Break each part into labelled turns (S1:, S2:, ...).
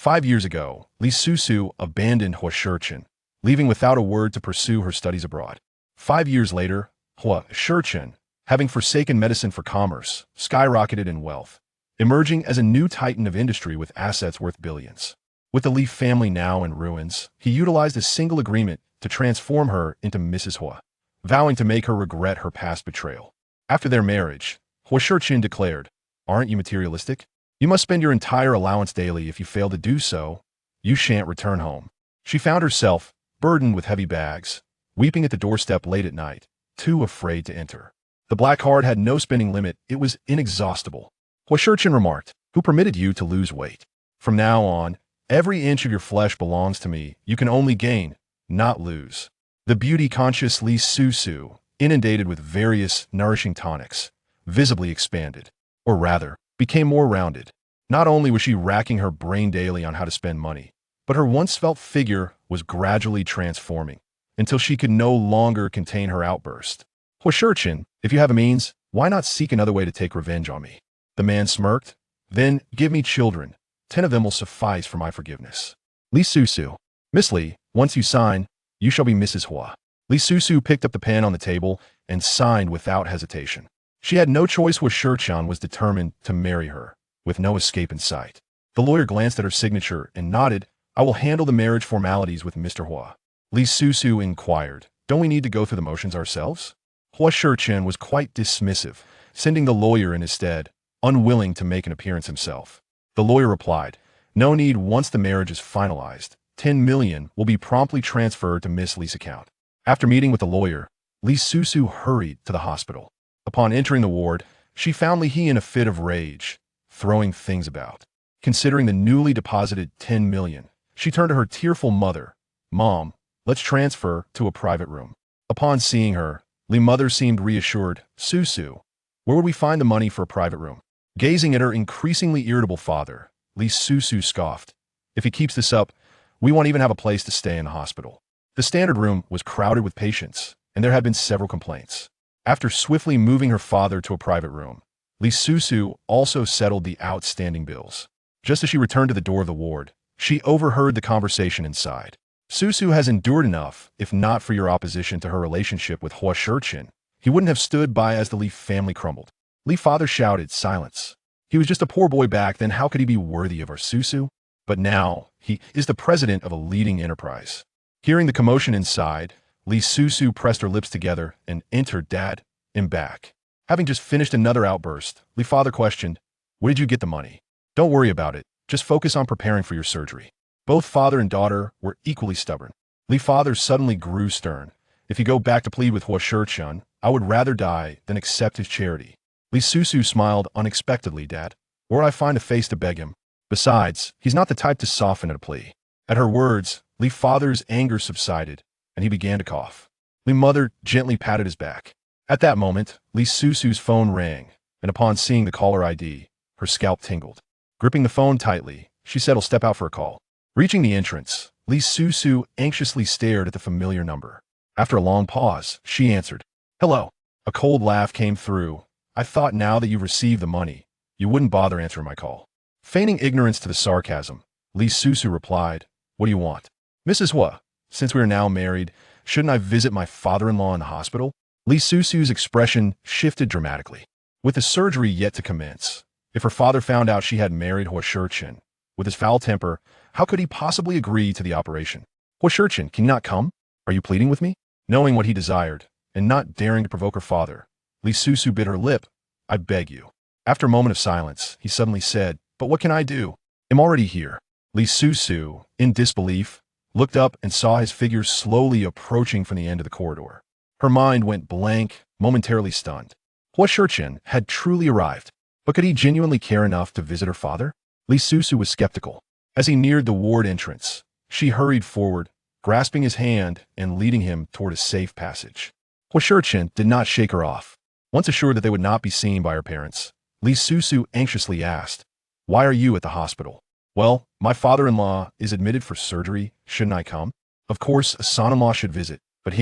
S1: 5 years ago, Li Susu abandoned Huo Sicheng, leaving without a word to pursue her studies abroad. 5 years later, Huo Sicheng, having forsaken medicine for commerce, skyrocketed in wealth, emerging as a new titan of industry with assets worth billions. With the Li family now in ruins, he utilized a single agreement to transform her into Mrs. Huo, vowing to make her regret her past betrayal. After their marriage, Huo Sicheng declared, "Aren't you materialistic? You must spend your entire allowance daily. If you fail to do so, you shan't return home." She found herself, burdened with heavy bags, weeping at the doorstep late at night, too afraid to enter. The black card had no spending limit. It was inexhaustible. Huo Sicheng remarked, "Who permitted you to lose weight? From now on, every inch of your flesh belongs to me. You can only gain, not lose." The beauty-conscious Li Susu, inundated with various nourishing tonics, visibly expanded, or rather, became more rounded. Not only was she racking her brain daily on how to spend money, but her once svelte figure was gradually transforming, until she could no longer contain her outburst. "Huo Sicheng, if you have a means, why not seek another way to take revenge on me?" The man smirked. "Then give me children. 10 of them will suffice for my forgiveness." Li Susu, "Miss Li, once you sign, you shall be Mrs. Huo." Li Susu picked up the pen on the table and signed without hesitation. She had no choice. Huo Sicheng was determined to marry her, with no escape in sight. The lawyer glanced at her signature and nodded. "I will handle the marriage formalities with Mr. Huo." Li Susu inquired, "Don't we need to go through the motions ourselves?" Huo Sicheng was quite dismissive, sending the lawyer in his stead, unwilling to make an appearance himself. The lawyer replied, "No need. Once the marriage is finalized, 10 million will be promptly transferred to Miss Li's account." After meeting with the lawyer, Li Susu hurried to the hospital. Upon entering the ward, she found Li in a fit of rage, throwing things about. Considering the newly deposited 10 million, she turned to her tearful mother, "Mom, let's transfer to a private room." Upon seeing her, Li's mother seemed reassured. "Susu, where would we find the money for a private room?" Gazing at her increasingly irritable father, Li Susu scoffed, "If he keeps this up, we won't even have a place to stay in the hospital." The standard room was crowded with patients, and there had been several complaints. After swiftly moving her father to a private room, Li Susu also settled the outstanding bills. Just as she returned to the door of the ward, she overheard the conversation inside. "Susu has endured enough. If not for your opposition to her relationship with Huo Sicheng, he wouldn't have stood by as the Li family crumbled." Li's father shouted, "Silence. He was just a poor boy back then. How could he be worthy of our Susu? But now, he is the president of a leading enterprise." Hearing the commotion inside, Li Susu pressed her lips together and entered. "Dad, I'm back." Having just finished another outburst, Li's father questioned, "Where did you get the money?" "Don't worry about it. Just focus on preparing for your surgery." Both father and daughter were equally stubborn. Li's father suddenly grew stern. "If you go back to plead with Huo Sicheng, I would rather die than accept his charity." Li Susu smiled unexpectedly. "Dad, where would I find a face to beg him? Besides, he's not the type to soften at a plea." At her words, Li's father's anger subsided, and he began to cough. Li's mother gently patted his back. At that moment, Li Susu's phone rang, and upon seeing the caller ID, her scalp tingled. Gripping the phone tightly, she said, "I'll step out for a call." Reaching the entrance, Li Susu anxiously stared at the familiar number. After a long pause, she answered, "Hello." A cold laugh came through. "I thought now that you've received the money, you wouldn't bother answering my call." Feigning ignorance to the sarcasm, Li Susu replied, "What do you want?" "Mrs. Huo, since we are now married, shouldn't I visit my father-in-law in the hospital?" Li Susu's expression shifted dramatically. With the surgery yet to commence, if her father found out she had married Huo Sicheng, with his foul temper, how could he possibly agree to the operation? "Huo Sicheng, can you not come? Are you pleading with me?" Knowing what he desired, and not daring to provoke her father, Li Susu bit her lip. "I beg you." After a moment of silence, he suddenly said, "But what can I do? I'm already here." Li Susu, in disbelief, looked up and saw his figure slowly approaching from the end of the corridor. Her mind went blank, momentarily stunned. Huo Sicheng had truly arrived, but could he genuinely care enough to visit her father? Li Susu was skeptical. As he neared the ward entrance, she hurried forward, grasping his hand and leading him toward a safe passage. Huo Sicheng did not shake her off. Once assured that they would not be seen by her parents, Li Susu anxiously asked, "Why are you at the hospital?" "Well, my father-in-law is admitted for surgery. Shouldn't I come?" Of course, a son-in-law should visit, but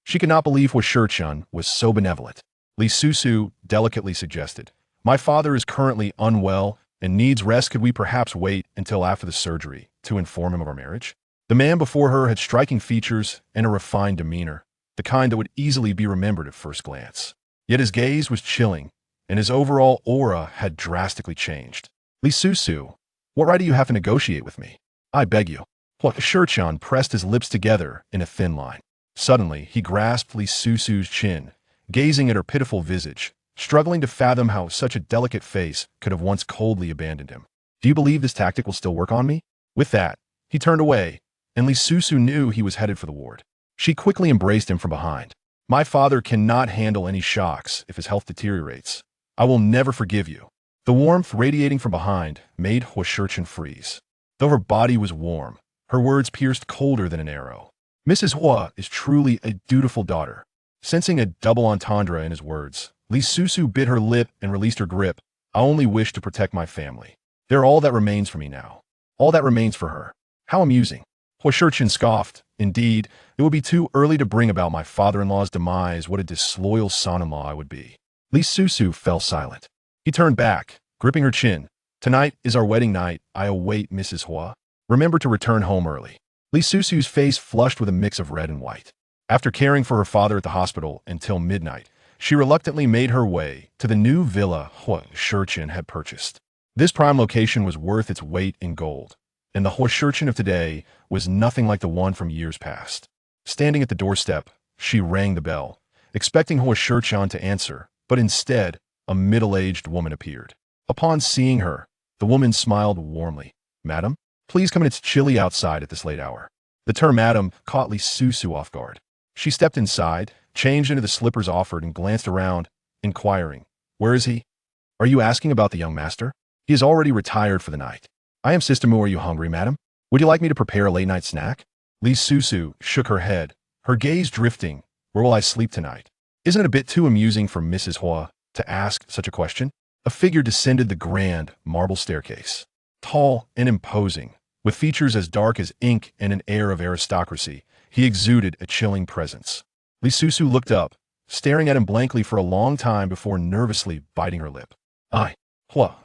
S1: she could not believe Huo Sicheng was so benevolent. Li Susu delicately suggested, "My father is currently unwell. and needs rest. Could we perhaps wait until after the surgery to inform him of our marriage? The man before her had striking features and a refined demeanor, the kind that would easily be remembered at first glance. Yet his gaze was chilling, and his overall aura had drastically changed. Li Susu, what right do you have to negotiate with me? I beg you. Huo Sicheng pressed his lips together in a thin line. Suddenly, he grasped Li Susu's chin, gazing at her pitiful visage, struggling to fathom how such a delicate face could have once coldly abandoned him. Do you believe this tactic will still work on me? With that, he turned away, and Li Susu knew he was headed for the ward. She quickly embraced him from behind. My father cannot handle any shocks if his health deteriorates. I will never forgive you. The warmth radiating from behind made Huo Sicheng freeze. Though her body was warm, her words pierced colder than an arrow. Mrs. Huo is truly a dutiful daughter. Sensing a double entendre in his words, Li Susu bit her lip and released her grip. I only wish to protect my family. They're all that remains for me now. All that remains for her. How amusing. Huo Sicheng scoffed. Indeed, it would be too early to bring about my father-in-law's demise. What a disloyal son-in-law I would be. Li Susu fell silent. He turned back, gripping her chin. Tonight is our wedding night. I await Mrs. Huo. Remember to return home early. Li Susu's face flushed with a mix of red and white. After caring for her father at the hospital until midnight, she reluctantly made her way to the new villa Huo Sicheng had purchased. This prime location was worth its weight in gold, and the Huo Sicheng of today was nothing like the one from years past. Standing at the doorstep, she rang the bell, expecting Huo Sicheng to answer, but instead, a middle-aged woman appeared. Upon seeing her, the woman smiled warmly. Madam, please come in. It's chilly outside at this late hour. The term madam caught Li Susu off guard. She stepped inside, changed into the slippers offered, and glanced around, inquiring, where is he? Are you asking about the young master? He is already retired for the night. I am Sister Mu. Are you hungry, madam? Would you like me to prepare a late-night snack? Li Susu shook her head, her gaze drifting. Where will I sleep tonight? Isn't it a bit too amusing for Mrs. Huo to ask such a question? A figure descended the grand marble staircase. Tall and imposing, with features as dark as ink and an air of aristocracy, he exuded a chilling presence. Li Susu looked up, staring at him blankly for a long time before nervously biting her lip. Huo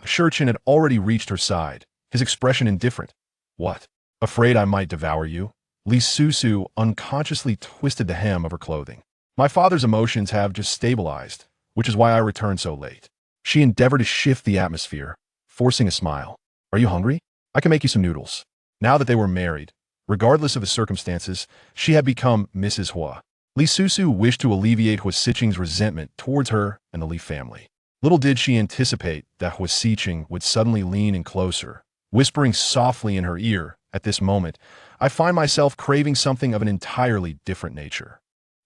S1: Sicheng had already reached her side, his expression indifferent. What? Afraid I might devour you? Li Susu unconsciously twisted the hem of her clothing. My father's emotions have just stabilized, which is why I returned so late. She endeavored to shift the atmosphere, forcing a smile. Are you hungry? I can make you some noodles. Now that they were married, regardless of the circumstances, she had become Mrs. Huo. Li Susu wished to alleviate Huo Sicheng's resentment towards her and the Li family. Little did she anticipate that Huo Sicheng would suddenly lean in closer, whispering softly in her ear, at this moment, I find myself craving something of an entirely different nature.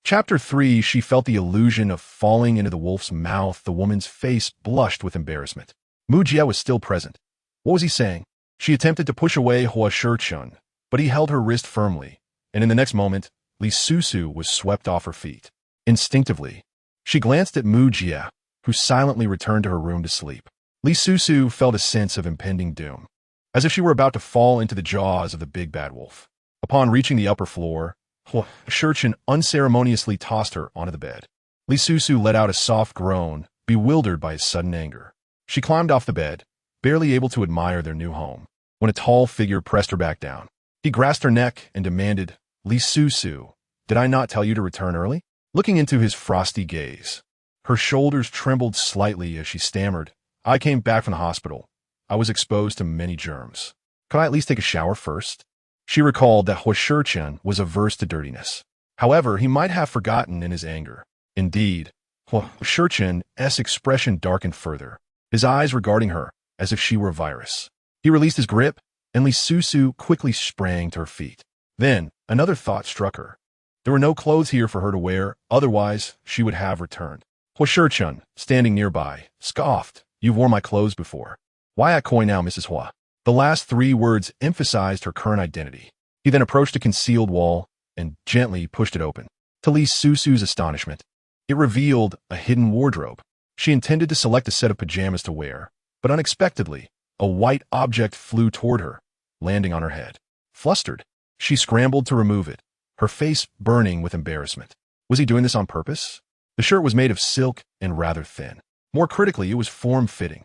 S1: Chapter 3. She felt the illusion of falling into the wolf's mouth. The woman's face blushed with embarrassment. Mu Jie was still present. What was he saying? She attempted to push away Huo Sicheng, but he held her wrist firmly, and in the next moment, Li Susu was swept off her feet. Instinctively, she glanced at Mu Jie, who silently returned to her room to sleep. Li Susu felt a sense of impending doom, as if she were about to fall into the jaws of the big bad wolf. Upon reaching the upper floor, Huo Sicheng unceremoniously tossed her onto the bed. Li Susu let out a soft groan, bewildered by his sudden anger. She climbed off the bed, barely able to admire their new home, when a tall figure pressed her back down. He grasped her neck and demanded, Li Susu, did I not tell you to return early? Looking into his frosty gaze, her shoulders trembled slightly as she stammered, I came back from the hospital. I was exposed to many germs. Could I at least take a shower first? She recalled that Huo Sicheng was averse to dirtiness. However, he might have forgotten in his anger. Indeed, Huo Sicheng's expression darkened further, his eyes regarding her as if she were a virus. He released his grip, and Li Susu quickly sprang to her feet. Then, another thought struck her. There were no clothes here for her to wear, otherwise she would have returned. Huo Sicheng, standing nearby, scoffed, You've worn my clothes before. Why at koi now, Mrs. Huo? The last 3 words emphasized her current identity. He then approached a concealed wall and gently pushed it open. To Li Susu's astonishment, it revealed a hidden wardrobe. She intended to select a set of pajamas to wear, but unexpectedly, a white object flew toward her, landing on her head. Flustered, she scrambled to remove it, her face burning with embarrassment. Was he doing this on purpose? The shirt was made of silk and rather thin. More critically, it was form-fitting.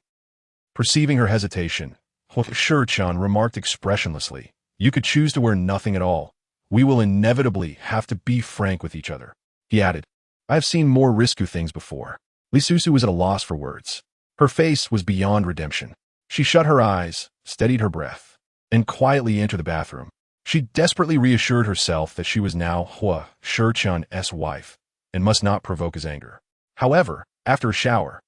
S1: Perceiving her hesitation, Huo Sicheng remarked expressionlessly, "You could choose to wear nothing at all. We will inevitably have to be frank with each other." He added, "I have seen more risky things before." Li Susu was at a loss for words. Her face was beyond redemption. She shut her eyes, steadied her breath, and quietly entered the bathroom. She desperately reassured herself that she was now Huo Sicheng's wife and must not provoke his anger. However, after a shower,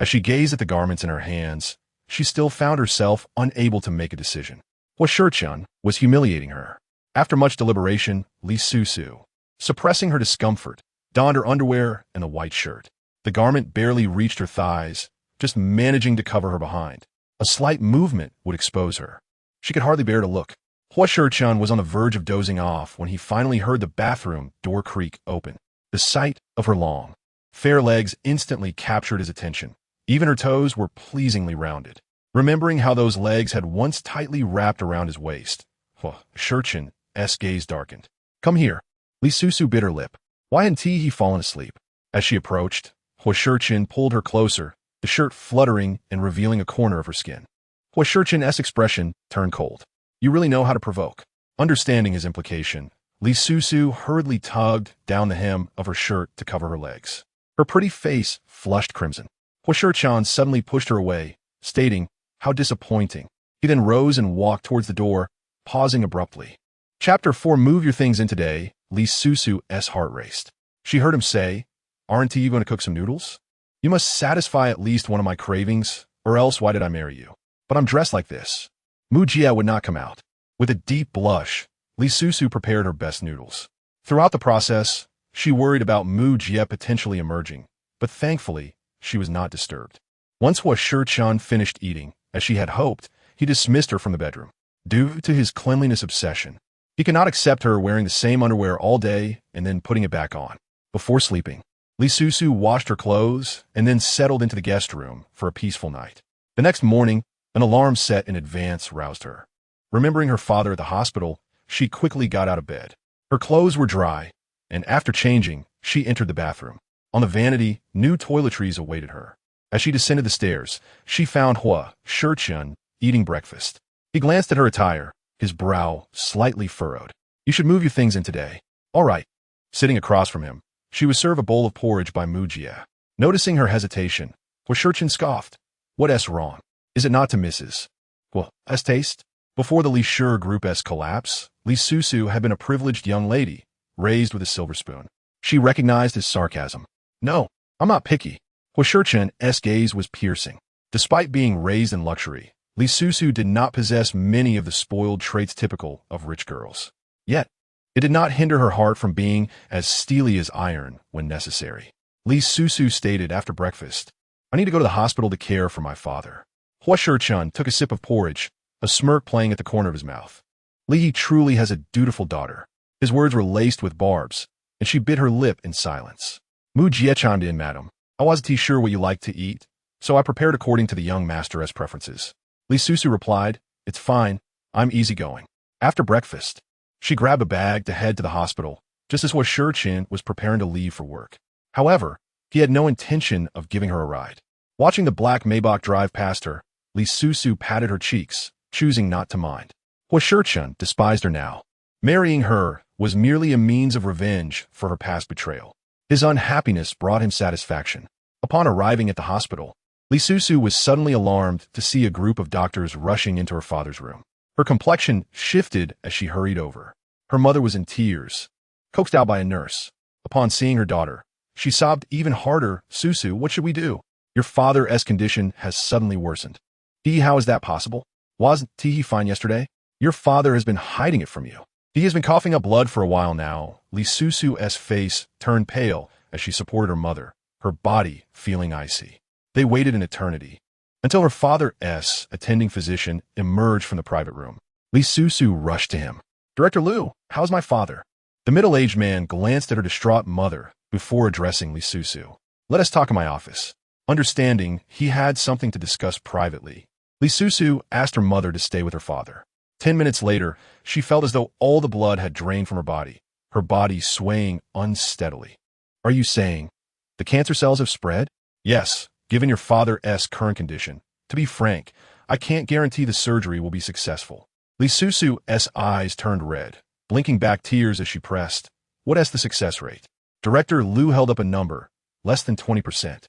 S1: as she gazed at the garments in her hands, she still found herself unable to make a decision. Huo Sicheng was humiliating her. After much deliberation, Li Susu, suppressing her discomfort, donned her underwear and a white shirt. The garment barely reached her thighs, just managing to cover her behind. A slight movement would expose her. She could hardly bear to look. Huo Sicheng was on the verge of dozing off when he finally heard the bathroom door creak open. The sight of her long, fair legs instantly captured his attention. Even her toes were pleasingly rounded. Remembering how those legs had once tightly wrapped around his waist, Huo Sicheng's gaze darkened. "Come here." Li Susu bit her lip. Why hadn't he fallen asleep? As she approached, Huo Sicheng pulled her closer, the shirt fluttering and revealing a corner of her skin. Huo Sicheng's expression turned cold. "You really know how to provoke." Understanding his implication, Li Susu hurriedly tugged down the hem of her shirt to cover her legs. Her pretty face flushed crimson. Huo Sicheng suddenly pushed her away, stating, "How disappointing." He then rose and walked towards the door, pausing abruptly. Chapter 4. Move your things in today. Li Susu's heart raced. She heard him say, "Aren't you going to cook some noodles? You must satisfy at least one of my cravings, or else why did I marry you? But I'm dressed like this." Mu Jie would not come out. With a deep blush, Li Susu prepared her best noodles. Throughout the process, she worried about Mu Jie potentially emerging, but thankfully, she was not disturbed. Once Huo Sicheng finished eating, as she had hoped, he dismissed her from the bedroom. Due to his cleanliness obsession, he could not accept her wearing the same underwear all day and then putting it back on. Before sleeping, Li Susu washed her clothes and then settled into the guest room for a peaceful night. The next morning, an alarm set in advance roused her. Remembering her father at the hospital, she quickly got out of bed. Her clothes were dry, and after changing, she entered the bathroom. On the vanity, new toiletries awaited her. As she descended the stairs, she found Huo Sicheng eating breakfast. He glanced at her attire, his brow slightly furrowed. "You should move your things in today." "All right." Sitting across from him, she was served a bowl of porridge by Mu Jie. Noticing her hesitation, Huo Sicheng scoffed. "What's wrong? Is it not to Mrs. Huo's taste?" Before the Li Susu Group's collapse, Li Susu had been a privileged young lady, raised with a silver spoon. She recognized his sarcasm. "No, I'm not picky." Huo Sicheng's gaze was piercing. Despite being raised in luxury, Li Susu did not possess many of the spoiled traits typical of rich girls. Yet, it did not hinder her heart from being as steely as iron when necessary. Li Susu stated after breakfast, "I need to go to the hospital to care for my father." Huo Sicheng took a sip of porridge, a smirk playing at the corner of his mouth. Li truly has a dutiful daughter. His words were laced with barbs, and she bit her lip in silence. Mu Jie chimed in, "Madam, I wasn't sure what you like to eat, so I prepared according to the young master's preferences." Li Susu replied, "It's fine, I'm easygoing." After breakfast, she grabbed a bag to head to the hospital, just as Huo Sicheng was preparing to leave for work. However, he had no intention of giving her a ride. Watching the black Maybach drive past her, Li Susu patted her cheeks, choosing not to mind. Huo Sicheng despised her now. Marrying her was merely a means of revenge for her past betrayal. His unhappiness brought him satisfaction. Upon arriving at the hospital, Li Susu was suddenly alarmed to see a group of doctors rushing into her father's room. Her complexion shifted as she hurried over. Her mother was in tears, coaxed out by a nurse. Upon seeing her daughter, she sobbed even harder. "Susu, what should we do? Your father's condition has suddenly worsened." "How is that possible? Wasn't he fine yesterday? Your father has been hiding it from you." "He has been coughing up blood for a while now." Li Susu's face turned pale as she supported her mother, her body feeling icy. They waited an eternity, until her father's attending physician emerged from the private room. Li Susu rushed to him. "Director Liu, how's my father?" The middle-aged man glanced at her distraught mother before addressing Li Susu. "Let us talk in my office." Understanding he had something to discuss privately, Li Susu asked her mother to stay with her father. 10 minutes later, she felt as though all the blood had drained from her body swaying unsteadily. "Are you saying the cancer cells have spread?" "Yes, given your father's current condition, To be frank, I can't guarantee the surgery will be successful. Li Susu's eyes turned red, blinking back tears as she pressed. What is the success rate? Director Liu held up a number, less than 20%.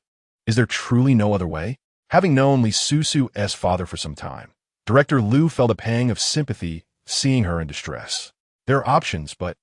S1: Is there truly no other way? Having known Li Susu's father for some time, Director Liu felt a pang of sympathy seeing her in distress. There are options, but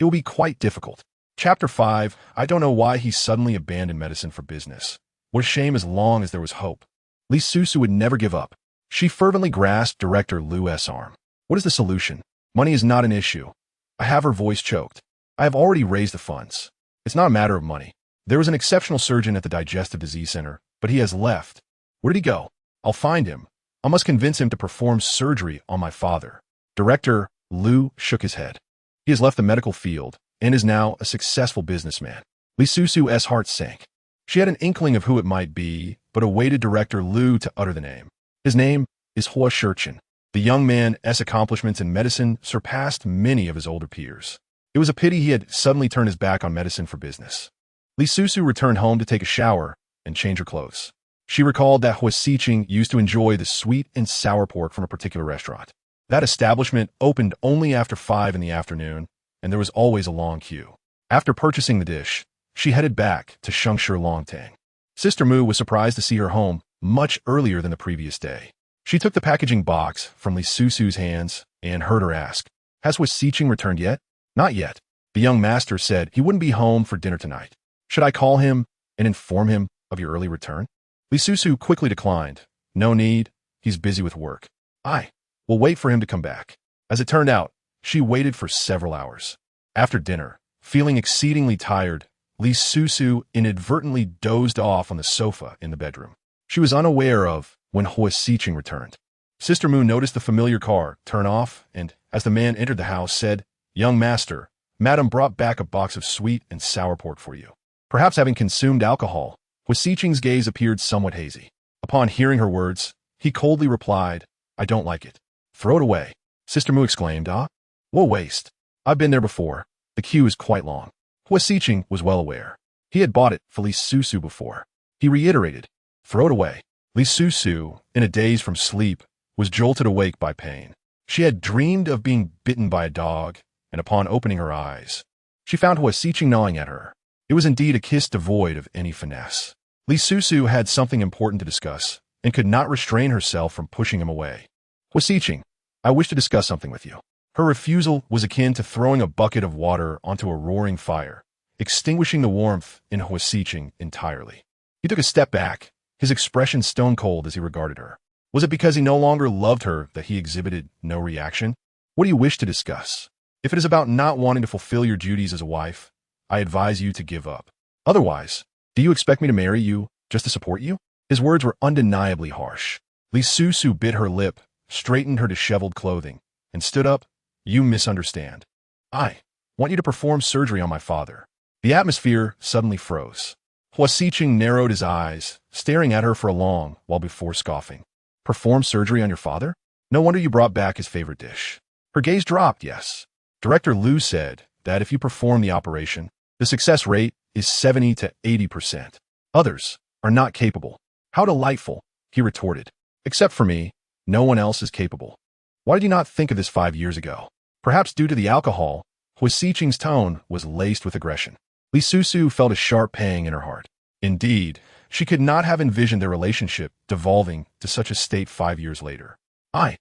S1: it will be quite difficult. Chapter 5, I don't know why he suddenly abandoned medicine for business. What a shame as long as there was hope. Li Susu would never give up. She fervently grasped Director Liu's arm. What is the solution? Money is not an issue. I have her voice choked. I have already raised the funds. It's not a matter of money. There was an exceptional surgeon at the Digestive Disease Center, but he has left. Where did he go? I'll find him. I must convince him to perform surgery on my father. Director Liu shook his head. He has left the medical field and is now a successful businessman. Li Susu's heart sank. She had an inkling of who it might be, but awaited Director Liu to utter the name. His name is Huo Sicheng. The young man's accomplishments in medicine surpassed many of his older peers. It was a pity he had suddenly turned his back on medicine for business. Li Susu returned home to take a shower and change her clothes. She recalled that Huo Sicheng used to enjoy the sweet and sour pork from a particular restaurant. That establishment opened only after 5 in the afternoon, and there was always a long queue. After purchasing the dish, she headed back to Shengshi Longtang. Sister Mu was surprised to see her home much earlier than the previous day. She took the packaging box from Li Susu's hands and heard her ask, "Has Huo Sicheng returned yet?" "Not yet. The young master said he wouldn't be home for dinner tonight. Should I call him and inform him of your early return?" Li Susu quickly declined. "No need. He's busy with work. I will wait for him to come back." As it turned out, she waited for several hours. After dinner, feeling exceedingly tired, Li Susu inadvertently dozed off on the sofa in the bedroom. She was unaware of when Huo Sicheng returned. Sister Mu noticed the familiar car turn off and, as the man entered the house, said, "Young master, Madam brought back a box of sweet and sour pork for you." Perhaps having consumed alcohol, Huo Sicheng's gaze appeared somewhat hazy. Upon hearing her words, he coldly replied, "I don't like it." "Throw it away." Sister Mu exclaimed, "Ah, what waste. I've been there before. The queue is quite long." Huo Sicheng was well aware. He had bought it for Li Susu before. He reiterated, "Throw it away." Li Susu, in a daze from sleep, was jolted awake by pain. She had dreamed of being bitten by a dog, and upon opening her eyes, she found Huo Sicheng gnawing at her. It was indeed a kiss devoid of any finesse. Li Susu had something important to discuss, and could not restrain herself from pushing him away. "Huo Sicheng, I wish to discuss something with you." Her refusal was akin to throwing a bucket of water onto a roaring fire, extinguishing the warmth in Huo Sicheng entirely. He took a step back, his expression stone cold as he regarded her. Was it because he no longer loved her that he exhibited no reaction? "What do you wish to discuss? If it is about not wanting to fulfill your duties as a wife, I advise you to give up. Otherwise, do you expect me to marry you just to support you?" His words were undeniably harsh. Li Susu bit her lip, straightened her disheveled clothing, and stood up. "You misunderstand. I want you to perform surgery on my father." The atmosphere suddenly froze. Huo Sicheng narrowed his eyes, staring at her for a long while before scoffing. "Perform surgery on your father? No wonder you brought back his favorite dish." Her gaze dropped, yes. Director Liu said that if you perform the operation, the success rate is 70 to 80%. Others are not capable. "How delightful," he retorted. "Except for me, no one else is capable. Why did you not think of this 5 years ago?" Perhaps due to the alcohol, Huo Sicheng's tone was laced with aggression. Li Susu felt a sharp pang in her heart. Indeed, she could not have envisioned their relationship devolving to such a state 5 years later. "I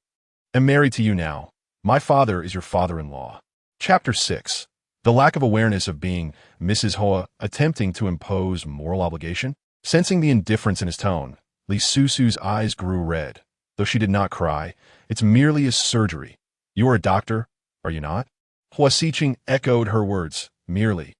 S1: am married to you now. My father is your father-in-law." Chapter 6. The lack of awareness of being Mrs. Huo attempting to impose moral obligation. Sensing the indifference in his tone, Li Susu's eyes grew red. Though she did not cry, "It's merely a surgery. You are a doctor, are you not?" Huo Sicheng echoed her words, "Merely.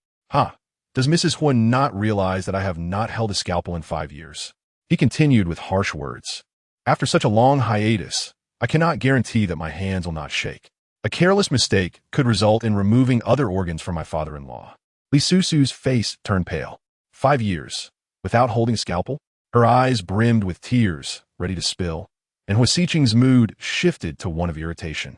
S1: Does Mrs. Huo not realize that I have not held a scalpel in 5 years?" He continued with harsh words. "After such a long hiatus, I cannot guarantee that my hands will not shake. A careless mistake could result in removing other organs from my father-in-law." Li Susu's face turned pale. 5 years, without holding a scalpel? Her eyes brimmed with tears, ready to spill, and Huo Sicheng's mood shifted to one of irritation.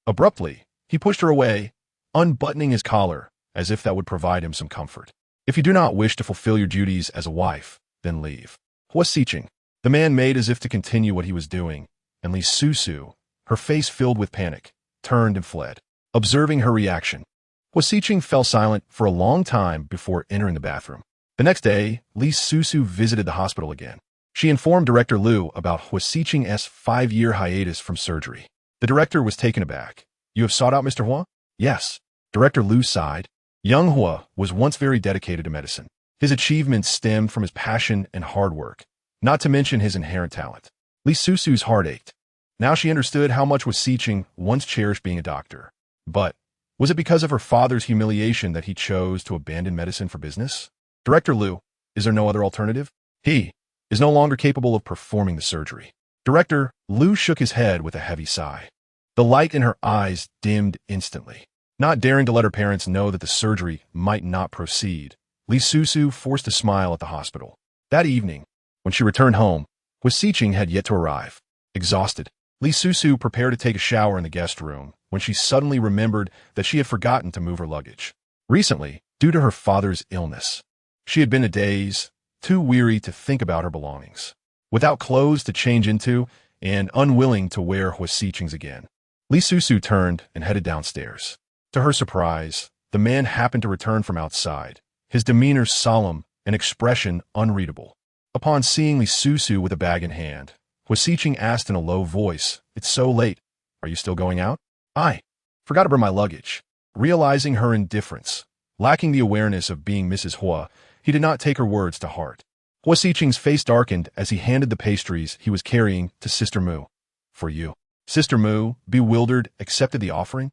S1: Abruptly, he pushed her away, unbuttoning his collar, as if that would provide him some comfort. "If you do not wish to fulfill your duties as a wife, then leave." Huo Sicheng, The man made as if to continue what he was doing, and Li Susu, her face filled with panic, turned and fled. Observing her reaction, Huo Sicheng fell silent for a long time before entering the bathroom. The next day, Li Susu visited the hospital again. She informed Director Liu about Huo Sicheng's 5-year hiatus from surgery. The director was taken aback. "You have sought out Mr. Huo?" "Yes." Director Liu sighed. Young Huo was once very dedicated to medicine. His achievements stemmed from his passion and hard work, not to mention his inherent talent. Li Susu's heart ached. Now she understood how much Huo Sicheng once cherished being a doctor. But was it because of her father's humiliation that he chose to abandon medicine for business? Director Liu, is there no other alternative? He is no longer capable of performing the surgery. Director Liu shook his head with a heavy sigh. The light in her eyes dimmed instantly. Not daring to let her parents know that the surgery might not proceed, Li Susu forced a smile at the hospital. That evening, when she returned home, Huo Sicheng had yet to arrive. Exhausted, Li Susu prepared to take a shower in the guest room when she suddenly remembered that she had forgotten to move her luggage. Recently, due to her father's illness, she had been a daze, too weary to think about her belongings. Without clothes to change into and unwilling to wear Huo Sicheng's again, Li Susu turned and headed downstairs. To her surprise, the man happened to return from outside, his demeanor solemn and expression unreadable. Upon seeing Li Susu with a bag in hand, Huo Sicheng asked in a low voice, "It's so late. Are you still going out?" "I forgot to bring my luggage." Realizing her indifference, lacking the awareness of being Mrs. Huo, he did not take her words to heart. Huo Sicheng's face darkened as he handed the pastries he was carrying to Sister Mu. "For you." Sister Mu, bewildered, accepted the offering.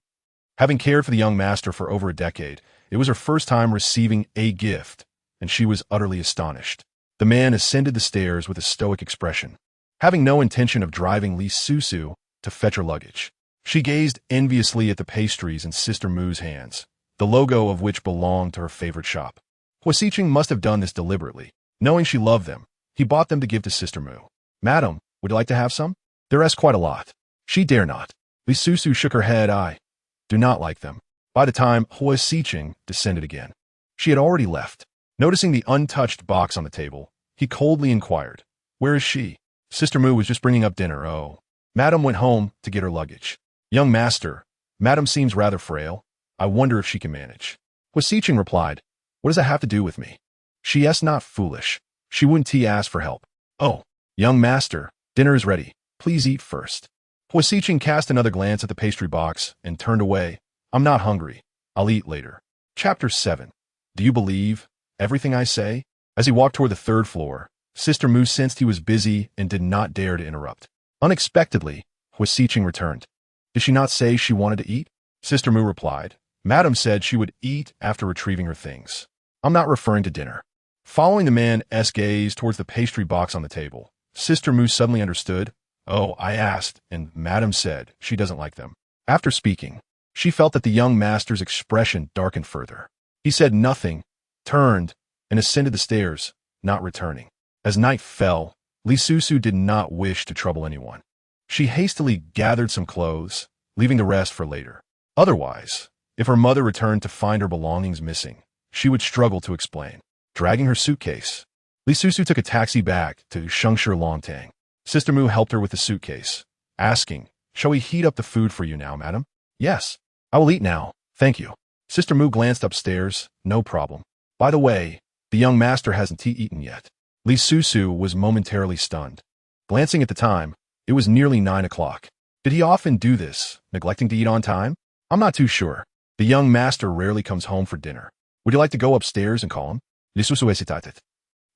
S1: Having cared for the young master for over a decade, it was her first time receiving a gift, and she was utterly astonished. The man ascended the stairs with a stoic expression, having no intention of driving Li Susu to fetch her luggage. She gazed enviously at the pastries in Sister Mu's hands, the logo of which belonged to her favorite shop. Huo Sicheng must have done this deliberately. Knowing she loved them, he bought them to give to Sister Mu. "Madam, would you like to have some? There's quite a lot." "She dare not." Li Susu shook her head. "I do not like them." By the time Huo Sicheng descended again, she had already left. Noticing the untouched box on the table, he coldly inquired, "Where is she?" "Sister Mu was just bringing up dinner." "Oh." "Madam went home to get her luggage." "Young master, Madam seems rather frail. I wonder if she can manage." Huo Sicheng replied, "What does that have to do with me?" "She is not foolish. She wouldn't ask for help." "Oh, young master, dinner is ready. Please eat first." Huo Sicheng cast another glance at the pastry box and turned away. "I'm not hungry. I'll eat later." Chapter 7. Do you believe everything I say? As he walked toward the 3rd floor, Sister Mu sensed he was busy and did not dare to interrupt. Unexpectedly, Huo Sicheng returned. "Did she not say she wanted to eat?" Sister Mu replied, "Madam said she would eat after retrieving her things. I'm not referring to dinner." Following the man's gaze towards the pastry box on the table, Sister Mu suddenly understood. "Oh, I asked, and Madam said she doesn't like them." After speaking, she felt that the young master's expression darkened further. He said nothing, turned, and ascended the stairs, not returning. As night fell, Li Susu did not wish to trouble anyone. She hastily gathered some clothes, leaving the rest for later. Otherwise, if her mother returned to find her belongings missing, she would struggle to explain. Dragging her suitcase, Li Susu took a taxi back to Shengshi Longtang. Sister Mu helped her with the suitcase, asking, "Shall we heat up the food for you now, madam?" "Yes, I will eat now, thank you." Sister Mu glanced upstairs. "No problem. By the way, the young master hasn't eaten yet." Li Susu was momentarily stunned. Glancing at the time, it was nearly 9 o'clock. Did he often do this, neglecting to eat on time? "I'm not too sure. The young master rarely comes home for dinner. Would you like to go upstairs and call him?" Li Susu hesitated.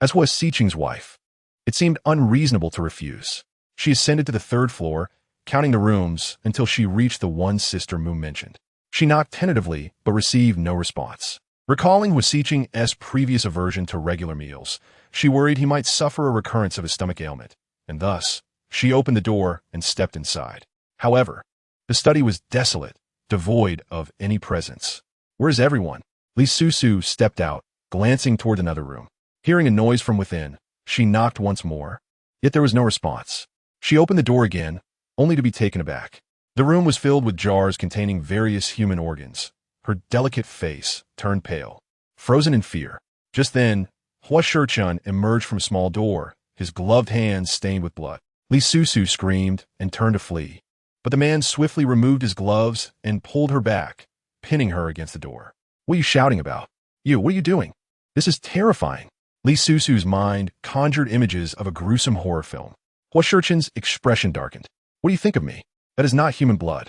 S1: As was Sicheng's wife, it seemed unreasonable to refuse. She ascended to the 3rd floor, counting the rooms until she reached the one Sister Mu mentioned. She knocked tentatively, but received no response. Recalling Huo Sicheng's previous aversion to regular meals, she worried he might suffer a recurrence of his stomach ailment, and thus, she opened the door and stepped inside. However, the study was desolate, devoid of any presence. "Where's everyone?" Li Susu stepped out, glancing toward another room. Hearing a noise from within, she knocked once more, yet there was no response. She opened the door again, only to be taken aback. The room was filled with jars containing various human organs. Her delicate face turned pale, frozen in fear. Just then, Huo Sicheng emerged from a small door, his gloved hands stained with blood. Li Susu screamed and turned to flee, but the man swiftly removed his gloves and pulled her back, pinning her against the door. What are you shouting about? What are you doing? This is terrifying. Li Susu's mind conjured images of a gruesome horror film. Huo Sichen's expression darkened. What do you think of me? That is not human blood.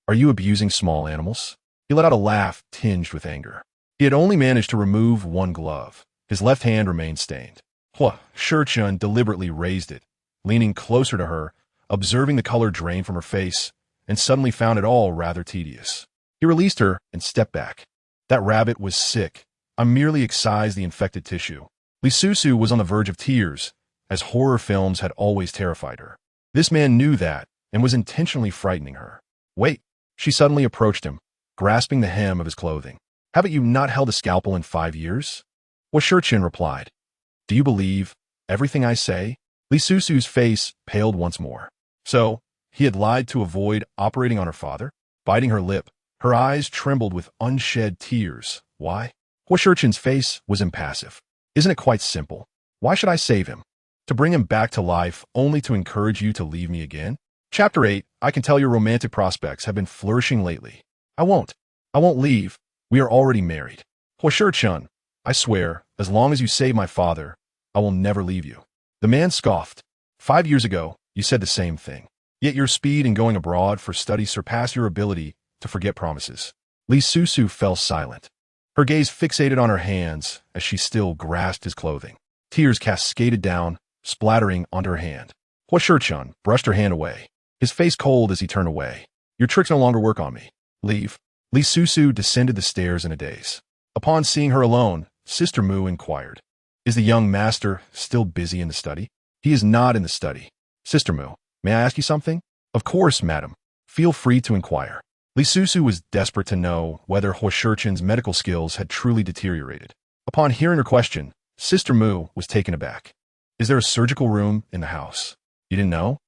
S1: Are you abusing small animals? He let out a laugh tinged with anger. He had only managed to remove one glove. His left hand remained stained. Huo Sicheng deliberately raised it, leaning closer to her, observing the color drain from her face, and suddenly found it all rather tedious. He released her and stepped back. That rabbit was sick. I merely excised the infected tissue. Li Susu was on the verge of tears, as horror films had always terrified her. This man knew that and was intentionally frightening her. Wait, she suddenly approached him, grasping the hem of his clothing. Haven't you not held a scalpel in 5 years? Huo Sicheng replied. Do you believe everything I say? Li Susu's face paled once more. So, he had lied to avoid operating on her father? Biting her lip, her eyes trembled with unshed tears. Why? Huo Sicheng's face was impassive. Isn't it quite simple? Why should I save him? To bring him back to life only to encourage you to leave me again? Chapter 8, I can tell your romantic prospects have been flourishing lately. I won't leave. We are already married. Huo Sicheng, I swear, as long as you save my father, I will never leave you. The man scoffed. 5 years ago, you said the same thing. Yet your speed in going abroad for study surpassed your ability to forget promises. Li Susu fell silent. Her gaze fixated on her hands as she still grasped his clothing. Tears cascaded down, splattering onto her hand. Huo Sicheng brushed her hand away, his face cold as he turned away. Your tricks no longer work on me. Leave. Li Susu descended the stairs in a daze. Upon seeing her alone, Sister Mu inquired, is the young master still busy in the study? He is not in the study. Sister Mu, may I ask you something? Of course, madam. Feel free to inquire. Li Susu was desperate to know whether Huo Sicheng's medical skills had truly deteriorated. Upon hearing her question, Sister Mu was taken aback. Is there a surgical room in the house? You didn't know?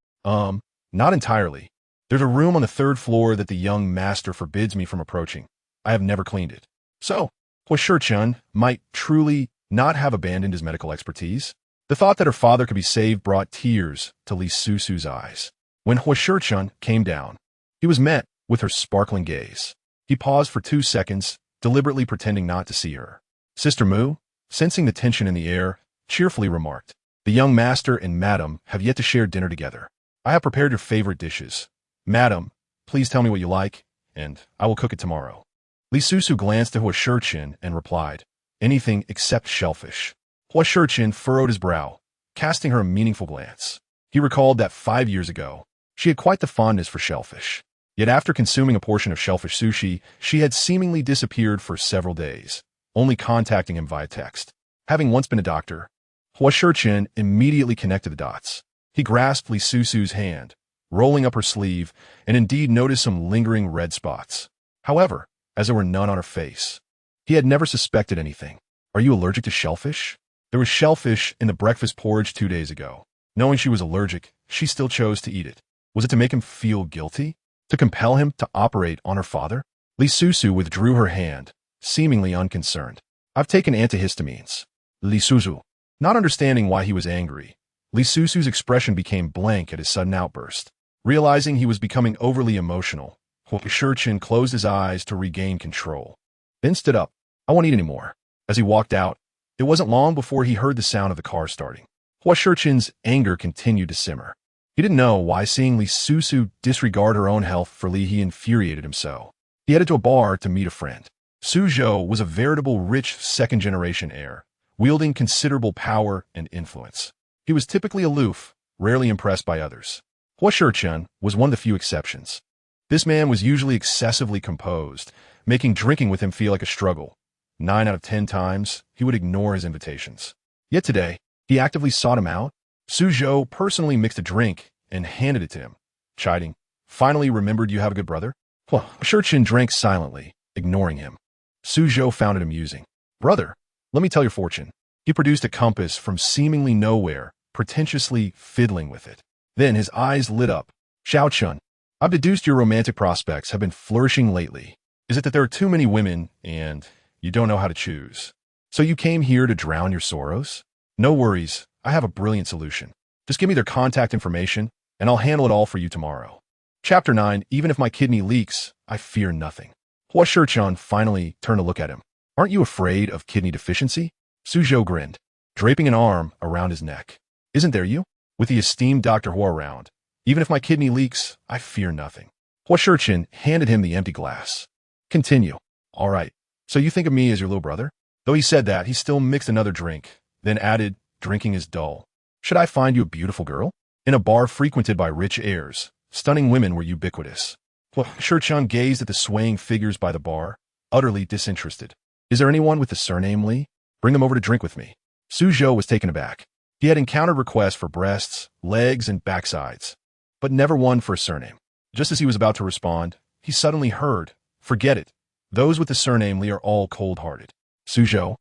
S1: Not entirely. There's a room on the 3rd floor that the young master forbids me from approaching. I have never cleaned it. So, Huo Sicheng might truly not have abandoned his medical expertise. The thought that her father could be saved brought tears to Li Susu's eyes. When Huo Sicheng came down, he was met with her sparkling gaze. He paused for 2 seconds, deliberately pretending not to see her. Sister Mu, sensing the tension in the air, cheerfully remarked, the young master and madam have yet to share dinner together. I have prepared your favorite dishes. Madam, please tell me what you like, and I will cook it tomorrow. Li Susu glanced at Huo Sicheng and replied, anything except shellfish. Huo Sicheng furrowed his brow, casting her a meaningful glance. He recalled that 5 years ago, she had quite the fondness for shellfish. Yet after consuming a portion of shellfish sushi, she had seemingly disappeared for several days, only contacting him via text. Having once been a doctor, Huo Sicheng immediately connected the dots. He grasped Li Susu's hand, rolling up her sleeve, and indeed noticed some lingering red spots. However, as there were none on her face, he had never suspected anything. Are you allergic to shellfish? There was shellfish in the breakfast porridge 2 days ago. Knowing she was allergic, she still chose to eat it. Was it to make him feel guilty? To compel him to operate on her father? Li Susu withdrew her hand, seemingly unconcerned. I've taken antihistamines. Li Susu. Not understanding why he was angry, Li Susu's expression became blank at his sudden outburst. Realizing he was becoming overly emotional, Huo Sicheng closed his eyes to regain control, then stood up. I won't eat anymore. As he walked out, it wasn't long before he heard the sound of the car starting. Huo Sicheng's anger continued to simmer. He didn't know why seeing Li Susu disregard her own health for Li he infuriated him so. He headed to a bar to meet a friend. Suzhou was a veritable rich second-generation heir, wielding considerable power and influence. He was typically aloof, rarely impressed by others. Huo Sicheng was one of the few exceptions. This man was usually excessively composed, making drinking with him feel like a struggle. 9 out of 10 times, he would ignore his invitations. Yet today, he actively sought him out. Suzhou personally mixed a drink and handed it to him, chiding, finally remembered you have a good brother? Huo Sicheng drank silently, ignoring him. Suzhou found it amusing. Brother, let me tell your fortune. He produced a compass from seemingly nowhere, pretentiously fiddling with it. Then his eyes lit up. Xiaochun, I've deduced your romantic prospects have been flourishing lately. Is it that there are too many women and you don't know how to choose? So you came here to drown your sorrows? No worries, I have a brilliant solution. Just give me their contact information, and I'll handle it all for you tomorrow. Chapter 9, even if my kidney leaks, I fear nothing. Huo Sicheng finally turned to look at him. Aren't you afraid of kidney deficiency? Suzhou grinned, draping an arm around his neck. Isn't there you? With the esteemed Dr. Huo around. Even if my kidney leaks, I fear nothing. Huo Sicheng handed him the empty glass. Continue. All right, so you think of me as your little brother? Though he said that, he still mixed another drink, then added, drinking is dull. Should I find you a beautiful girl? In a bar frequented by rich heirs, stunning women were ubiquitous. Huo Sicheng gazed at the swaying figures by the bar, utterly disinterested. Is there anyone with the surname Li? Bring them over to drink with me. Suzhou was taken aback. He had encountered requests for breasts, legs, and backsides, but never one for a surname. Just as he was about to respond, he suddenly heard, forget it. Those with the surname Li are all cold-hearted. Suzhou.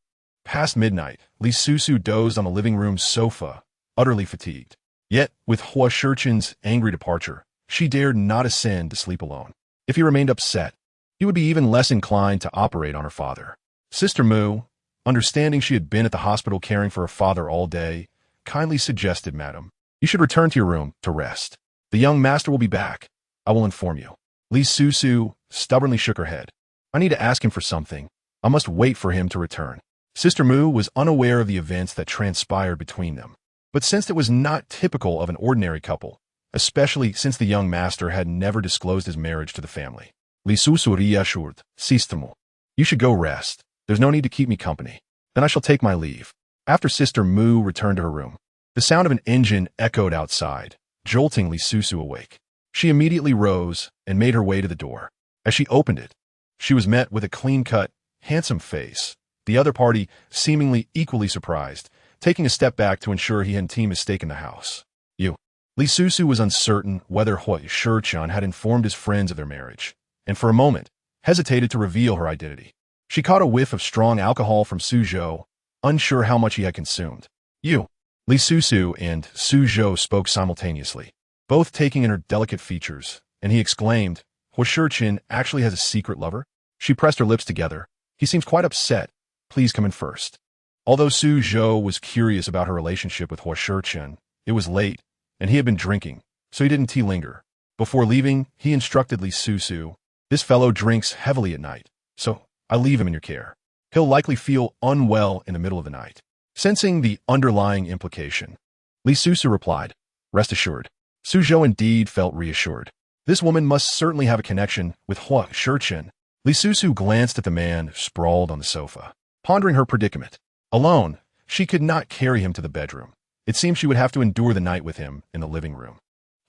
S1: Past midnight, Li Susu dozed on the living room sofa, utterly fatigued. Yet, with Huo Sicheng's angry departure, she dared not ascend to sleep alone. If he remained upset, he would be even less inclined to operate on her father. Sister Mu, understanding she had been at the hospital caring for her father all day, kindly suggested, Madam, you should return to your room to rest. The young master will be back. I will inform you. Li Susu stubbornly shook her head. I need to ask him for something. I must wait for him to return. Sister Mu was unaware of the events that transpired between them. But since it was not typical of an ordinary couple, especially since the young master had never disclosed his marriage to the family, Li Susu reassured, Sistemu. You should go rest. There's no need to keep me company. Then I shall take my leave. After Sister Mu returned to her room, the sound of an engine echoed outside, jolting Li Susu awake. She immediately rose and made her way to the door. As she opened it, she was met with a clean-cut, handsome face, the other party seemingly equally surprised, taking a step back to ensure he hadn't mistaken the house. You. Li Susu was uncertain whether Huo Sicheng had informed his friends of their marriage, and for a moment, hesitated to reveal her identity. She caught a whiff of strong alcohol from Suzhou, unsure how much he had consumed. You. Li Susu and Suzhou spoke simultaneously, both taking in her delicate features, and he exclaimed, Huo Sicheng actually has a secret lover? She pressed her lips together. He seems quite upset. Please come in first. Although Suzhou was curious about her relationship with Huo Sicheng, it was late, and he had been drinking, so he didn't linger. Before leaving, he instructed Li Susu, this fellow drinks heavily at night, so I leave him in your care. He'll likely feel unwell in the middle of the night. Sensing the underlying implication, Li Susu replied, rest assured. Suzhou indeed felt reassured. This woman must certainly have a connection with Huo Sicheng. Li Susu glanced at the man sprawled on the sofa, pondering her predicament. Alone, she could not carry him to the bedroom. It seemed she would have to endure the night with him in the living room.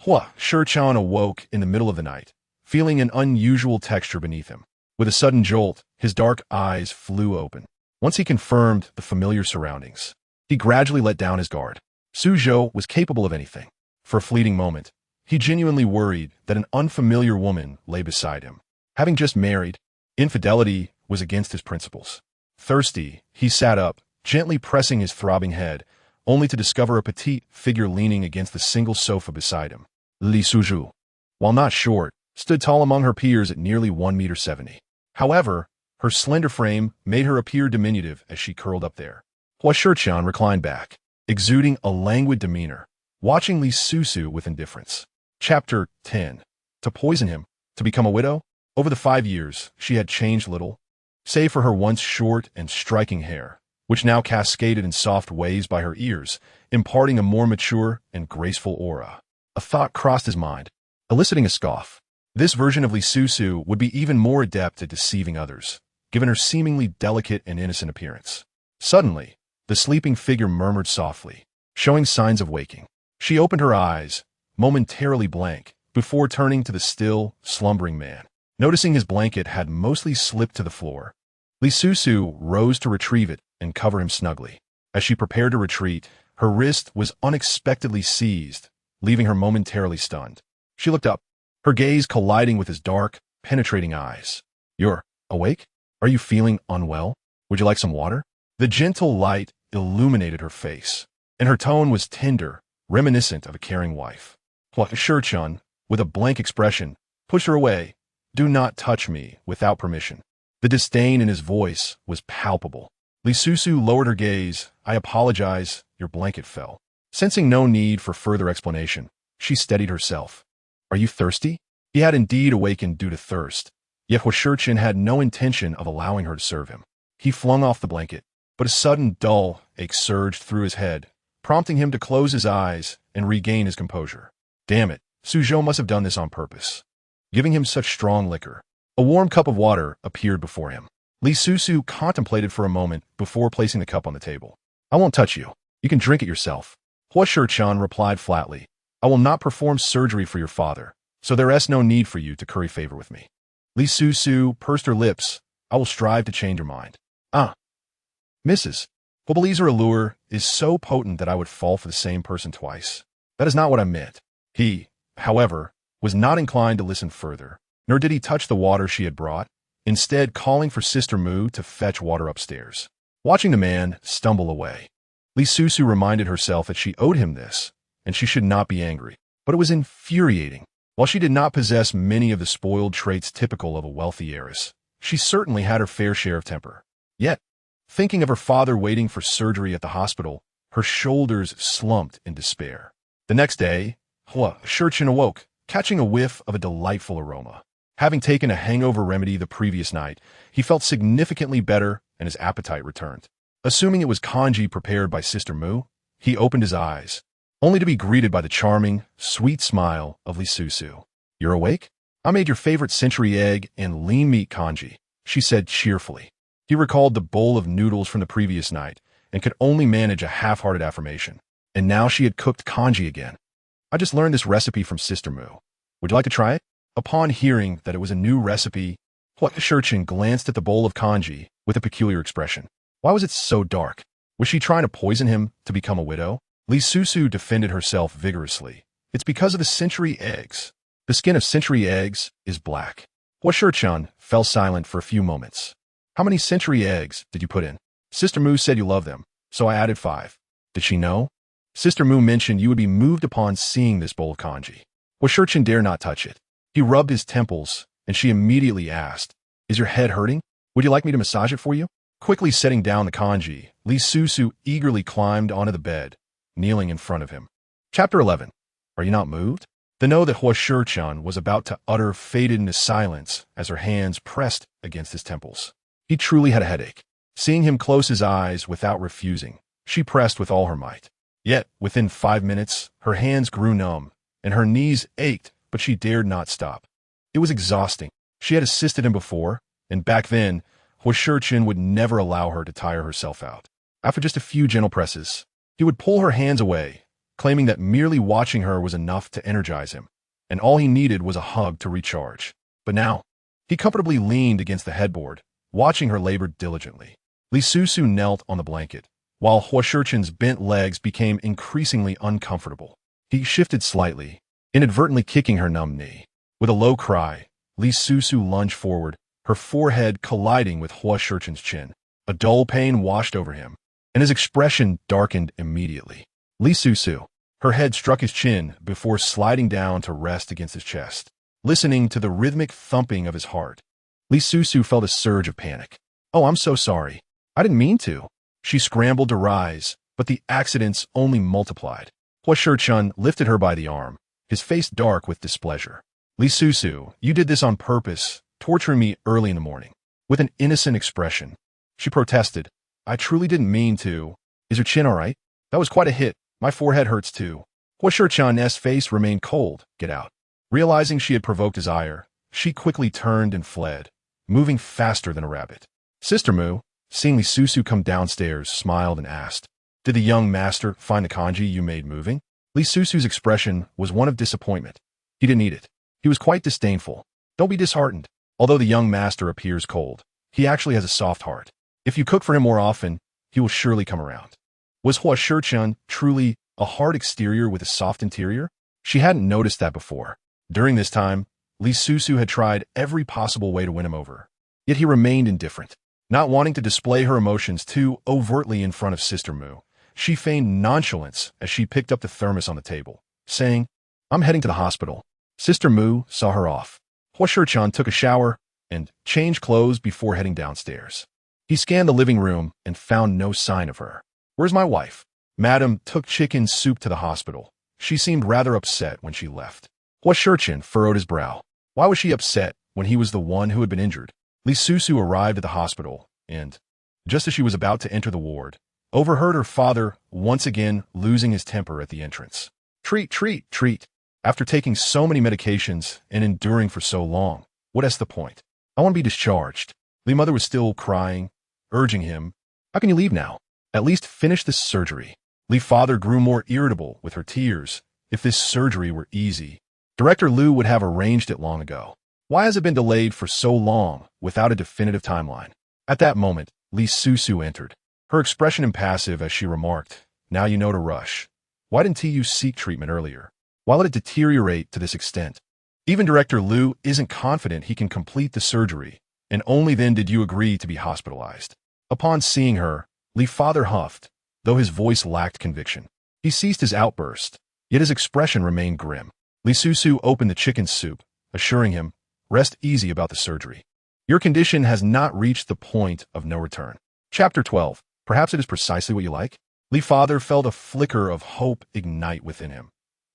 S1: Huo Sicheng awoke in the middle of the night, feeling an unusual texture beneath him. With a sudden jolt, his dark eyes flew open. Once he confirmed the familiar surroundings, he gradually let down his guard. Suzhou was capable of anything. For a fleeting moment, he genuinely worried that an unfamiliar woman lay beside him. Having just married, infidelity was against his principles. Thirsty, he sat up, gently pressing his throbbing head, only to discover a petite figure leaning against the single sofa beside him. Li Susu, while not short, stood tall among her peers at nearly 1.70 meters. However, her slender frame made her appear diminutive as she curled up there. Huo Sicheng reclined back, exuding a languid demeanor, watching Li Susu with indifference. Chapter 10. To poison him, to become a widow? Over the 5 years, she had changed little, save for her once short and striking hair, which now cascaded in soft waves by her ears, imparting a more mature and graceful aura. A thought crossed his mind, eliciting a scoff. This version of Li Susu would be even more adept at deceiving others, given her seemingly delicate and innocent appearance. Suddenly, the sleeping figure murmured softly, showing signs of waking. She opened her eyes, momentarily blank, before turning to the still, slumbering man. Noticing his blanket had mostly slipped to the floor, Li Susu rose to retrieve it and cover him snugly. As she prepared to retreat, her wrist was unexpectedly seized, leaving her momentarily stunned. She looked up, her gaze colliding with his dark, penetrating eyes. You're awake? Are you feeling unwell? Would you like some water? The gentle light illuminated her face, and her tone was tender, reminiscent of a caring wife. Huo Sicheng, with a blank expression, pushed her away. Do not touch me without permission. The disdain in his voice was palpable. Li Susu lowered her gaze. I apologize, your blanket fell. Sensing no need for further explanation, she steadied herself. Are you thirsty? He had indeed awakened due to thirst, yet Huo Sicheng had no intention of allowing her to serve him. He flung off the blanket, but a sudden dull ache surged through his head, prompting him to close his eyes and regain his composure. Damn it, Suzhou must have done this on purpose, giving him such strong liquor. A warm cup of water appeared before him. Li Susu contemplated for a moment before placing the cup on the table. I won't touch you. You can drink it yourself. Huo Sicheng replied flatly. I will not perform surgery for your father, so there is no need for you to curry favor with me. Li Susu pursed her lips. I will strive to change your mind. Mrs. Huobali's allure is so potent that I would fall for the same person twice. That is not what I meant. He, however, was not inclined to listen further, nor did he touch the water she had brought, instead calling for Sister Mu to fetch water upstairs. Watching the man stumble away, Li Susu reminded herself that she owed him this, and she should not be angry. But it was infuriating. While she did not possess many of the spoiled traits typical of a wealthy heiress, she certainly had her fair share of temper. Yet, thinking of her father waiting for surgery at the hospital, her shoulders slumped in despair. The next day, Huo Sicheng awoke, catching a whiff of a delightful aroma. Having taken a hangover remedy the previous night, he felt significantly better and his appetite returned. Assuming it was congee prepared by Sister Mu, he opened his eyes, only to be greeted by the charming, sweet smile of Li Susu. You're awake? I made your favorite century egg and lean meat congee, she said cheerfully. He recalled the bowl of noodles from the previous night and could only manage a half-hearted affirmation. And now she had cooked congee again. I just learned this recipe from Sister Mu. Would you like to try it? Upon hearing that it was a new recipe, Huo Sicheng glanced at the bowl of congee with a peculiar expression. Why was it so dark? Was she trying to poison him to become a widow? Li Susu defended herself vigorously. It's because of the century eggs. The skin of century eggs is black. Huo Sicheng fell silent for a few moments. How many century eggs did you put in? Sister Mu said you love them, so I added 5. Did she know? Sister Mu mentioned you would be moved upon seeing this bowl of congee. Huo Sicheng dare not touch it. He rubbed his temples, and she immediately asked, Is your head hurting? Would you like me to massage it for you? Quickly setting down the congee, Li Susu eagerly climbed onto the bed, kneeling in front of him. Chapter 11. Are you not moved? The no that Huo Sicheng was about to utter faded into silence as her hands pressed against his temples. He truly had a headache. Seeing him close his eyes without refusing, she pressed with all her might. Yet, within 5 minutes, her hands grew numb, and her knees ached, but she dared not stop. It was exhausting. She had assisted him before, and back then, Huo Sicheng would never allow her to tire herself out. After just a few gentle presses, he would pull her hands away, claiming that merely watching her was enough to energize him, and all he needed was a hug to recharge. But now, he comfortably leaned against the headboard, watching her labor diligently. Li Susu knelt on the blanket, while Huo Sicheng's bent legs became increasingly uncomfortable. He shifted slightly, inadvertently kicking her numb knee. With a low cry, Li Susu lunged forward, her forehead colliding with Huo Sicheng's chin. A dull pain washed over him, and his expression darkened immediately. Li Susu, her head struck his chin before sliding down to rest against his chest. Listening to the rhythmic thumping of his heart, Li Susu felt a surge of panic. Oh, I'm so sorry. I didn't mean to. She scrambled to rise, but the accidents only multiplied. Huo Sicheng lifted her by the arm, his face dark with displeasure. Li Susu, you did this on purpose, torturing me early in the morning. With an innocent expression, she protested. I truly didn't mean to. Is your chin all right? That was quite a hit. My forehead hurts too. Huo Sicheng's face remained cold. Get out. Realizing she had provoked his ire, she quickly turned and fled, moving faster than a rabbit. Sister Mu, seeing Li Susu come downstairs, smiled and asked, Did the young master find the congee you made moving? Li Susu's expression was one of disappointment. He didn't eat it. He was quite disdainful. Don't be disheartened. Although the young master appears cold, he actually has a soft heart. If you cook for him more often, he will surely come around. Was Huo Sicheng truly a hard exterior with a soft interior? She hadn't noticed that before. During this time, Li Susu had tried every possible way to win him over. Yet he remained indifferent. Not wanting to display her emotions too overtly in front of Sister Mu, she feigned nonchalance as she picked up the thermos on the table, saying, I'm heading to the hospital. Sister Mu saw her off. Huo Sicheng took a shower and changed clothes before heading downstairs. He scanned the living room and found no sign of her. Where's my wife? Madam took chicken soup to the hospital. She seemed rather upset when she left. Huo Sicheng furrowed his brow. Why was she upset when he was the one who had been injured? Li Susu arrived at the hospital, and, just as she was about to enter the ward, overheard her father once again losing his temper at the entrance. Treat, treat, treat. After taking so many medications and enduring for so long, what's the point? I want to be discharged. Li mother was still crying, urging him, how can you leave now? At least finish this surgery. Li father grew more irritable with her tears. If this surgery were easy, Director Liu would have arranged it long ago. Why has it been delayed for so long without a definitive timeline? At that moment, Li Susu entered, her expression impassive as she remarked, now you know to rush. Why didn't you seek treatment earlier? Why let it deteriorate to this extent? Even Director Liu isn't confident he can complete the surgery, and only then did you agree to be hospitalized. Upon seeing her, Li father huffed, though his voice lacked conviction. He ceased his outburst, yet his expression remained grim. Li Susu opened the chicken soup, assuring him, rest easy about the surgery. Your condition has not reached the point of no return. Chapter 12. Perhaps it is precisely what you like? Li father felt a flicker of hope ignite within him.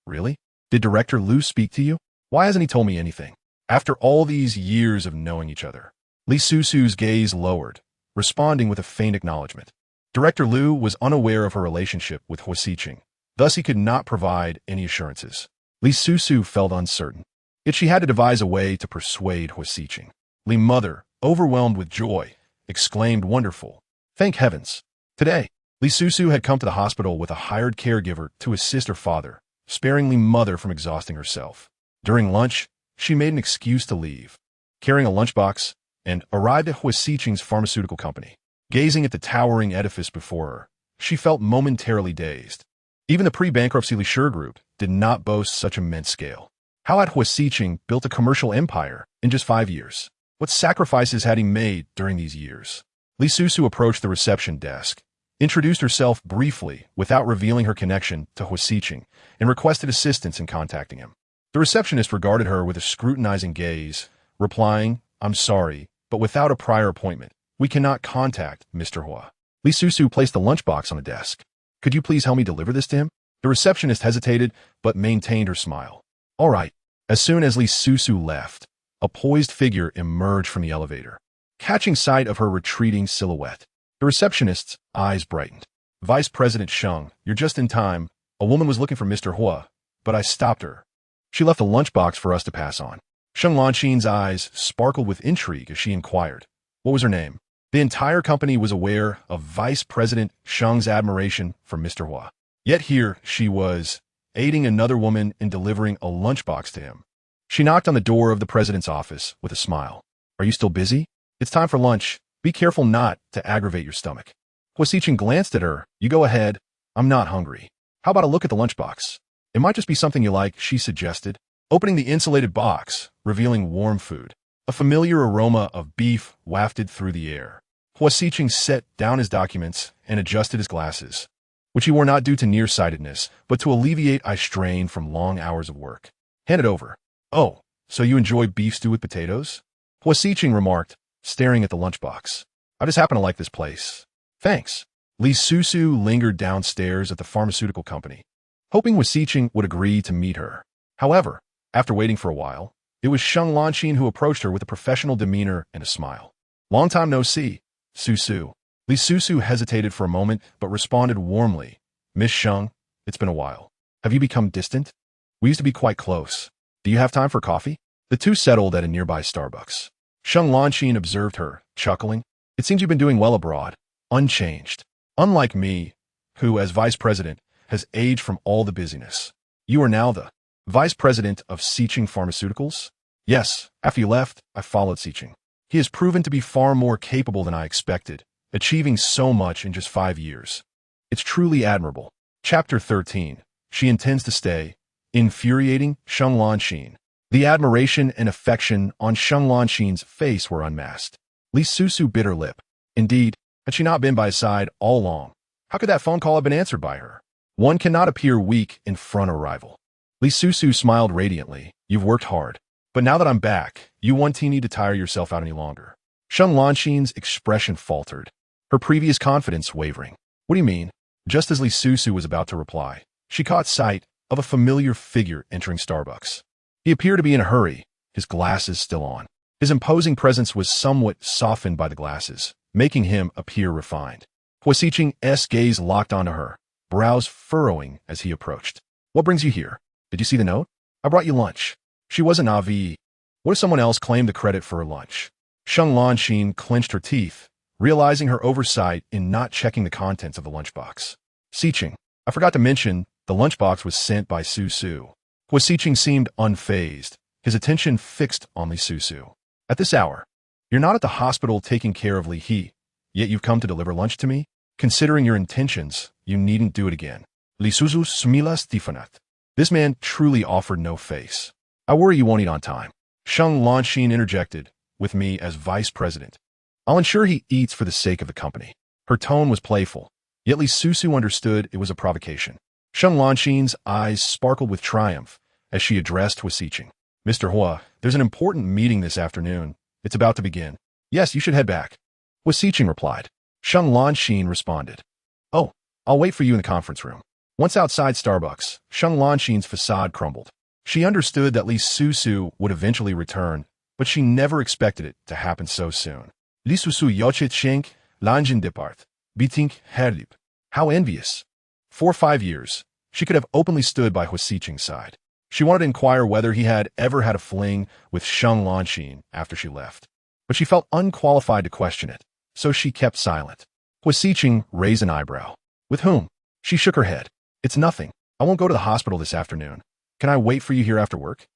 S1: Really? Did Director Liu speak to you? Why hasn't he told me anything? After all these years of knowing each other. Li Susu's gaze lowered, responding with a faint acknowledgement. Director Liu was unaware of her relationship with Huo Sicheng, thus he could not provide any assurances. Li Susu felt uncertain, yet she had to devise a way to persuade Huo Sicheng. Li mother, overwhelmed with joy, exclaimed, wonderful. Thank heavens. Today, Li Susu had come to the hospital with a hired caregiver to assist her father, sparing Li mother from exhausting herself. During lunch, she made an excuse to leave, carrying a lunchbox, and arrived at Huo Sicheng's pharmaceutical company. Gazing at the towering edifice before her, she felt momentarily dazed. Even the pre-bankruptcy Li Susu group did not boast such immense scale. How had Huo Sicheng built a commercial empire in just 5 years? What sacrifices had he made during these years? Li Susu approached the reception desk, introduced herself briefly without revealing her connection to Huo Sicheng, and requested assistance in contacting him. The receptionist regarded her with a scrutinizing gaze, replying, I'm sorry, but without a prior appointment, we cannot contact Mr. Huo. Li Susu placed the lunchbox on the desk. Could you please help me deliver this to him? The receptionist hesitated, but maintained her smile. All right. As soon as Li Susu left, a poised figure emerged from the elevator. Catching sight of her retreating silhouette, the receptionist's eyes brightened. Vice President Sheng, you're just in time. A woman was looking for Mr. Huo, but I stopped her. She left a lunchbox for us to pass on. Sheng Lanxin's eyes sparkled with intrigue as she inquired, what was her name? The entire company was aware of Vice President Sheng's admiration for Mr. Huo. Yet here she was, aiding another woman in delivering a lunchbox to him. She knocked on the door of the president's office with a smile. Are you still busy? It's time for lunch. Be careful not to aggravate your stomach. Huo Sicheng glanced at her. You go ahead. I'm not hungry. How about a look at the lunchbox? It might just be something you like, she suggested, opening the insulated box, revealing warm food. A familiar aroma of beef wafted through the air. Huo Sicheng set down his documents and adjusted his glasses, which he wore not due to nearsightedness, but to alleviate eye strain from long hours of work. Hand it over. Oh, so you enjoy beef stew with potatoes? Huo Sicheng remarked, staring at the lunchbox. I just happen to like this place. Thanks. Li Susu lingered downstairs at the pharmaceutical company, hoping Huo Sicheng would agree to meet her. However, after waiting for a while, it was Sheng Lanxin who approached her with a professional demeanor and a smile. Long time no see, Susu. Li Susu hesitated for a moment, but responded warmly. Miss Sheng, it's been a while. Have you become distant? We used to be quite close. Do you have time for coffee? The two settled at a nearby Starbucks. Sheng Lanxin observed her, chuckling. It seems you've been doing well abroad, unchanged. Unlike me, who, as vice president, has aged from all the busyness. You are now the vice president of Sicheng Pharmaceuticals? Yes, after you left, I followed Sicheng. He has proven to be far more capable than I expected, achieving so much in just 5 years. It's truly admirable. Chapter 13. She intends to stay. Infuriating Sheng Lanxin. The admiration and affection on Sheng Lanxin's face were unmasked. Li Susu bit her lip. Indeed, had she not been by his side all along, how could that phone call have been answered by her? One cannot appear weak in front of a rival. Li Susu smiled radiantly. You've worked hard. But now that I'm back, you won't need to tire yourself out any longer. Sheng Lanxin's expression faltered, her previous confidence wavering. What do you mean? Just as Li Susu was about to reply, she caught sight of a familiar figure entering Starbucks. He appeared to be in a hurry, his glasses still on. His imposing presence was somewhat softened by the glasses, making him appear refined. Huo Sicheng's gaze locked onto her, brows furrowing as he approached. "What brings you here? Did you see the note? I brought you lunch." She wasn't Avi. What if someone else claimed the credit for her lunch? Sheng Lanxin clenched her teeth, realizing her oversight in not checking the contents of the lunchbox. "Sicheng, I forgot to mention, the lunchbox was sent by Susu." Huo Sicheng seemed unfazed, his attention fixed on Li Susu. "At this hour, you're not at the hospital taking care of Li He, yet you've come to deliver lunch to me? Considering your intentions, you needn't do it again." Li Susu smila Stefanat. This man truly offered no face. "I worry you won't eat on time." Sheng Lanxin interjected, "With me as vice president, I'll ensure he eats for the sake of the company." Her tone was playful, yet Li Susu understood it was a provocation. Sheng Lanxin's eyes sparkled with triumph as she addressed Huo Sicheng. "Mr. Hua, there's an important meeting this afternoon. It's about to begin." "Yes, you should head back," Huo Sicheng replied. Sheng Lanxin responded. "Oh, I'll wait for you in the conference room." Once outside Starbucks, Sheng Lanxin's facade crumbled. She understood that Li Susu would eventually return, but she never expected it to happen so soon. Li Susu yochit shenk, lanjin depart, bitink herdip. How envious. For 5 years, she could have openly stood by Huo Sicheng's side. She wanted to inquire whether he had ever had a fling with Sheng Lanxin after she left, but she felt unqualified to question it, so she kept silent. Huo Sicheng raised an eyebrow. "With whom?" She shook her head. "It's nothing. I won't go to the hospital this afternoon. Can I wait for you here after work?"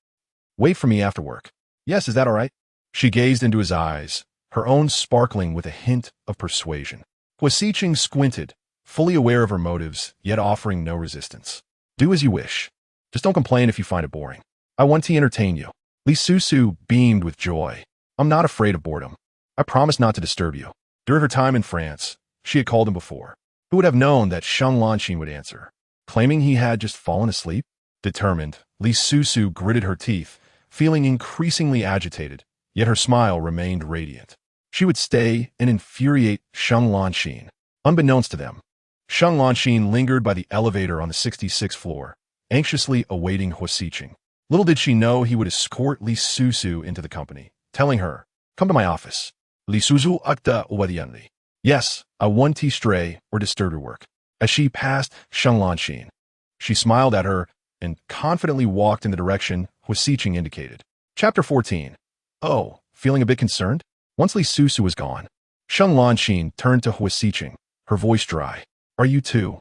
S1: "Wait for me after work." "Yes, is that all right?" She gazed into his eyes, her own sparkling with a hint of persuasion. Huo Sicheng squinted, fully aware of her motives, yet offering no resistance. "Do as you wish. Just don't complain if you find it boring. I want to entertain you." Li Susu beamed with joy. "I'm not afraid of boredom. I promise not to disturb you." During her time in France, she had called him before. Who would have known that Sheng Lanxin would answer? Claiming he had just fallen asleep? Determined, Li Susu gritted her teeth, feeling increasingly agitated, yet her smile remained radiant. She would stay and infuriate Sheng Lanxin. Unbeknownst to them, Sheng Lanxin lingered by the elevator on the 66th floor, anxiously awaiting Huo Sicheng. Little did she know he would escort Li Susu into the company, telling her, "Come to my office." Li Susu acta obediently. "Yes, I won't stray or disturb your work." As she passed Sheng Lanxin, she smiled at her and confidently walked in the direction Huo Sicheng indicated. Chapter 14. "Oh, feeling a bit concerned?" Once Li Susu was gone, Sheng Lanxin turned to Huo Sicheng, her voice dry. "Are you two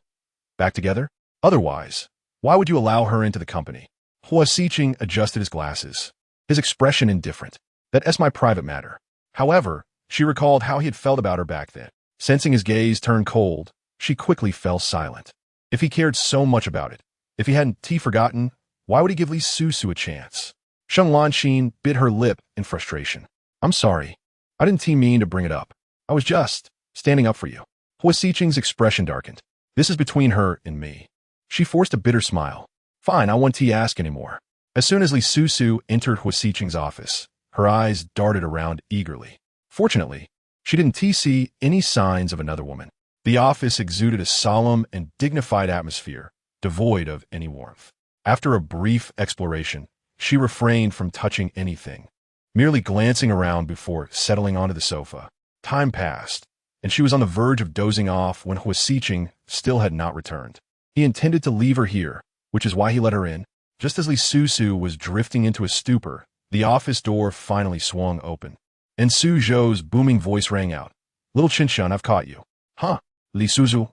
S1: back together? Otherwise, why would you allow her into the company?" Huo Sicheng adjusted his glasses, his expression indifferent. "That's my private matter." However, she recalled how he had felt about her back then. Sensing his gaze turn cold, she quickly fell silent. If he cared so much about it, if he hadn't forgotten, why would he give Li Susu a chance? Sheng Lanxin bit her lip in frustration. "I'm sorry. I didn't mean to bring it up. I was just standing up for you." Huo Sicheng's expression darkened. "This is between her and me." She forced a bitter smile. "Fine, I won't ask anymore." As soon as Li Susu entered Huo Sicheng's office, her eyes darted around eagerly. Fortunately, she didn't see any signs of another woman. The office exuded a solemn and dignified atmosphere, devoid of any warmth. After a brief exploration, she refrained from touching anything, merely glancing around before settling onto the sofa. Time passed, and she was on the verge of dozing off when Huo Sicheng still had not returned. He intended to leave her here, which is why he let her in. Just as Li Susu was drifting into a stupor, the office door finally swung open, and Su Zhou's booming voice rang out. "Little Qinshan, I've caught you." "Huh, Li Susu?"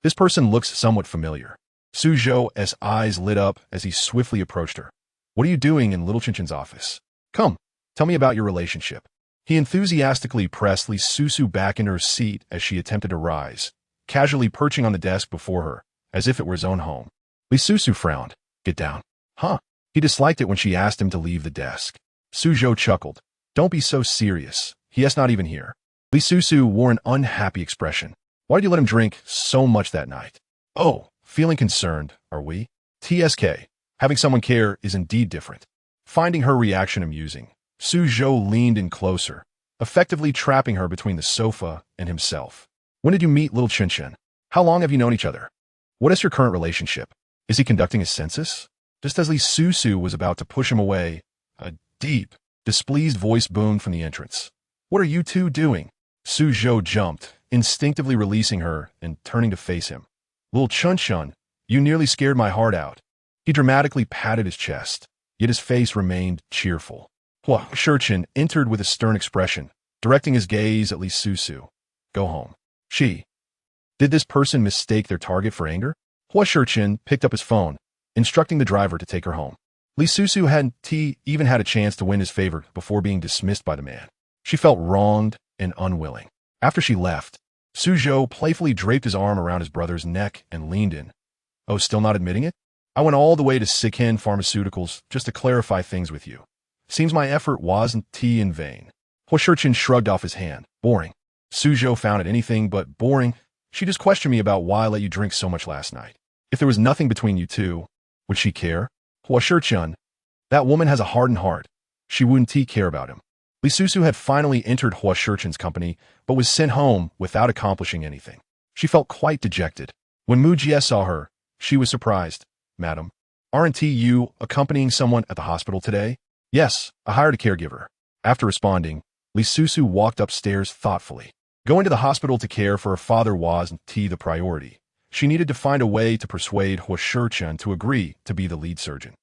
S1: This person looks somewhat familiar. Su Zhou's eyes lit up as he swiftly approached her. "What are you doing in Little Qinshan's office? Come, tell me about your relationship." He enthusiastically pressed Li Susu back into her seat as she attempted to rise, casually perching on the desk before her, as if it were his own home. Li Susu frowned. "Get down." "Huh." He disliked it when she asked him to leave the desk. Su Zhou chuckled. "Don't be so serious. He's not even here." Li Susu wore an unhappy expression. "Why did you let him drink so much that night?" "Oh, feeling concerned, are we?" TSK. Having someone care is indeed different. Finding her reaction amusing, Su Zhou leaned in closer, effectively trapping her between the sofa and himself. "When did you meet Little Qinshan? How long have you known each other? What is your current relationship? Is he conducting a census? Just as Li Susu was about to push him away, a deep, displeased voice boomed from the entrance. What are you two doing? Su Zhou jumped, instinctively releasing her and turning to face him. Lil Chun-chun, you nearly scared my heart out. He dramatically patted his chest, yet his face remained cheerful. Huo Sicheng entered with a stern expression, directing his gaze at Li Susu. Go home. Did this person mistake their target for anger? Huo Sicheng picked up his phone, instructing the driver to take her home. Li Susu hadn't even had a chance to win his favor before being dismissed by the man. She felt wronged and unwilling. After she left, Su Zhou playfully draped his arm around his brother's neck and leaned in. Oh, still not admitting it? I went all the way to Sicheng Pharmaceuticals just to clarify things with you. Seems my effort wasn't in vain. Huo Sicheng shrugged off his hand. Boring. Su Zhou found it anything but boring. She just questioned me about why I let you drink so much last night. If there was nothing between you two, would she care? Huo Sicheng, that woman has a hardened heart. She wouldn't care about him. Li Susu had finally entered Huo Sicheng's company, but was sent home without accomplishing anything. She felt quite dejected. When Mu Jie saw her, she was surprised. Madam, aren't you accompanying someone at the hospital today? Yes, I hired a caregiver. After responding, Li Susu walked upstairs thoughtfully. Going to the hospital to care for her father wasn't the priority. She needed to find a way to persuade Huo Sicheng to agree to be the lead surgeon.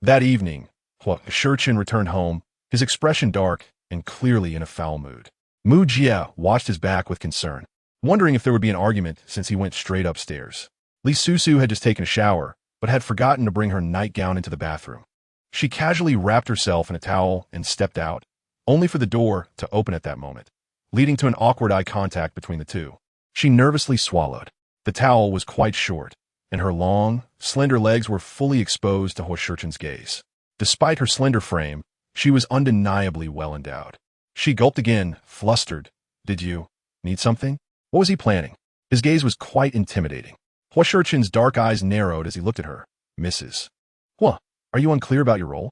S1: That evening, Huo Sicheng returned home, his expression dark and clearly in a foul mood. Mu Jie watched his back with concern, wondering if there would be an argument since he went straight upstairs. Li Susu had just taken a shower, but had forgotten to bring her nightgown into the bathroom. She casually wrapped herself in a towel and stepped out, only for the door to open at that moment, leading to an awkward eye contact between the two. She nervously swallowed. The towel was quite short, and her long, slender legs were fully exposed to Huo Sicheng's gaze. Despite her slender frame, she was undeniably well endowed. She gulped again, flustered. Did you need something? What was he planning? His gaze was quite intimidating. Huo Sicheng's dark eyes narrowed as he looked at her. Mrs. Huo, are you unclear about your role?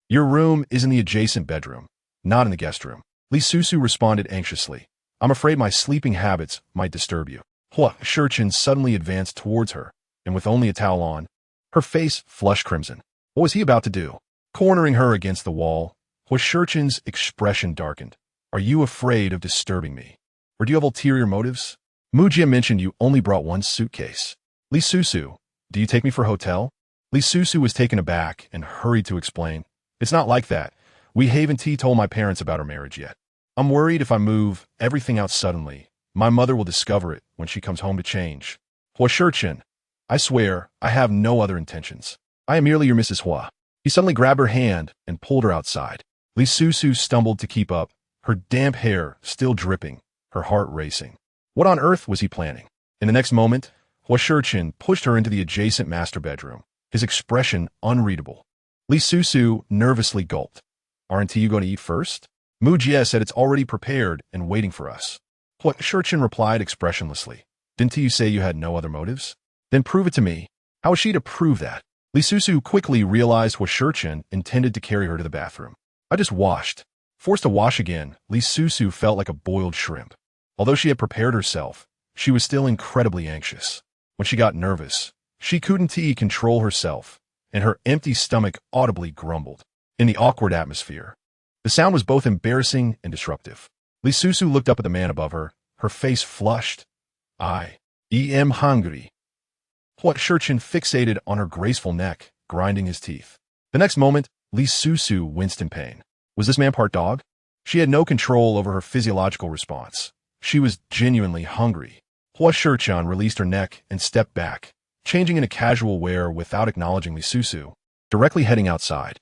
S1: Your room is in the adjacent bedroom, not in the guest room. Li Susu responded anxiously. I'm afraid my sleeping habits might disturb you. Huo Sicheng suddenly advanced towards her, and with only a towel on, her face flushed crimson. What was he about to do? Cornering her against the wall, Huo Sicheng's expression darkened. Are you afraid of disturbing me? Or do you have ulterior motives? Mu Jie mentioned you only brought one suitcase. Li Susu, do you take me for a hotel? Li Susu was taken aback and hurried to explain. It's not like that. We haven't told my parents about our marriage yet. I'm worried if I move everything out suddenly, my mother will discover it when she comes home to change. Huo Sicheng, I swear, I have no other intentions. I am merely your Mrs. Hua. He suddenly grabbed her hand and pulled her outside. Li Susu stumbled to keep up, her damp hair still dripping, her heart racing. What on earth was he planning? In the next moment, Huo Sicheng pushed her into the adjacent master bedroom, his expression unreadable. Li Susu nervously gulped. Aren't you going to eat first? Mu Jie said it's already prepared and waiting for us. Huo Sicheng replied expressionlessly. Didn't you say you had no other motives? Then prove it to me. How was she to prove that? Li Susu quickly realized Huo Sicheng intended to carry her to the bathroom. I just washed. Forced to wash again, Li Susu felt like a boiled shrimp. Although she had prepared herself, she was still incredibly anxious. When she got nervous, she couldn't control herself, and her empty stomach audibly grumbled. In the awkward atmosphere, the sound was both embarrassing and disruptive. Li Susu looked up at the man above her, her face flushed. I am hungry. Huo Sicheng fixated on her graceful neck, grinding his teeth. The next moment, Li Susu winced in pain. Was this man part dog? She had no control over her physiological response. She was genuinely hungry. Huo Sicheng released her neck and stepped back, changing into casual wear without acknowledging Li Susu, directly heading outside.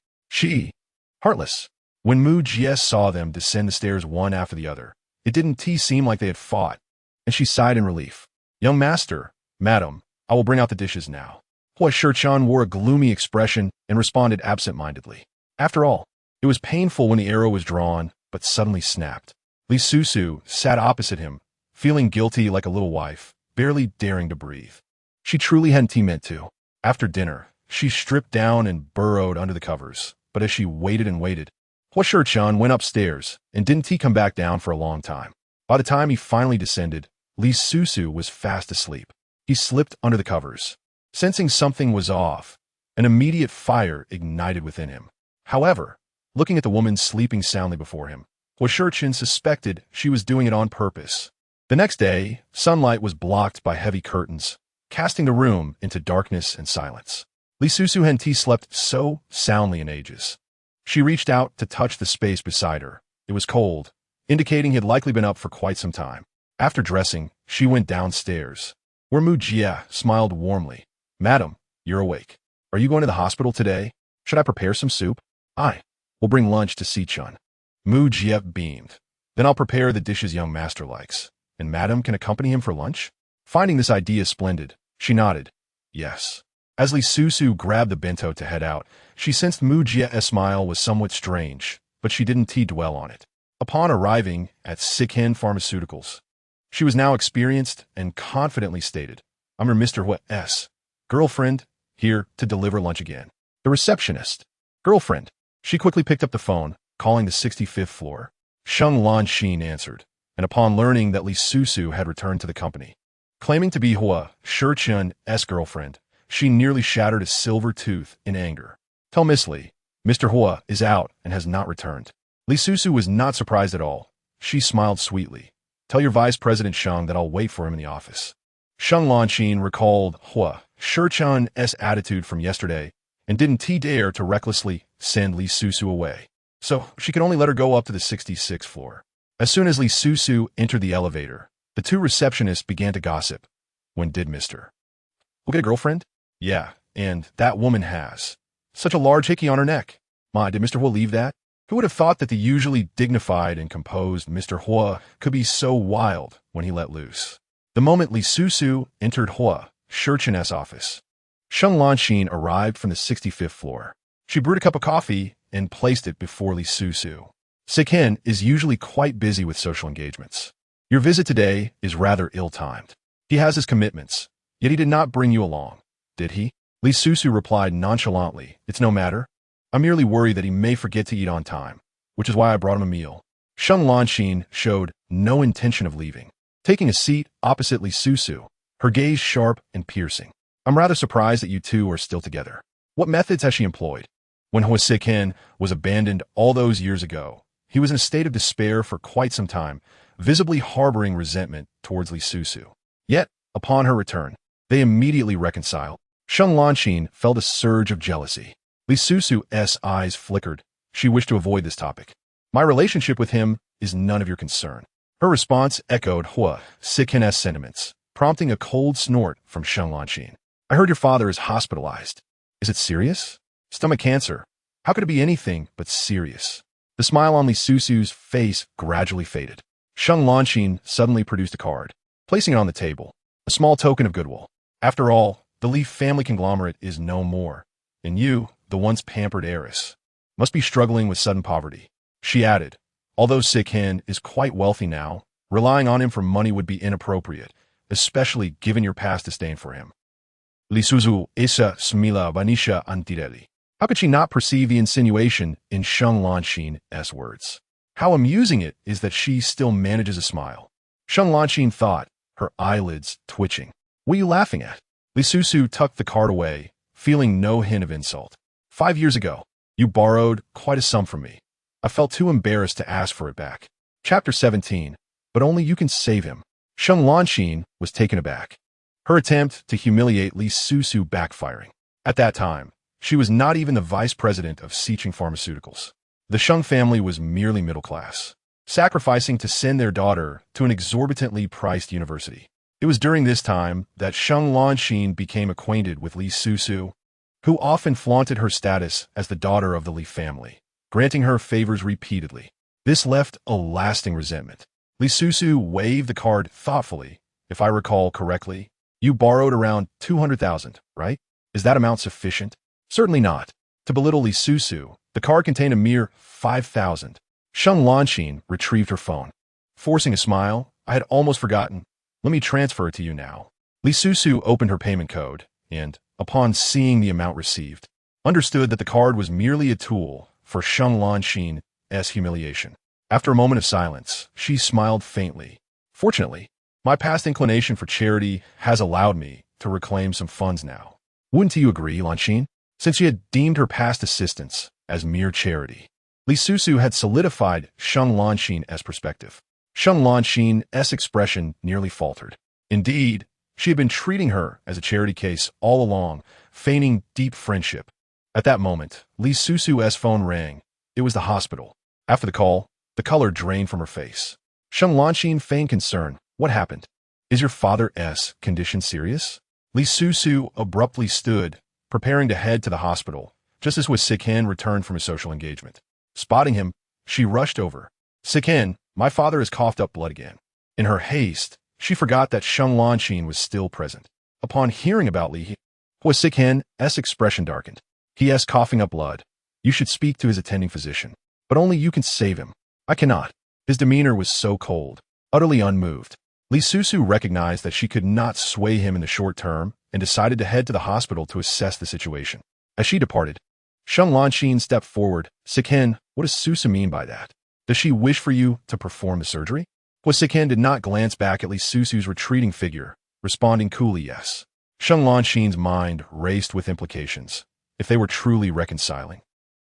S1: Heartless. When Mu Jie saw them descend the stairs one after the other, it didn't seem like they had fought, and she sighed in relief. Young master, madam, I will bring out the dishes now. Huo Sicheng wore a gloomy expression and responded absent-mindedly. After all, it was painful when the arrow was drawn, but suddenly snapped. Li Susu sat opposite him, feeling guilty like a little wife, barely daring to breathe. She truly hadn't meant to. After dinner, she stripped down and burrowed under the covers, but as she waited and waited, Huo Sicheng went upstairs and didn't come back down for a long time. By the time he finally descended, Li Susu was fast asleep. He slipped under the covers. Sensing something was off, an immediate fire ignited within him. However, looking at the woman sleeping soundly before him, Huo Sicheng suspected she was doing it on purpose. The next day, sunlight was blocked by heavy curtains, casting the room into darkness and silence. Li Susu Henti slept so soundly in ages. She reached out to touch the space beside her. It was cold, indicating he had likely been up for quite some time. After dressing, she went downstairs, where Mu Jie smiled warmly. "Madam, you're awake. Are you going to the hospital today? Should I prepare some soup?" "I will bring lunch to Sicheng." Mu Jie beamed. "Then I'll prepare the dishes young master likes, and madam can accompany him for lunch?" Finding this idea splendid, she nodded. "Yes." As Li Susu grabbed the bento to head out, she sensed Mu Jie's smile was somewhat strange, but she didn't dwell on it. Upon arriving at Sicheng Pharmaceuticals, she was now experienced and confidently stated, "I'm your Mr. Huo's girlfriend, here to deliver lunch again." The receptionist. "Girlfriend." She quickly picked up the phone, calling the 65th floor. Sheng Lanxin answered, and upon learning that Li Susu had returned to the company, claiming to be Huo Sicheng's girlfriend, she nearly shattered a silver tooth in anger. "Tell Miss Li, Mr. Huo is out and has not returned." Li Susu was not surprised at all. She smiled sweetly. "Tell your Vice President Sheng that I'll wait for him in the office." Sheng Lanxin recalled Huo Sicheng's attitude from yesterday and didn't dare to recklessly send Li Susu away, so she could only let her go up to the 66th floor. As soon as Li Susu entered the elevator, the two receptionists began to gossip. "When did Mr. Huo get a girlfriend?" "Yeah, and that woman has such a large hickey on her neck." "My, did Mr. Huo leave that?" Who would have thought that the usually dignified and composed Mr. Huo could be so wild when he let loose? The moment Li Susu entered Huo Sicheng's office, Sheng Lanxin arrived from the 65th floor. She brewed a cup of coffee and placed it before Li Susu. "Sicheng is usually quite busy with social engagements. Your visit today is rather ill-timed. He has his commitments, yet he did not bring you along, did he?" Li Susu replied nonchalantly, "It's no matter. I'm merely worried that he may forget to eat on time, which is why I brought him a meal." Sheng Lanxin showed no intention of leaving. Taking a seat opposite Li Susu, her gaze sharp and piercing. "I'm rather surprised that you two are still together. What methods has she employed?" When Huo Sicheng was abandoned all those years ago, he was in a state of despair for quite some time, visibly harboring resentment towards Li Susu. Yet, upon her return, they immediately reconciled. Sheng Lanxin felt a surge of jealousy. Li Susu's eyes flickered. She wished to avoid this topic. "My relationship with him is none of your concern." Her response echoed Huo Sicheng's sentiments, prompting a cold snort from Sheng Lanxin. "I heard your father is hospitalized. Is it serious?" "Stomach cancer. How could it be anything but serious?" The smile on Li Susu's face gradually faded. Sheng Lanxin suddenly produced a card, placing it on the table, a small token of goodwill. "After all, the Li family conglomerate is no more, and you, the once pampered heiress, must be struggling with sudden poverty." She added, "Although Sicheng is quite wealthy now, relying on him for money would be inappropriate, especially given your past disdain for him." Li Susu esa smila vanisha antireli. How could she not perceive the insinuation in Sheng Lanxin's words? How amusing it is that she still manages a smile. Sheng Lanxin thought, her eyelids twitching. "What are you laughing at?" Li Susu tucked the card away, feeling no hint of insult. 5 years ago, you borrowed quite a sum from me. I felt too embarrassed to ask for it back." Chapter 17. But only you can save him. Sheng Lanxin was taken aback. Her attempt to humiliate Li Susu backfiring. At that time, she was not even the vice president of Sicheng Pharmaceuticals. The Sheng family was merely middle class, sacrificing to send their daughter to an exorbitantly priced university. It was during this time that Sheng Lanxin became acquainted with Li Susu, who often flaunted her status as the daughter of the Li family, granting her favors repeatedly. This left a lasting resentment. Li Susu waved the card thoughtfully. "If I recall correctly, you borrowed around 200,000, right? Is that amount sufficient?" "Certainly not." To belittle Li Susu, the card contained a mere 5,000. Sheng Lanxin retrieved her phone. Forcing a smile, "I had almost forgotten. Let me transfer it to you now." Li Susu opened her payment code and, upon seeing the amount received, understood that the card was merely a tool for Sheng Lanxin's humiliation. After a moment of silence, she smiled faintly. "Fortunately, My past inclination for charity has allowed me to reclaim some funds now. Wouldn't you agree, Lanxin? Since she had deemed her past assistance as mere charity. Li Susu had solidified Sheng Lanxin's perspective. Sheng Lanxin's expression nearly faltered. Indeed, she had been treating her as a charity case all along, feigning deep friendship. At that moment, Li Susu's phone rang. It was the hospital. After the call, the color drained from her face. Sheng Lanxin feigned concern. What happened? Is your father's condition serious? Li Susu abruptly stood, preparing to head to the hospital, just as Huo Sicheng returned from his social engagement. Spotting him, she rushed over. Sicheng, my father has coughed up blood again. In her haste, she forgot that Sheng Lanxin was still present. Upon hearing about Li, Huo Sicheng's expression darkened. He is coughing up blood. You should speak to his attending physician. But only you can save him. I cannot. His demeanor was so cold, utterly unmoved. Li Susu recognized that she could not sway him in the short term and decided to head to the hospital to assess the situation. As she departed, Sheng Lanxin stepped forward. Sicheng, what does Susu mean by that? Does she wish for you to perform the surgery? Huo Sicheng did not glance back at Li Susu's retreating figure, responding coolly yes. Sheng Lanxin's mind raced with implications, if they were truly reconciling.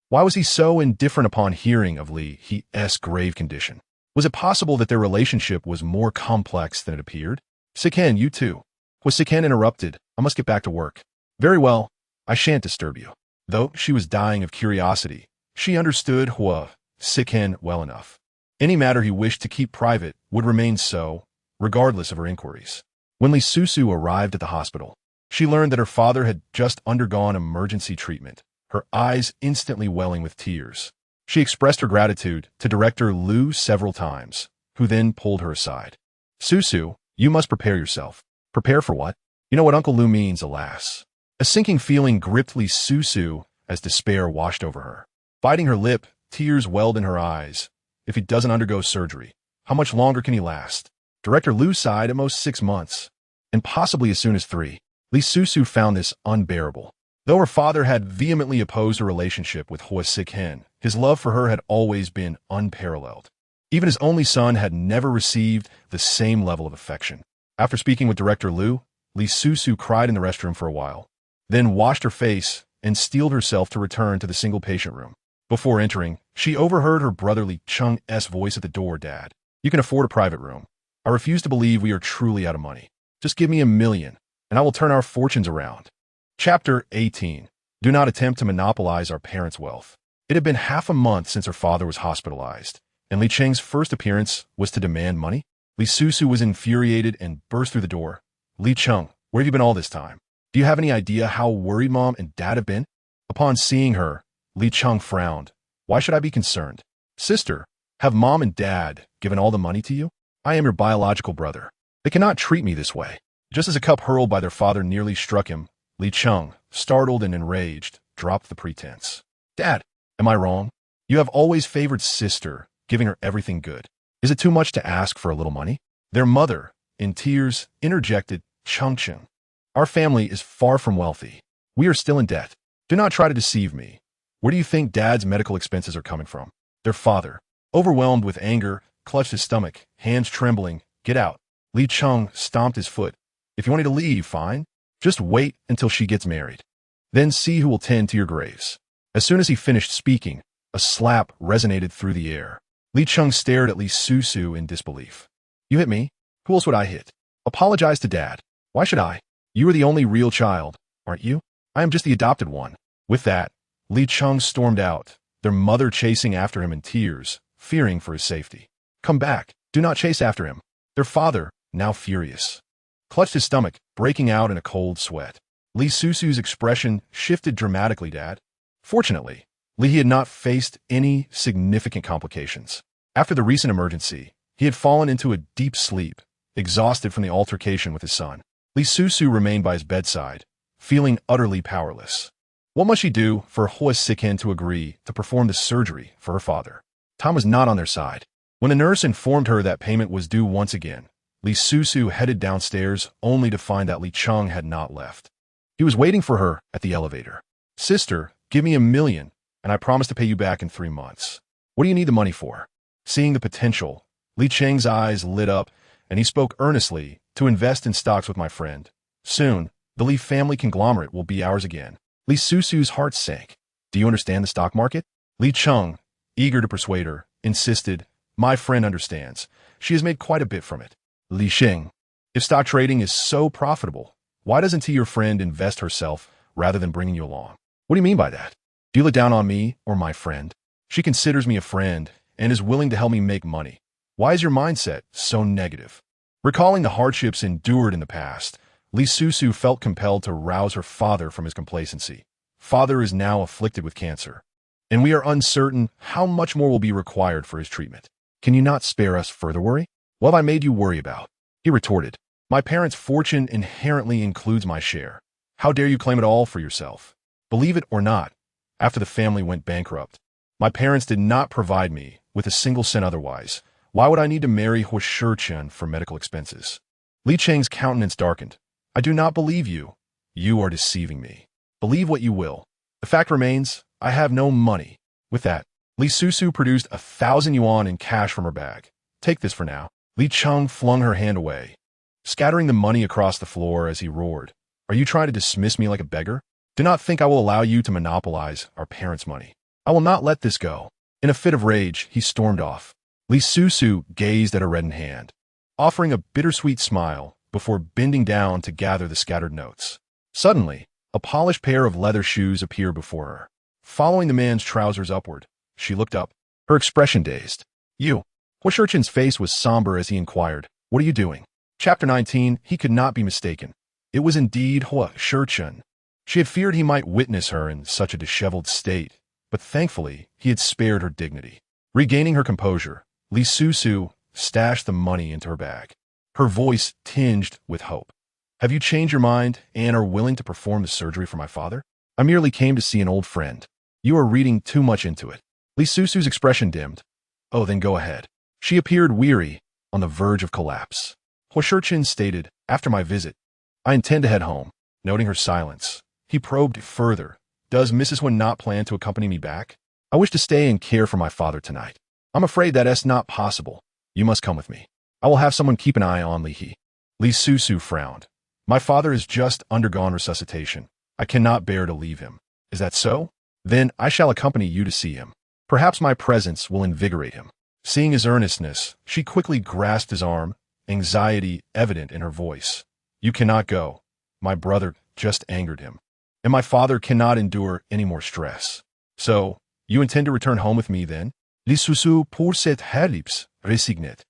S1: Why was he so indifferent upon hearing of Li's grave condition? Was it possible that their relationship was more complex than it appeared? Sicheng, you too. Huo Sicheng interrupted. I must get back to work. Very well, I shan't disturb you. Though she was dying of curiosity, she understood Huo Sicheng well enough. Any matter he wished to keep private would remain so, regardless of her inquiries. When Li Susu arrived at the hospital, she learned that her father had just undergone emergency treatment, her eyes instantly welling with tears. She expressed her gratitude to Director Lu several times, who then pulled her aside. Susu, you must prepare yourself. Prepare for what? You know what Uncle Lu means, alas. A sinking feeling gripped Li Susu as despair washed over her. Biting her lip, tears welled in her eyes. If he doesn't undergo surgery, how much longer can he last? Director Lu sighed at most 6 months, and possibly as soon as 3. Li Susu found this unbearable. Though her father had vehemently opposed her relationship with Huo Sicheng, his love for her had always been unparalleled. Even his only son had never received the same level of affection. After speaking with Director Lu, Li Susu cried in the restroom for a while, then washed her face and steeled herself to return to the single-patient room. Before entering, she overheard her brother Li Cheng's voice at the door. Dad, you can afford a private room. I refuse to believe we are truly out of money. Just give me $1 million, and I will turn our fortunes around. Chapter 18. Do not attempt to monopolize our parents' wealth. It had been half a month since her father was hospitalized, and Li Cheng's first appearance was to demand money. Li Susu was infuriated and burst through the door. Li Cheng, where have you been all this time? Do you have any idea how worried Mom and Dad have been? Upon seeing her, Li Cheng frowned. Why should I be concerned? Sister, have Mom and Dad given all the money to you? I am your biological brother. They cannot treat me this way. Just as a cup hurled by their father nearly struck him, Li Cheng, startled and enraged, dropped the pretense. Dad, am I wrong? You have always favored sister, giving her everything good. Is it too much to ask for a little money? Their mother, in tears, interjected, Chengcheng. Our family is far from wealthy. We are still in debt. Do not try to deceive me. Where do you think Dad's medical expenses are coming from? Their father, overwhelmed with anger, clutched his stomach, hands trembling. Get out. Li Cheng stomped his foot. If you want me to leave, fine. Just wait until she gets married. Then see who will tend to your graves. As soon as he finished speaking, a slap resonated through the air. Li Cheng stared at Li Susu in disbelief. You hit me? Who else would I hit? Apologize to Dad. Why should I? You are the only real child, aren't you? I am just the adopted one. With that, Li Cheng stormed out, their mother chasing after him in tears, fearing for his safety. Come back. Do not chase after him. Their father, now furious, clutched his stomach, breaking out in a cold sweat. Li Susu's expression shifted dramatically. Dad. Fortunately, Li had not faced any significant complications. After the recent emergency, he had fallen into a deep sleep, exhausted from the altercation with his son. Li Susu remained by his bedside, feeling utterly powerless. What must she do for Huo Sicheng to agree to perform the surgery for her father? Time was not on their side. When the nurse informed her that payment was due once again, Li Susu headed downstairs only to find that Li Cheng had not left. He was waiting for her at the elevator. Sister, give me $1 million, and I promise to pay you back in 3 months. What do you need the money for? Seeing the potential, Li Cheng's eyes lit up and he spoke earnestly, to invest in stocks with my friend. Soon, the Li family conglomerate will be ours again. Li Susu's heart sank. Do you understand the stock market? Li Cheng, eager to persuade her, insisted, my friend understands. She has made quite a bit from it. Li Sheng, if stock trading is so profitable, why doesn't your friend invest herself rather than bringing you along? What do you mean by that? Do you look down on me or my friend? She considers me a friend and is willing to help me make money. Why is your mindset so negative? Recalling the hardships endured in the past, Li Susu felt compelled to rouse her father from his complacency. Father is now afflicted with cancer, and we are uncertain how much more will be required for his treatment. Can you not spare us further worry? What have I made you worry about? He retorted. My parents' fortune inherently includes my share. How dare you claim it all for yourself? Believe it or not, after the family went bankrupt, my parents did not provide me with a single cent otherwise. Why would I need to marry Huo Sicheng for medical expenses? Li Cheng's countenance darkened. I do not believe you. You are deceiving me. Believe what you will. The fact remains, I have no money. With that, Li Susu produced 1,000 yuan in cash from her bag. Take this for now. Li Cheng flung her hand away, scattering the money across the floor as he roared. Are you trying to dismiss me like a beggar? Do not think I will allow you to monopolize our parents' money. I will not let this go. In a fit of rage, he stormed off. Li Susu gazed at her reddened hand, offering a bittersweet smile before bending down to gather the scattered notes. Suddenly, a polished pair of leather shoes appeared before her. Following the man's trousers upward, she looked up, her expression dazed. You. Huo Sicheng's face was somber as he inquired, what are you doing? Chapter 19, he could not be mistaken. It was indeed Huo Sicheng. She had feared he might witness her in such a disheveled state, but thankfully he had spared her dignity. Regaining her composure, Li Susu stashed the money into her bag, her voice tinged with hope. Have you changed your mind and are willing to perform the surgery for my father? I merely came to see an old friend. You are reading too much into it. Li Susu's expression dimmed. Oh, then go ahead. She appeared weary, on the verge of collapse. Huo Sicheng stated, after my visit, I intend to head home. Noting her silence, he probed further. Does Mrs. Huo not plan to accompany me back? I wish to stay and care for my father tonight. I'm afraid that is not possible. You must come with me. I will have someone keep an eye on Li He. Li Susu frowned. My father has just undergone resuscitation. I cannot bear to leave him. Is that so? Then I shall accompany you to see him. Perhaps my presence will invigorate him. Seeing his earnestness, she quickly grasped his arm, anxiety evident in her voice. You cannot go. My brother just angered him, and my father cannot endure any more stress. So, you intend to return home with me then? Li Susu pour cette heartless, résignée.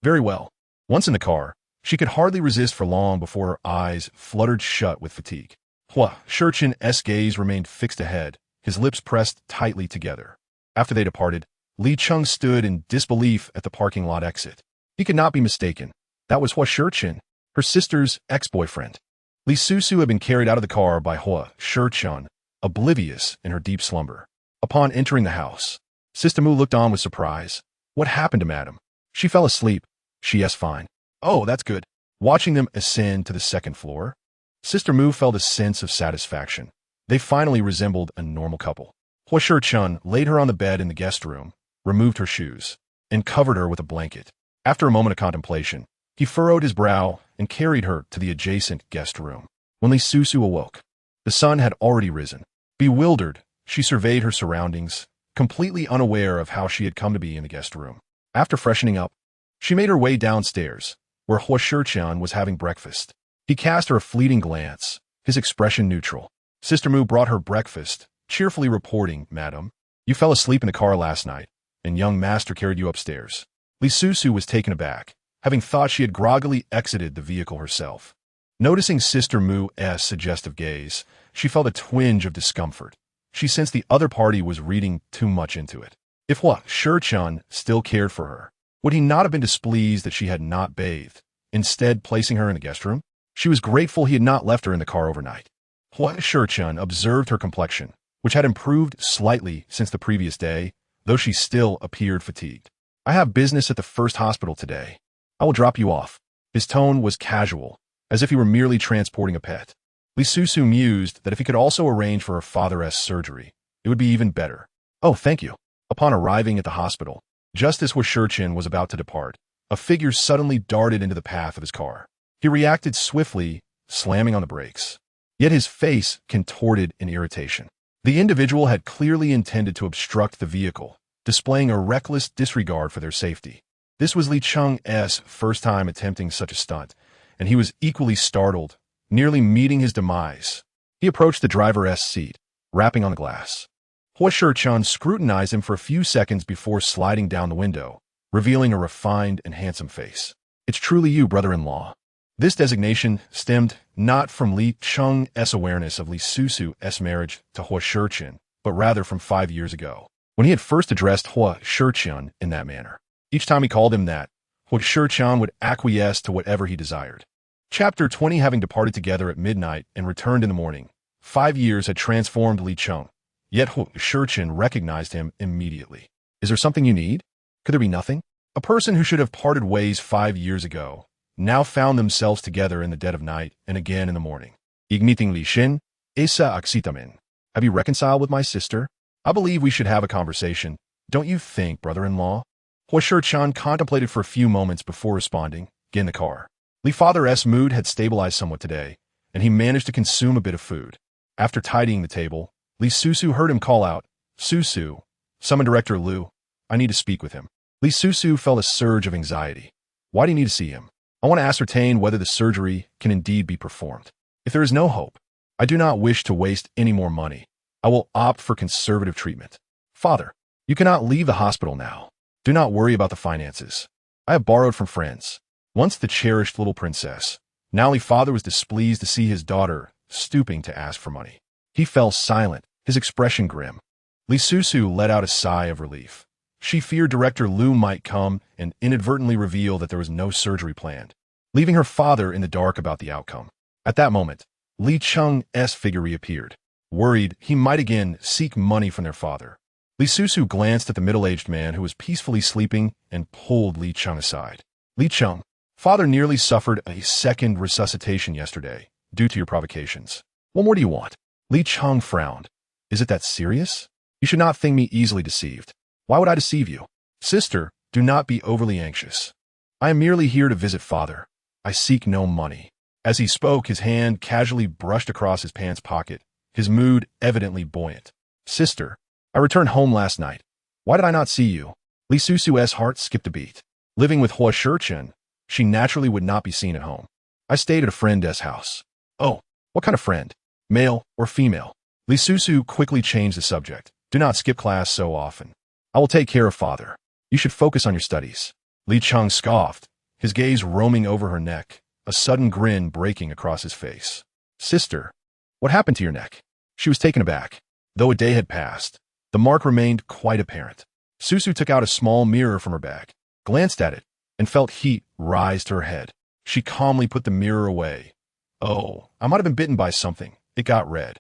S1: Very well. Once in the car, she could hardly resist for long before her eyes fluttered shut with fatigue. Huo Sicheng's gaze remained fixed ahead, his lips pressed tightly together. After they departed, Li Cheng stood in disbelief at the parking lot exit. He could not be mistaken. That was Huo Sicheng, her sister's ex-boyfriend. Li Susu had been carried out of the car by Huo Sicheng, oblivious in her deep slumber. Upon entering the house, Sister Mu looked on with surprise. What happened to Madam? She fell asleep. Yes, fine. Oh, that's good. Watching them ascend to the second floor, Sister Mu felt a sense of satisfaction. They finally resembled a normal couple. Huo Sicheng laid her on the bed in the guest room, removed her shoes, and covered her with a blanket. After a moment of contemplation, he furrowed his brow and carried her to the adjacent guest room. When Li Susu awoke, the sun had already risen. Bewildered, she surveyed her surroundings, completely unaware of how she had come to be in the guest room. After freshening up, she made her way downstairs, where Huo Sicheng was having breakfast. He cast her a fleeting glance, his expression neutral. Sister Mu brought her breakfast, cheerfully reporting, Madam, you fell asleep in the car last night, and young master carried you upstairs. Li Susu was taken aback, having thought she had groggily exited the vehicle herself. Noticing Sister Mu's suggestive gaze, she felt a twinge of discomfort. She sensed the other party was reading too much into it. If Huo Sicheng still cared for her, would he not have been displeased that she had not bathed, instead placing her in the guest room? She was grateful he had not left her in the car overnight. Huo Sicheng observed her complexion, which had improved slightly since the previous day, though she still appeared fatigued. I have business at the first hospital today. I will drop you off. His tone was casual, as if he were merely transporting a pet. Li Susu mused that if he could also arrange for her father's surgery, it would be even better. Oh, thank you. Upon arriving at the hospital, just as Huo Sicheng was about to depart, a figure suddenly darted into the path of his car. He reacted swiftly, slamming on the brakes. Yet his face contorted in irritation. The individual had clearly intended to obstruct the vehicle, displaying a reckless disregard for their safety. This was Li Cheng's first time attempting such a stunt, and he was equally startled, nearly meeting his demise. He approached the driver's seat, rapping on the glass. Huo Sicheng scrutinized him for a few seconds before sliding down the window, revealing a refined and handsome face. "It's truly you, brother-in-law." This designation stemmed not from Li Cheng's awareness of Li Susu's marriage to Huo Sicheng, but rather from 5 years ago, when he had first addressed Huo Sicheng in that manner. Each time he called him that, Huo Sicheng would acquiesce to whatever he desired. Chapter 20. Having departed together at midnight and returned in the morning, 5 years had transformed Li Cheng, yet Huo Sicheng recognized him immediately. "Is there something you need? Could there be nothing?" A person who should have parted ways 5 years ago now found themselves together in the dead of night and again in the morning. "Igniting Li Xin, Esa Oxitamin. Have you reconciled with my sister? I believe we should have a conversation. Don't you think, brother-in-law?" Huo Sicheng contemplated for a few moments before responding, "Get in the car." Li Father's mood had stabilized somewhat today, and he managed to consume a bit of food. After tidying the table, Li Susu heard him call out, "Susu, summon Director Liu. I need to speak with him." Li Susu felt a surge of anxiety. "Why do you need to see him?" "I want to ascertain whether the surgery can indeed be performed. If there is no hope, I do not wish to waste any more money. I will opt for conservative treatment." "Father, you cannot leave the hospital now. Do not worry about the finances. I have borrowed from friends." Once the cherished little princess, now Li Father was displeased to see his daughter stooping to ask for money. He fell silent, his expression grim. Li Susu let out a sigh of relief. She feared Director Liu might come and inadvertently reveal that there was no surgery planned, leaving her father in the dark about the outcome. At that moment, Li Cheng's figure reappeared. Worried, he might again seek money from their father. Li Susu glanced at the middle-aged man who was peacefully sleeping and pulled Li Cheng aside. "Li Cheng, father nearly suffered a second resuscitation yesterday due to your provocations. What more do you want?" Li Cheng frowned. "Is it that serious? You should not think me easily deceived." "Why would I deceive you?" "Sister, do not be overly anxious. I am merely here to visit father. I seek no money." As he spoke, his hand casually brushed across his pants pocket, his mood evidently buoyant. "Sister, I returned home last night. Why did I not see you?" Li Susu's heart skipped a beat. Living with Huo Sicheng, she naturally would not be seen at home. "I stayed at a friend's house." "Oh, what kind of friend? Male or female?" Li Susu quickly changed the subject. "Do not skip class so often. I will take care of father. You should focus on your studies." Li Cheng scoffed, his gaze roaming over her neck, a sudden grin breaking across his face. "Sister, what happened to your neck?" She was taken aback. Though a day had passed, the mark remained quite apparent. Susu took out a small mirror from her bag, glanced at it, and felt heat rise to her head. She calmly put the mirror away. "Oh, I might have been bitten by something. It got red."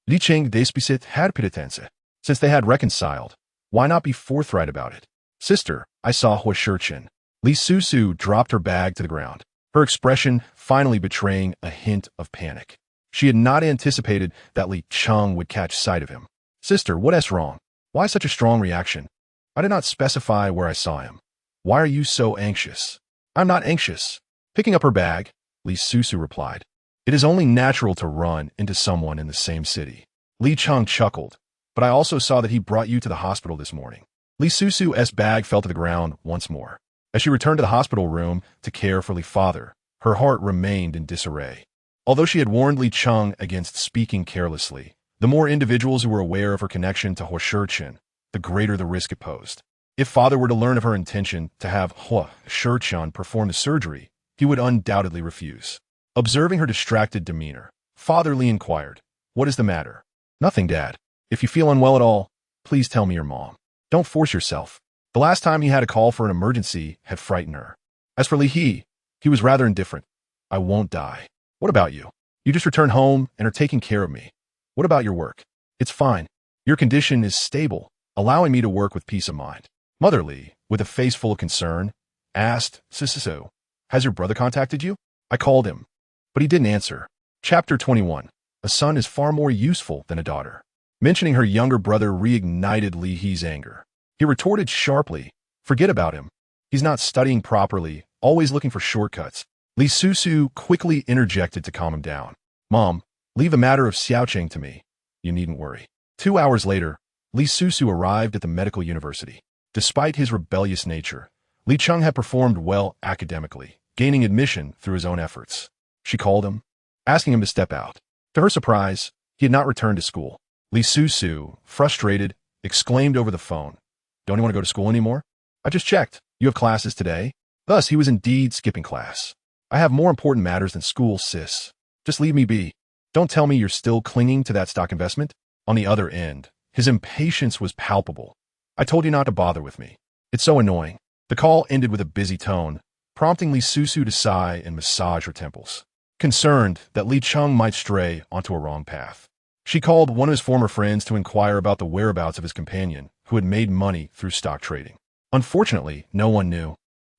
S1: Li Cheng despisit had penitence. Since they had reconciled, why not be forthright about it? "Sister, I saw Huo Sicheng." Li Susu dropped her bag to the ground, her expression finally betraying a hint of panic. She had not anticipated that Li Cheng would catch sight of him. "Sister, what's wrong? Why such a strong reaction?" "I did not specify where I saw him. Why are you so anxious?" "I'm not anxious." Picking up her bag, Li Susu replied, "It is only natural to run into someone in the same city." Li Cheng chuckled, "But I also saw that he brought you to the hospital this morning." Li Susu's bag fell to the ground once more. As she returned to the hospital room to care for Li Father, her heart remained in disarray. Although she had warned Li Cheng against speaking carelessly, the more individuals who were aware of her connection to Huo Sicheng, the greater the risk it posed. If father were to learn of her intention to have Huo Sicheng perform the surgery, he would undoubtedly refuse. Observing her distracted demeanor, Father Li inquired, "What is the matter?" "Nothing, Dad. If you feel unwell at all, please tell me your mom. Don't force yourself." The last time he had a call for an emergency had frightened her. As for Li he was rather indifferent. "I won't die." "What about you? You just returned home and are taking care of me. What about your work?" "It's fine. Your condition is stable, allowing me to work with peace of mind." Mother Li, with a face full of concern, asked, "Susu, has your brother contacted you?" "I called him, but he didn't answer." Chapter 21. A son is far more useful than a daughter. Mentioning her younger brother reignited Li He's anger. He retorted sharply, "Forget about him. He's not studying properly, always looking for shortcuts. Li Susu quickly interjected to calm him down. Mom, leave the matter of Xiaocheng to me. You needn't worry. 2 hours later, Li Susu arrived at the medical university. Despite his rebellious nature, Li Cheng had performed well academically, gaining admission through his own efforts. She called him, asking him to step out. To her surprise, he had not returned to school. Li Susu, frustrated, exclaimed over the phone, "Don't you want to go to school anymore? I just checked. You have classes today." Thus, he was indeed skipping class. "I have more important matters than school, sis. Just leave me be. Don't tell me you're still clinging to that stock investment." On the other end, his impatience was palpable. "I told you not to bother with me. It's so annoying." The call ended with a busy tone, prompting Li Susu to sigh and massage her temples. Concerned that Li Cheng might stray onto a wrong path, she called one of his former friends to inquire about the whereabouts of his companion, who had made money through stock trading. Unfortunately, no one knew.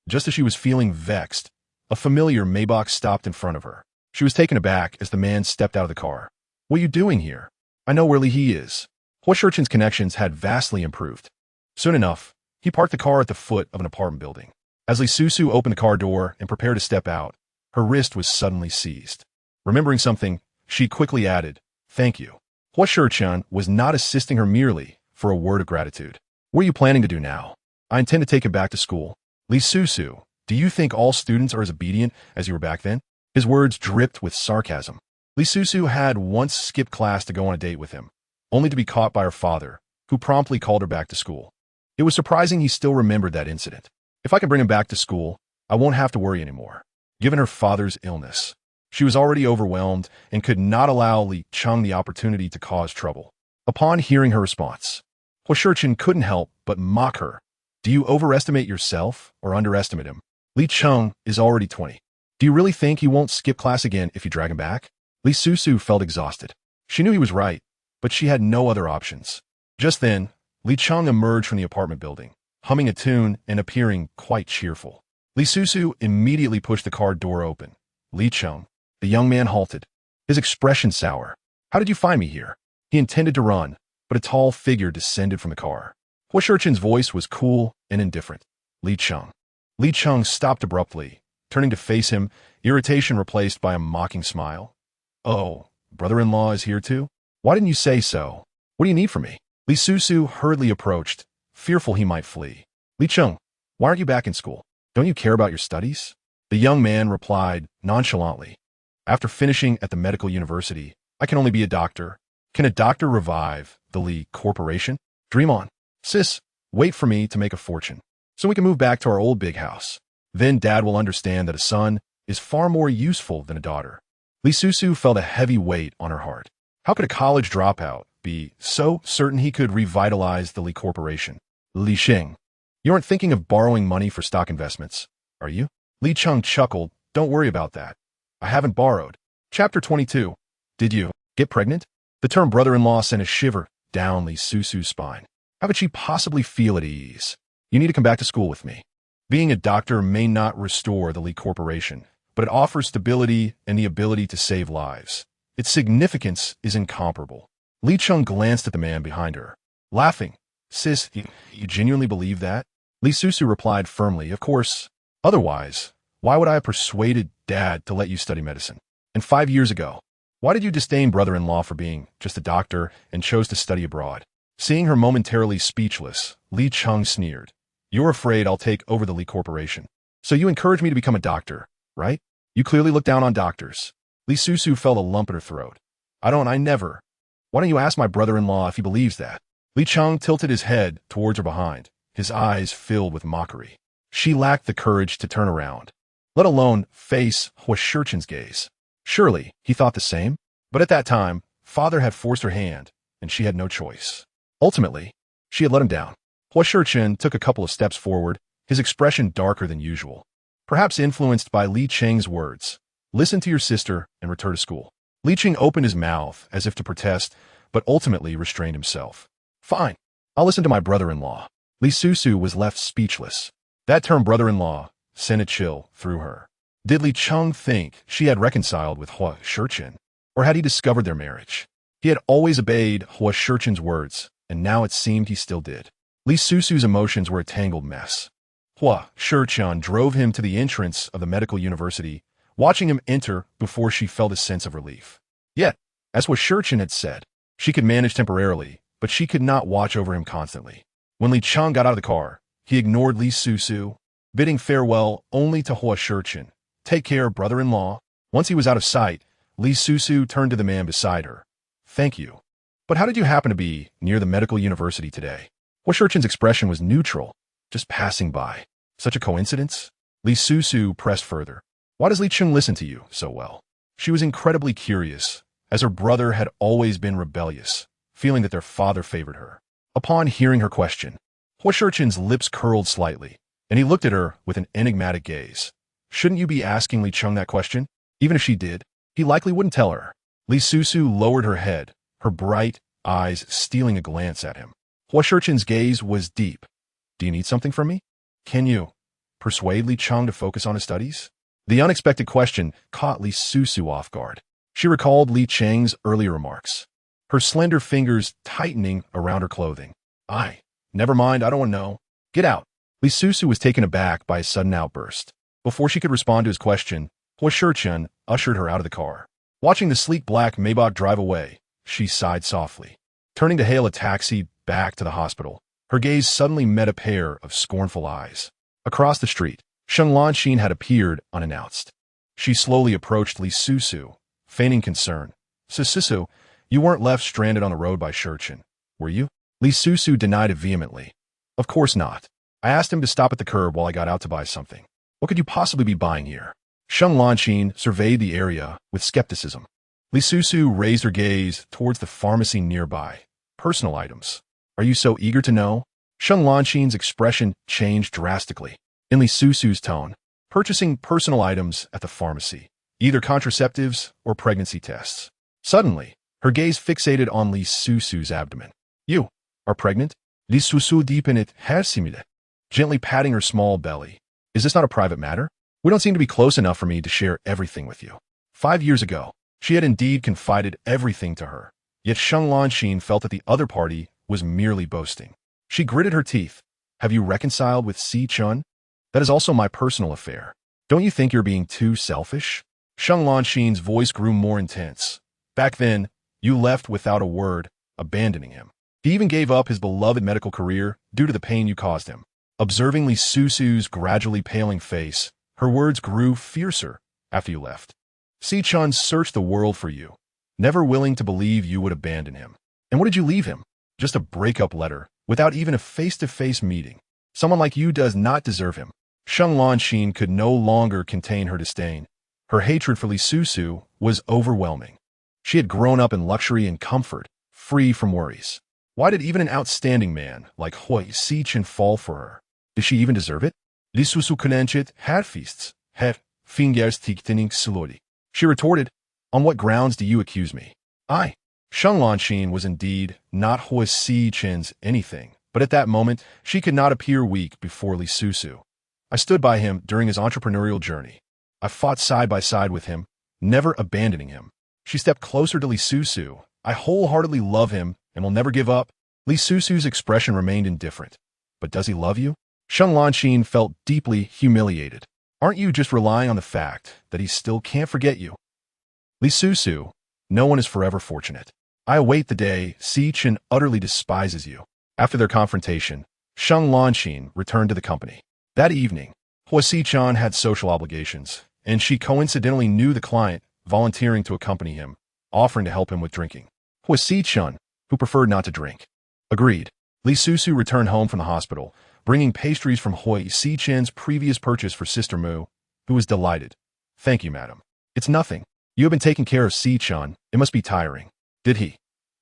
S1: Just as she was feeling vexed, a familiar Maybach stopped in front of her. She was taken aback as the man stepped out of the car. "What are you doing here? I know where Li He is." Huo Sicheng's connections had vastly improved. Soon enough, he parked the car at the foot of an apartment building. As Li Susu opened the car door and prepared to step out, her wrist was suddenly seized. Remembering something, she quickly added, "Thank you." Huo Sicheng was not assisting her merely for a word of gratitude. "What are you planning to do now?" "I intend to take him back to school." "Li Susu, do you think all students are as obedient as you were back then?" His words dripped with sarcasm. Li Susu had once skipped class to go on a date with him, only to be caught by her father, who promptly called her back to school. It was surprising he still remembered that incident. "If I can bring him back to school, I won't have to worry anymore." Given her father's illness, she was already overwhelmed and could not allow Li Cheng the opportunity to cause trouble. Upon hearing her response, Huo Sicheng couldn't help but mock her. "Do you overestimate yourself or underestimate him? Li Cheng is already 20. Do you really think he won't skip class again if you drag him back?" Li Susu felt exhausted. She knew he was right, but she had no other options. Just then, Li Cheng emerged from the apartment building, humming a tune and appearing quite cheerful. Li Susu immediately pushed the car door open. "Li Cheng." The young man halted, his expression sour. "How did you find me here?" He intended to run, but a tall figure descended from the car. Huo Sicheng's voice was cool and indifferent. "Li Cheng." Li Cheng stopped abruptly, turning to face him, irritation replaced by a mocking smile. "Oh, brother-in-law is here too? Why didn't you say so? What do you need from me?" Li Susu hurriedly approached, fearful he might flee. "Li Cheng, why aren't you back in school? Don't you care about your studies?" The young man replied nonchalantly, "After finishing at the medical university, I can only be a doctor. Can a doctor revive the Li Corporation? Dream on. Sis, wait for me to make a fortune, so we can move back to our old big house. Then Dad will understand that a son is far more useful than a daughter." Li Susu felt a heavy weight on her heart. How could a college dropout be so certain he could revitalize the Li Corporation? "Li Xing, you aren't thinking of borrowing money for stock investments, are you?" Li Cheng chuckled. "Don't worry about that. I haven't borrowed." Chapter 22. Did you get pregnant? The term brother-in-law sent a shiver down Li Susu's spine. How could she possibly feel at ease? "You need to come back to school with me. Being a doctor may not restore the Li Corporation, but it offers stability and the ability to save lives. Its significance is incomparable." Li Cheng glanced at the man behind her, laughing. "Sis, you genuinely believe that?" Li Susu replied firmly, "Of course. Otherwise, why would I have persuaded Dad to let you study medicine? And 5 years ago, why did you disdain brother-in-law for being just a doctor and chose to study abroad?" Seeing her momentarily speechless, Li Cheng sneered. "You're afraid I'll take over the Li Corporation. So you encourage me to become a doctor, right? You clearly look down on doctors." Li Susu felt a lump in her throat. I never. Why don't you ask my brother-in-law if he believes that?" Li Cheng tilted his head towards her behind, his eyes filled with mockery. She lacked the courage to turn around, let alone face Huo Sicheng's gaze. Surely, he thought the same? But at that time, father had forced her hand, and she had no choice. Ultimately, she had let him down. Huo Sicheng took a couple of steps forward, his expression darker than usual. Perhaps influenced by Li Cheng's words, "Listen to your sister and return to school." Li Cheng opened his mouth as if to protest, but ultimately restrained himself. "Fine, I'll listen to my brother-in-law." Li Susu was left speechless. That term brother-in-law sent a chill through her. Did Li Cheng think she had reconciled with Huo Sicheng, or had he discovered their marriage? He had always obeyed Huo Sicheng's words, and now it seemed he still did. Li Susu's emotions were a tangled mess. Huo Sicheng drove him to the entrance of the medical university, watching him enter before she felt a sense of relief. Yet, as Huo Sicheng had said, she could manage temporarily, but she could not watch over him constantly. When Li Cheng got out of the car, he ignored Li Susu, bidding farewell only to Huo Sicheng. Take care, brother-in-law. Once he was out of sight, Li Susu turned to the man beside her. Thank you. But how did you happen to be near the medical university today? Huo Sicheng's expression was neutral, just passing by. Such a coincidence? Li Susu pressed further. Why does Li Cheng listen to you so well? She was incredibly curious, as her brother had always been rebellious, feeling that their father favored her. Upon hearing her question, Huo Sicheng's lips curled slightly, and he looked at her with an enigmatic gaze. Shouldn't you be asking Li Cheng that question? Even if she did, he likely wouldn't tell her. Li Susu lowered her head, her bright eyes stealing a glance at him. Huo Sicheng's gaze was deep. Do you need something from me? Can you persuade Li Cheng to focus on his studies? The unexpected question caught Li Susu off guard. She recalled Li Cheng's earlier remarks, her slender fingers tightening around her clothing. Never mind, I don't want to know. Get out. Li Susu was taken aback by his sudden outburst. Before she could respond to his question, Huo Sicheng ushered her out of the car. Watching the sleek black Maybach drive away, she sighed softly. Turning to hail a taxi back to the hospital, her gaze suddenly met a pair of scornful eyes. Across the street, Sheng Lanxin had appeared unannounced. She slowly approached Li Susu, feigning concern. Susu, you weren't left stranded on the road by Sicheng, were you? Li Susu denied it vehemently. Of course not. I asked him to stop at the curb while I got out to buy something. What could you possibly be buying here? Sheng Lanxin surveyed the area with skepticism. Li Susu raised her gaze towards the pharmacy nearby. Personal items. Are you so eager to know? Sheng Lanxin's expression changed drastically. In Li Susu's tone, purchasing personal items at the pharmacy, either contraceptives or pregnancy tests. Suddenly, her gaze fixated on Li Susu's abdomen. You are pregnant? Li Susu deepened hersimile, gently patting her small belly. Is this not a private matter? We don't seem to be close enough for me to share everything with you. 5 years ago, she had indeed confided everything to her, yet Sheng Lanxin felt that the other party was merely boasting. She gritted her teeth. Have you reconciled with Sicheng? That is also my personal affair. Don't you think you're being too selfish? Sheng Lanxin's voice grew more intense. Back then, you left without a word, abandoning him. He even gave up his beloved medical career due to the pain you caused him. Observing Li Susu's gradually paling face, her words grew fiercer after you left. Sicheng searched the world for you, never willing to believe you would abandon him. And what did you leave him? Just a breakup letter, without even a face-to-face meeting. Someone like you does not deserve him. Sheng Lanxin could no longer contain her disdain. Her hatred for Li Susu was overwhelming. She had grown up in luxury and comfort, free from worries. Why did even an outstanding man like Huo Sicheng fall for her? Did she even deserve it? Li Susu kunenchet had feasts, het fingers tiktening slowly. She retorted, on what grounds do you accuse me? Sheng Lanxin was indeed not Huo Sicheng's anything, but at that moment, she could not appear weak before Li Susu. I stood by him during his entrepreneurial journey. I fought side by side with him, never abandoning him. She stepped closer to Li Susu. I wholeheartedly love him and will never give up. Li Susu's expression remained indifferent. But does he love you? Sheng Lanxin felt deeply humiliated. Aren't you just relying on the fact that he still can't forget you? Li Susu, no one is forever fortunate. I await the day Sicheng utterly despises you. After their confrontation, Sheng Lanxin returned to the company. That evening, Huo Sicheng had social obligations, and she coincidentally knew the client, volunteering to accompany him, offering to help him with drinking. Huo Sicheng, who preferred not to drink, agreed. Li Susu returned home from the hospital, bringing pastries from Huo Sicheng's previous purchase for Sister Mu, who was delighted. Thank you, madam. It's nothing. You have been taking care of Sicheng. It must be tiring. Did he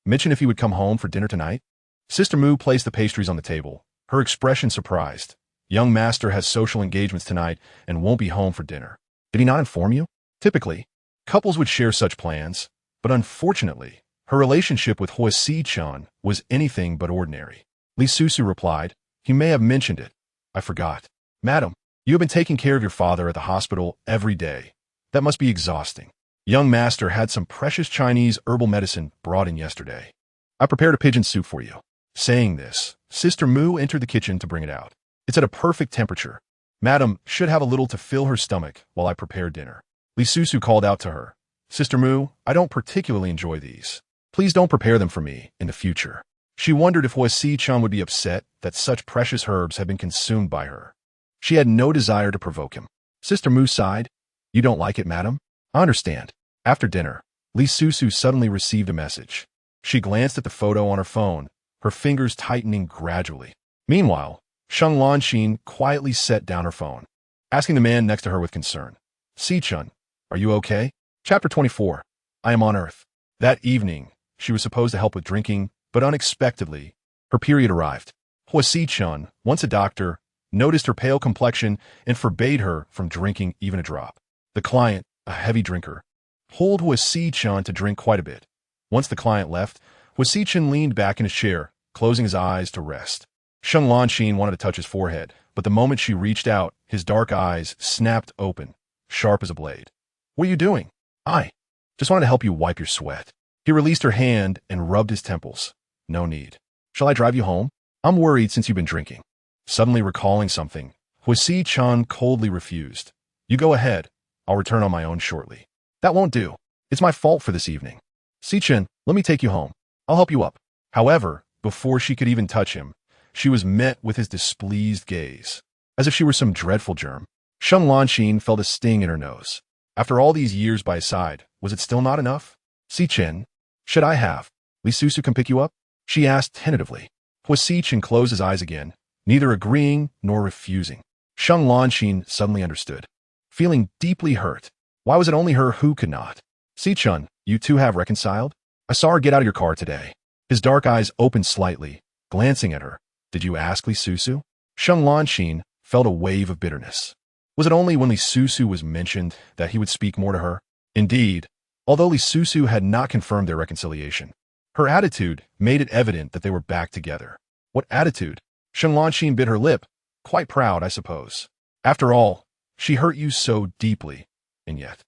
S1: mention if he would come home for dinner tonight? Sister Mu placed the pastries on the table, her expression surprised. Young master has social engagements tonight and won't be home for dinner. Did he not inform you? Typically, couples would share such plans, but unfortunately, her relationship with Huo Sicheng was anything but ordinary. Li Susu replied, he may have mentioned it. I forgot. Madam, you have been taking care of your father at the hospital every day. That must be exhausting. Young master had some precious Chinese herbal medicine brought in yesterday. I prepared a pigeon soup for you. Saying this, Sister Mu entered the kitchen to bring it out. It's at a perfect temperature. Madam should have a little to fill her stomach while I prepare dinner. Li Susu called out to her. Sister Mu, I don't particularly enjoy these. Please don't prepare them for me in the future. She wondered if Huo Sicheng would be upset that such precious herbs had been consumed by her. She had no desire to provoke him. Sister Mu sighed. You don't like it, madam? I understand. After dinner, Li Susu suddenly received a message. She glanced at the photo on her phone, her fingers tightening gradually. Meanwhile, Sheng Lanxin quietly set down her phone, asking the man next to her with concern. Sicheng, are you okay? Chapter 24. I am on Earth. That evening, she was supposed to help with drinking, but unexpectedly, her period arrived. Huo Sicheng, once a doctor, noticed her pale complexion and forbade her from drinking even a drop. The client, a heavy drinker, told Huo Sicheng to drink quite a bit. Once the client left, Huo Sicheng leaned back in his chair, closing his eyes to rest. Sheng Lanxin wanted to touch his forehead, but the moment she reached out, his dark eyes snapped open, sharp as a blade. What are you doing? I just wanted to help you wipe your sweat. He released her hand and rubbed his temples. No need. Shall I drive you home? I'm worried since you've been drinking. Suddenly recalling something, Huo Sicheng coldly refused. You go ahead. I'll return on my own shortly. That won't do. It's my fault for this evening. Sicheng, let me take you home. I'll help you up. However, before she could even touch him, she was met with his displeased gaze, as if she were some dreadful germ. Sheng Lanxin felt a sting in her nose. After all these years by his side, was it still not enough? Sicheng, should I have Li Susu come pick you up? She asked tentatively. Huo Sicheng closed his eyes again, neither agreeing nor refusing. Sheng Lanxin suddenly understood. Feeling deeply hurt. Why was it only her who could not? Sicheng, you two have reconciled? I saw her get out of your car today. His dark eyes opened slightly, glancing at her. Did you ask Li Susu? Sheng Lanxin felt a wave of bitterness. Was it only when Li Susu was mentioned that he would speak more to her? Indeed, although Li Susu had not confirmed their reconciliation, her attitude made it evident that they were back together. What attitude? Sheng Lanxin bit her lip. Quite proud, I suppose. After all, she hurt you so deeply, and yet.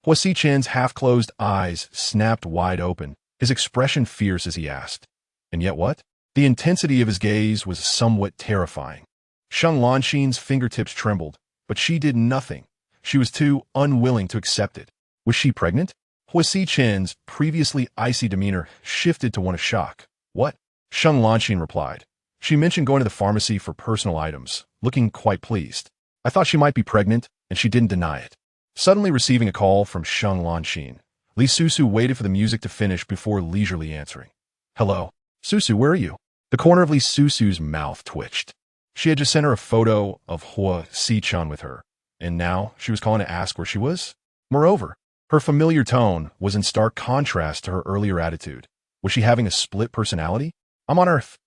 S1: Huo Sicheng's half-closed eyes snapped wide open, his expression fierce as he asked. And yet what? The intensity of his gaze was somewhat terrifying. Sheng Lanxin's fingertips trembled, but she did nothing. She was too unwilling to accept it. Was she pregnant? Huo Sicheng's previously icy demeanor shifted to one of shock. What? Sheng Lanxin replied. She mentioned going to the pharmacy for personal items, looking quite pleased. I thought she might be pregnant, and she didn't deny it. Suddenly receiving a call from Sheng Lanxin, Li Susu waited for the music to finish before leisurely answering. Hello. Susu, where are you? The corner of Li Susu's mouth twitched. She had just sent her a photo of Huo Sicheng with her, and now she was calling to ask where she was? Moreover, her familiar tone was in stark contrast to her earlier attitude. Was she having a split personality? I'm on Earth.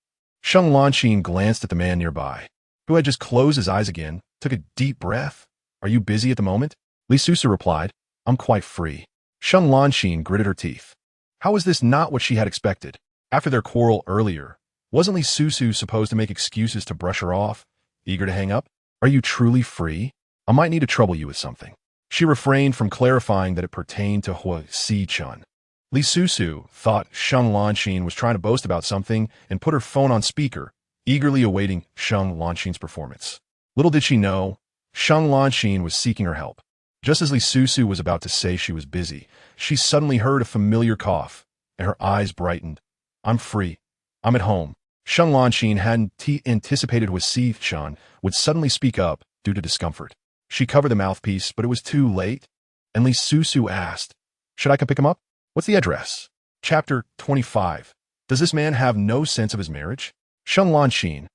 S1: Sheng Lanxin glanced at the man nearby, who had just closed his eyes again, took a deep breath. Are you busy at the moment? Li Susu replied, I'm quite free. Sheng Lanxin gritted her teeth. How was this not what she had expected? After their quarrel earlier, wasn't Li Susu supposed to make excuses to brush her off, eager to hang up? Are you truly free? I might need to trouble you with something. She refrained from clarifying that it pertained to Huo Sicheng. Li Susu thought Sheng Lanxin was trying to boast about something and put her phone on speaker, eagerly awaiting Sheng Lanxin's performance. Little did she know, Sheng Lanxin was seeking her help. Just as Li Susu was about to say she was busy, she suddenly heard a familiar cough, and her eyes brightened. I'm free. I'm at home. Sheng Lanxin hadn't anticipated Huo Sicheng would suddenly speak up due to discomfort. She covered the mouthpiece, but it was too late, and Li Susu asked, Should I come pick him up? What's the address? Chapter 25. Does this man have no sense of his marriage? Sheng Lanxin.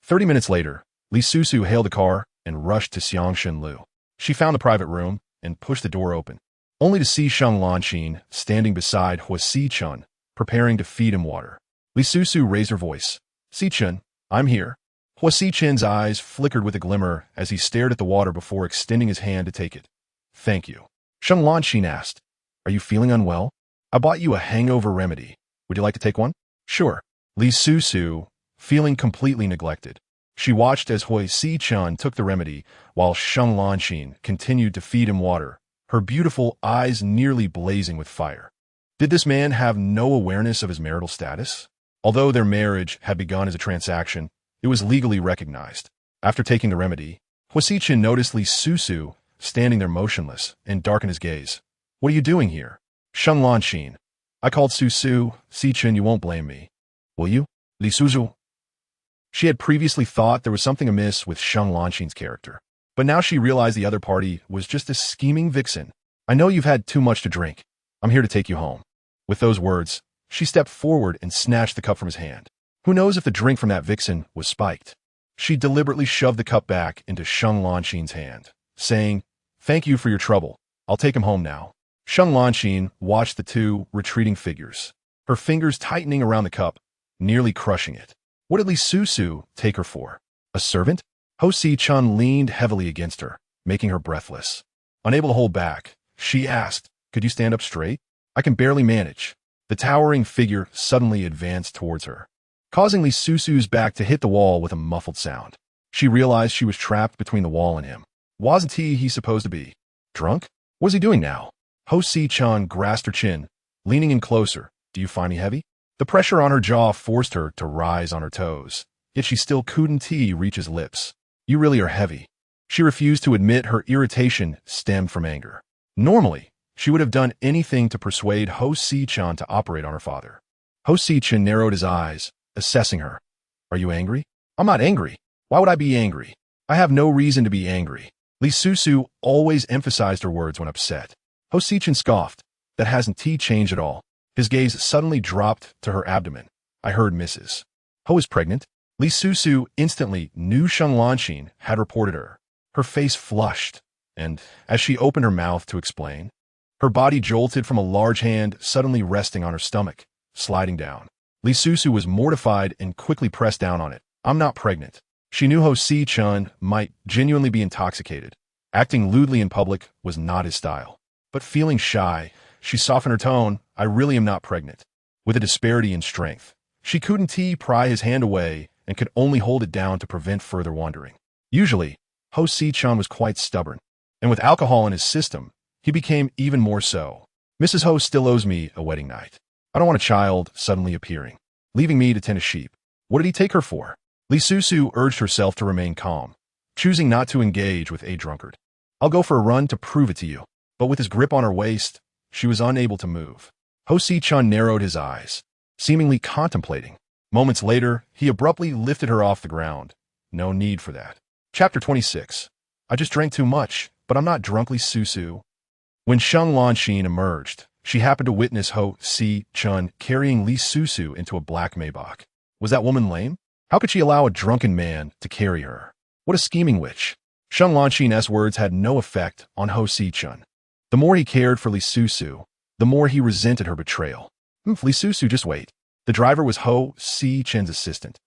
S1: 30 minutes later, Li Susu hailed a car and rushed to Xiangshen Lu. She found a private room and pushed the door open, only to see Sheng Lanxin standing beside Huo Sicheng, preparing to feed him water. Li Susu raised her voice. Sicheng, I'm here. Huo Sicheng's eyes flickered with a glimmer as he stared at the water before extending his hand to take it. Thank you. Sheng Lanxin asked, Are you feeling unwell? I bought you a hangover remedy. Would you like to take one? Sure. Li Susu, feeling completely neglected. She watched as Huo Sicheng took the remedy while Sheng Lanxin continued to feed him water, her beautiful eyes nearly blazing with fire. Did this man have no awareness of his marital status? Although their marriage had begun as a transaction, it was legally recognized. After taking the remedy, Huo Sicheng noticed Li Susu standing there motionless and darkened his gaze. What are you doing here? Sheng Lanxin. I called Susu. Sicheng, you won't blame me. Will you? Li Susu. She had previously thought there was something amiss with Sheng Lanxin's character, but now she realized the other party was just a scheming vixen. I know you've had too much to drink. I'm here to take you home. With those words, she stepped forward and snatched the cup from his hand. Who knows if the drink from that vixen was spiked? She deliberately shoved the cup back into Sheng Lanxin's hand, saying, "Thank you for your trouble. I'll take him home now." Sheng Lanxin watched the two retreating figures, her fingers tightening around the cup, nearly crushing it. What did Li Susu take her for? A servant? Huo Sicheng leaned heavily against her, making her breathless. Unable to hold back, she asked, "Could you stand up straight? I can barely manage." The towering figure suddenly advanced towards her, causing Li Susu's back to hit the wall with a muffled sound. She realized she was trapped between the wall and him. Wasn't he supposed to be drunk? What was he doing now? Huo Sicheng grasped her chin, leaning in closer. Do you find me heavy? The pressure on her jaw forced her to rise on her toes, yet she still couldn't reach his lips. You really are heavy. She refused to admit her irritation stemmed from anger. Normally, she would have done anything to persuade Huo Sicheng to operate on her father. Huo Sicheng narrowed his eyes, assessing her. Are you angry? I'm not angry. Why would I be angry? I have no reason to be angry. Li Susu always emphasized her words when upset. Huo Sicheng scoffed. That hasn't changed at all. His gaze suddenly dropped to her abdomen. I heard Mrs. Ho is pregnant. Li Susu instantly knew Sheng Lanxin had reported her. Her face flushed, and as she opened her mouth to explain, her body jolted from a large hand suddenly resting on her stomach, sliding down. Li Susu was mortified and quickly pressed down on it. I'm not pregnant. She knew Huo Sicheng might genuinely be intoxicated. Acting lewdly in public was not his style. But feeling shy, she softened her tone. I really am not pregnant. With a disparity in strength, she couldn't pry his hand away and could only hold it down to prevent further wandering. Usually, Huo Sicheng was quite stubborn, and with alcohol in his system, he became even more so. Mrs. Ho still owes me a wedding night. I don't want a child suddenly appearing, leaving me to tend a sheep. What did he take her for? Li Susu urged herself to remain calm, choosing not to engage with a drunkard. I'll go for a run to prove it to you. But with his grip on her waist, she was unable to move. Huo Sicheng narrowed his eyes, seemingly contemplating. Moments later, he abruptly lifted her off the ground. No need for that. Chapter 26. I just drank too much, but I'm not drunk. Li Susu. When Sheng Lanxin emerged, she happened to witness Huo Sicheng carrying Li Susu into a black Maybach. Was that woman lame? How could she allow a drunken man to carry her? What a scheming witch. Sheng Lanxin's words had no effect on Huo Sicheng. The more he cared for Li Susu, the more he resented her betrayal. Li Susu, just wait. The driver was Huo Sicheng's assistant.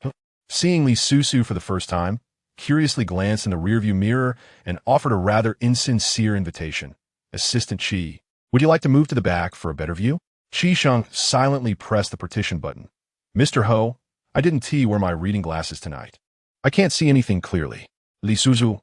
S1: Seeing Li Susu for the first time, curiously glanced in the rearview mirror and offered a rather insincere invitation. Assistant Qi, would you like to move to the back for a better view? Qi Sheng silently pressed the partition button. Mr. Ho, I didn't wear my reading glasses tonight. I can't see anything clearly. Li Susu.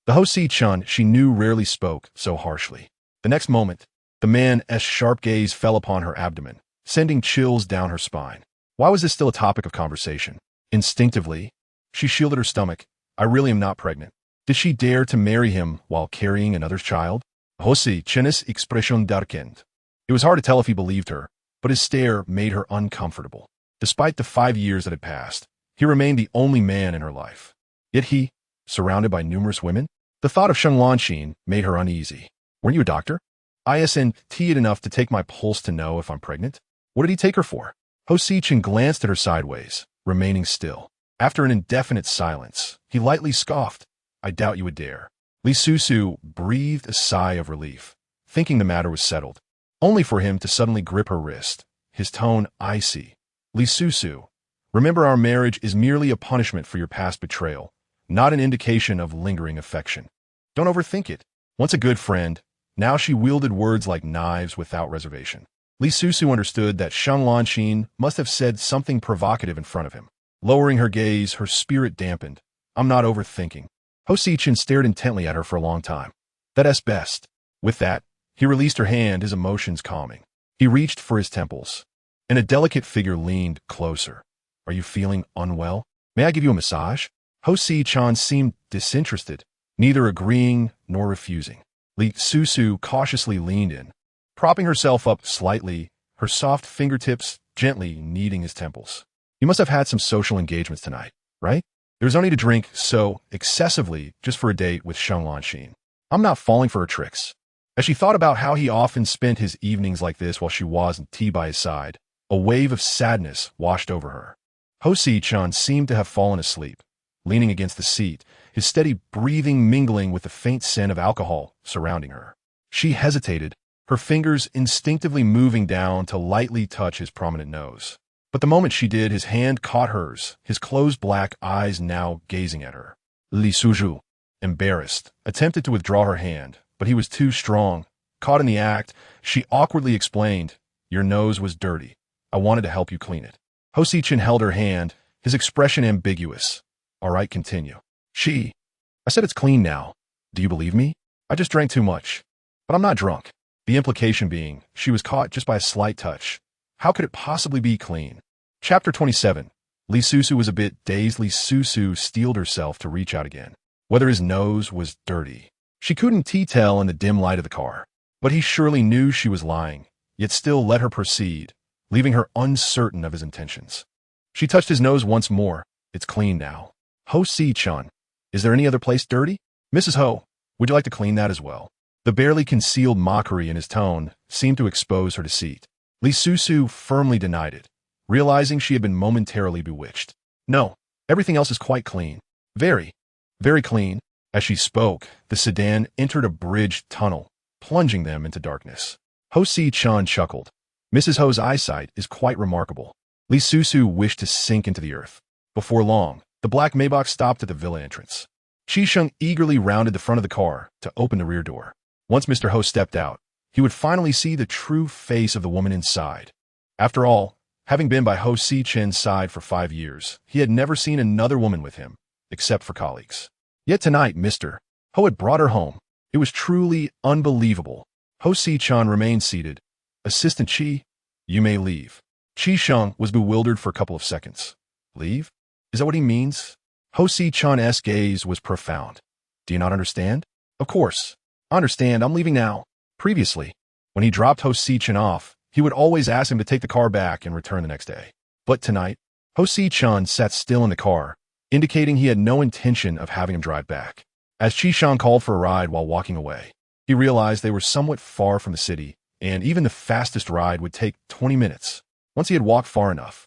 S1: The Huo Sicheng she knew rarely spoke so harshly. The next moment, the man's sharp gaze fell upon her abdomen, sending chills down her spine. Why was this still a topic of conversation? Instinctively, she shielded her stomach. I really am not pregnant. Did she dare to marry him while carrying another's child? Huo Sicheng's expression darkened. It was hard to tell if he believed her, but his stare made her uncomfortable. Despite the 5 years that had passed, he remained the only man in her life. Yet he, surrounded by numerous women, the thought of Sheng Lanxin made her uneasy. Weren't you a doctor? ISNT'd enough to take my pulse to know if I'm pregnant? What did he take her for? Huo Sicheng glanced at her sideways, remaining still. After an indefinite silence, he lightly scoffed. I doubt you would dare. Li Susu breathed a sigh of relief, thinking the matter was settled, only for him to suddenly grip her wrist, his tone icy. Li Susu, remember our marriage is merely a punishment for your past betrayal, not an indication of lingering affection. Don't overthink it. Once a good friend, now she wielded words like knives without reservation. Li Susu understood that Sheng Lanxin must have said something provocative in front of him. Lowering her gaze, her spirit dampened. I'm not overthinking. Huo Sicheng stared intently at her for a long time. That's best. With that, he released her hand, his emotions calming. He reached for his temples, and a delicate figure leaned closer. Are you feeling unwell? May I give you a massage? Huo Sicheng seemed disinterested, neither agreeing nor refusing. Li Susu cautiously leaned in, propping herself up slightly, her soft fingertips gently kneading his temples. You must have had some social engagements tonight, right? There's no need to drink so excessively just for a date with Sheng Lanxin. I'm not falling for her tricks. As she thought about how he often spent his evenings like this while she was in tea by his side, a wave of sadness washed over her. Huo Sicheng seemed to have fallen asleep, leaning against the seat, his steady breathing mingling with the faint scent of alcohol surrounding her. She hesitated, her fingers instinctively moving down to lightly touch his prominent nose. But the moment she did, his hand caught hers, his closed black eyes now gazing at her. Li Susu, embarrassed, attempted to withdraw her hand, but he was too strong. Caught in the act, she awkwardly explained, "Your nose was dirty. I wanted to help you clean it." Huo Sicheng held her hand, his expression ambiguous. "All right, continue." I said it's clean now. Do you believe me? I just drank too much. But I'm not drunk. The implication being, she was caught just by a slight touch. How could it possibly be clean? Chapter 27. Li Susu was a bit dazed. Li Susu steeled herself to reach out again. Whether his nose was dirty. She couldn't tell in the dim light of the car. But he surely knew she was lying, yet still let her proceed, leaving her uncertain of his intentions. She touched his nose once more. It's clean now. Huo Sicheng, is there any other place dirty? Mrs. Ho, would you like to clean that as well? The barely concealed mockery in his tone seemed to expose her deceit. Li Susu firmly denied it, realizing she had been momentarily bewitched. No, everything else is quite clean. Very, very clean. As she spoke, the sedan entered a bridged tunnel, plunging them into darkness. Huo Sicheng chuckled. Mrs. Ho's eyesight is quite remarkable. Li Susu wished to sink into the earth. Before long, the black Maybach stopped at the villa entrance. Sicheng eagerly rounded the front of the car to open the rear door. Once Mr. Ho stepped out, he would finally see the true face of the woman inside. After all, having been by Huo Sicheng's side for 5 years, he had never seen another woman with him, except for colleagues. Yet tonight, Mr. Ho had brought her home. It was truly unbelievable. Huo Sicheng remained seated. Assistant Qi, you may leave. Sicheng was bewildered for a couple of seconds. Leave? Is that what he means? Huo Sicheng's gaze was profound. Do you not understand? Of course. I understand. I'm leaving now. Previously, when he dropped Huo Sicheng off, he would always ask him to take the car back and return the next day. But tonight, Huo Sicheng sat still in the car, indicating he had no intention of having him drive back. As Sicheng called for a ride while walking away, he realized they were somewhat far from the city, and even the fastest ride would take 20 minutes. Once he had walked far enough,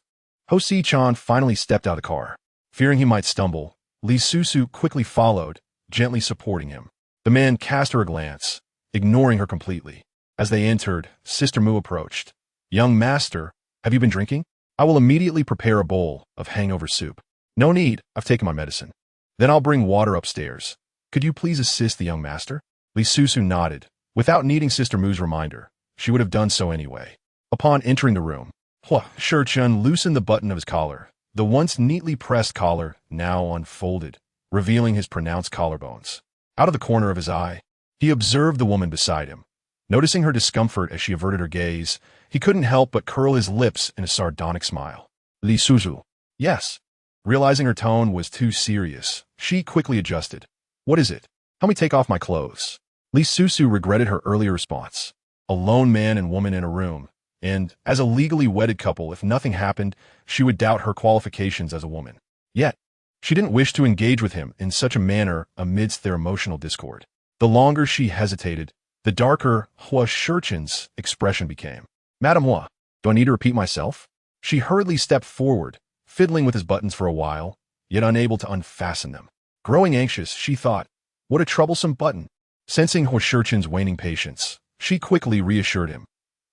S1: Huo Sicheng finally stepped out of the car. Fearing he might stumble, Li Susu quickly followed, gently supporting him. The man cast her a glance, ignoring her completely. As they entered, Sister Mu approached. Young master, have you been drinking? I will immediately prepare a bowl of hangover soup. No need, I've taken my medicine. Then I'll bring water upstairs. Could you please assist the young master? Li Susu nodded. Without needing Sister Mu's reminder, she would have done so anyway. Upon entering the room, Huo Sicheng loosened the button of his collar. The once neatly pressed collar now unfolded, revealing his pronounced collarbones. Out of the corner of his eye, he observed the woman beside him. Noticing her discomfort as she averted her gaze, he couldn't help but curl his lips in a sardonic smile. Li Susu. Yes. Realizing her tone was too serious, she quickly adjusted. What is it? Help me take off my clothes. Li Susu regretted her earlier response. A lone man and woman in a room, and as a legally wedded couple, if nothing happened, she would doubt her qualifications as a woman. Yet, she didn't wish to engage with him in such a manner amidst their emotional discord. The longer she hesitated, the darker Huo Sicheng's expression became. Madam Huo, do I need to repeat myself? She hurriedly stepped forward, fiddling with his buttons for a while, yet unable to unfasten them. Growing anxious, she thought, what a troublesome button. Sensing Huo Sicheng's waning patience, she quickly reassured him.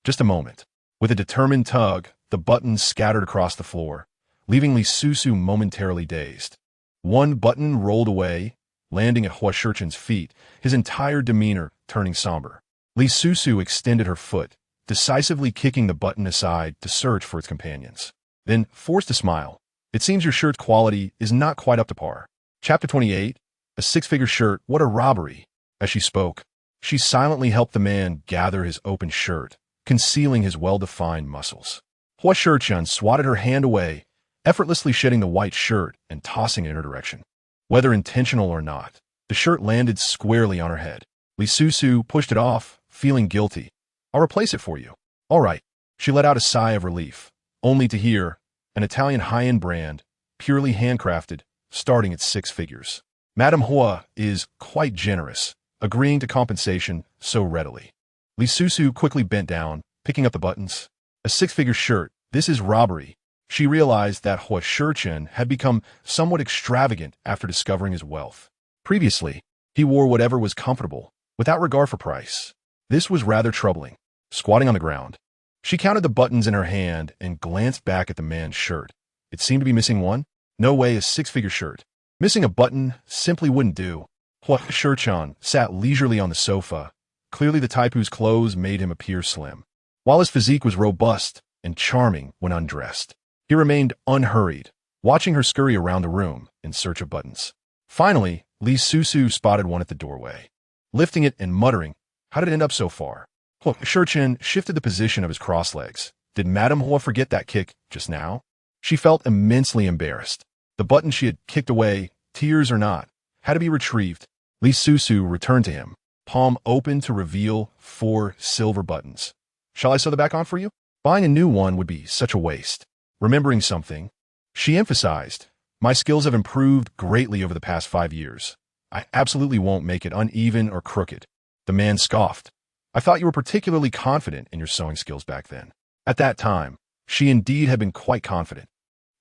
S1: Just a moment. With a determined tug, the buttons scattered across the floor, leaving Li Susu momentarily dazed. One button rolled away, landing at Huo Sicheng's feet, his entire demeanor turning somber. Li Susu extended her foot, decisively kicking the button aside to search for its companions. Then, forced to smile, it seems your shirt's quality is not quite up to par. Chapter 28, a 6-figure shirt, what a robbery. As she spoke, she silently helped the man gather his open shirt, concealing his well-defined muscles. Huo Sicheng swatted her hand away, effortlessly shedding the white shirt and tossing it in her direction. Whether intentional or not, the shirt landed squarely on her head. Li Susu pushed it off, feeling guilty. I'll replace it for you. All right. She let out a sigh of relief, only to hear, an Italian high-end brand, purely handcrafted, starting at 6 figures. Madame Huo is quite generous, agreeing to compensation so readily. Li Susu quickly bent down, picking up the buttons. A 6-figure shirt, this is robbery. She realized that Huo Sicheng had become somewhat extravagant after discovering his wealth. Previously, he wore whatever was comfortable, without regard for price. This was rather troubling. Squatting on the ground, she counted the buttons in her hand and glanced back at the man's shirt. It seemed to be missing one. No way a 6-figure shirt. Missing a button simply wouldn't do. Huo Sicheng sat leisurely on the sofa, clearly the type whose clothes made him appear slim. While his physique was robust and charming when undressed, he remained unhurried, watching her scurry around the room in search of buttons. Finally, Li Susu spotted one at the doorway. Lifting it and muttering, how did it end up so far? Huo Sicheng shifted the position of his cross legs. Did Madame Huo forget that kick just now? She felt immensely embarrassed. The button she had kicked away, tears or not, had to be retrieved. Li Susu returned to him, palm open to reveal 4 silver buttons. Shall I sew the back on for you? Buying a new one would be such a waste. Remembering something, she emphasized, my skills have improved greatly over the past 5 years. I absolutely won't make it uneven or crooked. The man scoffed. I thought you were particularly confident in your sewing skills back then. At that time, she indeed had been quite confident.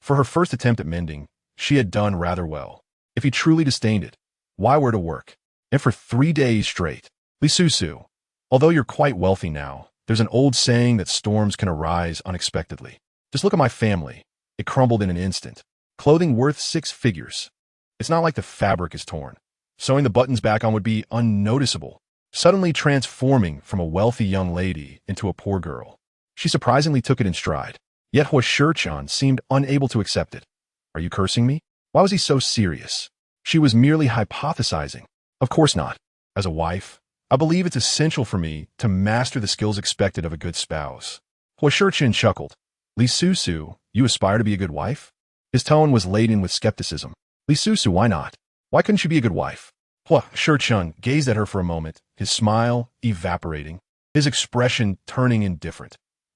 S1: For her first attempt at mending, she had done rather well. If he truly disdained it, why were to work? And for 3 days straight. Li Susu, although you're quite wealthy now, there's an old saying that storms can arise unexpectedly. Just look at my family. It crumbled in an instant. Clothing worth 6 figures. It's not like the fabric is torn. Sewing the buttons back on would be unnoticeable, suddenly transforming from a wealthy young lady into a poor girl. She surprisingly took it in stride. Yet Huo Sicheng seemed unable to accept it. Are you cursing me? Why was he so serious? She was merely hypothesizing. Of course not. As a wife, I believe it's essential for me to master the skills expected of a good spouse. Huo Sicheng chuckled. Li Susu, you aspire to be a good wife? His tone was laden with skepticism. Li Susu, why not? Why couldn't you be a good wife? Huo Sicheng gazed at her for a moment, his smile evaporating, his expression turning indifferent.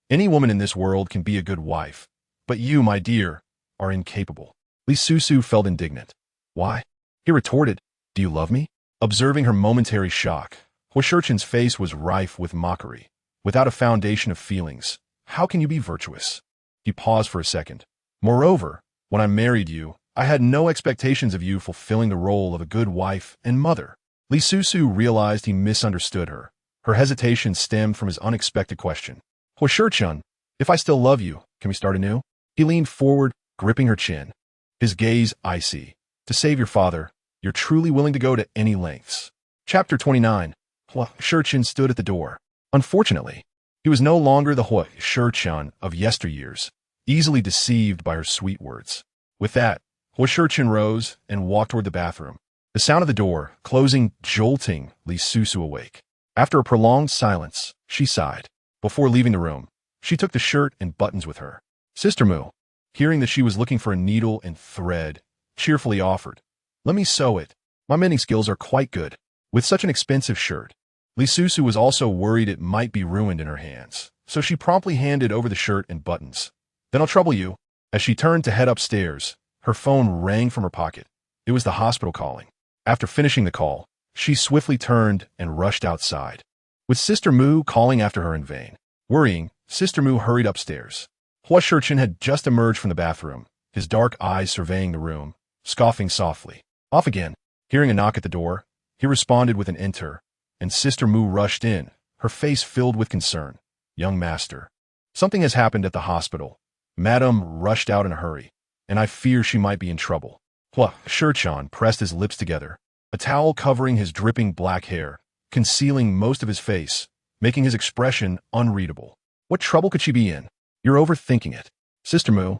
S1: Any woman in this world can be a good wife, but you, my dear, are incapable. Li Susu felt indignant. Why? He retorted, do you love me? Observing her momentary shock, Huo Sicheng's face was rife with mockery. Without a foundation of feelings, how can you be virtuous? He paused for a second. Moreover, when I married you, I had no expectations of you fulfilling the role of a good wife and mother. Li Susu realized he misunderstood her. Her hesitation stemmed from his unexpected question. Huo Sicheng, if I still love you, can we start anew? He leaned forward, gripping her chin. His gaze icy. To save your father, you're truly willing to go to any lengths. Chapter 29. Huo Sicheng stood at the door. Unfortunately, he was no longer the Huo Sicheng of yesteryears, easily deceived by her sweet words. With that, Huo Sicheng rose and walked toward the bathroom. The sound of the door, closing, jolting Li Susu awake. After a prolonged silence, she sighed. Before leaving the room, she took the shirt and buttons with her. Sister Mu, hearing that she was looking for a needle and thread, cheerfully offered, let me sew it. My mending skills are quite good. With such an expensive shirt, Li Susu was also worried it might be ruined in her hands, so she promptly handed over the shirt and buttons. Then I'll trouble you. As she turned to head upstairs, her phone rang from her pocket. It was the hospital calling. After finishing the call, she swiftly turned and rushed outside, with Sister Mu calling after her in vain. Worrying, Sister Mu hurried upstairs. Huo Sicheng had just emerged from the bathroom, his dark eyes surveying the room, scoffing softly. Off again. Hearing a knock at the door, he responded with an enter, and Sister Mu rushed in, her face filled with concern. Young master, something has happened at the hospital. Madame rushed out in a hurry, and I fear she might be in trouble. Huo Sicheng pressed his lips together, a towel covering his dripping black hair, concealing most of his face, making his expression unreadable. What trouble could she be in? You're overthinking it. Sister Mu.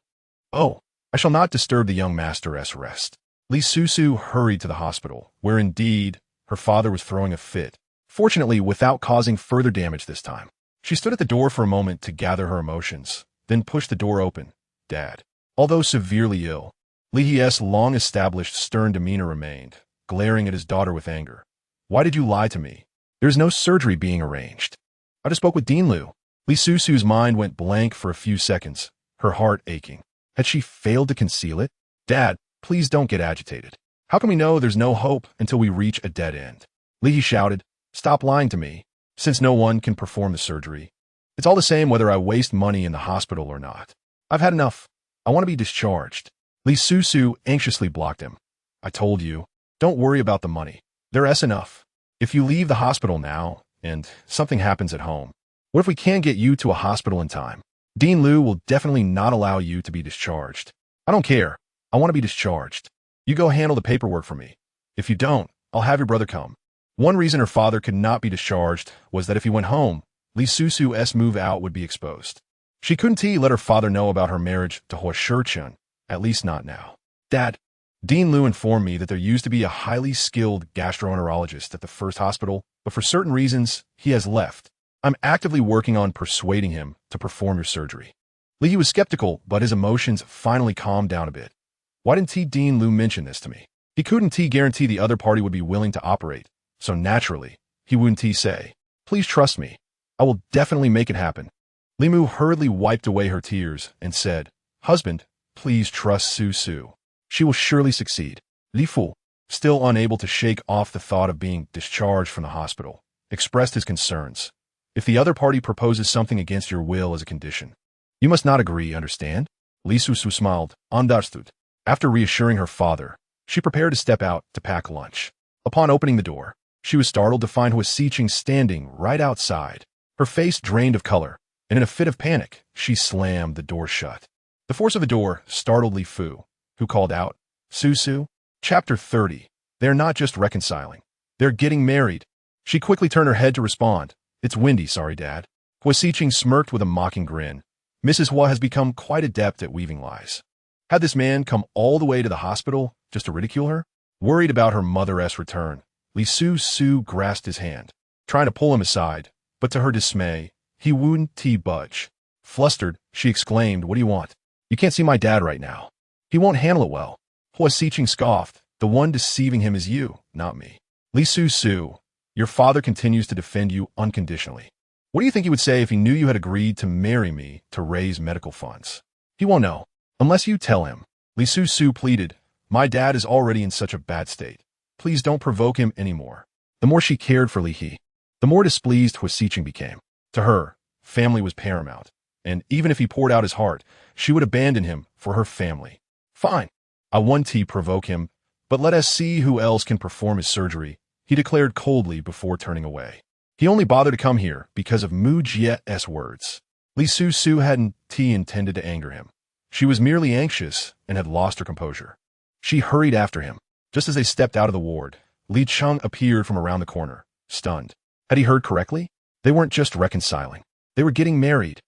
S1: Oh, I shall not disturb the young master's rest. Li Susu hurried to the hospital, where indeed her father was throwing a fit, fortunately without causing further damage this time. She stood at the door for a moment to gather her emotions, then pushed the door open. Dad. Although severely ill, Li He's long-established stern demeanor remained, glaring at his daughter with anger. Why did you lie to me? There's no surgery being arranged. I just spoke with Dean Lu. Li Susu's mind went blank for a few seconds, her heart aching. Had she failed to conceal it? Dad, please don't get agitated. How can we know there's no hope until we reach a dead end? Li He shouted, stop lying to me, since no one can perform the surgery. It's all the same whether I waste money in the hospital or not. I've had enough. I want to be discharged. Li Susu anxiously blocked him. I told you, don't worry about the money. There's enough. If you leave the hospital now, and something happens at home, what if we can't get you to a hospital in time? Dean Lu will definitely not allow you to be discharged. I don't care. I want to be discharged. You go handle the paperwork for me. If you don't, I'll have your brother come. One reason her father could not be discharged was that if he went home, Li Susu's move out would be exposed. She couldn't let her father know about her marriage to Huo Sicheng, at least not now. Dad, Dean Lu informed me that there used to be a highly skilled gastroenterologist at the first hospital, but for certain reasons, he has left. I'm actively working on persuading him to perform your surgery. Li He was skeptical, but his emotions finally calmed down a bit. Why didn't Dean Lu mention this to me? He couldn't guarantee the other party would be willing to operate, so naturally, he wouldn't say, please trust me. I will definitely make it happen. Li Mu hurriedly wiped away her tears and said, husband, please trust Susu. She will surely succeed. Li Fu, still unable to shake off the thought of being discharged from the hospital, expressed his concerns. If the other party proposes something against your will as a condition, you must not agree, understand? Li Susu smiled, understood. After reassuring her father, she prepared to step out to pack lunch. Upon opening the door, she was startled to find Huo Sicheng standing right outside, her face drained of color, and in a fit of panic, she slammed the door shut. The force of the door startled Li Fu, who called out, Susu, Chapter 30. They're not just reconciling. They're getting married. She quickly turned her head to respond. It's windy, sorry, Dad. Huo Sicheng smirked with a mocking grin. Mrs. Hua has become quite adept at weaving lies. Had this man come all the way to the hospital just to ridicule her? Worried about her mother's return, Li Susu grasped his hand, trying to pull him aside, but to her dismay, he wouldn't budge. Flustered, she exclaimed, what do you want? You can't see my dad right now. He won't handle it well. Huo Sicheng scoffed, the one deceiving him is you, not me. Li Susu, your father continues to defend you unconditionally. What do you think he would say if he knew you had agreed to marry me to raise medical funds? He won't know, unless you tell him. Li Susu pleaded, my dad is already in such a bad state. Please don't provoke him anymore. The more she cared for Li He, the more displeased Huo Sicheng became. To her, family was paramount, and even if he poured out his heart, she would abandon him for her family. Fine. I won't provoke him, but let us see who else can perform his surgery, he declared coldly before turning away. He only bothered to come here because of Mu Jie's words. Li Susu hadn't intended to anger him. She was merely anxious and had lost her composure. She hurried after him. Just as they stepped out of the ward, Li Cheng appeared from around the corner, stunned. Had he heard correctly? They weren't just reconciling. They were getting married.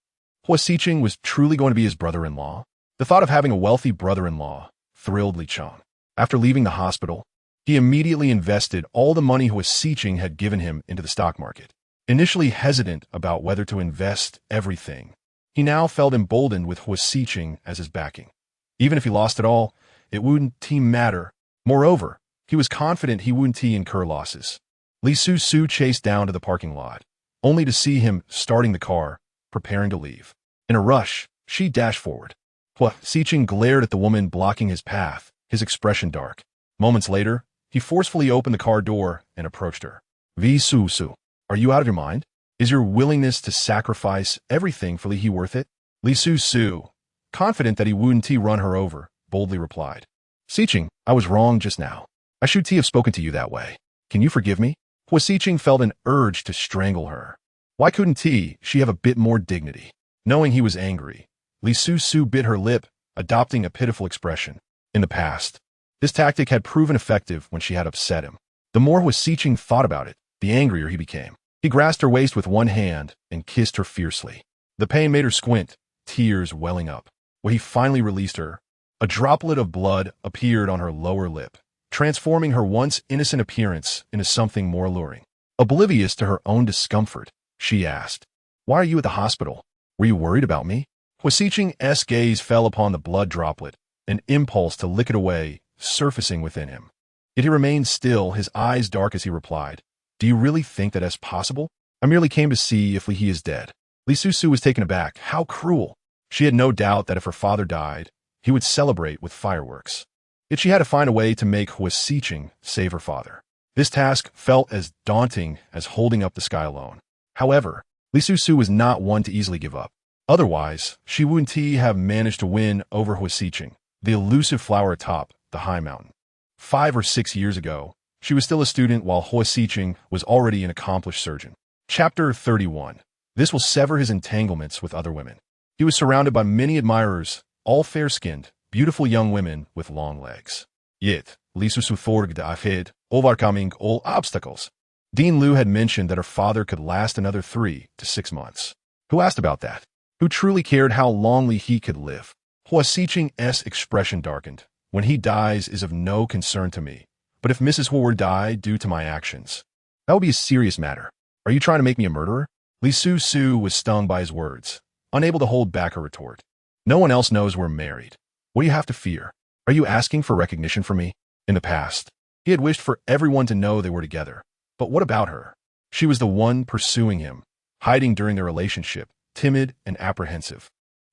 S1: Huo Sicheng was truly going to be his brother-in-law. The thought of having a wealthy brother-in-law thrilled Li Cheng. After leaving the hospital, he immediately invested all the money Huo Sicheng had given him into the stock market. Initially hesitant about whether to invest everything, he now felt emboldened with Huo Sicheng as his backing. Even if he lost it all, it wouldn't matter. Moreover, he was confident he wouldn't incur losses. Li Susu chased down to the parking lot, only to see him starting the car, preparing to leave. In a rush, she dashed forward. Huo Sicheng glared at the woman blocking his path, his expression dark. Moments later, he forcefully opened the car door and approached her. Li Susu, are you out of your mind? Is your willingness to sacrifice everything for Li He worth it? Li Susu, confident that he wouldn't run her over, boldly replied. Sicheng, I was wrong just now. I should have spoken to you that way. Can you forgive me? Huo Sicheng felt an urge to strangle her. Why couldn't she have a bit more dignity? Knowing he was angry, Li Susu bit her lip, adopting a pitiful expression. In the past, this tactic had proven effective when she had upset him. The more Huo Sicheng thought about it, the angrier he became. He grasped her waist with one hand and kissed her fiercely. The pain made her squint, tears welling up. When he finally released her, a droplet of blood appeared on her lower lip, transforming her once innocent appearance into something more alluring. Oblivious to her own discomfort, she asked, why are you at the hospital? Were you worried about me? Huo Sicheng's gaze fell upon the blood droplet, an impulse to lick it away surfacing within him. Yet he remained still, his eyes dark as he replied, "Do you really think that is possible? I merely came to see if Li He is dead." Li Susu was taken aback. How cruel! She had no doubt that if her father died, he would celebrate with fireworks. Yet she had to find a way to make Huo Sicheng save her father. This task felt as daunting as holding up the sky alone. However, Li Susu was not one to easily give up. Otherwise, she wouldn't have managed to win over Huo Sicheng, the elusive flower atop the high mountain. 5 or 6 years ago, she was still a student while Huo Sicheng was already an accomplished surgeon. Chapter 31. This will sever his entanglements with other women. He was surrounded by many admirers, all fair-skinned, beautiful young women with long legs. Yet, Li Susu forged ahead, overcoming all obstacles. Dean Liu had mentioned that her father could last another 3 to 6 months. Who asked about that? Who truly cared how long Li He could live? Huo Sicheng's expression darkened. When he dies is of no concern to me. But if Mrs. Huo were to die due to my actions, that would be a serious matter. Are you trying to make me a murderer? Li Susu was stung by his words, unable to hold back her retort. No one else knows we're married. What do you have to fear? Are you asking for recognition from me? In the past, he had wished for everyone to know they were together. But what about her? She was the one pursuing him, hiding during their relationship, timid and apprehensive.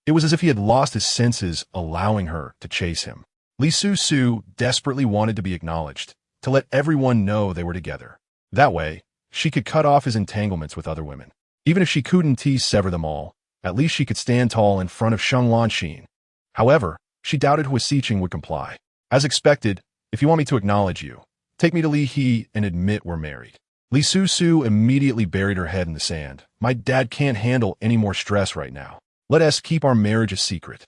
S1: It was as if he had lost his senses, allowing her to chase him. Li Susu desperately wanted to be acknowledged, to let everyone know they were together. That way, she could cut off his entanglements with other women. Even if she couldn't sever them all, at least she could stand tall in front of Sheng Lanxin. However, she doubted Huo Sicheng would comply. As expected, if you want me to acknowledge you, take me to Li He and admit we're married. Li Susu immediately buried her head in the sand. My dad can't handle any more stress right now. Let us keep our marriage a secret.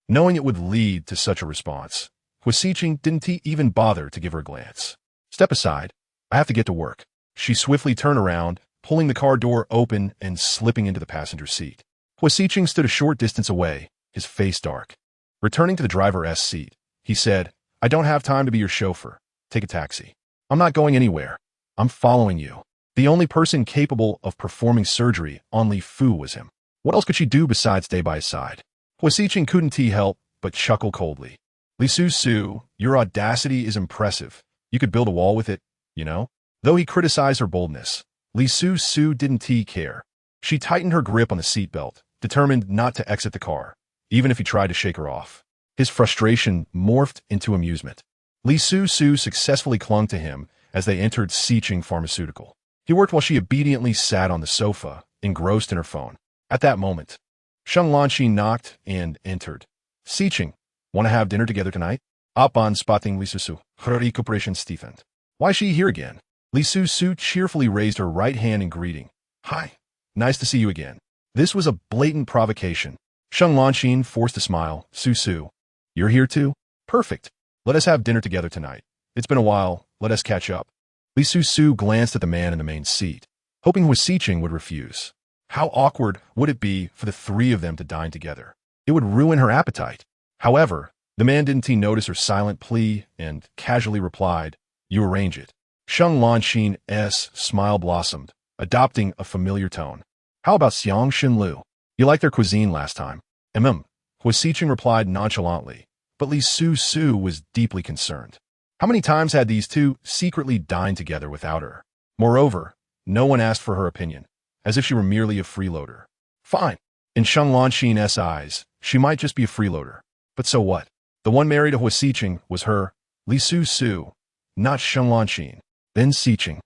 S1: Knowing it would lead to such a response, Huo Sicheng didn't even bother to give her a glance. Step aside. I have to get to work. She swiftly turned around, pulling the car door open and slipping into the passenger seat. Huo Sicheng stood a short distance away, his face dark. Returning to the driver's seat, he said, I don't have time to be your chauffeur. Take a taxi. I'm not going anywhere. I'm following you. The only person capable of performing surgery on Li Fu was him. What else could she do besides stay by his side? Huo Sicheng couldn't help but chuckle coldly. Li Susu, your audacity is impressive. You could build a wall with it, you know? Though he criticized her boldness, Li Susu didn't care. She tightened her grip on the seatbelt, determined not to exit the car, even if he tried to shake her off. His frustration morphed into amusement. Li Susu successfully clung to him as they entered Sicheng Pharmaceutical. He worked while she obediently sat on the sofa, engrossed in her phone. At that moment, Sheng Lanxin knocked and entered. Sicheng, want to have dinner together tonight? Upon spotting Li Susu, her recuperation stiffened. Why is she here again? Li Susu cheerfully raised her right hand in greeting. Hi, nice to see you again. This was a blatant provocation. Sheng Lanxin forced a smile. Susu, you're here too? Perfect. Let us have dinner together tonight. It's been a while. Let us catch up. Li Susu glanced at the man in the main seat, hoping Huo Sicheng would refuse. How awkward would it be for the three of them to dine together? It would ruin her appetite. However, the man didn't notice her silent plea and casually replied, You arrange it. Sheng Lanxin's smile blossomed, adopting a familiar tone. How about Xiang Xinlu? You liked their cuisine last time. Huo Sicheng replied nonchalantly, but Li Susu was deeply concerned. How many times had these two secretly dined together without her? Moreover, no one asked for her opinion, as if she were merely a freeloader. Fine. In Sheng Lanxin's eyes, she might just be a freeloader. But so what? The one married to Huo Sicheng was her, Li Susu, not Sheng Lanxin. Then Sicheng.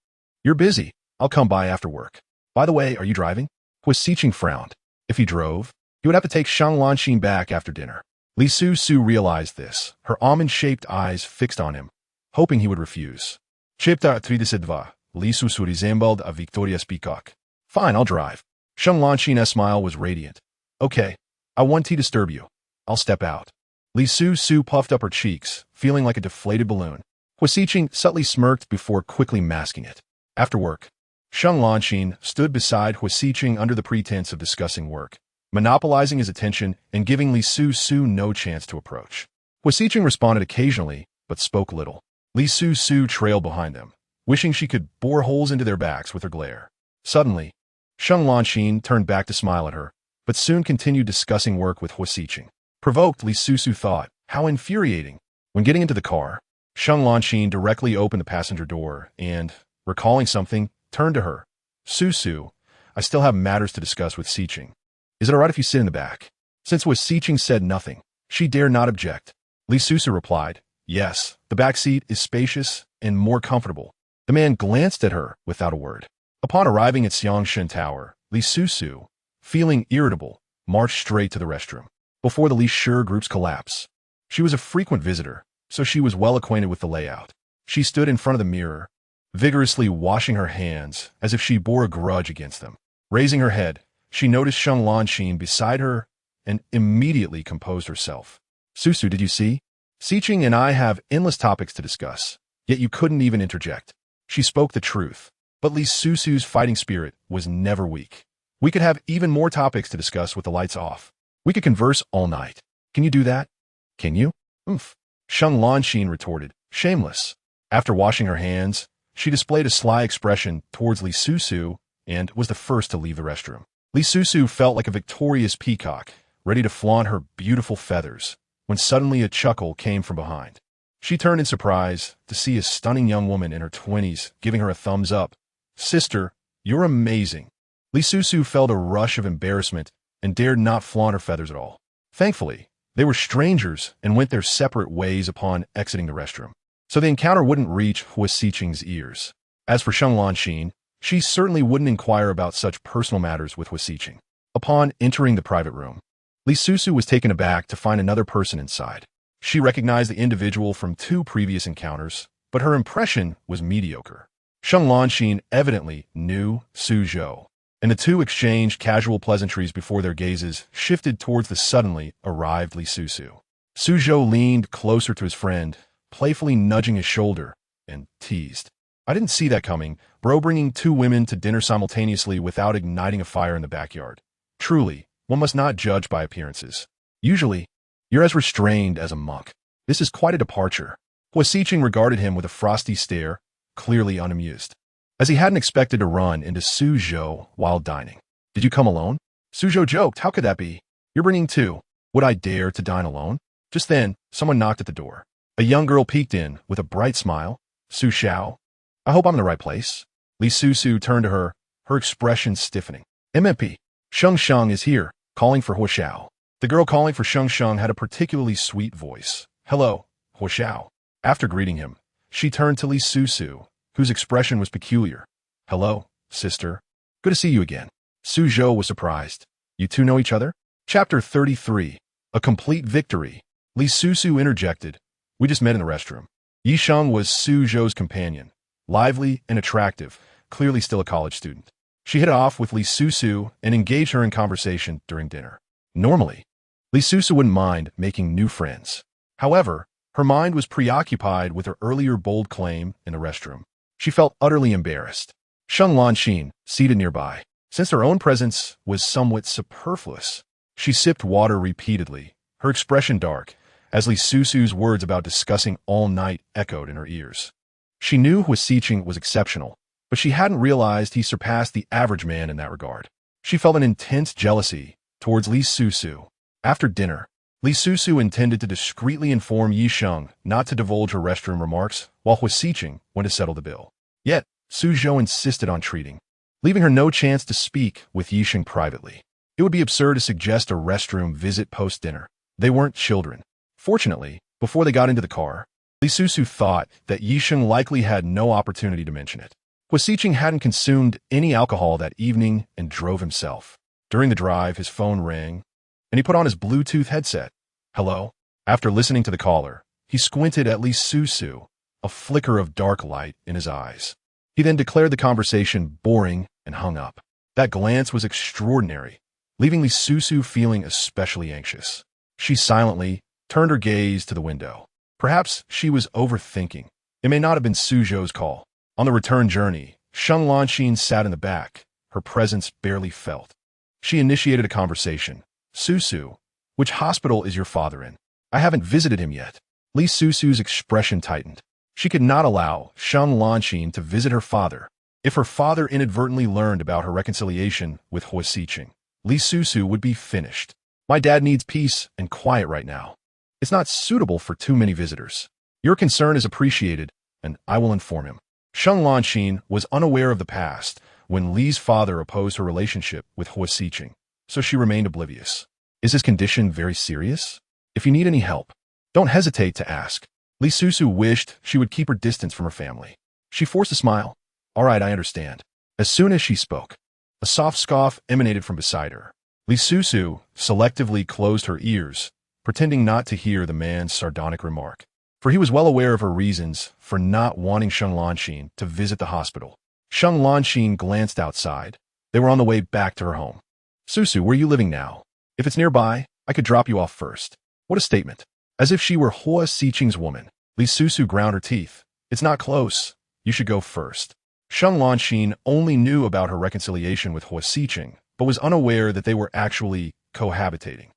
S1: You're busy. I'll come by after work. By the way, are you driving? Huo Sicheng frowned. If he drove, he would have to take Sheng Lanxin back after dinner. Li Susu realized this, her almond-shaped eyes fixed on him, hoping he would refuse. Chapter 32. Li Susu resembled a victorious peacock. Fine, I'll drive. Sheng Lanxin's smile was radiant. Okay, I won't disturb you. I'll step out. Li Susu puffed up her cheeks, feeling like a deflated balloon. Huo Sicheng subtly smirked before quickly masking it. After work, Sheng Lanxin stood beside Huo Sicheng under the pretense of discussing work, monopolizing his attention and giving Li Susu no chance to approach. Huo Sicheng responded occasionally, but spoke little. Li Susu trailed behind them, wishing she could bore holes into their backs with her glare. Suddenly, Sheng Lanxin turned back to smile at her, but soon continued discussing work with Huo Sicheng. Provoked, Li Susu thought, How infuriating. When getting into the car, Sheng Lanxin directly opened the passenger door and, recalling something, turned to her. Susu, I still have matters to discuss with Sicheng. Is it all right if you sit in the back? Since Huo Sicheng said nothing, she dared not object. Li Susu replied, yes, the back seat is spacious and more comfortable. The man glanced at her without a word. Upon arriving at Xiangshen Tower, Li Susu, feeling irritable, marched straight to the restroom. Before the Li Shi group's collapse, she was a frequent visitor, so she was well acquainted with the layout. She stood in front of the mirror, vigorously washing her hands as if she bore a grudge against them. Raising her head, she noticed Sheng Lanxin beside her and immediately composed herself. Susu, did you see? Sicheng and I have endless topics to discuss, yet you couldn't even interject. She spoke the truth, but Li Susu's fighting spirit was never weak. We could have even more topics to discuss with the lights off. We could converse all night. Can you do that? Can you? Oomph. Sheng Lanxin retorted, shameless. After washing her hands, she displayed a sly expression towards Li Susu and was the first to leave the restroom. Li Susu felt like a victorious peacock, ready to flaunt her beautiful feathers, when suddenly a chuckle came from behind. She turned in surprise to see a stunning young woman in her 20s giving her a thumbs up. Sister, you're amazing. Li Susu felt a rush of embarrassment and dared not flaunt her feathers at all. Thankfully, they were strangers and went their separate ways upon exiting the restroom, so the encounter wouldn't reach Huo Sicheng's ears. As for Sheng Lanxin, she certainly wouldn't inquire about such personal matters with Huo Sicheng. Upon entering the private room, Li Susu was taken aback to find another person inside. She recognized the individual from 2 previous encounters, but her impression was mediocre. Sheng Lanxin evidently knew Su Zhou, and the two exchanged casual pleasantries before their gazes shifted towards the suddenly arrived Li Susu. Su Zhou leaned closer to his friend, playfully nudging his shoulder, and teased. I didn't see that coming, bro, bringing 2 women to dinner simultaneously without igniting a fire in the backyard. Truly, one must not judge by appearances. Usually, you're as restrained as a monk. This is quite a departure. Huo Sicheng regarded him with a frosty stare, clearly unamused, as he hadn't expected to run into Su Zhou while dining. Did you come alone? Su Zhou joked, how could that be? You're bringing 2. Would I dare to dine alone? Just then, someone knocked at the door. A young girl peeked in with a bright smile. Su Xiao. I hope I'm in the right place. Li Susu turned to her, her expression stiffening. MMP. Sheng Sheng is here, calling for Huo Xiao. The girl calling for Sheng Sheng had a particularly sweet voice. Hello, Huo Xiao. After greeting him, she turned to Li Susu, whose expression was peculiar. Hello, sister. Good to see you again. Su Zhou was surprised. You two know each other? Chapter 33. A complete victory. Li Susu interjected. We just met in the restroom. Yi Sheng was Su Zhou's companion. Lively and attractive, clearly still a college student. She hit it off with Li Susu and engaged her in conversation during dinner. Normally, Li Susu wouldn't mind making new friends. However, her mind was preoccupied with her earlier bold claim in the restroom. She felt utterly embarrassed. Sheng Lanxin, seated nearby, since her own presence was somewhat superfluous. She sipped water repeatedly, her expression dark, as Li Susu's words about discussing all night echoed in her ears. She knew Huo Sicheng was exceptional, but she hadn't realized he surpassed the average man in that regard. She felt an intense jealousy towards Li Susu. After dinner, Li Susu intended to discreetly inform Yi Sheng not to divulge her restroom remarks while Huo Sicheng went to settle the bill. Yet, Su Zhou insisted on treating, leaving her no chance to speak with Yi Sheng privately. It would be absurd to suggest a restroom visit post-dinner. They weren't children. Fortunately, before they got into the car, Li Susu thought that Yi Sheng likely had no opportunity to mention it. Huo Sicheng hadn't consumed any alcohol that evening and drove himself. During the drive, his phone rang, and he put on his Bluetooth headset. Hello? After listening to the caller, he squinted at Li Susu, a flicker of dark light in his eyes. He then declared the conversation boring and hung up. That glance was extraordinary, leaving Li Susu feeling especially anxious. She silently turned her gaze to the window. Perhaps she was overthinking. It may not have been Su Zhou's call. On the return journey, Sheng Lanxin sat in the back, her presence barely felt. She initiated a conversation. Susu, which hospital is your father in? I haven't visited him yet. Li Susu's expression tightened. She could not allow Sheng Lanxin to visit her father. If her father inadvertently learned about her reconciliation with Huo Sicheng, Li Susu would be finished. My dad needs peace and quiet right now. It's not suitable for too many visitors. Your concern is appreciated, and I will inform him. Sheng Lanxin was unaware of the past when Li's father opposed her relationship with Huo Sicheng, so she remained oblivious. Is his condition very serious? If you need any help, don't hesitate to ask. Li Susu wished she would keep her distance from her family. She forced a smile. All right, I understand. As soon as she spoke, a soft scoff emanated from beside her. Li Susu selectively closed her ears, pretending not to hear the man's sardonic remark, for he was well aware of her reasons for not wanting Sheng Lanxin to visit the hospital. Sheng Lanxin glanced outside. They were on the way back to her home. Susu, where are you living now? If it's nearby, I could drop you off first. What a statement. As if she were Huo Sicheng's woman, Li Susu ground her teeth. It's not close. You should go first. Sheng Lanxin only knew about her reconciliation with Huo Sicheng, but was unaware that they were actually cohabitating.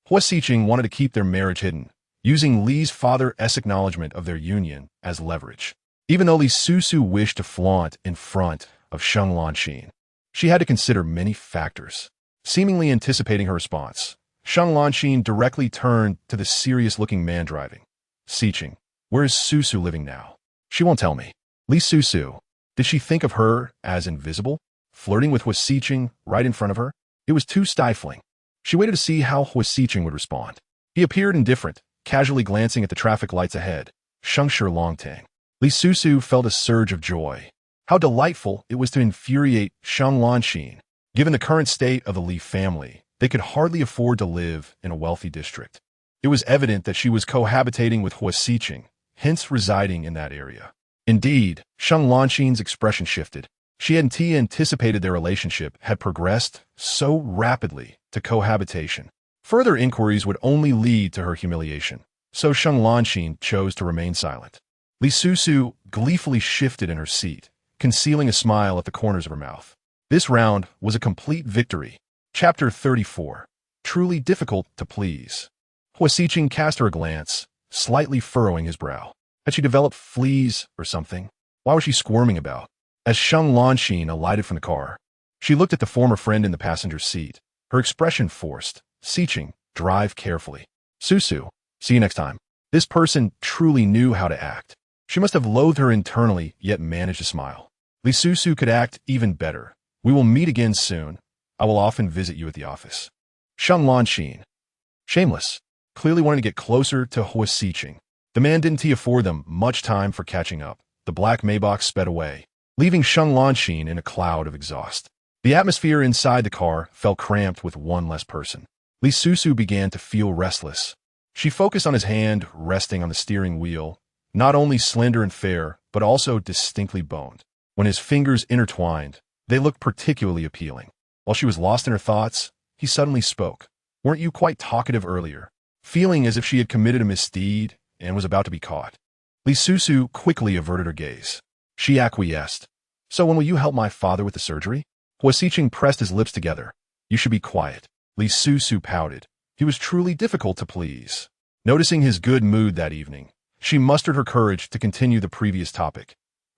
S1: Huo Sicheng wanted to keep their marriage hidden, using Li's father's acknowledgement of their union as leverage. Even though Li Susu wished to flaunt in front of Sheng Lanxin, she had to consider many factors. Seemingly anticipating her response, Sheng Lanxin directly turned to the serious-looking man driving. Sicheng, where is Susu living now? She won't tell me. Li Susu, did she think of her as invisible, flirting with Huo Sicheng right in front of her? It was too stifling. She waited to see how Huo Sicheng would respond. He appeared indifferent, casually glancing at the traffic lights ahead. Shengshi Longtang. Li Susu felt a surge of joy. How delightful it was to infuriate Sheng Lanxin. Given the current state of the Li family, they could hardly afford to live in a wealthy district. It was evident that she was cohabitating with Huo Sicheng, hence residing in that area. Indeed, Sheng Lanxin's expression shifted. She hadn't anticipated their relationship had progressed so rapidly to cohabitation. Further inquiries would only lead to her humiliation, so Sheng Lanxin chose to remain silent. Li Susu gleefully shifted in her seat, concealing a smile at the corners of her mouth. This round was a complete victory. Chapter 34. Truly difficult to please. Huo Sicheng cast her a glance, slightly furrowing his brow. Had she developed fleas or something? Why was she squirming about? As Sheng Lanxin alighted from the car, she looked at the former friend in the passenger seat, her expression forced. Sicheng, drive carefully. Susu, see you next time. This person truly knew how to act. She must have loathed her internally, yet managed to smile. Li Susu could act even better. We will meet again soon. I will often visit you at the office. Sheng Lanxin. Shameless. Clearly wanting to get closer to Huo Sicheng. The man didn't afford them much time for catching up. The black Maybach sped away, leaving Sheng Lanxin in a cloud of exhaust. The atmosphere inside the car felt cramped with one less person. Li Susu began to feel restless. She focused on his hand resting on the steering wheel, not only slender and fair, but also distinctly boned. When his fingers intertwined, they looked particularly appealing. While she was lost in her thoughts, he suddenly spoke. Weren't you quite talkative earlier? Feeling as if she had committed a misdeed and was about to be caught. Li Susu quickly averted her gaze. She acquiesced. So when will you help my father with the surgery? Huo Sicheng pressed his lips together. You should be quiet. Li Susu pouted. He was truly difficult to please. Noticing his good mood that evening, she mustered her courage to continue the previous topic.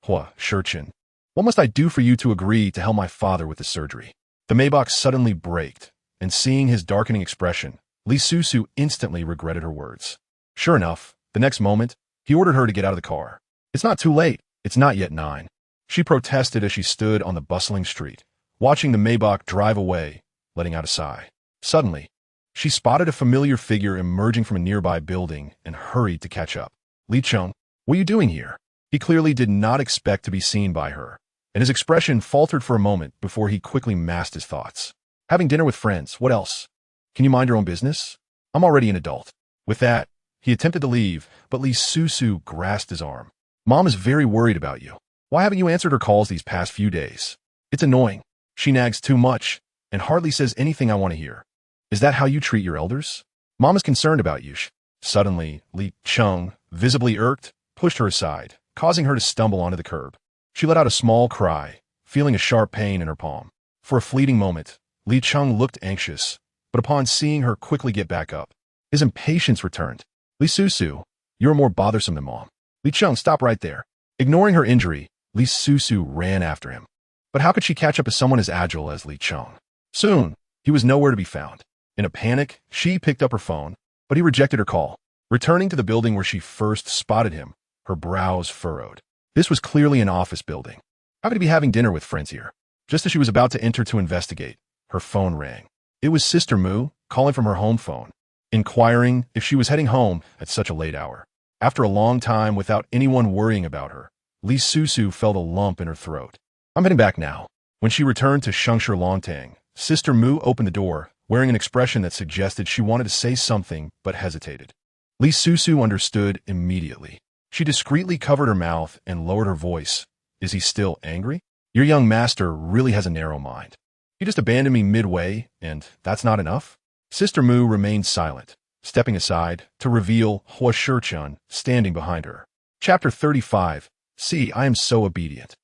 S1: Huo Sicheng, what must I do for you to agree to help my father with the surgery? The Maybach suddenly braked, and seeing his darkening expression, Li Susu instantly regretted her words. Sure enough, the next moment, he ordered her to get out of the car. It's not too late. It's not yet 9. She protested as she stood on the bustling street, watching the Maybach drive away, letting out a sigh. Suddenly, she spotted a familiar figure emerging from a nearby building and hurried to catch up. Li Cheng, what are you doing here? He clearly did not expect to be seen by her, and his expression faltered for a moment before he quickly masked his thoughts. Having dinner with friends, what else? Can you mind your own business? I'm already an adult. With that, he attempted to leave, but Li Susu grasped his arm. Mom is very worried about you. Why haven't you answered her calls these past few days? It's annoying. She nags too much and hardly says anything I want to hear. Is that how you treat your elders? Mom is concerned about you. Suddenly, Li Cheng, visibly irked, pushed her aside, causing her to stumble onto the curb. She let out a small cry, feeling a sharp pain in her palm. For a fleeting moment, Li Cheng looked anxious, but upon seeing her quickly get back up, his impatience returned. Li Susu, you're more bothersome than Mom. Li Cheng, stop right there. Ignoring her injury, Li Susu ran after him. But how could she catch up to someone as agile as Li Cheng? Soon, he was nowhere to be found. In a panic, she picked up her phone, but he rejected her call. Returning to the building where she first spotted him, her brows furrowed. This was clearly an office building. How could he be having dinner with friends here? Just as she was about to enter to investigate, her phone rang. It was Sister Mu, calling from her home phone, inquiring if she was heading home at such a late hour. After a long time without anyone worrying about her, Li Susu felt a lump in her throat. I'm heading back now. When she returned to Shengshi Longtang, Sister Mu opened the door, wearing an expression that suggested she wanted to say something but hesitated. Li Susu understood immediately. She discreetly covered her mouth and lowered her voice. Is he still angry? Your young master really has a narrow mind. He just abandoned me midway, and that's not enough? Sister Mu remained silent, stepping aside to reveal Huo Sicheng standing behind her. Chapter 35. See, I am so obedient.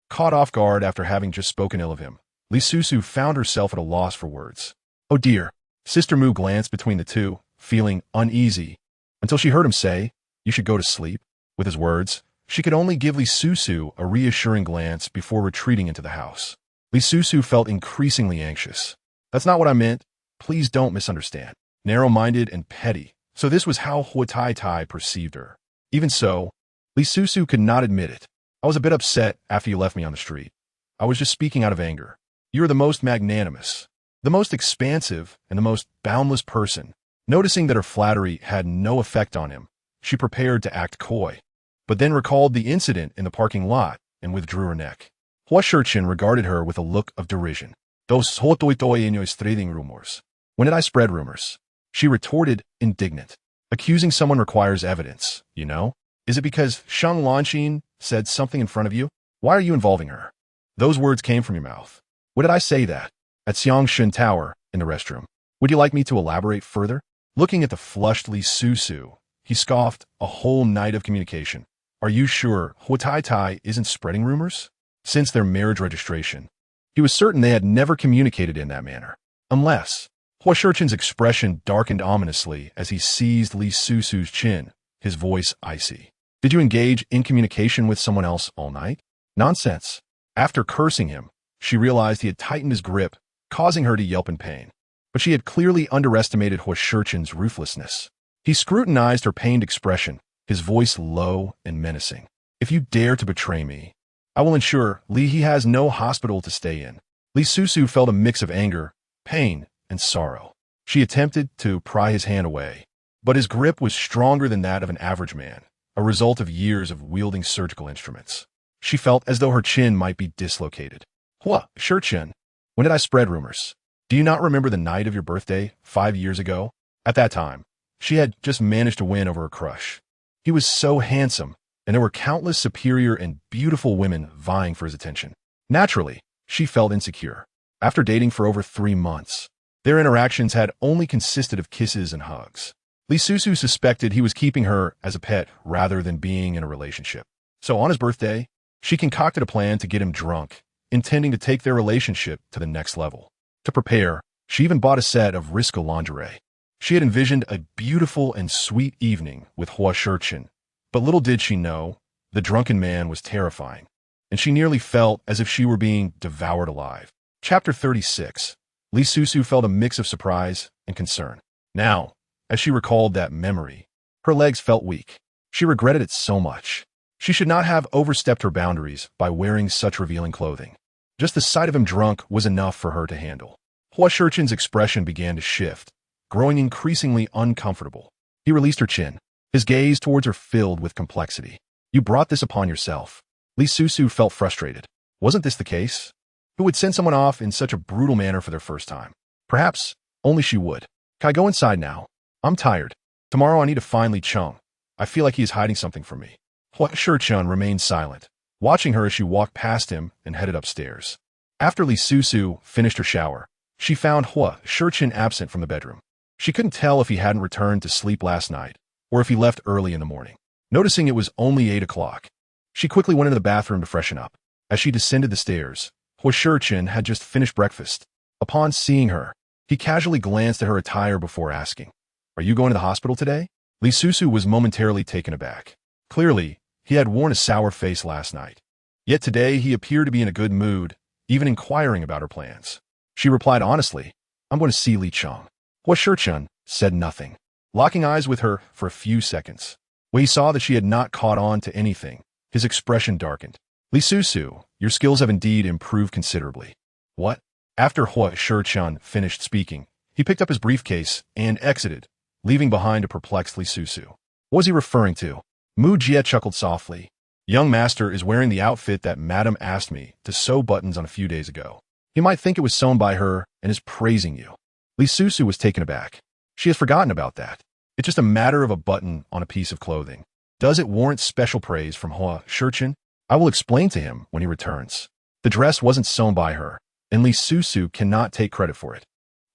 S1: Caught off guard after having just spoken ill of him, Li Susu found herself at a loss for words. Oh dear. Sister Mu glanced between the two, feeling uneasy, until she heard him say, you should go to sleep. With his words, she could only give Li Susu a reassuring glance before retreating into the house. Li Susu felt increasingly anxious. That's not what I meant. Please don't misunderstand. Narrow-minded and petty. So this was how Huo Tai perceived her. Even so, Li Susu could not admit it. I was a bit upset after you left me on the street. I was just speaking out of anger. You are the most magnanimous, the most expansive, and the most boundless person. Noticing that her flattery had no effect on him, she prepared to act coy, but then recalled the incident in the parking lot and withdrew her neck. Huo Sicheng regarded her with a look of derision. Those spreading rumors. When did I spread rumors? She retorted, indignant. Accusing someone requires evidence, you know? Is it because Shang Lanxin said something in front of you? Why are you involving her? Those words came from your mouth. What did I say that? At Xiangshen Tower, in the restroom. Would you like me to elaborate further? Looking at the flushed Li Susu, he scoffed, a whole night of communication. Are you sure Huo Tai isn't spreading rumors? Since their marriage registration, he was certain they had never communicated in that manner. Unless, Huo Sicheng's expression darkened ominously as he seized Li Susu's chin, his voice icy. Did you engage in communication with someone else all night? Nonsense. After cursing him, she realized he had tightened his grip, causing her to yelp in pain. But she had clearly underestimated Huo Sicheng's ruthlessness. He scrutinized her pained expression, his voice low and menacing. If you dare to betray me, I will ensure Li he has no hospital to stay in. Li Susu felt a mix of anger, pain, and sorrow. She attempted to pry his hand away, but his grip was stronger than that of an average man, a result of years of wielding surgical instruments. She felt as though her chin might be dislocated. Huo Sicheng, when did I spread rumors? Do you not remember the night of your birthday 5 years ago? At that time, she had just managed to win over a crush. He was so handsome, and there were countless superior and beautiful women vying for his attention. Naturally, she felt insecure. After dating for over 3 months, their interactions had only consisted of kisses and hugs. Li Susu suspected he was keeping her as a pet rather than being in a relationship. So on his birthday, she concocted a plan to get him drunk, intending to take their relationship to the next level. To prepare, she even bought a set of Risco lingerie. She had envisioned a beautiful and sweet evening with Huo Sicheng, but little did she know, the drunken man was terrifying, and she nearly felt as if she were being devoured alive. Chapter 36. Li Susu felt a mix of surprise and concern. Now, as she recalled that memory, her legs felt weak. She regretted it so much. She should not have overstepped her boundaries by wearing such revealing clothing. Just the sight of him drunk was enough for her to handle. Huo Sicheng's expression began to shift, growing increasingly uncomfortable. He released her chin, his gaze towards her filled with complexity. You brought this upon yourself. Li Susu felt frustrated. Wasn't this the case? Who would send someone off in such a brutal manner for their first time? Perhaps only she would. Can I go inside now? I'm tired. Tomorrow I need to find Li Cheng. I feel like he is hiding something from me. Huo Sicheng remained silent, watching her as she walked past him and headed upstairs. After Li Susu finished her shower, she found Huo Sicheng absent from the bedroom. She couldn't tell if he hadn't returned to sleep last night, or if he left early in the morning. Noticing it was only 8 o'clock, she quickly went into the bathroom to freshen up. As she descended the stairs, Huo Sicheng had just finished breakfast. Upon seeing her, he casually glanced at her attire before asking, "Are you going to the hospital today?" Li Susu was momentarily taken aback. Clearly, he had worn a sour face last night. Yet today he appeared to be in a good mood, even inquiring about her plans. She replied honestly, "I'm going to see Li Cheng." Huo Sicheng said nothing. locking eyes with her for a few seconds. When he saw that she had not caught on to anything, his expression darkened. Li Susu, your skills have indeed improved considerably. What? After Huo Sicheng finished speaking, he picked up his briefcase and exited, leaving behind a perplexed Li Susu. What was he referring to? Mu Jie chuckled softly. Young master is wearing the outfit that madam asked me to sew buttons on a few days ago. He might think it was sewn by her and is praising you. Li Susu was taken aback. She has forgotten about that. It's just a matter of a button on a piece of clothing. Does it warrant special praise from Huo Sicheng? I will explain to him when he returns. The dress wasn't sewn by her, and Li Susu cannot take credit for it.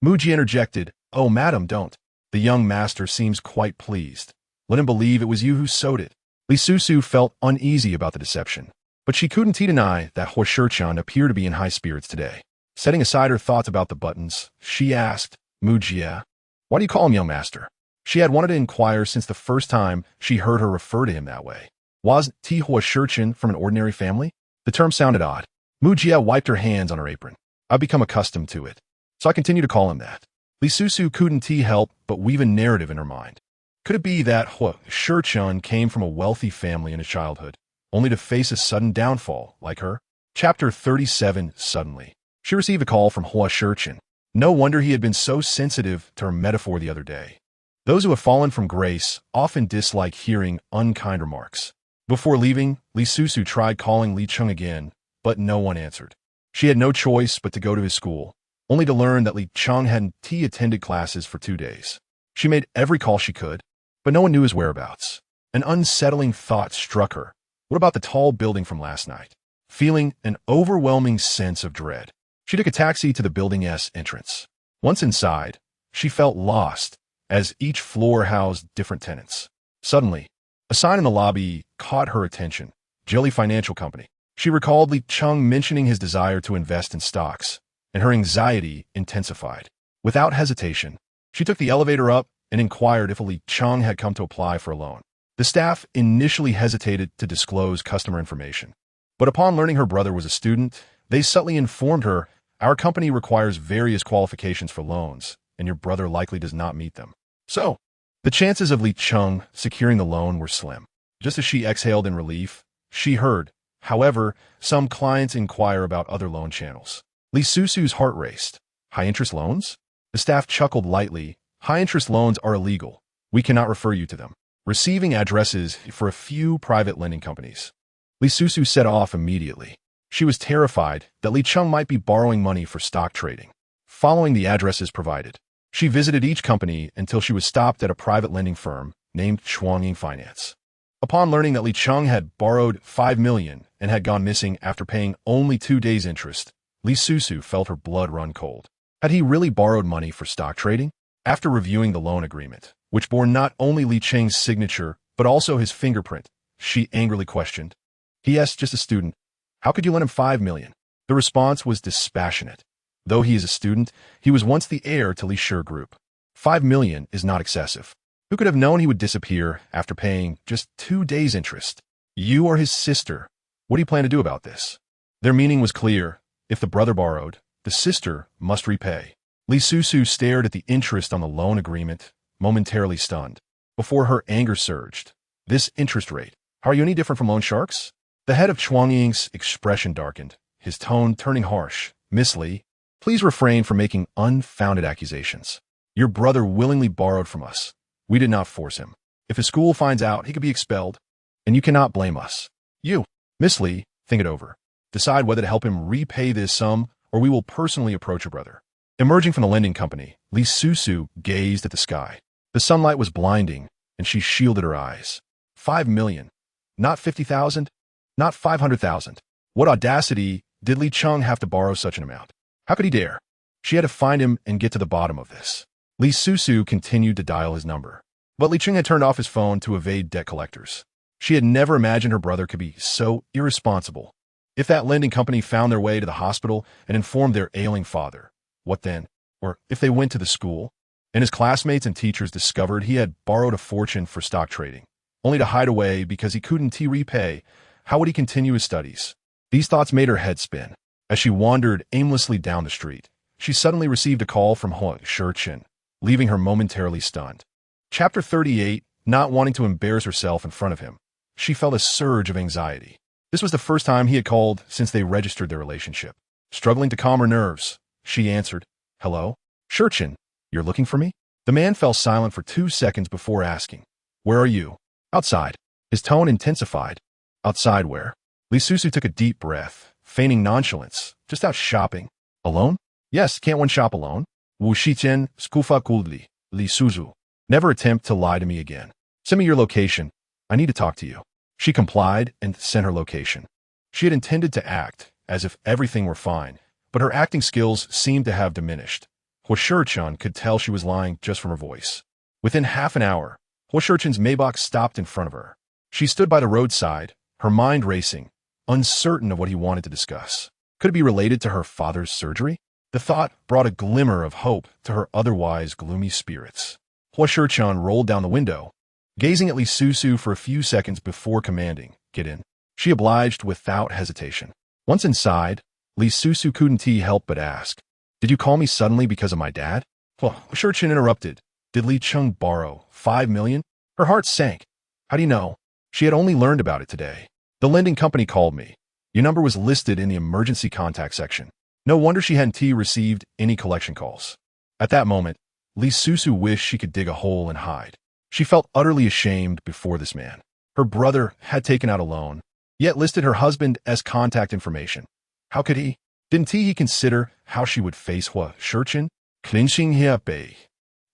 S1: Mu Jie interjected, "Oh, madam, don't. The young master seems quite pleased. Let him believe it was you who sewed it." Li Susu felt uneasy about the deception, but she couldn't deny that Huo Sicheng appeared to be in high spirits today. Setting aside her thoughts about the buttons, she asked, "Mu Jie, why do you call him young master?" She had wanted to inquire since the first time she heard her refer to him that way. Was Huo Sicheng from an ordinary family? The term sounded odd. Mu Jie wiped her hands on her apron. I've become accustomed to it, so I continue to call him that. Li Susu couldn't help but weave a narrative in her mind. Could it be that Huo Sicheng came from a wealthy family in his childhood, only to face a sudden downfall like her? Chapter 37. Suddenly, she received a call from Huo Sicheng. No wonder he had been so sensitive to her metaphor the other day. Those who have fallen from grace often dislike hearing unkind remarks. Before leaving, Li Susu tried calling Li Cheng again, but no one answered. She had no choice but to go to his school, only to learn that Li Cheng hadn't attended classes for 2 days. She made every call she could, but no one knew his whereabouts. An unsettling thought struck her. What about the tall building from last night? Feeling an overwhelming sense of dread, she took a taxi to the building's entrance. Once inside, she felt lost, as each floor housed different tenants. Suddenly, a sign in the lobby caught her attention. Jelly Financial Company. She recalled Li Cheng mentioning his desire to invest in stocks, and her anxiety intensified. Without hesitation, she took the elevator up and inquired if Li Cheng had come to apply for a loan. The staff initially hesitated to disclose customer information, but upon learning her brother was a student, they subtly informed her, "Our company requires various qualifications for loans, and your brother likely does not meet them." So, the chances of Li Cheng securing the loan were slim. Just as she exhaled in relief, she heard, however, some clients inquire about other loan channels. Li Susu's heart raced. High-interest loans? The staff chuckled lightly. High-interest loans are illegal. We cannot refer you to them. Receiving addresses for a few private lending companies. Li Susu set off immediately. She was terrified that Li Cheng might be borrowing money for stock trading. Following the addresses provided, she visited each company until she was stopped at a private lending firm named Chuangying Finance. Upon learning that Li Cheng had borrowed 5 million and had gone missing after paying only 2 days' interest, Li Susu felt her blood run cold. Had he really borrowed money for stock trading? After reviewing the loan agreement, which bore not only Li Cheng's signature but also his fingerprint, she angrily questioned. "He is just a student. How could you lend him 5 million? The response was dispassionate. Though he is a student, he was once the heir to Li Shi Group. 5 million is not excessive. Who could have known he would disappear after paying just 2 days' interest? You are his sister. What do you plan to do about this?" Their meaning was clear. If the brother borrowed, the sister must repay. Li Susu stared at the interest on the loan agreement, momentarily stunned. Before her anger surged. This interest rate. Are you any different from loan sharks? The head of Chuangying's expression darkened, his tone turning harsh. "Miss Li, please refrain from making unfounded accusations. Your brother willingly borrowed from us. We did not force him. If his school finds out, he could be expelled, and you cannot blame us. You, Miss Li, think it over. Decide whether to help him repay this sum, or we will personally approach your brother." Emerging from the lending company, Li Susu gazed at the sky. The sunlight was blinding, and she shielded her eyes. 5 million. Not 50,000. Not 500,000. What audacity did Li Cheng have to borrow such an amount? How could he dare? She had to find him and get to the bottom of this. Li Susu continued to dial his number, but Li Cheng had turned off his phone to evade debt collectors. She had never imagined her brother could be so irresponsible. If that lending company found their way to the hospital and informed their ailing father, what then? Or if they went to the school, and his classmates and teachers discovered he had borrowed a fortune for stock trading, only to hide away because he couldn't repay, how would he continue his studies? These thoughts made her head spin. As she wandered aimlessly down the street, she suddenly received a call from Huo Sicheng, leaving her momentarily stunned. Chapter 38, not wanting to embarrass herself in front of him. She felt a surge of anxiety. This was the first time he had called since they registered their relationship. Struggling to calm her nerves, she answered, "Hello? Sicheng, you're looking for me?" The man fell silent for 2 seconds before asking, "Where are you?" "Outside." His tone intensified. "Outside where?" Li Susu took a deep breath, feigning nonchalance. "Just out shopping." "Alone?" "Yes, can't one shop alone?" Huo Sicheng, skufa kuldli, Li Susu. "Never attempt to lie to me again. Send me your location. I need to talk to you." She complied and sent her location. She had intended to act as if everything were fine, but her acting skills seemed to have diminished. Huo Sicheng could tell she was lying just from her voice. Within half an hour, Huo Sicheng's Maybach stopped in front of her. She stood by the roadside, her mind racing, uncertain of what he wanted to discuss. Could it be related to her father's surgery? The thought brought a glimmer of hope to her otherwise gloomy spirits. Huo Sicheng rolled down the window, gazing at Li Susu for a few seconds before commanding, "Get in." She obliged without hesitation. Once inside, Li Susu couldn't help but ask, "Did you call me suddenly because of my dad?" Huo Sicheng interrupted. "Did Li Cheng borrow 5 million? Her heart sank. "How do you know?" She had only learned about it today. "The lending company called me. Your number was listed in the emergency contact section." No wonder she hadn't received any collection calls. At that moment, Li Susu wished she could dig a hole and hide. She felt utterly ashamed before this man. Her brother had taken out a loan, yet listed her husband as contact information. How could he? Didn't he consider how she would face Huo Sicheng? Clinching her bay.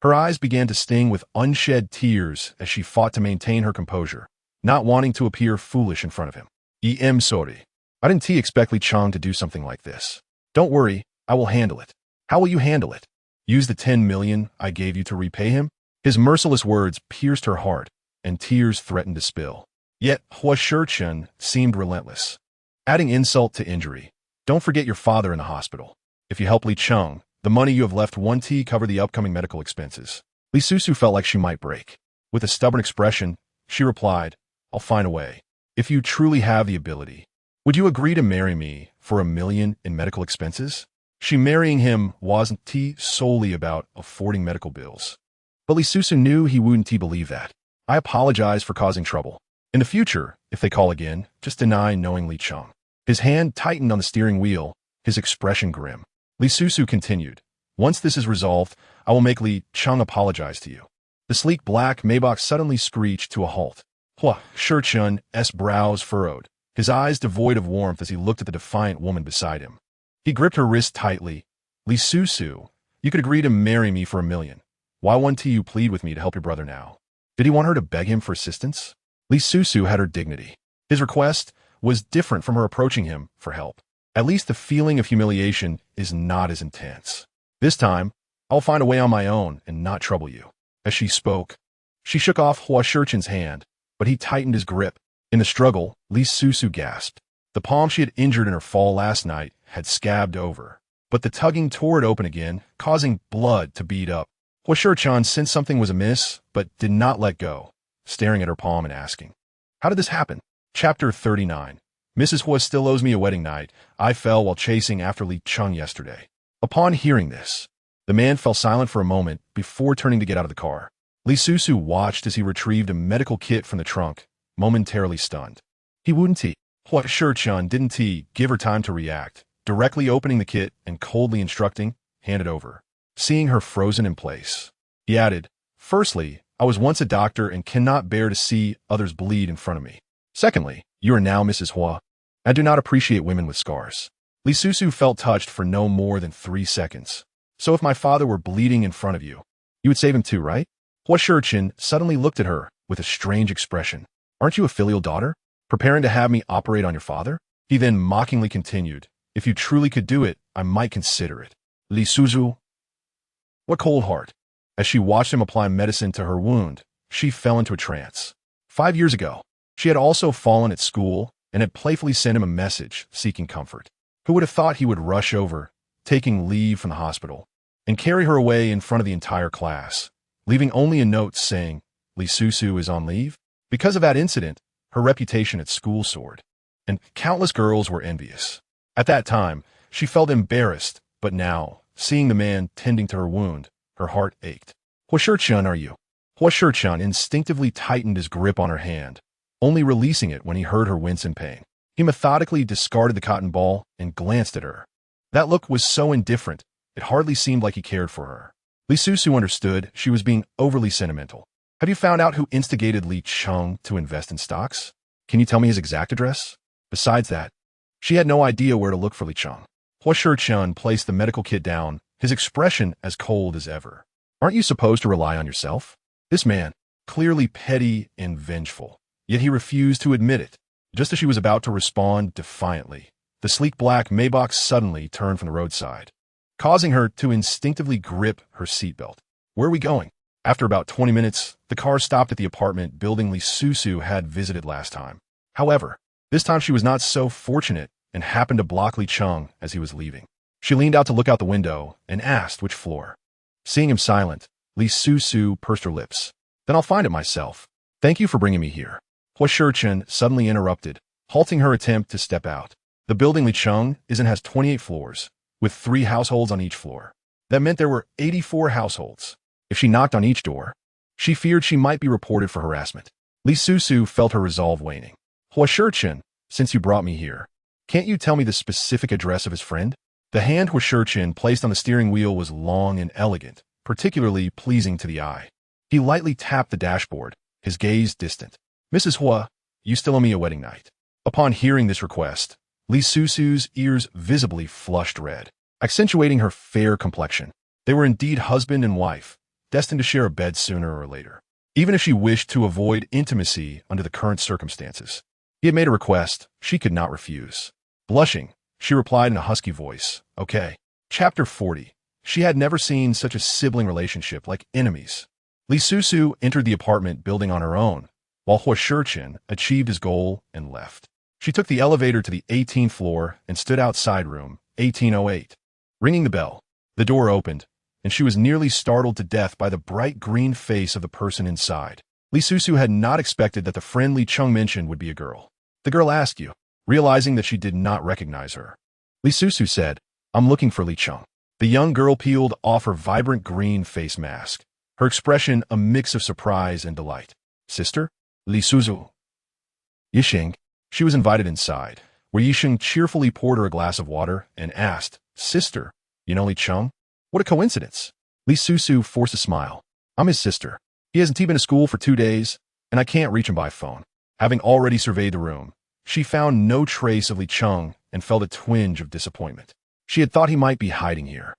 S1: Her eyes began to sting with unshed tears as she fought to maintain her composure, not wanting to appear foolish in front of him. "I'm sorry. I didn't expect Li Cheng to do something like this. Don't worry, I will handle it." "How will you handle it? Use the 10 million I gave you to repay him?" His merciless words pierced her heart, and tears threatened to spill. Yet Huo Sicheng seemed relentless, adding insult to injury. "Don't forget your father in the hospital. If you help Li Cheng, the money you have left won't cover the upcoming medical expenses." Li Susu felt like she might break. With a stubborn expression, she replied, "I'll find a way. If you truly have the ability, would you agree to marry me for 1 million in medical expenses?" She marrying him wasn't solely about affording medical bills. But Li Susu knew he wouldn't believe that. "I apologize for causing trouble. In the future, if they call again, just deny knowing Li Cheng." His hand tightened on the steering wheel, his expression grim. Li Susu continued, "Once this is resolved, I will make Li Cheng apologize to you." The sleek black Maybach suddenly screeched to a halt. Huo Sicheng's brows furrowed, his eyes devoid of warmth as he looked at the defiant woman beside him. He gripped her wrist tightly. "Li Susu, you could agree to marry me for 1 million. Why won't you plead with me to help your brother now?" Did he want her to beg him for assistance? Li Susu had her dignity. His request was different from her approaching him for help. At least the feeling of humiliation is not as intense. "This time, I'll find a way on my own and not trouble you." As she spoke, she shook off Huo Sicheng's hand, but he tightened his grip. In the struggle, Li Susu gasped. The palm she had injured in her fall last night had scabbed over, but the tugging tore it open again, causing blood to bead up. Huo Sicheng sensed something was amiss, but did not let go, staring at her palm and asking, "How did this happen?" Chapter 39. "Mrs. Huo still owes me a wedding night. I fell while chasing after Li Cheng yesterday." Upon hearing this, the man fell silent for a moment before turning to get out of the car. Li Susu watched as he retrieved a medical kit from the trunk, momentarily stunned. He wouldn't. Huo Sicheng didn't give her time to react, directly opening the kit and coldly instructing, "Hand it over." Seeing her frozen in place, he added, "Firstly, I was once a doctor and cannot bear to see others bleed in front of me. Secondly, you are now Mrs. Huo. I do not appreciate women with scars." Li Susu felt touched for no more than 3 seconds. "So if my father were bleeding in front of you, you would save him too, right?" Huo Sicheng suddenly looked at her with a strange expression. "Aren't you a filial daughter, preparing to have me operate on your father?" He then mockingly continued, "If you truly could do it, I might consider it." Li Susu, what cold heart! As she watched him apply medicine to her wound, she fell into a trance. 5 years ago, she had also fallen at school and had playfully sent him a message seeking comfort. Who would have thought he would rush over, taking leave from the hospital, and carry her away in front of the entire class, leaving only a note saying, "Li Susu is on leave"? Because of that incident, her reputation at school soared, and countless girls were envious. At that time, she felt embarrassed, but now, seeing the man tending to her wound, her heart ached. "Huo Sicheng, are you?" Huo Sicheng instinctively tightened his grip on her hand, only releasing it when he heard her wince in pain. He methodically discarded the cotton ball and glanced at her. That look was so indifferent, it hardly seemed like he cared for her. Li Susu understood she was being overly sentimental. Have you found out who instigated Li Sucheng to invest in stocks? Can you tell me his exact address? Besides that, she had no idea where to look for Li Sucheng. Huo Sicheng placed the medical kit down, his expression as cold as ever. Aren't you supposed to rely on yourself? This man, clearly petty and vengeful, yet he refused to admit it. Just as she was about to respond defiantly, the sleek black Maybach suddenly turned from the roadside, causing her to instinctively grip her seatbelt. Where are we going? After about 20 minutes, the car stopped at the apartment building Li Susu had visited last time. However, this time she was not so fortunate and happened to block Li Sucheng as he was leaving. She leaned out to look out the window and asked which floor. Seeing him silent, Li Susu pursed her lips. Then I'll find it myself. Thank you for bringing me here. Huo Sicheng suddenly interrupted, halting her attempt to step out. The building Li Sucheng is in has 28 floors, with 3 households on each floor. That meant there were 84 households. If she knocked on each door, she feared she might be reported for harassment. Li Susu felt her resolve waning. Huo Sicheng, since you brought me here, can't you tell me the specific address of his friend? The hand Huo Sicheng placed on the steering wheel was long and elegant, particularly pleasing to the eye. He lightly tapped the dashboard, his gaze distant. Mrs. Huo, you still owe me a wedding night. Upon hearing this request, Li Susu's ears visibly flushed red, accentuating her fair complexion. They were indeed husband and wife, destined to share a bed sooner or later. Even if she wished to avoid intimacy under the current circumstances, he had made a request she could not refuse. Blushing, she replied in a husky voice, okay. Chapter 40. She had never seen such a sibling relationship like enemies. Li Susu entered the apartment building on her own, while Huo Sicheng achieved his goal and left. She took the elevator to the 18th floor and stood outside room 1808. Ringing the bell, the door opened, and she was nearly startled to death by the bright green face of the person inside. Li Susu had not expected that the friend Li Sucheng mentioned would be a girl. The girl asked you, realizing that she did not recognize her. Li Susu said, I'm looking for Li Sucheng. The young girl peeled off her vibrant green face mask, her expression a mix of surprise and delight. Sister? Li Susu. Yisheng. She was invited inside, where Yisheng cheerfully poured her a glass of water and asked, Sister, you know Li Sucheng? What a coincidence. Li Susu forced a smile. I'm his sister. He hasn't been to school for 2 days, and I can't reach him by phone. Having already surveyed the room, she found no trace of Li Sucheng and felt a twinge of disappointment. She had thought he might be hiding here.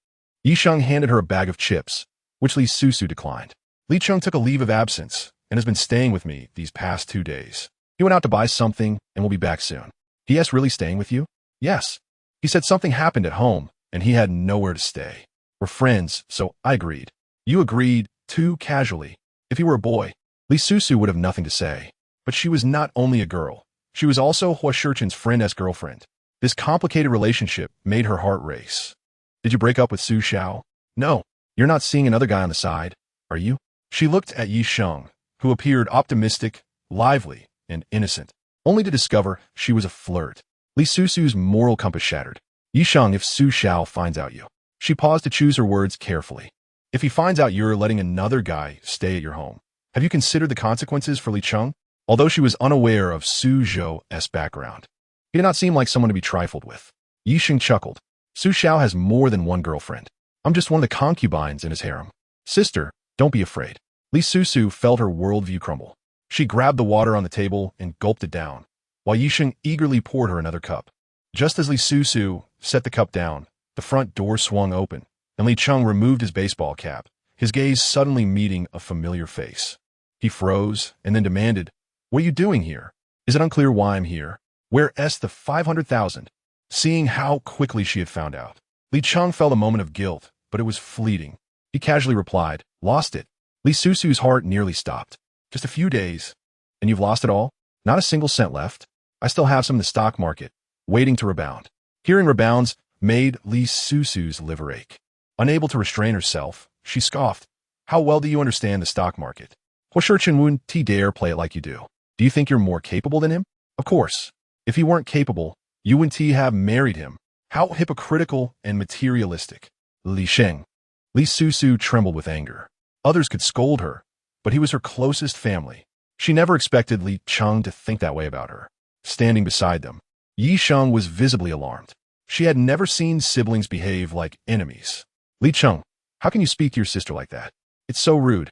S1: Yisheng handed her a bag of chips, which Li Susu declined. Li Sucheng took a leave of absence and has been staying with me these past 2 days. He went out to buy something and will be back soon. P.S. Really staying with you? Yes. He said something happened at home and he had nowhere to stay. We're friends, so I agreed. You agreed, too casually. If he were a boy, Li Susu would have nothing to say. But she was not only a girl. She was also Huo Sicheng's friend's girlfriend. This complicated relationship made her heart race. Did you break up with Su Xiao? No. You're not seeing another guy on the side, are you? She looked at Yisheng, who appeared optimistic, lively, and innocent, only to discover she was a flirt. Li Susu's moral compass shattered. Yisheng, if Su Xiao finds out you. She paused to choose her words carefully. If he finds out you're letting another guy stay at your home, have you considered the consequences for Li Sucheng? Although she was unaware of Su Zhou's background, he did not seem like someone to be trifled with. Yisheng chuckled. Su Xiao has more than one girlfriend. I'm just one of the concubines in his harem. Sister, don't be afraid. Li Susu felt her worldview crumble. She grabbed the water on the table and gulped it down, while Yisheng eagerly poured her another cup. Just as Li Susu set the cup down, the front door swung open, and Li Sucheng removed his baseball cap, his gaze suddenly meeting a familiar face. He froze and then demanded, What are you doing here? Is it unclear why I'm here? Where's the 500,000? Seeing how quickly she had found out, Li Sucheng felt a moment of guilt, but it was fleeting. He casually replied, Lost it. Li Susu's heart nearly stopped. Just a few days. And you've lost it all? Not a single cent left? I still have some in the stock market, waiting to rebound. Hearing rebounds made Li Susu's liver ache. Unable to restrain herself, she scoffed. How well do you understand the stock market? Huo Sicheng wouldn't dare play it like you do. Do you think you're more capable than him? Of course. If he weren't capable, you wouldn't have married him. How hypocritical and materialistic. Li Susu trembled with anger. Others could scold her, but he was her closest family. She never expected Li Cheng to think that way about her. Standing beside them, Yi Sheng was visibly alarmed. She had never seen siblings behave like enemies. Li Cheng, how can you speak to your sister like that? It's so rude.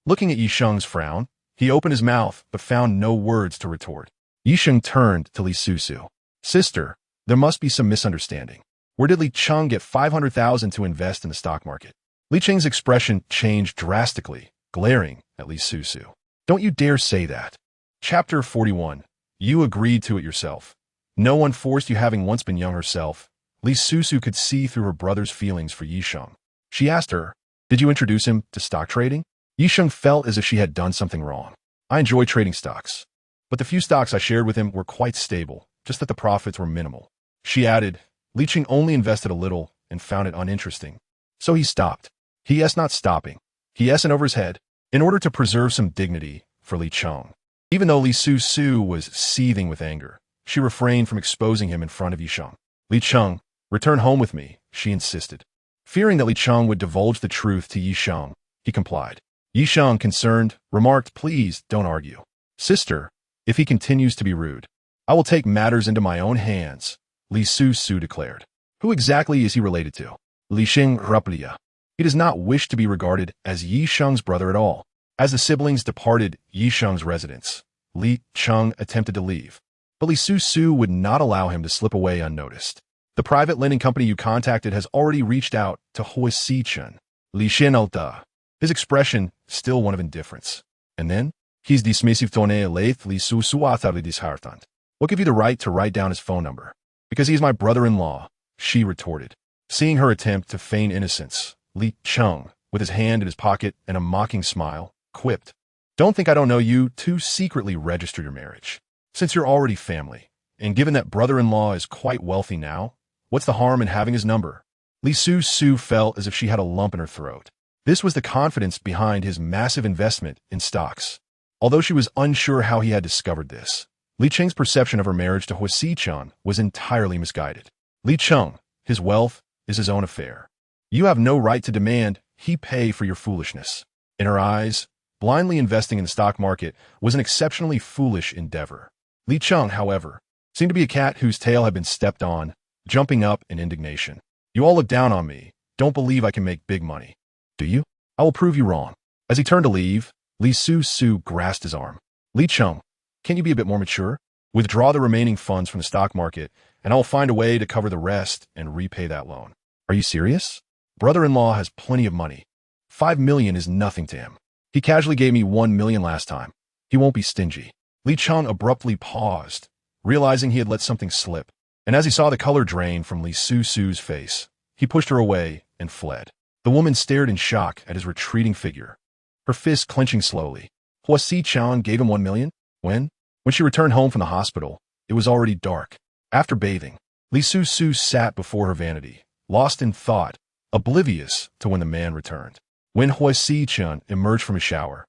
S1: Looking at Yi Sheng's frown, he opened his mouth but found no words to retort. Yi Sheng turned to Li Susu. Sister, there must be some misunderstanding. Where did Li Cheng get 500,000 to invest in the stock market? Li Cheng's expression changed drastically, glaring at Li Susu. Don't you dare say that. Chapter 41. You agreed to it yourself. No one forced you, having once been young herself. Li Susu could see through her brother's feelings for Yi Sheng. She asked her, did you introduce him to stock trading? Yi Sheng felt as if she had done something wrong. I enjoy trading stocks, but the few stocks I shared with him were quite stable, just that the profits were minimal. She added, Li Cheng only invested a little and found it uninteresting. So he stopped. He not stopping. He and over his head, in order to preserve some dignity for Li Cheng. Even though Li Susu was seething with anger, she refrained from exposing him in front of Yi Sheng. Li Cheng, return home with me, she insisted. Fearing that Li Cheng would divulge the truth to Yi Sheng, he complied. Yi Sheng, concerned, remarked, please don't argue. Sister, if he continues to be rude, I will take matters into my own hands, Li Susu declared. Who exactly is he related to? Li Sheng Rupiah. He does not wish to be regarded as Yi Sheng's brother at all. As the siblings departed Yi Sheng's residence, Li Cheng attempted to leave, but Li Susu would not allow him to slip away unnoticed. The private lending company you contacted has already reached out to Huo Sicheng. Li Shen Alta. His expression still one of indifference. And then, he's dismissive tone laith Li Susu atharli disheartened. What give you the right to write down his phone number? Because he is my brother-in-law, she retorted. Seeing her attempt to feign innocence, Li Cheng, with his hand in his pocket and a mocking smile, quipped, don't think I don't know you to secretly register your marriage. Since you're already family, and given that brother-in-law is quite wealthy now, what's the harm in having his number? Li Susu felt as if she had a lump in her throat. This was the confidence behind his massive investment in stocks. Although she was unsure how he had discovered this, Li Cheng's perception of her marriage to Huo Sicheng was entirely misguided. Li Cheng, his wealth is his own affair. You have no right to demand he pay for your foolishness. In her eyes, blindly investing in the stock market was an exceptionally foolish endeavor. Li Cheng, however, seemed to be a cat whose tail had been stepped on, jumping up in indignation. You all look down on me, don't believe I can make big money. Do you? I will prove you wrong. As he turned to leave, Li Susu grasped his arm. Li Cheng, can you be a bit more mature? Withdraw the remaining funds from the stock market, and I will find a way to cover the rest and repay that loan. Are you serious? Brother-in-law has plenty of money. 5 million is nothing to him. He casually gave me 1 million last time. He won't be stingy. Li Cheng abruptly paused, realizing he had let something slip, and as he saw the color drain from Li Susu's face, he pushed her away and fled. The woman stared in shock at his retreating figure, her fists clenching slowly. Huo Sicheng gave him 1 million? When? When she returned home from the hospital, it was already dark. After bathing, Li Susu sat before her vanity, lost in thought, oblivious to when the man returned. When Huo Sicheng emerged from his shower,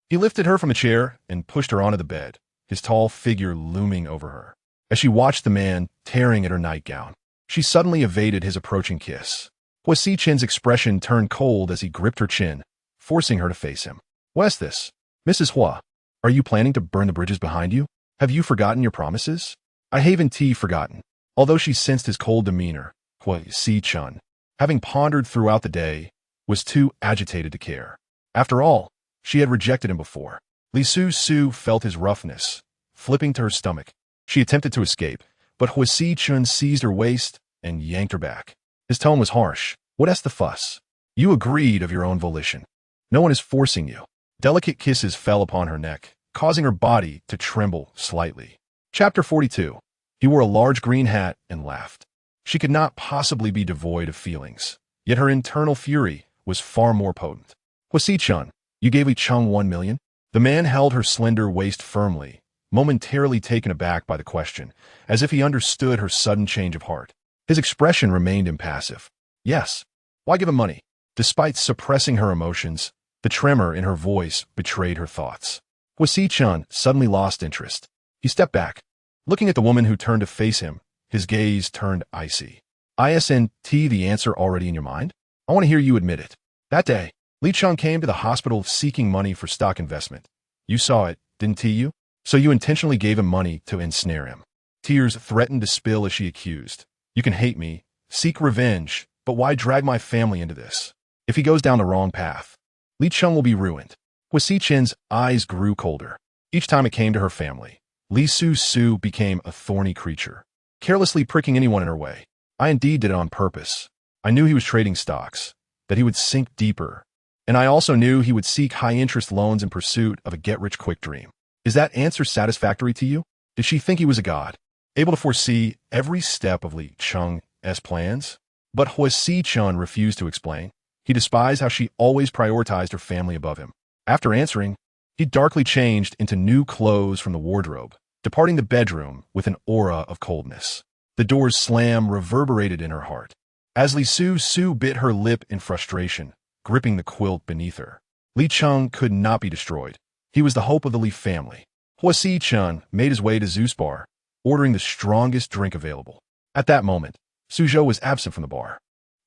S1: he lifted her from the chair and pushed her onto the bed, his tall figure looming over her. As she watched the man tearing at her nightgown, she suddenly evaded his approaching kiss. Huo Sicheng's expression turned cold as he gripped her chin, forcing her to face him. What's this? Mrs. Hua, are you planning to burn the bridges behind you? Have you forgotten your promises? I haven't forgotten. Although she sensed his cold demeanor, Huo Sicheng, having pondered throughout the day, was too agitated to care. After all, she had rejected him before. Li Susu felt his roughness, flipping to her stomach. She attempted to escape, but Huo Sicheng seized her waist and yanked her back. His tone was harsh. What's the fuss? You agreed of your own volition. No one is forcing you. Delicate kisses fell upon her neck, causing her body to tremble slightly. Chapter 42. He wore a large green hat and laughed. She could not possibly be devoid of feelings, yet her internal fury was far more potent. Huo Sicheng, you gave Li Cheng 1 million? The man held her slender waist firmly, momentarily taken aback by the question, as if he understood her sudden change of heart. His expression remained impassive. Yes. Why give him money? Despite suppressing her emotions, the tremor in her voice betrayed her thoughts. Huo Sicheng suddenly lost interest. He stepped back. Looking at the woman who turned to face him, his gaze turned icy. Isn't the answer already in your mind? I want to hear you admit it. That day, Li Cheng came to the hospital seeking money for stock investment. You saw it, didn't you? So you intentionally gave him money to ensnare him. Tears threatened to spill as she accused. You can hate me, seek revenge, but why drag my family into this? If he goes down the wrong path, Li Cheng will be ruined. Huo Sicheng's eyes grew colder. Each time it came to her family, Li Susu became a thorny creature, carelessly pricking anyone in her way. I indeed did it on purpose. I knew he was trading stocks, that he would sink deeper, and I also knew he would seek high-interest loans in pursuit of a get-rich-quick dream. Is that answer satisfactory to you? Did she think he was a god, able to foresee every step of Li Cheng's plans? But Huo Sicheng refused to explain. He despised how she always prioritized her family above him. After answering, he darkly changed into new clothes from the wardrobe, departing the bedroom with an aura of coldness. The door's slam reverberated in her heart. As Li Susu bit her lip in frustration, gripping the quilt beneath her, Li Cheng could not be destroyed. He was the hope of the Li family. Huo Sicheng made his way to Zhu's bar, ordering the strongest drink available. At that moment, Suzhou was absent from the bar.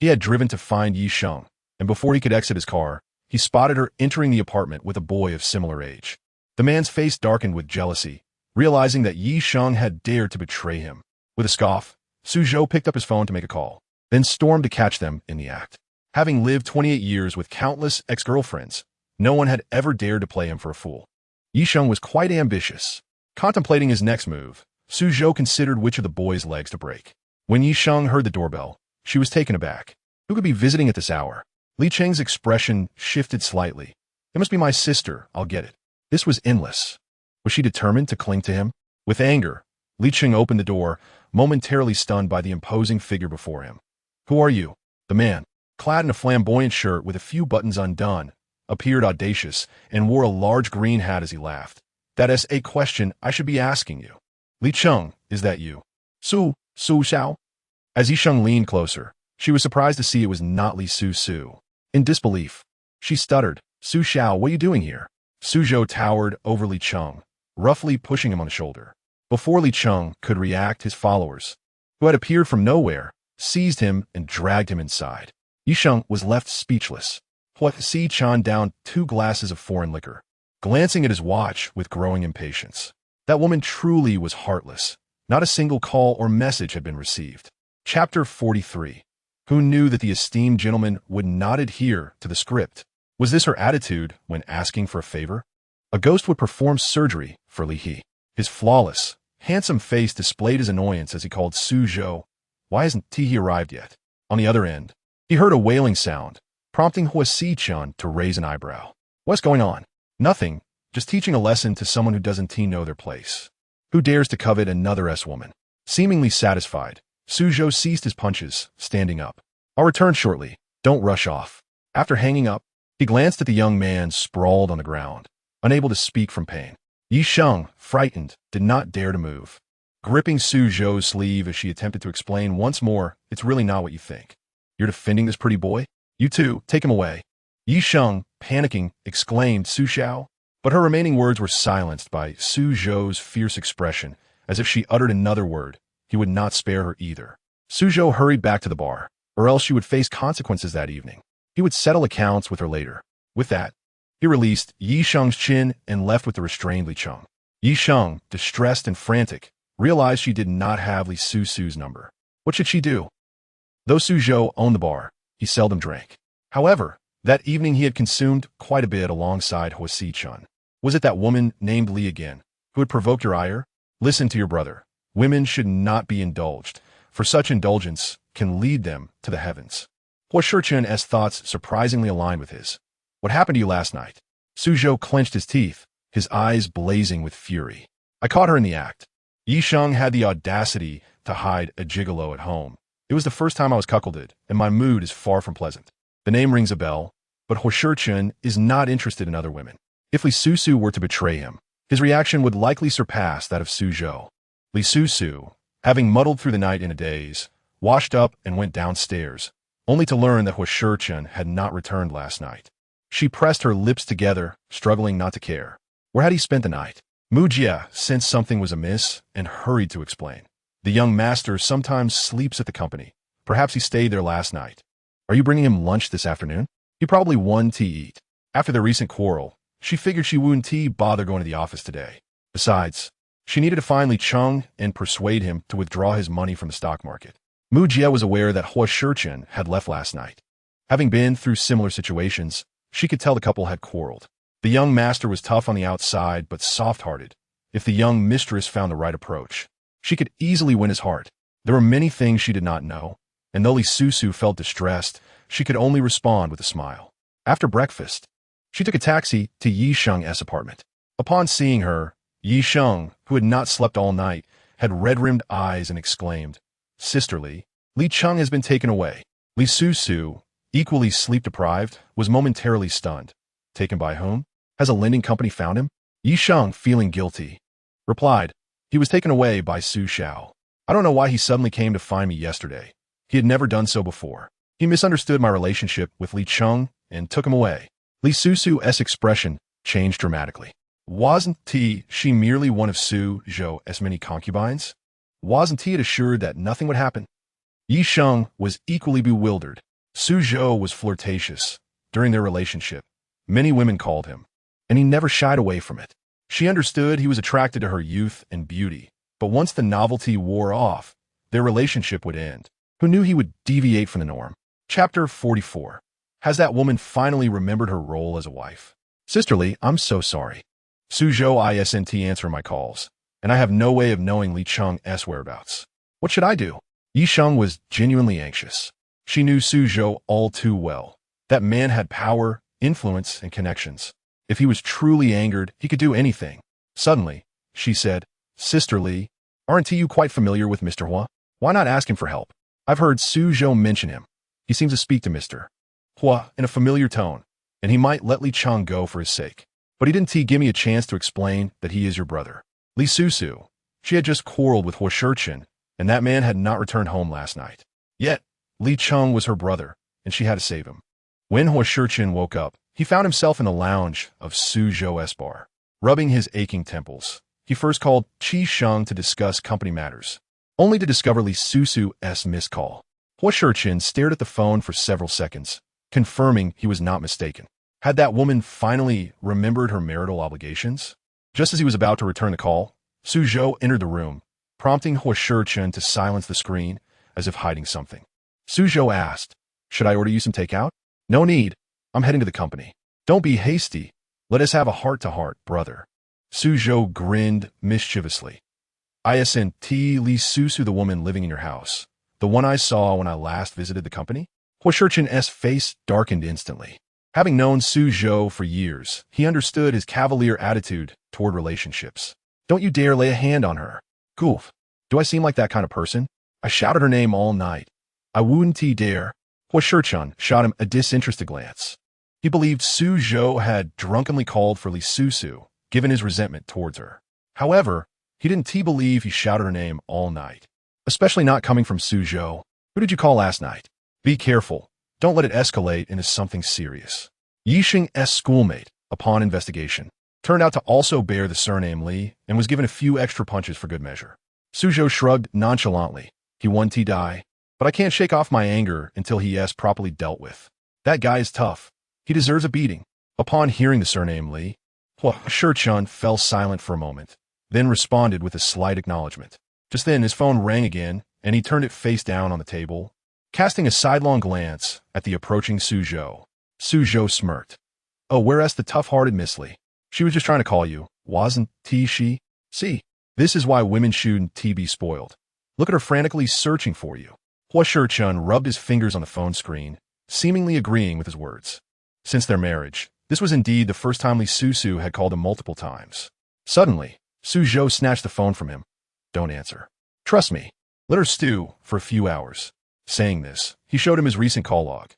S1: He had driven to find Yi Sheng, and before he could exit his car, he spotted her entering the apartment with a boy of similar age. The man's face darkened with jealousy, realizing that Yi Sheng had dared to betray him. With a scoff, Suzhou picked up his phone to make a call, then stormed to catch them in the act. Having lived 28 years with countless ex-girlfriends, no one had ever dared to play him for a fool. Yi Sheng was quite ambitious. Contemplating his next move, Suzhou considered which of the boy's legs to break. When Yi Sheng heard the doorbell, she was taken aback. Who could be visiting at this hour? Li Cheng's expression shifted slightly. It must be my sister, I'll get it. This was endless. Was she determined to cling to him? With anger, Li Cheng opened the door, momentarily stunned by the imposing figure before him. Who are you? The man, clad in a flamboyant shirt with a few buttons undone, appeared audacious and wore a large green hat as he laughed. That is a question I should be asking you. Li Cheng, is that you? Su Xiao? As Yi Sheng leaned closer, she was surprised to see it was not Li Susu. In disbelief, she stuttered, Su Xiao, what are you doing here? Suzhou towered over Li Cheng, roughly pushing him on the shoulder. Before Li Cheng could react, his followers, who had appeared from nowhere, seized him and dragged him inside. Yi Sheng was left speechless. Huo Sicheng downed 2 glasses of foreign liquor, glancing at his watch with growing impatience. That woman truly was heartless. Not a single call or message had been received. Chapter 43. Who knew that the esteemed gentleman would not adhere to the script? Was this her attitude when asking for a favor? A ghost would perform surgery for Li He. His flawless, handsome face displayed his annoyance as he called Suzhou. Why hasn't he arrived yet? On the other end, he heard a wailing sound, prompting Huo Sicheng to raise an eyebrow. What's going on? Nothing, just teaching a lesson to someone who doesn't know their place. Who dares to covet another S-woman? Seemingly satisfied, Suzhou ceased his punches, standing up. I'll return shortly. Don't rush off. After hanging up, he glanced at the young man sprawled on the ground, unable to speak from pain. Yi Sheng, frightened, did not dare to move, gripping Suzhou's sleeve as she attempted to explain once more, it's really not what you think. You're defending this pretty boy? You too, take him away. Yi Sheng, panicking, exclaimed Su Xiao, but her remaining words were silenced by Suzhou's fierce expression, as if she uttered another word. He would not spare her either. Suzhou hurried back to the bar, or else she would face consequences that evening. He would settle accounts with her later. With that, he released Yi Sheng's chin and left with the restrained Li Cheng. Yi Sheng, distressed and frantic, realized she did not have Li Susu's number. What should she do? Though Suzhou owned the bar, he seldom drank. However, that evening he had consumed quite a bit alongside Huo Sicheng. Was it that woman named Li again, who had provoked your ire? Listen to your brother. Women should not be indulged, for such indulgence can lead them to the heavens. Huo Sicheng's thoughts surprisingly aligned with his. What happened to you last night? Suzhou clenched his teeth, his eyes blazing with fury. I caught her in the act. Yi Sheng had the audacity to hide a gigolo at home. It was the first time I was cuckolded, and my mood is far from pleasant. The name rings a bell, but Huo Sicheng is not interested in other women. If Li Susu were to betray him, his reaction would likely surpass that of Suzhou. Li Susu, having muddled through the night in a daze, washed up and went downstairs, only to learn that Huo Sicheng had not returned last night. She pressed her lips together, struggling not to care. Where had he spent the night? Mu Jie sensed something was amiss and hurried to explain. The young master sometimes sleeps at the company. Perhaps he stayed there last night. Are you bringing him lunch this afternoon? He probably won to eat. After their recent quarrel, she figured she wouldn't bother going to the office today. Besides, she needed to find Li Chung and persuade him to withdraw his money from the stock market. Mu Jie was aware that Huo Sicheng had left last night. Having been through similar situations, she could tell the couple had quarreled. The young master was tough on the outside but soft-hearted. If the young mistress found the right approach, she could easily win his heart. There were many things she did not know, and though Li Susu felt distressed, she could only respond with a smile. After breakfast, she took a taxi to Yi Sheng's apartment. Upon seeing her, Yi Sheng, who had not slept all night, had red-rimmed eyes and exclaimed, "Sisterly, Li Chung has been taken away." Li Susu, equally sleep-deprived, was momentarily stunned. Taken by whom? Has a lending company found him? Yi Sheng, feeling guilty, replied, "He was taken away by Su Xiao. I don't know why he suddenly came to find me yesterday. He had never done so before. He misunderstood my relationship with Li Chung and took him away." Li Susu's expression changed dramatically. Wasn't she merely one of Su Zhou's many concubines? Wasn't he assured that nothing would happen? Yi Sheng was equally bewildered. Su Zhou was flirtatious. During their relationship, many women called him, and he never shied away from it. She understood he was attracted to her youth and beauty, but once the novelty wore off, their relationship would end. Who knew he would deviate from the norm? Chapter 44. Has that woman finally remembered her role as a wife? Sisterly, I'm so sorry. Su Zhou isn't answering my calls, and I have no way of knowing Li Cheng's whereabouts. What should I do? Yi Sheng was genuinely anxious. She knew Su Zhou all too well. That man had power, influence, and connections. If he was truly angered, he could do anything. Suddenly, she said, "Sisterly, aren't you quite familiar with Mr. Huo? Why not ask him for help? I've heard Su Zhou mention him. He seems to speak to Mr. Huo in a familiar tone, and he might let Li Cheng go for his sake. But he didn't give me a chance to explain that he is your brother." Li Susu. She had just quarreled with Huo Sicheng, and that man had not returned home last night. Yet, Li Cheng was her brother, and she had to save him. When Huo Sicheng woke up, he found himself in the lounge of Su Zhou's bar. Rubbing his aching temples, he first called Qi Sheng to discuss company matters, only to discover Li Susu's missed call. Huo Sicheng stared at the phone for several seconds, confirming he was not mistaken. Had that woman finally remembered her marital obligations? Just as he was about to return the call, Su Zhou entered the room, prompting Huo Sicheng to silence the screen as if hiding something. Su Zhou asked, "Should I order you some takeout?" "No need. I'm heading to the company." "Don't be hasty. Let us have a heart-to-heart, brother." Su Zhou grinned mischievously. "Isn't Li Susu the woman living in your house, the one I saw when I last visited the company?" Huo Sicheng's face darkened instantly. Having known Su Zhou for years, he understood his cavalier attitude toward relationships. "Don't you dare lay a hand on her." "Goof. Do I seem like that kind of person? I shouted her name all night." "I wouldn't dare." Huo Sicheng shot him a disinterested glance. He believed Su Zhou had drunkenly called for Li Susu, given his resentment towards her. However, he didn't believe he shouted her name all night, especially not coming from Su Zhou. "Who did you call last night?" "Be careful. Don't let it escalate into something serious." Yi Sheng's schoolmate, upon investigation, turned out to also bear the surname Li and was given a few extra punches for good measure. Su Zhou shrugged nonchalantly. "He won to die, but I can't shake off my anger until he is properly dealt with. That guy is tough. He deserves a beating." Upon hearing the surname Li, Huo Sicheng fell silent for a moment, then responded with a slight acknowledgement. Just then his phone rang again, and he turned it face down on the table, casting a sidelong glance at the approaching Su Zhou. Su Zhou smirked. "Oh, whereas the tough-hearted Miss Li. She was just trying to call you, wasn't she? See, this is why women shouldn't be spoiled. Look at her frantically searching for you." Huo Sicheng rubbed his fingers on the phone screen, seemingly agreeing with his words. Since their marriage, this was indeed the first time Li Susu had called him multiple times. Suddenly, Su Zhou snatched the phone from him. "Don't answer. Trust me. Let her stew for a few hours." Saying this, he showed him his recent call log.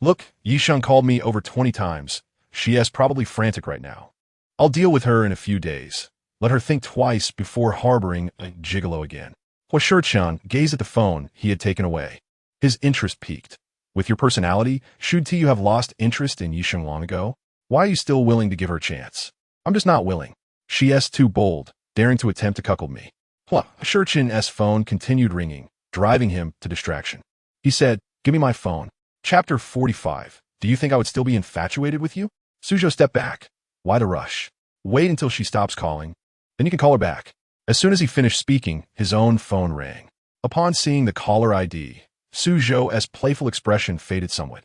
S1: "Look, Yi Sheng called me over 20 times. She is probably frantic right now. I'll deal with her in a few days. Let her think twice before harboring a gigolo again." Huo Sicheng gazed at the phone he had taken away. His interest piqued. "With your personality, should you have lost interest in Yi Sheng long ago? Why are you still willing to give her a chance?" "I'm just not willing. She is too bold, daring to attempt to cuckold me." Huo Sicheng's phone continued ringing, driving him to distraction. He said, "Give me my phone." Chapter 45. Do you think I would still be infatuated with you? Suzhou stepped back. Why the rush? Wait until she stops calling. Then you can call her back. As soon as he finished speaking, his own phone rang. Upon seeing the caller ID, Suzhou's playful expression faded somewhat.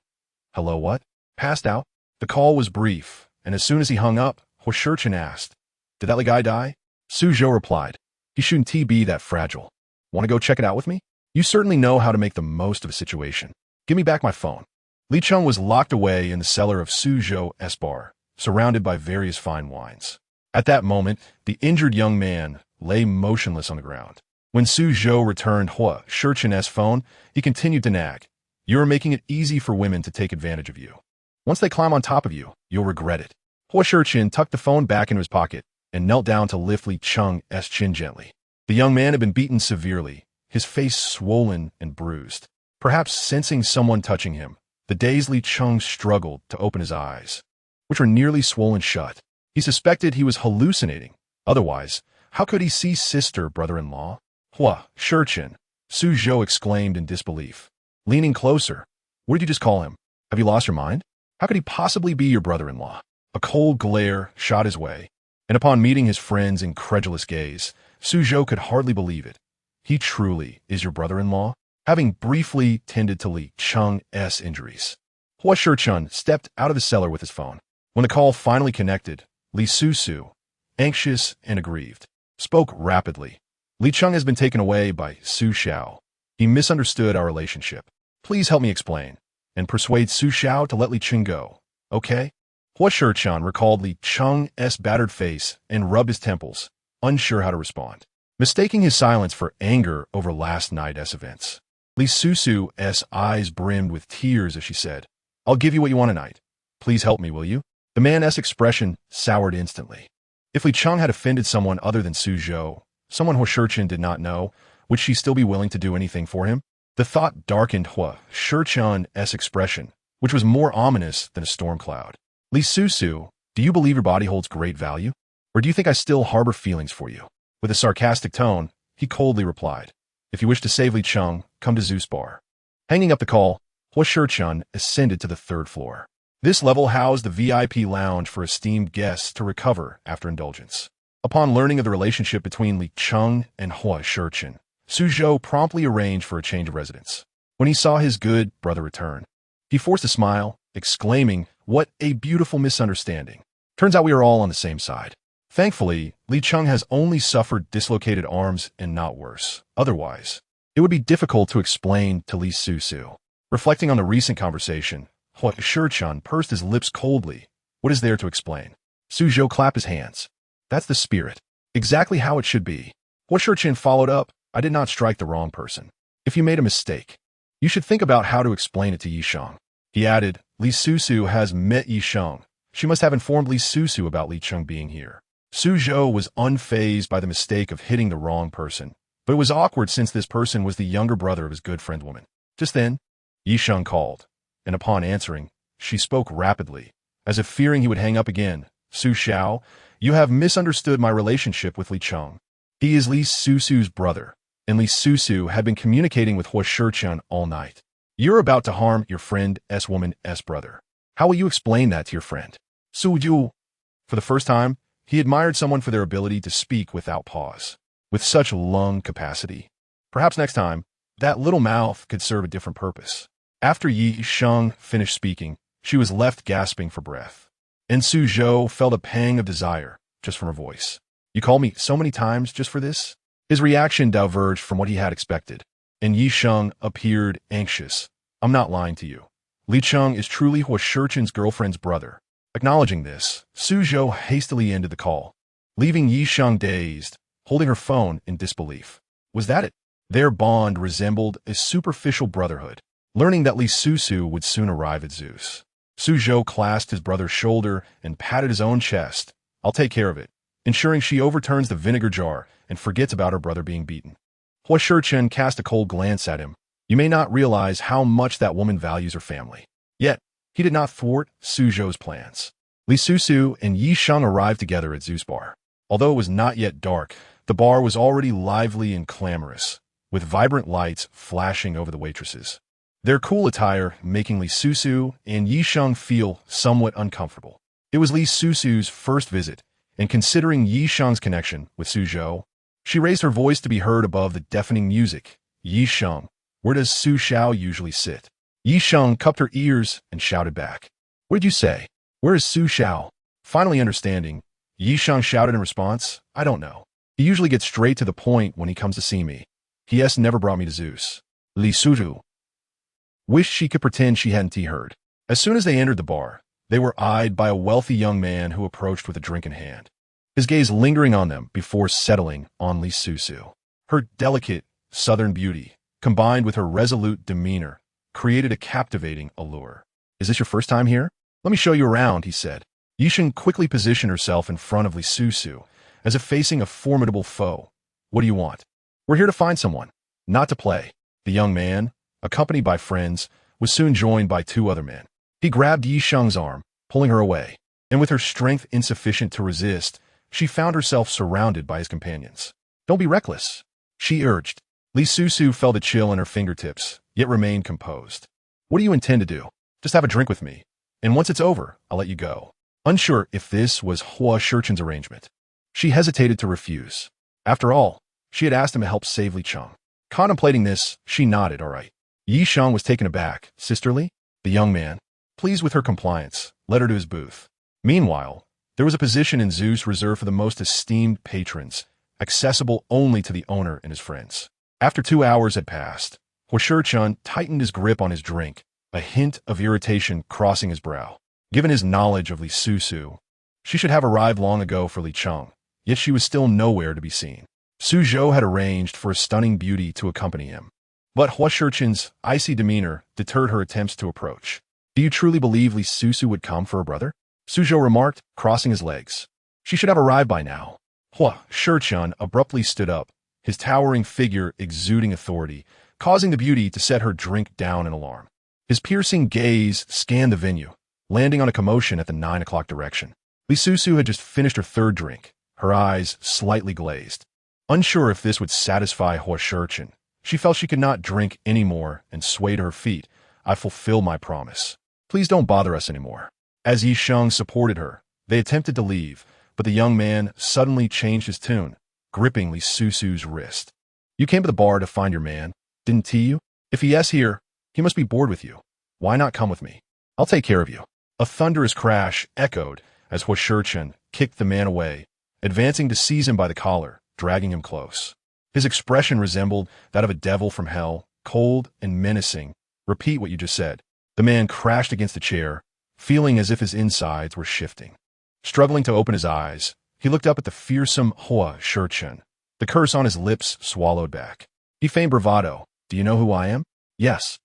S1: Hello, what? Passed out? The call was brief, and as soon as he hung up, Huo Sicheng asked, Did that guy die? Suzhou replied, He shouldn't be that fragile. Want to go check it out with me? You certainly know how to make the most of a situation. Give me back my phone. Li Cheng was locked away in the cellar of Suzhou's bar, surrounded by various fine wines. At that moment, the injured young man lay motionless on the ground. When Suzhou returned Huo Sicheng's phone, he continued to nag. You are making it easy for women to take advantage of you. Once they climb on top of you, you'll regret it. Huo Sicheng tucked the phone back into his pocket and knelt down to lift Li Cheng's chin gently. The young man had been beaten severely, his face swollen and bruised. Perhaps sensing someone touching him, the dazed Li Cheng struggled to open his eyes, which were nearly swollen shut. He suspected he was hallucinating. Otherwise, how could he see brother-in-law? Huo Sicheng, Suzhou exclaimed in disbelief. Leaning closer, what did you just call him? Have you lost your mind? How could he possibly be your brother-in-law? A cold glare shot his way, and upon meeting his friend's incredulous gaze, Suzhou could hardly believe it. He truly is your brother-in-law? Having briefly tended to Li Cheng's injuries, Huo Sicheng stepped out of the cellar with his phone. When the call finally connected, Li Susu, anxious and aggrieved, spoke rapidly. Li Cheng has been taken away by Su Xiao. He misunderstood our relationship. Please help me explain, and persuade Su Xiao to let Li Cheng go, okay? Huo Sicheng recalled Li Cheng's battered face and rubbed his temples, unsure how to respond, mistaking his silence for anger over last night's events. Li Susu's eyes brimmed with tears as she said, I'll give you what you want tonight. Please help me, will you? The man's expression soured instantly. If Li Cheng had offended someone other than Suzhou, someone Huo Sicheng did not know, would she still be willing to do anything for him? The thought darkened Huo Sicheng's expression, which was more ominous than a storm cloud. Li Susu, do you believe your body holds great value? Or do you think I still harbor feelings for you? With a sarcastic tone, he coldly replied, If you wish to save Li Cheng, come to Zeus Bar. Hanging up the call, Huo Sicheng ascended to the third floor. This level housed the VIP lounge for esteemed guests to recover after indulgence. Upon learning of the relationship between Li Cheng and Huo Sicheng, Suzhou promptly arranged for a change of residence. When he saw his good brother return, he forced a smile, exclaiming, What a beautiful misunderstanding. Turns out we are all on the same side. Thankfully, Li Cheng has only suffered dislocated arms and not worse. Otherwise, it would be difficult to explain to Li Susu. Reflecting on the recent conversation, Huo Sicheng pursed his lips coldly. What is there to explain? Suzhou clapped his hands. That's the spirit. Exactly how it should be. Huo Sicheng followed up. I did not strike the wrong person. If you made a mistake, you should think about how to explain it to Yisheng. He added, Li Susu has met Yisheng. She must have informed Li Susu about Li Cheng being here. Suzhou was unfazed by the mistake of hitting the wrong person, but it was awkward since this person was the younger brother of his good friend woman. Just then, Yisheng called, and upon answering, she spoke rapidly, as if fearing he would hang up again. Su Xiao, you have misunderstood my relationship with Li Cheng. He is Li Susu's brother, and Li Susu had been communicating with Huo Sicheng all night. You're about to harm your friend's woman's brother. How will you explain that to your friend? Su Ju. For the first time, he admired someone for their ability to speak without pause, with such lung capacity. Perhaps next time, that little mouth could serve a different purpose. After Yisheng finished speaking, she was left gasping for breath, and Suzhou felt a pang of desire just from her voice. You called me so many times just for this? His reaction diverged from what he had expected, and Yisheng appeared anxious. I'm not lying to you. Li Cheng is truly Huo Sicheng's girlfriend's brother. Acknowledging this, Suzhou hastily ended the call, leaving Yisheng dazed, holding her phone in disbelief. Was that it? Their bond resembled a superficial brotherhood. Learning that Li Susu would soon arrive at Zeus, Suzhou clasped his brother's shoulder and patted his own chest. I'll take care of it, ensuring she overturns the vinegar jar and forgets about her brother being beaten. Huo Sicheng cast a cold glance at him. You may not realize how much that woman values her family. Yet, he did not thwart Suzhou's plans. Li Susu and Yisheng arrived together at Zeus Bar. Although it was not yet dark, the bar was already lively and clamorous, with vibrant lights flashing over the waitresses. Their cool attire making Li Susu and Yisheng feel somewhat uncomfortable. It was Li Susu's first visit, and considering Yisheng's connection with Suzhou, she raised her voice to be heard above the deafening music. Yisheng, where does Su Xiao usually sit? Yisheng cupped her ears and shouted back. What did you say? Where is Su Xiao? Finally understanding, Yisheng shouted in response, I don't know. He usually gets straight to the point when he comes to see me. He has never brought me to Zeus. Li Susu wished she could pretend she hadn't heard. As soon as they entered the bar, they were eyed by a wealthy young man who approached with a drink in hand, his gaze lingering on them before settling on Li Susu. Her delicate, southern beauty, combined with her resolute demeanor, created a captivating allure. Is this your first time here? Let me show you around, he said. Yisheng quickly positioned herself in front of Li Susu, as if facing a formidable foe. What do you want? We're here to find someone, not to play. The young man, accompanied by friends, was soon joined by two other men. He grabbed Yisheng's arm, pulling her away, and with her strength insufficient to resist, she found herself surrounded by his companions. Don't be reckless, she urged. Li Susu felt a chill in her fingertips, yet remained composed. What do you intend to do? Just have a drink with me, and once it's over, I'll let you go. Unsure if this was Huo Sichen's arrangement, she hesitated to refuse. After all, she had asked him to help save Li Cheng. Contemplating this, she nodded, all right. Yisheng was taken aback. Sisterly? The young man, pleased with her compliance, led her to his booth. Meanwhile, there was a position in Zeus reserved for the most esteemed patrons, accessible only to the owner and his friends. After 2 hours had passed, Huo Sicheng tightened his grip on his drink, a hint of irritation crossing his brow. Given his knowledge of Li Susu, she should have arrived long ago for Li Cheng, yet she was still nowhere to be seen. Suzhou had arranged for a stunning beauty to accompany him, but Huo Sichen's icy demeanor deterred her attempts to approach. Do you truly believe Li Susu would come for her brother? Suzhou remarked, crossing his legs. She should have arrived by now. Huo Sicheng abruptly stood up, his towering figure exuding authority, causing the beauty to set her drink down in alarm. His piercing gaze scanned the venue, landing on a commotion at the 9 o'clock direction. Li Susu had just finished her third drink, her eyes slightly glazed. Unsure if this would satisfy Huo Sicheng, she felt she could not drink any more and swayed her feet. I fulfill my promise. Please don't bother us anymore. As Yisheng supported her, they attempted to leave, but the young man suddenly changed his tune, gripping Li Susu's wrist. You came to the bar to find your man, didn't you? If he is here, he must be bored with you. Why not come with me? I'll take care of you. A thunderous crash echoed as Huo Sicheng kicked the man away, advancing to seize him by the collar, dragging him close. His expression resembled that of a devil from hell, cold and menacing. Repeat what you just said. The man crashed against the chair, feeling as if his insides were shifting. Struggling to open his eyes, he looked up at the fearsome Huo Sicheng. The curse on his lips swallowed back. He feigned bravado. Do you know who I am? Yes.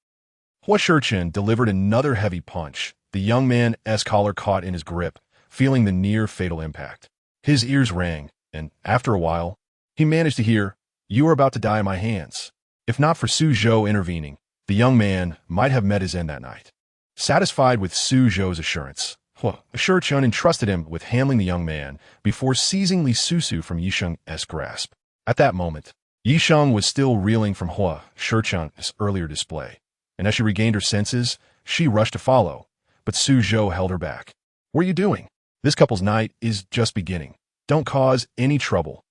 S1: Huo Sicheng delivered another heavy punch. The young man's collar caught in his grip, feeling the near-fatal impact. His ears rang, and, after a while, he managed to hear, You are about to die in my hands. If not for Suzhou intervening, the young man might have met his end that night. Satisfied with Suzhou's assurance, Huo Sicheng entrusted him with handling the young man before seizing Li Susu from Yisheng's grasp. At that moment, Yisheng was still reeling from Huo Sicheng's earlier display, and as she regained her senses, she rushed to follow, but Suzhou held her back. What are you doing? This couple's night is just beginning. Don't cause any trouble.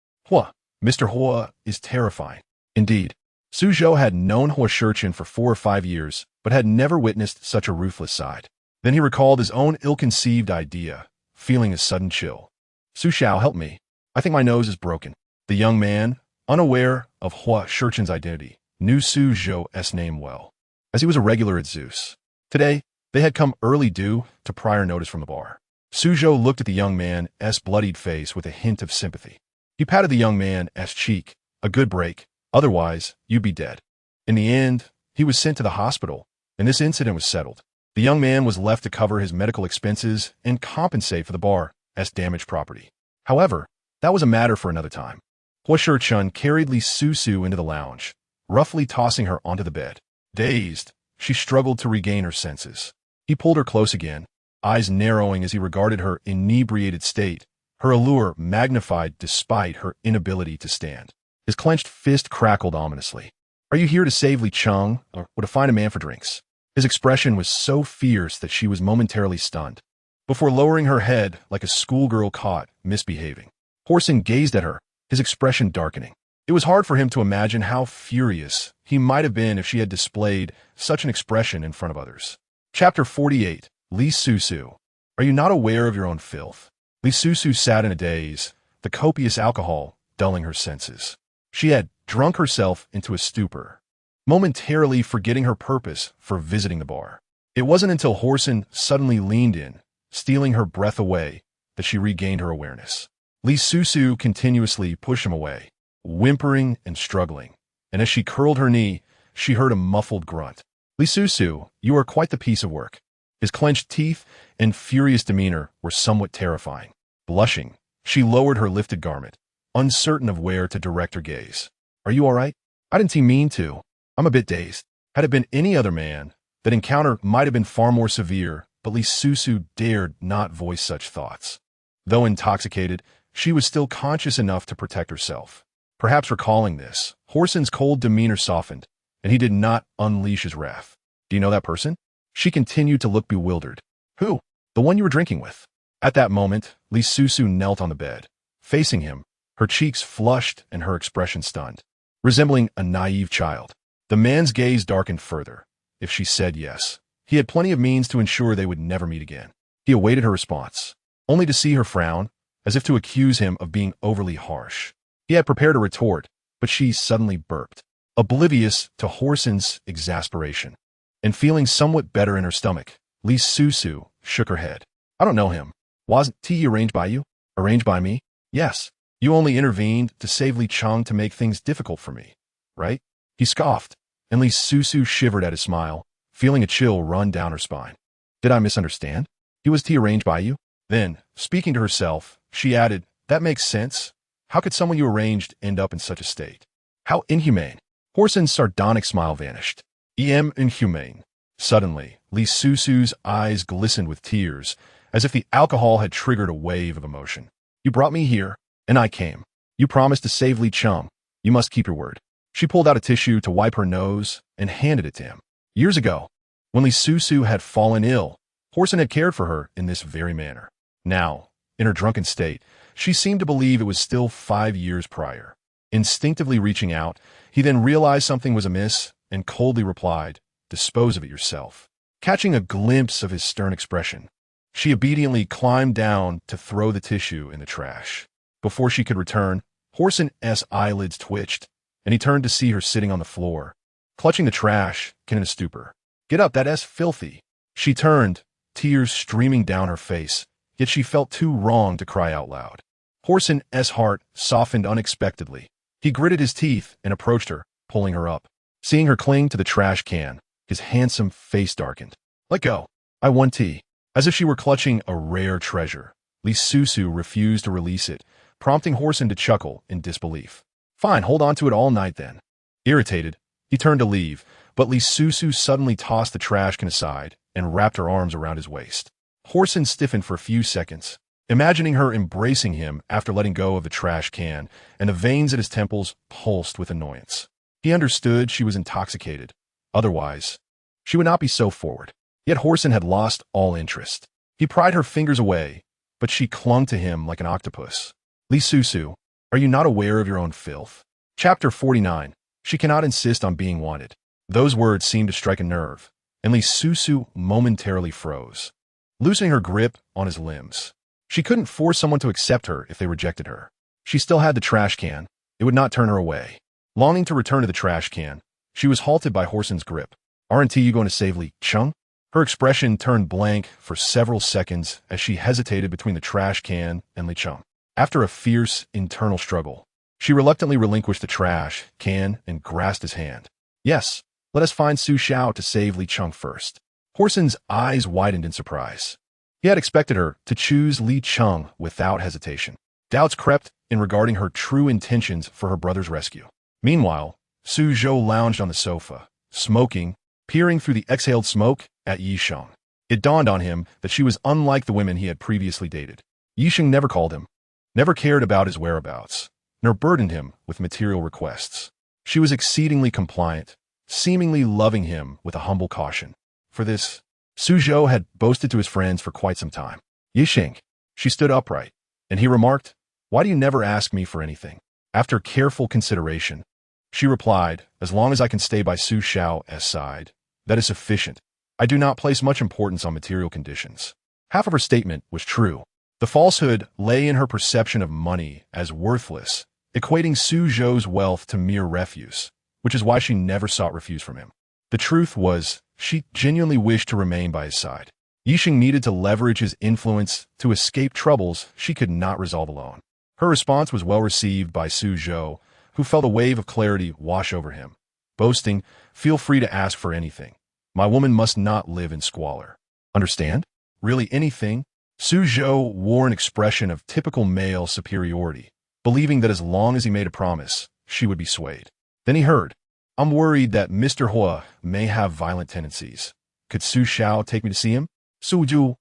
S1: Mr. Huo is terrifying. Indeed, Suzhou had known Huo Sicheng for 4 or 5 years, but had never witnessed such a ruthless side. Then he recalled his own ill-conceived idea, feeling a sudden chill. Su Xiao, help me. I think my nose is broken. The young man, unaware of Huo Sichen's identity, knew Suzhou's name well, as he was a regular at Zeus. Today, they had come early due to prior notice from the bar. Suzhou looked at the young man's bloodied face with a hint of sympathy. He patted the young man's cheek. A good break. Otherwise, you'd be dead. In the end, he was sent to the hospital, and this incident was settled. The young man was left to cover his medical expenses and compensate for the bar's damaged property. However, that was a matter for another time. Huo Sicheng carried Li Susu into the lounge, roughly tossing her onto the bed. Dazed, she struggled to regain her senses. He pulled her close again, eyes narrowing as he regarded her inebriated state, her allure magnified despite her inability to stand. His clenched fist crackled ominously. Are you here to save Li Cheng, or to find a man for drinks? His expression was so fierce that she was momentarily stunned. Before lowering her head like a schoolgirl caught misbehaving, Horson gazed at her, his expression darkening. It was hard for him to imagine how furious he might have been if she had displayed such an expression in front of others. Chapter 48. Li Susu. Are you not aware of your own filth? Li Susu sat in a daze, the copious alcohol dulling her senses. She had drunk herself into a stupor, momentarily forgetting her purpose for visiting the bar. It wasn't until Horson suddenly leaned in, stealing her breath away, that she regained her awareness. Li Susu continuously pushed him away, whimpering and struggling, and as she curled her knee, she heard a muffled grunt. Li Susu, you are quite the piece of work. His clenched teeth and furious demeanor were somewhat terrifying. Blushing, she lowered her lifted garment, uncertain of where to direct her gaze. Are you all right? I didn't mean to. I'm a bit dazed. Had it been any other man, that encounter might have been far more severe, but Li Susu dared not voice such thoughts. Though intoxicated, she was still conscious enough to protect herself. Perhaps recalling this, Horson's cold demeanor softened, and he did not unleash his wrath. Do you know that person? She continued to look bewildered. Who? The one you were drinking with. At that moment, Li Susu knelt on the bed, facing him, her cheeks flushed and her expression stunned, resembling a naive child. The man's gaze darkened further. If she said yes, he had plenty of means to ensure they would never meet again. He awaited her response, only to see her frown, as if to accuse him of being overly harsh. He had prepared a retort, but she suddenly burped, oblivious to Horson's exasperation. And feeling somewhat better in her stomach, Li Susu shook her head. I don't know him. Wasn't he arranged by you? Arranged by me? Yes. You only intervened to save Li Cheng to make things difficult for me, right? He scoffed, and Li Susu shivered at his smile, feeling a chill run down her spine. Did I misunderstand? Was he arranged by you? Then, speaking to herself, she added, that makes sense. How could someone you arranged end up in such a state? How inhumane. Horson's sardonic smile vanished. Inhumane. Suddenly, Li Susu's eyes glistened with tears, as if the alcohol had triggered a wave of emotion. You brought me here, and I came. You promised to save Li Cheng. You must keep your word. She pulled out a tissue to wipe her nose and handed it to him. Years ago, when Li Susu had fallen ill, Horson had cared for her in this very manner. Now, in her drunken state, she seemed to believe it was still 5 years prior. Instinctively reaching out, he then realized something was amiss and coldly replied, dispose of it yourself. Catching a glimpse of his stern expression, she obediently climbed down to throw the tissue in the trash. Before she could return, Horson's eyelids twitched, and he turned to see her sitting on the floor, clutching the trash can in a stupor. Get up, that's filthy. She turned, tears streaming down her face, yet she felt too wrong to cry out loud. Horson's heart softened unexpectedly. He gritted his teeth and approached her, pulling her up. Seeing her cling to the trash can, his handsome face darkened. Let go. I want tea. As if she were clutching a rare treasure, Li Susu refused to release it, prompting Horson to chuckle in disbelief. Fine, hold on to it all night then. Irritated, he turned to leave, but Li Susu suddenly tossed the trash can aside and wrapped her arms around his waist. Horson stiffened for a few seconds, imagining her embracing him after letting go of the trash can, and the veins at his temples pulsed with annoyance. He understood she was intoxicated. Otherwise, she would not be so forward. Yet Horson had lost all interest. He pried her fingers away, but she clung to him like an octopus. Li Susu, are you not aware of your own filth? Chapter 49. She cannot insist on being wanted. Those words seemed to strike a nerve, and Li Susu momentarily froze, loosening her grip on his limbs. She couldn't force someone to accept her if they rejected her. She still had the trash can. It would not turn her away. Longing to return to the trash can, she was halted by Horson's grip. Aren't you going to save Li Cheng? Her expression turned blank for several seconds as she hesitated between the trash can and Li Cheng. After a fierce internal struggle, she reluctantly relinquished the trash can and grasped his hand. Yes, let us find Su Xiao to save Li Cheng first. Horson's eyes widened in surprise. He had expected her to choose Li Cheng without hesitation. Doubts crept in regarding her true intentions for her brother's rescue. Meanwhile, Su Zhou lounged on the sofa, smoking, peering through the exhaled smoke at Yisheng. It dawned on him that she was unlike the women he had previously dated. Yisheng never called him, never cared about his whereabouts, nor burdened him with material requests. She was exceedingly compliant, seemingly loving him with a humble caution. For this, Su Zhou had boasted to his friends for quite some time. Yixing. She stood upright, and he remarked, "Why do you never ask me for anything?" After careful consideration, she replied, "As long as I can stay by Su Xiao's side, that is sufficient. I do not place much importance on material conditions." Half of her statement was true. The falsehood lay in her perception of money as worthless, equating Su Zhou's wealth to mere refuse, which is why she never sought refuse from him. The truth was, she genuinely wished to remain by his side. Yixing needed to leverage his influence to escape troubles she could not resolve alone. Her response was well received by Su Zhou, who felt a wave of clarity wash over him, boasting, "Feel free to ask for anything. My woman must not live in squalor." Understand? Really anything? Su Zhou wore an expression of typical male superiority, believing that as long as he made a promise, she would be swayed. Then he heard, "I'm worried that Mr. Huo may have violent tendencies. Could Su Xiao take me to see him?" Su Zhu.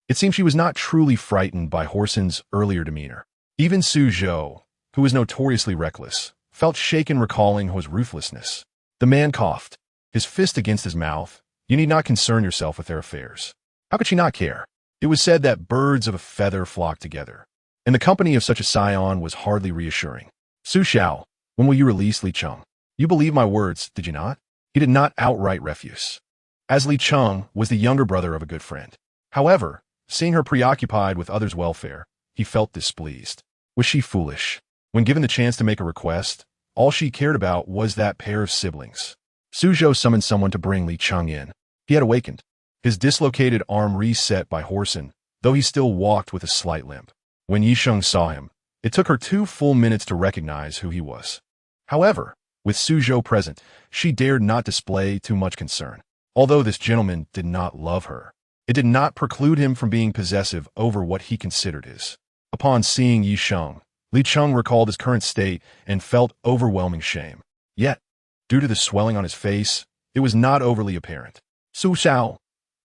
S1: It seemed she was not truly frightened by Horsen's earlier demeanor. Even Su Zhou, who was notoriously reckless, felt shaken recalling Huo's ruthlessness. The man coughed, his fist against his mouth. "You need not concern yourself with their affairs." How could she not care? It was said that birds of a feather flock together, and the company of such a scion was hardly reassuring. "Su Xiao, when will you release Li Cheng? You believe my words, did you not?" He did not outright refuse, as Li Cheng was the younger brother of a good friend. However, seeing her preoccupied with others' welfare, he felt displeased. Was she foolish? When given the chance to make a request, all she cared about was that pair of siblings. Su Zhou summoned someone to bring Li Cheng in. He had awakened, his dislocated arm reset by Horsen, though he still walked with a slight limp. When Yixing saw him, it took her 2 full minutes to recognize who he was. However, with Su Zhou present, she dared not display too much concern. Although this gentleman did not love her, it did not preclude him from being possessive over what he considered his. Upon seeing Yixing, Li Cheng recalled his current state and felt overwhelming shame. Yet, due to the swelling on his face, it was not overly apparent. "Su Xiao."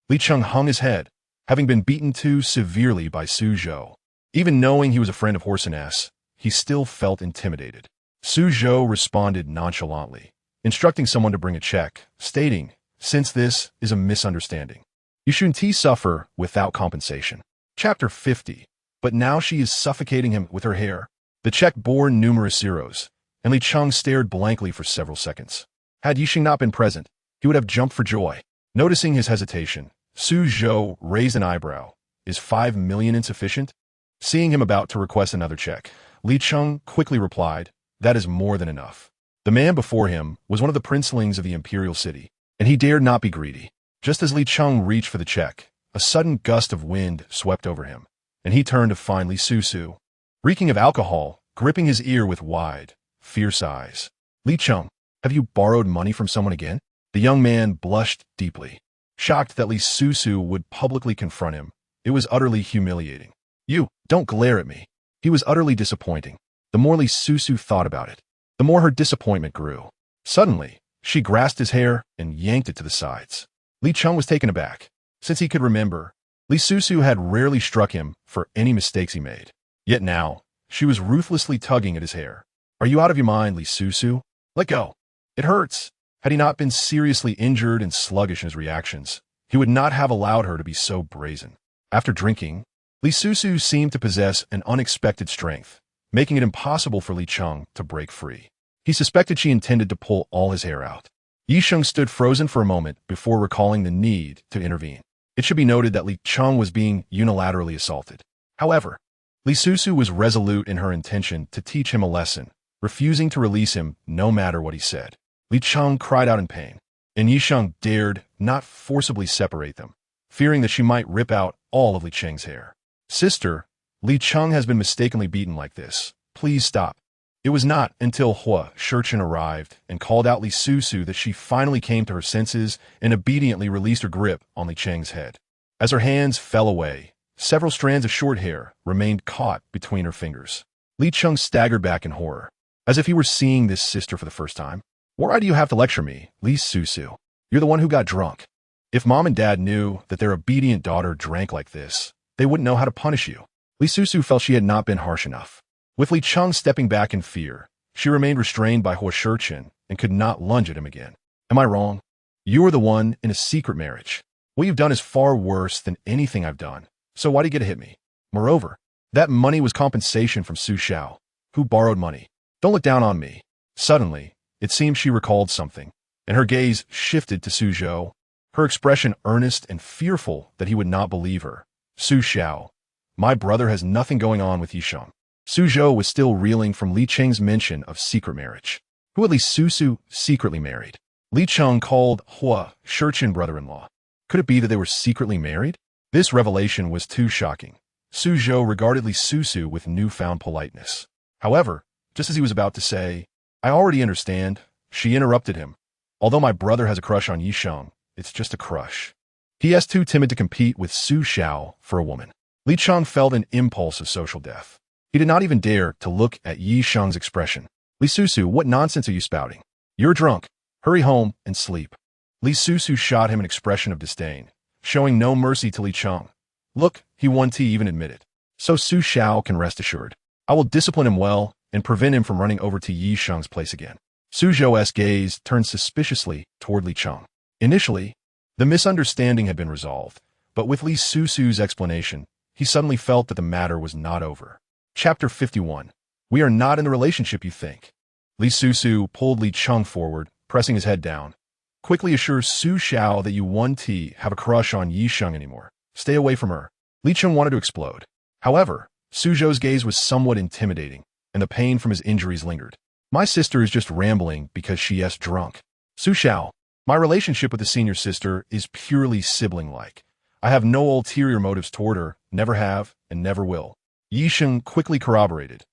S1: Li Cheng hung his head, having been beaten too severely by Su Zhou. Even knowing he was a friend of Horsen's, he still felt intimidated. Su Zhou responded nonchalantly, instructing someone to bring a check, stating, "Since this is a misunderstanding, you shouldn't suffer without compensation." Chapter 50. But now she is suffocating him with her hair. The check bore numerous zeros, and Li Cheng stared blankly for several seconds. Had Yixing not been present, he would have jumped for joy. Noticing his hesitation, Su Zhou raised an eyebrow. "Is 5 million insufficient?" Seeing him about to request another check, Li Cheng quickly replied, "That is more than enough." The man before him was one of the princelings of the imperial city, and he dared not be greedy. Just as Li Cheng reached for the check, a sudden gust of wind swept over him, and he turned to find Li Susu, reeking of alcohol, gripping his ear with wide, fierce eyes. "Li Cheng, have you borrowed money from someone again?" The young man blushed deeply. Shocked that Li Susu would publicly confront him, it was utterly humiliating. "You, don't glare at me." He was utterly disappointing. The more Li Susu thought about it, the more her disappointment grew. Suddenly, she grasped his hair and yanked it to the sides. Li Cheng was taken aback. Since he could remember, Li Susu had rarely struck him for any mistakes he made. Yet now, she was ruthlessly tugging at his hair. "Are you out of your mind, Li Susu? Let go. It hurts." Had he not been seriously injured and sluggish in his reactions, he would not have allowed her to be so brazen. After drinking, Li Susu seemed to possess an unexpected strength, making it impossible for Li Cheng to break free. He suspected she intended to pull all his hair out. Yixing stood frozen for a moment before recalling the need to intervene. It should be noted that Li Cheng was being unilaterally assaulted. However, Li Susu was resolute in her intention to teach him a lesson, refusing to release him no matter what he said. Li Cheng cried out in pain, and Yixing dared not forcibly separate them, fearing that she might rip out all of Li Cheng's hair. "Sister, Li Cheng has been mistakenly beaten like this. Please stop." It was not until Huo Sicheng arrived and called out Li Susu that she finally came to her senses and obediently released her grip on Li Cheng's head. As her hands fell away, several strands of short hair remained caught between her fingers. Li Cheng staggered back in horror, as if he were seeing this sister for the first time. "Why do you have to lecture me, Li Susu? You're the one who got drunk. If mom and dad knew that their obedient daughter drank like this, they wouldn't know how to punish you." Li Susu felt she had not been harsh enough. With Li Cheng stepping back in fear, She remained restrained by Huo Sicheng and could not lunge at him again. Am I wrong? You are the one in a secret marriage. What you've done is far worse than anything I've done, so why do you get to hit me? Moreover, that money was compensation from Su Xiao, who borrowed money. Don't look down on me. Suddenly, it seemed she recalled something, and her gaze shifted to Su Zhou, her expression earnest and fearful that he would not believe her. Su Xiao, my brother has nothing going on with Yisheng. Su Zhou was still reeling from Li Cheng's mention of secret marriage. Who had Li Susu secretly married? Li Cheng called Huo Sicheng brother-in-law. Could it be that they were secretly married? This revelation was too shocking. Su Zhou regarded Li Susu with newfound politeness. However, just as he was about to say, I already understand, she interrupted him. Although my brother has a crush on Yisheng, it's just a crush. He is too timid to compete with Su Xiao for a woman. Li Cheng felt an impulse of social death. He did not even dare to look at Yisheng's expression. Li Susu, what nonsense are you spouting? You're drunk. Hurry home and sleep. Li Susu shot him an expression of disdain, showing no mercy to Li Cheng. Look, he won tea even admitted. So Su Xiao can rest assured. I will discipline him well and prevent him from running over to Yisheng's place again. Su Zhou's gaze turned suspiciously toward Li Cheng. Initially, the misunderstanding had been resolved, but with Li Susu's explanation, he suddenly felt that the matter was not over. Chapter 51. We are not in the relationship you think. Li Susu pulled Li Cheng forward, pressing his head down. Quickly assure Su Xiao that you won't have a crush on Yisheng anymore. Stay away from her. Li Cheng wanted to explode. However, Su Zhou's gaze was somewhat intimidating, and the pain from his injuries lingered. My sister is just rambling because she is drunk. Su Xiao, my relationship with the senior sister is purely sibling-like. I have no ulterior motives toward her, never have, and never will. Yisheng quickly corroborated.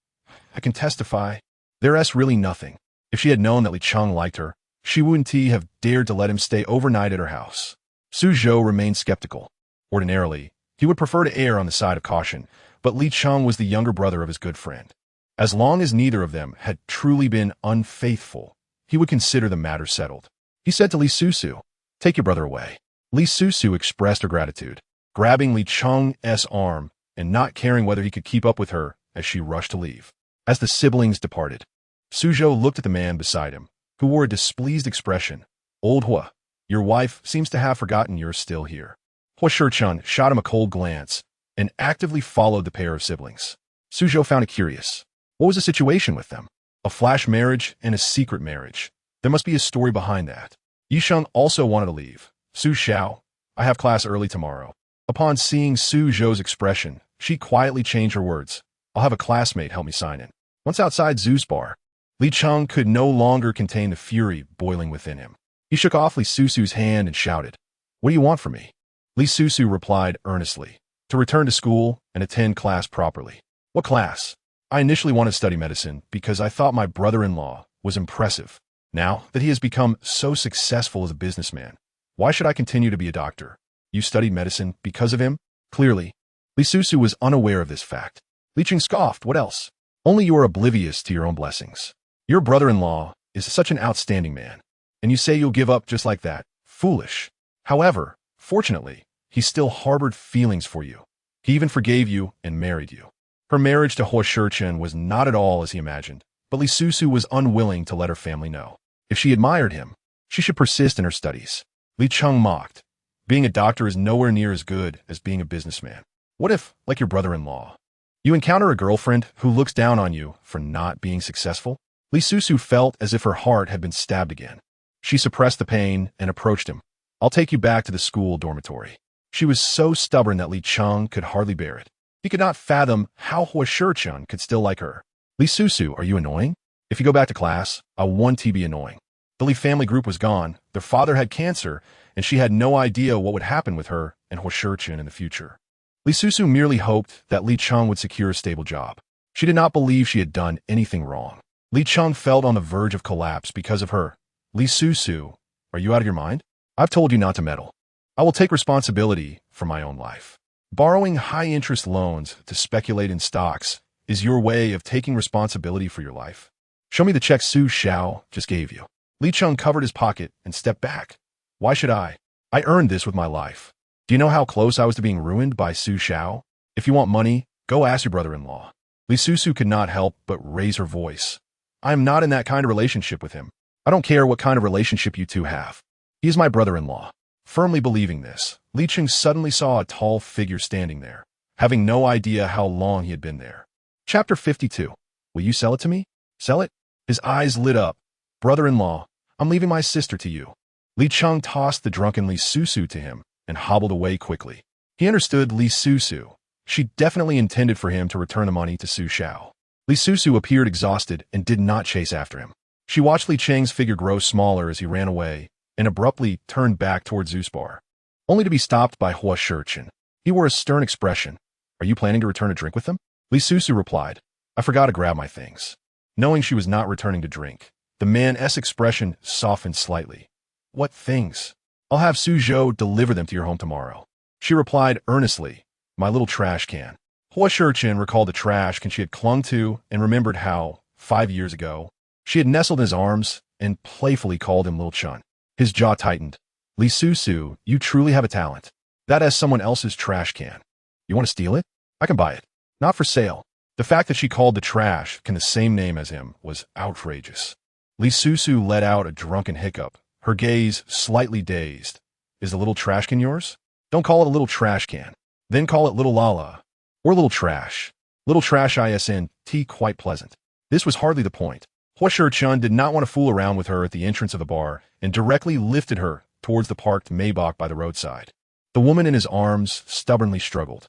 S1: I can testify. There is really nothing. If she had known that Li Cheng liked her, she wouldn't have dared to let him stay overnight at her house. Su Zhou remained skeptical. Ordinarily, he would prefer to err on the side of caution, but Li Cheng was the younger brother of his good friend. As long as neither of them had truly been unfaithful, he would consider the matter settled. He said to Li Susu, take your brother away. Li Susu expressed her gratitude, grabbing Li Cheng's arm and not caring whether he could keep up with her as she rushed to leave. As the siblings departed, Su Zhou looked at the man beside him, who wore a displeased expression. Old Huo, your wife seems to have forgotten you're still here. Huo Sicheng shot him a cold glance and actively followed the pair of siblings. Su Zhou found it curious. What was the situation with them? A flash marriage and a secret marriage. There must be a story behind that. Yisheng also wanted to leave. Su Xiao, I have class early tomorrow. Upon seeing Su Zhou's expression, she quietly changed her words. I'll have a classmate help me sign in. Once outside Zhu's bar, Li Cheng could no longer contain the fury boiling within him. He shook off Li Susu's hand and shouted, What do you want from me? Li Susu replied earnestly, to return to school and attend class properly. What class? I initially wanted to study medicine because I thought my brother-in-law was impressive. Now that he has become so successful as a businessman, why should I continue to be a doctor? You studied medicine because of him? Clearly, Li Susu was unaware of this fact. Li Cheng scoffed, what else? Only you are oblivious to your own blessings. Your brother-in-law is such an outstanding man, and you say you'll give up just like that. Foolish. However, fortunately, he still harbored feelings for you. He even forgave you and married you. Her marriage to Huo Sicheng was not at all as he imagined, but Li Susu was unwilling to let her family know. If she admired him, she should persist in her studies. Li Cheng mocked. Being a doctor is nowhere near as good as being a businessman. What if, like your brother-in-law, you encounter a girlfriend who looks down on you for not being successful? Li Susu felt as if her heart had been stabbed again. She suppressed the pain and approached him. I'll take you back to the school dormitory. She was so stubborn that Li Cheng could hardly bear it. He could not fathom how Huo Sicheng could still like her. Li Susu, are you annoying? If you go back to class, I want to be annoying. The Li family group was gone, their father had cancer, and she had no idea what would happen with her and Huo Sicheng in the future. Li Susu merely hoped that Li Cheng would secure a stable job. She did not believe she had done anything wrong. Li Cheng felt on the verge of collapse because of her. Li Susu, are you out of your mind? I've told you not to meddle. I will take responsibility for my own life. Borrowing high-interest loans to speculate in stocks is your way of taking responsibility for your life. Show me the check Su Xiao just gave you. Li Cheng covered his pocket and stepped back. Why should I? I earned this with my life. Do you know how close I was to being ruined by Su Xiao? If you want money, go ask your brother-in-law. Li Susu could not help but raise her voice. I am not in that kind of relationship with him. I don't care what kind of relationship you two have. He is my brother-in-law. Firmly believing this, Li Susu suddenly saw a tall figure standing there, having no idea how long he had been there. Chapter 52. Will you sell it to me? Sell it? His eyes lit up. Brother-in-law, I'm leaving my sister to you. Li Sucheng tossed the drunken Li Susu to him and hobbled away quickly. He understood Li Susu. She definitely intended for him to return the money to Su Xiao. Li Susu appeared exhausted and did not chase after him. She watched Li Cheng's figure grow smaller as he ran away and abruptly turned back towards Zuspar, only to be stopped by Huo Sicheng. He wore a stern expression. Are you planning to return to drink with them? Li Susu replied, I forgot to grab my things. Knowing she was not returning to drink, the man's expression softened slightly. What things? I'll have Su Zhou deliver them to your home tomorrow. She replied earnestly, my little trash can. Huo Sicheng recalled the trash can she had clung to and remembered how, 5 years ago, she had nestled in his arms and playfully called him Little Chun. His jaw tightened. Li Susu, you truly have a talent. That as someone else's trash can. You want to steal it? I can buy it. Not for sale. The fact that she called the trash can the same name as him was outrageous. Li Susu let out a drunken hiccup, her gaze slightly dazed. Is the little trash can yours? Don't call it a little trash can. Then call it Little Lala. Or Little Trash. Little Trash isn't quite pleasant. This was hardly the point. Huo Sicheng did not want to fool around with her at the entrance of the bar and directly lifted her towards the parked Maybach by the roadside. The woman in his arms stubbornly struggled.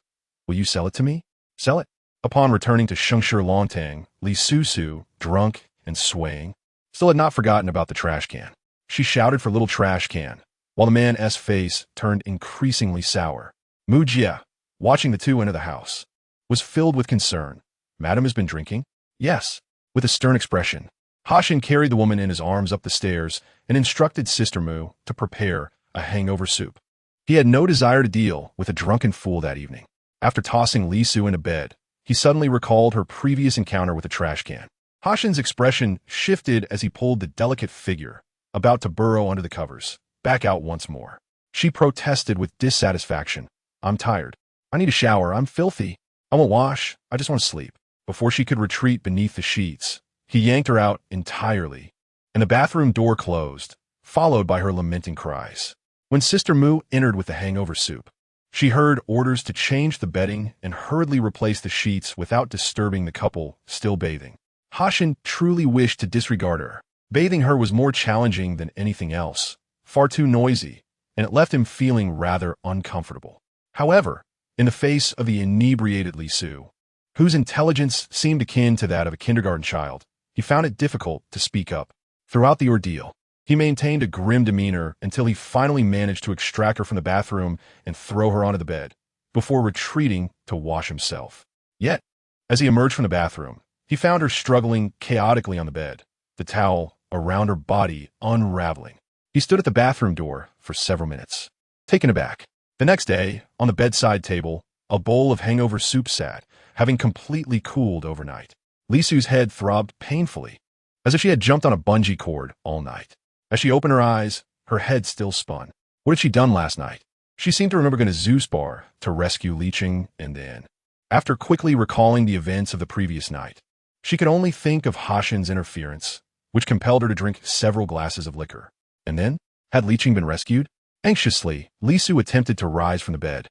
S1: Will you sell it to me? Sell it? Upon returning to Shengshi Longtang, Li Susu, drunk and swaying, still had not forgotten about the trash can. She shouted for Little Trash Can, while the man's face turned increasingly sour. Mu Jia, watching the two enter the house, was filled with concern. Madam has been drinking? Yes. With a stern expression, Hashin carried the woman in his arms up the stairs and instructed Sister Mu to prepare a hangover soup. He had no desire to deal with a drunken fool that evening. After tossing Li Su into bed, he suddenly recalled her previous encounter with the trash can. Hashin's expression shifted as he pulled the delicate figure, about to burrow under the covers, back out once more. She protested with dissatisfaction. I'm tired. I need a shower. I'm filthy. I won't wash. I just want to sleep. Before she could retreat beneath the sheets, he yanked her out entirely, and the bathroom door closed, followed by her lamenting cries. When Sister Mu entered with the hangover soup, she heard orders to change the bedding and hurriedly replace the sheets without disturbing the couple still bathing. Hashin truly wished to disregard her. Bathing her was more challenging than anything else, far too noisy, and it left him feeling rather uncomfortable. However, in the face of the inebriated Li Su, whose intelligence seemed akin to that of a kindergarten child, he found it difficult to speak up. Throughout the ordeal, he maintained a grim demeanor until he finally managed to extract her from the bathroom and throw her onto the bed, before retreating to wash himself. Yet, as he emerged from the bathroom, he found her struggling chaotically on the bed, the towel around her body unraveling. He stood at the bathroom door for several minutes, taken aback. The next day, on the bedside table, a bowl of hangover soup sat, having completely cooled overnight. Li Su's head throbbed painfully, as if she had jumped on a bungee cord all night. As she opened her eyes, her head still spun. What had she done last night? She seemed to remember going to Zuspar to rescue Li Cheng, and then, after quickly recalling the events of the previous night, she could only think of Hashin's interference, which compelled her to drink several glasses of liquor. And then, had Li Cheng been rescued? Anxiously, Li Su attempted to rise from the bed,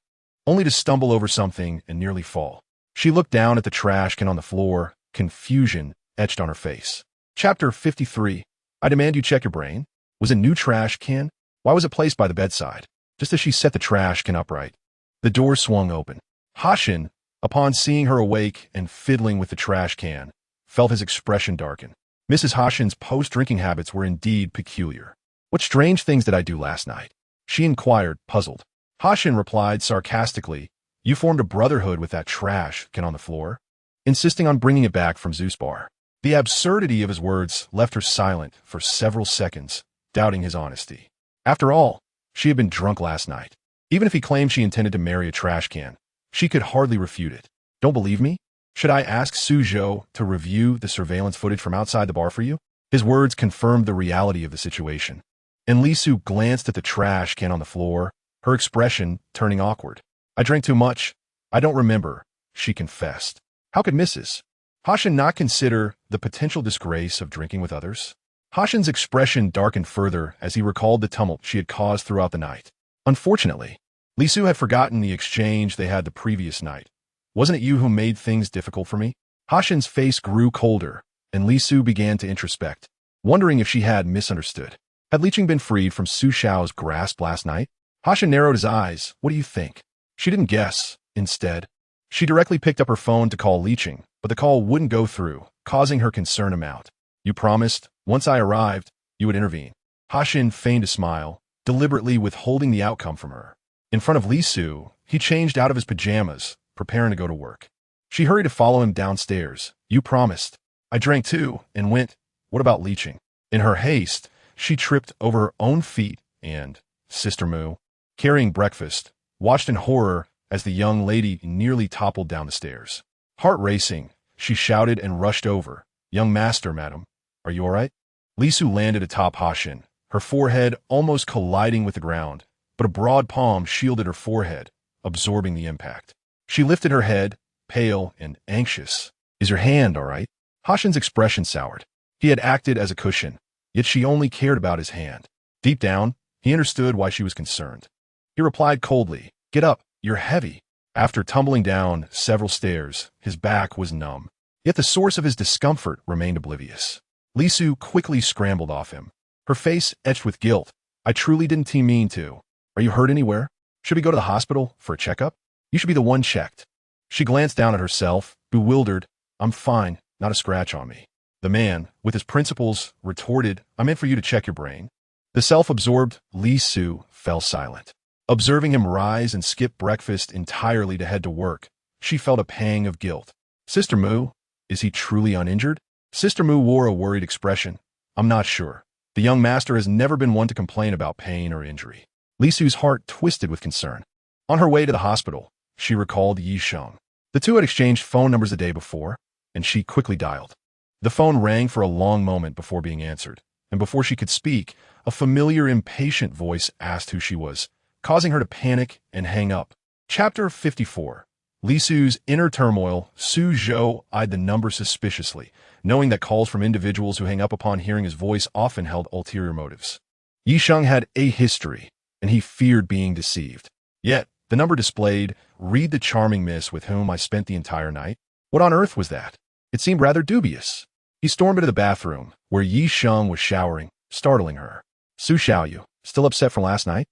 S1: only to stumble over something and nearly fall. She looked down at the trash can on the floor, confusion etched on her face. Chapter 53. I demand you check your brain. Was a new trash can? Why was it placed by the bedside? Just as she set the trash can upright, the door swung open. Hashin, upon seeing her awake and fiddling with the trash can, felt his expression darken. Mrs. Hashin's post-drinking habits were indeed peculiar. What strange things did I do last night? She inquired, puzzled. Hashin replied sarcastically, You formed a brotherhood with that trash can on the floor, insisting on bringing it back from Zuspar. The absurdity of his words left her silent for several seconds, doubting his honesty. After all, she had been drunk last night. Even if he claimed she intended to marry a trash can, she could hardly refute it. Don't believe me? Should I ask Su Zhou to review the surveillance footage from outside the bar for you? His words confirmed the reality of the situation. And Li Su glanced at the trash can on the floor, her expression turning awkward. I drank too much. I don't remember, she confessed. How could Mrs. Hashin not consider the potential disgrace of drinking with others? Hashin's expression darkened further as he recalled the tumult she had caused throughout the night. Unfortunately, Li Susu had forgotten the exchange they had the previous night. Wasn't it you who made things difficult for me? Hashin's face grew colder, and Li Susu began to introspect, wondering if she had misunderstood. Had Li Susu been freed from Su Xiao's grasp last night? Hashin narrowed his eyes. What do you think? She didn't guess. Instead, she directly picked up her phone to call Li Susu, but the call wouldn't go through, causing her concern to mount. You promised, once I arrived, you would intervene. Hashin feigned a smile, deliberately withholding the outcome from her. In front of Li Susu, he changed out of his pajamas, preparing to go to work. She hurried to follow him downstairs. You promised. I drank too, and went. What about Li Susu? In her haste, she tripped over her own feet and, Sister Mu, carrying breakfast, watched in horror as the young lady nearly toppled down the stairs. Heart racing, she shouted and rushed over. Young master, madam, are you all right? Li Susu landed atop Hashin, her forehead almost colliding with the ground, but a broad palm shielded her forehead, absorbing the impact. She lifted her head, pale and anxious. Is your hand all right? Hashin's expression soured. He had acted as a cushion, yet she only cared about his hand. Deep down, he understood why she was concerned. He replied coldly, Get up, you're heavy. After tumbling down several stairs, his back was numb. Yet the source of his discomfort remained oblivious. Li Susu quickly scrambled off him, her face etched with guilt. I truly didn't mean to. Are you hurt anywhere? Should we go to the hospital for a checkup? You should be the one checked. She glanced down at herself, bewildered. I'm fine, not a scratch on me. The man, with his principles, retorted, I meant for you to check your brain. The self-absorbed Li Susu fell silent. Observing him rise and skip breakfast entirely to head to work, she felt a pang of guilt. Sister Mu, is he truly uninjured? Sister Mu wore a worried expression. I'm not sure. The young master has never been one to complain about pain or injury. Li Susu's heart twisted with concern. On her way to the hospital, she recalled Yi Sheng. The two had exchanged phone numbers the day before, and she quickly dialed. The phone rang for a long moment before being answered, and before she could speak, a familiar, impatient voice asked who she was, causing her to panic and hang up. Chapter 54. Li Susu's inner turmoil. Su Zhou eyed the number suspiciously, knowing that calls from individuals who hang up upon hearing his voice often held ulterior motives. Yi Sheng had a history, and he feared being deceived. Yet, the number displayed, read the charming miss with whom I spent the entire night. What on earth was that? It seemed rather dubious. He stormed into the bathroom, where Yi Sheng was showering, startling her. Su Xiaoyu, still upset from last night?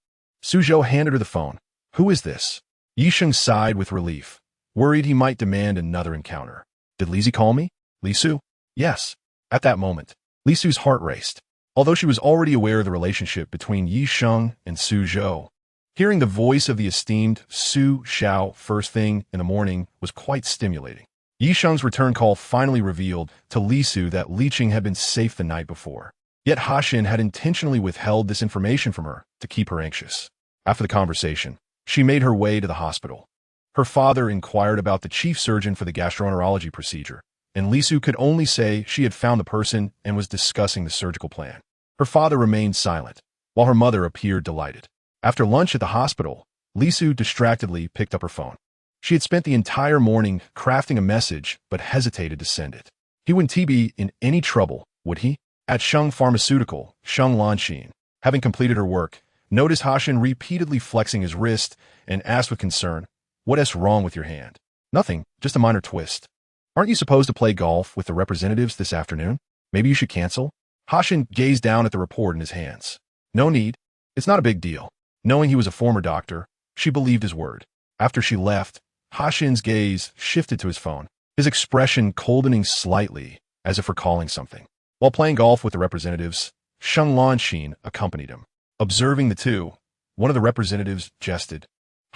S1: Su Zhou handed her the phone. Who is this? Yi Sheng sighed with relief, worried he might demand another encounter. Did Lizzie call me? Li Susu? Yes. At that moment, Li Susu's heart raced. Although she was already aware of the relationship between Yi Sheng and Su Zhou, hearing the voice of the esteemed Su Xiao first thing in the morning was quite stimulating. Yi Sheng's return call finally revealed to Li Susu that Li Susu had been safe the night before. Yet Hashin had intentionally withheld this information from her to keep her anxious. After the conversation, she made her way to the hospital. Her father inquired about the chief surgeon for the gastroenterology procedure, and Li Susu could only say she had found the person and was discussing the surgical plan. Her father remained silent, while her mother appeared delighted. After lunch at the hospital, Li Susu distractedly picked up her phone. She had spent the entire morning crafting a message, but hesitated to send it. He wouldn't be in any trouble, would he? At Sheng Pharmaceutical, Sheng Lanxin, having completed her work, noticed Hashin repeatedly flexing his wrist and asked with concern, What's wrong with your hand? Nothing, just a minor twist. Aren't you supposed to play golf with the representatives this afternoon? Maybe you should cancel? Hashin gazed down at the report in his hands. No need. It's not a big deal. Knowing he was a former doctor, she believed his word. After she left, Hashin's gaze shifted to his phone, his expression coldening slightly, as if recalling something. While playing golf with the representatives, Sheng Lanxin accompanied him. Observing the two, one of the representatives jested.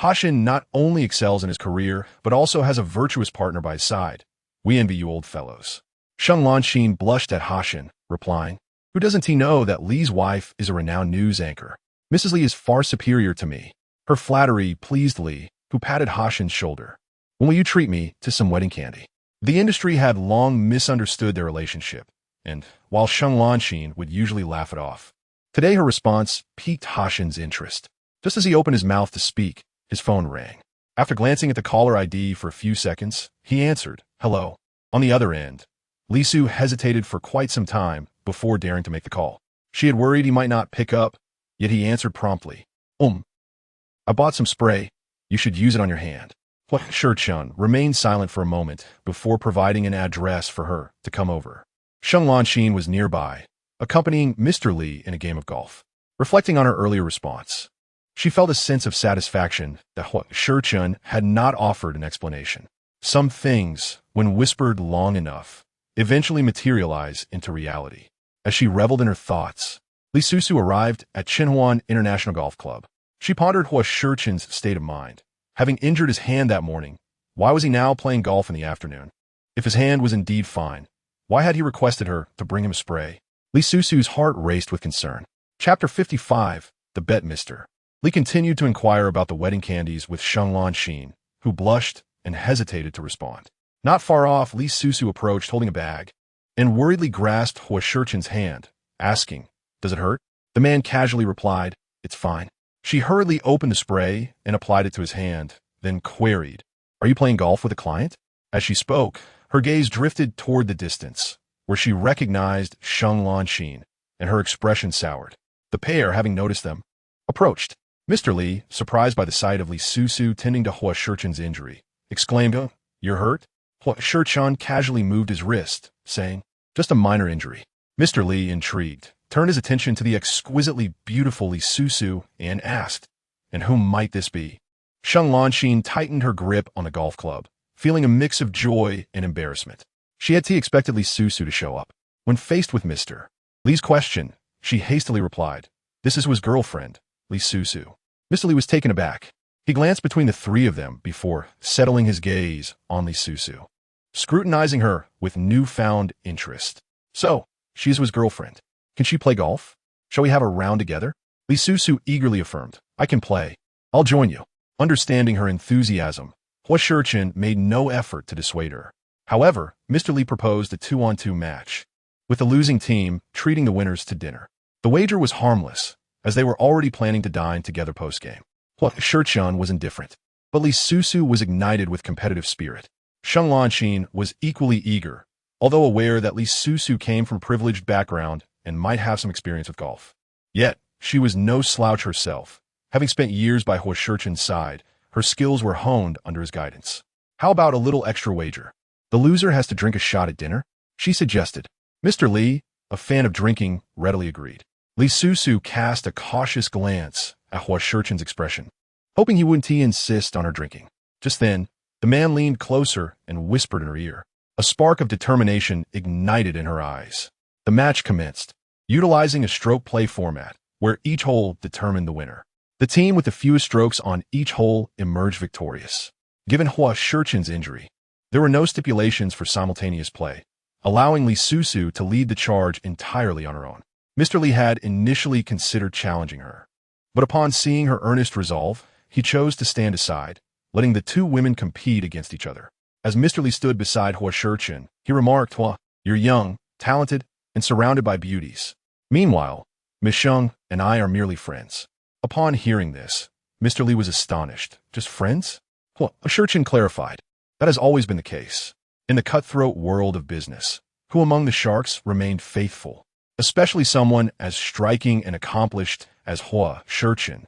S1: Hashin not only excels in his career, but also has a virtuous partner by his side. We envy you old fellows. Sheng Lanxin blushed at Hashin, replying, Who doesn't he know that Li's wife is a renowned news anchor? Mrs. Li is far superior to me. Her flattery pleased Li, who patted Hashin's shoulder. When will you treat me to some wedding candy? The industry had long misunderstood their relationship, and while Sheng Lanxin would usually laugh it off, today her response piqued Hashin's interest. Just as he opened his mouth to speak, his phone rang. After glancing at the caller ID for a few seconds, he answered, Hello. On the other end, Li Susu hesitated for quite some time before daring to make the call. She had worried he might not pick up, yet he answered promptly. I bought some spray. You should use it on your hand. Huo Sicheng remained silent for a moment before providing an address for her to come over. Sheng Lanxin was nearby, accompanying Mr. Li in a game of golf. Reflecting on her earlier response, she felt a sense of satisfaction that Huo Sicheng had not offered an explanation. Some things, when whispered long enough, eventually materialize into reality. As she reveled in her thoughts, Li Susu arrived at Qinhuan International Golf Club. She pondered Huo Sicheng's state of mind. Having injured his hand that morning, why was he now playing golf in the afternoon? If his hand was indeed fine, why had he requested her to bring him a spray? Li Susu's heart raced with concern. Chapter 55, The Bet Mister. Li continued to inquire about the wedding candies with Sheng Lanxin, who blushed and hesitated to respond. Not far off, Li Susu approached holding a bag and worriedly grasped Huo Sicheng's hand, asking, "Does it hurt?" The man casually replied, "It's fine." She hurriedly opened the spray and applied it to his hand, then queried, "Are you playing golf with a client?" As she spoke, her gaze drifted toward the distance, where she recognized Sheng Lanxin, and her expression soured. The pair, having noticed them, approached. Mr. Li, surprised by the sight of Li Susu tending to Huo Sicheng's injury, exclaimed, "Oh, you're hurt?" Huo Sicheng casually moved his wrist, saying, "Just a minor injury." Mr. Li, intrigued, turned his attention to the exquisitely beautiful Li Susu and asked, "And whom might this be?" Sheng Lanxin tightened her grip on the golf club, feeling a mix of joy and embarrassment. She had expected Li Susu to show up. When faced with Mr. Li's question, she hastily replied, "This is his girlfriend, Li Susu." Mr. Li was taken aback. He glanced between the three of them before settling his gaze on Li Susu, scrutinizing her with newfound interest. "So, she is his girlfriend. Can she play golf? Shall we have a round together?" Li Susu eagerly affirmed, "I can play. I'll join you." Understanding her enthusiasm, Huo Sicheng made no effort to dissuade her. However, Mr. Li proposed a 2-on-2 match, with the losing team treating the winners to dinner. The wager was harmless, as they were already planning to dine together post-game. Huo Sicheng was indifferent, but Li Susu was ignited with competitive spirit. Sheng Lanxin was equally eager, although aware that Li Susu came from a privileged background and might have some experience with golf. Yet, she was no slouch herself. Having spent years by Huo Sicheng's side, her skills were honed under his guidance. "How about a little extra wager? The loser has to drink a shot at dinner," she suggested. Mr. Li, a fan of drinking, readily agreed. Li Susu cast a cautious glance at Huo Sicheng's expression, hoping he wouldn't insist on her drinking. Just then, the man leaned closer and whispered in her ear. A spark of determination ignited in her eyes. The match commenced, utilizing a stroke play format, where each hole determined the winner. The team with the fewest strokes on each hole emerged victorious. Given Huo Sicheng's injury, there were no stipulations for simultaneous play, allowing Li Susu to lead the charge entirely on her own. Mr. Li had initially considered challenging her, but upon seeing her earnest resolve, he chose to stand aside, letting the two women compete against each other. As Mr. Li stood beside Huo Sicheng, he remarked, "Huo, you're young, talented, and surrounded by beauties. Meanwhile, Miss Sheng and I are merely friends." Upon hearing this, Mr. Li was astonished. "Just friends?" Huo Sicheng clarified, "That has always been the case. In the cutthroat world of business, who among the sharks remained faithful? Especially someone as striking and accomplished as Huo Sicheng,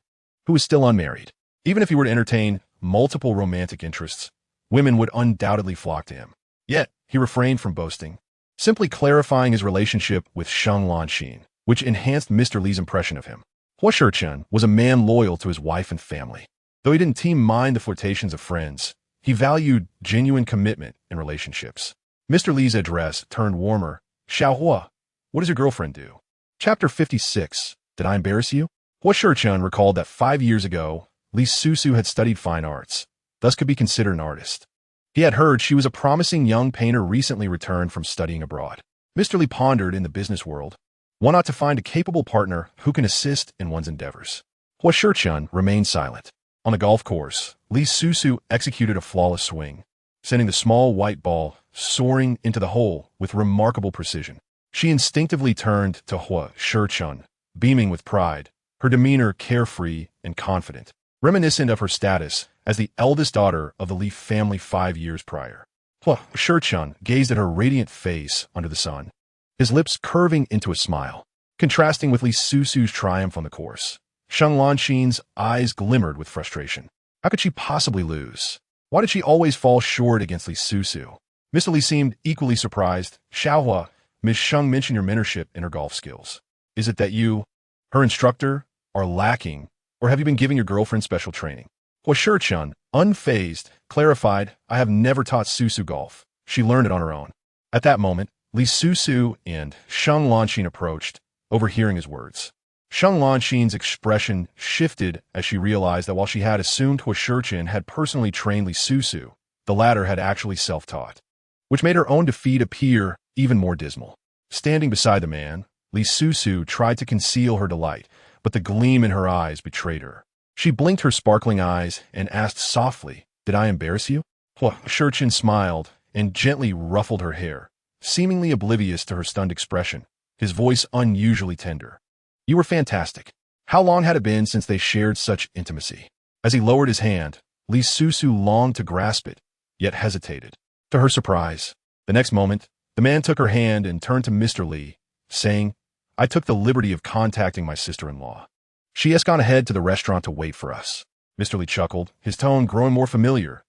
S1: who is still unmarried. Even if he were to entertain multiple romantic interests, women would undoubtedly flock to him." Yet, he refrained from boasting, simply clarifying his relationship with Sheng Lanxin, which enhanced Mr. Li's impression of him. Huo Sicheng was a man loyal to his wife and family. Though he didn't mind the flirtations of friends, he valued genuine commitment in relationships. Mr. Li's address turned warmer. "Xiao Huo, what does your girlfriend do?" Chapter 56. Did I embarrass you? Huo Sicheng recalled that 5 years ago, Li Susu had studied fine arts, thus could be considered an artist. He had heard she was a promising young painter recently returned from studying abroad. Mr. Li pondered, in the business world, one ought to find a capable partner who can assist in one's endeavors. Huo Sicheng remained silent. On the golf course, Li Susu executed a flawless swing, sending the small white ball soaring into the hole with remarkable precision. She instinctively turned to Huo Sicheng, beaming with pride, her demeanor carefree and confident, reminiscent of her status as the eldest daughter of the Li family 5 years prior. Huo Sicheng gazed at her radiant face under the sun, his lips curving into a smile, contrasting with Li Susu's triumph on the course. Shang Lanxin's eyes glimmered with frustration. How could she possibly lose? Why did she always fall short against Li Susu? Mr. Li seemed equally surprised. Xiaohua, Ms. Sheng mentioned your mentorship in her golf skills. Is it that you, her instructor, are lacking, or have you been giving your girlfriend special training? Huo Sicheng, unfazed, clarified, I have never taught Susu golf. She learned it on her own. At that moment, Li Susu and Shang Lanxin approached, overhearing his words. Shang Lanxin's expression shifted as she realized that while she had assumed Huo Sicheng had personally trained Li Susu, the latter had actually self-taught, which made her own defeat appear even more dismal. Standing beside the man, Li Susu tried to conceal her delight, but the gleam in her eyes betrayed her. She blinked her sparkling eyes and asked softly, "Did I embarrass you?" Huo Sicheng smiled and gently ruffled her hair, seemingly oblivious to her stunned expression, his voice unusually tender. "You were fantastic. How long had it been since they shared such intimacy?" As he lowered his hand, Li Susu longed to grasp it, yet hesitated. To her surprise, the next moment, the man took her hand and turned to Mr. Li, saying, "I took the liberty of contacting my sister-in-law. She has gone ahead to the restaurant to wait for us." Mr. Li chuckled, his tone growing more familiar.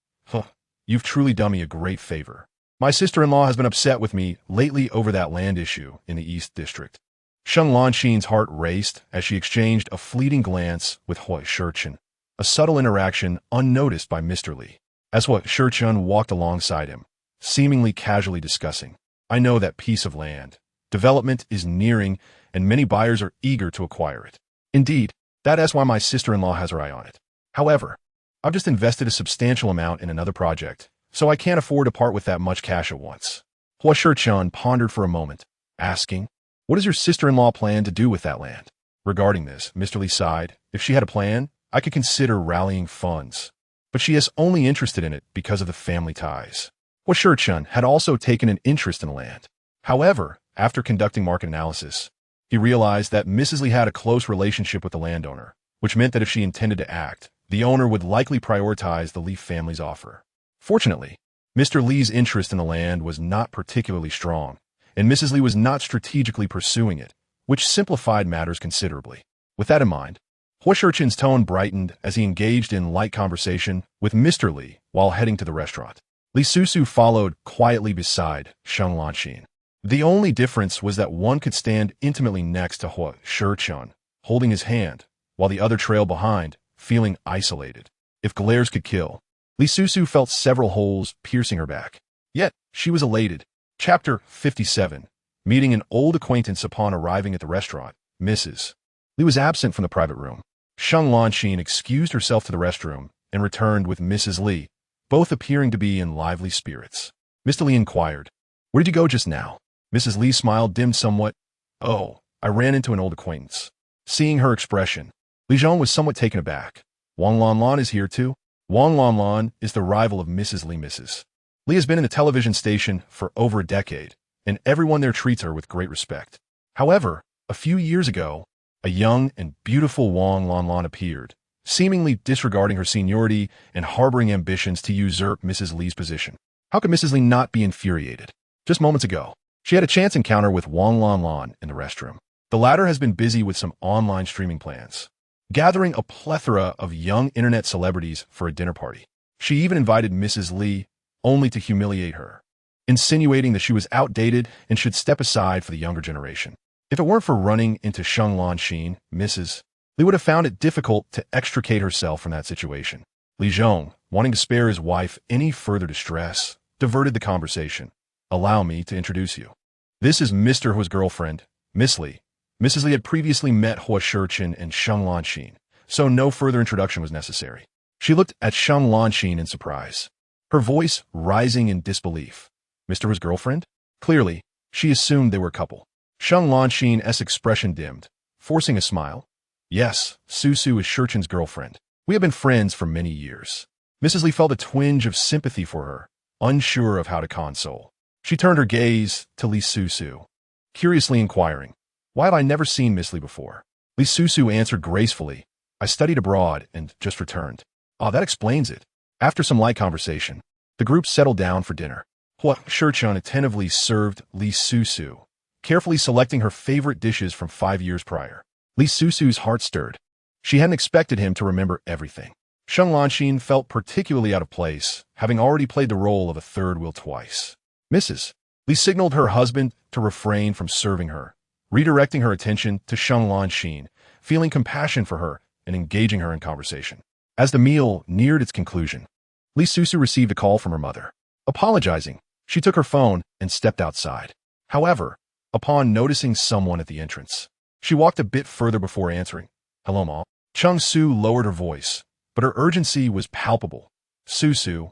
S1: You've truly done me a great favor. My sister-in-law has been upset with me lately over that land issue in the East District." Shang Lanxin's heart raced as she exchanged a fleeting glance with Huo Sicheng, a subtle interaction unnoticed by Mr. Li. As Huo Sicheng walked alongside him, seemingly casually discussing, "I know that piece of land. Development is nearing, and many buyers are eager to acquire it. Indeed, that is why my sister-in-law has her eye on it. However, I've just invested a substantial amount in another project, so I can't afford to part with that much cash at once." Huo Sicheng pondered for a moment, asking, "What does your sister-in-law plan to do with that land?" Regarding this, Mr. Li sighed, "If she had a plan, I could consider rallying funds. But she is only interested in it because of the family ties." Huo Sicheng had also taken an interest in the land. However, after conducting market analysis, he realized that Mrs. Li had a close relationship with the landowner, which meant that if she intended to act, the owner would likely prioritize the Li family's offer. Fortunately, Mr. Li's interest in the land was not particularly strong, and Mrs. Li was not strategically pursuing it, which simplified matters considerably. With that in mind, Huo Sicheng's tone brightened as he engaged in light conversation with Mr. Li while heading to the restaurant. Li Susu followed quietly beside Shang Lanxin. The only difference was that one could stand intimately next to Huo Sicheng, holding his hand, while the other trailed behind, feeling isolated. If glares could kill, Li Susu felt several holes piercing her back. Yet, she was elated. Chapter 57. Meeting an old acquaintance upon arriving at the restaurant, Mrs. Li was absent from the private room. Shang Lanxin excused herself to the restroom and returned with Mrs. Li, both appearing to be in lively spirits. Mr. Li inquired, "Where did you go just now?" Mrs. Li's smile dimmed somewhat. "Oh, I ran into an old acquaintance." Seeing her expression, Li Zhong was somewhat taken aback. "Wang Lanlan is here too?" Wang Lanlan is the rival of Mrs. Li. Mrs. Li has been in the television station for over a decade, and everyone there treats her with great respect. However, a few years ago, a young and beautiful Wang Lanlan appeared, seemingly disregarding her seniority and harboring ambitions to usurp Mrs. Li's position. How could Mrs. Li not be infuriated? Just moments ago, she had a chance encounter with Wang Lanlan in the restroom. The latter has been busy with some online streaming plans, gathering a plethora of young internet celebrities for a dinner party. She even invited Mrs. Li, only to humiliate her, insinuating that she was outdated and should step aside for the younger generation. If it weren't for running into Shang Lanxin, Mrs. Li would have found it difficult to extricate herself from that situation. Li Zhong, wanting to spare his wife any further distress, diverted the conversation. "Allow me to introduce you. This is Mr. Huo's girlfriend, Miss Li." Mrs. Li had previously met Huo Sicheng and Shang Lanxin, so no further introduction was necessary. She looked at Shang Lanxin in surprise, her voice rising in disbelief. Mr. Huo's girlfriend? Clearly, she assumed they were a couple. Shang Lanxin's expression dimmed, forcing a smile. "Yes, Susu is Sicheng's girlfriend. We have been friends for many years." Mrs. Li felt a twinge of sympathy for her, unsure of how to console. She turned her gaze to Li Susu, curiously inquiring, "Why have I never seen Miss Li before?" Li Susu answered gracefully, "I studied abroad and just returned." "Ah, that explains it." After some light conversation, the group settled down for dinner. Huo Sicheng attentively served Li Susu, carefully selecting her favorite dishes from 5 years prior. Li Susu's heart stirred. She hadn't expected him to remember everything. Sheng Lanxin felt particularly out of place, having already played the role of a third wheel twice. Mrs. Li signaled her husband to refrain from serving her, redirecting her attention to Sheng Lanxin, feeling compassion for her and engaging her in conversation. As the meal neared its conclusion, Li Susu received a call from her mother. Apologizing, she took her phone and stepped outside. However, upon noticing someone at the entrance, she walked a bit further before answering. "Hello, Mom." Chung Su lowered her voice, but her urgency was palpable. "Susu,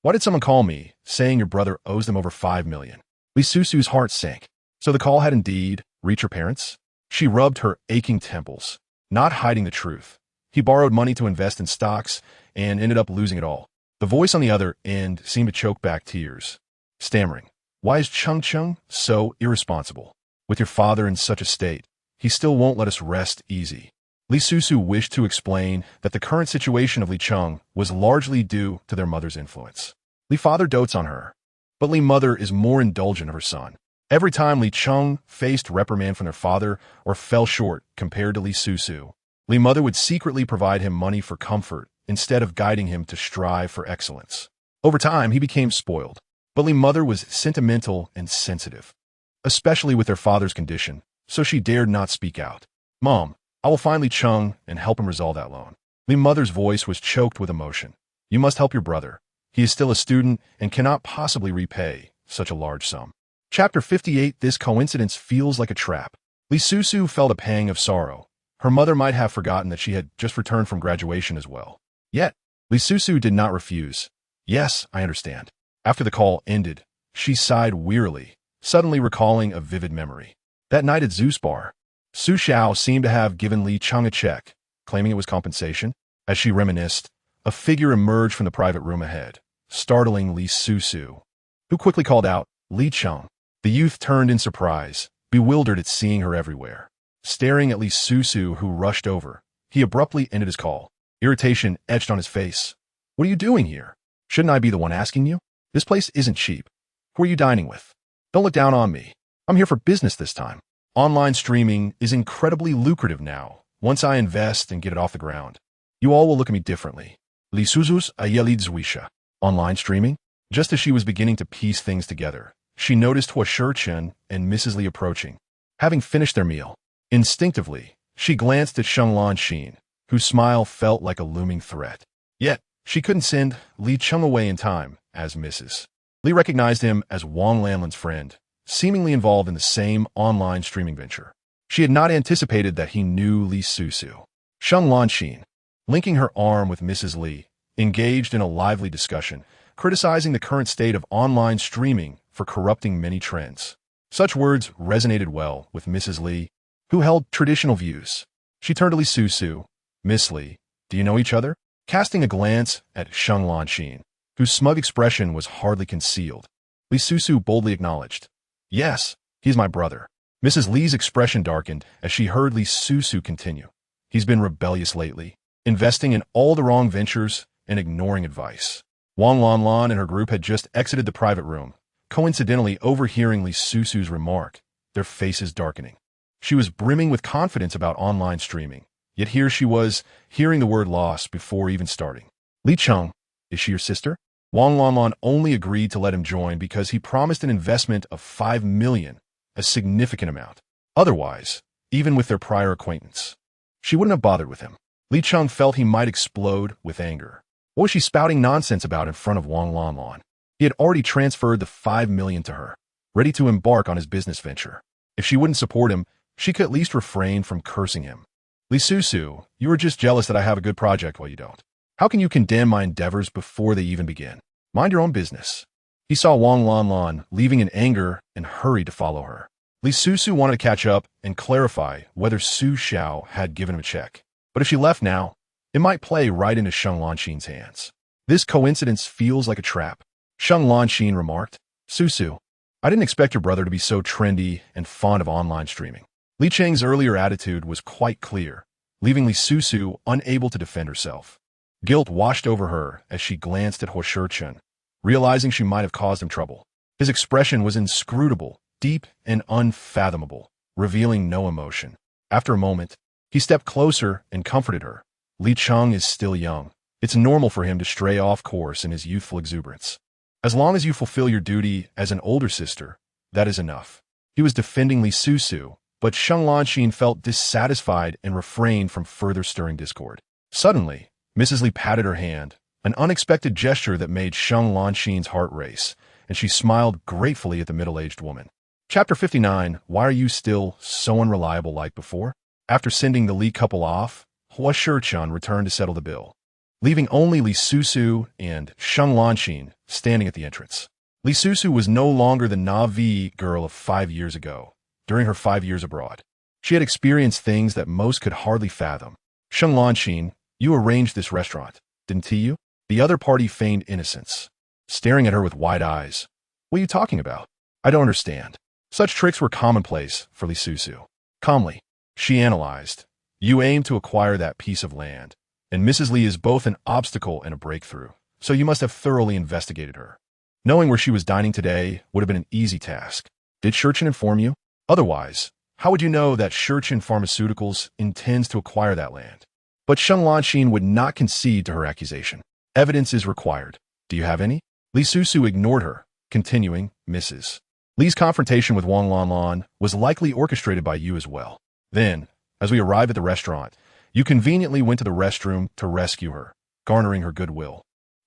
S1: why did someone call me, saying your brother owes them over 5 million? Li Susu's heart sank. So the call had indeed reached her parents? She rubbed her aching temples, not hiding the truth. He borrowed money to invest in stocks and ended up losing it all. The voice on the other end seemed to choke back tears. Stammering, "Why is Chung so irresponsible? With your father in such a state, he still won't let us rest easy." Li Susu wished to explain that the current situation of Li Chung was largely due to their mother's influence. Li father dotes on her, but Li mother is more indulgent of her son. Every time Li Chung faced reprimand from their father or fell short compared to Li Susu, Li mother would secretly provide him money for comfort instead of guiding him to strive for excellence. Over time, he became spoiled, but Li mother was sentimental and sensitive, especially with their father's condition, so she dared not speak out. "Mom, I will find Li Chung and help him resolve that loan." Li mother's voice was choked with emotion. "You must help your brother. He is still a student and cannot possibly repay such a large sum." Chapter 58. This coincidence feels like a trap. Li Susu felt a pang of sorrow. Her mother might have forgotten that she had just returned from graduation as well. Yet, Li Susu did not refuse. "Yes, I understand." After the call ended, she sighed wearily, suddenly recalling a vivid memory. That night at Zeus Bar, Su Xiao seemed to have given Li Chung a check, claiming it was compensation. As she reminisced, a figure emerged from the private room ahead, startling Li Susu, who quickly called out, "Li Chung." The youth turned in surprise, bewildered at seeing her everywhere. Staring at Li Susu, who rushed over, he abruptly ended his call. Irritation etched on his face. "What are you doing here? Shouldn't I be the one asking you? This place isn't cheap. Who are you dining with? Don't look down on me. I'm here for business this time. Online streaming is incredibly lucrative now. Once I invest and get it off the ground, you all will look at me differently." Li Susu's ayeli zwisha. Online streaming? Just as she was beginning to piece things together, she noticed Huo Sicheng and Mrs. Li approaching. Having finished their meal, instinctively, she glanced at Sheng Lanxin, whose smile felt like a looming threat. Yet, she couldn't send Li Chung away in time, as Mrs. Li recognized him as Wang Lanlan's friend, seemingly involved in the same online streaming venture. She had not anticipated that he knew Li Susu. Sheng Lanxin, linking her arm with Mrs. Li, engaged in a lively discussion, criticizing the current state of online streaming for corrupting many trends. Such words resonated well with Mrs. Li, who held traditional views. She turned to Li Susu. "Miss Li, do you know each other?" Casting a glance at Sheng Lanxin, whose smug expression was hardly concealed, Li Susu boldly acknowledged, "Yes, he's my brother." Mrs. Li's expression darkened as she heard Li Susu continue. "He's been rebellious lately, investing in all the wrong ventures and ignoring advice." Wang Lanlan and her group had just exited the private room, coincidentally overhearing Li Susu's remark, their faces darkening. She was brimming with confidence about online streaming, yet here she was, hearing the word loss before even starting. "Li Chung, is she your sister?" Wang Lanlan only agreed to let him join because he promised an investment of 5 million, a significant amount. Otherwise, even with their prior acquaintance, she wouldn't have bothered with him. Li Chung felt he might explode with anger. What was she spouting nonsense about in front of Wang Lanlan? He had already transferred the 5 million to her, ready to embark on his business venture. If she wouldn't support him, she could at least refrain from cursing him. "Li Susu, you are just jealous that I have a good project while you don't. How can you condemn my endeavors before they even begin? Mind your own business." He saw Wang Lanlan leaving in anger and hurried to follow her. Li Susu wanted to catch up and clarify whether Su Xiao had given him a check. But if she left now, it might play right into Sheng Lanxin's hands. "This coincidence feels like a trap," Sheng Lanxin remarked. "Susu, I didn't expect your brother to be so trendy and fond of online streaming." Li Cheng's earlier attitude was quite clear, leaving Li Susu unable to defend herself. Guilt washed over her as she glanced at Huo Sicheng, realizing she might have caused him trouble. His expression was inscrutable, deep, and unfathomable, revealing no emotion. After a moment, he stepped closer and comforted her. Li Susu is still young. It's normal for him to stray off course in his youthful exuberance. As long as you fulfill your duty as an older sister, that is enough. He was defending Li Susu, but Sheng Lanxin felt dissatisfied and refrained from further stirring discord. Suddenly, Mrs. Li patted her hand, an unexpected gesture that made Sheng Lanxin's heart race, and she smiled gratefully at the middle-aged woman. Chapter 59. Why are you still so unreliable like before? After sending the Li couple off, Huo Sicheng returned to settle the bill, leaving only Li Susu and Sheng Lanxin standing at the entrance. Li Susu was no longer the naive girl of 5 years ago, during her 5 years abroad. She had experienced things that most could hardly fathom. Sheng Lanxin, you arranged this restaurant, didn't you? The other party feigned innocence, staring at her with wide eyes. What are you talking about? I don't understand. Such tricks were commonplace for Li Susu. Calmly, she analyzed. You aim to acquire that piece of land, and Mrs. Li is both an obstacle and a breakthrough, so you must have thoroughly investigated her. Knowing where she was dining today would have been an easy task. Did Sicheng inform you? Otherwise, how would you know that Sicheng Pharmaceuticals intends to acquire that land? But Sheng Lanxin would not concede to her accusation. Evidence is required. Do you have any? Li Susu ignored her, continuing, Mrs. Li's confrontation with Wang Lanlan was likely orchestrated by you as well. Then, as we arrived at the restaurant, you conveniently went to the restroom to rescue her, garnering her goodwill.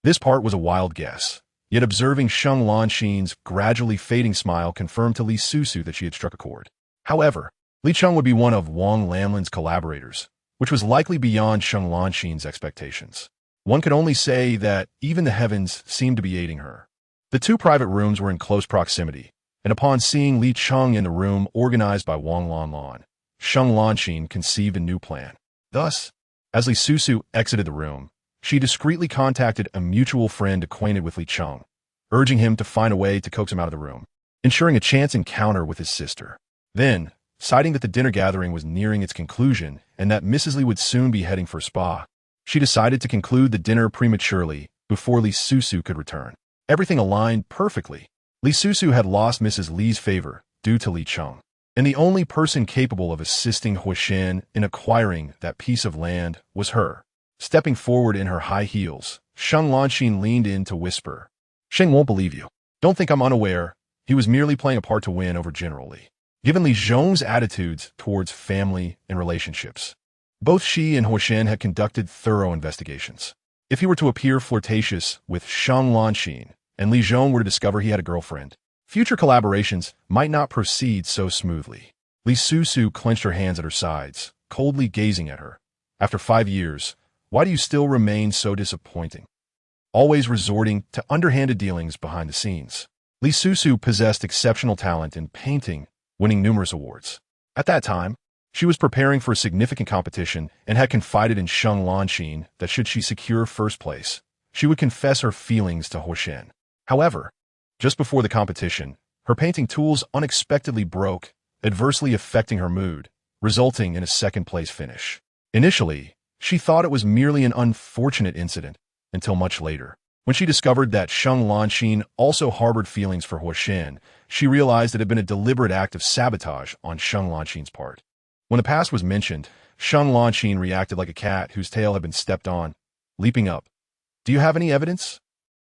S1: This part was a wild guess, yet observing Sheng Lanxin's gradually fading smile confirmed to Li Susu that she had struck a chord. However, Li Susu would be one of Wang Lanlan's collaborators, which was likely beyond Sheng Lanxin's expectations. One could only say that even the heavens seemed to be aiding her. The two private rooms were in close proximity, and upon seeing Li Susu in the room organized by Wang Lanlan, Sheng Lanxin conceived a new plan. Thus, as Li Susu exited the room, she discreetly contacted a mutual friend acquainted with Li Susu, urging him to find a way to coax him out of the room, ensuring a chance encounter with his sister. Then, citing that the dinner gathering was nearing its conclusion and that Mrs. Li would soon be heading for a spa, she decided to conclude the dinner prematurely before Li Susu could return. Everything aligned perfectly. Li Susu had lost Mrs. Li's favor due to Li Susu, and the only person capable of assisting Huo Sicheng in acquiring that piece of land was her. Stepping forward in her high heels, Sheng Lanxin leaned in to whisper, Sheng won't believe you. Don't think I'm unaware. He was merely playing a part to win over General Li. Given Li Zhong's attitudes towards family and relationships, both she and Huo Sicheng had conducted thorough investigations. If he were to appear flirtatious with Sheng Lanxin, and Li Zhong were to discover he had a girlfriend, future collaborations might not proceed so smoothly. Li Susu clenched her hands at her sides, coldly gazing at her. After 5 years, why do you still remain so disappointing? Always resorting to underhanded dealings behind the scenes. Li Susu possessed exceptional talent in painting, winning numerous awards. At that time, she was preparing for a significant competition and had confided in Sheng Lanxin that should she secure first place, she would confess her feelings to Huo Sicheng. However, just before the competition, her painting tools unexpectedly broke, adversely affecting her mood, resulting in a second-place finish. Initially, she thought it was merely an unfortunate incident, until much later. When she discovered that Sheng Lanxin also harbored feelings for Huo Sicheng, she realized it had been a deliberate act of sabotage on Sheng Lanxin's part. When the past was mentioned, Sheng Lanxin reacted like a cat whose tail had been stepped on, leaping up. Do you have any evidence?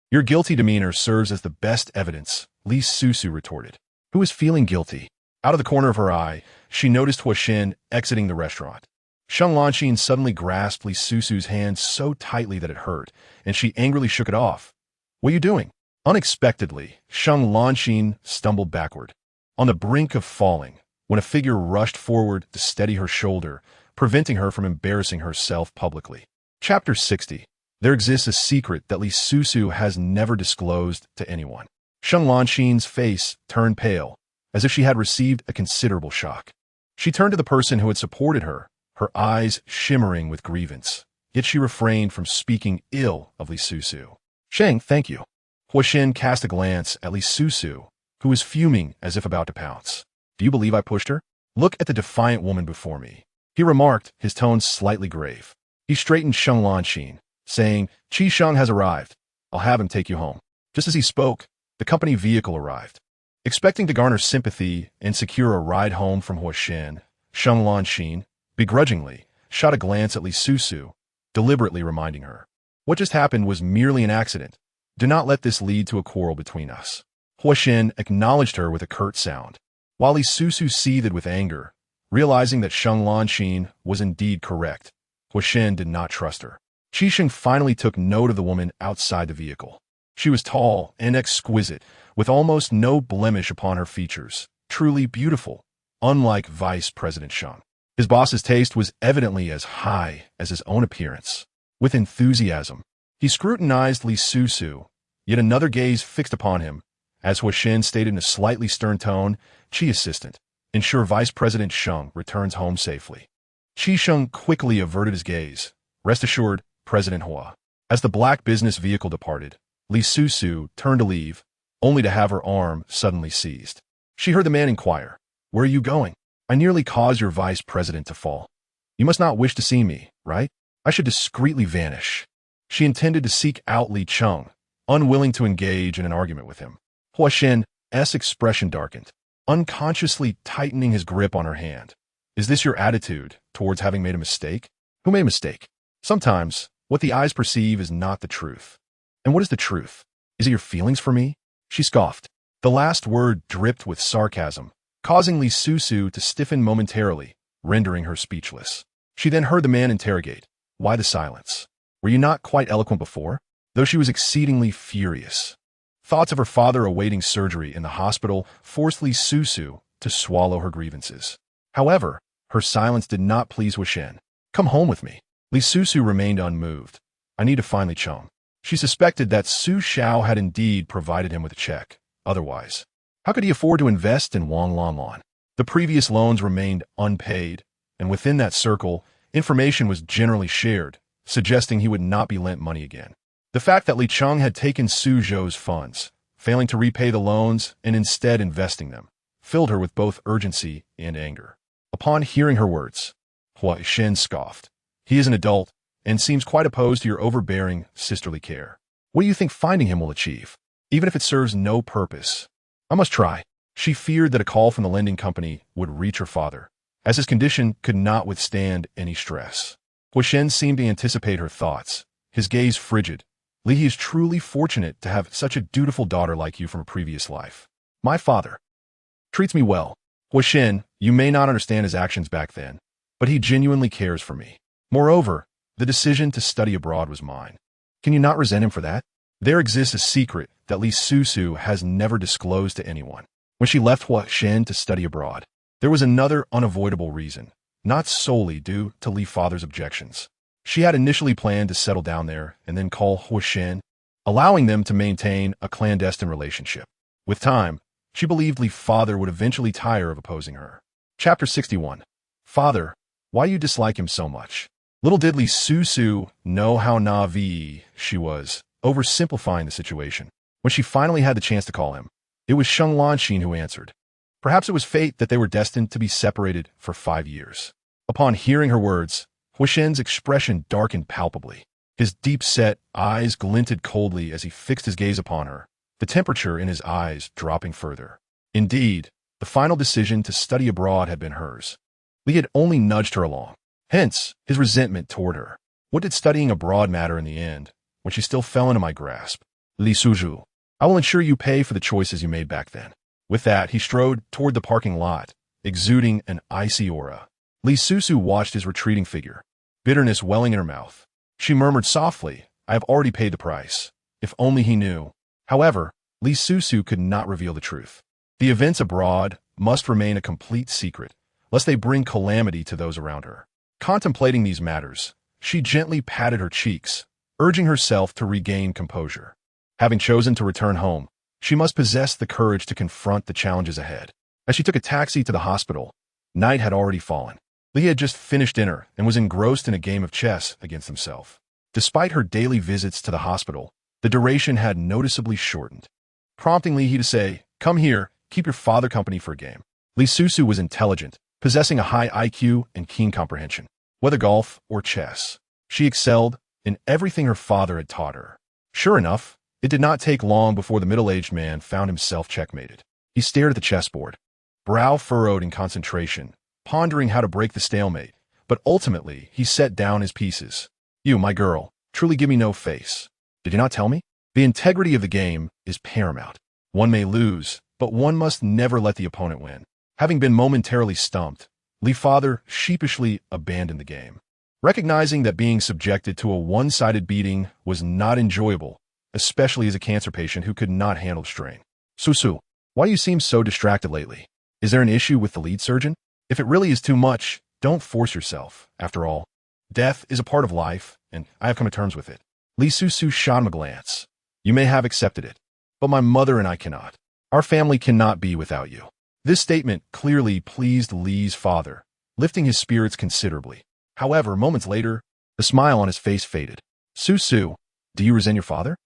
S1: Your guilty demeanor serves as the best evidence, Li Susu retorted. Who is feeling guilty? Out of the corner of her eye, she noticed Huo Sicheng exiting the restaurant. Sheng Lanxin suddenly grasped Li Susu's hand so tightly that it hurt, and she angrily shook it off. What are you doing? Unexpectedly, Sheng Lanxin stumbled backward, on the brink of falling, when a figure rushed forward to steady her shoulder, preventing her from embarrassing herself publicly. Chapter 60. There exists a secret that Li Susu has never disclosed to anyone. Sheng Lanxin's face turned pale, as if she had received a considerable shock. She turned to the person who had supported her, her eyes shimmering with grievance, yet she refrained from speaking ill of Li Susu. Sheng, thank you. Huo Sicheng cast a glance at Li Susu, who was fuming as if about to pounce. Do you believe I pushed her? Look at the defiant woman before me, he remarked, his tone slightly grave. He straightened Sheng Lanxin, saying, Qi Sheng has arrived. I'll have him take you home. Just as he spoke, the company vehicle arrived. Expecting to garner sympathy and secure a ride home from Huo Sicheng, Sheng Lanxin, begrudgingly, shot a glance at Li Susu, deliberately reminding her. What just happened was merely an accident. Do not let this lead to a quarrel between us. Huo Sicheng acknowledged her with a curt sound, while Li Susu seethed with anger, realizing that Sheng Lanxin was indeed correct. Huo Sicheng did not trust her. Sicheng finally took note of the woman outside the vehicle. She was tall and exquisite, with almost no blemish upon her features, truly beautiful, unlike Vice President Sheng. His boss's taste was evidently as high as his own appearance. With enthusiasm, he scrutinized Li Susu, yet another gaze fixed upon him, as Huo Sicheng stated in a slightly stern tone, "Qi assistant, ensure Vice President Sheng returns home safely." Qi Sheng quickly averted his gaze. "Rest assured, President Huo." As the black business vehicle departed, Li Susu turned to leave, only to have her arm suddenly seized. She heard the man inquire, "Where are you going? I nearly caused your vice president to fall. You must not wish to see me, right? I should discreetly vanish." She intended to seek out Li Cheng, unwilling to engage in an argument with him. Huo Sicheng's expression darkened, unconsciously tightening his grip on her hand. "Is this your attitude towards having made a mistake?" "Who made a mistake? Sometimes, what the eyes perceive is not the truth." "And what is the truth? Is it your feelings for me?" She scoffed. The last word dripped with sarcasm, causing Li Susu to stiffen momentarily, rendering her speechless. She then heard the man interrogate, "Why the silence? Were you not quite eloquent before?" Though she was exceedingly furious. Thoughts of her father awaiting surgery in the hospital forced Li Susu to swallow her grievances. However, her silence did not please Huo Sicheng. "Come home with me." Li Susu remained unmoved. "I need to find Li Cheng." She suspected that Su Xiao had indeed provided him with a check. Otherwise, how could he afford to invest in Wang Lanlan? The previous loans remained unpaid, and within that circle, information was generally shared, suggesting he would not be lent money again. The fact that Li Cheng had taken Su Zhou's funds, failing to repay the loans and instead investing them, filled her with both urgency and anger. Upon hearing her words, Huo Sicheng scoffed. "He is an adult and seems quite opposed to your overbearing, sisterly care. What do you think finding him will achieve, even if it serves no purpose?" "I must try." She feared that a call from the lending company would reach her father, as his condition could not withstand any stress. Huo Sicheng seemed to anticipate her thoughts, his gaze frigid. "Li is truly fortunate to have such a dutiful daughter like you from a previous life. My father treats me well. Huo Sicheng, you may not understand his actions back then, but he genuinely cares for me. Moreover, the decision to study abroad was mine. Can you not resent him for that?" There exists a secret that Li Susu has never disclosed to anyone. When she left Huo Sicheng to study abroad, there was another unavoidable reason, not solely due to Li father's objections. She had initially planned to settle down there and then call Huo Sicheng, allowing them to maintain a clandestine relationship. With time, she believed Li father would eventually tire of opposing her. Chapter 61. Father, why you dislike him so much? Little did Li Susu know how naive she was, oversimplifying the situation. When she finally had the chance to call him, it was Sheng Lanxin who answered. Perhaps it was fate that they were destined to be separated for 5 years. Upon hearing her words, Huo Sicheng's expression darkened palpably. His deep-set eyes glinted coldly as he fixed his gaze upon her, the temperature in his eyes dropping further. Indeed, the final decision to study abroad had been hers. Li had only nudged her along. Hence, his resentment toward her. What did studying abroad matter in the end, when she still fell into my grasp? Li Susu, I will ensure you pay for the choices you made back then. With that, he strode toward the parking lot, exuding an icy aura. Li Susu watched his retreating figure, bitterness welling in her mouth. She murmured softly, "I have already paid the price. If only he knew." However, Li Susu could not reveal the truth. The events abroad must remain a complete secret, lest they bring calamity to those around her. Contemplating these matters, she gently patted her cheeks, urging herself to regain composure. Having chosen to return home, she must possess the courage to confront the challenges ahead. As she took a taxi to the hospital, night had already fallen. Li had just finished dinner and was engrossed in a game of chess against himself. Despite her daily visits to the hospital, the duration had noticeably shortened, prompting Li to say, "Come here, keep your father company for a game." Li Susu was intelligent, possessing a high IQ and keen comprehension. Whether golf or chess, she excelled in everything her father had taught her. Sure enough, it did not take long before the middle-aged man found himself checkmated. He stared at the chessboard, brow furrowed in concentration, pondering how to break the stalemate, but ultimately he set down his pieces. You, my girl, truly give me no face. Did you not tell me? The integrity of the game is paramount. One may lose, but one must never let the opponent win. Having been momentarily stumped, Li father sheepishly abandoned the game. Recognizing that being subjected to a one-sided beating was not enjoyable, especially as a cancer patient who could not handle strain. Susu, why do you seem so distracted lately? Is there an issue with the lead surgeon? If it really is too much, don't force yourself. After all, death is a part of life, and I have come to terms with it. Li Susu shot him a glance. You may have accepted it, but my mother and I cannot. Our family cannot be without you. This statement clearly pleased Li's father, lifting his spirits considerably. However, moments later, the smile on his face faded. Susu, do you resent your father?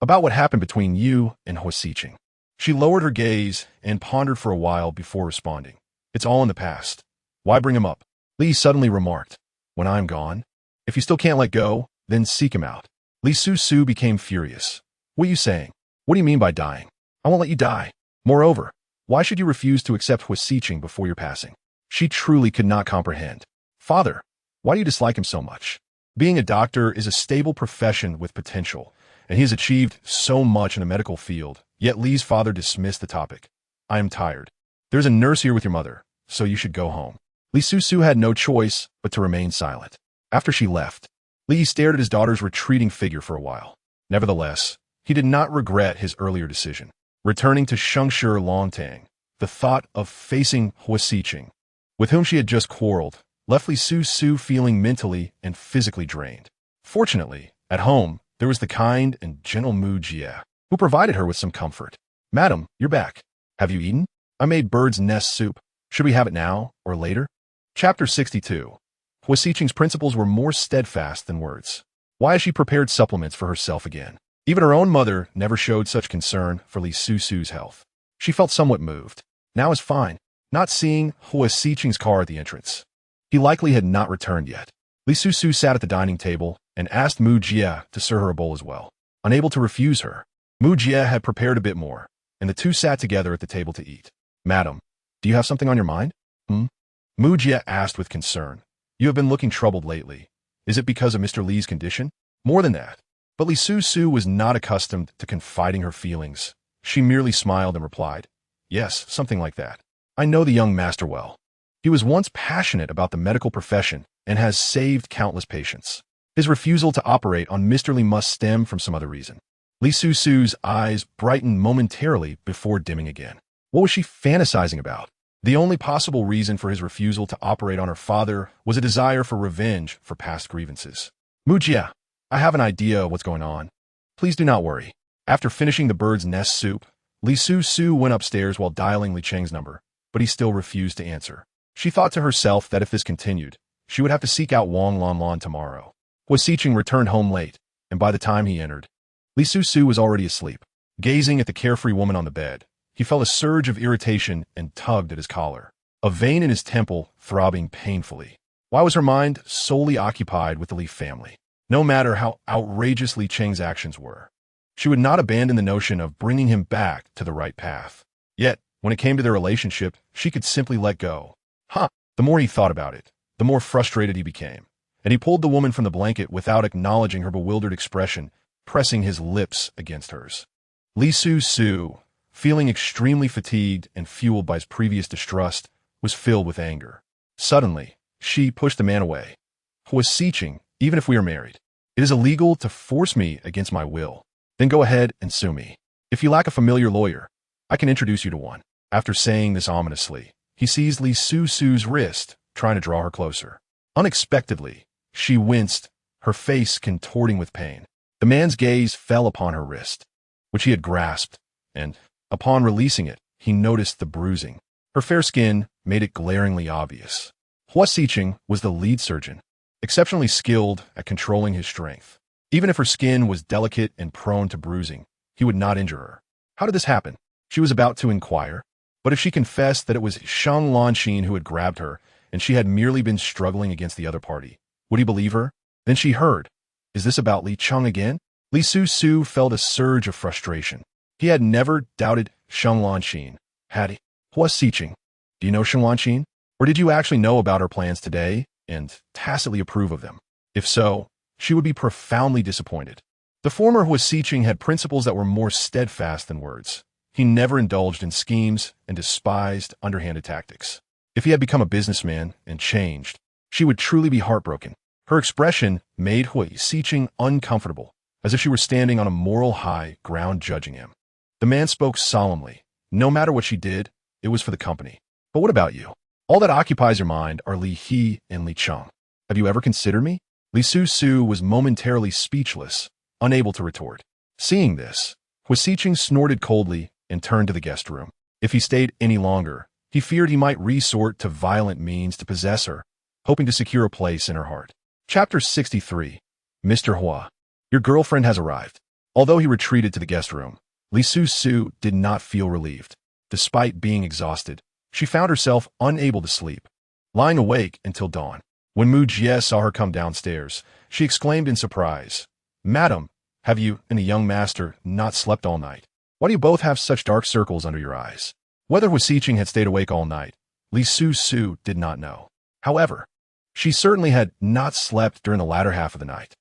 S1: About what happened between you and Huo Sicheng. She lowered her gaze and pondered for a while before responding. It's all in the past. Why bring him up? Li suddenly remarked. When I'm gone? If you still can't let go, then seek him out. Li Susu became furious. What are you saying? What do you mean by dying? I won't let you die. Moreover, why should you refuse to accept Huo Sicheng before your passing? She truly could not comprehend. Father, why do you dislike him so much? Being a doctor is a stable profession with potential, and he has achieved so much in the medical field, yet Li's father dismissed the topic. I am tired. There's a nurse here with your mother, so you should go home. Li Susu had no choice but to remain silent. After she left, Li stared at his daughter's retreating figure for a while. Nevertheless, he did not regret his earlier decision. Returning to Shengshe Longtang, the thought of facing Huo Sicheng, with whom she had just quarreled, left Li Susu feeling mentally and physically drained. Fortunately, at home, there was the kind and gentle Mu Jie, who provided her with some comfort. Madam, you're back. Have you eaten? I made bird's nest soup. Should we have it now or later? Chapter 62. Huo Sicheng's principles were more steadfast than words. Why has she prepared supplements for herself again? Even her own mother never showed such concern for Li Susu's health. She felt somewhat moved. Now is fine, not seeing Huo Sicheng's car at the entrance. He likely had not returned yet. Li Susu sat at the dining table and asked Mu Jie to serve her a bowl as well. Unable to refuse her, Mu Jie had prepared a bit more, and the two sat together at the table to eat. Madam, do you have something on your mind? Mu Jie asked with concern. You have been looking troubled lately. Is it because of Mr. Li's condition? More than that. But Li Susu was not accustomed to confiding her feelings. She merely smiled and replied, Yes, something like that. I know the young master well. He was once passionate about the medical profession and has saved countless patients. His refusal to operate on Mr. Li must stem from some other reason. Li Susu's eyes brightened momentarily before dimming again. What was she fantasizing about? The only possible reason for his refusal to operate on her father was a desire for revenge for past grievances. Mu Jie, I have an idea of what's going on. Please do not worry. After finishing the bird's nest soup, Li Susu went upstairs while dialing Li Cheng's number, but he still refused to answer. She thought to herself that if this continued, she would have to seek out Wang Lanlan tomorrow. Huo Sicheng returned home late, and by the time he entered, Li Susu was already asleep. Gazing at the carefree woman on the bed, he felt a surge of irritation and tugged at his collar, a vein in his temple throbbing painfully. Why was her mind solely occupied with the Li family? No matter how outrageous Li Cheng's actions were, she would not abandon the notion of bringing him back to the right path. Yet, when it came to their relationship, she could simply let go. The more he thought about it, the more frustrated he became, and he pulled the woman from the blanket without acknowledging her bewildered expression, pressing his lips against hers. Li Susu, feeling extremely fatigued and fueled by his previous distrust, was filled with anger. Suddenly, she pushed the man away. Huo Sicheng, even if we are married, it is illegal to force me against my will. Then go ahead and sue me. If you lack a familiar lawyer, I can introduce you to one. After saying this ominously, he seized Li Susu's wrist, trying to draw her closer. Unexpectedly, she winced, her face contorting with pain. The man's gaze fell upon her wrist, which he had grasped, and, upon releasing it, he noticed the bruising. Her fair skin made it glaringly obvious. Huo Sicheng was the lead surgeon, exceptionally skilled at controlling his strength. Even if her skin was delicate and prone to bruising, he would not injure her. How did this happen? She was about to inquire, but if she confessed that it was Shang Lanxin who had grabbed her and she had merely been struggling against the other party, would he believe her? Then she heard, Is this about Li Cheng again? Li Susu felt a surge of frustration. He had never doubted Sheng Lanqin, had Huo Sicheng. Do you know Sheng Lanqin? Or did you actually know about her plans today and tacitly approve of them? If so, she would be profoundly disappointed. The former Huo Sicheng had principles that were more steadfast than words. He never indulged in schemes and despised underhanded tactics. If he had become a businessman and changed, she would truly be heartbroken. Her expression made Huo Sicheng uncomfortable, as if she were standing on a moral high ground judging him. The man spoke solemnly. No matter what she did, it was for the company. But what about you? All that occupies your mind are Li He and Li Cheng. Have you ever considered me? Li Susu was momentarily speechless, unable to retort. Seeing this, Huo Sicheng snorted coldly and turned to the guest room. If he stayed any longer, he feared he might resort to violent means to possess her, hoping to secure a place in her heart. Chapter 63. Mr. Hua, your girlfriend has arrived. Although he retreated to the guest room, Li Susu did not feel relieved. Despite being exhausted, she found herself unable to sleep, lying awake until dawn. When Mu Jie saw her come downstairs, she exclaimed in surprise, "Madam, have you and the young master not slept all night? Why do you both have such dark circles under your eyes?" Whether Huo Sicheng had stayed awake all night, Li Susu did not know. However, she certainly had not slept during the latter half of the night.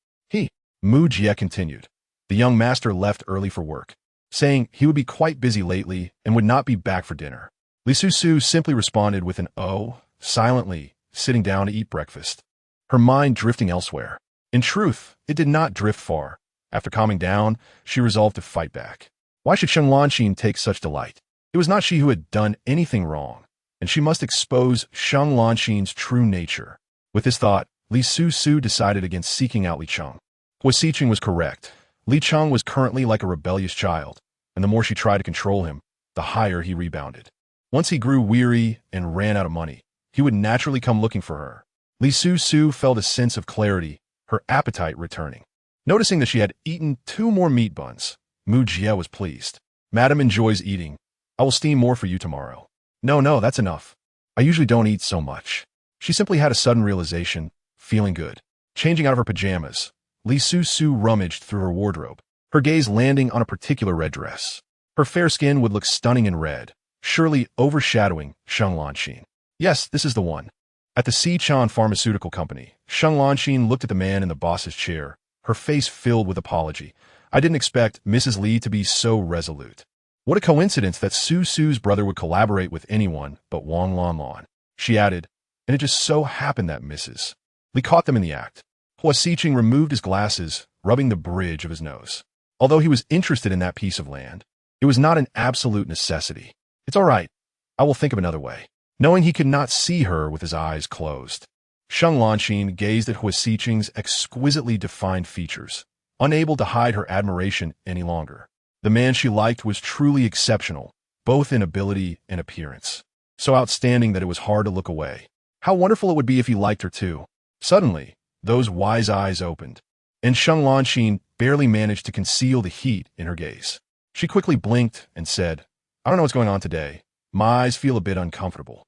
S1: Mu Jie continued. The young master left early for work, saying he would be quite busy lately and would not be back for dinner. Li Susu simply responded with an "oh," silently, sitting down to eat breakfast, her mind drifting elsewhere. In truth, it did not drift far. After calming down, she resolved to fight back. Why should Sheng Lanqin take such delight? It was not she who had done anything wrong, and she must expose Sheng Lanqin's true nature. With this thought, Li Susu decided against seeking out Li Cheng. Huo Sicheng was correct. Li Cheng was currently like a rebellious child, and the more she tried to control him, the higher he rebounded. Once he grew weary and ran out of money, he would naturally come looking for her. Li Susu felt a sense of clarity, her appetite returning. Noticing that she had eaten 2 more meat buns, Mu Jie was pleased. "Madam enjoys eating. I will steam more for you tomorrow." No, that's enough. I usually don't eat so much." She simply had a sudden realization, feeling good. Changing out of her pajamas, Li Susu rummaged through her wardrobe, her gaze landing on a particular red dress. Her fair skin would look stunning in red, surely overshadowing Sheng Lanqin. Yes, this is the one. At the Sichuan Pharmaceutical Company, Sheng Lanqin looked at the man in the boss's chair, her face filled with apology. "I didn't expect Mrs. Li to be so resolute. What a coincidence that Susu's brother would collaborate with anyone but Wang Lanlan," she added, and it just so happened that Mrs. Li caught them in the act. Huo Sicheng removed his glasses, rubbing the bridge of his nose. Although he was interested in that piece of land, it was not an absolute necessity. "It's all right. I will think of another way." Knowing he could not see her with his eyes closed, Sheng Lanqin gazed at Huo Sicheng's exquisitely defined features, unable to hide her admiration any longer. The man she liked was truly exceptional, both in ability and appearance. So outstanding that it was hard to look away. How wonderful it would be if he liked her too. Suddenly, those wise eyes opened, and Sheng Lanqin barely managed to conceal the heat in her gaze. She quickly blinked and said, "I don't know what's going on today. My eyes feel a bit uncomfortable."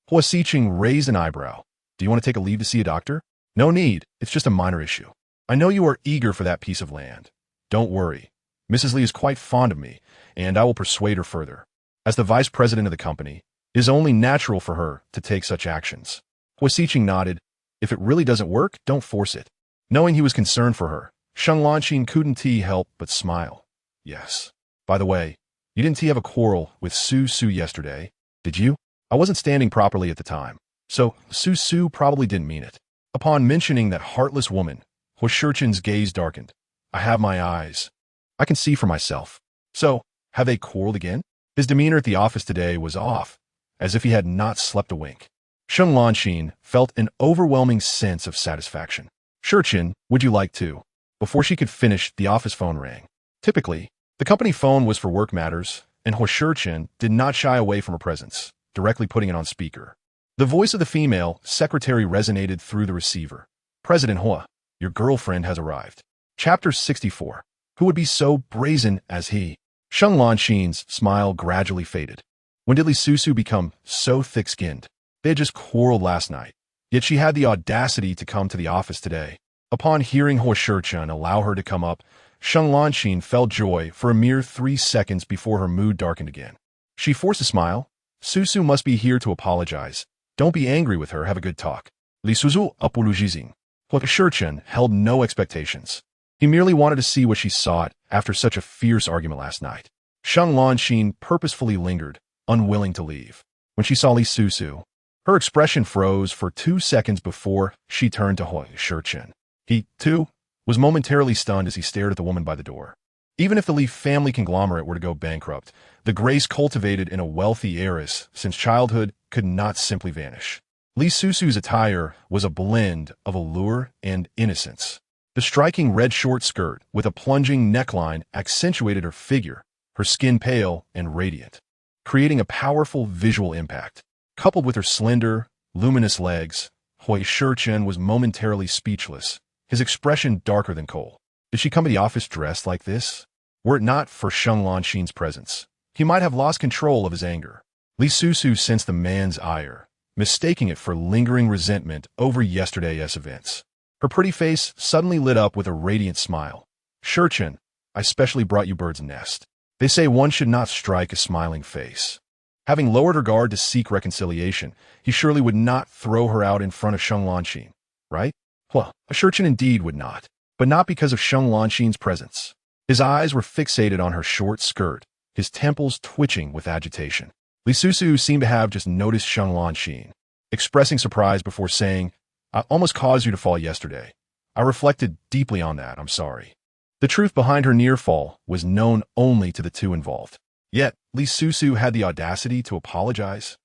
S1: Huo Sicheng raised an eyebrow. "Do you want to take a leave to see a doctor?" "No need. It's just a minor issue. I know you are eager for that piece of land. Don't worry. Mrs. Li is quite fond of me, and I will persuade her further. As the vice president of the company, it is only natural for her to take such actions." Huo Sicheng nodded. "If it really doesn't work, don't force it." Knowing he was concerned for her, Sheng Lanqin couldn't help but smile. "Yes. By the way, you didn't have a quarrel with Susu yesterday, did you?" "I wasn't standing properly at the time, so Susu probably didn't mean it." Upon mentioning that heartless woman, Huo Sichen's gaze darkened. "I have my eyes. I can see for myself." "So, have they quarreled again?" His demeanor at the office today was off, as if he had not slept a wink. Sheng Lanqin felt an overwhelming sense of satisfaction. "Sicheng, would you like to?" Before she could finish, the office phone rang. Typically, the company phone was for work matters, and Huo Sicheng did not shy away from her presence, directly putting it on speaker. The voice of the female secretary resonated through the receiver. "President Huo, your girlfriend has arrived." Chapter 64. Who would be so brazen as he? Sheng Lanqin's smile gradually faded. When did Li Susu become so thick-skinned? They had just quarreled last night, yet she had the audacity to come to the office today. Upon hearing Huo Sicheng allow her to come up, Sheng Lanqin felt joy for a mere 3 seconds before her mood darkened again. She forced a smile. Susu must be here to apologize. Don't be angry with her, have a good talk. Li Susu apologizing. Huo Sicheng held no expectations. He merely wanted to see what she sought after such a fierce argument last night. Sheng Lanxin purposefully lingered, unwilling to leave. When she saw Li Susu, her expression froze for 2 seconds before she turned to Huo Sicheng. He, too, was momentarily stunned as he stared at the woman by the door. Even if the Li family conglomerate were to go bankrupt, the grace cultivated in a wealthy heiress since childhood could not simply vanish. Li Susu's attire was a blend of allure and innocence. The striking red short skirt with a plunging neckline accentuated her figure, her skin pale and radiant, creating a powerful visual impact. Coupled with her slender, luminous legs, Huo Sicheng was momentarily speechless, his expression darker than coal. Did she come to the office dressed like this? Were it not for Sheng Lanxin's presence, he might have lost control of his anger. Li Susu sensed the man's ire, mistaking it for lingering resentment over yesterday's events. Her pretty face suddenly lit up with a radiant smile. Sicheng, I specially brought you bird's nest. They say one should not strike a smiling face. Having lowered her guard to seek reconciliation, he surely would not throw her out in front of Sheng Lanxin, right? Well, Sicheng indeed would not, but not because of Sheng Lanxin's presence. His eyes were fixated on her short skirt, his temples twitching with agitation. Li Susu seemed to have just noticed Sheng Lanxin, expressing surprise before saying, I almost caused you to fall yesterday. I reflected deeply on that, I'm sorry. The truth behind her near fall was known only to the two involved. Yet, Li Susu had the audacity to apologize.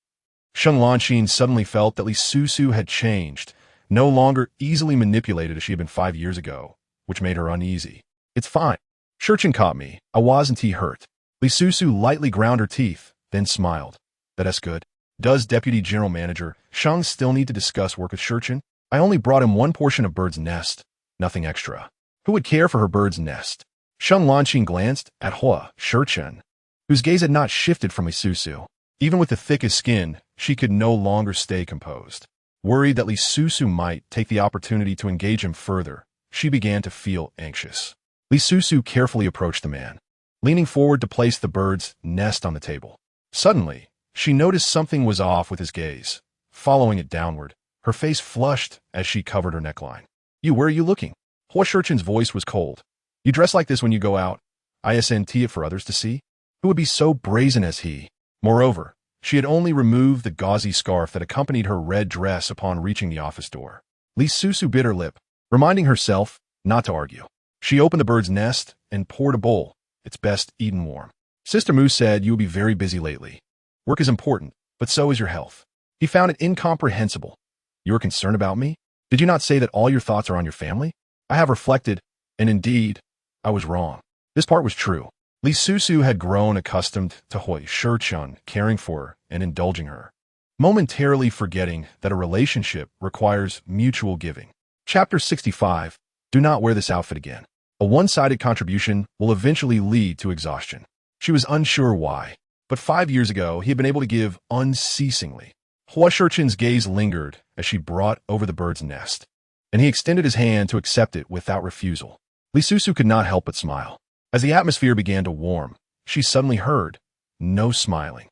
S1: Sheng Lanxin suddenly felt that Li Susu had changed, no longer easily manipulated as she had been 5 years ago, which made her uneasy. It's fine. Sicheng caught me. I wasn't hurt. Li Susu lightly ground her teeth, then smiled. That's good. Does Deputy General Manager Sheng still need to discuss work with Sicheng? I only brought him one portion of bird's nest, nothing extra. Who would care for her bird's nest? Sheng Lanxin glanced at Huo Sicheng, whose gaze had not shifted from Li Susu. Even with the thickest skin, she could no longer stay composed. Worried that Li Susu might take the opportunity to engage him further, she began to feel anxious. Li Susu carefully approached the man, leaning forward to place the bird's nest on the table. Suddenly, she noticed something was off with his gaze. Following it downward, her face flushed as she covered her neckline. Where are you looking? Huo Sicheng's voice was cold. You dress like this when you go out? Isn't it for others to see? Who would be so brazen as he? Moreover, she had only removed the gauzy scarf that accompanied her red dress upon reaching the office door. Li Susu bit her lip, reminding herself not to argue. She opened the bird's nest and poured a bowl. It's best eaten warm. Sister Mu said you will be very busy lately. Work is important, but so is your health. He found it incomprehensible. You are concerned about me? Did you not say that all your thoughts are on your family? I have reflected, and indeed, I was wrong. This part was true. Li Susu had grown accustomed to Huo Sicheng caring for her and indulging her, momentarily forgetting that a relationship requires mutual giving. Chapter 65. Do not wear this outfit again. A one-sided contribution will eventually lead to exhaustion. She was unsure why, but 5 years ago he had been able to give unceasingly. Huo Sicheng's gaze lingered as she brought over the bird's nest, and he extended his hand to accept it without refusal. Li Susu could not help but smile. As the atmosphere began to warm, she suddenly heard no smiling.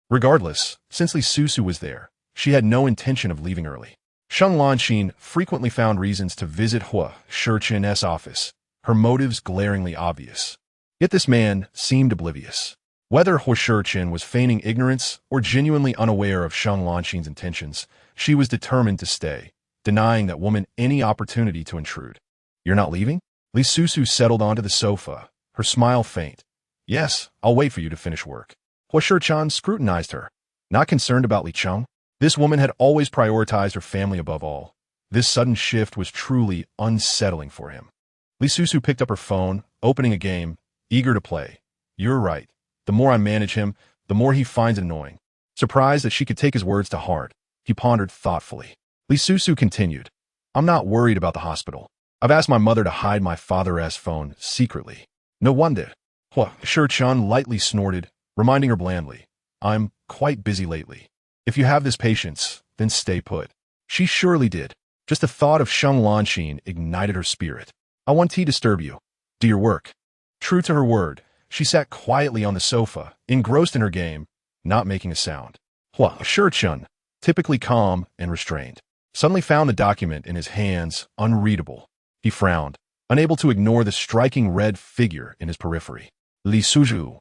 S1: Regardless, since Li Susu was there, she had no intention of leaving early. Sheng Lanxin frequently found reasons to visit Huo Sicheng's office, her motives glaringly obvious. Yet this man seemed oblivious. Whether Huo Sicheng was feigning ignorance or genuinely unaware of Sheng Lanxin's intentions, she was determined to stay, denying that woman any opportunity to intrude. You're not leaving? Li Susu settled onto the sofa, her smile faint. Yes, I'll wait for you to finish work. Huo Sicheng scrutinized her. Not concerned about Li Cheng? This woman had always prioritized her family above all. This sudden shift was truly unsettling for him. Li Susu picked up her phone, opening a game, eager to play. You're right. The more I manage him, the more he finds it annoying. Surprised that she could take his words to heart, he pondered thoughtfully. Li Susu continued. I'm not worried about the hospital. I've asked my mother to hide my father's phone secretly. No wonder. Huo Sicheng lightly snorted, reminding her blandly. I'm quite busy lately. If you have this patience, then stay put. She surely did. Just the thought of Sheng Lanxin ignited her spirit. I won't disturb you. Do your work. True to her word, She sat quietly on the sofa, engrossed in her game, not making a sound. Huo Sicheng, typically calm and restrained, suddenly found the document in his hands unreadable. He frowned, unable to ignore the striking red figure in his periphery. Li Susu.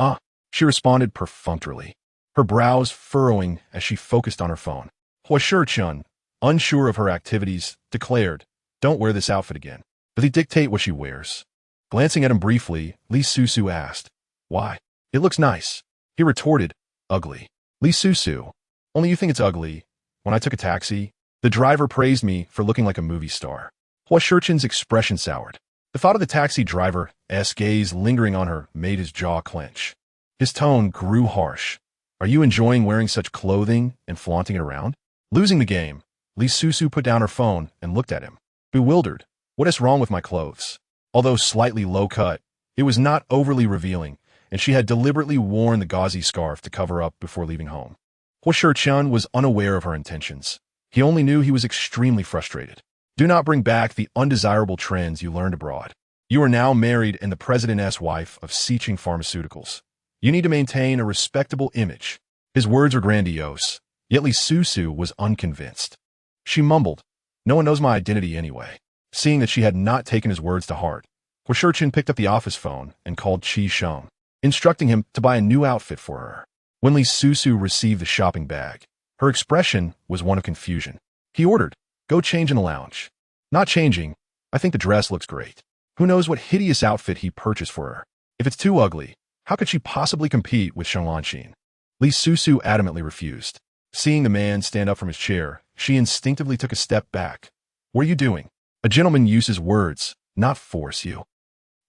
S1: Ah, she responded perfunctorily, her brows furrowing as she focused on her phone. Huo Sicheng, unsure of her activities, declared, "Don't wear this outfit again." Does he dictate what she wears? Glancing at him briefly, Li Susu asked, "Why? It looks nice." He retorted, "Ugly." Li Susu, "Only you think it's ugly. When I took a taxi, the driver praised me for looking like a movie star." Huo Sicheng's expression soured. The thought of the taxi driver's gaze lingering on her made his jaw clench. His tone grew harsh. "Are you enjoying wearing such clothing and flaunting it around?" Losing the game, Li Susu put down her phone and looked at him. Bewildered, "What is wrong with my clothes?" Although slightly low-cut, it was not overly revealing, and she had deliberately worn the gauzy scarf to cover up before leaving home. Huo Sicheng was unaware of her intentions. He only knew he was extremely frustrated. Do not bring back the undesirable trends you learned abroad. You are now married and the president's wife of Sicheng Pharmaceuticals. You need to maintain a respectable image. His words were grandiose, yet Li Susu was unconvinced. She mumbled, "No one knows my identity anyway." Seeing that she had not taken his words to heart, Huo Sicheng picked up the office phone and called Qi Sheng, instructing him to buy a new outfit for her. When Li Susu received the shopping bag, her expression was one of confusion. He ordered, "Go change in the lounge." "Not changing. I think the dress looks great." Who knows what hideous outfit he purchased for her? If it's too ugly, how could she possibly compete with Sheng Lanxin? Li Susu adamantly refused. Seeing the man stand up from his chair, she instinctively took a step back. "What are you doing? A gentleman uses words, not force you."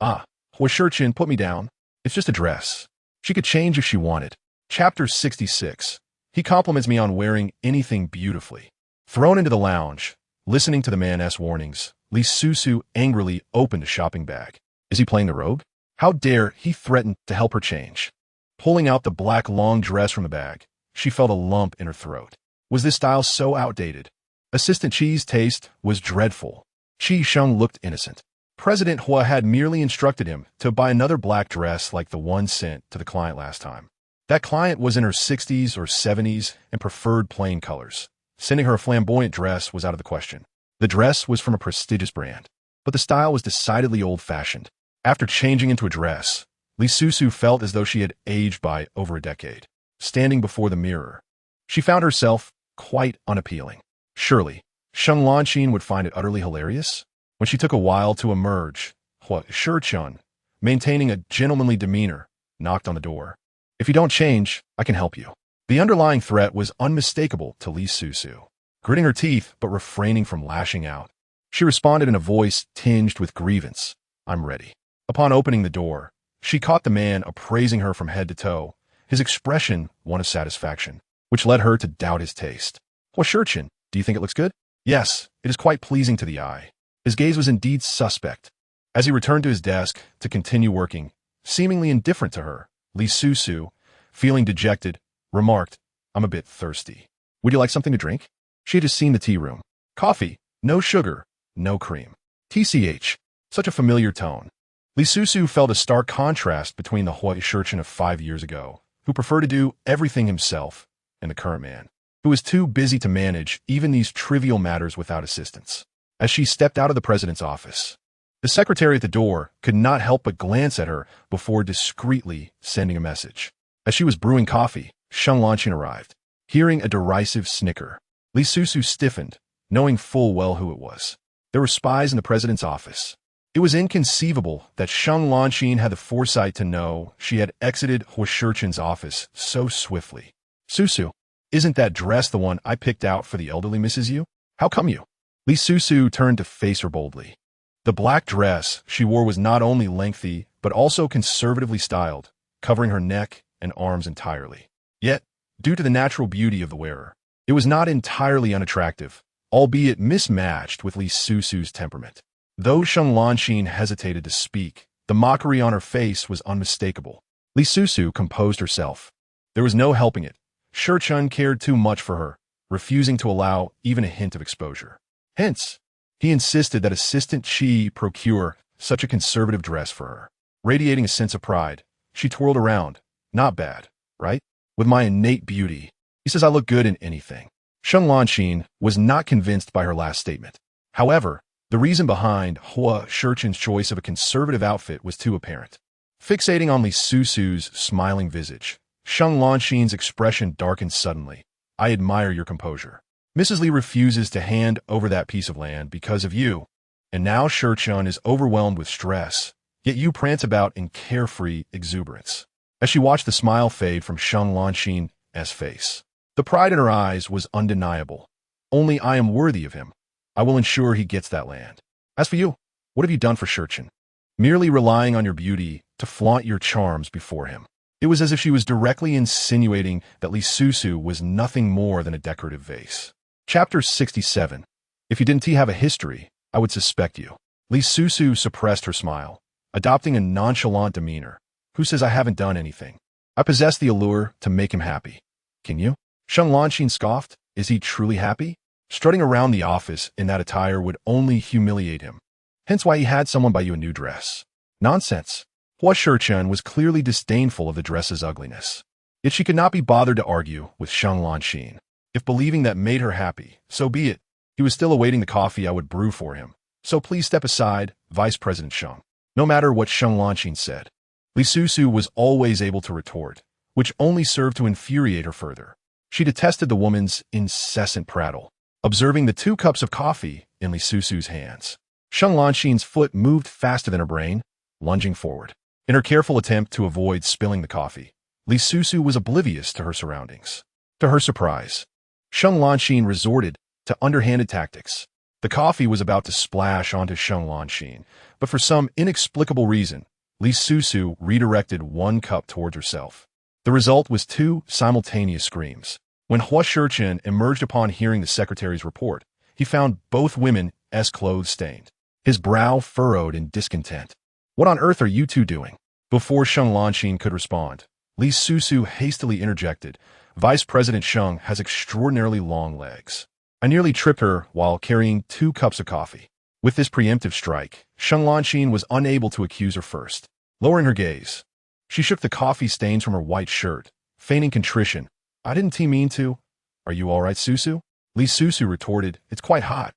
S1: "Ah, Huo Sicheng, put me down. It's just a dress." She could change if she wanted. Chapter 66. He compliments me on wearing anything beautifully. Thrown into the lounge, listening to the man's warnings, Li Susu angrily opened a shopping bag. Is he playing the rogue? How dare he threaten to help her change? Pulling out the black long dress from the bag, she felt a lump in her throat. Was this style so outdated? Assistant Qi's taste was dreadful. Qi Sheng looked innocent. President Huo had merely instructed him to buy another black dress like the one sent to the client last time. That client was in her 60s or 70s and preferred plain colors. Sending her a flamboyant dress was out of the question. The dress was from a prestigious brand, but the style was decidedly old-fashioned. After changing into a dress, Li Susu felt as though she had aged by over a decade. Standing before the mirror, she found herself quite unappealing. Surely, Sheng Lanxin would find it utterly hilarious? When she took a while to emerge, Huo Sicheng, maintaining a gentlemanly demeanor, knocked on the door. "If you don't change, I can help you." The underlying threat was unmistakable to Li Susu. Gritting her teeth but refraining from lashing out, she responded in a voice tinged with grievance, "I'm ready." Upon opening the door, she caught the man appraising her from head to toe, his expression one of satisfaction, which led her to doubt his taste. "Huo Sicheng, do you think it looks good?" "Yes, it is quite pleasing to the eye." His gaze was indeed suspect. As he returned to his desk to continue working, seemingly indifferent to her, Li Susu, feeling dejected, remarked, "I'm a bit thirsty. Would you like something to drink?" She had just seen the tea room. Coffee, no sugar, no cream. TCH, such a familiar tone. Li Susu felt a stark contrast between the Huo Sicheng of 5 years ago, who preferred to do everything himself, and the current man, who was too busy to manage even these trivial matters without assistance. As she stepped out of the president's office, the secretary at the door could not help but glance at her before discreetly sending a message. As she was brewing coffee, Sheng Lanxin arrived. Hearing a derisive snicker, Li Susu stiffened, knowing full well who it was. There were spies in the president's office. It was inconceivable that Sheng Lanxin had the foresight to know she had exited Huo Sicheng's office so swiftly. "Susu, isn't that dress the one I picked out for the elderly Mrs. Yu? How come you?" Li Susu turned to face her boldly. The black dress she wore was not only lengthy, but also conservatively styled, covering her neck and arms entirely. Yet, due to the natural beauty of the wearer, it was not entirely unattractive, albeit mismatched with Li Susu's temperament. Though Sheng Lanxin hesitated to speak, the mockery on her face was unmistakable. Li Susu composed herself. There was no helping it. Sicheng cared too much for her, refusing to allow even a hint of exposure. Hence, he insisted that Assistant Qi procure such a conservative dress for her. Radiating a sense of pride, she twirled around. Not bad, right? With my innate beauty. He says I look good in anything. Sheng Lanqin was not convinced by her last statement. However, the reason behind Huo Sichen's choice of a conservative outfit was too apparent. Fixating on Li Susu's smiling visage, Sheng Lanqin's expression darkened suddenly. I admire your composure. Mrs. Li refuses to hand over that piece of land because of you. And now Sicheng is overwhelmed with stress, yet you prance about in carefree exuberance. As she watched the smile fade from Sheng Lanqin's face, the pride in her eyes was undeniable. Only I am worthy of him. I will ensure he gets that land. As for you, what have you done for Sicheng? Merely relying on your beauty to flaunt your charms before him. It was as if she was directly insinuating that Li Susu was nothing more than a decorative vase. Chapter 67. If you didn't have a history, I would suspect you. Li Susu suppressed her smile, adopting a nonchalant demeanor. Who says I haven't done anything? I possess the allure to make him happy. Can you? Sheng Lanqin scoffed. Is he truly happy? Strutting around the office in that attire would only humiliate him. Hence why he had someone buy you a new dress. Nonsense. Huo Sicheng was clearly disdainful of the dress's ugliness. Yet she could not be bothered to argue with Sheng Lanqin. If believing that made her happy, so be it. He was still awaiting the coffee I would brew for him. So please step aside, Vice President Sheng. No matter what Sheng Lanqin said, Li Susu was always able to retort, which only served to infuriate her further. She detested the woman's incessant prattle. Observing the 2 cups of coffee in Li Susu's hands, Sheng Lanqin's foot moved faster than her brain, lunging forward. In her careful attempt to avoid spilling the coffee, Li Susu was oblivious to her surroundings. To her surprise, Sheng Lanqin resorted to underhanded tactics. The coffee was about to splash onto Sheng Lanqin, but for some inexplicable reason, Li Susu redirected 1 cup towards herself. The result was 2 simultaneous screams. When Huo Sicheng emerged upon hearing the secretary's report, he found both women's clothes stained. His brow furrowed in discontent. What on earth are you 2 doing? Before Sheng Lanqin could respond, Li Susu hastily interjected. Vice President Sheng has extraordinarily long legs. I nearly tripped her while carrying 2 cups of coffee. With this preemptive strike, Sheng Lanqin was unable to accuse her first. Lowering her gaze, she shook the coffee stains from her white shirt, feigning contrition. I didn't mean to. Are you all right, Susu? Li Susu retorted. It's quite hot.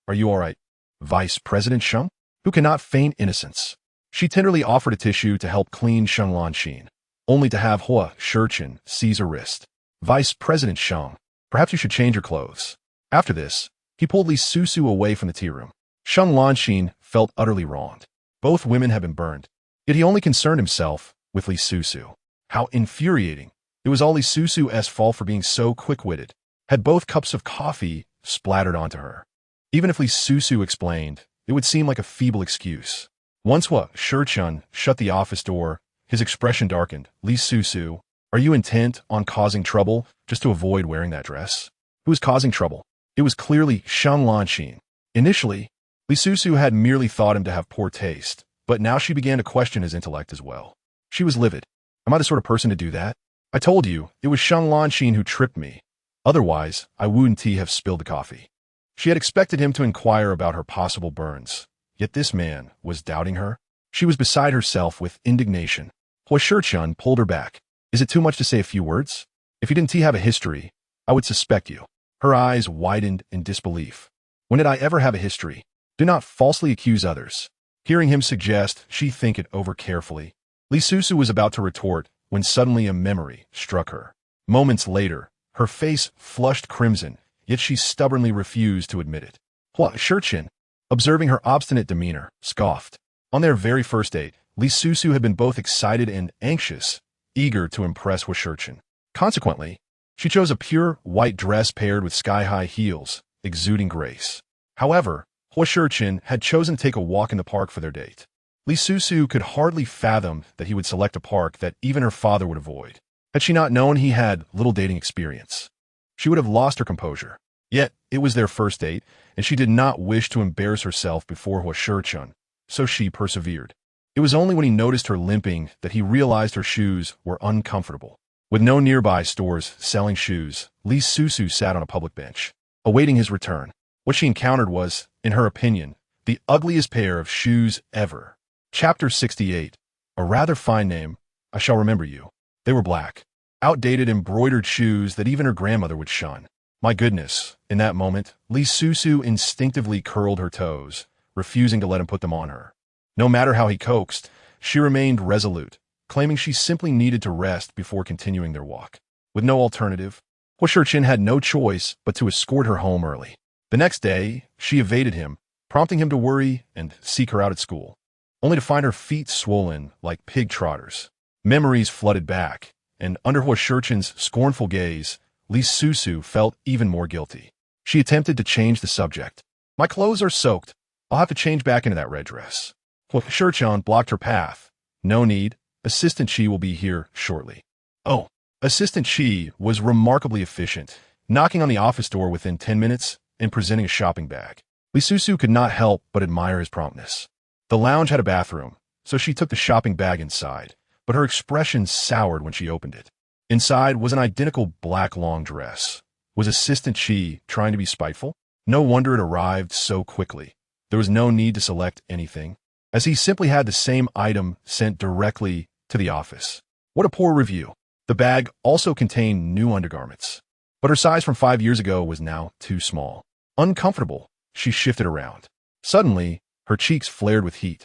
S1: Are you all right, Vice President Sheng? Who cannot feign innocence? She tenderly offered a tissue to help clean Sheng Lanqin, only to have Huo Sicheng seize her wrist. Vice President Sheng, perhaps you should change your clothes. After this, he pulled Li Susu away from the tea room. Sheng Lanqin felt utterly wronged. Both women had been burned, yet he only concerned himself with Li Susu. How infuriating. It was all Li Susu's fault for being so quick-witted. Had both cups of coffee splattered onto her. Even if Li Susu explained, it would seem like a feeble excuse. Once Huo Sicheng shut the office door, his expression darkened. Li Susu, are you intent on causing trouble just to avoid wearing that dress? Who is causing trouble? It was clearly Sheng Lanqin. Initially, Li Susu had merely thought him to have poor taste, but now she began to question his intellect as well. She was livid. Am I the sort of person to do that? I told you, it was Sheng Lanqin who tripped me. Otherwise, I wouldn't have spilled the coffee. She had expected him to inquire about her possible burns, yet this man was doubting her. She was beside herself with indignation. Huo Sicheng pulled her back. Is it too much to say a few words? If you didn't have a history, I would suspect you. Her eyes widened in disbelief. When did I ever have a history? Do not falsely accuse others. Hearing him suggest she think it over carefully, Li Susu was about to retort when suddenly a memory struck her. Moments later, her face flushed crimson, yet she stubbornly refused to admit it. Huo Sicheng, observing her obstinate demeanor, scoffed. On their very first date, Li Susu had been both excited and anxious, eager to impress Huo Sicheng. Consequently, she chose a pure white dress paired with sky-high heels, exuding grace. However, Huo Sicheng had chosen to take a walk in the park for their date. Li Susu could hardly fathom that he would select a park that even her father would avoid. Had she not known he had little dating experience, she would have lost her composure. Yet, it was their first date, and she did not wish to embarrass herself before Huo Sicheng, so she persevered. It was only when he noticed her limping that he realized her shoes were uncomfortable. With no nearby stores selling shoes, Li Susu sat on a public bench, awaiting his return. What she encountered was, in her opinion, the ugliest pair of shoes ever. Chapter 68. A rather fine name. I shall remember you. They were black. Outdated embroidered shoes that even her grandmother would shun. My goodness, in that moment, Li Susu instinctively curled her toes, refusing to let him put them on her. No matter how he coaxed, she remained resolute, claiming she simply needed to rest before continuing their walk. With no alternative, Huo Sicheng had no choice but to escort her home early. The next day, she evaded him, prompting him to worry and seek her out at school, only to find her feet swollen like pig trotters. Memories flooded back, and under Huo Sicheng's scornful gaze, Li Susu felt even more guilty. She attempted to change the subject. My clothes are soaked. I'll have to change back into that red dress. Huo Sicheng blocked her path. No need. Assistant Chi will be here shortly. Oh, Assistant Chi was remarkably efficient, knocking on the office door within 10 minutes and presenting a shopping bag. Li Susu could not help but admire his promptness. The lounge had a bathroom, so she took the shopping bag inside, but her expression soured when she opened it. Inside was an identical black long dress. Was Assistant Chi trying to be spiteful? No wonder it arrived so quickly. There was no need to select anything, as he simply had the same item sent directly to the office. What a poor review. The bag also contained new undergarments, but her size from 5 years ago was now too small. Uncomfortable, she shifted around. Suddenly, her cheeks flared with heat,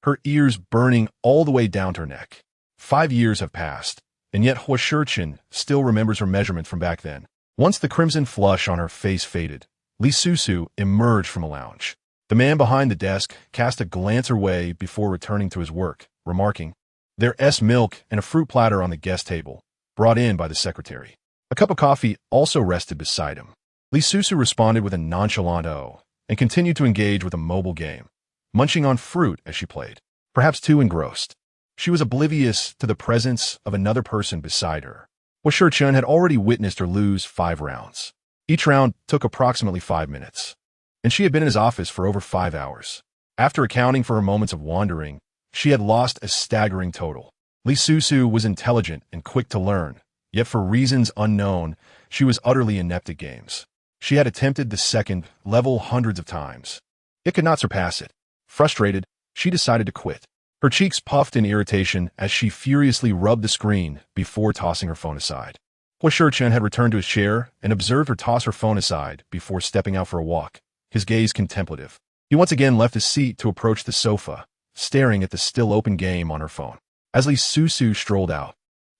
S1: her ears burning all the way down to her neck. 5 years have passed, and yet Huo Sicheng still remembers her measurement from back then. Once the crimson flush on her face faded, Li Susu emerged from a lounge. The man behind the desk cast a glance her way before returning to his work, remarking, "There's milk and a fruit platter on the guest table, brought in by the secretary." A cup of coffee also rested beside him. Li Susu responded with a nonchalant "oh," and continued to engage with a mobile game, munching on fruit as she played, perhaps too engrossed. She was oblivious to the presence of another person beside her. Huo Sicheng had already witnessed her lose 5 rounds. Each round took approximately 5 minutes, and she had been in his office for over 5 hours. After accounting for her moments of wandering, she had lost a staggering total. Li Susu was intelligent and quick to learn, yet for reasons unknown, she was utterly inept at games. She had attempted the second level hundreds of times. It could not surpass it. Frustrated, she decided to quit. Her cheeks puffed in irritation as she furiously rubbed the screen before tossing her phone aside. Huo Sicheng had returned to his chair and observed her toss her phone aside before stepping out for a walk, his gaze contemplative. He once again left his seat to approach the sofa, staring at the still open game on her phone. As Li Susu strolled out,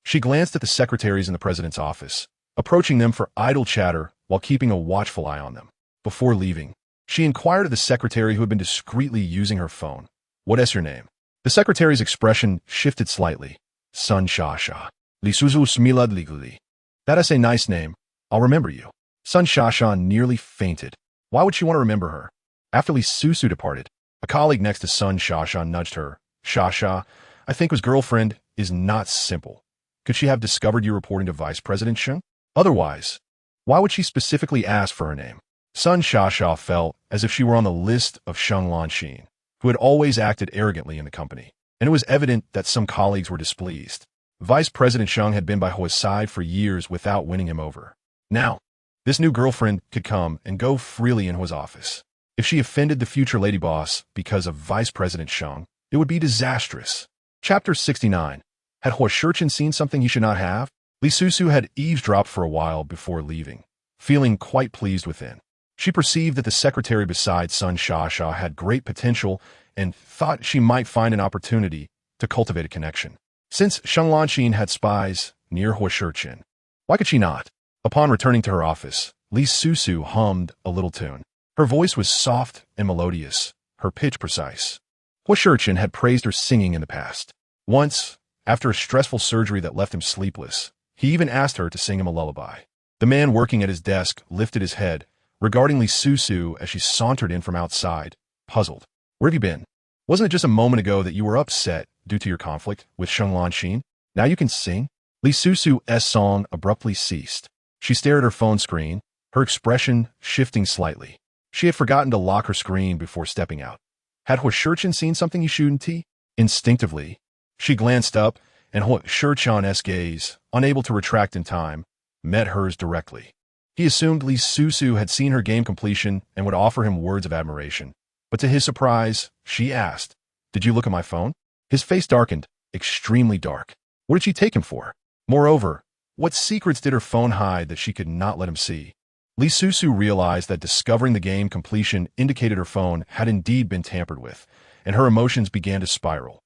S1: she glanced at the secretaries in the president's office, approaching them for idle chatter while keeping a watchful eye on them. Before leaving, she inquired of the secretary who had been discreetly using her phone, "What is your name?" The secretary's expression shifted slightly. "Sun Shasha. Li Susu Smilad legally. That is a nice name. I'll remember you." Sun Shasha nearly fainted. Why would she want to remember her? After Li Susu departed, a colleague next to Sun Shasha nudged her. "Shasha, I think his girlfriend is not simple. Could she have discovered you reporting to Vice President Sheng? Otherwise, why would she specifically ask for her name?" Sun Shasha felt as if she were on the list of Sheng Lanxin, who had always acted arrogantly in the company, and it was evident that some colleagues were displeased. Vice President Sheng had been by Huo's side for years without winning him over. Now, this new girlfriend could come and go freely in Huo's office. If she offended the future lady boss because of Vice President Sheng, it would be disastrous. Chapter 69. Had Huo Sicheng seen something he should not have? Li Susu had eavesdropped for a while before leaving, feeling quite pleased within. She perceived that the secretary beside Sun Shasha had great potential and thought she might find an opportunity to cultivate a connection. Since Sheng Lanxin had spies near Huo Sicheng, why could she not? Upon returning to her office, Li Susu hummed a little tune. Her voice was soft and melodious, her pitch precise. Huo Sicheng had praised her singing in the past. Once, after a stressful surgery that left him sleepless, he even asked her to sing him a lullaby. The man working at his desk lifted his head, regarding Li Susu as she sauntered in from outside, puzzled. "Where have you been? Wasn't it just a moment ago that you were upset due to your conflict with Sheng Lanxin? Now you can sing?" Li Susu's song abruptly ceased. She stared at her phone screen, her expression shifting slightly. She had forgotten to lock her screen before stepping out. Had Huo Sicheng seen something he shouldn't? Instinctively, she glanced up, and Huo Sicheng's gaze, unable to retract in time, met hers directly. He assumed Li Susu had seen her game completion and would offer him words of admiration. But to his surprise, she asked, "Did you look at my phone?" His face darkened. extremely dark. What did she take him for? Moreover, what secrets did her phone hide that she could not let him see? Li Susu realized that discovering the game completion indicated her phone had indeed been tampered with, and her emotions began to spiral.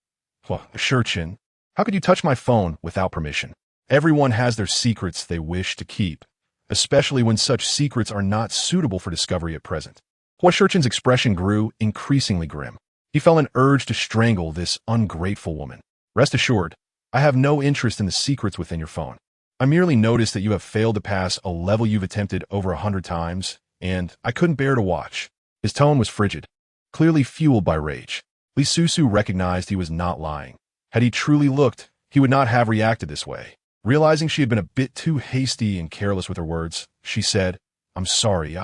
S1: Huo Sicheng, how could you touch my phone without permission? Everyone has their secrets they wish to keep, especially when such secrets are not suitable for discovery at present. Huo Sicheng's expression grew increasingly grim. He felt an urge to strangle this ungrateful woman. Rest assured, I have no interest in the secrets within your phone. I merely noticed that you have failed to pass a level you've attempted over 100 times, and I couldn't bear to watch. His tone was frigid, clearly fueled by rage. Li Susu recognized he was not lying. Had he truly looked, he would not have reacted this way. Realizing she had been a bit too hasty and careless with her words, she said, I'm sorry,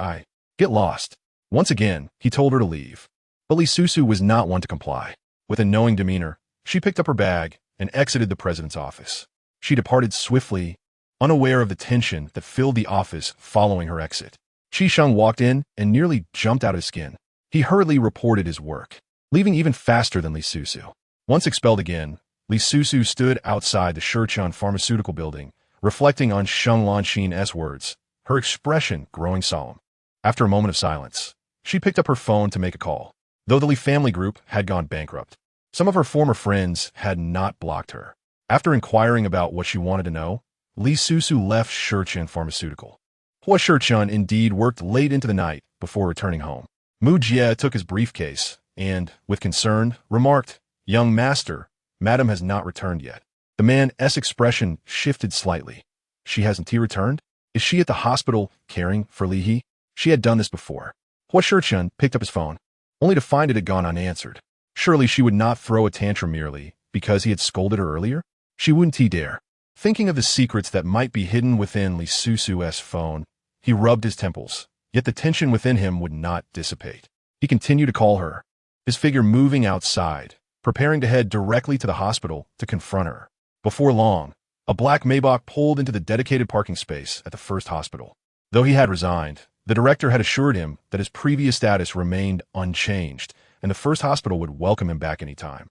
S1: get lost. Once again, he told her to leave. But Li Susu was not one to comply. With a knowing demeanor, she picked up her bag and exited the president's office. She departed swiftly, unaware of the tension that filled the office following her exit. Sicheng walked in and nearly jumped out of his skin. He hurriedly reported his work, leaving even faster than Li Susu. Once expelled again, Li Susu stood outside the Sicheng pharmaceutical building, reflecting on Sheng Lanxin's words, her expression growing solemn. After a moment of silence, she picked up her phone to make a call. Though the Li family group had gone bankrupt, some of her former friends had not blocked her. After inquiring about what she wanted to know, Li Susu left Sicheng Pharmaceutical. Huo Sicheng indeed worked late into the night before returning home. Mu Jie took his briefcase and, with concern, remarked, Young master, madam has not returned yet. The man's expression shifted slightly. She hasn't returned? Is she at the hospital caring for Li He? She had done this before. Huo Sicheng picked up his phone, only to find it had gone unanswered. Surely she would not throw a tantrum merely because he had scolded her earlier? She wouldn't dare. Thinking of the secrets that might be hidden within Li Susu's phone, he rubbed his temples, yet the tension within him would not dissipate. He continued to call her, his figure moving outside, preparing to head directly to the hospital to confront her. Before long, a black Maybach pulled into the dedicated parking space at the first hospital. Though he had resigned, the director had assured him that his previous status remained unchanged, and the first hospital would welcome him back any time.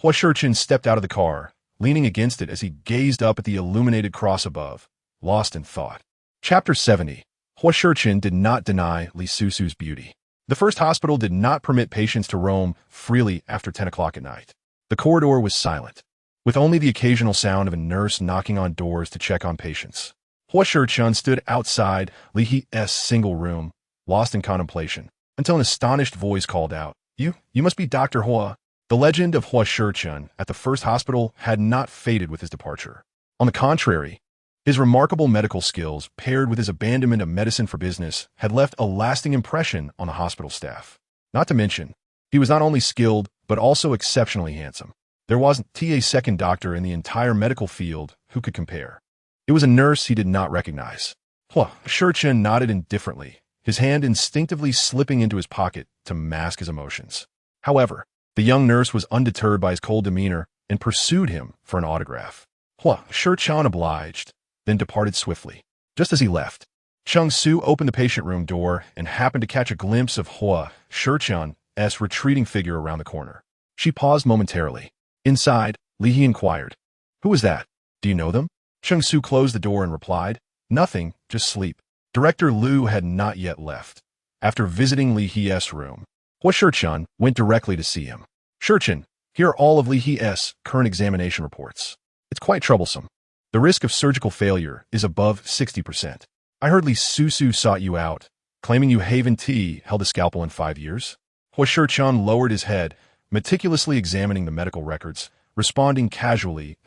S1: Huo Sicheng stepped out of the car, leaning against it as he gazed up at the illuminated cross above, lost in thought. Chapter 70. Huo Sicheng did not deny Li Susu's beauty. The first hospital did not permit patients to roam freely after 10 o'clock at night. The corridor was silent, with only the occasional sound of a nurse knocking on doors to check on patients. Huo Sicheng stood outside Li He's single room, lost in contemplation, until an astonished voice called out, You must be Dr. Huo. The legend of Huo Sicheng at the first hospital had not faded with his departure. On the contrary, his remarkable medical skills, paired with his abandonment of medicine for business, had left a lasting impression on the hospital staff. Not to mention, he was not only skilled, but also exceptionally handsome. There wasn't a second doctor in the entire medical field who could compare. It was a nurse he did not recognize. Huo Sicheng nodded indifferently, his hand instinctively slipping into his pocket to mask his emotions. However, the young nurse was undeterred by his cold demeanor and pursued him for an autograph. Huo Sicheng obliged, then departed swiftly. Just as he left, Cheng Su opened the patient room door and happened to catch a glimpse of Huo Sicheng's retreating figure around the corner. She paused momentarily. Inside, Li He inquired, Who was that? Do you know them? Cheng Su closed the door and replied, Nothing, just sleep. Director Liu had not yet left. After visiting Li He's room, Huo Sicheng went directly to see him. Sicheng, here are all of Li He's current examination reports. It's quite troublesome. The risk of surgical failure is above 60%. I heard Li Susu sought you out, claiming you haven't held a scalpel in 5 years. Huo Sicheng lowered his head, meticulously examining the medical records, responding casually,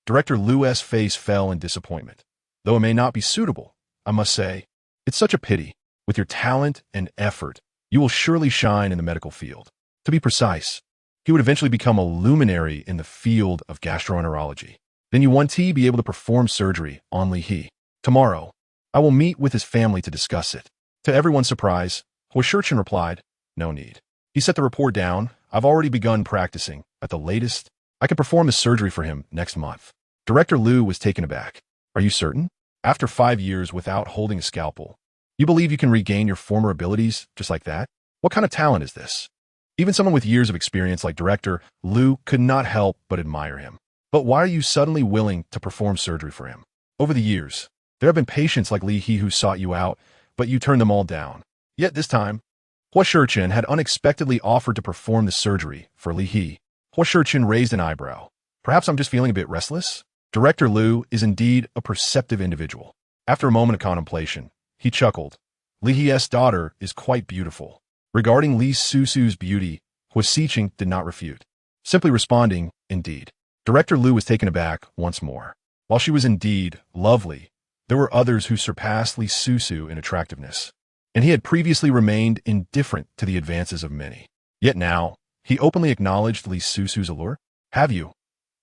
S1: Director Liu's face fell in disappointment. Though it may not be suitable, I must say, it's such a pity. With your talent and effort, you will surely shine in the medical field. To be precise, he would eventually become a luminary in the field of gastroenterology. Then you won't be able to perform surgery on Li He. Tomorrow, I will meet with his family to discuss it. To everyone's surprise, Huo Sicheng replied, No need. He set the report down. I've already begun practicing. At the latest, I can perform the surgery for him next month. Director Liu was taken aback. Are you certain? After 5 years without holding a scalpel, you believe you can regain your former abilities just like that? What kind of talent is this? Even someone with years of experience like director Liu could not help but admire him. But why are you suddenly willing to perform surgery for him? Over the years, there have been patients like Li He who sought you out, but you turned them all down. Yet this time, Huo Sicheng had unexpectedly offered to perform the surgery for Li He. Huo Sicheng raised an eyebrow. Perhaps I'm just feeling a bit restless? Director Liu is indeed a perceptive individual. After a moment of contemplation, he chuckled. Li He's daughter is quite beautiful. Regarding Li Susu's beauty, Huo Sicheng did not refute, simply responding, indeed. Director Liu was taken aback once more. While she was indeed lovely, there were others who surpassed Li Susu in attractiveness, and he had previously remained indifferent to the advances of many. Yet now, he openly acknowledged Li Susu's allure. Have you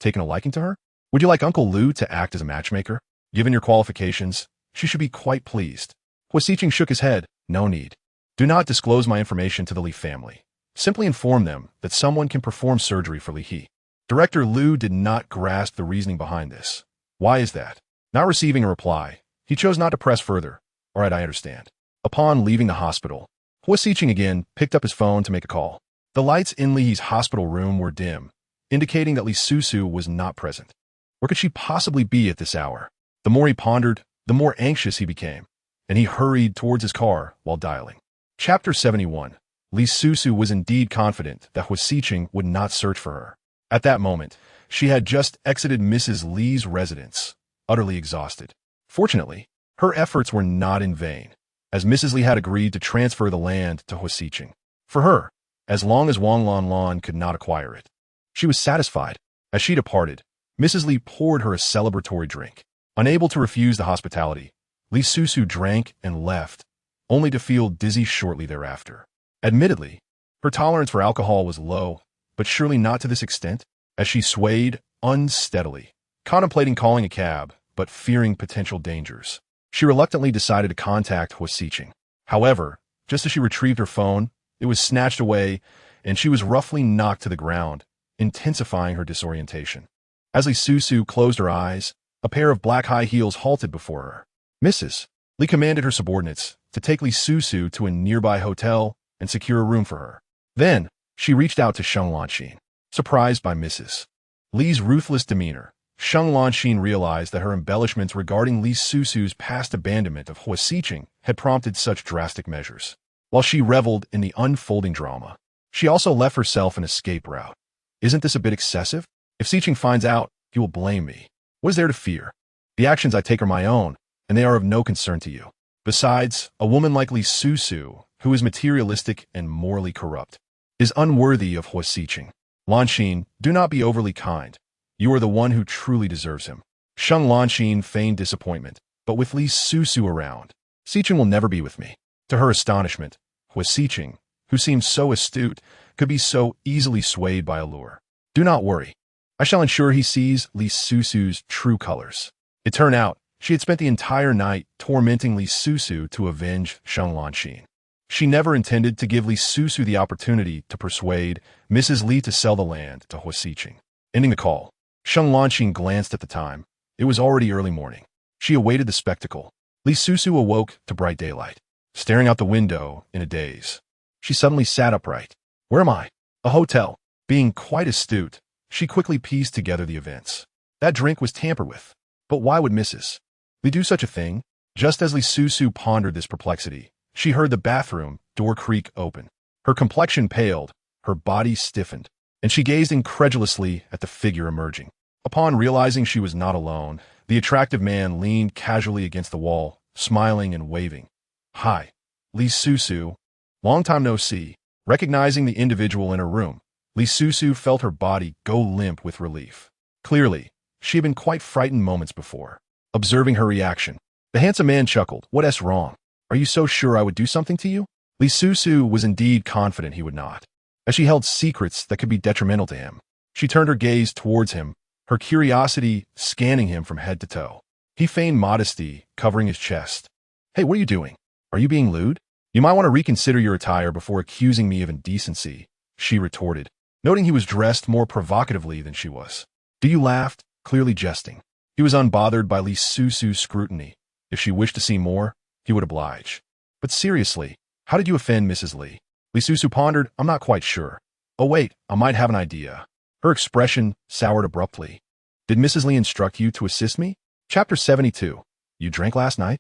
S1: taken a liking to her? Would you like Uncle Liu to act as a matchmaker? Given your qualifications, she should be quite pleased. Huo Sicheng shook his head. No need. Do not disclose my information to the Li family. Simply inform them that someone can perform surgery for Li He. Director Liu did not grasp the reasoning behind this. Why is that? Not receiving a reply, he chose not to press further. All right, I understand. Upon leaving the hospital, Huo Sicheng again picked up his phone to make a call. The lights in Li's hospital room were dim, indicating that Li Susu was not present. Where could she possibly be at this hour? The more he pondered, the more anxious he became, and he hurried towards his car while dialing. Chapter 71. Li Susu was indeed confident that Huo Sicheng would not search for her. At that moment, she had just exited Mrs. Li's residence, utterly exhausted. Fortunately, her efforts were not in vain, as Mrs. Li had agreed to transfer the land to Huo Sicheng. For her, as long as Wang Lanlan could not acquire it, she was satisfied. As she departed, Mrs. Li poured her a celebratory drink. Unable to refuse the hospitality, Li Susu drank and left, only to feel dizzy shortly thereafter. Admittedly, her tolerance for alcohol was low, but surely not to this extent. As she swayed unsteadily, contemplating calling a cab, but fearing potential dangers, she reluctantly decided to contact Huo Sicheng. However, just as she retrieved her phone, it was snatched away, and she was roughly knocked to the ground, intensifying her disorientation. As Li Susu closed her eyes, a pair of black high heels halted before her. Mrs. Li commanded her subordinates to take Li Susu to a nearby hotel and secure a room for her. Then, she reached out to Sheng Lanxin. Surprised by Mrs. Li's ruthless demeanor, Sheng Lanxin realized that her embellishments regarding Li Susu's past abandonment of Huo Sicheng had prompted such drastic measures. While she reveled in the unfolding drama, she also left herself an escape route. Isn't this a bit excessive? If Sicheng finds out, he will blame me. What is there to fear? The actions I take are my own, and they are of no concern to you. Besides, a woman like Li Susu, who is materialistic and morally corrupt, is unworthy of Huo Sicheng. Lanxin, do not be overly kind. You are the one who truly deserves him. Sheng Lanxin feigned disappointment, but with Li Susu around, Sicheng will never be with me. To her astonishment, Huo Sicheng, who seemed so astute, could be so easily swayed by allure. Do not worry. I shall ensure he sees Li Susu's true colors. It turned out, she had spent the entire night tormenting Li Susu to avenge Sheng Lanxin. She never intended to give Li Susu the opportunity to persuade Mrs. Li to sell the land to Huo Sicheng. Ending the call, Sheng Lanxin glanced at the time. It was already early morning. She awaited the spectacle. Li Susu awoke to bright daylight, staring out the window in a daze. She suddenly sat upright. Where am I? A hotel. Being quite astute, she quickly pieced together the events. That drink was tampered with. But why would Mrs. Li do such a thing? Just as Li Susu pondered this perplexity, she heard the bathroom door creak open. Her complexion paled, her body stiffened, and she gazed incredulously at the figure emerging. Upon realizing she was not alone, the attractive man leaned casually against the wall, smiling and waving. Hi, Li Susu. Long time no see. Recognizing the individual in her room, Li Susu felt her body go limp with relief. Clearly, she had been quite frightened moments before. Observing her reaction, the handsome man chuckled. What's wrong? Are you so sure I would do something to you? Li Susu was indeed confident he would not, as she held secrets that could be detrimental to him. She turned her gaze towards him, her curiosity scanning him from head to toe. He feigned modesty, covering his chest. Hey, what are you doing? Are you being lewd? You might want to reconsider your attire before accusing me of indecency, she retorted, noting he was dressed more provocatively than she was. Do you laugh? Clearly jesting. He was unbothered by Li Susu's scrutiny. If she wished to see more, he would oblige. But seriously, how did you offend Mrs. Li? Li Susu pondered. I'm not quite sure. Oh wait, I might have an idea. Her expression soured abruptly. Did Mrs. Li instruct you to assist me? Chapter 72. You drank last night?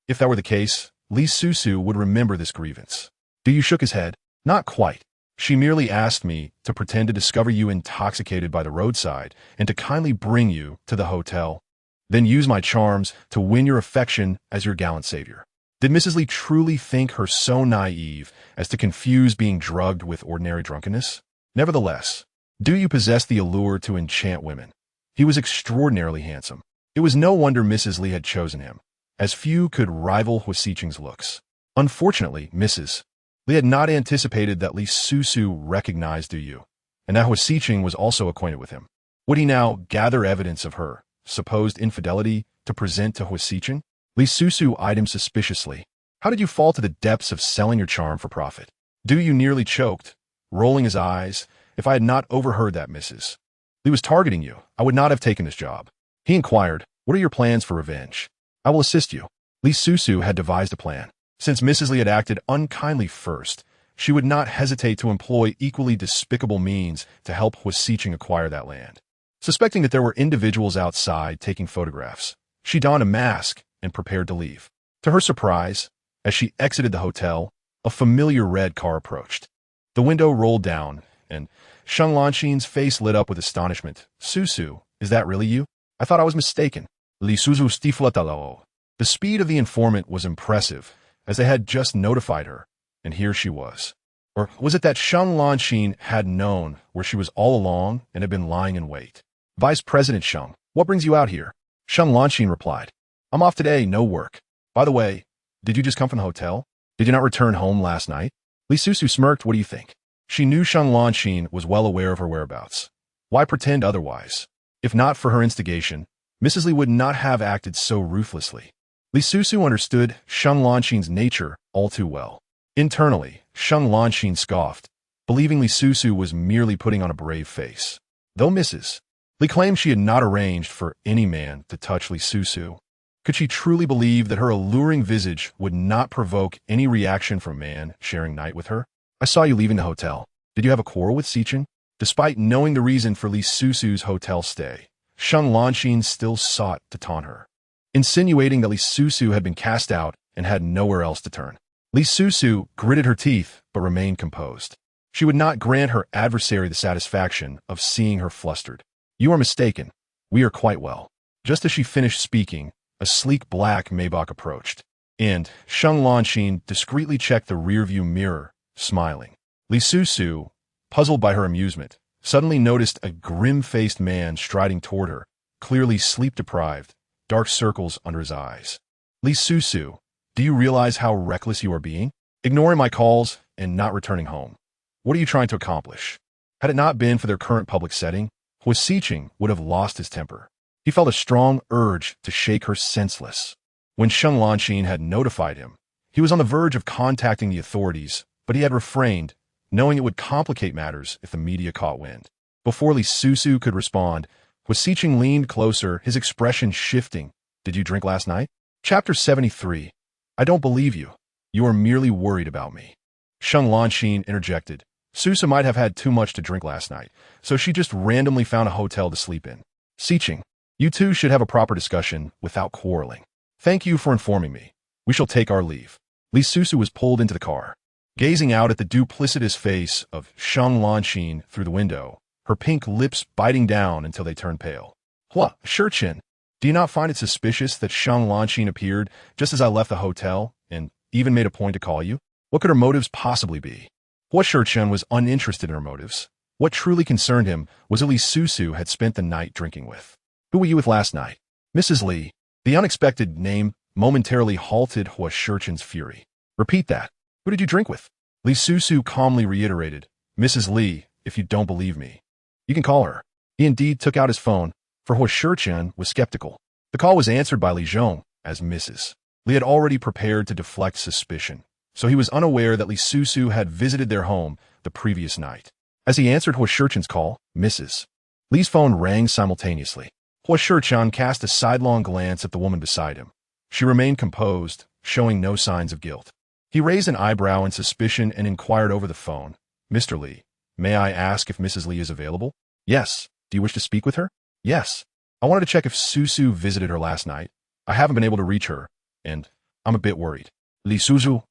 S1: If that were the case, Li Susu would remember this grievance. You shook his head. Not quite. She merely asked me to pretend to discover you intoxicated by the roadside and to kindly bring you to the hotel. Then use my charms to win your affection as your gallant savior. Did Mrs. Li truly think her so naive as to confuse being drugged with ordinary drunkenness? Nevertheless, you possessed the allure to enchant women. He was extraordinarily handsome. It was no wonder Mrs. Li had chosen him, as few could rival Huo Sicheng's looks. Unfortunately, Mrs. Li had not anticipated that Li Susu recognized you, and that Huo Sicheng was also acquainted with him. Would he now gather evidence of her supposed infidelity to present to Huo Sicheng? Li Susu eyed him suspiciously. How did you fall to the depths of selling your charm for profit? You nearly choked, rolling his eyes. If I had not overheard that, Mrs. Li was targeting you, I would not have taken this job. He inquired, what are your plans for revenge? I will assist you. Li Susu had devised a plan. Since Mrs. Li had acted unkindly first, she would not hesitate to employ equally despicable means to help Huo Sicheng acquire that land. Suspecting that there were individuals outside taking photographs, she donned a mask and prepared to leave. To her surprise, as she exited the hotel, a familiar red car approached. The window rolled down, and Sheng Lanxin's face lit up with astonishment. Susu, is that really you? I thought I was mistaken. Li Susu stiflatalo. The speed of the informant was impressive, as they had just notified her, and here she was. Or was it that Sheng Lanxin had known where she was all along and had been lying in wait? Vice President Sheng, what brings you out here? Sheng Lanxin replied, I'm off today, no work. By the way, did you just come from the hotel? Did you not return home last night? Li Susu smirked, what do you think? She knew Sheng Lanxin was well aware of her whereabouts. Why pretend otherwise? If not for her instigation, Mrs. Li would not have acted so ruthlessly. Li Susu understood Sheng Lanxin's nature all too well. Internally, Sheng Lanxin scoffed, believing Li Susu was merely putting on a brave face. Though Mrs. Li claimed she had not arranged for any man to touch Li Susu, could she truly believe that her alluring visage would not provoke any reaction from a man sharing night with her? I saw you leaving the hotel. Did you have a quarrel with Sicheng? Despite knowing the reason for Li Susu's hotel stay, Sheng Lanxin still sought to taunt her, insinuating that Li Susu had been cast out and had nowhere else to turn. Li Susu gritted her teeth but remained composed. She would not grant her adversary the satisfaction of seeing her flustered. You are mistaken. We are quite well. Just as she finished speaking, a sleek black Maybach approached, and Sheng Lanxin discreetly checked the rearview mirror, smiling. Li Susu, puzzled by her amusement, suddenly noticed a grim-faced man striding toward her, clearly sleep-deprived, dark circles under his eyes. Li Susu, do you realize how reckless you are being? Ignoring my calls and not returning home. What are you trying to accomplish? Had it not been for their current public setting, Huo Sicheng would have lost his temper. He felt a strong urge to shake her senseless. When Sheng Lanxin had notified him, he was on the verge of contacting the authorities, but he had refrained, knowing it would complicate matters if the media caught wind. Before Li Susu could respond, Huo Sicheng leaned closer, his expression shifting. Did you drink last night? Chapter 73. I don't believe you. You are merely worried about me. Sheng Lanxin interjected. Susu might have had too much to drink last night, so she just randomly found a hotel to sleep in. Sicheng, you two should have a proper discussion without quarreling. Thank you for informing me. We shall take our leave. Li Susu was pulled into the car. Gazing out at the duplicitous face of Sheng Lanxin through the window, her pink lips biting down until they turned pale. Huo Sicheng, do you not find it suspicious that Sheng Lanxin appeared just as I left the hotel and even made a point to call you? What could her motives possibly be? Huo Sicheng was uninterested in her motives. What truly concerned him was that Li Susu had spent the night drinking with. Who were you with last night? Mrs. Li. The unexpected name momentarily halted Huo Sicheng's fury. Repeat that. Who did you drink with? Li Susu calmly reiterated, Mrs. Li, if you don't believe me. You can call her. He indeed took out his phone, for Huo Sicheng was skeptical. The call was answered by Li Zhong as Mrs. Li had already prepared to deflect suspicion, so he was unaware that Li Susu had visited their home the previous night. As he answered Huo Sicheng's call, Mrs. Li's phone rang simultaneously. Huo Sicheng cast a sidelong glance at the woman beside him. She remained composed, showing no signs of guilt. He raised an eyebrow in suspicion and inquired over the phone, Mr. Li, May I ask if Mrs. Li is available? Yes. Do you wish to speak with her? Yes. I wanted to check if Susu visited her last night. I haven't been able to reach her, and I'm a bit worried. Li Susu.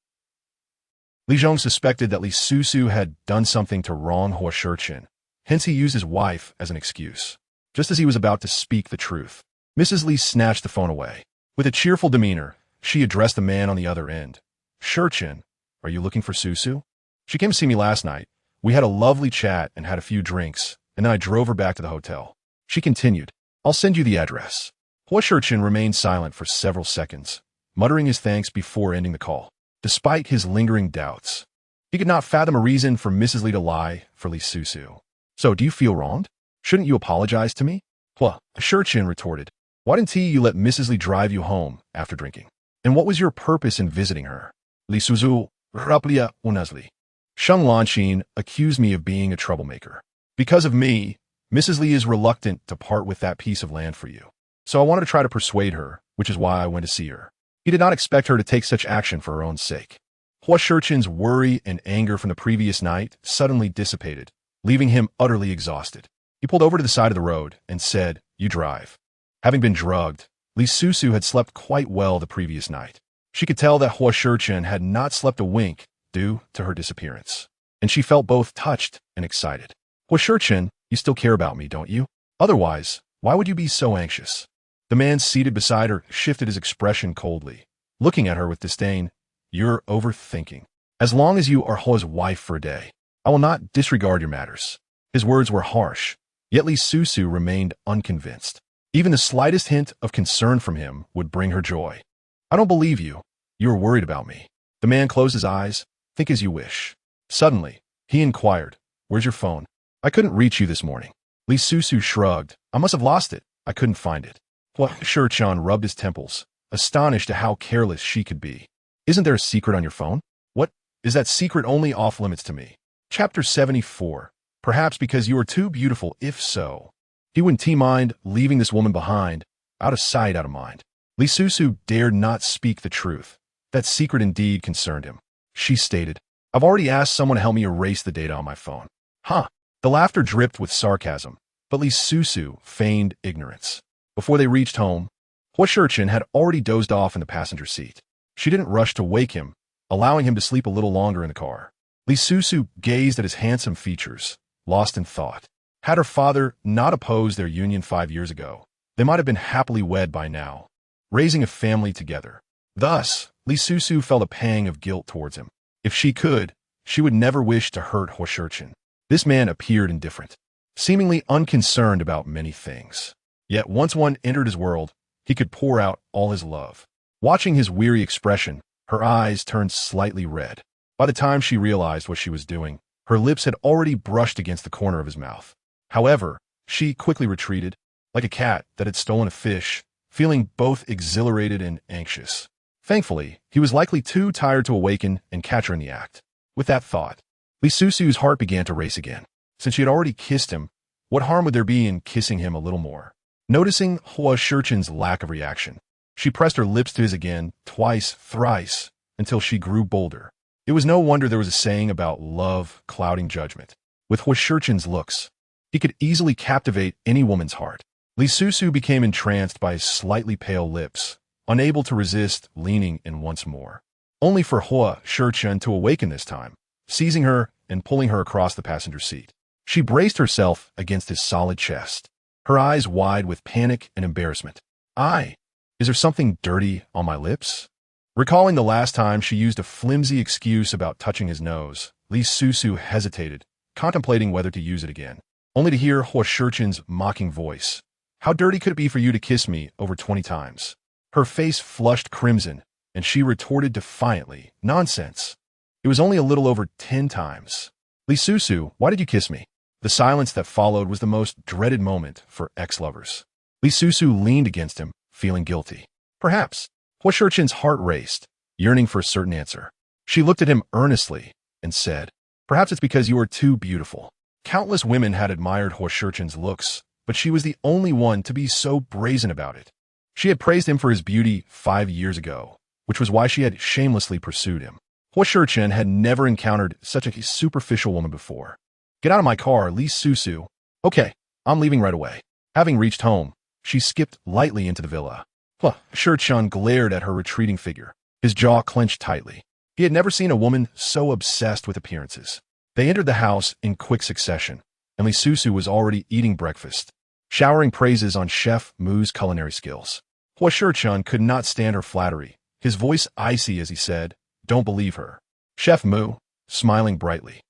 S1: Li Zhong suspected that Li Susu had done something to wrong Huo Sicheng. Hence he used his wife as an excuse. Just as he was about to speak the truth, Mrs. Li snatched the phone away. With a cheerful demeanor, she addressed the man on the other end. Sicheng, are you looking for Susu? She came to see me last night. We had a lovely chat and had a few drinks, and then I drove her back to the hotel. She continued, I'll send you the address. Huo Sicheng remained silent for several seconds, muttering his thanks before ending the call. Despite his lingering doubts, he could not fathom a reason for Mrs. Li to lie for Li Susu. So, do you feel wronged? Shouldn't you apologize to me? Huo Sicheng retorted, why didn't you let Mrs. Li drive you home after drinking? And what was your purpose in visiting her? Li Susu, raplia unazli. Sheng Lanqin accused me of being a troublemaker. Because of me, Mrs. Li is reluctant to part with that piece of land for you. So I wanted to try to persuade her, which is why I went to see her. He did not expect her to take such action for her own sake. Huo Sicheng's worry and anger from the previous night suddenly dissipated, leaving him utterly exhausted. He pulled over to the side of the road and said, you drive. Having been drugged, Li Susu had slept quite well the previous night. She could tell that Huo Sicheng had not slept a wink due to her disappearance, and she felt both touched and excited. Huo Sicheng, you still care about me, don't you? Otherwise, why would you be so anxious? The man seated beside her shifted his expression coldly, looking at her with disdain. You're overthinking. As long as you are Huo's wife for a day, I will not disregard your matters. His words were harsh, yet Li Susu remained unconvinced. Even the slightest hint of concern from him would bring her joy. I don't believe you. You are worried about me. The man closed his eyes. Think as you wish. Suddenly, he inquired, where's your phone? I couldn't reach you this morning. Li Susu shrugged. I must have lost it. I couldn't find it. Huo Sicheng rubbed his temples, astonished at how careless she could be. Isn't there a secret on your phone? What? Is that secret only off limits to me? Chapter 74. Perhaps because you are too beautiful, if so. He wouldn't mind leaving this woman behind, out of sight, out of mind. Li Susu dared not speak the truth. That secret indeed concerned him. She stated, I've already asked someone to help me erase the data on my phone. Huh. The laughter dripped with sarcasm, but Li Susu feigned ignorance. Before they reached home, Huo Sicheng had already dozed off in the passenger seat. She didn't rush to wake him, allowing him to sleep a little longer in the car. Li Susu gazed at his handsome features, lost in thought. Had her father not opposed their union 5 years ago, they might have been happily wed by now, raising a family together. Thus, Li Susu felt a pang of guilt towards him. If she could, she would never wish to hurt Huo Sicheng. This man appeared indifferent, seemingly unconcerned about many things. Yet once one entered his world, he could pour out all his love. Watching his weary expression, her eyes turned slightly red. By the time she realized what she was doing, her lips had already brushed against the corner of his mouth. However, she quickly retreated, like a cat that had stolen a fish, feeling both exhilarated and anxious. Thankfully, he was likely too tired to awaken and catch her in the act. With that thought, Li Susu's heart began to race again. Since she had already kissed him, what harm would there be in kissing him a little more? Noticing Huo Sicheng's lack of reaction, she pressed her lips to his again, twice, thrice, until she grew bolder. It was no wonder there was a saying about love clouding judgment. With Huo Sicheng's looks, he could easily captivate any woman's heart. Li Susu became entranced by his slightly pale lips, unable to resist leaning in once more. Only for Huo Sicheng to awaken this time, seizing her and pulling her across the passenger seat. She braced herself against his solid chest, her eyes wide with panic and embarrassment. Is there something dirty on my lips? Recalling the last time she used a flimsy excuse about touching his nose, Li Susu hesitated, contemplating whether to use it again, only to hear Huo Sicheng's mocking voice. How dirty could it be for you to kiss me over 20 times? Her face flushed crimson, and she retorted defiantly, nonsense. It was only a little over 10 times. Li Susu, why did you kiss me? The silence that followed was the most dreaded moment for ex-lovers. Li Susu leaned against him, feeling guilty. Perhaps. Huo Sicheng's heart raced, yearning for a certain answer. She looked at him earnestly and said, perhaps it's because you are too beautiful. Countless women had admired Huo Sicheng's looks, but she was the only one to be so brazen about it. She had praised him for his beauty 5 years ago, which was why she had shamelessly pursued him. Huo Sicheng had never encountered such a superficial woman before. Get out of my car, Li Susu. Okay, I'm leaving right away. Having reached home, she skipped lightly into the villa. Huo Sicheng glared at her retreating figure, his jaw clenched tightly. He had never seen a woman so obsessed with appearances. They entered the house in quick succession, and Li Susu was already eating breakfast, showering praises on Chef Mu's culinary skills. Huo Sicheng could not stand her flattery, his voice icy as he said, "Don't believe her." Chef Mu, smiling brightly.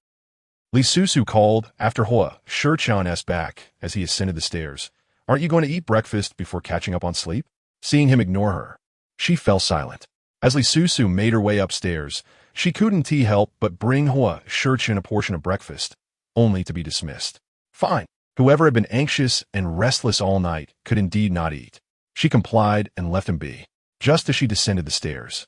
S1: Li Susu called after Huo Sicheng's back as he ascended the stairs. "Aren't you going to eat breakfast before catching up on sleep?" Seeing him ignore her, she fell silent. As Li Susu made her way upstairs, she couldn't help but bring Huo Sicheng a portion of breakfast, only to be dismissed. Fine. Whoever had been anxious and restless all night could indeed not eat. She complied and left him be. Just as she descended the stairs,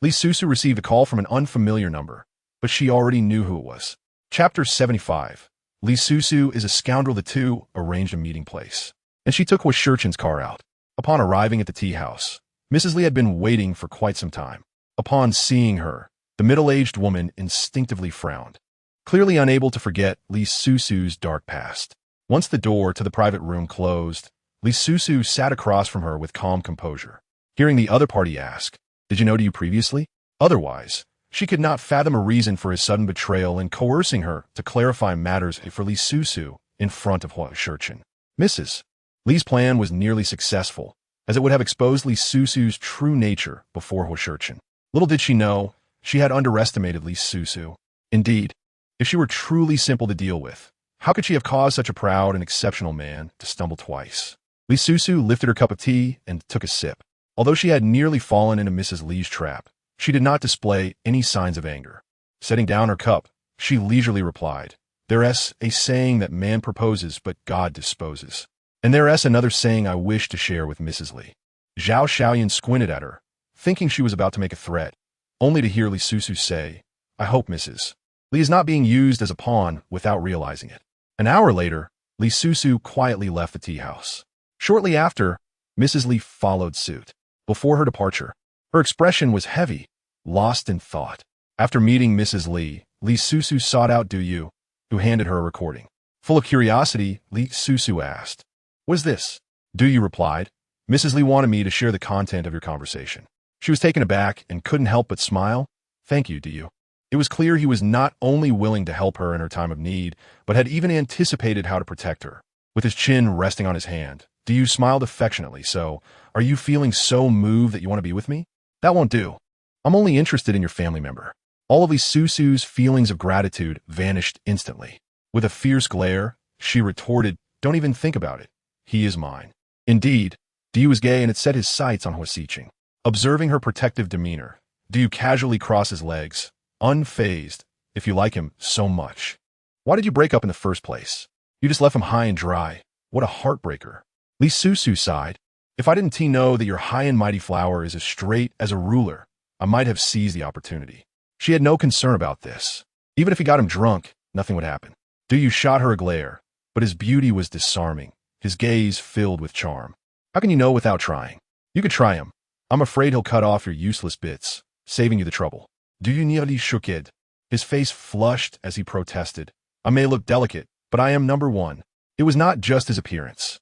S1: Li Susu received a call from an unfamiliar number, but she already knew who it was. Chapter 75. Li Susu is a scoundrel. The two arranged a meeting place, and she took Huo Sicheng's car out. Upon arriving at the tea house, Mrs. Li had been waiting for quite some time. Upon seeing her, the middle-aged woman instinctively frowned, clearly unable to forget Li Susu's dark past. Once the door to the private room closed, Li Susu sat across from her with calm composure. Hearing the other party ask, "Did you know you previously?" Otherwise, she could not fathom a reason for his sudden betrayal and coercing her to clarify matters for Li Susu in front of Huo Sicheng. Mrs. Li's plan was nearly successful, as it would have exposed Li Susu's true nature before Huo Sicheng. Little did she know, she had underestimated Li Susu. Indeed, if she were truly simple to deal with, how could she have caused such a proud and exceptional man to stumble twice? Li Susu lifted her cup of tea and took a sip. Although she had nearly fallen into Mrs. Li's trap, she did not display any signs of anger. Setting down her cup, she leisurely replied, "There's a saying that man proposes but God disposes. And there's another saying I wish to share with Mrs. Li." Zhao Xiaoyan squinted at her, thinking she was about to make a threat, only to hear Li Susu say, "I hope Mrs. Li is not being used as a pawn without realizing it." An hour later, Li Susu quietly left the tea house. Shortly after, Mrs. Li followed suit. Before her departure, her expression was heavy, lost in thought. After meeting Mrs. Li, Li Susu sought out Du Yu, who handed her a recording. Full of curiosity, Li Susu asked, "What is this?" Du Yu replied, "Mrs. Li wanted me to share the content of your conversation." She was taken aback and couldn't help but smile. "Thank you, Du Yu." It was clear he was not only willing to help her in her time of need, but had even anticipated how to protect her. With his chin resting on his hand, Du Yu smiled affectionately. "So, are you feeling so moved that you want to be with me?" "That won't do. I'm only interested in your family member." All of Li Susu's feelings of gratitude vanished instantly. With a fierce glare, she retorted, "Don't even think about it. He is mine." Indeed, Du Yu was gay and had set his sights on Huo Sicheng. Observing her protective demeanor, Du Yu casually crossed his legs, unfazed. "If you like him so much, why did you break up in the first place? You just left him high and dry. What a heartbreaker." Li Susu sighed. "If I didn't know that your high and mighty flower is as straight as a ruler, I might have seized the opportunity." She had no concern about this. Even if he got him drunk, nothing would happen. Du Yu shot her a glare, but his beauty was disarming, his gaze filled with charm. "How can you know without trying? You could try him. I'm afraid he'll cut off your useless bits, saving you the trouble." Du Yu nearly shook it. His face flushed as he protested. "I may look delicate, but I am number one." It was not just his appearance.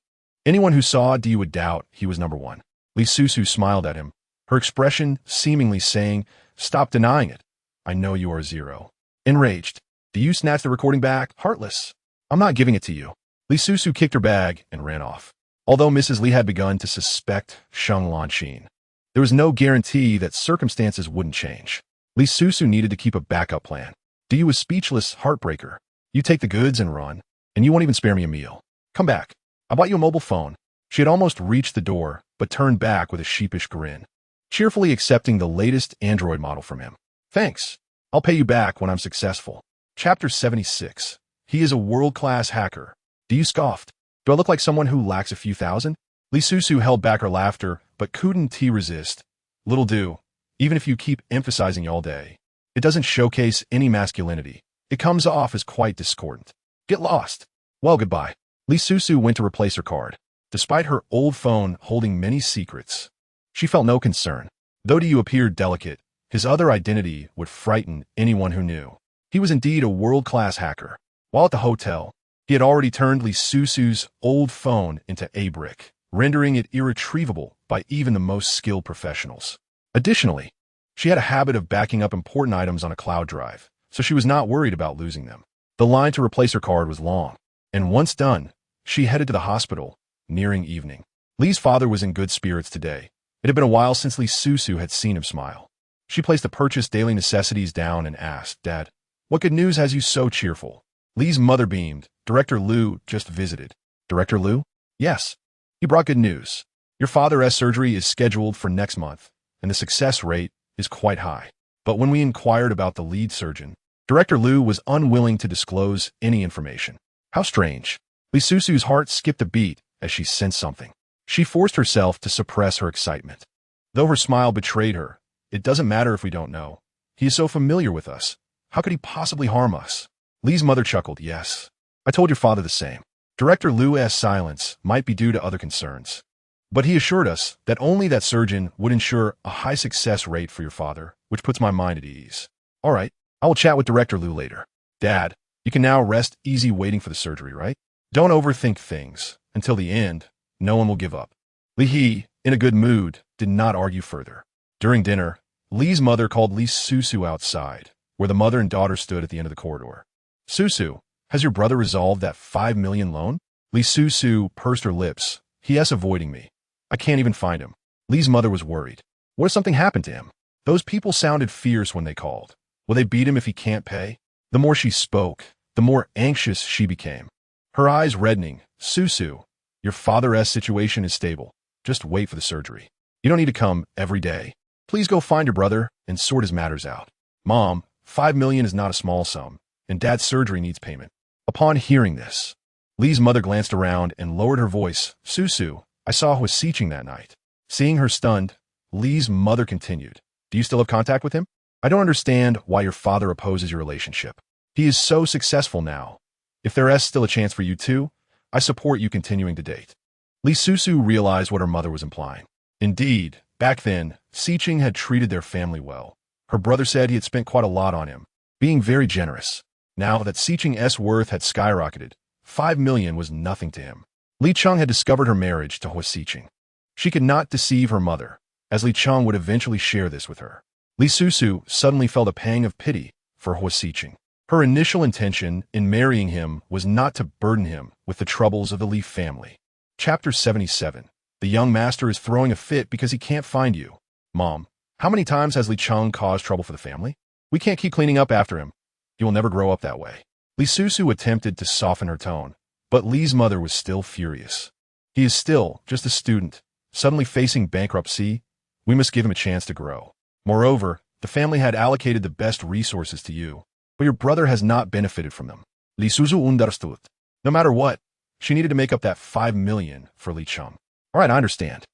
S1: Anyone who saw Du Yu would doubt he was number one. Li Susu smiled at him, her expression seemingly saying, "Stop denying it. I know you are zero." Enraged, Du Yu snatched the recording back, "Heartless. I'm not giving it to you." Li Susu kicked her bag and ran off. Although Mrs. Li had begun to suspect Sheng Lanqin, there was no guarantee that circumstances wouldn't change. Li Susu needed to keep a backup plan. Du Yu was speechless. "Heartbreaker. You take the goods and run, and you won't even spare me a meal. Come back. I bought you a mobile phone." She had almost reached the door, but turned back with a sheepish grin, cheerfully accepting the latest Android model from him. "Thanks. I'll pay you back when I'm successful." Chapter 76. He is a world-class hacker. Du Yu scoffed. "Do I look like someone who lacks a few thousand?" Li Susu held back her laughter, but couldn't resist. "Little do. Even if you keep emphasizing it all day, it doesn't showcase any masculinity. It comes off as quite discordant. Get lost." "Well, goodbye." Li Susu went to replace her card. Despite her old phone holding many secrets, she felt no concern. Though Du Yu appeared delicate, his other identity would frighten anyone who knew. He was indeed a world-class hacker. While at the hotel, he had already turned Li Susu's old phone into a brick, rendering it irretrievable by even the most skilled professionals. Additionally, she had a habit of backing up important items on a cloud drive, so she was not worried about losing them. The line to replace her card was long, and once done, she headed to the hospital, nearing evening. Li's father was in good spirits today. It had been a while since Li Susu had seen him smile. She placed the purchased daily necessities down and asked, "Dad, what good news has you so cheerful?" Li's mother beamed. "Director Liu just visited." "Director Liu?" "Yes. He brought good news. Your father's surgery is scheduled for next month, and the success rate is quite high." But when we inquired about the lead surgeon, Director Liu was unwilling to disclose any information. How strange. Li Susu's heart skipped a beat as she sensed something. She forced herself to suppress her excitement. Though her smile betrayed her, "It doesn't matter if we don't know. He is so familiar with us. How could he possibly harm us?" Li's mother chuckled. "Yes. I told your father the same." Director Liu's silence might be due to other concerns, but he assured us that only that surgeon would ensure a high success rate for your father, which puts my mind at ease. "All right, I will chat with Director Liu later." "Dad, you can now rest easy waiting for the surgery, right? Don't overthink things. Until the end, no one will give up." Li He, in a good mood, did not argue further. During dinner, Li's mother called Li Susu outside, where the mother and daughter stood at the end of the corridor. "Susu, has your brother resolved that 5 million loan?" Li Susu pursed her lips. "He is avoiding me. I can't even find him." Li's mother was worried. What if something happened to him? Those people sounded fierce when they called. Will they beat him if he can't pay? The more she spoke, the more anxious she became. Her eyes reddening. "Susu, your father's situation is stable. Just wait for the surgery. You don't need to come every day. Please go find your brother and sort his matters out." "Mom, 5 million is not a small sum, and Dad's surgery needs payment." Upon hearing this, Li's mother glanced around and lowered her voice. "Susu, I saw Huo Sicheng that night." Seeing her stunned, Li's mother continued, "Do you still have contact with him? I don't understand why your father opposes your relationship. He is so successful now. If there is still a chance for you two, I support you continuing to date." Li Susu realized what her mother was implying. Indeed, back then, Sicheng had treated their family well. Her brother said he had spent quite a lot on him, being very generous. Now that Sicheng's worth had skyrocketed, 5 million was nothing to him. Li Cheng had discovered her marriage to Huo Sicheng. She could not deceive her mother, as Li Cheng would eventually share this with her. Li Susu suddenly felt a pang of pity for Huo Sicheng. Her initial intention in marrying him was not to burden him with the troubles of the Li family. Chapter 77. The young master is throwing a fit because he can't find you. "Mom, how many times has Li Cheng caused trouble for the family? We can't keep cleaning up after him. He will never grow up that way." Li Susu attempted to soften her tone, but Li's mother was still furious. "He is still just a student, suddenly facing bankruptcy. We must give him a chance to grow. Moreover, the family had allocated the best resources to you, but your brother has not benefited from them." Li Susu understood. No matter what, she needed to make up that 5 million for Li Cheng. "All right, I understand."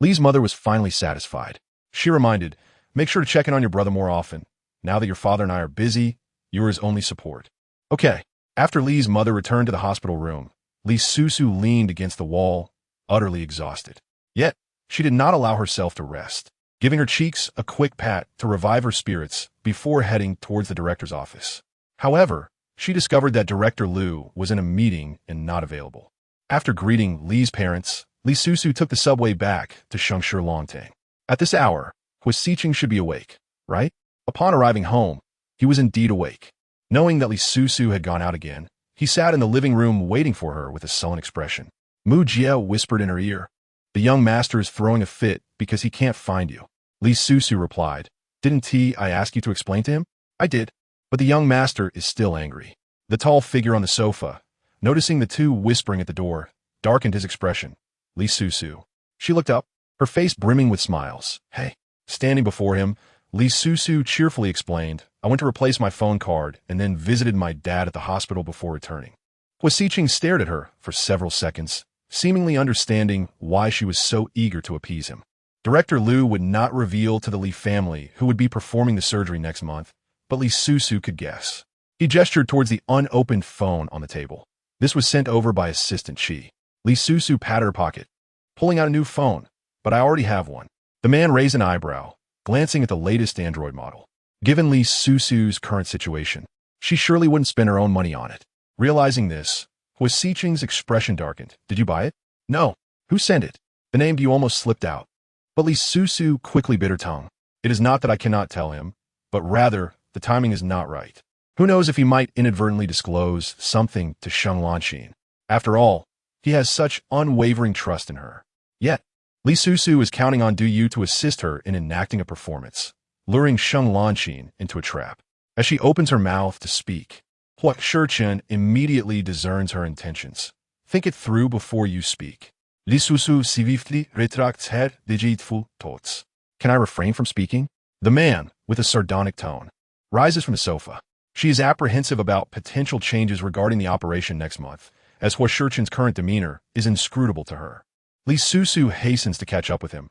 S1: Li's mother was finally satisfied. She reminded, "Make sure to check in on your brother more often. Now that your father and I are busy, you are his only support." "Okay." After Li's mother returned to the hospital room, Li Susu leaned against the wall, utterly exhausted. Yet, she did not allow herself to rest, giving her cheeks a quick pat to revive her spirits before heading towards the director's office. However, she discovered that Director Liu was in a meeting and not available. After greeting Li's parents, Li Susu took the subway back to Shengshi Longtang. At this hour, Huo Sicheng should be awake, right? Upon arriving home, he was indeed awake. Knowing that Li Susu had gone out again, he sat in the living room waiting for her with a sullen expression. Mu Jie whispered in her ear, "The young master is throwing a fit because he can't find you." Li Susu replied, "Didn't I ask you to explain to him?" "I did, but the young master is still angry." The tall figure on the sofa, noticing the two whispering at the door, darkened his expression. Li Susu. She looked up, her face brimming with smiles. "Hey." Standing before him, Li Susu cheerfully explained, "I went to replace my phone card and then visited my dad at the hospital before returning." Huo Sicheng stared at her for several seconds, seemingly understanding why she was so eager to appease him. Director Liu would not reveal to the Li family who would be performing the surgery next month, but Li Susu could guess. He gestured towards the unopened phone on the table. This was sent over by Assistant Shi. Li Susu patted her pocket, pulling out a new phone, "But I already have one." The man raised an eyebrow, glancing at the latest Android model. Given Li Susu's current situation, she surely wouldn't spend her own money on it. Realizing this, Huo Sicheng's expression darkened. Did you buy it? No. Who sent it? The name you almost slipped out. But Li Susu quickly bit her tongue. It is not that I cannot tell him, but rather, the timing is not right. Who knows if he might inadvertently disclose something to Sheng Lanxin. After all, he has such unwavering trust in her. Yet, Li Susu is counting on Du Yu to assist her in enacting a performance, luring Sheng Lanxin into a trap. As she opens her mouth to speak, Huo Sicheng immediately discerns her intentions. Think it through before you speak. Li Susu swiftly retracts her deceitful thoughts. Can I refrain from speaking? The man, with a sardonic tone, rises from the sofa. She is apprehensive about potential changes regarding the operation next month, as Huo Sicheng's current demeanor is inscrutable to her. Li Susu hastens to catch up with him.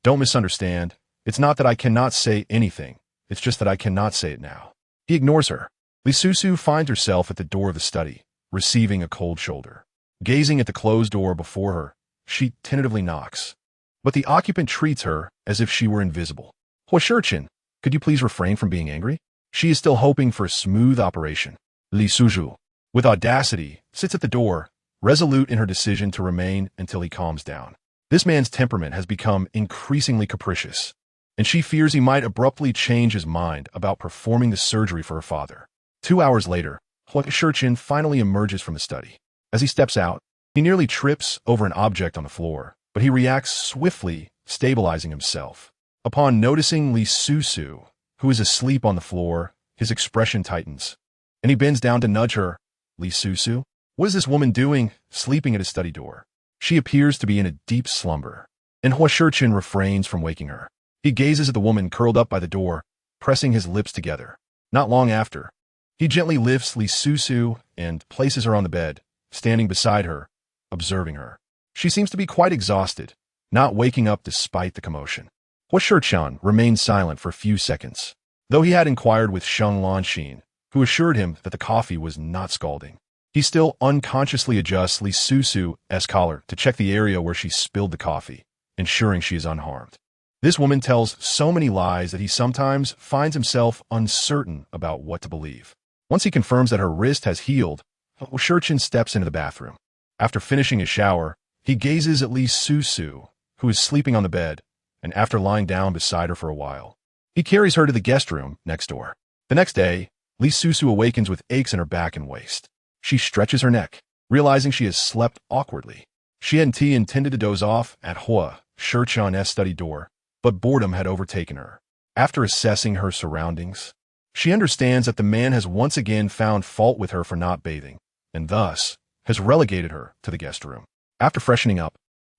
S1: Don't misunderstand. It's not that I cannot say anything. It's just that I cannot say it now. He ignores her. Li Susu finds herself at the door of the study, receiving a cold shoulder. Gazing at the closed door before her, she tentatively knocks. But the occupant treats her as if she were invisible. Huo Sicheng, could you please refrain from being angry? She is still hoping for a smooth operation. Li Susu, with audacity, sits at the door, resolute in her decision to remain until he calms down. This man's temperament has become increasingly capricious, and she fears he might abruptly change his mind about performing the surgery for her father. 2 hours later, Huo Sicheng finally emerges from the study. As he steps out, he nearly trips over an object on the floor, but he reacts swiftly, stabilizing himself. Upon noticing Li Susu, who is asleep on the floor, his expression tightens, and he bends down to nudge her. Li Susu? What is this woman doing, sleeping at his study door? She appears to be in a deep slumber, and Huo Sicheng refrains from waking her. He gazes at the woman curled up by the door, pressing his lips together. Not long after, he gently lifts Li Susu and places her on the bed, standing beside her, observing her. She seems to be quite exhausted, not waking up despite the commotion. Huo Sicheng remained silent for a few seconds, though he had inquired with Sheng Lanxin, who assured him that the coffee was not scalding. He still unconsciously adjusts Li Susu's collar to check the area where she spilled the coffee, ensuring she is unharmed. This woman tells so many lies that he sometimes finds himself uncertain about what to believe. Once he confirms that her wrist has healed, Huo Sicheng steps into the bathroom. After finishing his shower, he gazes at Li Susu, who is sleeping on the bed, and after lying down beside her for a while, he carries her to the guest room next door. The next day, Li Susu awakens with aches in her back and waist. She stretches her neck, realizing she has slept awkwardly. She and T intended to doze off at Huo Sicheng's study door, but boredom had overtaken her. After assessing her surroundings, she understands that the man has once again found fault with her for not bathing, and thus has relegated her to the guest room. After freshening up,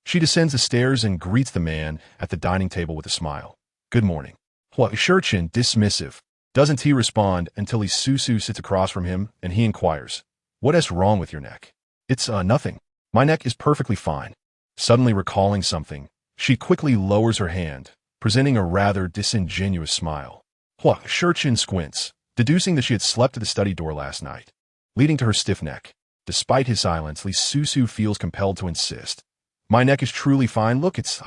S1: she descends the stairs and greets the man at the dining table with a smile. Good morning. Huo Sicheng, dismissive. Doesn't he respond until Li Susu sits across from him and he inquires, what is wrong with your neck? It's, nothing. My neck is perfectly fine. Suddenly recalling something, she quickly lowers her hand, presenting a rather disingenuous smile. Huo Sicheng squints, deducing that she had slept at the study door last night, leading to her stiff neck. Despite his silence, Li Susu feels compelled to insist. My neck is truly fine. Look, it's,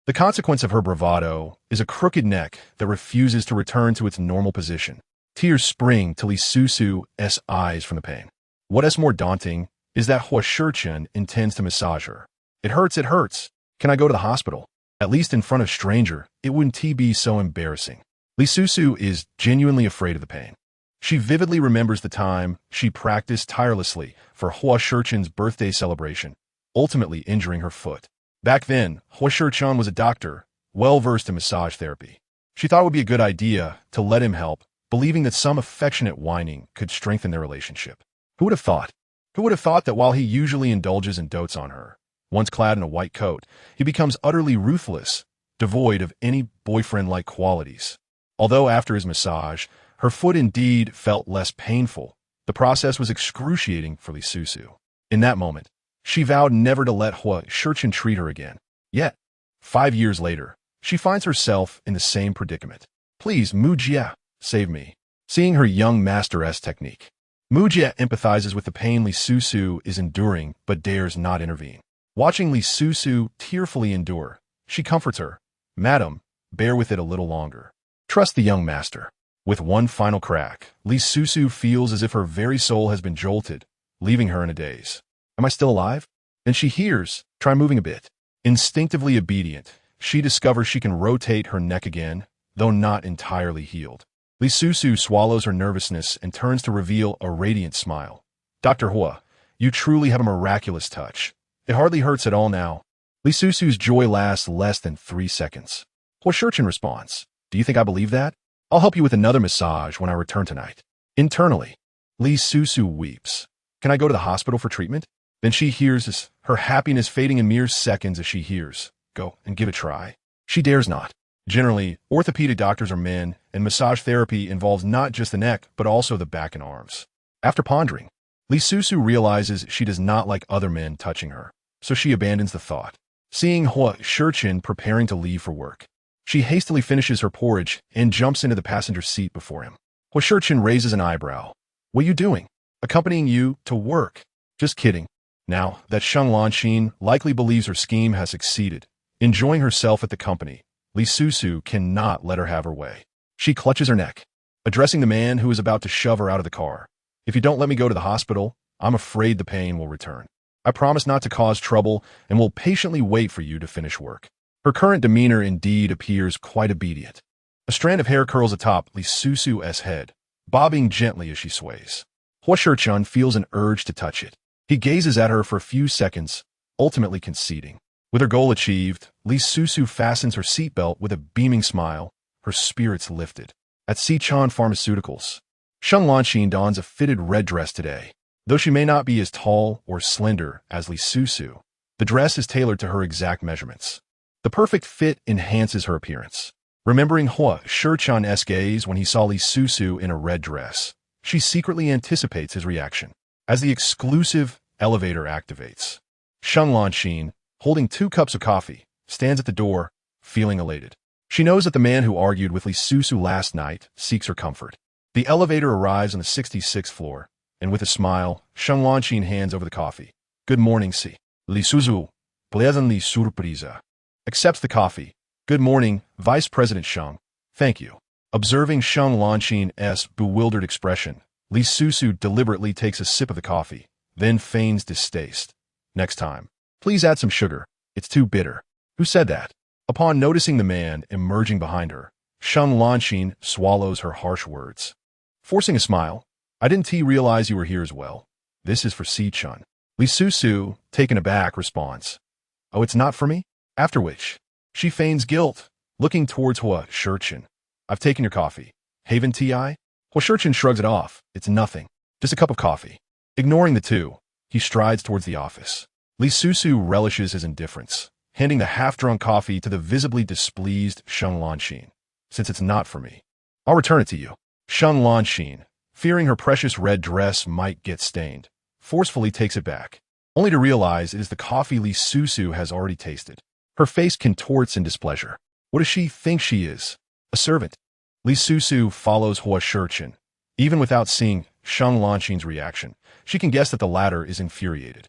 S1: The consequence of her bravado is a crooked neck that refuses to return to its normal position. Tears spring to Li Susu's eyes from the pain. What is more daunting is that Huo Sicheng intends to massage her. It hurts, it hurts. Can I go to the hospital? At least in front of a stranger, it wouldn't be so embarrassing. Li Susu is genuinely afraid of the pain. She vividly remembers the time she practiced tirelessly for Huo Sicheng's birthday celebration, ultimately injuring her foot. Back then, Huo Sicheng was a doctor, well-versed in massage therapy. She thought it would be a good idea to let him help, believing that some affectionate whining could strengthen their relationship. Who would have thought? Who would have thought that while he usually indulges and dotes on her, once clad in a white coat, he becomes utterly ruthless, devoid of any boyfriend-like qualities. Although after his massage, her foot indeed felt less painful, the process was excruciating for Li Susu. In that moment, she vowed never to let Huo Sicheng treat her again. Yet, 5 years later, she finds herself in the same predicament. Please, Mujia, save me. Seeing her young master's technique, Mujia empathizes with the pain Li Susu is enduring but dares not intervene. Watching Li Susu tearfully endure, she comforts her. Madam, bear with it a little longer. Trust the young master. With one final crack, Li Susu feels as if her very soul has been jolted, leaving her in a daze. Am I still alive? Then she hears, try moving a bit. Instinctively obedient, she discovers she can rotate her neck again, though not entirely healed. Li Susu swallows her nervousness and turns to reveal a radiant smile. Dr. Huo, you truly have a miraculous touch. It hardly hurts at all now. Li Susu's joy lasts less than 3 seconds. Huo Sicheng responds, do you think I believe that? I'll help you with another massage when I return tonight. Internally, Li Susu weeps. Can I go to the hospital for treatment? Then she hears her happiness fading in mere seconds as she hears, go and give it a try. She dares not. Generally, orthopedic doctors are men, and massage therapy involves not just the neck, but also the back and arms. After pondering, Li Susu realizes she does not like other men touching her, so she abandons the thought. Seeing Huo Sicheng preparing to leave for work, she hastily finishes her porridge and jumps into the passenger seat before him. Huo Sicheng raises an eyebrow. What are you doing? Accompanying you to work? Just kidding. Now that Sheng Lanxin likely believes her scheme has succeeded, enjoying herself at the company, Li Susu cannot let her have her way. She clutches her neck, addressing the man who is about to shove her out of the car. If you don't let me go to the hospital, I'm afraid the pain will return. I promise not to cause trouble and will patiently wait for you to finish work. Her current demeanor indeed appears quite obedient. A strand of hair curls atop Li Susu's head, bobbing gently as she sways. Huo Sicheng feels an urge to touch it. He gazes at her for a few seconds, ultimately conceding. With her goal achieved, Li Susu fastens her seatbelt with a beaming smile, her spirits lifted. At Sicheng Pharmaceuticals, Sheng Lanxin dons a fitted red dress today. Though she may not be as tall or slender as Li Susu, the dress is tailored to her exact measurements. The perfect fit enhances her appearance. Remembering Huo Sicheng's gaze when he saw Li Susu in a red dress, she secretly anticipates his reaction. As the exclusive elevator activates, Sheng Lanxin, holding 2 cups of coffee, stands at the door, feeling elated. She knows that the man who argued with Li Susu last night seeks her comfort. The elevator arrives on the 66th floor, and with a smile, Sheng Lanxin hands over the coffee. Good morning, Si. Li Susu, pleasantly surprise. Accepts the coffee. Good morning, Vice President Sheng. Thank you. Observing Sheng Lanxin's bewildered expression, Li Susu deliberately takes a sip of the coffee, then feigns distaste. Next time, please add some sugar. It's too bitter. Who said that? Upon noticing the man emerging behind her, Sheng Lanxin swallows her harsh words. Forcing a smile, I didn't realize you were here as well. This is for Sicheng. Li Susu, taken aback, responds, oh, it's not for me? After which, she feigns guilt, looking towards Huo Sicheng. I've taken your coffee. Haven Ti? Huo Sicheng shrugs it off. It's nothing. Just a cup of coffee. Ignoring the two, he strides towards the office. Li Susu relishes his indifference, handing the half-drunk coffee to the visibly displeased Sheng Lanxin. Since it's not for me, I'll return it to you. Sheng Lanxin, fearing her precious red dress might get stained, forcefully takes it back, only to realize it is the coffee Li Susu has already tasted. Her face contorts in displeasure. What does she think she is? A servant? Li Susu follows Huo Sicheng. Even without seeing Sheng Lanxin's reaction, she can guess that the latter is infuriated.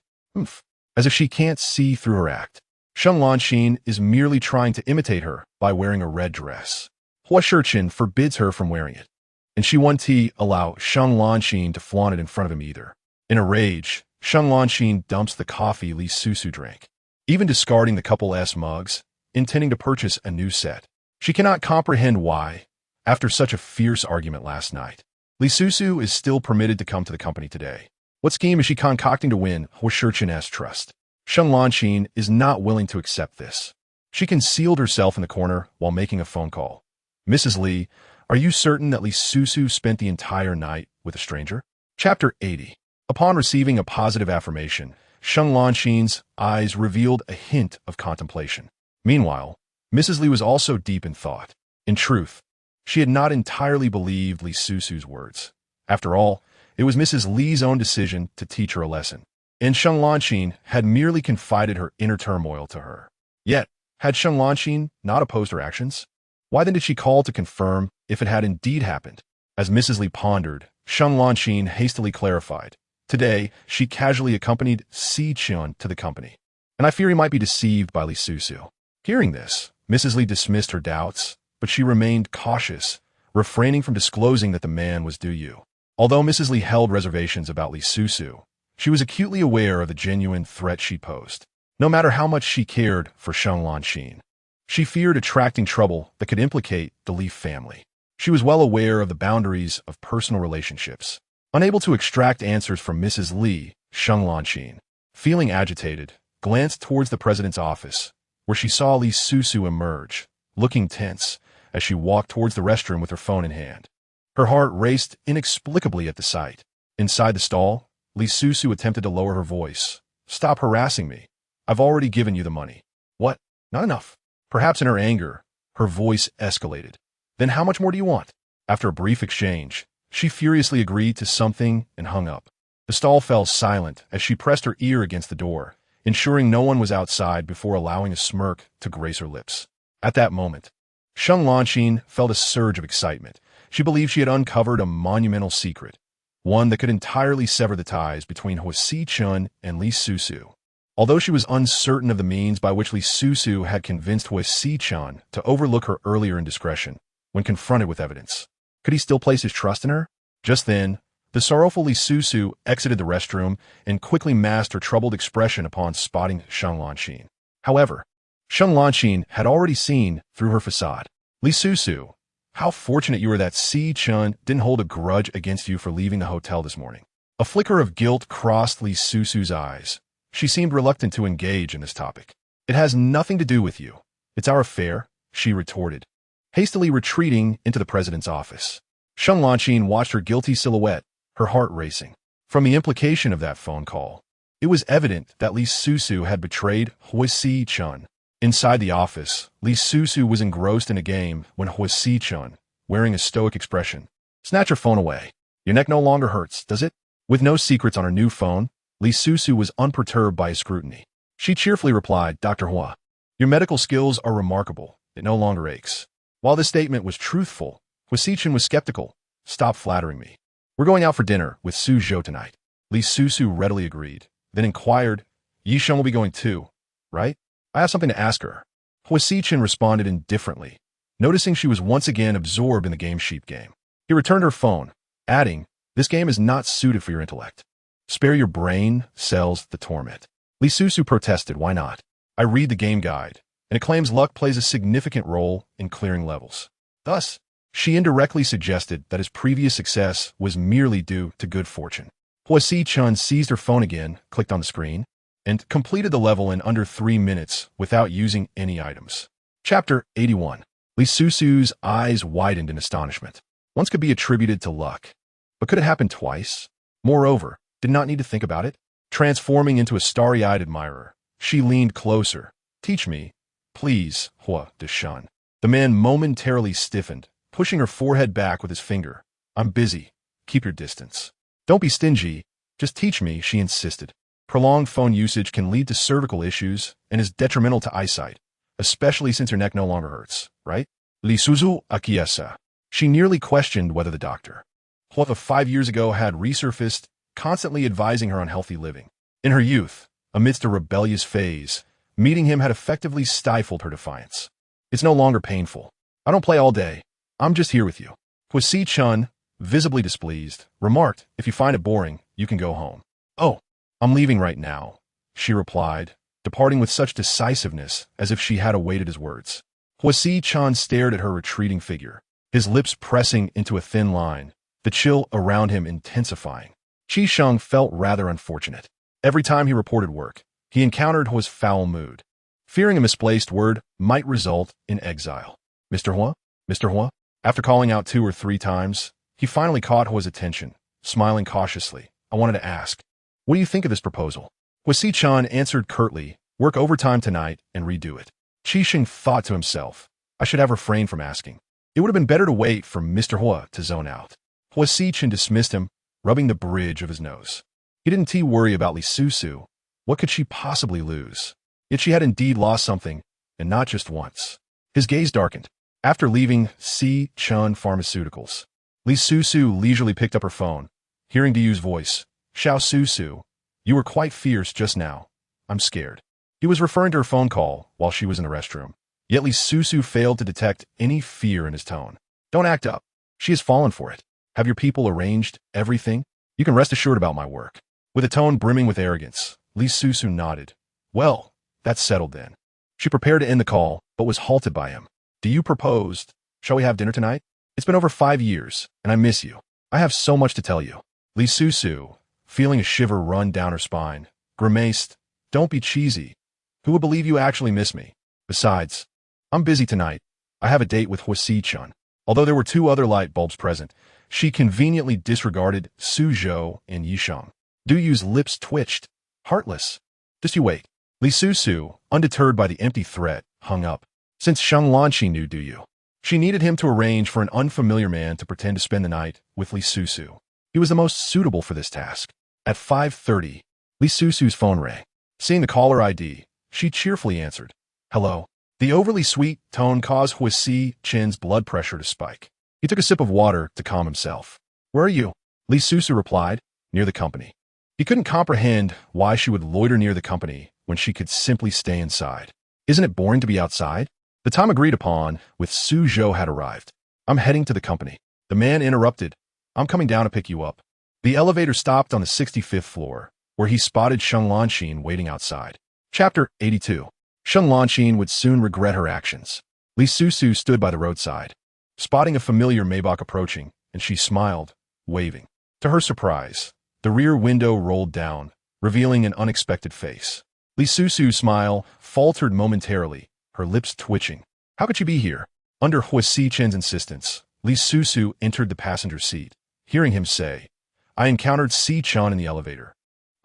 S1: As if she can't see through her act. Sheng Lanxin is merely trying to imitate her by wearing a red dress. Huo Sicheng forbids her from wearing it, and she won't allow Sheng Lanxin to flaunt it in front of him either. In a rage, Sheng Lanxin dumps the coffee Li Susu drank, even discarding the couple mugs, intending to purchase a new set. She cannot comprehend why, after such a fierce argument last night, Li Susu is still permitted to come to the company today. What scheme is she concocting to win Huo Sicheng's trust? Sheng Lanxin is not willing to accept this. She concealed herself in the corner while making a phone call. Mrs. Li, are you certain that Li Susu spent the entire night with a stranger? Chapter 80. Upon receiving a positive affirmation, Sheng Lanxin's eyes revealed a hint of contemplation. Meanwhile, Mrs. Li was also deep in thought. In truth, she had not entirely believed Li Susu's words. After all, it was Mrs. Li's own decision to teach her a lesson, and Sheng Lanxin had merely confided her inner turmoil to her. Yet, had Sheng Lanxin not opposed her actions? Why then did she call to confirm if it had indeed happened? As Mrs. Li pondered, Sheng Lanxin hastily clarified. Today, she casually accompanied Sicheng to the company, and I fear he might be deceived by Li Susu. Hearing this, Mrs. Li dismissed her doubts, but she remained cautious, refraining from disclosing that the man was you. Although Mrs. Li held reservations about Li Susu, She was acutely aware of the genuine threat she posed. No matter how much she cared for Sheng Lanxin, she feared attracting trouble that could implicate the Li family. She was well aware of the boundaries of personal relationships. Unable to extract answers from Mrs. Li, Sheng Lanxin, feeling agitated, glanced towards the president's office, where she saw Li Susu emerge, looking tense, as she walked towards the restroom with her phone in hand. Her heart raced inexplicably at the sight. Inside the stall, Li Susu attempted to lower her voice. "Stop harassing me. I've already given you the money." "What? Not enough?" Perhaps in her anger, her voice escalated. "Then how much more do you want?" After a brief exchange, she furiously agreed to something and hung up. The stall fell silent as she pressed her ear against the door, ensuring no one was outside before allowing a smirk to grace her lips. At that moment, Sheng Lanxin felt a surge of excitement. She believed she had uncovered a monumental secret, one that could entirely sever the ties between Huo Sicheng and Li Susu. Although she was uncertain of the means by which Li Susu had convinced Huo Sicheng to overlook her earlier indiscretion when confronted with evidence, could he still place his trust in her? Just then, the sorrowful Li Susu exited the restroom and quickly masked her troubled expression upon spotting Sheng Lanxin. However, Sheng Lanxin had already seen through her facade. "Li Susu, how fortunate you are that Sicheng didn't hold a grudge against you for leaving the hotel this morning." A flicker of guilt crossed Li Susu's eyes. She seemed reluctant to engage in this topic. "It has nothing to do with you. It's our affair," she retorted, hastily retreating into the president's office. Sheng Lanxin watched her guilty silhouette, her heart racing. From the implication of that phone call, it was evident that Li Susu had betrayed Huo Sicheng. Inside the office, Li Susu was engrossed in a game when Huo Sicheng, wearing a stoic expression, "Snatch your phone away. Your neck no longer hurts, does it?" With no secrets on her new phone, Li Susu was unperturbed by his scrutiny. She cheerfully replied, "Dr. Hua, your medical skills are remarkable. It no longer aches." While this statement was truthful, Huo Sicheng was skeptical. "Stop flattering me. We're going out for dinner with Su Zhou tonight." Li Susu readily agreed, then inquired, "Yi Sheng will be going too, right? I have something to ask her." Huo Sicheng responded indifferently, noticing she was once again absorbed in the game sheep game. He returned her phone, adding, "This game is not suited for your intellect. Spare your brain cells the torment." Li Susu protested, "Why not? I read the game guide, and it claims luck plays a significant role in clearing levels." Thus, she indirectly suggested that his previous success was merely due to good fortune. Huo Sicheng seized her phone again, clicked on the screen, and completed the level in under 3 minutes without using any items. Chapter 81. Li Susu's eyes widened in astonishment. Once could be attributed to luck, but could it happen twice? Moreover, did not need to think about it. Transforming into a starry-eyed admirer, she leaned closer. "Teach me, please, Huo Sicheng." The man momentarily stiffened, pushing her forehead back with his finger. "I'm busy. Keep your distance." "Don't be stingy. Just teach me," she insisted. Prolonged phone usage can lead to cervical issues and is detrimental to eyesight, especially since your neck no longer hurts, right? Li Susu acquiesced. She nearly questioned whether the doctor, who 5 years ago had resurfaced, constantly advising her on healthy living. In her youth, amidst a rebellious phase, meeting him had effectively stifled her defiance. "It's no longer painful. I don't play all day. I'm just here with you." Huo Sicheng, visibly displeased, remarked, "If you find it boring, you can go home." "Oh, I'm leaving right now," she replied, departing with such decisiveness as if she had awaited his words. Huo Sicheng stared at her retreating figure, his lips pressing into a thin line, the chill around him intensifying. Qi Sheng felt rather unfortunate. Every time he reported work, he encountered Huo's foul mood, fearing a misplaced word might result in exile. "Mr. Huo? Mr. Huo?" After calling out 2 or 3 times, he finally caught Huo's attention, smiling cautiously. "I wanted to ask, what do you think of this proposal?" Huo Sicheng answered curtly, "Work overtime tonight and redo it." Qi Sheng thought to himself, "I should have refrained from asking. It would have been better to wait for Mr. Huo to zone out." Huo Sicheng dismissed him, rubbing the bridge of his nose. He didn't worry about Li Susu. What could she possibly lose? Yet she had indeed lost something, and not just once. His gaze darkened. After leaving Sicheng Pharmaceuticals, Li Susu leisurely picked up her phone, hearing Diu's voice. "Xiao Susu, you were quite fierce just now. I'm scared." He was referring to her phone call while she was in the restroom. Yet Li Susu failed to detect any fear in his tone. "Don't act up. She has fallen for it. Have your people arranged everything? You can rest assured about my work." With a tone brimming with arrogance, Li Susu nodded. Well, that's settled then. She prepared to end the call, but was halted by him. Do you propose? Shall we have dinner tonight? It's been over 5 years, and I miss you. I have so much to tell you. Li Susu, feeling a shiver run down her spine, grimaced. Don't be cheesy. Who would believe you actually miss me? Besides, I'm busy tonight. I have a date with Huo Sicheng. Although there were 2 other light bulbs present, she conveniently disregarded Su Zhou and Yisheng. Du Yu's lips twitched. Heartless. Just you wait. Li Susu, undeterred by the empty threat, hung up. Since Sheng Lanqi knew Du Yu, she needed him to arrange for an unfamiliar man to pretend to spend the night with Li Susu. He was the most suitable for this task. At 5:30, Li Susu's phone rang. Seeing the caller ID, she cheerfully answered. Hello. The overly sweet tone caused Huo Sicheng's blood pressure to spike. He took a sip of water to calm himself. Where are you? Li Susu replied. Near the company. He couldn't comprehend why she would loiter near the company when she could simply stay inside. Isn't it boring to be outside? The time agreed upon with Su Zhou had arrived. I'm heading to the company. The man interrupted. I'm coming down to pick you up. The elevator stopped on the 65th floor, where he spotted Sheng Lanqi waiting outside. Chapter 82. Sheng Lanqi would soon regret her actions. Li Susu stood by the roadside, spotting a familiar Maybach approaching, and she smiled, waving. To her surprise, the rear window rolled down, revealing an unexpected face. Li Susu's smile faltered momentarily, her lips twitching. How could she be here? Under Huo Sicheng's insistence, Li Susu entered the passenger seat, hearing him say, I encountered Sicheng in the elevator.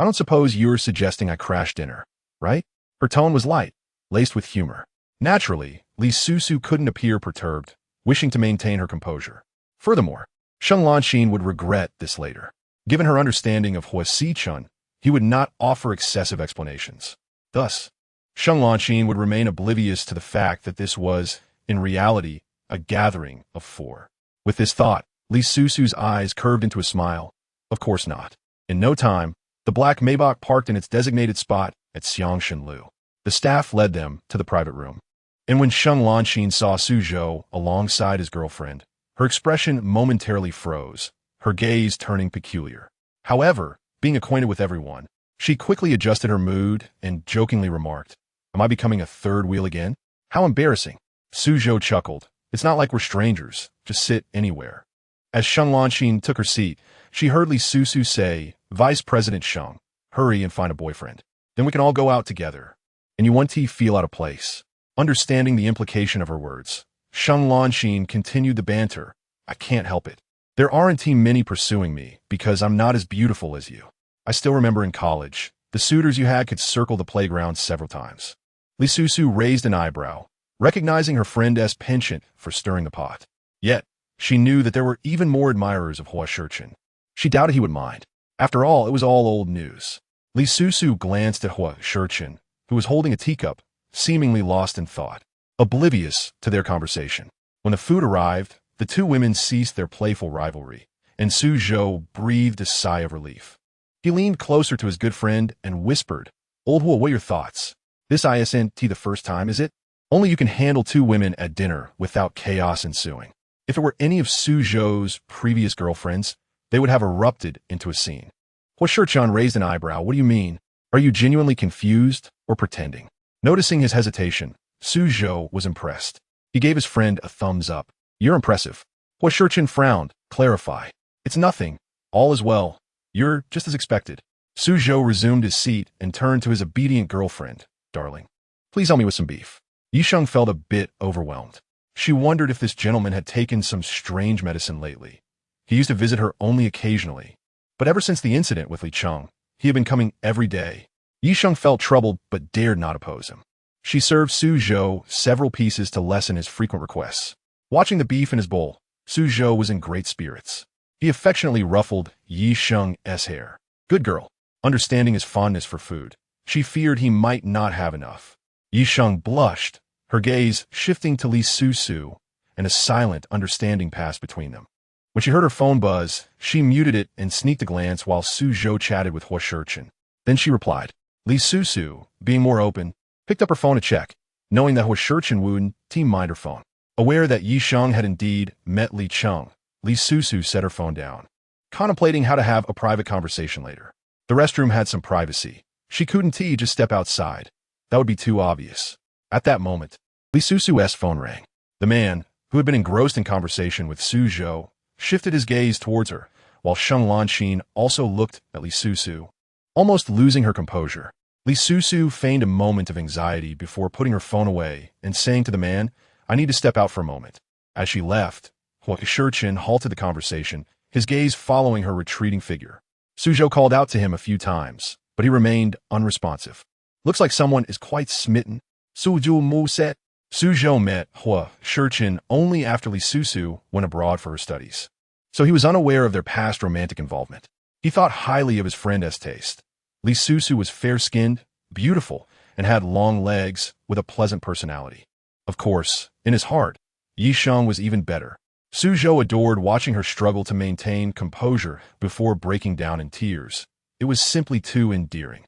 S1: I don't suppose you're suggesting I crash dinner, right? Her tone was light, laced with humor. Naturally, Li Susu couldn't appear perturbed, wishing to maintain her composure. Furthermore, Sheng Lanqi would regret this later. Given her understanding of Huo Sicheng, he would not offer excessive explanations. Thus, Sheng Lanqi would remain oblivious to the fact that this was, in reality, a gathering of 4. With this thought, Li Susu's eyes curved into a smile. Of course not. In no time, the black Maybach parked in its designated spot at Xiangshenlu. The staff led them to the private room. And when Sheng Lanqi saw Su Zhou alongside his girlfriend, her expression momentarily froze, her gaze turning peculiar. However, being acquainted with everyone, she quickly adjusted her mood and jokingly remarked, Am I becoming a third wheel again? How embarrassing. Su Zhou chuckled. It's not like we're strangers. Just sit anywhere. As Sheng Lanqi took her seat, she heard Li Susu say, Vice President Sheng, hurry and find a boyfriend. Then we can all go out together. And you want to feel out of place. Understanding the implication of her words, Sheng Lanqi continued the banter. I can't help it. There aren't many pursuing me because I'm not as beautiful as you. I still remember in college, the suitors you had could circle the playground several times. Li Susu raised an eyebrow, recognizing her friend as penchant for stirring the pot. Yet, she knew that there were even more admirers of Huo Sicheng. She doubted he would mind. After all, it was all old news. Li Susu glanced at Huo Sicheng, who was holding a teacup, seemingly lost in thought, oblivious to their conversation. When the food arrived, the 2 women ceased their playful rivalry, and Su Zhou breathed a sigh of relief. He leaned closer to his good friend and whispered, Old Huo, what are your thoughts? This isn't the first time, is it? Only you can handle 2 women at dinner without chaos ensuing. If it were any of Su Zhou's previous girlfriends, they would have erupted into a scene. Huo Sicheng raised an eyebrow. What do you mean? Are you genuinely confused or pretending? Noticing his hesitation, Su Zhou was impressed. He gave his friend a thumbs up. You're impressive. Huo Sicheng frowned. Clarify. It's nothing. All is well. You're just as expected. Su Zhou resumed his seat and turned to his obedient girlfriend. Darling, please help me with some beef. Yisheng felt a bit overwhelmed. She wondered if this gentleman had taken some strange medicine lately. He used to visit her only occasionally, but ever since the incident with Li Cheng, he had been coming every day. Yisheng felt troubled but dared not oppose him. She served Su Zhou several pieces to lessen his frequent requests. Watching the beef in his bowl, Su Zhou was in great spirits. He affectionately ruffled Yisheng's hair. Good girl. Understanding his fondness for food, she feared he might not have enough. Yisheng blushed, her gaze shifting to Li Susu, and a silent understanding passed between them. When she heard her phone buzz, she muted it and sneaked a glance while Su Zhou chatted with Huo Sicheng. Then she replied. Li Susu, being more open, picked up her phone to check, knowing that Huo Sicheng wouldn't mind her phone. Aware that Yisheng had indeed met Li Cheng, Li Susu set her phone down, contemplating how to have a private conversation later. The restroom had some privacy. She couldn't just step outside. That would be too obvious. At that moment, Li Susu's phone rang. The man, who had been engrossed in conversation with Su Zhou, shifted his gaze towards her, while Sheng Lanxin also looked at Li Susu, almost losing her composure. Li Susu feigned a moment of anxiety before putting her phone away and saying to the man, "I need to step out for a moment." As she left, Huo Sicheng halted the conversation, his gaze following her retreating figure. Su Zhou called out to him a few times, but he remained unresponsive. "Looks like someone is quite smitten," Su Zhou Mu said. Su Zhou met Huo Sicheng only after Li Susu went abroad for her studies, so he was unaware of their past romantic involvement. He thought highly of his friend's taste. Li Susu was fair-skinned, beautiful, and had long legs with a pleasant personality. Of course, in his heart, Yi Sheng was even better. Su Zhou adored watching her struggle to maintain composure before breaking down in tears. It was simply too endearing.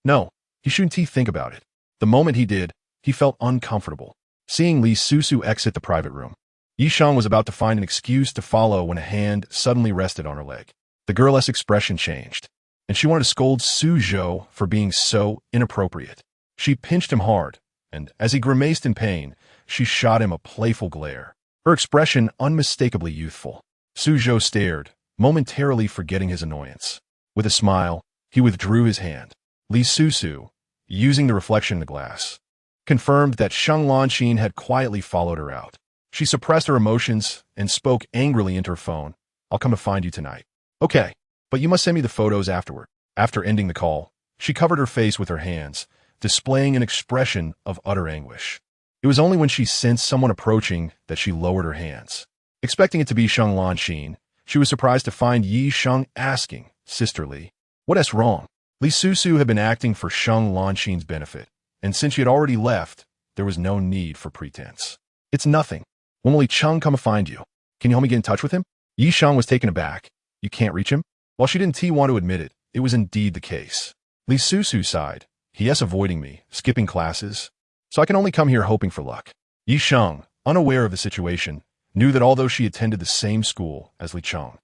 S1: No, he shouldn't think about it. The moment he did, he felt uncomfortable. Seeing Li Susu exit the private room, Yi Sheng was about to find an excuse to follow when a hand suddenly rested on her leg. The girl's expression changed, and she wanted to scold Su Zhou for being so inappropriate. She pinched him hard, and as he grimaced in pain, she shot him a playful glare, her expression unmistakably youthful. Su Zhou stared, momentarily forgetting his annoyance. With a smile, he withdrew his hand. Li Susu, using the reflection in the glass, confirmed that Sheng Lanxin had quietly followed her out. She suppressed her emotions and spoke angrily into her phone. "I'll come to find you tonight." "Okay, but you must send me the photos afterward." After ending the call, she covered her face with her hands, displaying an expression of utter anguish. It was only when she sensed someone approaching that she lowered her hands. Expecting it to be Sheng Lanxin, she was surprised to find Yi Sheng asking, "Sisterly, what's wrong?" Li Susu had been acting for Sheng Lanxin's benefit, and since she had already left, there was no need for pretense. "It's nothing. When will Li Cheng come to find you? Can you help me get in touch with him?" Yi Sheng was taken aback. "You can't reach him?" While she didn't want to admit it, it was indeed the case. Li Susu sighed. "He is avoiding me, skipping classes, so I can only come here hoping for luck." Yi Sheng, unaware of the situation, knew that although she attended the same school as Li Cheng,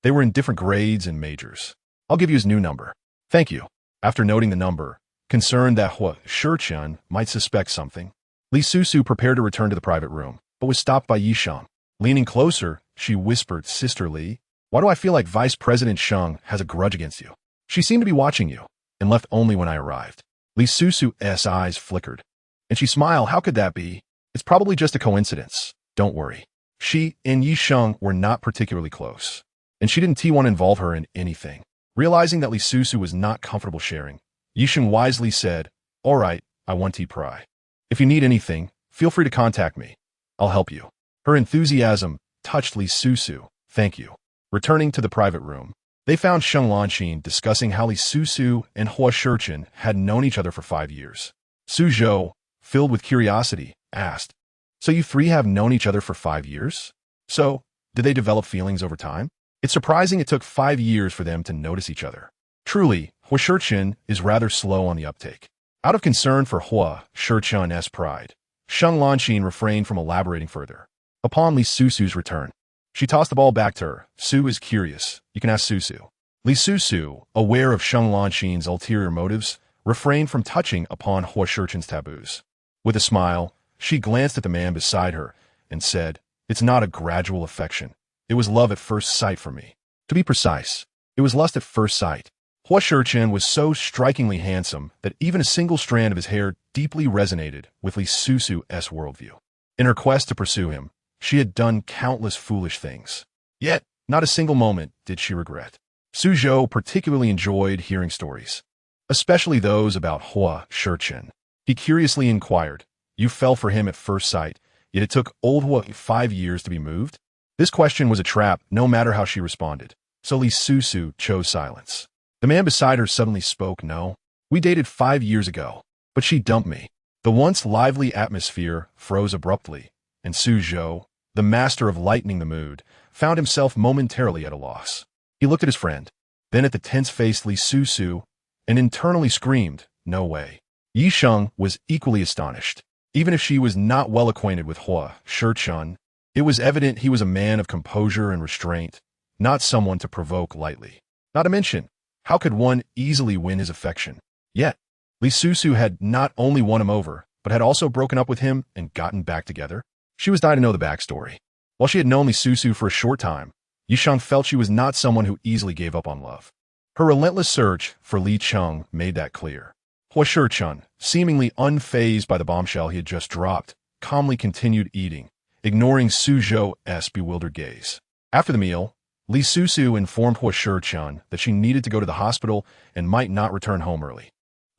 S1: they were in different grades and majors. "I'll give you his new number." "Thank you." After noting the number, concerned that Huo Sicheng might suspect something, Li Susu prepared to return to the private room, but was stopped by Yi Sheng. Leaning closer, she whispered, "Sister Li, why do I feel like Vice President Sheng has a grudge against you? She seemed to be watching you, and left only when I arrived." Li Susu's eyes flickered, and she smiled. "How could that be? It's probably just a coincidence. Don't worry." She and Yi Sheng were not particularly close, and she didn't want to involve her in anything. Realizing that Li Susu was not comfortable sharing, Yi Sheng wisely said, "All right, I want to pry. If you need anything, feel free to contact me. I'll help you." Her enthusiasm touched Li Susu. "Thank you." Returning to the private room, they found Sheng Lanxin discussing how Li Susu and Huo Sicheng had known each other for 5 years. Su Zhou, filled with curiosity, asked, "So you three have known each other for 5 years? So, did they develop feelings over time?" It's surprising it took 5 years for them to notice each other. Truly, Huo Sicheng is rather slow on the uptake. Out of concern for Huo Sicheng's pride, Sheng Lanxin refrained from elaborating further. Upon Li Susu's return, she tossed the ball back to her. "Su is curious. You can ask Susu." Li Susu, aware of Sheng Lanxin's ulterior motives, refrained from touching upon Huo Sicheng's taboos. With a smile, she glanced at the man beside her and said, "It's not a gradual affection. It was love at first sight for me. To be precise, it was lust at first sight." Huo Sicheng was so strikingly handsome that even a single strand of his hair deeply resonated with Li Susu's worldview. In her quest to pursue him, she had done countless foolish things. Yet, not a single moment did she regret. Su Zhou particularly enjoyed hearing stories, especially those about Huo Sicheng. He curiously inquired, "You fell for him at first sight, yet it took old Huo 5 years to be moved?" This question was a trap no matter how she responded, so Li Susu chose silence. The man beside her suddenly spoke. "No, we dated 5 years ago, but she dumped me." The once lively atmosphere froze abruptly, and Su Zhou, the master of lightening the mood, found himself momentarily at a loss. He looked at his friend, then at the tense-faced Li Susu, and internally screamed, "No way." Yi Sheng was equally astonished. Even if she was not well acquainted with Huo Sicheng, it was evident he was a man of composure and restraint, not someone to provoke lightly. Not to mention, How could one easily win his affection? Yet, Li Susu had not only won him over, but had also broken up with him and gotten back together. She was dying to know the backstory. While she had known Li Susu for a short time, Yisheng felt she was not someone who easily gave up on love. Her relentless search for Li Cheng made that clear. Huo Sicheng, seemingly unfazed by the bombshell he had just dropped, calmly continued eating, ignoring Su Zhou's bewildered gaze. After the meal, Li Susu informed Huo Sicheng that she needed to go to the hospital and might not return home early.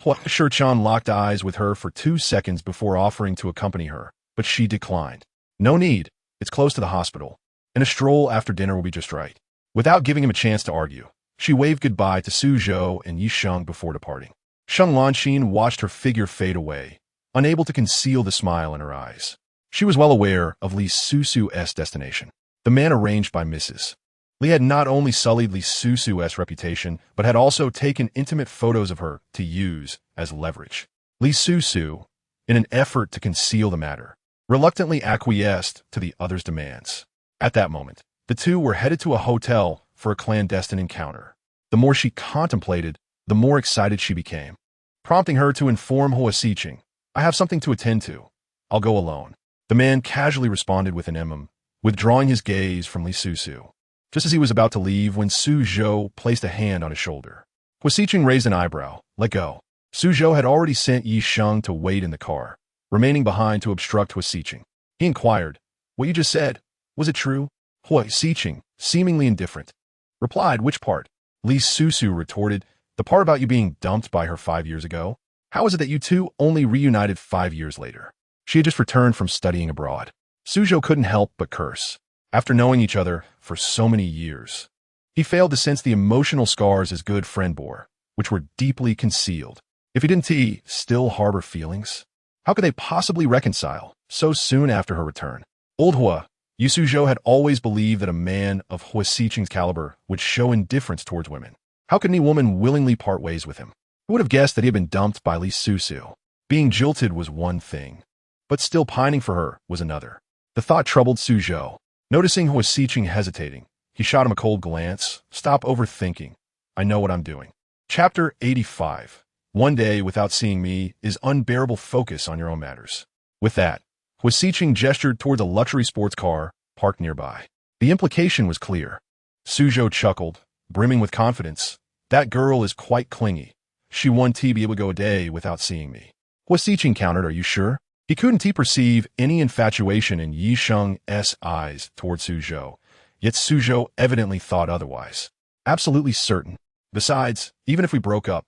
S1: Huo Sicheng locked eyes with her for 2 seconds before offering to accompany her, but she declined. No need, it's close to the hospital, and a stroll after dinner will be just right. Without giving him a chance to argue, she waved goodbye to Su Zhou and Yisheng before departing. Sheng Lanxin watched her figure fade away, unable to conceal the smile in her eyes. She was well aware of Li Susu's destination, the man arranged by Mrs. Li had not only sullied Li Susu's reputation, but had also taken intimate photos of her to use as leverage. Li Susu, in an effort to conceal the matter, reluctantly acquiesced to the other's demands. At that moment, the two were headed to a hotel for a clandestine encounter. The more she contemplated, the more excited she became, prompting her to inform Huo Sicheng, "I have something to attend to. I'll go alone." The man casually responded with an withdrawing his gaze from Li Susu. Just as he was about to leave when Su Zhou placed a hand on his shoulder. Huo Sicheng raised an eyebrow. "Let go." Su Zhou had already sent Yisheng to wait in the car, remaining behind to obstruct Huo Sicheng. He inquired, "What you just said, was it true?" Huo Sicheng, seemingly indifferent, replied, "Which part?" Li Susu retorted, "The part about you being dumped by her 5 years ago. How is it that you two only reunited 5 years later?" She had just returned from studying abroad. Su Zhou couldn't help but curse. After knowing each other for so many years, he failed to sense the emotional scars his good friend bore, which were deeply concealed. If he didn't still harbor feelings, how could they possibly reconcile so soon after her return? Old Hua, Yu Su Zhou had always believed that a man of Huo Sicheng's caliber would show indifference towards women. How could any woman willingly part ways with him? Who would have guessed that he had been dumped by Li Susu? Being jilted was one thing, but still pining for her was another. The thought troubled Su Zhou. Noticing Huo Sicheng hesitating, he shot him a cold glance. "Stop overthinking. I know what I'm doing." Chapter 85. One day without seeing me is unbearable. Focus on your own matters. With that, Huo Sicheng gestured towards a luxury sports car parked nearby. The implication was clear. Su Zhou chuckled, brimming with confidence. "That girl is quite clingy. She won't be able to go a day without seeing me." Huo Sicheng countered, "Are you sure?" He couldn't perceive any infatuation in Yisheng's eyes toward Su Zhou, yet Su Zhou evidently thought otherwise. "Absolutely certain. Besides, even if we broke up,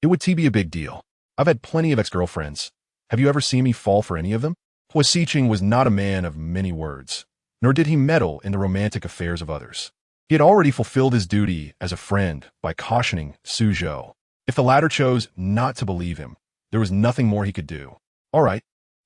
S1: it would be a big deal. I've had plenty of ex-girlfriends. Have you ever seen me fall for any of them?" Huo Sicheng was not a man of many words, nor did he meddle in the romantic affairs of others. He had already fulfilled his duty as a friend by cautioning Su Zhou. If the latter chose not to believe him, there was nothing more he could do. "All right,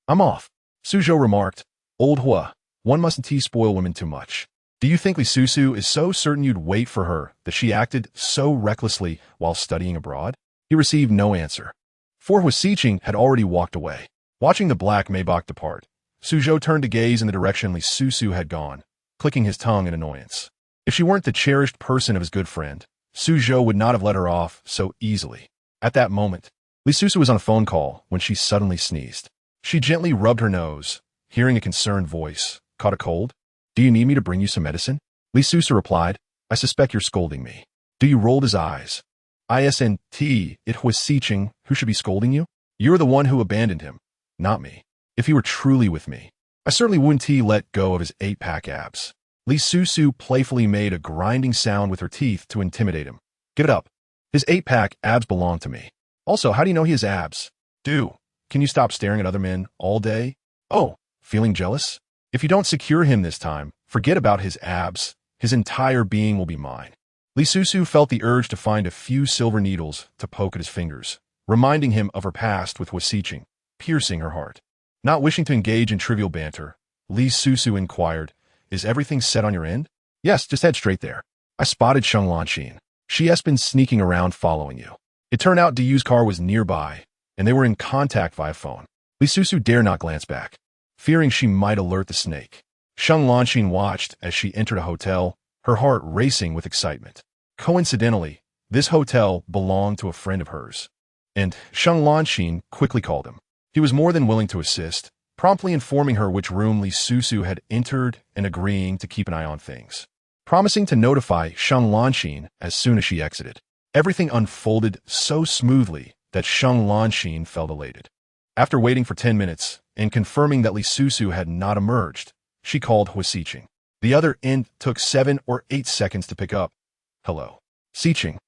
S1: I'm off," Su Zhou remarked. "Old Hua, one mustn't spoil women too much. Do you think Li Susu is so certain you'd wait for her that she acted so recklessly while studying abroad?" He received no answer. For Huo Sicheng had already walked away. Watching the black Maybach depart, Su Zhou turned to gaze in the direction Li Susu had gone, clicking his tongue in annoyance. If she weren't the cherished person of his good friend, Su Zhou would not have let her off so easily. At that moment, Li Susu was on a phone call when she suddenly sneezed. She gently rubbed her nose, hearing a concerned voice. "Caught a cold? Do you need me to bring you some medicine?" Li Susu replied, "I suspect you're scolding me." He rolled his eyes. "Isn't it Huo Sicheng who should be scolding you? You're the one who abandoned him, not me. If he were truly with me, I certainly wouldn't let go of his 8-pack abs." Li Susu playfully made a grinding sound with her teeth to intimidate him. "Give it up. His 8-pack abs belong to me. Also, how do you know he has abs? Can you stop staring at other men all day? Oh, feeling jealous? If you don't secure him this time, forget about his abs. His entire being will be mine." Li Susu felt the urge to find a few silver needles to poke at his fingers, reminding him of her past with Huo Sicheng, piercing her heart. Not wishing to engage in trivial banter, Li Susu inquired, "Is everything set on your end?" "Yes, just head straight there. I spotted Sheng Lanxin. She has been sneaking around following you." It turned out Diyu's car was nearby, and they were in contact via phone. Li Susu dared not glance back, fearing she might alert the snake. Sheng Lanxin watched as she entered a hotel, her heart racing with excitement. Coincidentally, This hotel belonged to a friend of hers, and Sheng Lanxin quickly called him. He was more than willing to assist, promptly informing her which room Li Susu had entered and agreeing to keep an eye on things, promising to notify Sheng Lanxin as soon as she exited. Everything unfolded so smoothly that Sheng Lanxin felt elated. After waiting for 10 minutes and confirming that Li Susu had not emerged, she called Huo Sicheng. The other end took 7 or 8 seconds to pick up. Hello. Sicheng.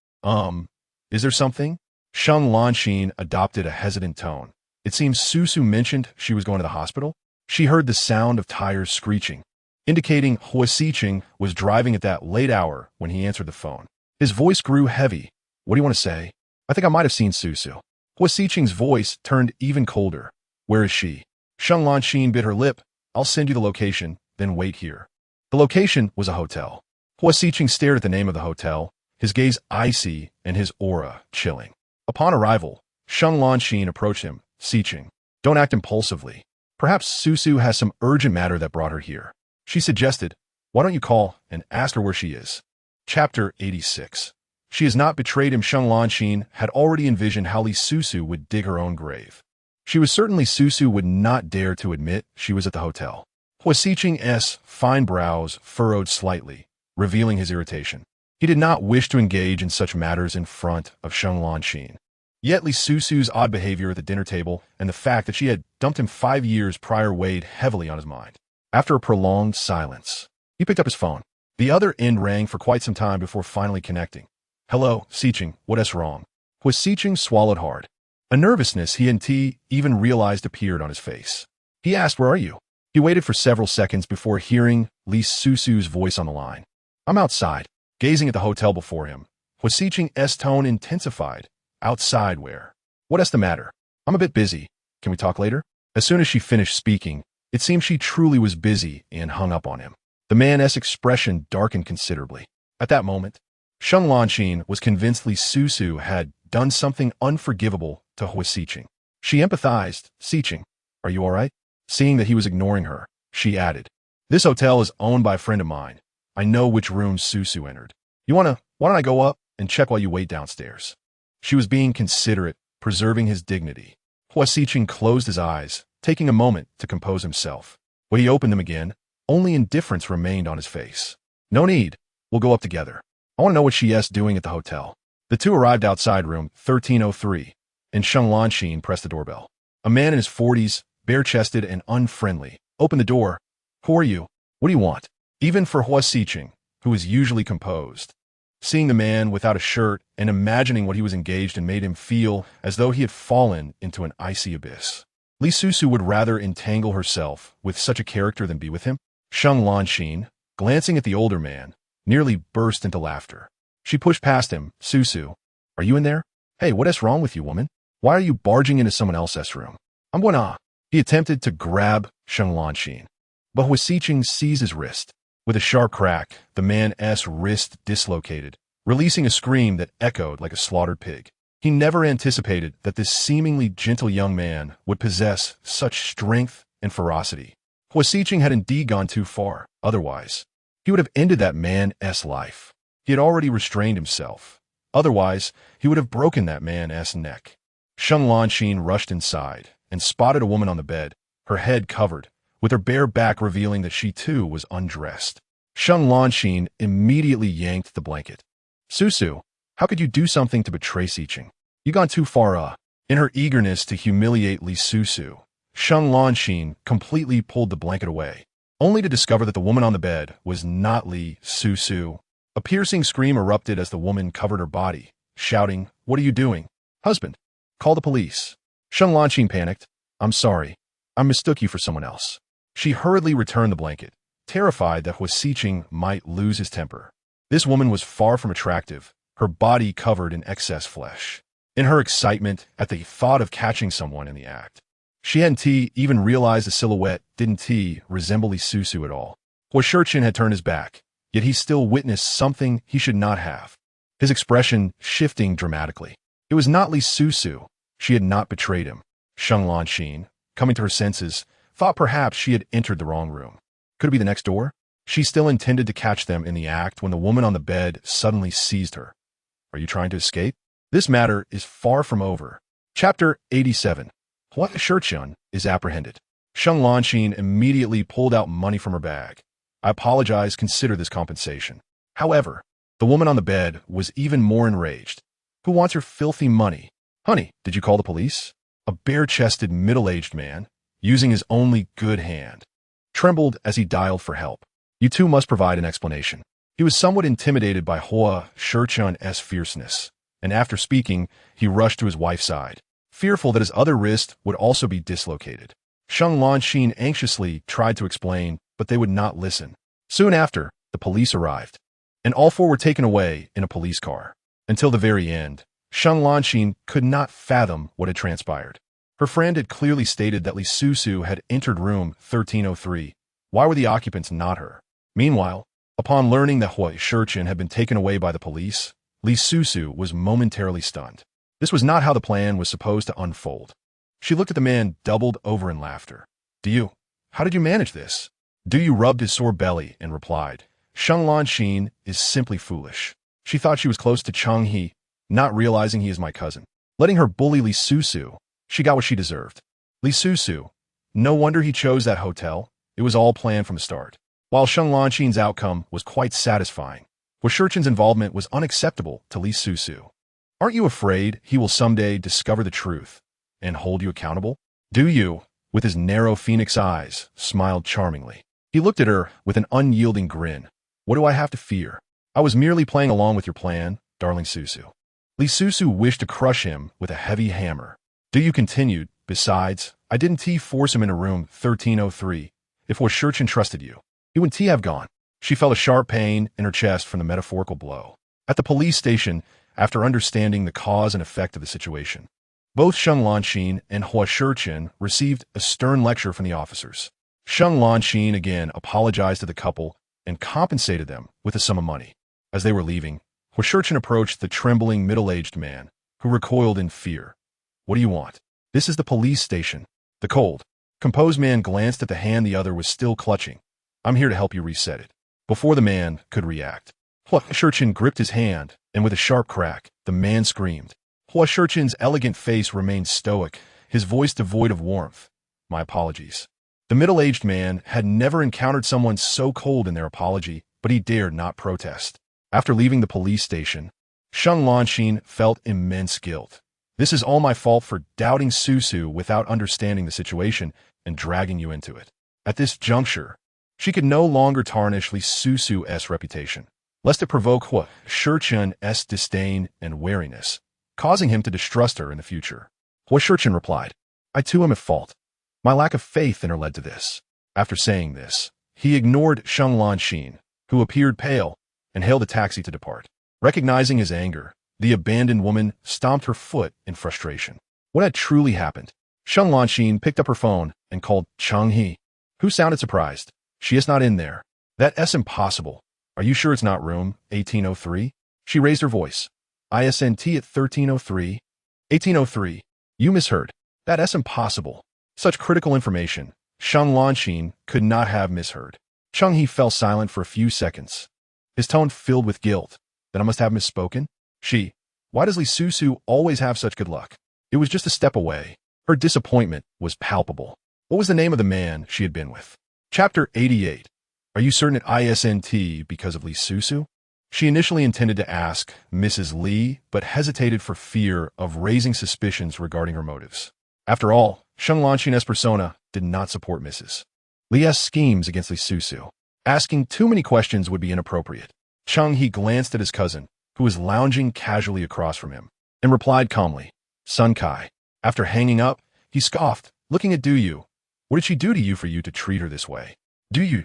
S1: Is there something? Sheng Lanxin adopted a hesitant tone. It seems Susu mentioned she was going to the hospital. She heard the sound of tires screeching, indicating Huo Sicheng was driving at that late hour when he answered the phone. His voice grew heavy. What do you want to say? I think I might have seen Susu. Huo Sicheng's voice turned even colder. Where is she? Sheng Lanxin bit her lip. I'll send you the location, then wait here. The location was a hotel. Huo Sicheng stared at the name of the hotel, his gaze icy and his aura chilling. Upon arrival, Sheng Lanxin approached him. Sicheng, don't act impulsively. Perhaps Susu has some urgent matter that brought her here. She suggested, why don't you call and ask her where she is? Chapter 86. She has not betrayed him. Sheng Lanxin had already envisioned how Li Susu would dig her own grave. She was certainly Susu would not dare to admit she was at the hotel. Huo Sicheng's fine brows furrowed slightly, revealing his irritation. He did not wish to engage in such matters in front of Sheng Lanxin. Yet Li Susu's odd behavior at the dinner table and the fact that she had dumped him 5 years prior weighed heavily on his mind. After a prolonged silence, he picked up his phone. The other end rang for quite some time before finally connecting. Hello, Sicheng, what's wrong? Huo Sicheng swallowed hard. A nervousness he hadn't even realized appeared on his face. He asked, where are you? He waited for several seconds before hearing Li Susu's voice on the line. I'm outside. Gazing at the hotel before him, Huo Sicheng's tone intensified. Outside where? What's the matter? I'm a bit busy. Can we talk later? As soon as she finished speaking, it seemed she truly was busy and hung up on him. The man's expression darkened considerably. At that moment, Sheng Lanxin was convinced Li Susu had done something unforgivable to Huo Sicheng. She empathized. Sicheng, are you all right? Seeing that he was ignoring her, she added, this hotel is owned by a friend of mine. I know which room Susu entered. Why don't I go up and check while you wait downstairs? She was being considerate, preserving his dignity. Huo Sicheng closed his eyes, taking a moment to compose himself. When he opened them again, only indifference remained on his face. No need. We'll go up together. I want to know what she's doing at the hotel. The two arrived outside room 1303, and Sheng Lanxin pressed the doorbell. A man in his 40s, bare-chested and unfriendly, opened the door. Who are you? What do you want? Even for Huo Sicheng, who was usually composed, seeing the man without a shirt and imagining what he was engaged in made him feel as though he had fallen into an icy abyss. Li Susu would rather entangle herself with such a character than be with him. Sheng Lanxin, glancing at the older man, nearly burst into laughter. She pushed past him. Susu, are you in there? Hey, what's wrong with you, woman? Why are you barging into someone else's room? I'm going. He attempted to grab Sheng Lanxin, but Huo Sicheng seized his wrist. With a sharp crack, the man's wrist dislocated, releasing a scream that echoed like a slaughtered pig. He never anticipated that this seemingly gentle young man would possess such strength and ferocity. Huo Sicheng had indeed gone too far. Otherwise, he would have ended that man's life. He had already restrained himself. Otherwise, he would have broken that man's neck. Sheng Lanxin rushed inside and spotted a woman on the bed, her head covered, with her bare back revealing that she too was undressed. Sheng Lanxin immediately yanked the blanket. Susu, how could you do something to betray Sicheng? You gone too far. In her eagerness to humiliate Li Susu, Sheng Lanxin completely pulled the blanket away, only to discover that the woman on the bed was not Li Susu. A piercing scream erupted as the woman covered her body, shouting, "What are you doing? Husband, call the police." Sheng Lanxin panicked. "I'm sorry. I mistook you for someone else." She hurriedly returned the blanket, terrified that Huo Sicheng might lose his temper. This woman was far from attractive, her body covered in excess flesh. In her excitement at the thought of catching someone in the act, she hadn't even realized the silhouette didn't resemble Li Susu at all. Huo Sicheng had turned his back, yet he still witnessed something he should not have, his expression shifting dramatically. It was not Li Susu. She had not betrayed him. Sheng Lanxin, coming to her senses, thought perhaps she had entered the wrong room. Could it be the next door? She still intended to catch them in the act when the woman on the bed suddenly seized her. Are you trying to escape? This matter is far from over. Chapter 87. Huo Sicheng is apprehended. Sheng Lanxin immediately pulled out money from her bag. I apologize, consider this compensation. However, the woman on the bed was even more enraged. Who wants your filthy money? Honey, did you call the police? A bare-chested, middle-aged man, using his only good hand, trembled as he dialed for help. You two must provide an explanation. He was somewhat intimidated by Huo Sicheng's fierceness, and after speaking, he rushed to his wife's side, fearful that his other wrist would also be dislocated. Sheng Lanxin anxiously tried to explain, but they would not listen. Soon after, the police arrived, and all four were taken away in a police car. Until the very end, Sheng Lanxin could not fathom what had transpired. Her friend had clearly stated that Li Susu had entered room 1303. Why were the occupants not her? Meanwhile, upon learning that Huo Sicheng had been taken away by the police, Li Susu was momentarily stunned. This was not how the plan was supposed to unfold. She looked at the man, doubled over in laughter. How did you manage this? You rubbed his sore belly and replied, Sheng Lanxin is simply foolish. She thought she was close to Cheng He, not realizing he is my cousin. Letting her bully Li Susu, she got what she deserved. Li Susu, no wonder he chose that hotel. It was all planned from the start. While Sheng Lanxin's outcome was quite satisfying, Huo Sicheng's involvement was unacceptable to Li Susu. Aren't you afraid he will someday discover the truth and hold you accountable? You, with his narrow phoenix eyes, smiled charmingly. He looked at her with an unyielding grin. What do I have to fear? I was merely playing along with your plan, darling Susu. Li Susu wished to crush him with a heavy hammer. You continued, besides, I didn't force him into room 1303. If Huo Sicheng trusted you, he wouldn't have gone. She felt a sharp pain in her chest from the metaphorical blow. At the police station, after understanding the cause and effect of the situation, both Sheng Lanxin and Huo Sicheng received a stern lecture from the officers. Sheng Lanxin again apologized to the couple and compensated them with a sum of money. As they were leaving, Huo Sicheng approached the trembling middle-aged man, who recoiled in fear. What do you want? This is the police station. The cold, composed man glanced at the hand the other was still clutching. I'm here to help you reset it. Before the man could react, Huo Sicheng gripped his hand, and with a sharp crack, the man screamed. Huo Sicheng's elegant face remained stoic, his voice devoid of warmth. My apologies. The middle-aged man had never encountered someone so cold in their apology, but he dared not protest. After leaving the police station, Sheng Lanxin felt immense guilt. This is all my fault for doubting Susu without understanding the situation and dragging you into it. At this juncture, she could no longer tarnish Li Susu's reputation, lest it provoke Huo Sicheng's disdain and wariness, causing him to distrust her in the future. Huo Sicheng replied, I too am at fault. My lack of faith in her led to this. After saying this, he ignored Sheng Lanxin, who appeared pale, and hailed a taxi to depart. Recognizing his anger, the abandoned woman stomped her foot in frustration. What had truly happened? Sheng Lanxin picked up her phone and called Cheng He, who sounded surprised. She is not in there. That's impossible. Are you sure it's not room 1803? She raised her voice. ISNT at 1303? 1803. You misheard. That's impossible. Such critical information, Sheng Lanxin could not have misheard. Cheng He fell silent for a few seconds, his tone filled with guilt. Then I must have misspoken? Why does Li Susu always have such good luck? It was just a step away. Her disappointment was palpable. What was the name of the man she had been with? Chapter 88. Are you certain at ISNT because of Li Susu? She initially intended to ask Mrs. Li, but hesitated for fear of raising suspicions regarding her motives. After all, Sheng Lanxin's persona did not support Mrs. Li's schemes against Li Susu. Asking too many questions would be inappropriate. Cheng He glanced at his cousin, who was lounging casually across from him, and replied calmly, Sun Kai. After hanging up, he scoffed, looking at Du. What did she do to you for you to treat her this way? Du,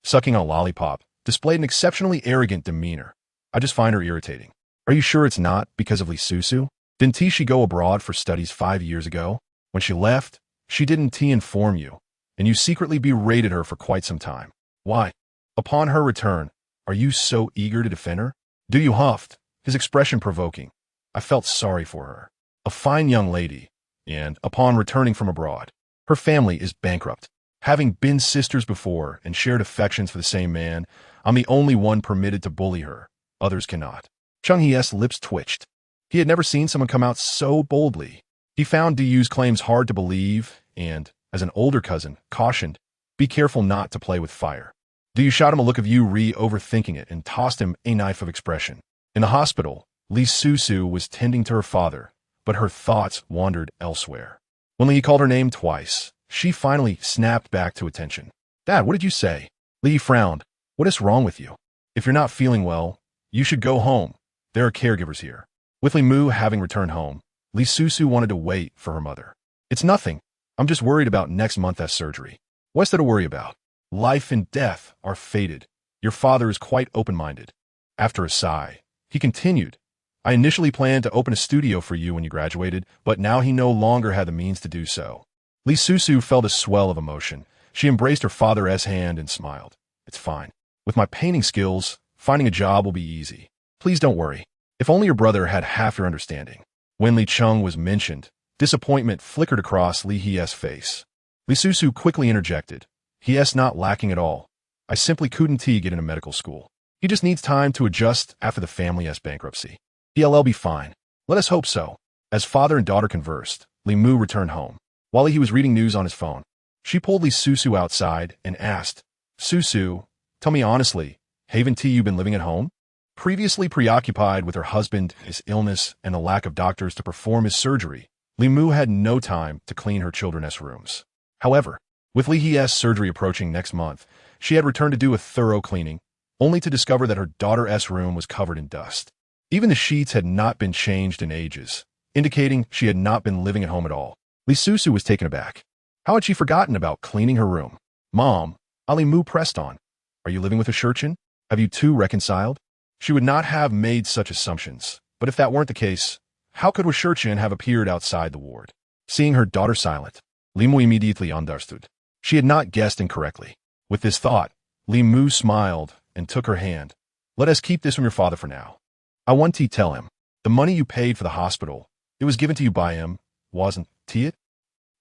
S1: sucking on a lollipop, displayed an exceptionally arrogant demeanor. I just find her irritating. Are you sure it's not because of Li Susu? Didn't she go abroad for studies 5 years ago? When she left, she didn't inform you, and you secretly berated her for quite some time. Why? Upon her return, are you so eager to defend her? Du huffed, his expression provoking. I felt sorry for her. A fine young lady, and, upon returning from abroad, her family is bankrupt. Having been sisters before and shared affections for the same man, I'm the only one permitted to bully her. Others cannot. Cheng He's lips twitched. He had never seen someone come out so boldly. He found Diyu's claims hard to believe and, as an older cousin, cautioned, be careful not to play with fire. Diyu shot him a look of overthinking it and tossed him a knife of expression. In the hospital, Li Susu was tending to her father, but her thoughts wandered elsewhere. When Li called her name twice, she finally snapped back to attention. Dad, what did you say? Li frowned. What is wrong with you? If you're not feeling well, you should go home. There are caregivers here. With Li Mu having returned home, Li Susu wanted to wait for her mother. It's nothing. I'm just worried about next month's surgery. What's there to worry about? Life and death are fated. Your father is quite open-minded. After a sigh, he continued, I initially planned to open a studio for you when you graduated, but now he no longer had the means to do so. Li Susu felt a swell of emotion. She embraced her father's hand and smiled. It's fine. With my painting skills, finding a job will be easy. Please don't worry. If only your brother had half your understanding. When Li Cheng was mentioned, disappointment flickered across Li He's face. Li Susu quickly interjected. He's not lacking at all. I simply couldn't get into medical school. He just needs time to adjust after the family's bankruptcy. He'll be fine. Let us hope so. As father and daughter conversed, Li Mu returned home. While he was reading news on his phone, she pulled Li Susu outside and asked, Susu, tell me honestly, haven't you been living at home? Previously preoccupied with her husband, his illness, and the lack of doctors to perform his surgery, Li Mu had no time to clean her children's rooms. However, with Li He's surgery approaching next month, she had returned to do a thorough cleaning, only to discover that her daughter's room was covered in dust. Even the sheets had not been changed in ages, indicating she had not been living at home at all. Li Susu was taken aback. How had she forgotten about cleaning her room? Mom, Li Mu pressed on. Are you living with Huo Sicheng? Have you two reconciled? She would not have made such assumptions, but if that weren't the case, how could Huo Sicheng have appeared outside the ward? Seeing her daughter silent, Li Mu immediately understood. She had not guessed incorrectly. With this thought, Li Mu smiled and took her hand. Let us keep this from your father for now. I want to tell him, the money you paid for the hospital, it was given to you by him, wasn't it?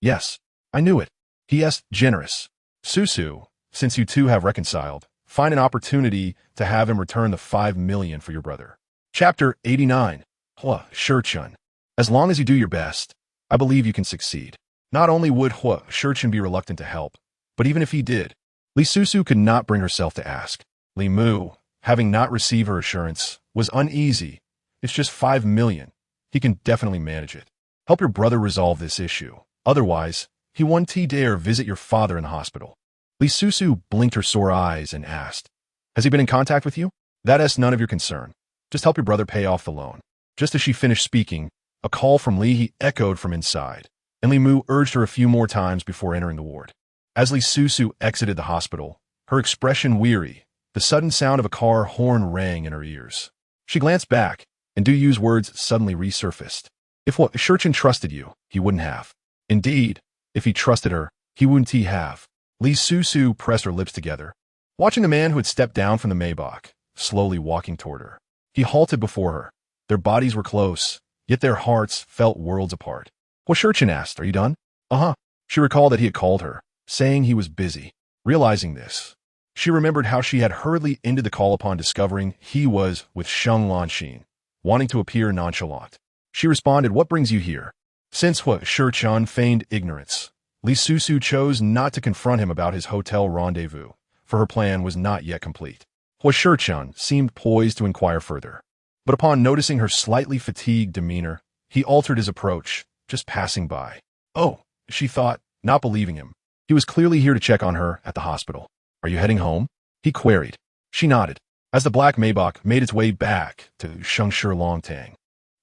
S1: Yes, I knew it. He's generous. Susu, since you two have reconciled, find an opportunity to have him return the 5 million for your brother. Chapter 89. Huo Sicheng. As long as you do your best, I believe you can succeed. Not only would Huo Sicheng be reluctant to help, but even if he did, Li Susu could not bring herself to ask. Li Mu, having not received her assurance, was uneasy. It's just 5 million. He can definitely manage it. Help your brother resolve this issue. Otherwise, he won't dare visit your father in the hospital. Li Susu blinked her sore eyes and asked, Has he been in contact with you? That is none of your concern. Just help your brother pay off the loan. Just as she finished speaking, a call from Li He echoed from inside, and Li Mu urged her a few more times before entering the ward. As Li Susu exited the hospital, her expression weary, the sudden sound of a car horn rang in her ears. She glanced back, and Diyu's words suddenly resurfaced. If Huo Sicheng trusted you, he wouldn't have. Indeed, if he trusted her, he wouldn't have. Li Susu pressed her lips together, watching the man who had stepped down from the Maybach, slowly walking toward her. He halted before her. Their bodies were close, yet their hearts felt worlds apart. Huo Sicheng asked, Are you done? Uh-huh. She recalled that he had called her, saying he was busy. Realizing this, she remembered how she had hurriedly ended the call upon discovering he was with Sheng Lanxin, wanting to appear nonchalant. She responded, What brings you here? Since Huo Sicheng feigned ignorance, Li Susu chose not to confront him about his hotel rendezvous, for her plan was not yet complete. Huo Sicheng seemed poised to inquire further, but upon noticing her slightly fatigued demeanor, he altered his approach, just passing by. Oh, she thought, not believing him. He was clearly here to check on her at the hospital. Are you heading home? He queried. She nodded, as the black Maybach made its way back to Shengshi Longtang.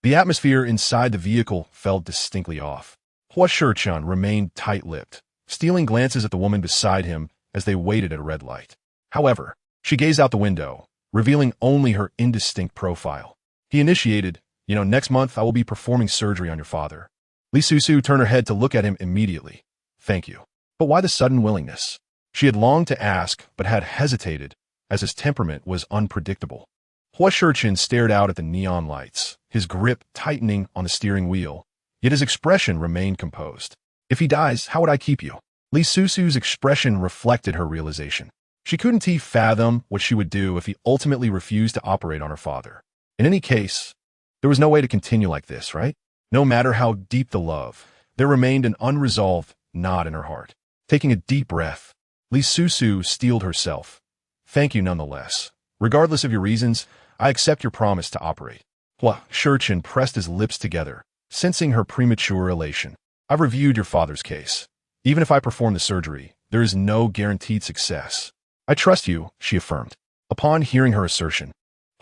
S1: The atmosphere inside the vehicle felt distinctly off. Huo Sicheng remained tight-lipped, stealing glances at the woman beside him as they waited at a red light. However, she gazed out the window, revealing only her indistinct profile. He initiated, next month I will be performing surgery on your father. Li Susu turned her head to look at him immediately. Thank you. But why the sudden willingness? She had longed to ask, but had hesitated, as his temperament was unpredictable. Huo Sicheng stared out at the neon lights, his grip tightening on the steering wheel, yet his expression remained composed. If he dies, how would I keep you? Li Susu's expression reflected her realization. She couldn't fathom what she would do if he ultimately refused to operate on her father. In any case, there was no way to continue like this, right? No matter how deep the love, there remained an unresolved knot in her heart. Taking a deep breath, Li Susu steeled herself. Thank you nonetheless. Regardless of your reasons, I accept your promise to operate. Huo Sicheng pressed his lips together, sensing her premature elation. I've reviewed your father's case. Even if I perform the surgery, there is no guaranteed success. I trust you, she affirmed. Upon hearing her assertion,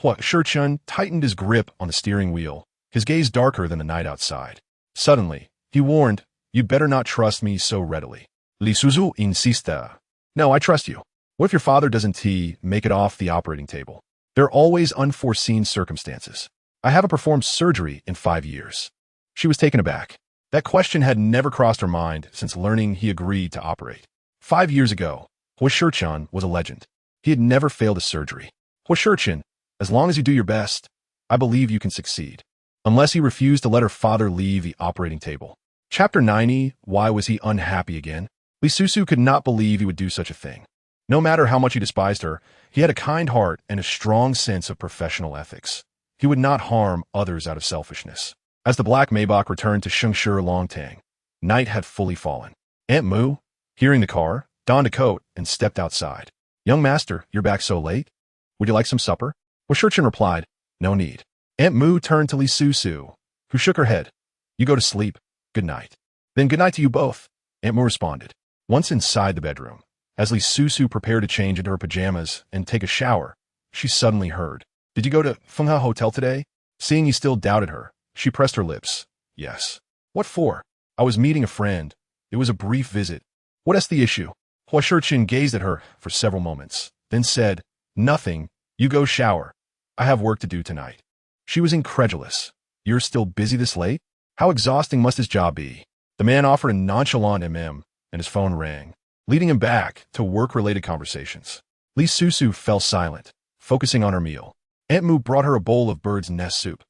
S1: Huo Sicheng tightened his grip on the steering wheel, his gaze darker than the night outside. Suddenly, he warned, you'd better not trust me so readily. Li Susu insisted. No, I trust you. What if your father doesn't make it off the operating table? There are always unforeseen circumstances. I haven't performed surgery in 5 years. She was taken aback. That question had never crossed her mind since learning he agreed to operate. 5 years ago, Huo Sicheng was a legend. He had never failed a surgery. Huo Sicheng, as long as you do your best, I believe you can succeed. Unless he refused to let her father leave the operating table. Chapter 90, Why was he unhappy again? Li Susu could not believe he would do such a thing. No matter how much he despised her, he had a kind heart and a strong sense of professional ethics. He would not harm others out of selfishness. As the black Maybach returned to Shengshi Longtang, night had fully fallen. Aunt Mu, hearing the car, donned a coat and stepped outside. Young master, you're back so late? Would you like some supper? Huo Sicheng replied, no need. Aunt Mu turned to Li Susu, who shook her head. You go to sleep. Good night. Then good night to you both, Aunt Mu responded. Once inside the bedroom, as Li Susu prepared to change into her pajamas and take a shower, she suddenly heard, did you go to Fenghe Hotel today? Seeing he still doubted her, she pressed her lips. Yes. What for? I was meeting a friend. It was a brief visit. What is the issue? Huo Sicheng gazed at her for several moments, then said, nothing. You go shower. I have work to do tonight. She was incredulous. You're still busy this late? How exhausting must his job be? The man offered a nonchalant and his phone rang, leading him back to work-related conversations. Li Susu fell silent, focusing on her meal. Aunt Mu brought her a bowl of bird's nest soup.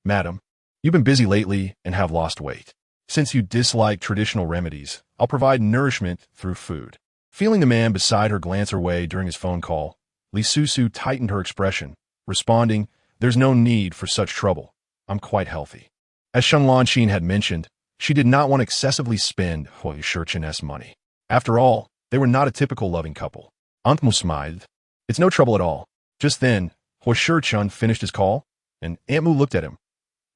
S1: Madam, you've been busy lately and have lost weight. Since you dislike traditional remedies, I'll provide nourishment through food. Feeling the man beside her glance her way during his phone call, Li Susu tightened her expression, responding, there's no need for such trouble. I'm quite healthy. As Sheng Lanqin had mentioned, she did not want to excessively spend Huo Sicheng's money. After all, they were not a typical loving couple. Aunt Mu smiled. It's no trouble at all. Just then, Huo Sicheng finished his call, and Aunt Mu looked at him.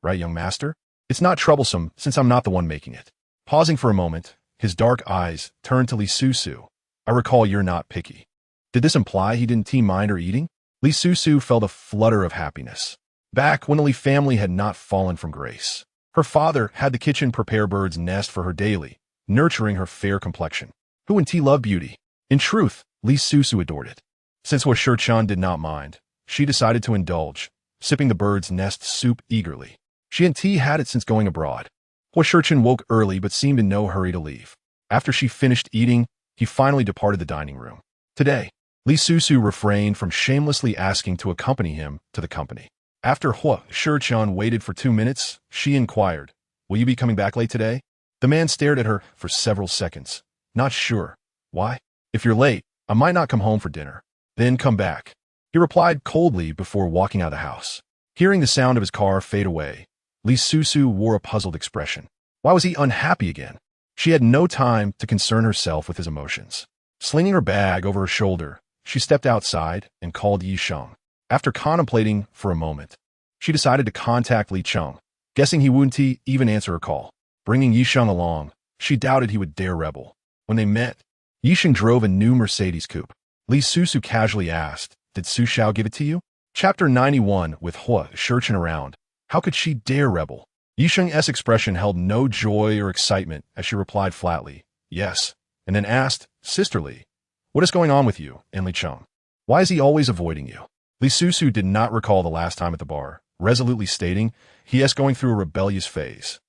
S1: Right, young master? It's not troublesome since I'm not the one making it. Pausing for a moment, his dark eyes turned to Li Susu. I recall you're not picky. Did this imply he didn't mind her eating? Li Susu felt a flutter of happiness. Back when the Li family had not fallen from grace, her father had the kitchen prepare bird's nest for her daily, nurturing her fair complexion. Who in tea loved beauty? In truth, Li Susu adored it. Since Huo Sicheng did not mind, she decided to indulge, sipping the bird's nest soup eagerly. She and tea had it since going abroad. Huo Sicheng woke early but seemed in no hurry to leave. After she finished eating, he finally departed the dining room. Today, Li Susu refrained from shamelessly asking to accompany him to the company. After Huo Sicheng waited for 2 minutes, she inquired, will you be coming back late today? The man stared at her for several seconds. Not sure. Why? If you're late, I might not come home for dinner. Then come back. He replied coldly before walking out of the house. Hearing the sound of his car fade away, Li Susu wore a puzzled expression. Why was he unhappy again? She had no time to concern herself with his emotions. Slinging her bag over her shoulder, she stepped outside and called Yi Sheng. After contemplating for a moment, she decided to contact Li Cheng, guessing he wouldn't even answer her call. Bringing Yi Sheng along, she doubted he would dare rebel. When they met, Yi Sheng drove a new Mercedes coupe. Li Susu casually asked, did Su Xiao give it to you? Chapter 91 With Huo Sicheng around, how could she dare rebel? Yi Sheng's expression held no joy or excitement as she replied flatly, yes, and then asked, sisterly, what is going on with you and Li Cheng? Why is he always avoiding you? Li Susu did not recall the last time at the bar, resolutely stating, he is going through a rebellious phase.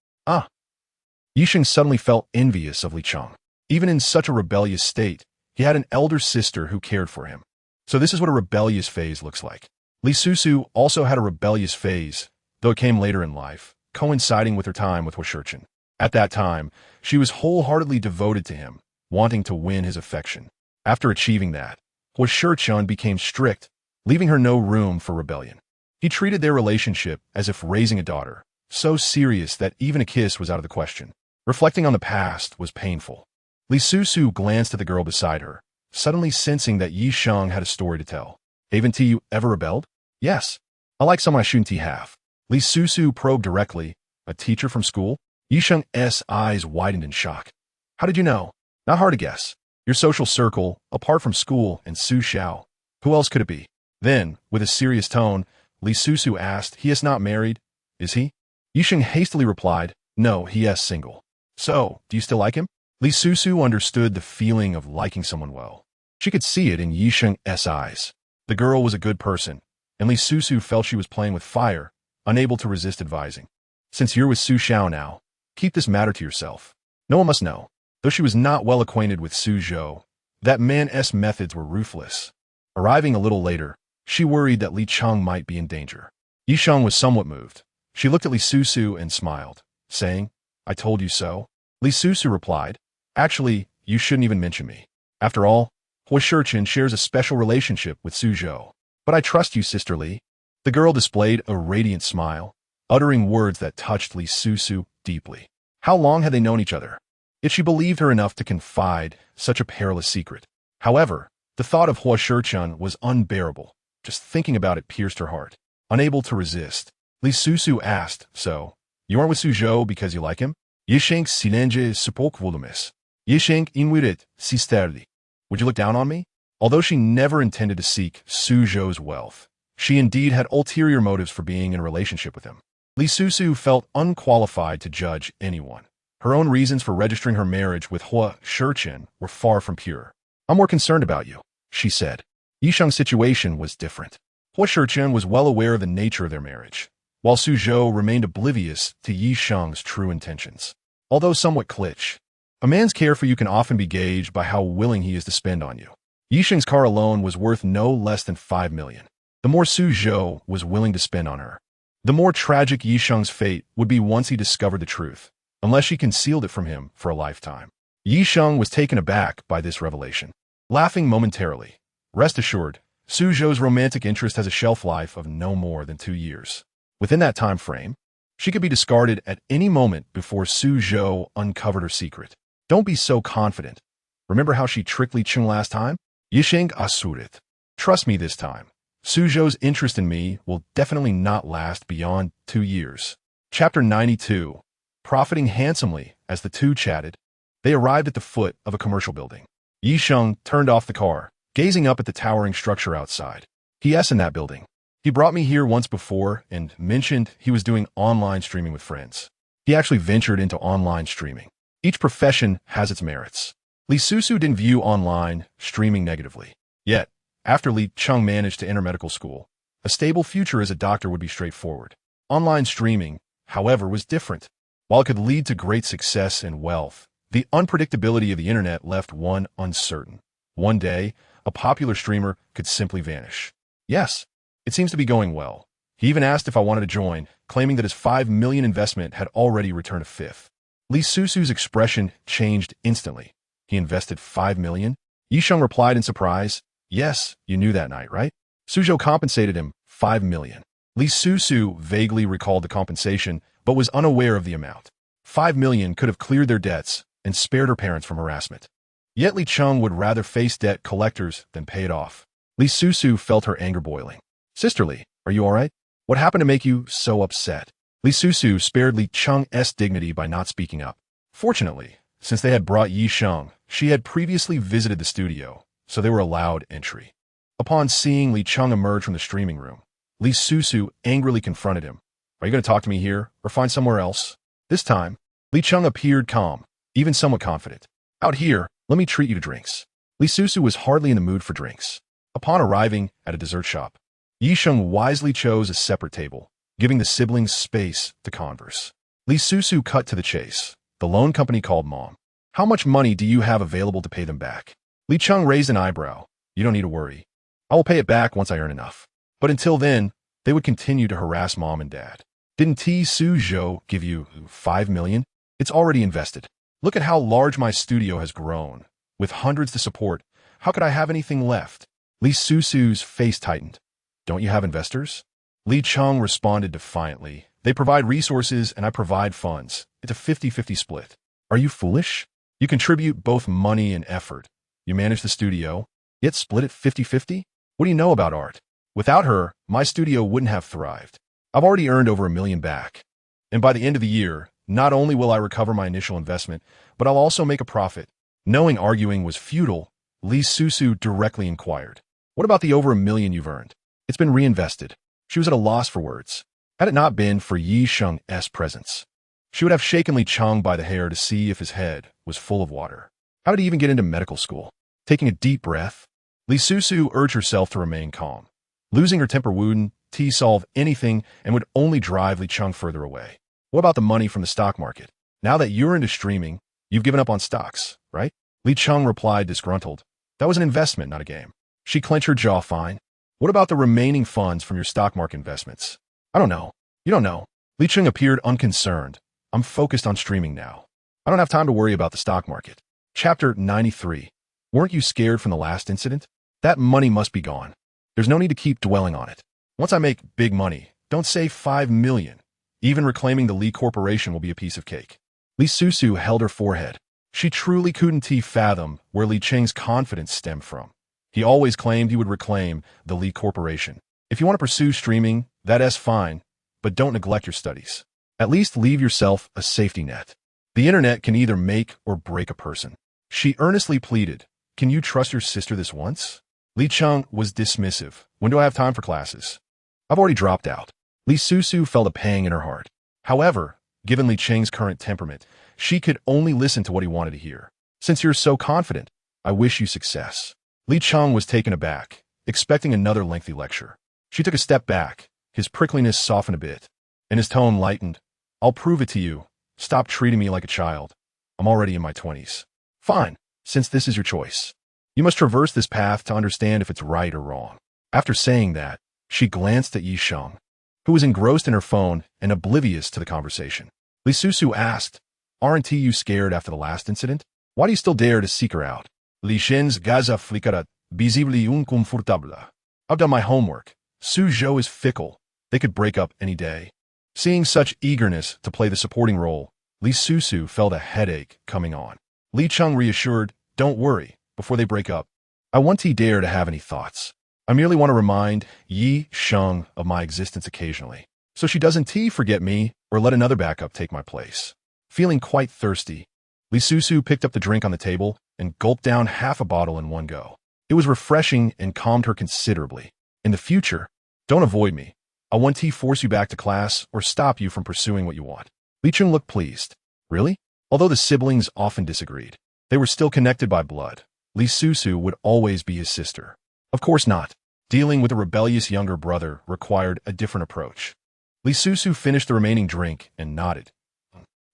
S1: Yi Sheng suddenly felt envious of Li Cheng. Even in such a rebellious state, he had an elder sister who cared for him. So this is what a rebellious phase looks like. Li Susu also had a rebellious phase, though it came later in life, coinciding with her time with Huo Sicheng. At that time, she was wholeheartedly devoted to him, wanting to win his affection. After achieving that, Huo Sicheng became strict, leaving her no room for rebellion. He treated their relationship as if raising a daughter, so serious that even a kiss was out of the question. Reflecting on the past was painful. Li Susu glanced at the girl beside her, suddenly sensing that Yi Sheng had a story to tell. Haven't you ever rebelled? Yes. I like someone I shouldn't have. Li Susu probed directly. A teacher from school? Yi Sheng's eyes widened in shock. How did you know? Not hard to guess. Your social circle, apart from school and Su Xiao. Who else could it be? Then, with a serious tone, Li Susu asked, he is not married, is he? Yi Sheng hastily replied, no, he is single. So, do you still like him? Li Susu understood the feeling of liking someone well. She could see it in Yi Sheng's eyes. The girl was a good person, and Li Susu felt she was playing with fire, unable to resist advising. Since you're with Su Xiao now, keep this matter to yourself. No one must know. Though she was not well acquainted with Su Zhou, that man's methods were ruthless. Arriving a little later, she worried that Li Cheng might be in danger. Yi Sheng was somewhat moved. She looked at Li Susu and smiled, saying, I told you so. Li Susu replied, actually, you shouldn't even mention me. After all, Huo Sicheng shares a special relationship with Su Zhou. But I trust you, Sister Li. The girl displayed a radiant smile, uttering words that touched Li Susu deeply. How long had they known each other? Yet she believed her enough to confide such a perilous secret. However, the thought of Huo Sicheng was unbearable. Just thinking about it pierced her heart. Unable to resist, Li Susu asked, so, you aren't with Su Zhou because you like him? Yi Sheng silenge sepok volumes. Yi Sheng inwirit sisterli. Would you look down on me? Although she never intended to seek Su Zhou's wealth, she indeed had ulterior motives for being in a relationship with him. Li Susu felt unqualified to judge anyone. Her own reasons for registering her marriage with Huo Sicheng were far from pure. I'm more concerned about you, she said. Yi Sheng's situation was different. Huo Sicheng was well aware of the nature of their marriage, while Su Zhou remained oblivious to Yi Sheng's true intentions. Although somewhat cliché, a man's care for you can often be gauged by how willing he is to spend on you. Yi Sheng's car alone was worth no less than 5 million. The more Su Zhou was willing to spend on her, the more tragic Yi Sheng's fate would be once he discovered the truth, unless she concealed it from him for a lifetime. Yi Sheng was taken aback by this revelation. Laughing momentarily, rest assured, Su Zhou's romantic interest has a shelf life of no more than 2 years. Within that time frame, she could be discarded at any moment before Su Zhou uncovered her secret. Don't be so confident. Remember how she tricked Li Cheng last time? Yi Sheng asurit. Trust me this time. Su Zhou's interest in me will definitely not last beyond 2 years. Chapter 92. Profiting handsomely as the two chatted, they arrived at the foot of a commercial building. Yi Sheng turned off the car, gazing up at the towering structure outside. He.S. in that building. He brought me here once before and mentioned he was doing online streaming with friends. He actually ventured into online streaming. Each profession has its merits. Li Susu didn't view online streaming negatively. Yet, after Li Cheng managed to enter medical school, a stable future as a doctor would be straightforward. Online streaming, however, was different. While it could lead to great success and wealth, the unpredictability of the internet left one uncertain. One day, a popular streamer could simply vanish. Yes, it seems to be going well. He even asked if I wanted to join, claiming that his 5 million investment had already returned a fifth. Li Susu's expression changed instantly. He invested 5 million? Yi Sheng replied in surprise, yes, you knew that night, right? Su Zhou compensated him 5 million. Li Susu vaguely recalled the compensation, but was unaware of the amount. 5 million could have cleared their debts and spared her parents from harassment. Yet Li Cheng would rather face debt collectors than pay it off. Li Susu felt her anger boiling. Sister Li, are you all right? What happened to make you so upset? Li Susu spared Li Cheng's dignity by not speaking up. Fortunately, since they had brought Yi Sheng, she had previously visited the studio, so they were allowed entry. Upon seeing Li Cheng emerge from the streaming room, Li Susu angrily confronted him. Are you going to talk to me here or find somewhere else? This time, Li Cheng appeared calm, even somewhat confident. Out here, let me treat you to drinks. Li Susu was hardly in the mood for drinks. Upon arriving at a dessert shop, Yi Sheng wisely chose a separate table, giving the siblings space to converse. Li Susu cut to the chase. The loan company called Mom. How much money do you have available to pay them back? Li Cheng raised an eyebrow. You don't need to worry. I will pay it back once I earn enough. But until then, they would continue to harass Mom and Dad. Didn't Su Zhou give you 5 million? It's already invested. Look at how large my studio has grown. With hundreds to support, how could I have anything left? Li Susu's face tightened. Don't you have investors? Li Cheng responded defiantly. They provide resources and I provide funds. It's a 50-50 split. Are you foolish? You contribute both money and effort. You manage the studio, yet split it 50-50? What do you know about art? Without her, my studio wouldn't have thrived. I've already earned over $1 million back. And by the end of the year, not only will I recover my initial investment, but I'll also make a profit. Knowing arguing was futile, Li Susu directly inquired. What about the over $1 million you've earned? It's been reinvested. She was at a loss for words. Had it not been for Yi Sheng's presence, she would have shaken Li Cheng by the hair to see if his head was full of water. How did he even get into medical school? Taking a deep breath, Li Susu urged herself to remain calm. Losing her temper wouldn't solve anything and would only drive Li Cheng further away. What about the money from the stock market? Now that you're into streaming, you've given up on stocks, right? Li Cheng replied disgruntled. That was an investment, not a game. She clenched her jaw fine. What about the remaining funds from your stock market investments? I don't know. You don't know. Li Cheng appeared unconcerned. I'm focused on streaming now. I don't have time to worry about the stock market. Chapter 93. Weren't you scared from the last incident? That money must be gone. There's no need to keep dwelling on it. Once I make big money, don't say $5 million. Even reclaiming the Li Corporation will be a piece of cake. Li Susu held her forehead. She truly couldn't fathom where Li Cheng's confidence stemmed from. He always claimed he would reclaim the Li Corporation. If you want to pursue streaming, that's fine, but don't neglect your studies. At least leave yourself a safety net. The internet can either make or break a person. She earnestly pleaded, can you trust your sister this once? Li Cheng was dismissive. When do I have time for classes? I've already dropped out. Li Susu felt a pang in her heart. However, given Li Cheng's current temperament, she could only listen to what he wanted to hear. Since you're so confident, I wish you success. Li Cheng was taken aback, expecting another lengthy lecture. She took a step back. His prickliness softened a bit, and his tone lightened. I'll prove it to you. Stop treating me like a child. I'm already in my 20s. Fine, since this is your choice. You must traverse this path to understand if it's right or wrong. After saying that, she glanced at Yi Sheng, who was engrossed in her phone and oblivious to the conversation. Li Susu asked, aren't you scared after the last incident? Why do you still dare to seek her out? Li Shen's gaza flickera, visibly uncomfortable. I've done my homework. Su Zhou is fickle. They could break up any day. Seeing such eagerness to play the supporting role, Li Susu felt a headache coming on. Li Cheng reassured, don't worry, before they break up. I won't dare to have any thoughts. I merely want to remind Yi Sheng of my existence occasionally, so she doesn't forget me or let another backup take my place. Feeling quite thirsty, Li Susu picked up the drink on the table and gulped down half a bottle in one go. It was refreshing and calmed her considerably. In the future, don't avoid me. I won't force you back to class or stop you from pursuing what you want. Li Cheng looked pleased. Really? Although the siblings often disagreed, they were still connected by blood. Li Susu would always be his sister. Of course not. Dealing with a rebellious younger brother required a different approach. Li Susu finished the remaining drink and nodded.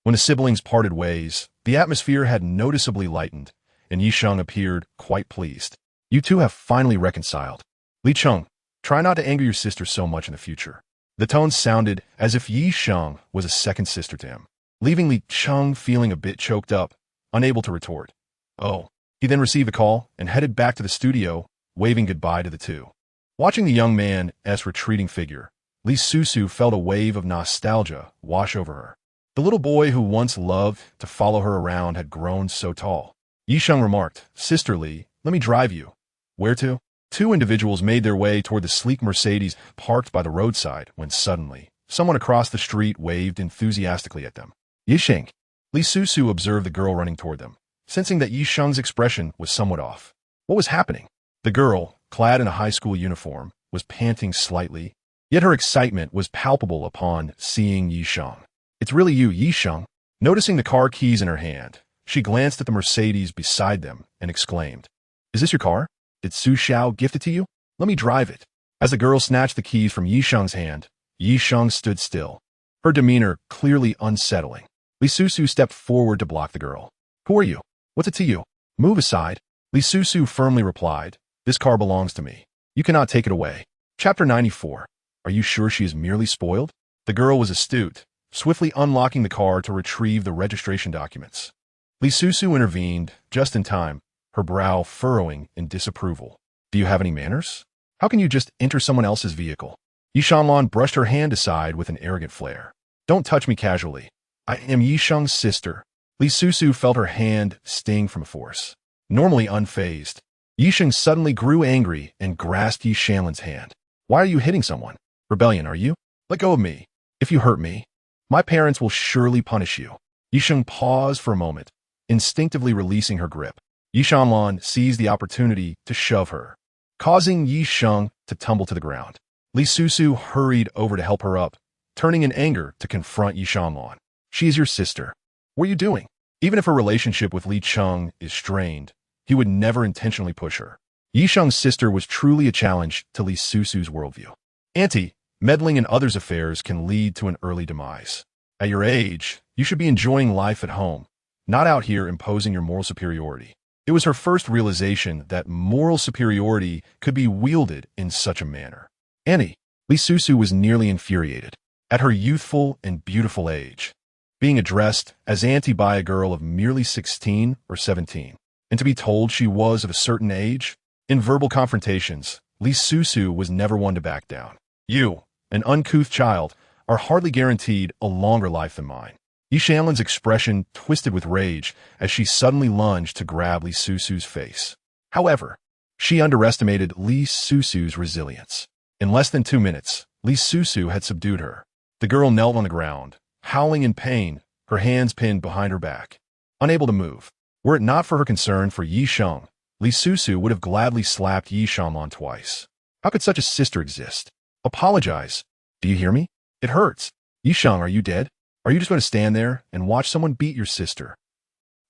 S1: When the siblings parted ways, the atmosphere had noticeably lightened, and Yi Sheng appeared quite pleased. You two have finally reconciled. Li Cheng, try not to anger your sister so much in the future. The tone sounded as if Yi Sheng was a second sister to him, leaving Li Cheng feeling a bit choked up, unable to retort. Oh. He then received a call and headed back to the studio, waving goodbye to the two. Watching the young man's retreating figure, Li Susu felt a wave of nostalgia wash over her. The little boy who once loved to follow her around had grown so tall. Yi Sheng remarked, Sister Li, let me drive you. Where to? Two individuals made their way toward the sleek Mercedes parked by the roadside when suddenly, someone across the street waved enthusiastically at them. Yi Sheng. Li Susu observed the girl running toward them, sensing that Yi Sheng's expression was somewhat off. What was happening? The girl, clad in a high school uniform, was panting slightly, yet her excitement was palpable upon seeing Yi Sheng. It's really you, Yi Sheng. Noticing the car keys in her hand, she glanced at the Mercedes beside them and exclaimed, Is this your car? Did Su Xiao gift it to you? Let me drive it. As the girl snatched the keys from Yi Sheng's hand, Yi Sheng stood still, her demeanor clearly unsettling. Li Susu stepped forward to block the girl. Who are you? What's it to you? Move aside. Li Susu firmly replied, This car belongs to me. You cannot take it away. Chapter 94. Are you sure she is merely spoiled? The girl was astute, swiftly unlocking the car to retrieve the registration documents. Li Susu intervened, just in time, her brow furrowing in disapproval. Do you have any manners? How can you just enter someone else's vehicle? Yi Shanlan brushed her hand aside with an arrogant flare. Don't touch me casually. I am Yi Sheng's sister. Li Susu felt her hand sting from force. Normally unfazed, Yi Sheng suddenly grew angry and grasped Yi Shanlan's hand. Why are you hitting someone? Rebellion, are you? Let go of me. If you hurt me, my parents will surely punish you. Yi Sheng paused for a moment, instinctively releasing her grip. Yi Shanlan seized the opportunity to shove her, causing Yi Sheng to tumble to the ground. Li Susu hurried over to help her up, turning in anger to confront Yi Shanlan. She is your sister. What are you doing? Even if her relationship with Li Cheng is strained, he would never intentionally push her. Yi Sheng's sister was truly a challenge to Li Susu's worldview. Auntie, meddling in others' affairs can lead to an early demise. At your age, you should be enjoying life at home, not out here imposing your moral superiority. It was her first realization that moral superiority could be wielded in such a manner. Annie, Li Susu was nearly infuriated. At her youthful and beautiful age, being addressed as auntie by a girl of merely 16 or 17, and to be told she was of a certain age, in verbal confrontations, Li Susu was never one to back down. You, an uncouth child, are hardly guaranteed a longer life than mine. Yi Shanlan's expression twisted with rage as she suddenly lunged to grab Li Susu's face. However, she underestimated Li Susu's resilience. In less than 2 minutes, Li Susu had subdued her. The girl knelt on the ground, howling in pain, her hands pinned behind her back, unable to move. Were it not for her concern for Yi Sheng, Li Susu would have gladly slapped Yi Shanlan twice. How could such a sister exist? Apologize. Do you hear me? It hurts. Yi Sheng, are you dead? Are you just going to stand there and watch someone beat your sister?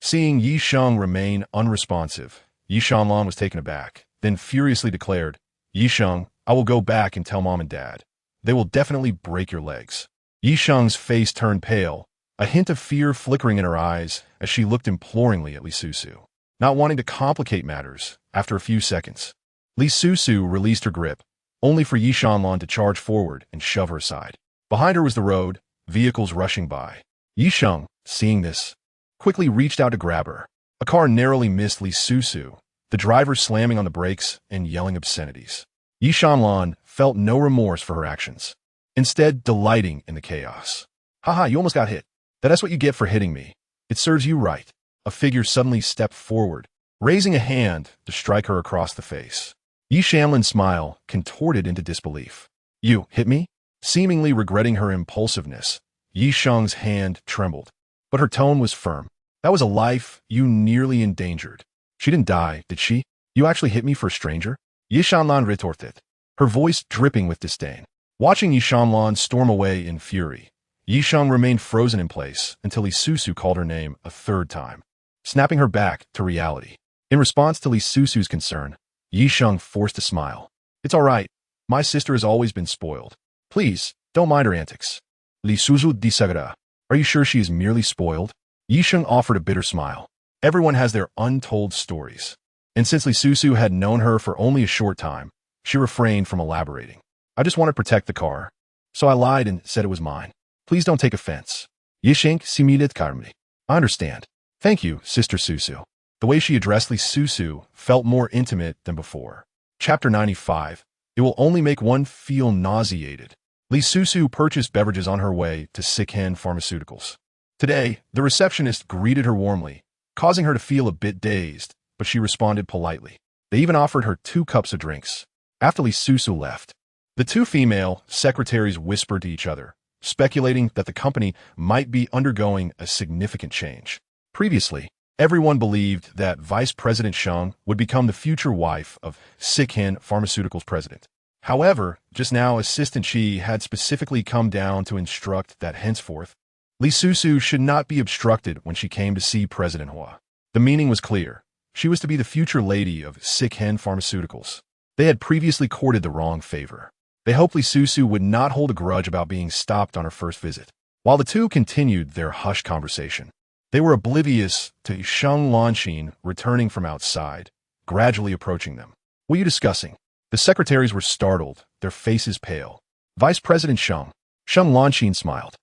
S1: Seeing Yi Sheng remain unresponsive, Yi Shanlan was taken aback, then furiously declared, Yi Sheng, I will go back and tell Mom and Dad. They will definitely break your legs. Yi Sheng's face turned pale, a hint of fear flickering in her eyes as she looked imploringly at Li Susu. Not wanting to complicate matters, after a few seconds, Li Susu released her grip, only for Yi Shanlan to charge forward and shove her aside. Behind her was the road, vehicles rushing by. Yi Sheng, seeing this, quickly reached out to grab her. A car narrowly missed Li Susu, the driver slamming on the brakes and yelling obscenities. Yi Shanlan felt no remorse for her actions, instead delighting in the chaos. Haha, you almost got hit. That's what you get for hitting me. It serves you right. A figure suddenly stepped forward, raising a hand to strike her across the face. Yi Shanlan's smile contorted into disbelief. You hit me? Seemingly regretting her impulsiveness, Yi Sheng's hand trembled, but her tone was firm. That was a life you nearly endangered. She didn't die, did she? You actually hit me for a stranger? Yi Shanlan retorted, her voice dripping with disdain. Watching Yi Shanlan storm away in fury, Yi Sheng remained frozen in place until Li Susu called her name a third time, snapping her back to reality. In response to Li Susu's concern, Yi Sheng forced a smile. It's all right. My sister has always been spoiled. Please, don't mind her antics. Li Susu disagreed. Are you sure she is merely spoiled? Yi Sheng offered a bitter smile. Everyone has their untold stories. And since Li Susu had known her for only a short time, she refrained from elaborating. I just want to protect the car, so I lied and said it was mine. Please don't take offense. Yi Sheng similed calmly. I understand. Thank you, Sister Susu. The way she addressed Li Susu felt more intimate than before. Chapter 95. It will only make one feel nauseated. Li Susu purchased beverages on her way to Sicheng Pharmaceuticals. Today, the receptionist greeted her warmly, causing her to feel a bit dazed, but she responded politely. They even offered her 2 cups of drinks. After Li Susu left, the 2 female secretaries whispered to each other, speculating that the company might be undergoing a significant change. Previously, everyone believed that Vice President Sheng would become the future wife of Sicheng Pharmaceuticals president. However, just now Assistant Chi had specifically come down to instruct that henceforth, Li Susu should not be obstructed when she came to see President Huo. The meaning was clear. She was to be the future lady of Sicheng Pharmaceuticals. They had previously courted the wrong favor. They hoped Li Susu would not hold a grudge about being stopped on her first visit. While the two continued their hushed conversation, they were oblivious to Sheng Lanqin returning from outside, gradually approaching them. What are you discussing? The secretaries were startled, their faces pale. Vice President Sheng Lanqin smiled.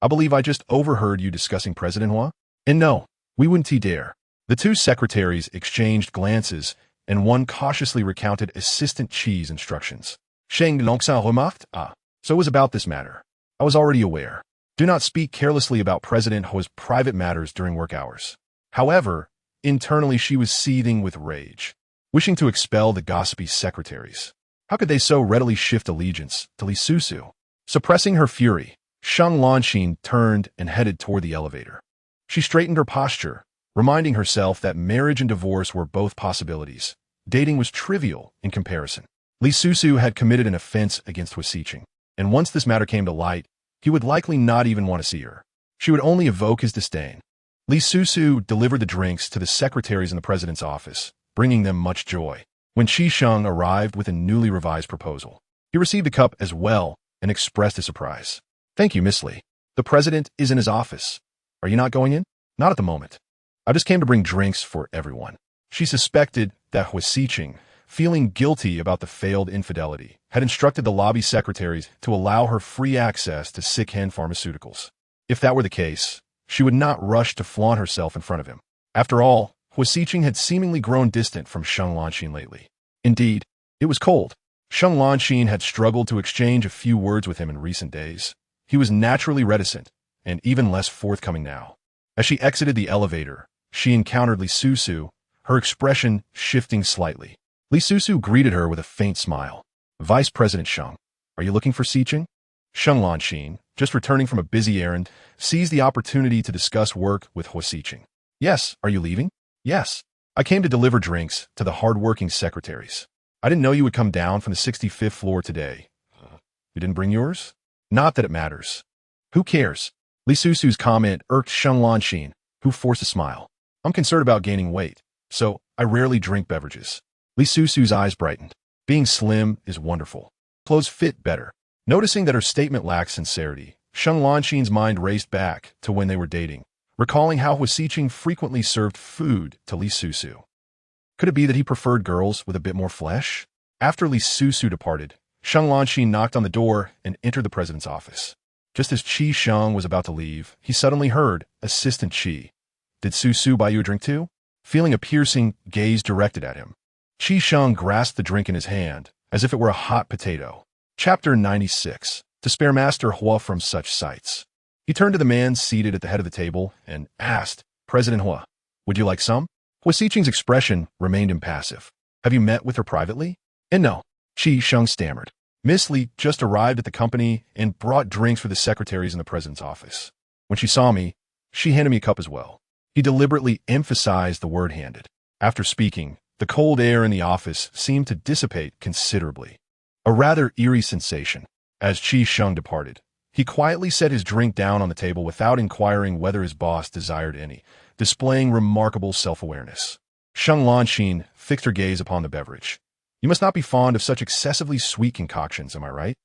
S1: I believe I just overheard you discussing President Huo. And no, we wouldn't dare. The 2 secretaries exchanged glances, and one cautiously recounted Assistant Chi's instructions. Sheng Longsan remarked, So it was about this matter. I was already aware. Do not speak carelessly about President Huo's private matters during work hours. However, internally she was seething with rage, wishing to expel the gossipy secretaries. How could they so readily shift allegiance to Li Susu? Suppressing her fury, Sheng Lanxin turned and headed toward the elevator. She straightened her posture, reminding herself that marriage and divorce were both possibilities. Dating was trivial in comparison. Li Susu had committed an offense against Huo Sicheng, and once this matter came to light, he would likely not even want to see her. She would only evoke his disdain. Li Susu delivered the drinks to the secretaries in the president's office, bringing them much joy. When Qi Sheng arrived with a newly revised proposal, he received a cup as well and expressed his surprise. Thank you, Miss Li. The president is in his office. Are you not going in? Not at the moment. I just came to bring drinks for everyone. She suspected that Huo Sicheng, feeling guilty about the failed infidelity, had instructed the lobby secretaries to allow her free access to sick-hand pharmaceuticals. If that were the case, she would not rush to flaunt herself in front of him. After all, Huo Sicheng had seemingly grown distant from Sheng Lanxin lately. Indeed, it was cold. Sheng Lanxin had struggled to exchange a few words with him in recent days. He was naturally reticent, and even less forthcoming now. As she exited the elevator, she encountered Li Susu, her expression shifting slightly. Li Susu greeted her with a faint smile. Vice President Sheng, are you looking for Sicheng? Sheng Lanxin, just returning from a busy errand, seized the opportunity to discuss work with Huo Sicheng. Yes, are you leaving? Yes. I came to deliver drinks to the hard-working secretaries. I didn't know you would come down from the 65th floor today. You didn't bring yours? Not that it matters. Who cares? Li Susu's comment irked Sheng Lanxin, who forced a smile. I'm concerned about gaining weight, so I rarely drink beverages. Li Susu's eyes brightened. Being slim is wonderful. Clothes fit better. Noticing that her statement lacked sincerity, Sheng Lanxin's mind raced back to when they were dating, recalling how Huo Sicheng frequently served food to Li Susu. Could it be that he preferred girls with a bit more flesh? After Li Susu departed, Sheng Lanxin knocked on the door and entered the president's office. Just as Qi Sheng was about to leave, he suddenly heard, Assistant Qi. Did Susu buy you a drink too? Feeling a piercing gaze directed at him, Qi Sheng grasped the drink in his hand, as if it were a hot potato. Chapter 96. To spare Master Huo from such sights. He turned to the man seated at the head of the table and asked, President Huo, would you like some? Huo Sicheng's expression remained impassive. Have you met with her privately? And no, Qi Sheng stammered. Miss Li just arrived at the company and brought drinks for the secretaries in the president's office. When she saw me, she handed me a cup as well. He deliberately emphasized the word handed. After speaking, the cold air in the office seemed to dissipate considerably. A rather eerie sensation. As Qi Sheng departed, he quietly set his drink down on the table without inquiring whether his boss desired any, displaying remarkable self-awareness. Sheng Lanxin fixed her gaze upon the beverage. You must not be fond of such excessively sweet concoctions, am I right?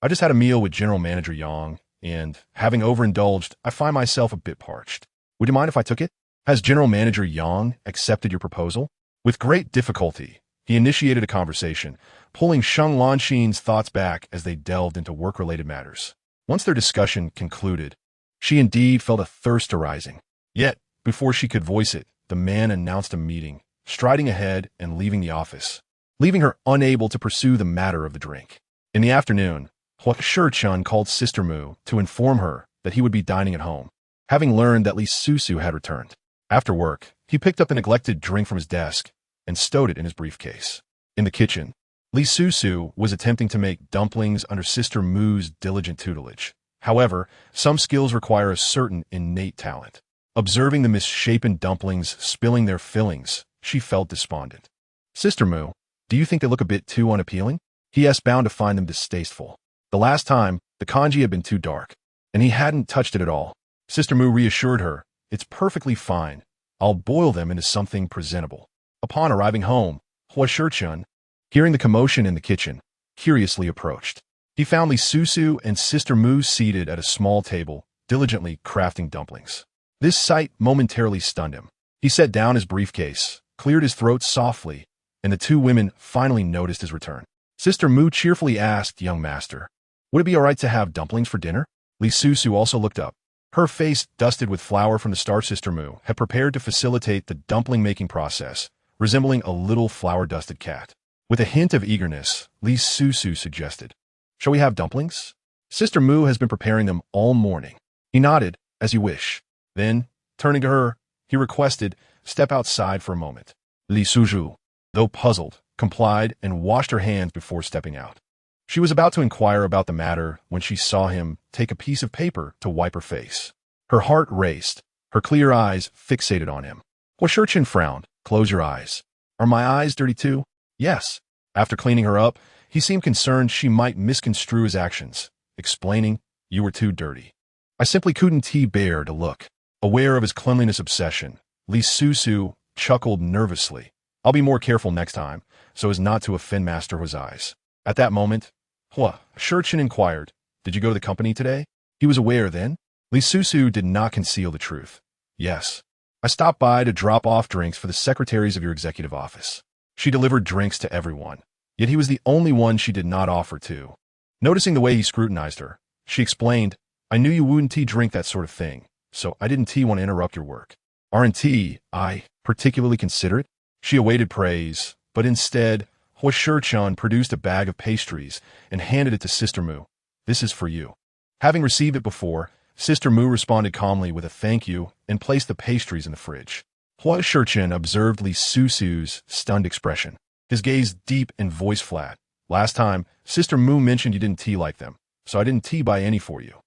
S1: I just had a meal with General Manager Yang, and, having overindulged, I find myself a bit parched. Would you mind if I took it? Has General Manager Yang accepted your proposal? With great difficulty, he initiated a conversation, pulling Sheng Lanxin's thoughts back as they delved into work-related matters. Once their discussion concluded, she indeed felt a thirst arising. Yet, before she could voice it, the man announced a meeting, striding ahead and leaving the office, leaving her unable to pursue the matter of the drink. In the afternoon, Huo Sicheng called Sister Mu to inform her that he would be dining at home, having learned that Li Susu had returned. After work, he picked up the neglected drink from his desk and stowed it in his briefcase. In the kitchen, Li Susu was attempting to make dumplings under Sister Mu's diligent tutelage. However, some skills require a certain innate talent. Observing the misshapen dumplings spilling their fillings, she felt despondent. Sister Mu, do you think they look a bit too unappealing? He asked, bound to find them distasteful. The last time, the kanji had been too dark, and he hadn't touched it at all. Sister Mu reassured her, it's perfectly fine. I'll boil them into something presentable. Upon arriving home, Huo Sicheng, hearing the commotion in the kitchen, curiously approached. He found Li Susu and Sister Mu seated at a small table, diligently crafting dumplings. This sight momentarily stunned him. He set down his briefcase, cleared his throat softly, and the two women finally noticed his return. Sister Mu cheerfully asked, Young master, would it be all right to have dumplings for dinner? Li Susu also looked up. Her face, dusted with flour from the starch Sister Mu, had prepared to facilitate the dumpling-making process, resembling a little flour-dusted cat. With a hint of eagerness, Li Susu suggested, Shall we have dumplings? Sister Mu has been preparing them all morning. He nodded, as you wish. Then, turning to her, he requested, step outside for a moment. Li Susu, though puzzled, complied and washed her hands before stepping out. She was about to inquire about the matter when she saw him take a piece of paper to wipe her face. Her heart raced, her clear eyes fixated on him. Huo Sicheng frowned. Close your eyes. Are my eyes dirty too? Yes. After cleaning her up, he seemed concerned she might misconstrue his actions, explaining, you were too dirty. I simply couldn't bear to look. Aware of his cleanliness obsession, Li Susu chuckled nervously. I'll be more careful next time, so as not to offend Master Huo's eyes. At that moment, Huo Sicheng inquired, did you go to the company today? He was aware then. Li Susu did not conceal the truth. Yes. I stopped by to drop off drinks for the secretaries of your executive office. She delivered drinks to everyone, yet he was the only one she did not offer to. Noticing the way he scrutinized her, she explained, I knew you wouldn't drink that sort of thing, so I didn't want to interrupt your work. Aren't I particularly considerate? She awaited praise, but instead, Huo Sicheng produced a bag of pastries and handed it to Sister Mu. This is for you. Having received it before, Sister Mu responded calmly with a thank you and placed the pastries in the fridge. Huo Sicheng observed Li Susu's stunned expression, his gaze deep and voice flat. Last time, Sister Mu mentioned you didn't like them, so I didn't buy any for you.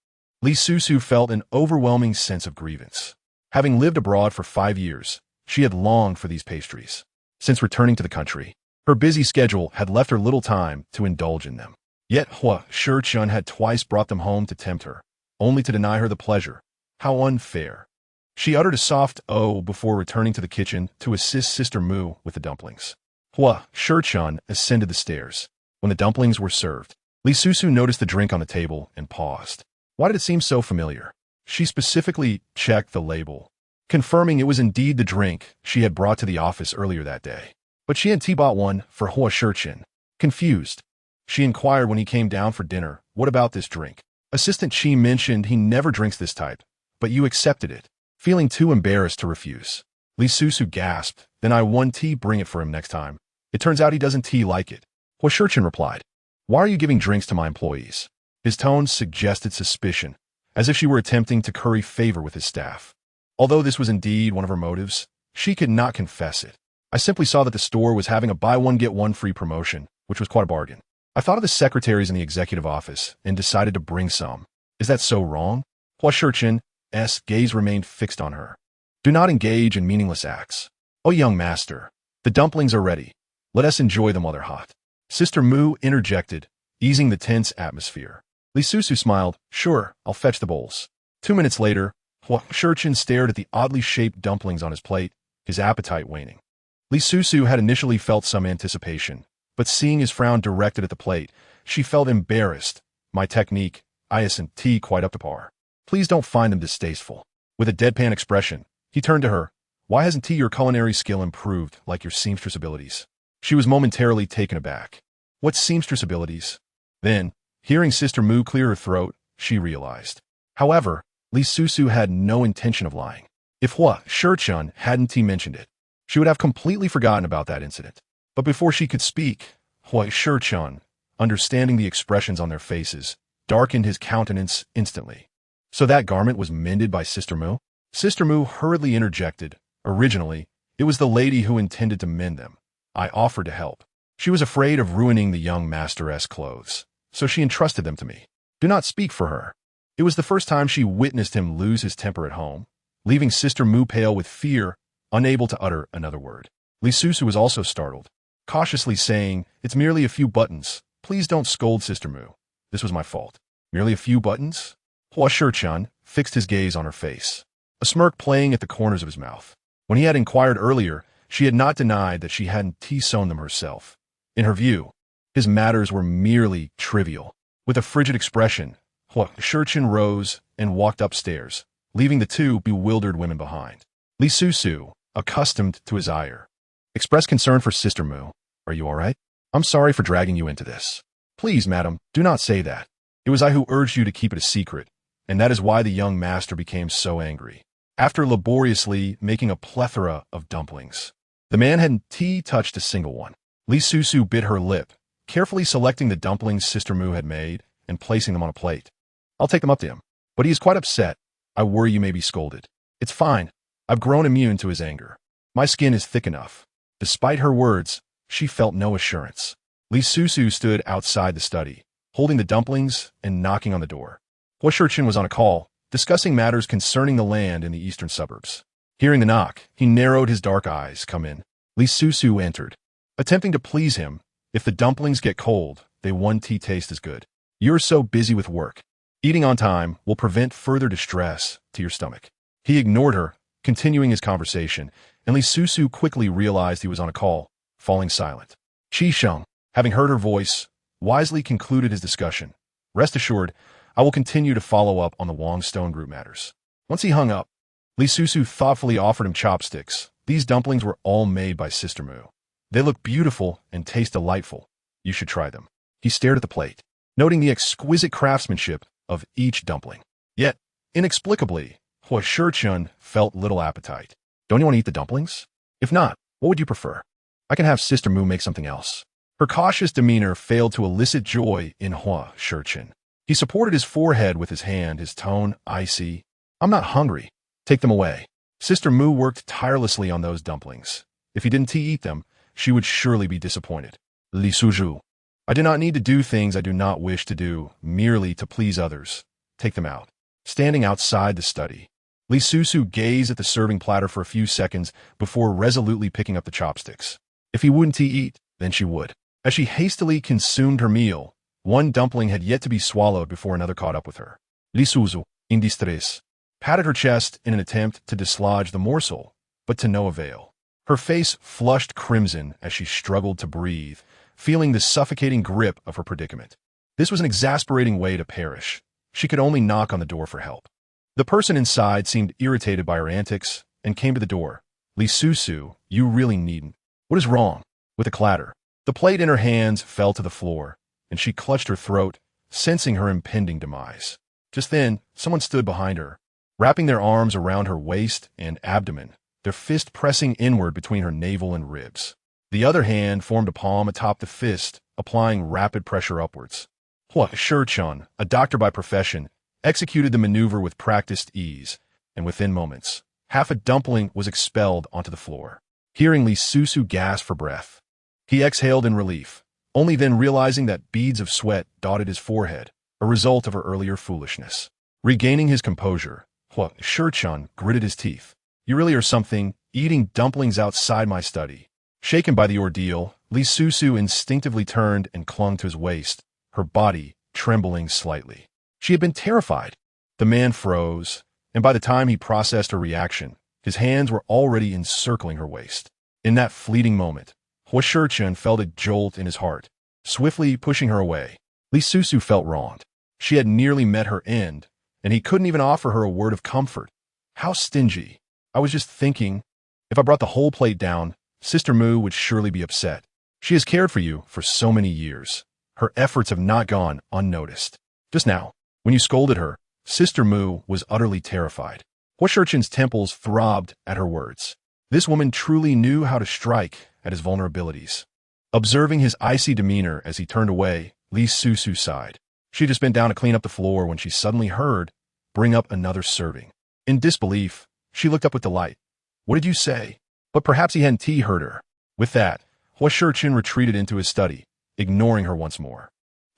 S1: Li Susu felt an overwhelming sense of grievance. Having lived abroad for 5 years, she had longed for these pastries. Since returning to the country, her busy schedule had left her little time to indulge in them. Yet Huo Sicheng had twice brought them home to tempt her, only to deny her the pleasure. How unfair. She uttered a soft "oh" before returning to the kitchen to assist Sister Mu with the dumplings. Huo Sicheng ascended the stairs. When the dumplings were served, Li Susu noticed the drink on the table and paused. Why did it seem so familiar? She specifically checked the label, confirming it was indeed the drink she had brought to the office earlier that day. But she had bought one for Huo Sicheng. Confused, she inquired when he came down for dinner, what about this drink? Assistant Chi mentioned he never drinks this type, but you accepted it. Feeling too embarrassed to refuse, Li Susu gasped, then I won bring it for him next time. It turns out he doesn't like it. Huo Sicheng replied, why are you giving drinks to my employees? His tone suggested suspicion, as if she were attempting to curry favor with his staff. Although this was indeed one of her motives, she could not confess it. I simply saw that the store was having a buy one get one free promotion, which was quite a bargain. I thought of the secretaries in the executive office and decided to bring some. Is that so wrong? Huo Sicheng's gaze remained fixed on her. Do not engage in meaningless acts. Oh, young master, the dumplings are ready. Let us enjoy them while they're hot. Sister Mu interjected, easing the tense atmosphere. Li Susu smiled, sure, I'll fetch the bowls. 2 minutes later, Huo Sicheng stared at the oddly shaped dumplings on his plate, his appetite waning. Li Susu had initially felt some anticipation, but seeing his frown directed at the plate, she felt embarrassed. My technique, isn't quite up to par. Please don't find them distasteful. With a deadpan expression, he turned to her. Why hasn't your culinary skill improved like your seamstress abilities? She was momentarily taken aback. What seamstress abilities? Then, hearing Sister Mu clear her throat, she realized. However, Li Susu had no intention of lying. If Huo Sicheng hadn't mentioned it, she would have completely forgotten about that incident. But before she could speak, Huo Sicheng, understanding the expressions on their faces, darkened his countenance instantly. So that garment was mended by Sister Mu? Sister Mu hurriedly interjected. Originally, it was the lady who intended to mend them. I offered to help. She was afraid of ruining the young master's clothes, so she entrusted them to me. Do not speak for her. It was the first time she witnessed him lose his temper at home, leaving Sister Mu pale with fear, unable to utter another word. Li Susu was also startled, cautiously saying, it's merely a few buttons. Please don't scold Sister Mu. This was my fault. Merely a few buttons? Huo Sicheng fixed his gaze on her face, a smirk playing at the corners of his mouth. When he had inquired earlier, she had not denied that she hadn't sewn them herself. In her view, his matters were merely trivial. With a frigid expression, Huo Sicheng rose and walked upstairs, leaving the two bewildered women behind. Li Susu, accustomed to his ire, expressed concern for Sister Mu. Are you all right? I'm sorry for dragging you into this. Please, madam, do not say that. It was I who urged you to keep it a secret, and that is why the young master became so angry. After laboriously making a plethora of dumplings, the man hadn't touched a single one. Li Susu bit her lip, carefully selecting the dumplings Sister Mu had made, and placing them on a plate. I'll take them up to him. But he is quite upset. I worry you may be scolded. It's fine. I've grown immune to his anger. My skin is thick enough. Despite her words, she felt no assurance. Li Susu stood outside the study, holding the dumplings and knocking on the door. Huo Sicheng was on a call, discussing matters concerning the land in the eastern suburbs. Hearing the knock, he narrowed his dark eyes. Come in. Li Susu entered. Attempting to please him, if the dumplings get cold, they won't taste as good. You're so busy with work. Eating on time will prevent further distress to your stomach. He ignored her, continuing his conversation, and Li Susu quickly realized he was on a call, falling silent. Sicheng, having heard her voice, wisely concluded his discussion. Rest assured, I will continue to follow up on the Wangstone Group matters. Once he hung up, Li Susu thoughtfully offered him chopsticks. These dumplings were all made by Sister Mu. They look beautiful and taste delightful. You should try them. He stared at the plate, noting the exquisite craftsmanship of each dumpling. Yet, inexplicably, Huo Sicheng felt little appetite. Don't you want to eat the dumplings? If not, what would you prefer? I can have Sister Mu make something else. Her cautious demeanor failed to elicit joy in Huo Sicheng. He supported his forehead with his hand, his tone icy. I'm not hungry. Take them away. Sister Mu worked tirelessly on those dumplings. If he didn't eat them, she would surely be disappointed. Li Susu. I do not need to do things I do not wish to do, merely to please others. Take them out. Standing outside the study, Li Susu gazed at the serving platter for a few seconds before resolutely picking up the chopsticks. If he wouldn't eat, then she would. As she hastily consumed her meal, one dumpling had yet to be swallowed before another caught up with her. Li Susu, in distress, patted her chest in an attempt to dislodge the morsel, but to no avail. Her face flushed crimson as she struggled to breathe, feeling the suffocating grip of her predicament. This was an exasperating way to perish. She could only knock on the door for help. The person inside seemed irritated by her antics and came to the door. Li Susu, you really needn't. What is wrong? With a clatter, the plate in her hands fell to the floor, and she clutched her throat, sensing her impending demise. Just then, someone stood behind her, wrapping their arms around her waist and abdomen, their fist pressing inward between her navel and ribs. The other hand formed a palm atop the fist, applying rapid pressure upwards. Huo Sicheng, a doctor by profession, executed the maneuver with practiced ease, and within moments, half a dumpling was expelled onto the floor. Hearing Li Susu gasp for breath, he exhaled in relief, only then realizing that beads of sweat dotted his forehead, a result of her earlier foolishness. Regaining his composure, Huo Sicheng gritted his teeth. You really are something, eating dumplings outside my study. Shaken by the ordeal, Li Susu instinctively turned and clung to his waist, her body trembling slightly. She had been terrified. The man froze, and by the time he processed her reaction, his hands were already encircling her waist. In that fleeting moment, Huo Sicheng felt a jolt in his heart, swiftly pushing her away. Li Susu felt wronged. She had nearly met her end, and he couldn't even offer her a word of comfort. How stingy. I was just thinking, if I brought the whole plate down, Sister Mu would surely be upset. She has cared for you for so many years. Her efforts have not gone unnoticed. Just now, when you scolded her, Sister Mu was utterly terrified. Huo Sicheng's temples throbbed at her words. This woman truly knew how to strike at his vulnerabilities. Observing his icy demeanor as he turned away, Li Susu sighed. She just bent down to clean up the floor when she suddenly heard, bring up another serving. In disbelief, she looked up with delight. What did you say? But perhaps he hadn't heard her. With that, Huo Sicheng retreated into his study, ignoring her once more.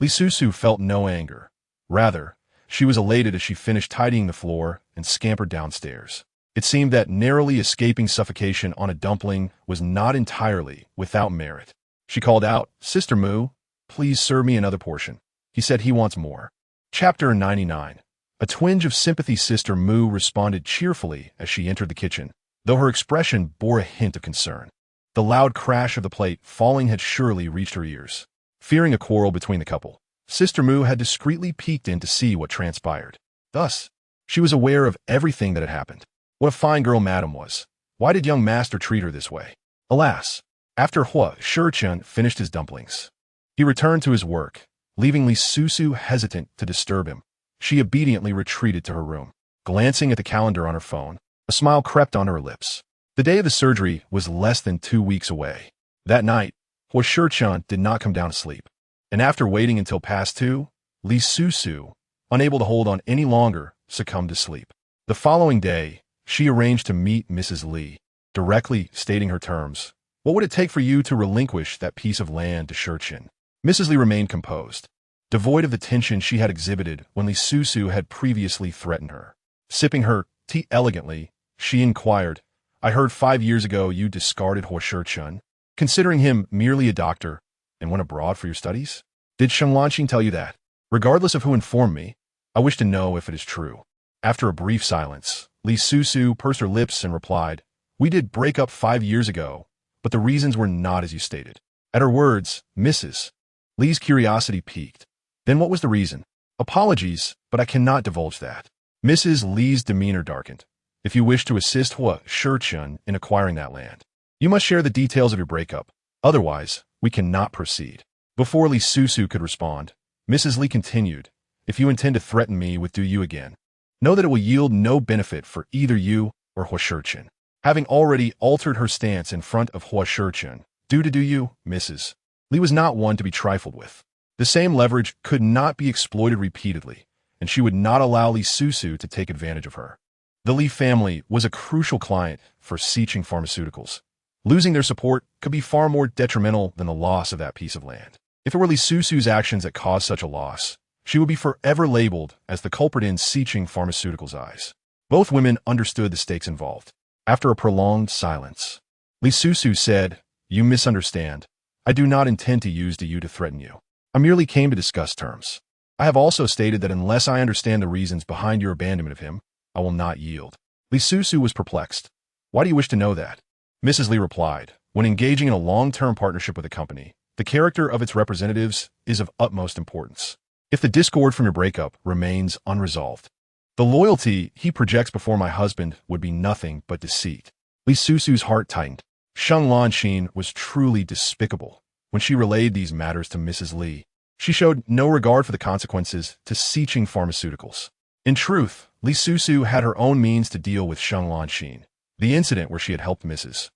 S1: Li Susu felt no anger. Rather, she was elated as she finished tidying the floor and scampered downstairs. It seemed that narrowly escaping suffocation on a dumpling was not entirely without merit. She called out, Sister Mu, please serve me another portion. He said he wants more. Chapter 99. A twinge of sympathy. Sister Mu responded cheerfully as she entered the kitchen, though her expression bore a hint of concern. The loud crash of the plate falling had surely reached her ears. Fearing a quarrel between the couple, Sister Mu had discreetly peeked in to see what transpired. Thus, she was aware of everything that had happened. What a fine girl Madam was. Why did young master treat her this way? Alas, after Huo Sicheng finished his dumplings, he returned to his work, leaving Li Susu hesitant to disturb him. She obediently retreated to her room. Glancing at the calendar on her phone, a smile crept on her lips. The day of the surgery was less than 2 weeks away. That night, Huo Sicheng did not come down to sleep, and after waiting until past 2, Li Susu, unable to hold on any longer, succumbed to sleep. The following day, she arranged to meet Mrs. Li, directly stating her terms. What would it take for you to relinquish that piece of land to Shurchen? Mrs. Li remained composed, devoid of the tension she had exhibited when Li Susu had previously threatened her. Sipping her tea elegantly, she inquired, I heard 5 years ago you discarded Huo Sicheng, considering him merely a doctor, and went abroad for your studies? Did Sheng Lanqing tell you that? Regardless of who informed me, I wish to know if it is true. After a brief silence, Li Susu pursed her lips and replied, We did break up 5 years ago, but the reasons were not as you stated. At her words, Mrs. Li's curiosity piqued. Then what was the reason? Apologies, but I cannot divulge that. Mrs. Li's demeanor darkened. If you wish to assist Huo Sicheng in acquiring that land, you must share the details of your breakup. Otherwise, we cannot proceed. Before Li Susu could respond, Mrs. Li continued, If you intend to threaten me with do you again, know that it will yield no benefit for either you or Huo Sicheng. Having already altered her stance in front of Huo Sicheng, do you, Mrs. Li was not one to be trifled with. The same leverage could not be exploited repeatedly, and she would not allow Li Susu to take advantage of her. The Li family was a crucial client for Sicheng Pharmaceuticals. Losing their support could be far more detrimental than the loss of that piece of land. If it were Li Susu's actions that caused such a loss, she would be forever labeled as the culprit in Sicheng Pharmaceuticals' eyes. Both women understood the stakes involved. After a prolonged silence, Li Susu said, You misunderstand. I do not intend to use you to threaten you. I merely came to discuss terms. I have also stated that unless I understand the reasons behind your abandonment of him, I will not yield. Li Susu was perplexed. Why do you wish to know that? Mrs. Li replied, When engaging in a long-term partnership with a company, the character of its representatives is of utmost importance. If the discord from your breakup remains unresolved, the loyalty he projects before my husband would be nothing but deceit. Li Susu's heart tightened. Sheng Lanqing was truly despicable. When she relayed these matters to Mrs. Li, she showed no regard for the consequences to Sicheng Pharmaceuticals. In truth, Li Susu had her own means to deal with Sheng Lanqing. The incident where she had helped Mrs.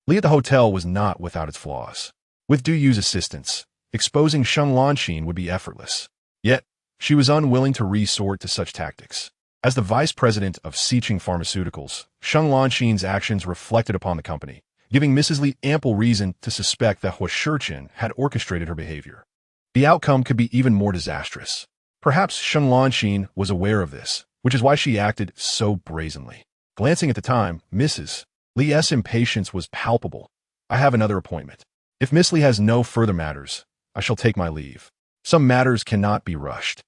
S1: Li at the hotel was not without its flaws. With Du Yu's assistance, exposing Sheng Lanqing would be effortless. Yet, she was unwilling to resort to such tactics. As the vice president of Sicheng Pharmaceuticals, Sheng Lanqing's actions reflected upon the company, giving Mrs. Li ample reason to suspect that Huo Sicheng had orchestrated her behavior. The outcome could be even more disastrous. Perhaps Sheng Lanqing was aware of this, which is why she acted so brazenly. Glancing at the time, Mrs. Li's impatience was palpable. I have another appointment. If Miss Li has no further matters, I shall take my leave. Some matters cannot be rushed.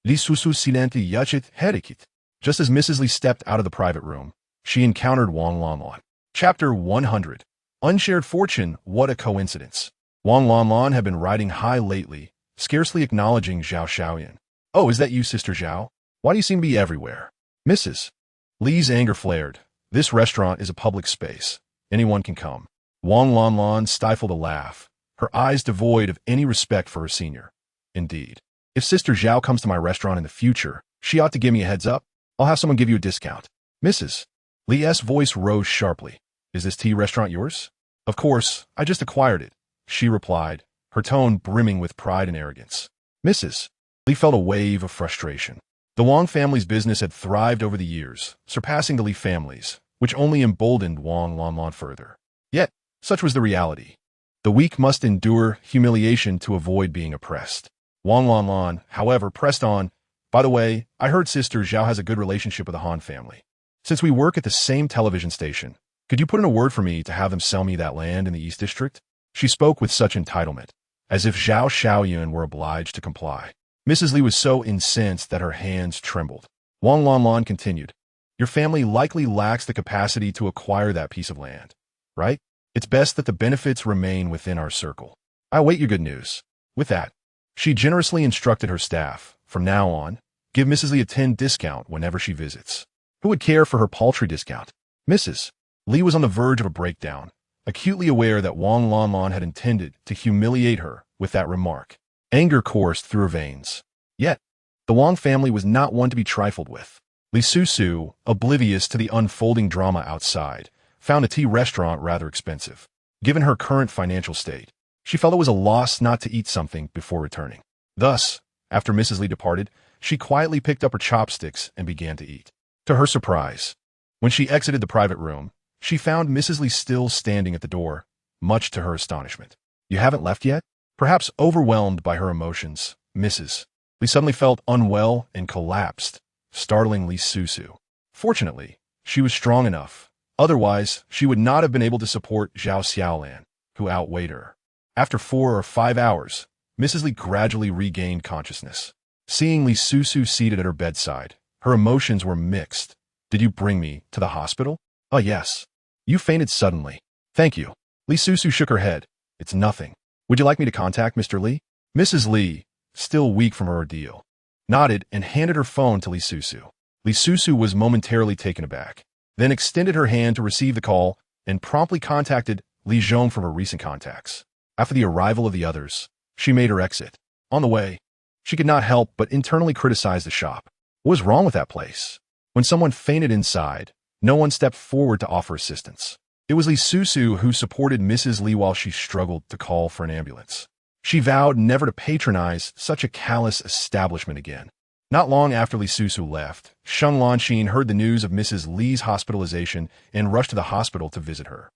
S1: Li Susu silenti yachit herikit. Just as Mrs. Li stepped out of the private room, she encountered Wang Lanlan. Chapter 100. Unshared Fortune, What a Coincidence. Wang Lanlan had been riding high lately, scarcely acknowledging Zhao Xiaoyan. Oh, is that you, Sister Zhao? Why do you seem to be everywhere? Mrs. Li's anger flared. This restaurant is a public space. Anyone can come. Wang Lanlan stifled a laugh, her eyes devoid of any respect for her senior. Indeed. If Sister Zhao comes to my restaurant in the future, she ought to give me a heads up. I'll have someone give you a discount. Mrs. Li's voice rose sharply. Is this tea restaurant yours? Of course, I just acquired it, she replied, her tone brimming with pride and arrogance. Mrs. Li felt a wave of frustration. The Wang family's business had thrived over the years, surpassing the Li family's, which only emboldened Wang Lanlan further. Yet, such was the reality. The weak must endure humiliation to avoid being oppressed. Wang Lanlan, however, pressed on. By the way, I heard Sister Zhao has a good relationship with the Han family. Since we work at the same television station, could you put in a word for me to have them sell me that land in the East District? She spoke with such entitlement, as if Zhao Xiaoyun were obliged to comply. Mrs. Li was so incensed that her hands trembled. Wang Lanlan continued, Your family likely lacks the capacity to acquire that piece of land, right? It's best that the benefits remain within our circle. I await your good news. With that, she generously instructed her staff, from now on, give Mrs. Li a 10 discount whenever she visits. Who would care for her paltry discount? Mrs. Li was on the verge of a breakdown, acutely aware that Wang Lanlan had intended to humiliate her with that remark. Anger coursed through her veins. Yet, the Wang family was not one to be trifled with. Li Susu, oblivious to the unfolding drama outside, found a tea restaurant rather expensive. Given her current financial state, she felt it was a loss not to eat something before returning. Thus, After Mrs. Li departed, she quietly picked up her chopsticks and began to eat. To her surprise, when she exited the private room, she found Mrs. Li still standing at the door, much to her astonishment. "You haven't left yet?" Perhaps overwhelmed by her emotions, Mrs. Li suddenly felt unwell and collapsed, startling Li Susu. Fortunately, she was strong enough. Otherwise, she would not have been able to support Zhao Xiaolan, who outweighed her. After 4 or 5 hours, Mrs. Li gradually regained consciousness. Seeing Li Susu seated at her bedside, her emotions were mixed. "Did you bring me to the hospital?" "Oh, yes. You fainted suddenly." "Thank you." Li Susu shook her head. "It's nothing. Would you like me to contact Mr. Li?" Mrs. Li, still weak from her ordeal, nodded and handed her phone to Li Susu. Li Susu was momentarily taken aback, then extended her hand to receive the call and promptly contacted Li Zhong from her recent contacts. After the arrival of the others, she made her exit. On the way, she could not help but internally criticize the shop. What was wrong with that place? When someone fainted inside, no one stepped forward to offer assistance. It was Li Susu who supported Mrs. Li while she struggled to call for an ambulance. She vowed never to patronize such a callous establishment again. Not long after Li Susu left, Sheng Lanxin heard the news of Mrs. Li's hospitalization and rushed to the hospital to visit her.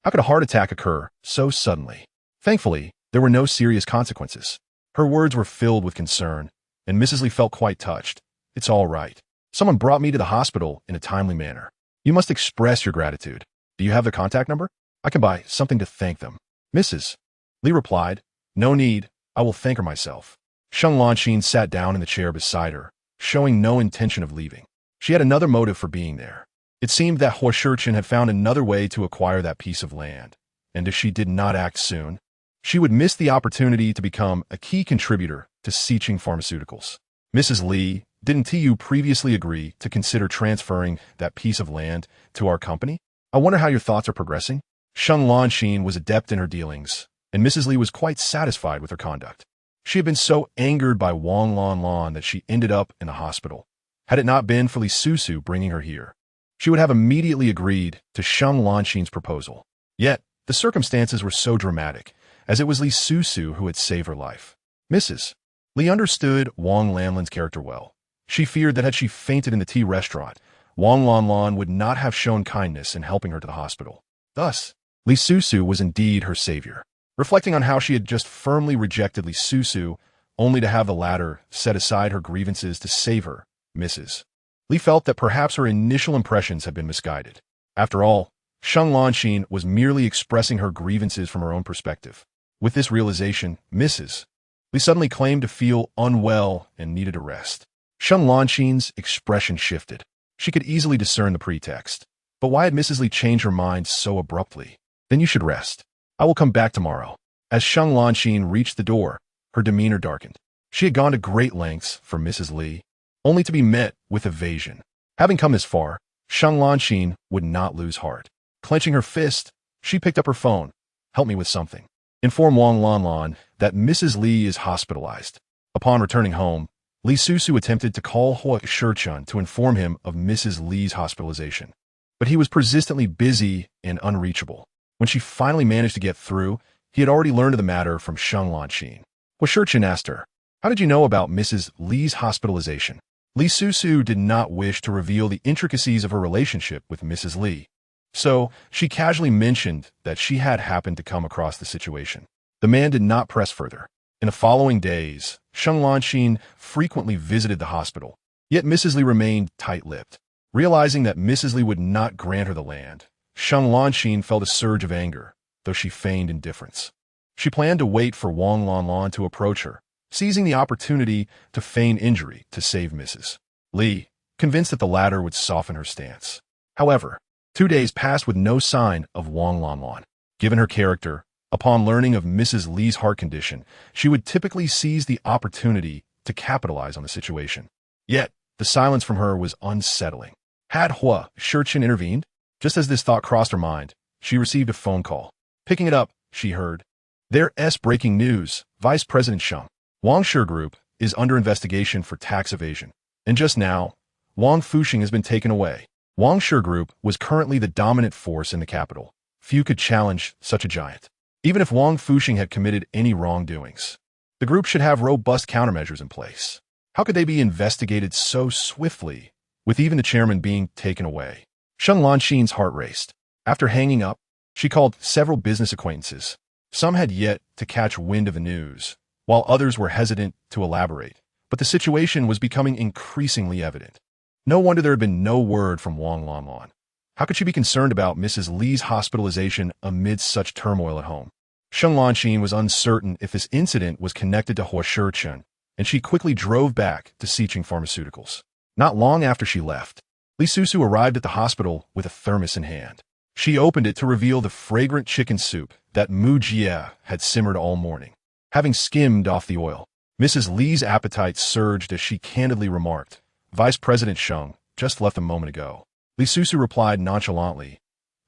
S1: How could a heart attack occur so suddenly? Thankfully, there were no serious consequences. Her words were filled with concern, and Mrs. Li felt quite touched. "It's all right. Someone brought me to the hospital in a timely manner. You must express your gratitude. Do you have their contact number? I can buy something to thank them." Mrs. Li replied, "No need. I will thank her myself." Sheng Lanxin sat down in the chair beside her, showing no intention of leaving. She had another motive for being there. It seemed that Huo Sicheng had found another way to acquire that piece of land, and if she did not act soon, she would miss the opportunity to become a key contributor to Sicheng Pharmaceuticals. "Mrs. Li, didn't you previously agree to consider transferring that piece of land to our company? I wonder how your thoughts are progressing." Sheng Lanxin was adept in her dealings, and Mrs. Li was quite satisfied with her conduct. She had been so angered by Wang Lanlan that she ended up in the hospital. Had it not been for Li Susu bringing her here, she would have immediately agreed to Sheng Lanxin's proposal. Yet, the circumstances were so dramatic, as it was Li Susu who had saved her life. Mrs. Li understood Wang Lanlan's character well. She feared that had she fainted in the tea restaurant, Wang Lanlan would not have shown kindness in helping her to the hospital. Thus, Li Susu was indeed her savior. Reflecting on how she had just firmly rejected Li Susu, only to have the latter set aside her grievances to save her, Mrs. Li felt that perhaps her initial impressions had been misguided. After all, Sheng Lanxin was merely expressing her grievances from her own perspective. With this realization, Mrs. Li suddenly claimed to feel unwell and needed a rest. Sheng Lanxin's expression shifted. She could easily discern the pretext. But why had Mrs. Li changed her mind so abruptly? "Then you should rest. I will come back tomorrow." As Sheng Lanxin reached the door, her demeanor darkened. She had gone to great lengths for Mrs. Li, only to be met with evasion. Having come this far, Sheng Lanxin would not lose heart. Clenching her fist, she picked up her phone. "Help me with something. Inform Wang Lanlan that Mrs. Li is hospitalized." Upon returning home, Li Susu attempted to call Huo Sicheng to inform him of Mrs. Li's hospitalization, but he was persistently busy and unreachable. When she finally managed to get through, he had already learned of the matter from Sheng Lanxin. Huo Sicheng asked her, "How did you know about Mrs. Li's hospitalization?" Li Susu did not wish to reveal the intricacies of her relationship with Mrs. Li, so she casually mentioned that she had happened to come across the situation. The man did not press further. In the following days, Sheng Lanxin frequently visited the hospital, yet Mrs. Li remained tight-lipped. Realizing that Mrs. Li would not grant her the land, Sheng Lanxin felt a surge of anger, though she feigned indifference. She planned to wait for Wang Lanlan to approach her, seizing the opportunity to feign injury to save Mrs. Li, convinced that the latter would soften her stance. However, 2 days passed with no sign of Wang Lanlan. Given her character, upon learning of Mrs. Li's heart condition, she would typically seize the opportunity to capitalize on the situation. Yet, the silence from her was unsettling. Had Huo Sicheng intervened? Just as this thought crossed her mind, she received a phone call. Picking it up, she heard, "There's breaking news. Vice President Sheng Wang Shi Group is under investigation for tax evasion. And just now, Wang Fuxing has been taken away." Wang Shi Group was currently the dominant force in the capital. Few could challenge such a giant, even if Wang Fuxing had committed any wrongdoings. The group should have robust countermeasures in place. How could they be investigated so swiftly, with even the chairman being taken away? Sheng Lanxin's heart raced. After hanging up, she called several business acquaintances. Some had yet to catch wind of the news, while others were hesitant to elaborate. But the situation was becoming increasingly evident. No wonder there had been no word from Wang Lanlan. How could she be concerned about Mrs. Li's hospitalization amidst such turmoil at home? Sheng Lanxin was uncertain if this incident was connected to Huo Sicheng, and she quickly drove back to Sicheng Pharmaceuticals. Not long after she left, Li Susu arrived at the hospital with a thermos in hand. She opened it to reveal the fragrant chicken soup that Mu Jie had simmered all morning. Having skimmed off the oil, Mrs. Li's appetite surged as she candidly remarked, "Vice President Sheng just left a moment ago." Li Susu replied nonchalantly,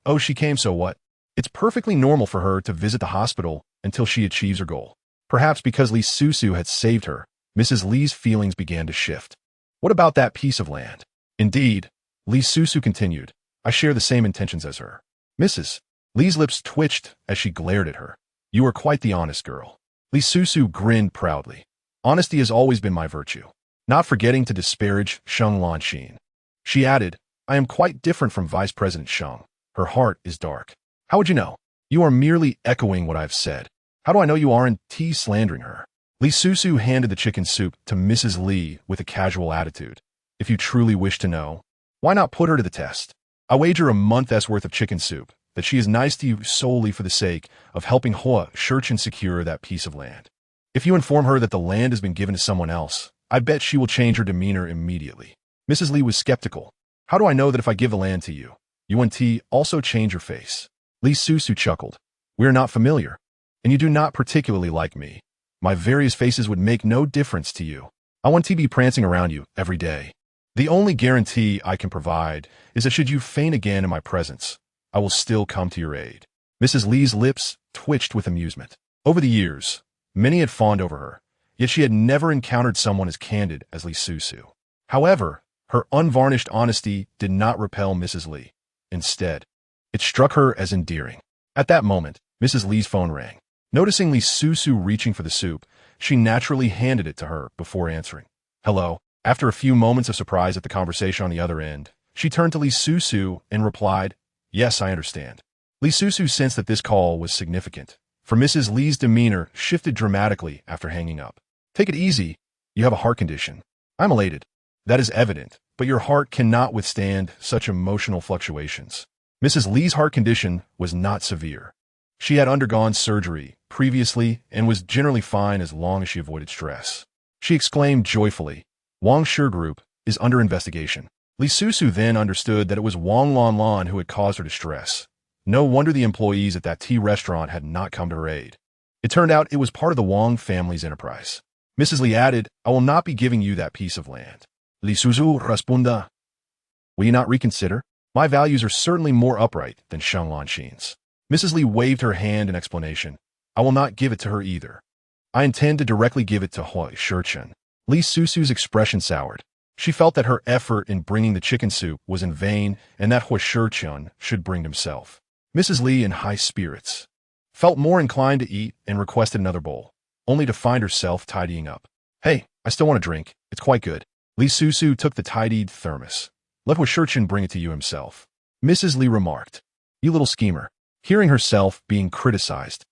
S1: "Oh, she came, so what? It's perfectly normal for her to visit the hospital until she achieves her goal." Perhaps because Li Susu had saved her, Mrs. Li's feelings began to shift. "What about that piece of land?" "Indeed," Li Susu continued, "I share the same intentions as her." Mrs. Li's lips twitched as she glared at her. "You are quite the honest girl." Li Susu grinned proudly. "Honesty has always been my virtue." Not forgetting to disparage Sheng Lanxin, she added, "I am quite different from Vice President Sheng. Her heart is dark." "How would you know?" "You are merely echoing what I have said." "How do I know you aren't slandering her?" Li Susu handed the chicken soup to Mrs. Li with a casual attitude. "If you truly wish to know, why not put her to the test? I wager a month's worth of chicken soup that she is nice to you solely for the sake of helping Huo Sicheng secure that piece of land. If you inform her that the land has been given to someone else, I bet she will change her demeanor immediately." Mrs. Li was skeptical. "How do I know that if I give the land to you, you won't also change your face?" Li Susu chuckled. "We are not familiar, and you do not particularly like me. My various faces would make no difference to you. I want to be prancing around you every day. The only guarantee I can provide is that should you faint again in my presence, I will still come to your aid." Mrs. Li's lips twitched with amusement. Over the years, many had fawned over her, yet she had never encountered someone as candid as Li Susu. However, her unvarnished honesty did not repel Mrs. Li. Instead, it struck her as endearing. At that moment, Mrs. Li's phone rang. Noticing Li Susu reaching for the soup, she naturally handed it to her before answering. "Hello." After a few moments of surprise at the conversation on the other end, she turned to Li Susu and replied, "Yes, I understand." Li Susu sensed that this call was significant, for Mrs. Li's demeanor shifted dramatically after hanging up. "Take it easy. You have a heart condition." "I'm elated." "That is evident, but your heart cannot withstand such emotional fluctuations." Mrs. Li's heart condition was not severe. She had undergone surgery previously and was generally fine as long as she avoided stress. She exclaimed joyfully, "Wang Shi Group is under investigation." Li Susu then understood that it was Wang Lanlan who had caused her distress. No wonder the employees at that tea restaurant had not come to her aid. It turned out it was part of the Wang family's enterprise. Mrs. Li added, "I will not be giving you that piece of land." Li Susu responda, "Will you not reconsider? My values are certainly more upright than Sheng Lanxin's." Mrs. Li waved her hand in explanation. "I will not give it to her either. I intend to directly give it to Huo Sicheng." Li Susu's expression soured. She felt that her effort in bringing the chicken soup was in vain and that Huo Sicheng should bring himself. Mrs. Li, in high spirits, felt more inclined to eat and requested another bowl, only to find herself tidying up. "Hey, I still want a drink. It's quite good." Li Susu took the tidied thermos. "Let Huo Sicheng bring it to you himself." Mrs. Li remarked, "You little schemer." Hearing herself being criticized,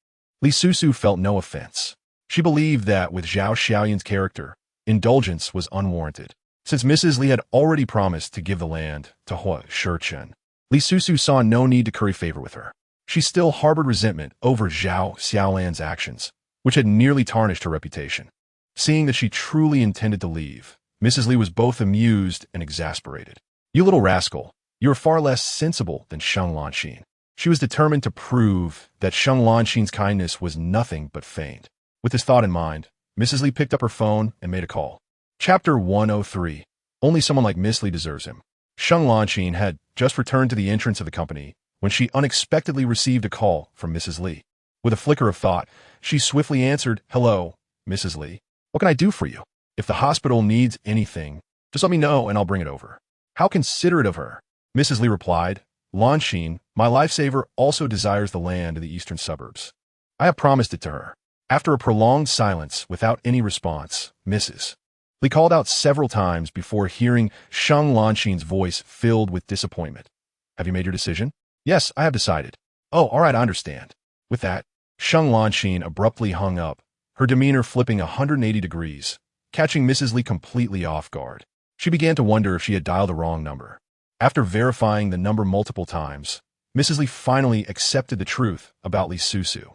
S1: Li Susu felt no offense. She believed that with Zhao Xiaoyan's character, indulgence was unwarranted. Since Mrs. Li had already promised to give the land to Huo Sicheng, Li Susu saw no need to curry favor with her. She still harbored resentment over Zhao Xiaoyan's actions, which had nearly tarnished her reputation. Seeing that she truly intended to leave, Mrs. Li was both amused and exasperated. "You little rascal, you are far less sensible than Sheng Lanxin." She was determined to prove that Sheng Lanxin's kindness was nothing but feigned. With this thought in mind, Mrs. Li picked up her phone and made a call. Chapter 103. Only someone like Miss Li deserves him. Sheng Lanxin had just returned to the entrance of the company when she unexpectedly received a call from Mrs. Li. With a flicker of thought, she swiftly answered, "Hello, Mrs. Li. What can I do for you? If the hospital needs anything, just let me know and I'll bring it over." "How considerate of her." Mrs. Li replied, "Lanxin, my lifesaver, also desires the land in the eastern suburbs. I have promised it to her. After a prolonged silence without any response, Mrs. Li called out several times before hearing Sheng Lanxin's voice filled with disappointment. Have you made your decision? Yes, I have decided. Oh, all right, I understand. With that, Sheng Lanxin abruptly hung up, her demeanor flipping 180 degrees, catching Mrs. Li completely off guard. She began to wonder if she had dialed the wrong number. After verifying the number multiple times, Mrs. Li finally accepted the truth about Li Susu.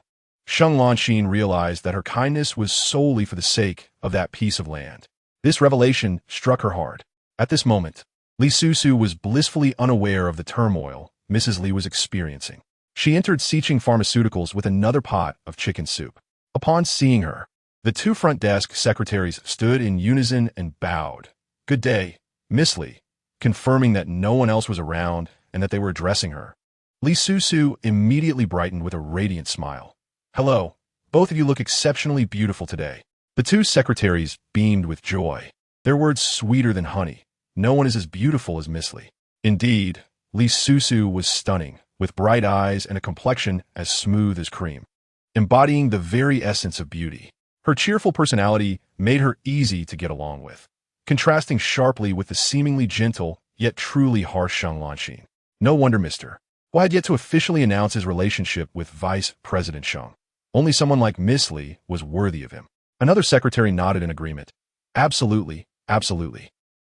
S1: Sheng Lanxin realized that her kindness was solely for the sake of that piece of land. This revelation struck her hard. At this moment, Li Susu was blissfully unaware of the turmoil Mrs. Li was experiencing. She entered Sicheng Pharmaceuticals with another pot of chicken soup. Upon seeing her, the two front desk secretaries stood in unison and bowed. Good day, Miss Li, confirming that no one else was around and that they were addressing her. Li Susu immediately brightened with a radiant smile. Hello, both of you look exceptionally beautiful today. The two secretaries beamed with joy, their words sweeter than honey. No one is as beautiful as Miss Li. Indeed, Li Susu was stunning, with bright eyes and a complexion as smooth as cream, embodying the very essence of beauty. Her cheerful personality made her easy to get along with, contrasting sharply with the seemingly gentle yet truly harsh Sheng Lanxin. No wonder Mr. Huo had yet to officially announce his relationship with Vice President Sheng. Only someone like Miss Li was worthy of him. Another secretary nodded in agreement. Absolutely, absolutely.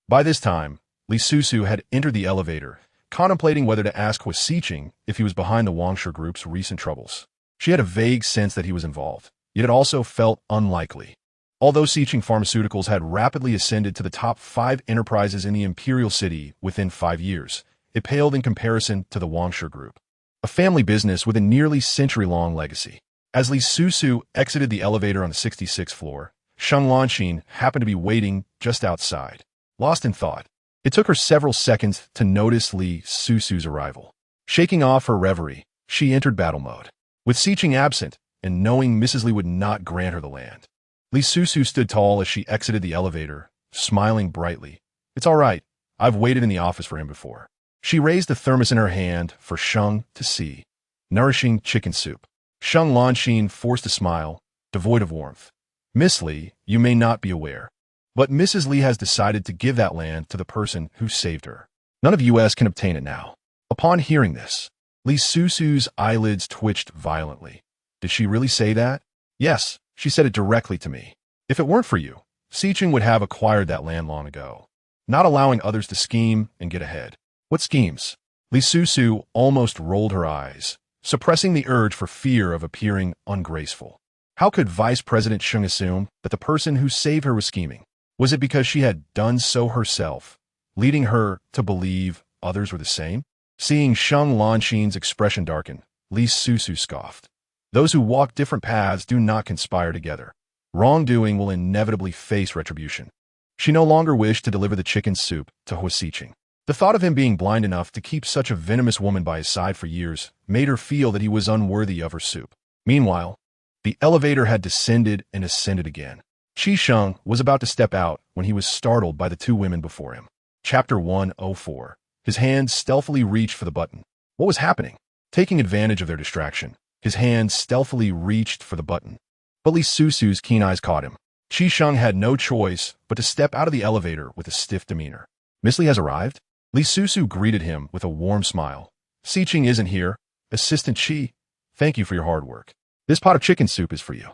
S1: By this time, Li Susu had entered the elevator, contemplating whether to ask Huo Sicheng if he was behind the Wangshu Group's recent troubles. She had a vague sense that he was involved, yet it also felt unlikely. Although Sicheng Pharmaceuticals had rapidly ascended to the top 5 enterprises in the imperial city within 5 years, it paled in comparison to the Wangshu Group, a family business with a nearly century-long legacy. As Li Susu exited the elevator on the 66th floor, Sheng Lanxin happened to be waiting just outside. Lost in thought, it took her several seconds to notice Li Susu's arrival. Shaking off her reverie, she entered battle mode. With Sicheng absent, and knowing Mrs. Li would not grant her the land, Li Susu stood tall as she exited the elevator, smiling brightly. It's all right, I've waited in the office for him before. She raised the thermos in her hand for Sheng to see. Nourishing chicken soup. Sheng Lanxin forced a smile, devoid of warmth. Miss Li, you may not be aware, but Mrs. Li has decided to give that land to the person who saved her. None of US can obtain it now. Upon hearing this, Li Susu's eyelids twitched violently. Did she really say that? Yes, she said it directly to me. If it weren't for you, Sicheng would have acquired that land long ago, not allowing others to scheme and get ahead. What schemes? Li Susu almost rolled her eyes, suppressing the urge for fear of appearing ungraceful. How could Vice President Sheng assume that the person who saved her was scheming? Was it because she had done so herself, leading her to believe others were the same? Seeing Sheng Lanxin's expression darken, Li Susu scoffed. Those who walk different paths do not conspire together. Wrongdoing will inevitably face retribution. She no longer wished to deliver the chicken soup to Huo Sicheng. The thought of him being blind enough to keep such a venomous woman by his side for years made her feel that he was unworthy of her soup. Meanwhile, the elevator had descended and ascended again. Qi Sheng was about to step out when he was startled by the two women before him. Chapter 104. His hand stealthily reached for the button. What was happening? Taking advantage of their distraction, his hand stealthily reached for the button. But Li Susu's keen eyes caught him. Qi Sheng had no choice but to step out of the elevator with a stiff demeanor. Miss Li has arrived? Li Susu greeted him with a warm smile. Sicheng isn't here. Assistant Qi, thank you for your hard work. This pot of chicken soup is for you.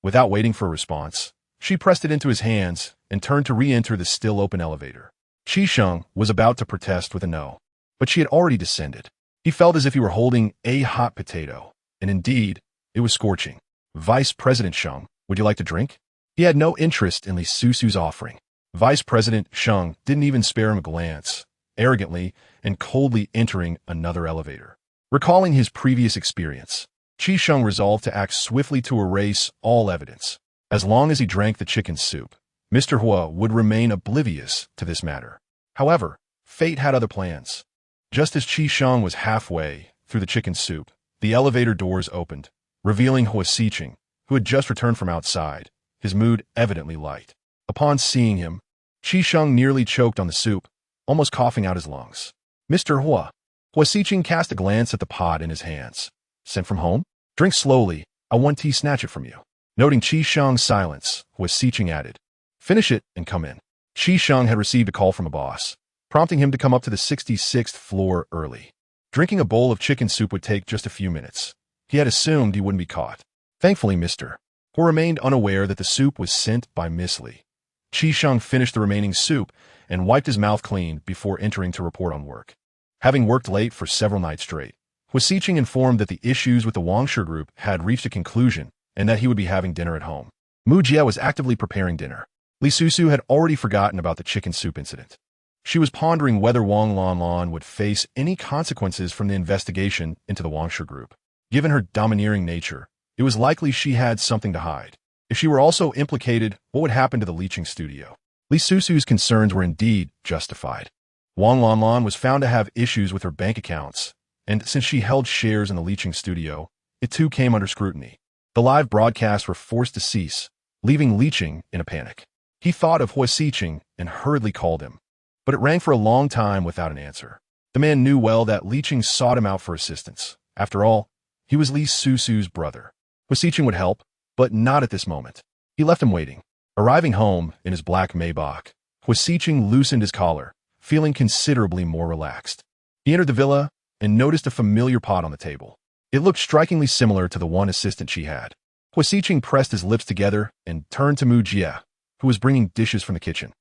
S1: Without waiting for a response, she pressed it into his hands and turned to re-enter the still open elevator. Qi Sheng was about to protest with a no, but she had already descended. He felt as if he were holding a hot potato, and indeed, it was scorching. Vice President Sheng, would you like to drink? He had no interest in Li Susu's offering. Vice President Sheng didn't even spare him a glance, arrogantly and coldly entering another elevator. Recalling his previous experience, Qi Sheng resolved to act swiftly to erase all evidence. As long as he drank the chicken soup, Mr. Huo would remain oblivious to this matter. However, fate had other plans. Just as Qi Sheng was halfway through the chicken soup, the elevator doors opened, revealing Huo Sicheng, who had just returned from outside, his mood evidently light. Upon seeing him, Qi Sheng nearly choked on the soup, almost coughing out his lungs. Mr. Huo. Huo Sicheng cast a glance at the pot in his hands. Sent from home? Drink slowly, I want tea snatch it from you. Noting Qi Sheng's silence, Huo Sicheng added, "Finish it and come in." Qi Sheng had received a call from a boss, prompting him to come up to the 66th floor early. Drinking a bowl of chicken soup would take just a few minutes. He had assumed he wouldn't be caught. Thankfully, Mr. Huo remained unaware that the soup was sent by Miss Li. Qi Sheng finished the remaining soup and wiped his mouth clean before entering to report on work. Having worked late for several nights straight, Huo Sicheng informed that the issues with the Wangshu group had reached a conclusion and that he would be having dinner at home. Mu Jie was actively preparing dinner. Li Susu had already forgotten about the chicken soup incident. She was pondering whether Wang Lanlan would face any consequences from the investigation into the Wangshu group. Given her domineering nature, it was likely she had something to hide. If she were also implicated, what would happen to the leeching studio? Li Susu's concerns were indeed justified. Wang Lanlan was found to have issues with her bank accounts, and since she held shares in the leeching studio, it too came under scrutiny. The live broadcasts were forced to cease, leaving Licheng in a panic. He thought of Huo Sicheng and hurriedly called him, but it rang for a long time without an answer. The man knew well that Licheng sought him out for assistance. After all, he was Li Susu's brother. Huo Sicheng would help, but not at this moment. He left him waiting. Arriving home in his black Maybach, Huo Sicheng loosened his collar, feeling considerably more relaxed. He entered the villa and noticed a familiar pot on the table. It looked strikingly similar to the one assistant she had. Huo Sicheng pressed his lips together and turned to Mu Jie, who was bringing dishes from the kitchen.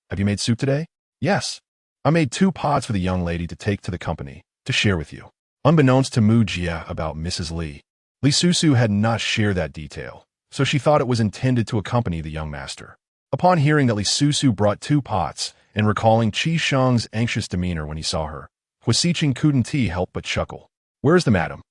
S1: "Have you made soup today?" "Yes. I made 2 pots for the young lady to take to the company, to share with you." Unbeknownst to Mu Jie about Mrs. Li, Li Susu had not shared that detail, so she thought it was intended to accompany the young master. Upon hearing that Li Susu brought 2 pots and recalling Qi Sheng's anxious demeanor when he saw her, Huo Sicheng couldn't help but chuckle. "Where is the madam?"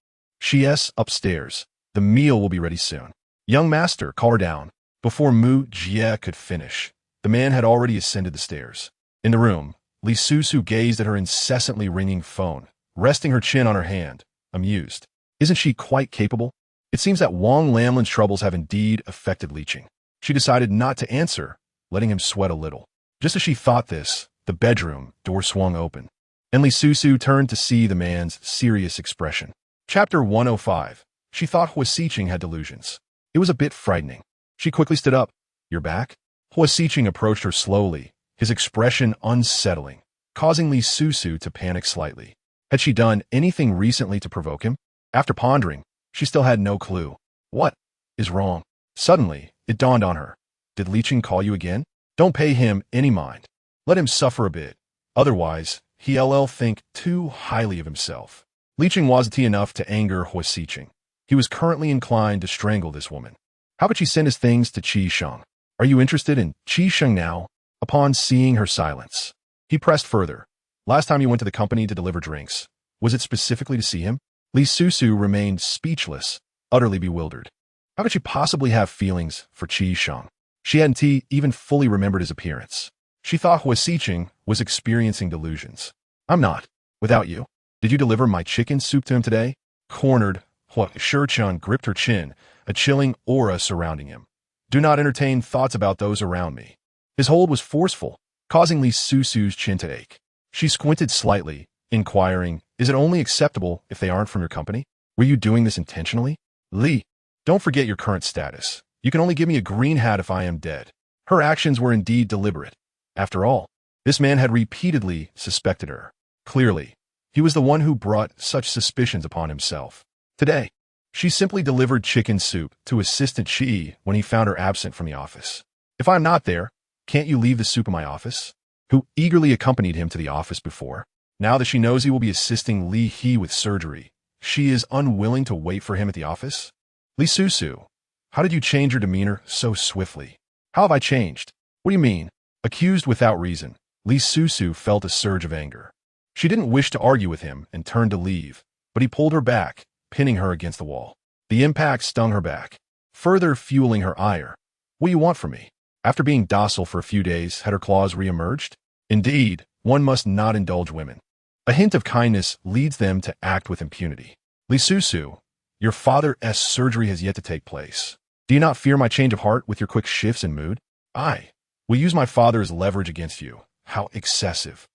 S1: "She's upstairs. The meal will be ready soon." "Young master, call her down." Before Mu Jie could finish, the man had already ascended the stairs. In the room, Li Susu gazed at her incessantly ringing phone, resting her chin on her hand, amused. Isn't she quite capable? It seems that Wang Lanlan's troubles have indeed affected Licheng. She decided not to answer, letting him sweat a little. Just as she thought this, the bedroom door swung open, and Li Susu turned to see the man's serious expression. Chapter 105. She thought Huo Sicheng had delusions. It was a bit frightening. She quickly stood up. "You're back?" Huo Sicheng approached her slowly, his expression unsettling, causing Li Susu to panic slightly. Had she done anything recently to provoke him? After pondering, she still had no clue. What is wrong? Suddenly, it dawned on her. Did Licheng call you again? Don't pay him any mind. Let him suffer a bit. Otherwise, he'll think too highly of himself. Licheng wasn't enough to anger Huo Sicheng. He was currently inclined to strangle this woman. How could she send his things to Qi Sheng? "Are you interested in Qi Sheng now?" Upon seeing her silence, he pressed further. "Last time you went to the company to deliver drinks, was it specifically to see him?" Li Susu remained speechless, utterly bewildered. How could she possibly have feelings for Qi Sheng? She hadn't even fully remembered his appearance. She thought Huo Sicheng was experiencing delusions. "I'm not. Without you. Did you deliver my chicken soup to him today?" Cornered, Huo Sicheng gripped her chin, a chilling aura surrounding him. "Do not entertain thoughts about those around me." His hold was forceful, causing Li Susu's chin to ache. She squinted slightly, inquiring, "Is it only acceptable if they aren't from your company? Were you doing this intentionally?" "Li, don't forget your current status. You can only give me a green hat if I am dead." Her actions were indeed deliberate. After all, this man had repeatedly suspected her. Clearly, he was the one who brought such suspicions upon himself. Today, she simply delivered chicken soup to Assistant Qi when he found her absent from the office. "If I'm not there, can't you leave the soup in my office?" Who eagerly accompanied him to the office before. Now that she knows he will be assisting Li He with surgery, she is unwilling to wait for him at the office? "Li Susu, how did you change your demeanor so swiftly?" "How have I changed? What do you mean?" Accused without reason, Li Susu felt a surge of anger. She didn't wish to argue with him and turned to leave, but he pulled her back, pinning her against the wall. The impact stung her back, further fueling her ire. "What do you want from me?" After being docile for a few days, had her claws re-emerged? Indeed, one must not indulge women. A hint of kindness leads them to act with impunity. "Li Susu, your father's surgery has yet to take place. Do you not fear my change of heart with your quick shifts in mood? I will use my father as leverage against you. How excessive."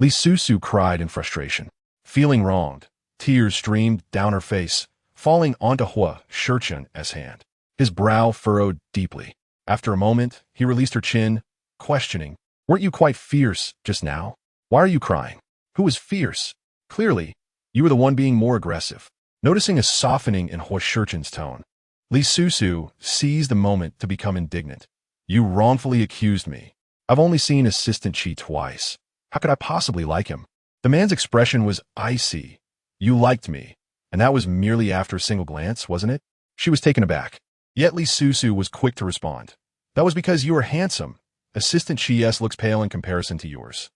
S1: Li Susu cried in frustration. Feeling wronged, tears streamed down her face, falling onto Huo Sicheng's hand. His brow furrowed deeply. After a moment, he released her chin, questioning, "Weren't you quite fierce just now? Why are you crying? Who was fierce? Clearly, you were the one being more aggressive." Noticing a softening in Huo Sichen's tone, Li Susu seized the moment to become indignant. "You wrongfully accused me. I've only seen Assistant Chi twice. How could I possibly like him?" The man's expression was icy. "You liked me, and that was merely after a single glance, wasn't it?" She was taken aback. Yet Li Susu was quick to respond. "That was because you were handsome. Assistant Chi's looks pale in comparison to yours."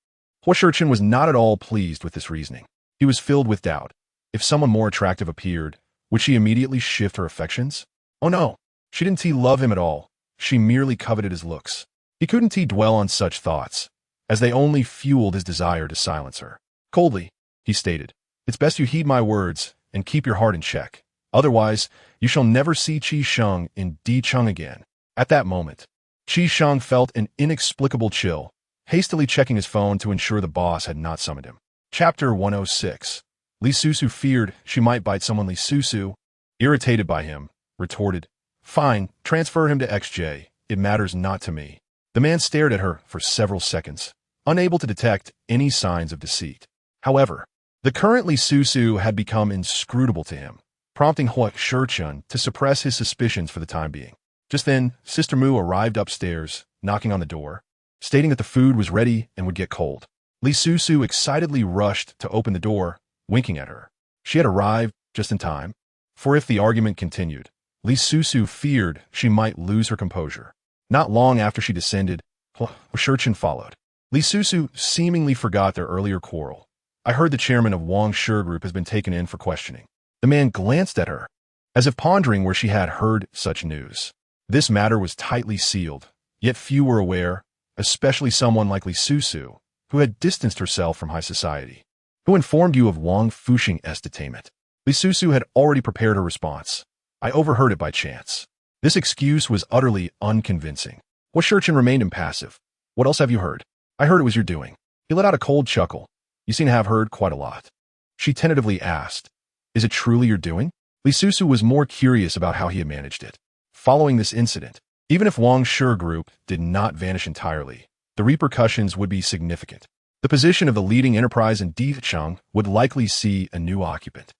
S1: Huo Sicheng was not at all pleased with this reasoning. He was filled with doubt. If someone more attractive appeared, would she immediately shift her affections? Oh no, she didn't love him at all. She merely coveted his looks. He couldn't dwell on such thoughts, as they only fueled his desire to silence her. Coldly, he stated, "It's best you heed my words and keep your heart in check. Otherwise, you shall never see Qi Sheng in Di Cheng again." At that moment, Qi Sheng felt an inexplicable chill, hastily checking his phone to ensure the boss had not summoned him. Chapter 106. Li Susu feared she might bite someone. Li Susu, irritated by him, retorted, "Fine, transfer him to XJ. It matters not to me." The man stared at her for several seconds, unable to detect any signs of deceit. However, the current Li Susu had become inscrutable to him, prompting Huo Sicheng to suppress his suspicions for the time being. Just then, Sister Mu arrived upstairs, knocking on the door, stating that the food was ready and would get cold. Li Susu excitedly rushed to open the door, winking at her. She had arrived just in time, for if the argument continued, Li Susu feared she might lose her composure. Not long after she descended, Huo Sicheng followed. Li Susu seemingly forgot their earlier quarrel. "I heard the chairman of Wang Shi Group has been taken in for questioning." The man glanced at her, as if pondering where she had heard such news. This matter was tightly sealed, yet few were aware, especially someone like Li Susu, who had distanced herself from high society. "Who informed you of Wang Fuxing's detainment?" Li Susu had already prepared her response. "I overheard it by chance." This excuse was utterly unconvincing. Huo Sicheng remained impassive. "What else have you heard?" "I heard it was your doing." He let out a cold chuckle. "You seem to have heard quite a lot." She tentatively asked, "Is it truly your doing?" Li Susu was more curious about how he had managed it. Following this incident, even if Wang Shi Group did not vanish entirely, the repercussions would be significant. The position of the leading enterprise in Dicheng would likely see a new occupant.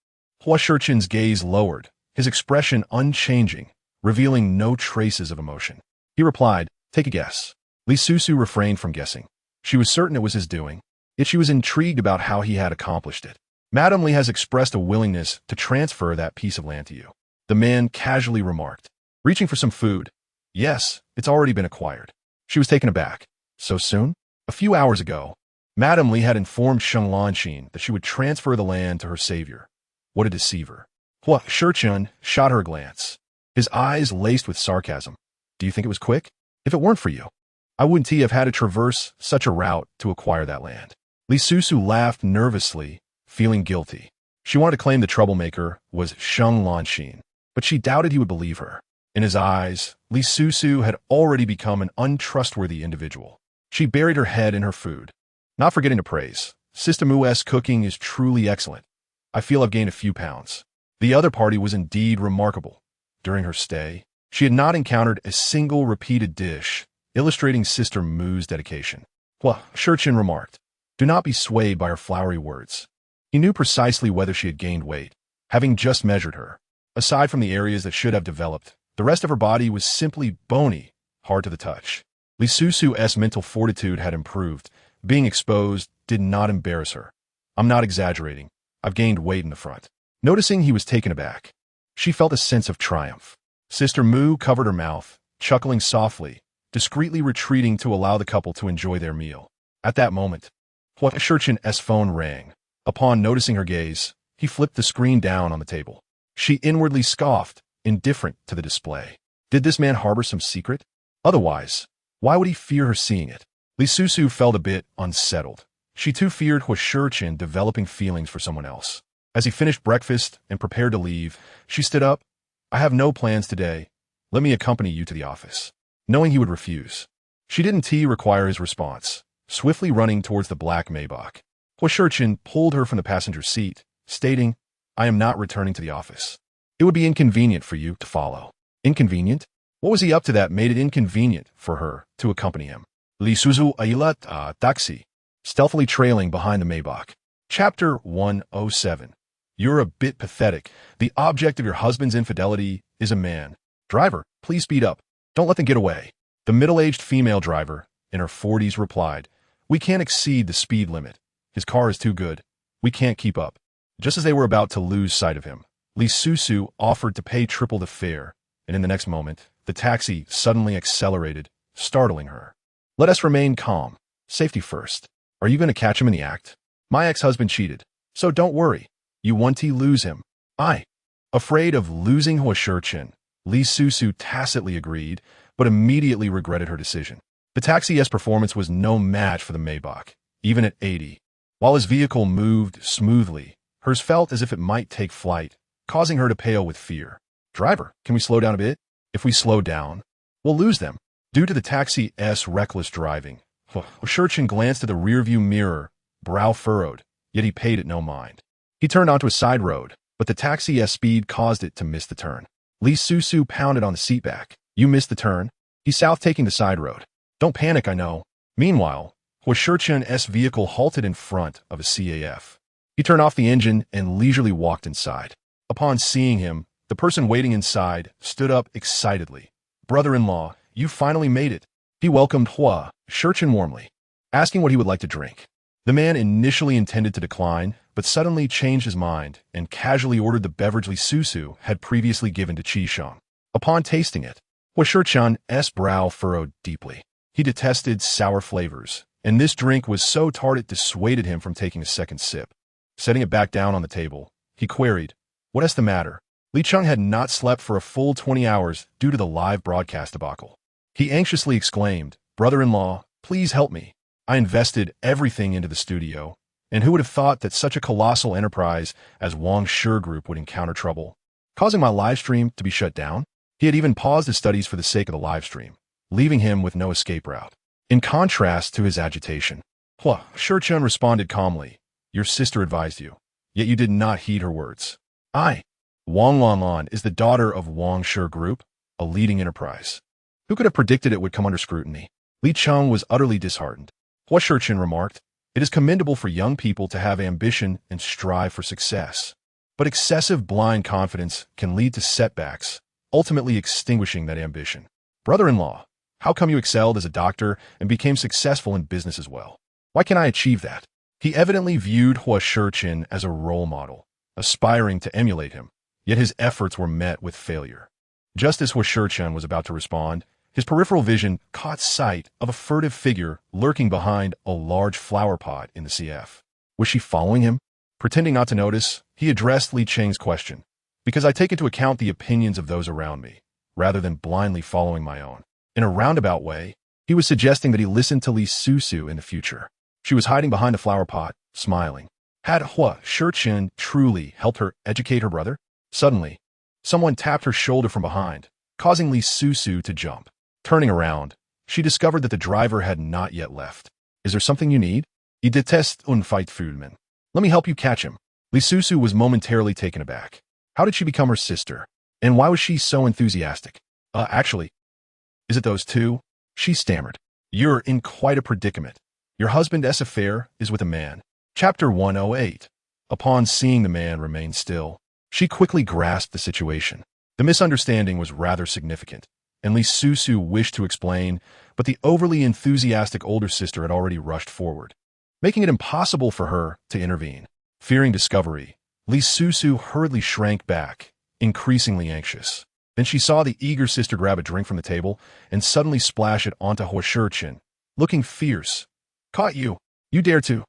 S1: Huo Sichen's gaze lowered, his expression unchanging, revealing no traces of emotion. He replied, "Take a guess." Li Susu refrained from guessing. She was certain it was his doing, yet she was intrigued about how he had accomplished it. "Madame Li has expressed a willingness to transfer that piece of land to you," the man casually remarked, reaching for some food. "Yes, it's already been acquired." She was taken aback. "So soon?" A few hours ago, Madame Li had informed Sheng Lanxin that she would transfer the land to her savior. What a deceiver. Huo Sicheng shot her a glance, his eyes laced with sarcasm. "Do you think it was quick? If it weren't for you, I wouldn't have had to traverse such a route to acquire that land." Li Susu laughed nervously, feeling guilty. She wanted to claim the troublemaker was Sheng Lanxin, but she doubted he would believe her. In his eyes, Li Susu had already become an untrustworthy individual. She buried her head in her food, not forgetting to praise, "Sister Mu's cooking is truly excellent. I feel I've gained a few pounds." The other party was indeed remarkable. During her stay, she had not encountered a single repeated dish, illustrating Sister Mu's dedication. Huo Sicheng remarked, "Do not be swayed by her flowery words." He knew precisely whether she had gained weight, having just measured her. Aside from the areas that should have developed, the rest of her body was simply bony, hard to the touch. Li Susu's mental fortitude had improved. Being exposed did not embarrass her. "I'm not exaggerating. I've gained weight in the front." Noticing he was taken aback, she felt a sense of triumph. Sister Mu covered her mouth, chuckling softly, discreetly retreating to allow the couple to enjoy their meal. At that moment, Huo Sichen's phone rang. Upon noticing her gaze, he flipped the screen down on the table. She inwardly scoffed, indifferent to the display. Did this man harbor some secret? Otherwise, why would he fear her seeing it? Li Susu felt a bit unsettled. She too feared Huo Sicheng developing feelings for someone else. As he finished breakfast and prepared to leave, she stood up. "I have no plans today. Let me accompany you to the office." Knowing he would refuse, she didn't require his response, swiftly running towards the black Maybach. Huo Sicheng pulled her from the passenger seat, stating, "I am not returning to the office. It would be inconvenient for you to follow." Inconvenient? What was he up to that made it inconvenient for her to accompany him? Li Susu ailat taxi, stealthily trailing behind the Maybach. Chapter 107. You're a bit pathetic. The object of your husband's infidelity is a man. Driver, please speed up. Don't let them get away. The middle-aged female driver, in her 40s, replied, We can't exceed the speed limit. His car is too good. We can't keep up. Just as they were about to lose sight of him, Li Susu offered to pay triple the fare, and in the next moment, the taxi suddenly accelerated, startling her. Let us remain calm. Safety first. Are you going to catch him in the act? My ex-husband cheated, so don't worry. You want to lose him. Afraid of losing Huo Sicheng, Li Susu tacitly agreed, but immediately regretted her decision. The taxi's performance was no match for the Maybach, even at 80. While his vehicle moved smoothly, hers felt as if it might take flight, causing her to pale with fear. Driver, can we slow down a bit? If we slow down, we'll lose them. Due to the taxi's reckless driving, Huo Sicheng glanced at the rearview mirror, brow furrowed, yet he paid it no mind. He turned onto a side road, but the taxi's speed caused it to miss the turn. Li Susu pounded on the seat back. You missed the turn? He's south taking the side road. Don't panic, I know. Meanwhile, Huo Sicheng's vehicle halted in front of a CAF. He turned off the engine and leisurely walked inside. Upon seeing him, the person waiting inside stood up excitedly. Brother-in-law, you finally made it. He welcomed Huo Sicheng warmly, asking what he would like to drink. The man initially intended to decline, but suddenly changed his mind and casually ordered the beverage Li Susu had previously given to Qisheng. Upon tasting it, Huo Sicheng's brow furrowed deeply. He detested sour flavors, and this drink was so tart it dissuaded him from taking a second sip. Setting it back down on the table, he queried, What is the matter? Li Cheng had not slept for a full 20 hours due to the live broadcast debacle. He anxiously exclaimed, Brother-in-law, please help me. I invested everything into the studio, and who would have thought that such a colossal enterprise as Wang Shi Group would encounter trouble, causing my live stream to be shut down? He had even paused his studies for the sake of the live stream, leaving him with no escape route. In contrast to his agitation, Huo Sicheng responded calmly, Your sister advised you, yet you did not heed her words. Wang Lanlan is the daughter of Wang Shi Group, a leading enterprise. Who could have predicted it would come under scrutiny? Li Cheng was utterly disheartened. Huo Sicheng remarked, It is commendable for young people to have ambition and strive for success. But excessive blind confidence can lead to setbacks, ultimately extinguishing that ambition. Brother-in-law, how come you excelled as a doctor and became successful in business as well? Why can't I achieve that? He evidently viewed Huo Sicheng as a role model, aspiring to emulate him, yet his efforts were met with failure. Just as Huo Sicheng was about to respond, his peripheral vision caught sight of a furtive figure lurking behind a large flower pot in the CF. Was she following him? Pretending not to notice, he addressed Li Cheng's question, Because I take into account the opinions of those around me, rather than blindly following my own. In a roundabout way, he was suggesting that he listen to Li Susu in the future. She was hiding behind the flower pot, smiling. Had Huo Sicheng truly helped her educate her brother? Suddenly, someone tapped her shoulder from behind, causing Li Susu to jump. Turning around, she discovered that the driver had not yet left. Is there something you need? I deteste Unfeitfühlmann. Let me help you catch him. Li Susu was momentarily taken aback. How did she become her sister? And why was she so enthusiastic? Actually, is it those two? She stammered. You're in quite a predicament. Your husband's affair is with a man. Chapter 108. Upon seeing the man remain still, she quickly grasped the situation. The misunderstanding was rather significant, and Li Susu wished to explain, but the overly enthusiastic older sister had already rushed forward, making it impossible for her to intervene. Fearing discovery, Li Susu hurriedly shrank back, increasingly anxious. Then she saw the eager sister grab a drink from the table and suddenly splash it onto Huo Sicheng, looking fierce. Caught you! You dare to.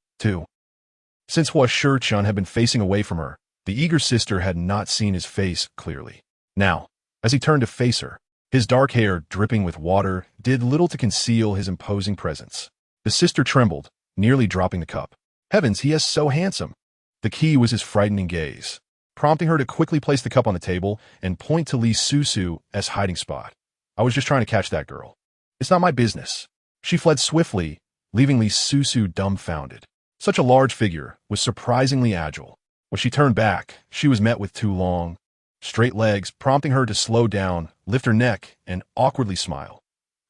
S1: Since Huo Sicheng had been facing away from her, the eager sister had not seen his face clearly. Now, as he turned to face her, his dark hair dripping with water did little to conceal his imposing presence. The sister trembled, nearly dropping the cup. Heavens, he is so handsome! The key was his frightening gaze, prompting her to quickly place the cup on the table and point to Li Susu as hiding spot. I was just trying to catch that girl. It's not my business. She fled swiftly, leaving Li Susu dumbfounded. Such a large figure was surprisingly agile. When she turned back, she was met with two long, straight legs, prompting her to slow down, lift her neck, and awkwardly smile.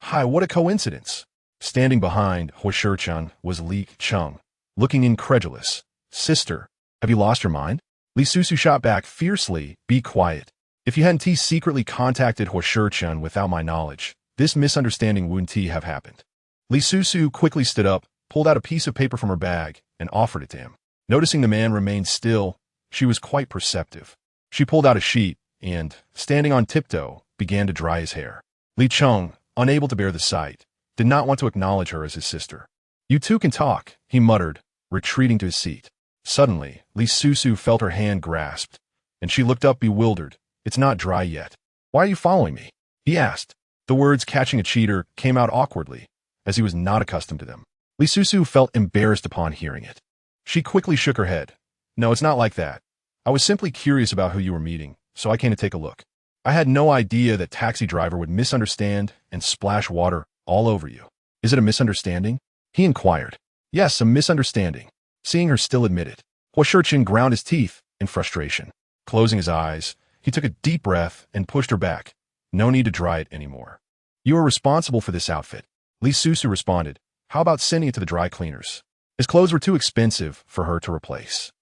S1: Hi, what a coincidence. Standing behind Huo Sicheng was Li Susu, looking incredulous. Sister, have you lost your mind? Li Susu shot back fiercely, be quiet. If you hadn't secretly contacted Huo Sicheng without my knowledge, this misunderstanding wouldn't have happened. Li Susu quickly stood up, pulled out a piece of paper from her bag, and offered it to him. Noticing the man remained still, she was quite perceptive. She pulled out a sheet and, standing on tiptoe, began to dry his hair. Li Susu, unable to bear the sight, did not want to acknowledge her as his sister. You two can talk, he muttered, retreating to his seat. Suddenly, Li Susu felt her hand grasped, and she looked up bewildered. It's not dry yet. Why are you following me? He asked. The words catching a cheater came out awkwardly, as he was not accustomed to them. Li Susu felt embarrassed upon hearing it. She quickly shook her head. No, it's not like that. I was simply curious about who you were meeting, so I came to take a look. I had no idea that taxi driver would misunderstand and splash water all over you. Is it a misunderstanding? He inquired. Yes, a misunderstanding. Seeing her still admit it, Huo Sicheng ground his teeth in frustration. Closing his eyes, he took a deep breath and pushed her back. No need to dry it anymore. You are responsible for this outfit. Li Susu responded. How about sending it to the dry cleaners? His clothes were too expensive for her to replace.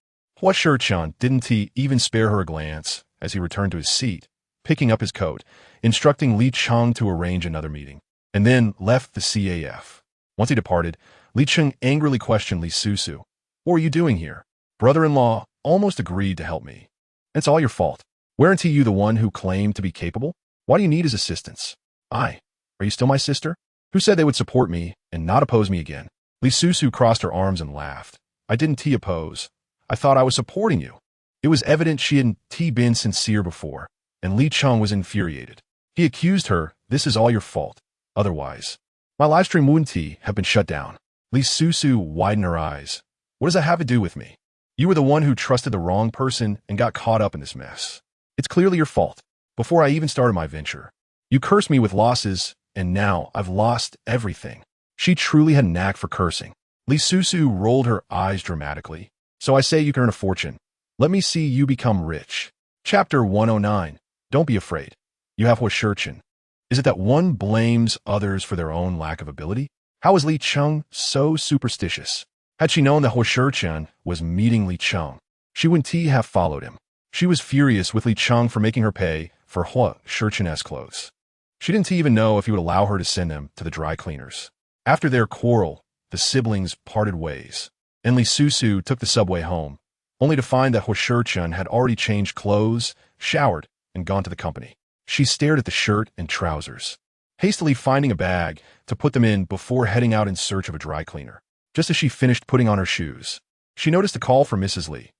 S1: Huo Sicheng didn't even spare her a glance as he returned to his seat, picking up his coat, instructing Li Susu to arrange another meeting, and then left the CAF. Once he departed, Li Susu angrily questioned Li Susu. What are you doing here? Brother-in-law almost agreed to help me. It's all your fault. Weren't you the one who claimed to be capable? Why do you need his assistance? Are you still my sister? Who said they would support me and not oppose me again? Li Susu crossed her arms and laughed. I didn't oppose. I thought I was supporting you. It was evident she hadn't been sincere before, and Li Susu was infuriated. He accused her, this is all your fault. Otherwise, my livestream wouldn't have been shut down. Li Susu widened her eyes. What does that have to do with me? You were the one who trusted the wrong person and got caught up in this mess. It's clearly your fault. Before I even started my venture, you cursed me with losses, and now I've lost everything. She truly had a knack for cursing. Li Susu rolled her eyes dramatically. So I say you can earn a fortune. Let me see you become rich. Chapter 109. Don't be afraid. You have Huo Sicheng. Is it that one blames others for their own lack of ability? How is Li Susu so superstitious? Had she known that Huo Sicheng was meeting Li Susu, she wouldn't have followed him. She was furious with Li Susu for making her pay for Huo Sicheng's clothes. She didn't even know if he would allow her to send them to the dry cleaners. After their quarrel, the siblings parted ways, and Li Susu took the subway home, only to find that Huo Sicheng had already changed clothes, showered, and gone to the company. She stared at the shirt and trousers, hastily finding a bag to put them in before heading out in search of a dry cleaner. Just as she finished putting on her shoes, she noticed a call from Mrs. Li.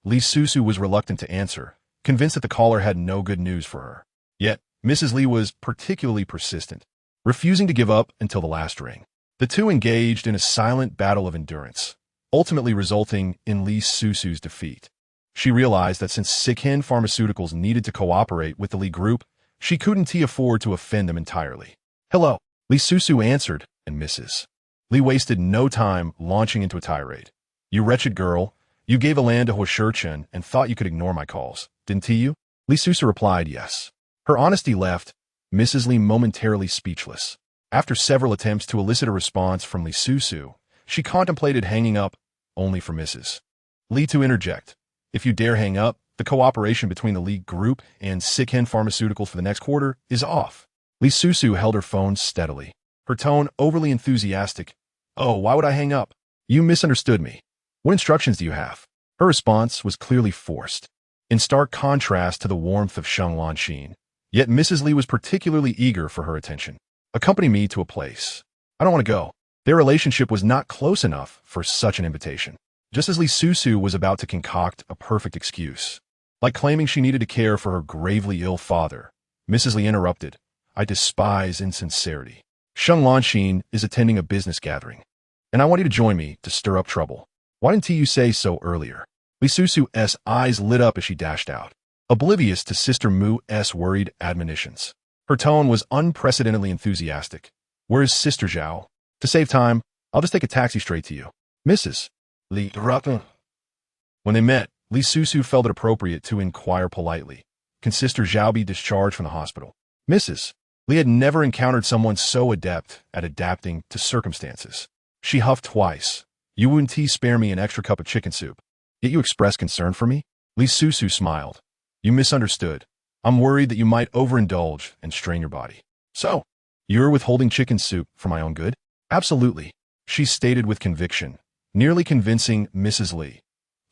S1: Li Susu was reluctant to answer, convinced that the caller had no good news for her. Yet, Mrs. Li was particularly persistent, refusing to give up until the last ring. The two engaged in a silent battle of endurance, ultimately resulting in Li Susu's defeat. She realized that since Sicheng Pharmaceuticals needed to cooperate with the Li Group, she couldn't afford to offend them entirely. Hello, Li Susu answered, and Mrs. Li wasted no time launching into a tirade. You wretched girl, you gave a land to Huo Sicheng and thought you could ignore my calls, didn't you? Li Susu replied yes. Her honesty left Mrs. Li momentarily speechless. After several attempts to elicit a response from Li Susu, she contemplated hanging up, only for Mrs. Li to interject. If you dare hang up, the cooperation between the Li Group and Sicheng Pharmaceuticals for the next quarter is off. Li Susu held her phone steadily, her tone overly enthusiastic. Oh, why would I hang up? You misunderstood me. What instructions do you have? Her response was clearly forced, in stark contrast to the warmth of Sheng Lanxin. Yet Mrs. Li was particularly eager for her attention. Accompany me to a place. I don't want to go. Their relationship was not close enough for such an invitation. Just as Li Susu was about to concoct a perfect excuse, like claiming she needed to care for her gravely ill father, Mrs. Li interrupted. I despise insincerity. Sheng Lanxin is attending a business gathering, and I want you to join me to stir up trouble. Why didn't you say so earlier? Li Susu's eyes lit up as she dashed out, oblivious to Sister Mu's worried admonitions. Her tone was unprecedentedly enthusiastic. Where is Sister Zhao? To save time, I'll just take a taxi straight to you. Mrs. Li. When they met, Li Susu felt it appropriate to inquire politely, can Sister Zhao be discharged from the hospital? Mrs. Li had never encountered someone so adept at adapting to circumstances. She huffed twice. You wouldn't spare me an extra cup of chicken soup. Yet you expressed concern for me? Li Susu smiled. You misunderstood. I'm worried that you might overindulge and strain your body. So, you're withholding chicken soup for my own good? Absolutely, she stated with conviction, nearly convincing Mrs. Li.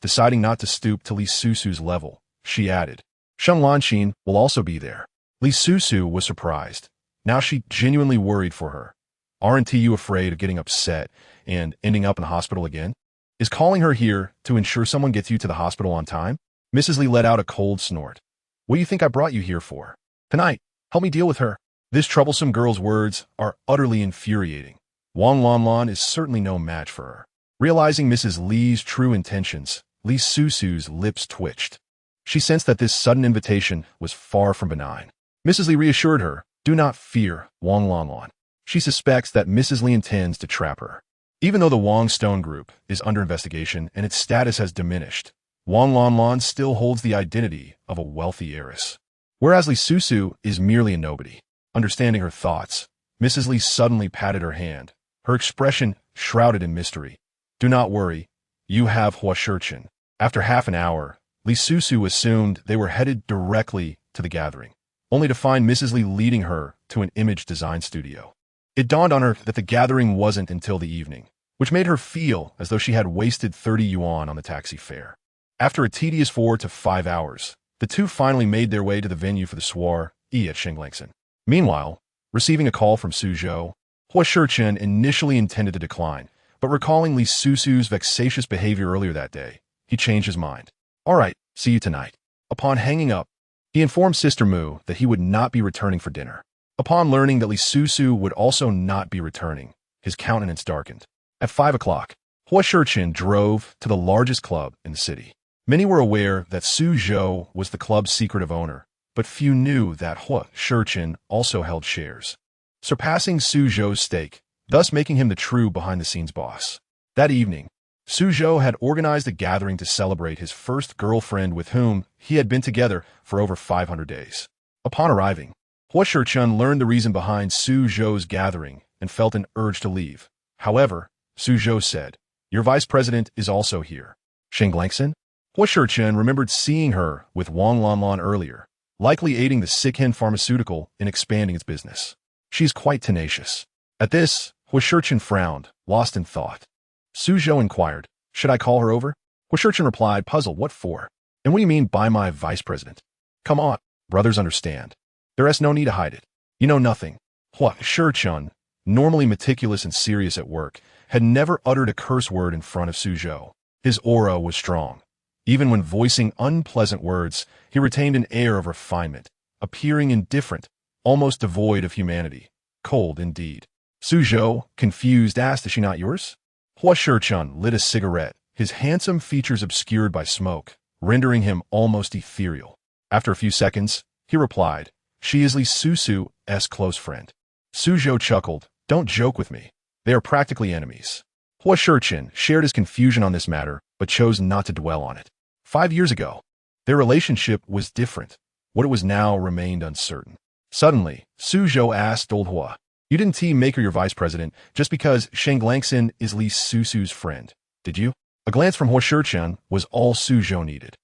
S1: Deciding not to stoop to Li Susu's level, she added, Sheng Lanqin will also be there. Li Susu was surprised. Now she genuinely worried for her. Aren't you afraid of getting upset and ending up in the hospital again? Is calling her here to ensure someone gets you to the hospital on time? Mrs. Li let out a cold snort. What do you think I brought you here for? Tonight, help me deal with her. This troublesome girl's words are utterly infuriating. Wang Lanlan is certainly no match for her. Realizing Mrs. Li's true intentions, Li Susu's lips twitched. She sensed that this sudden invitation was far from benign. Mrs. Li reassured her, do not fear Wang Lanlan. She suspects that Mrs. Li intends to trap her. Even though the Wang Stone Group is under investigation and its status has diminished, Wang Lanlan still holds the identity of a wealthy heiress. Whereas Li Susu is merely a nobody. Understanding her thoughts, Mrs. Li suddenly patted her hand, her expression shrouded in mystery. Do not worry, you have Huo Sicheng. After half an hour, Li Susu assumed they were headed directly to the gathering, only to find Mrs. Li leading her to an image design studio. It dawned on her that the gathering wasn't until the evening, which made her feel as though she had wasted 30 yuan on the taxi fare. After a tedious 4 to 5 hours, the two finally made their way to the venue for the soiree at Shenglangsen. Meanwhile, receiving a call from Suzhou, Huo Sicheng initially intended to decline, but recalling Li Susu's vexatious behavior earlier that day, he changed his mind. All right, see you tonight. Upon hanging up, he informed Sister Mu that he would not be returning for dinner. Upon learning that Li Susu would also not be returning, his countenance darkened. At 5 o'clock, Huo Sicheng drove to the largest club in the city. Many were aware that Suzhou was the club's secretive owner, but few knew that Huo Sicheng also held shares, surpassing Suzhou's stake, thus making him the true behind-the-scenes boss. That evening, Suzhou had organized a gathering to celebrate his first girlfriend with whom he had been together for over 500 days. Upon arriving, Huo Sicheng learned the reason behind Suzhou's gathering and felt an urge to leave. However, Suzhou said, your vice president is also here. Shenglangsen? Huo Sicheng remembered seeing her with Wang Lanlan earlier, likely aiding the Sicheng pharmaceutical in expanding its business. She is quite tenacious. At this, Huo Sicheng frowned, lost in thought. Suzhou inquired, should I call her over? Huo Sicheng replied, puzzled, what for? And what do you mean by my vice president? Come on, brothers understand. There is no need to hide it. You know nothing. Huo Sicheng, normally meticulous and serious at work, had never uttered a curse word in front of Suzhou. His aura was strong. Even when voicing unpleasant words, he retained an air of refinement, appearing indifferent, almost devoid of humanity. Cold indeed. Suzhou, confused, asked, is she not yours? Huo Sicheng lit a cigarette, his handsome features obscured by smoke, rendering him almost ethereal. After a few seconds, he replied, she is Li Susu's close friend. Suzhou chuckled, don't joke with me. They are practically enemies. Huo Sicheng shared his confusion on this matter, but chose not to dwell on it. 5 years ago, their relationship was different. What it was now remained uncertain. Suddenly, Suzhou asked old Huo, you didn't make her your vice president just because Shenglangsen is Li Susu's friend, did you? A glance from Huo Sicheng was all Suzhou needed.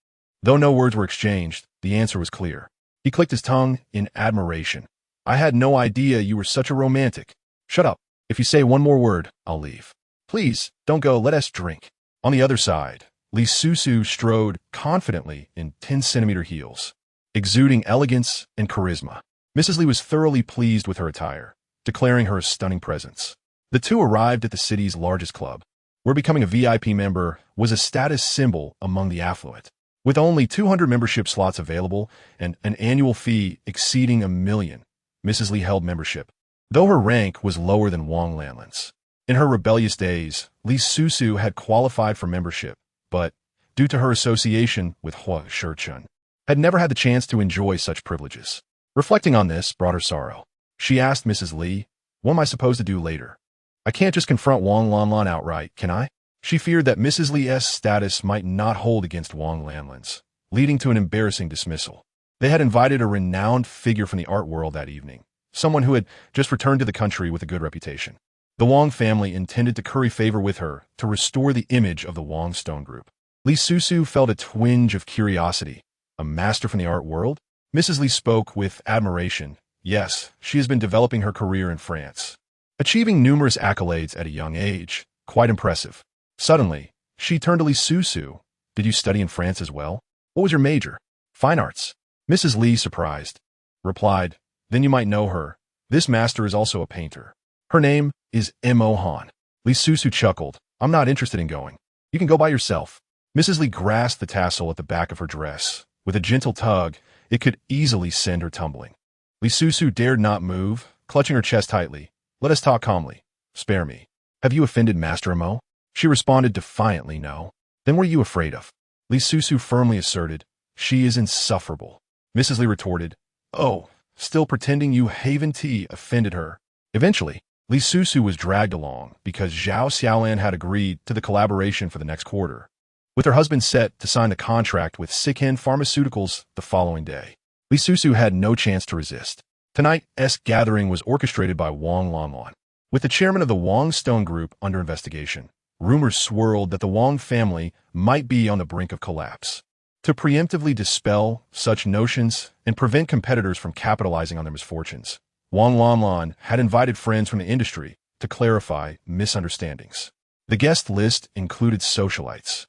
S1: Though no words were exchanged, the answer was clear. He clicked his tongue in admiration. I had no idea you were such a romantic. Shut up. If you say one more word, I'll leave. Please, don't go, let us drink. On the other side, Li Susu strode confidently in 10-centimeter heels, exuding elegance and charisma. Mrs. Li was thoroughly pleased with her attire, declaring her a stunning presence. The two arrived at the city's largest club, where becoming a VIP member was a status symbol among the affluent. With only 200 membership slots available and an annual fee exceeding $1 million, Mrs. Li held membership, though her rank was lower than Wang Lanlan's. In her rebellious days, Li Susu had qualified for membership, but, due to her association with Huo Sicheng, had never had the chance to enjoy such privileges. Reflecting on this brought her sorrow. She asked Mrs. Li, what am I supposed to do later? I can't just confront Wang Lanlan outright, can I? She feared that Mrs. Li's status might not hold against Wang Lanlan's, leading to an embarrassing dismissal. They had invited a renowned figure from the art world that evening, someone who had just returned to the country with a good reputation. The Wang family intended to curry favor with her to restore the image of the Wang Stone Group. Li Susu felt a twinge of curiosity. A master from the art world? Mrs. Li spoke with admiration. Yes, she has been developing her career in France, achieving numerous accolades at a young age. Quite impressive. Suddenly, she turned to Li Susu. Did you study in France as well? What was your major? Fine arts. Mrs. Li, surprised, replied, then you might know her. This master is also a painter. Her name is Mo Han. Li Susu chuckled. I'm not interested in going. You can go by yourself. Mrs. Li grasped the tassel at the back of her dress. With a gentle tug, it could easily send her tumbling. Li Susu dared not move, clutching her chest tightly. Let us talk calmly. Spare me. Have you offended Master Mo? She responded defiantly, no. Then what are you afraid of? Li Susu firmly asserted. She is insufferable. Mrs. Li retorted. Oh, still pretending you haven tea offended her. Eventually, Li Susu was dragged along because Zhao Xiaolan had agreed to the collaboration for the next quarter, with her husband set to sign the contract with Sicheng Pharmaceuticals the following day. Li Susu had no chance to resist. Tonight's gathering was orchestrated by Wang Lanlan. With the chairman of the Wang Stone Group under investigation, rumors swirled that the Wang family might be on the brink of collapse. To preemptively dispel such notions and prevent competitors from capitalizing on their misfortunes, Wang Lanlan had invited friends from the industry to clarify misunderstandings. The guest list included socialites,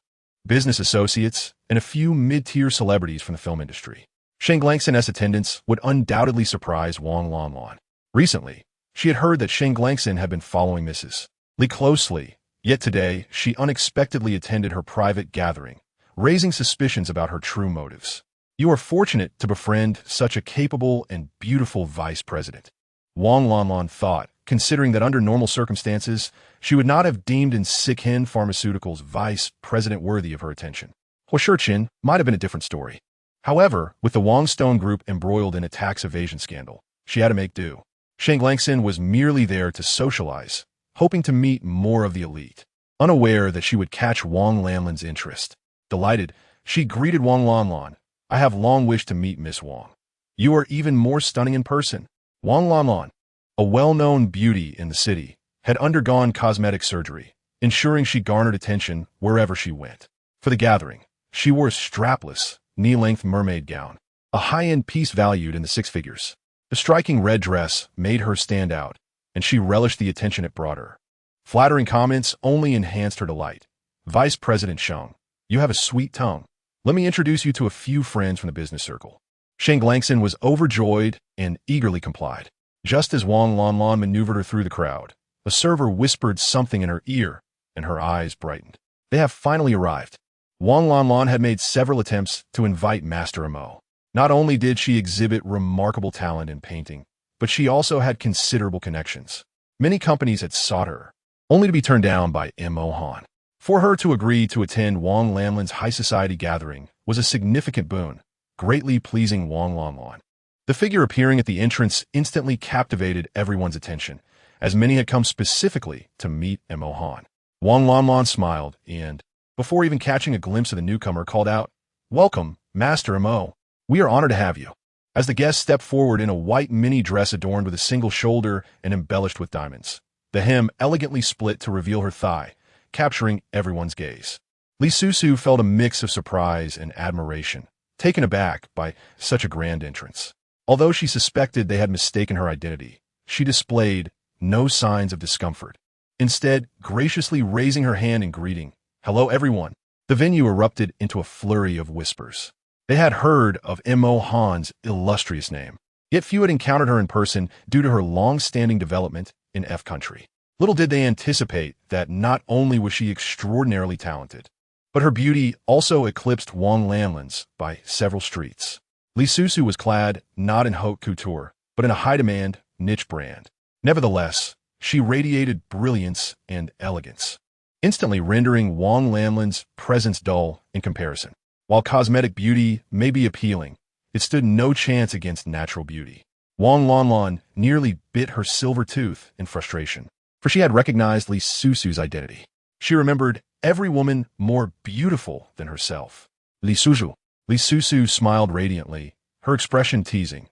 S1: business associates, and a few mid-tier celebrities from the film industry. Sheng Langsen's attendance would undoubtedly surprise Wang Lanlan. Recently, she had heard that Sheng Langsen had been following Mrs. Li closely, yet today she unexpectedly attended her private gathering, raising suspicions about her true motives. You are fortunate to befriend such a capable and beautiful vice president, Wang Lanlan thought, considering that under normal circumstances, she would not have deemed in Sicheng Pharmaceuticals vice president worthy of her attention. Huo Sicheng might have been a different story. However, with the Wang Stone Group embroiled in a tax evasion scandal, she had to make do. Sheng Langsen was merely there to socialize, hoping to meet more of the elite, unaware that she would catch Wang Lanlan's interest. Delighted, she greeted Wang Lanlan. I have long wished to meet Miss Wang. You are even more stunning in person. Wang Lanlan, a well-known beauty in the city, had undergone cosmetic surgery, ensuring she garnered attention wherever she went. For the gathering, she wore a strapless, knee-length mermaid gown, a high-end piece valued in the six figures. The striking red dress made her stand out, and she relished the attention it brought her. Flattering comments only enhanced her delight. Vice President Sheng, you have a sweet tongue. Let me introduce you to a few friends from the business circle. Sheng Langsen was overjoyed and eagerly complied. Just as Wang Lanlan maneuvered her through the crowd, a server whispered something in her ear, and her eyes brightened. They have finally arrived. Wang Lanlan had made several attempts to invite Master Mo. Not only did she exhibit remarkable talent in painting, but she also had considerable connections. Many companies had sought her, only to be turned down by Mo Han. For her to agree to attend Wang Lanlan's high society gathering was a significant boon, greatly pleasing Wang Lanlan. The figure appearing at the entrance instantly captivated everyone's attention, as many had come specifically to meet Mo Han. Wang Lanlan smiled and, before even catching a glimpse of the newcomer, called out, Welcome, Master Mo. We are honored to have you. As the guest stepped forward in a white mini dress adorned with a single shoulder and embellished with diamonds, the hem elegantly split to reveal her thigh, capturing everyone's gaze. Li Susu felt a mix of surprise and admiration, taken aback by such a grand entrance. Although she suspected they had mistaken her identity, she displayed no signs of discomfort. Instead, graciously raising her hand in greeting, Hello everyone. The venue erupted into a flurry of whispers. They had heard of Mo Han's illustrious name, yet few had encountered her in person due to her long-standing development in F country. Little did they anticipate that not only was she extraordinarily talented, but her beauty also eclipsed Wang Lanlan's by several streets. Li Susu was clad not in haute couture, but in a high-demand, niche brand. Nevertheless, she radiated brilliance and elegance, instantly rendering Wang Lanlan's presence dull in comparison. While cosmetic beauty may be appealing, it stood no chance against natural beauty. Wang Lanlan nearly bit her silver tooth in frustration, for she had recognized Li Susu's identity. She remembered every woman more beautiful than herself. Li Susu. Li Susu smiled radiantly, her expression teasing.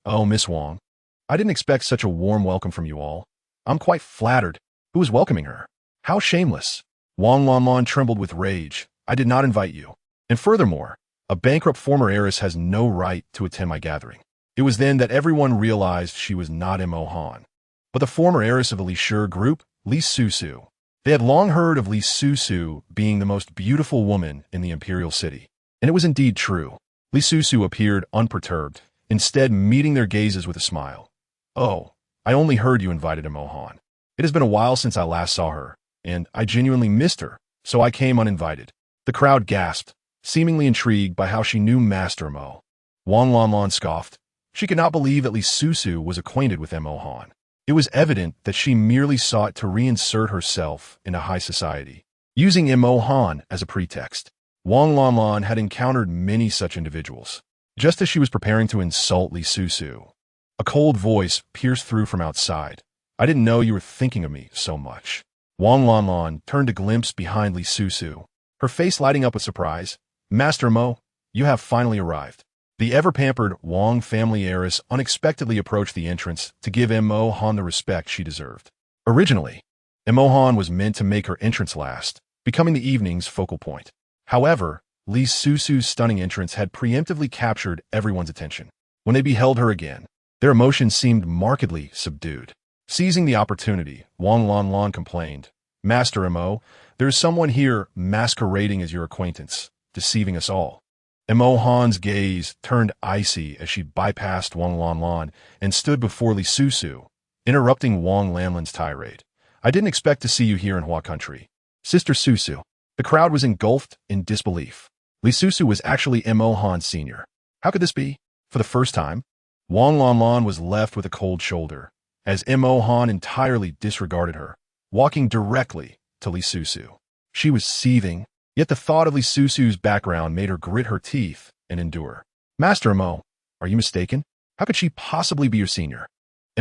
S1: "Oh, Miss Wang, I didn't expect such a warm welcome from you all. I'm quite flattered. Who is welcoming her? How shameless." Wang Lanlan trembled with rage. "I did not invite you. And furthermore, a bankrupt former heiress has no right to attend my gathering." It was then that everyone realized she was not Mo Han, but the former heiress of the Li Susu group, Li Susu. They had long heard of Li Susu being the most beautiful woman in the imperial city, and it was indeed true. Li Susu appeared unperturbed, instead meeting their gazes with a smile. "Oh, I only heard you invited Mo Han. It has been a while since I last saw her, and I genuinely missed her, so I came uninvited." The crowd gasped, seemingly intrigued by how she knew Master Mo. Wang Lanlan scoffed. She could not believe that Li Susu was acquainted with Mo Han. It was evident that she merely sought to reinsert herself into high society, using Mo Han as a pretext. Wang Lanlan had encountered many such individuals. Just as she was preparing to insult Li Susu, a cold voice pierced through from outside. "I didn't know you were thinking of me so much." Wang Lanlan turned to glimpse behind Li Susu, her face lighting up with surprise. "Master Mo, you have finally arrived." The ever-pampered Wang family heiress unexpectedly approached the entrance to give Mo Han the respect she deserved. Originally, Mo Han was meant to make her entrance last, becoming the evening's focal point. However, Li Susu's stunning entrance had preemptively captured everyone's attention. When they beheld her again, their emotions seemed markedly subdued. Seizing the opportunity, Wang Lanlan complained, "Master Mo, there is someone here masquerading as your acquaintance, deceiving us all." Mo Han's gaze turned icy as she bypassed Wang Lanlan and stood before Li Susu, interrupting Wang Lanlan's tirade. "I didn't expect to see you here in Hua country. Sister Susu." The crowd was engulfed in disbelief. Li Susu was actually Mo Han's senior. How could this be? For the first time, Wang Lanlan was left with a cold shoulder, as Mo Han entirely disregarded her, walking directly to Li Susu. She was seething, yet the thought of Li Susu's background made her grit her teeth and endure. "Master Mo, are you mistaken? How could she possibly be your senior?"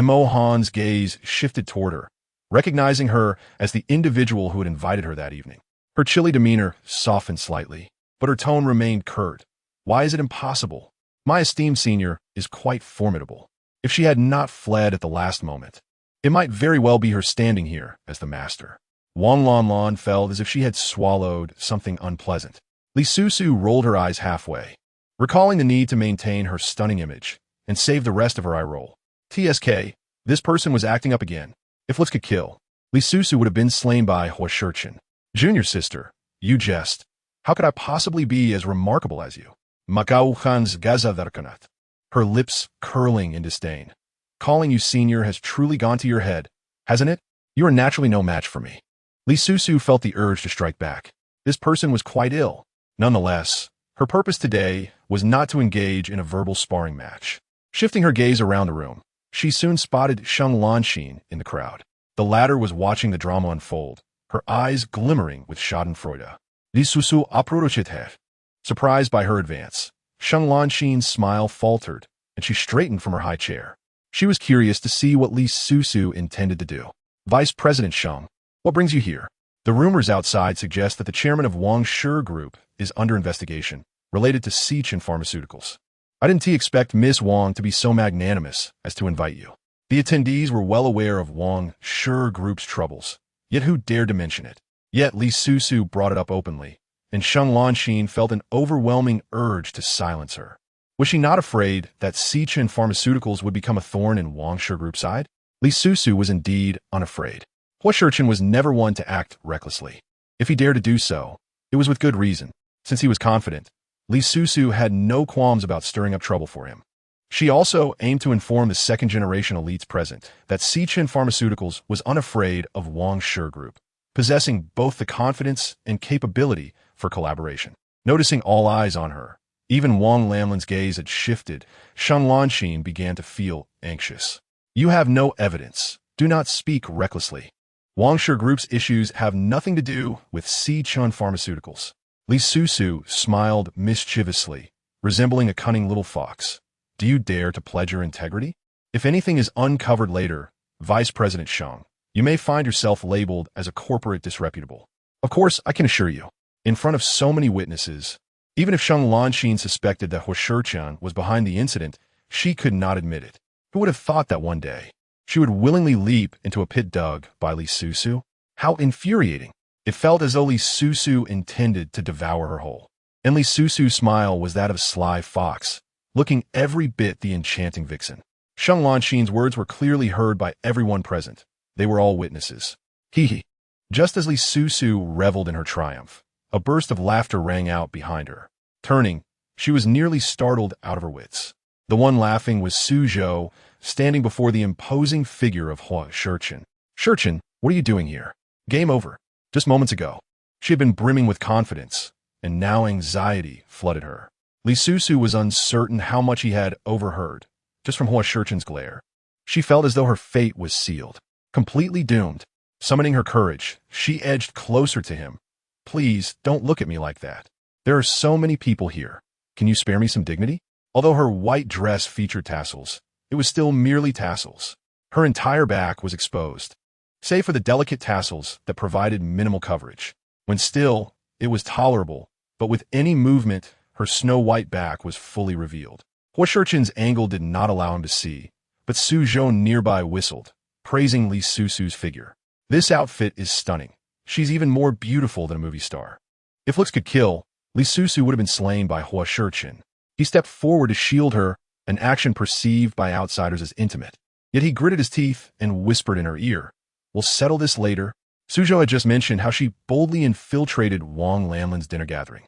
S1: Mo Han's gaze shifted toward her, recognizing her as the individual who had invited her that evening. Her chilly demeanor softened slightly, but her tone remained curt. "Why is it impossible? My esteemed senior is quite formidable. If she had not fled at the last moment, it might very well be her standing here as the master." Wang Lanlan felt as if she had swallowed something unpleasant. Li Susu rolled her eyes halfway, recalling the need to maintain her stunning image and save the rest of her eye roll. "TSK, this person was acting up again. If looks could kill, Li Susu would have been slain by Huo Sicheng. Junior sister, you jest. How could I possibly be as remarkable as you?" Makauchan's gazadarkanat, her lips curling in disdain. "Calling you senior has truly gone to your head, hasn't it? You are naturally no match for me." Li Susu felt the urge to strike back. This person was quite ill. Nonetheless, her purpose today was not to engage in a verbal sparring match. Shifting her gaze around the room, she soon spotted Sheng Lanxin in the crowd. The latter was watching the drama unfold, her eyes glimmering with schadenfreude. Li Susu approached. Surprised by her advance, Sheng Lanxin's smile faltered, and she straightened from her high chair. She was curious to see what Li Susu intended to do. "Vice President Sheng, what brings you here?" The rumors outside suggest that the chairman of Wang Shi Group is under investigation, related to Sicheng Pharmaceuticals. "I didn't expect Miss Wang to be so magnanimous as to invite you." The attendees were well aware of Wang Shi Group's troubles, yet who dared to mention it? Yet Li Susu brought it up openly, and Sheng Lanxin felt an overwhelming urge to silence her. Was she not afraid that Sicheng Pharmaceuticals would become a thorn in Wang Shi Group's side? Li Susu was indeed unafraid. Huo Sicheng was never one to act recklessly. If he dared to do so, it was with good reason. Since he was confident, Li Susu had no qualms about stirring up trouble for him. She also aimed to inform the second-generation elites present that Sicheng Pharmaceuticals was unafraid of Wang Shi Group, possessing both the confidence and capability for collaboration. Noticing all eyes on her, even Wang Lanlan's gaze had shifted, Sheng Lanxin began to feel anxious. "You have no evidence. Do not speak recklessly. Wang Shi Group's issues have nothing to do with Sicheng Pharmaceuticals." Li Susu smiled mischievously, resembling a cunning little fox. "Do you dare to pledge your integrity? If anything is uncovered later, Vice President Sheng, you may find yourself labeled as a corporate disreputable. Of course, I can assure you, in front of so many witnesses, Even if Sheng Lanxin suspected that Huo Sicheng was behind the incident, she could not admit it. Who would have thought that one day she would willingly leap into a pit dug by Li Susu? How infuriating. It felt as though Li Susu intended to devour her whole. And Li Susu's smile was that of a sly fox, looking every bit the enchanting vixen. Sheng Lanxin's words were clearly heard by everyone present. They were all witnesses. Hee. Just as Li Susu reveled in her triumph, a burst of laughter rang out behind her. Turning, she was nearly startled out of her wits. The one laughing was Su Zhou, standing before the imposing figure of Huo Sicheng. Sicheng, what are you doing here? Game over. Just moments ago, she had been brimming with confidence, and now anxiety flooded her. Li Susu was uncertain how much he had overheard, just from Huo Sicheng's glare. She felt as though her fate was sealed, completely doomed. Summoning her courage, she edged closer to him. Please, don't look at me like that. There are so many people here. Can you spare me some dignity? Although her white dress featured tassels, it was still merely tassels. Her entire back was exposed, save for the delicate tassels that provided minimal coverage. When still, it was tolerable, but with any movement, her snow-white back was fully revealed. Huo Sicheng's angle did not allow him to see, but Su Zhou nearby whistled, praising Li Susu's figure. This outfit is stunning. She's even more beautiful than a movie star. If looks could kill, Li Susu would have been slain by Huo Sicheng. He stepped forward to shield her, an action perceived by outsiders as intimate. Yet he gritted his teeth and whispered in her ear, "We'll settle this later." Su Zhou had just mentioned how she boldly infiltrated Wang Lanlin's dinner gathering,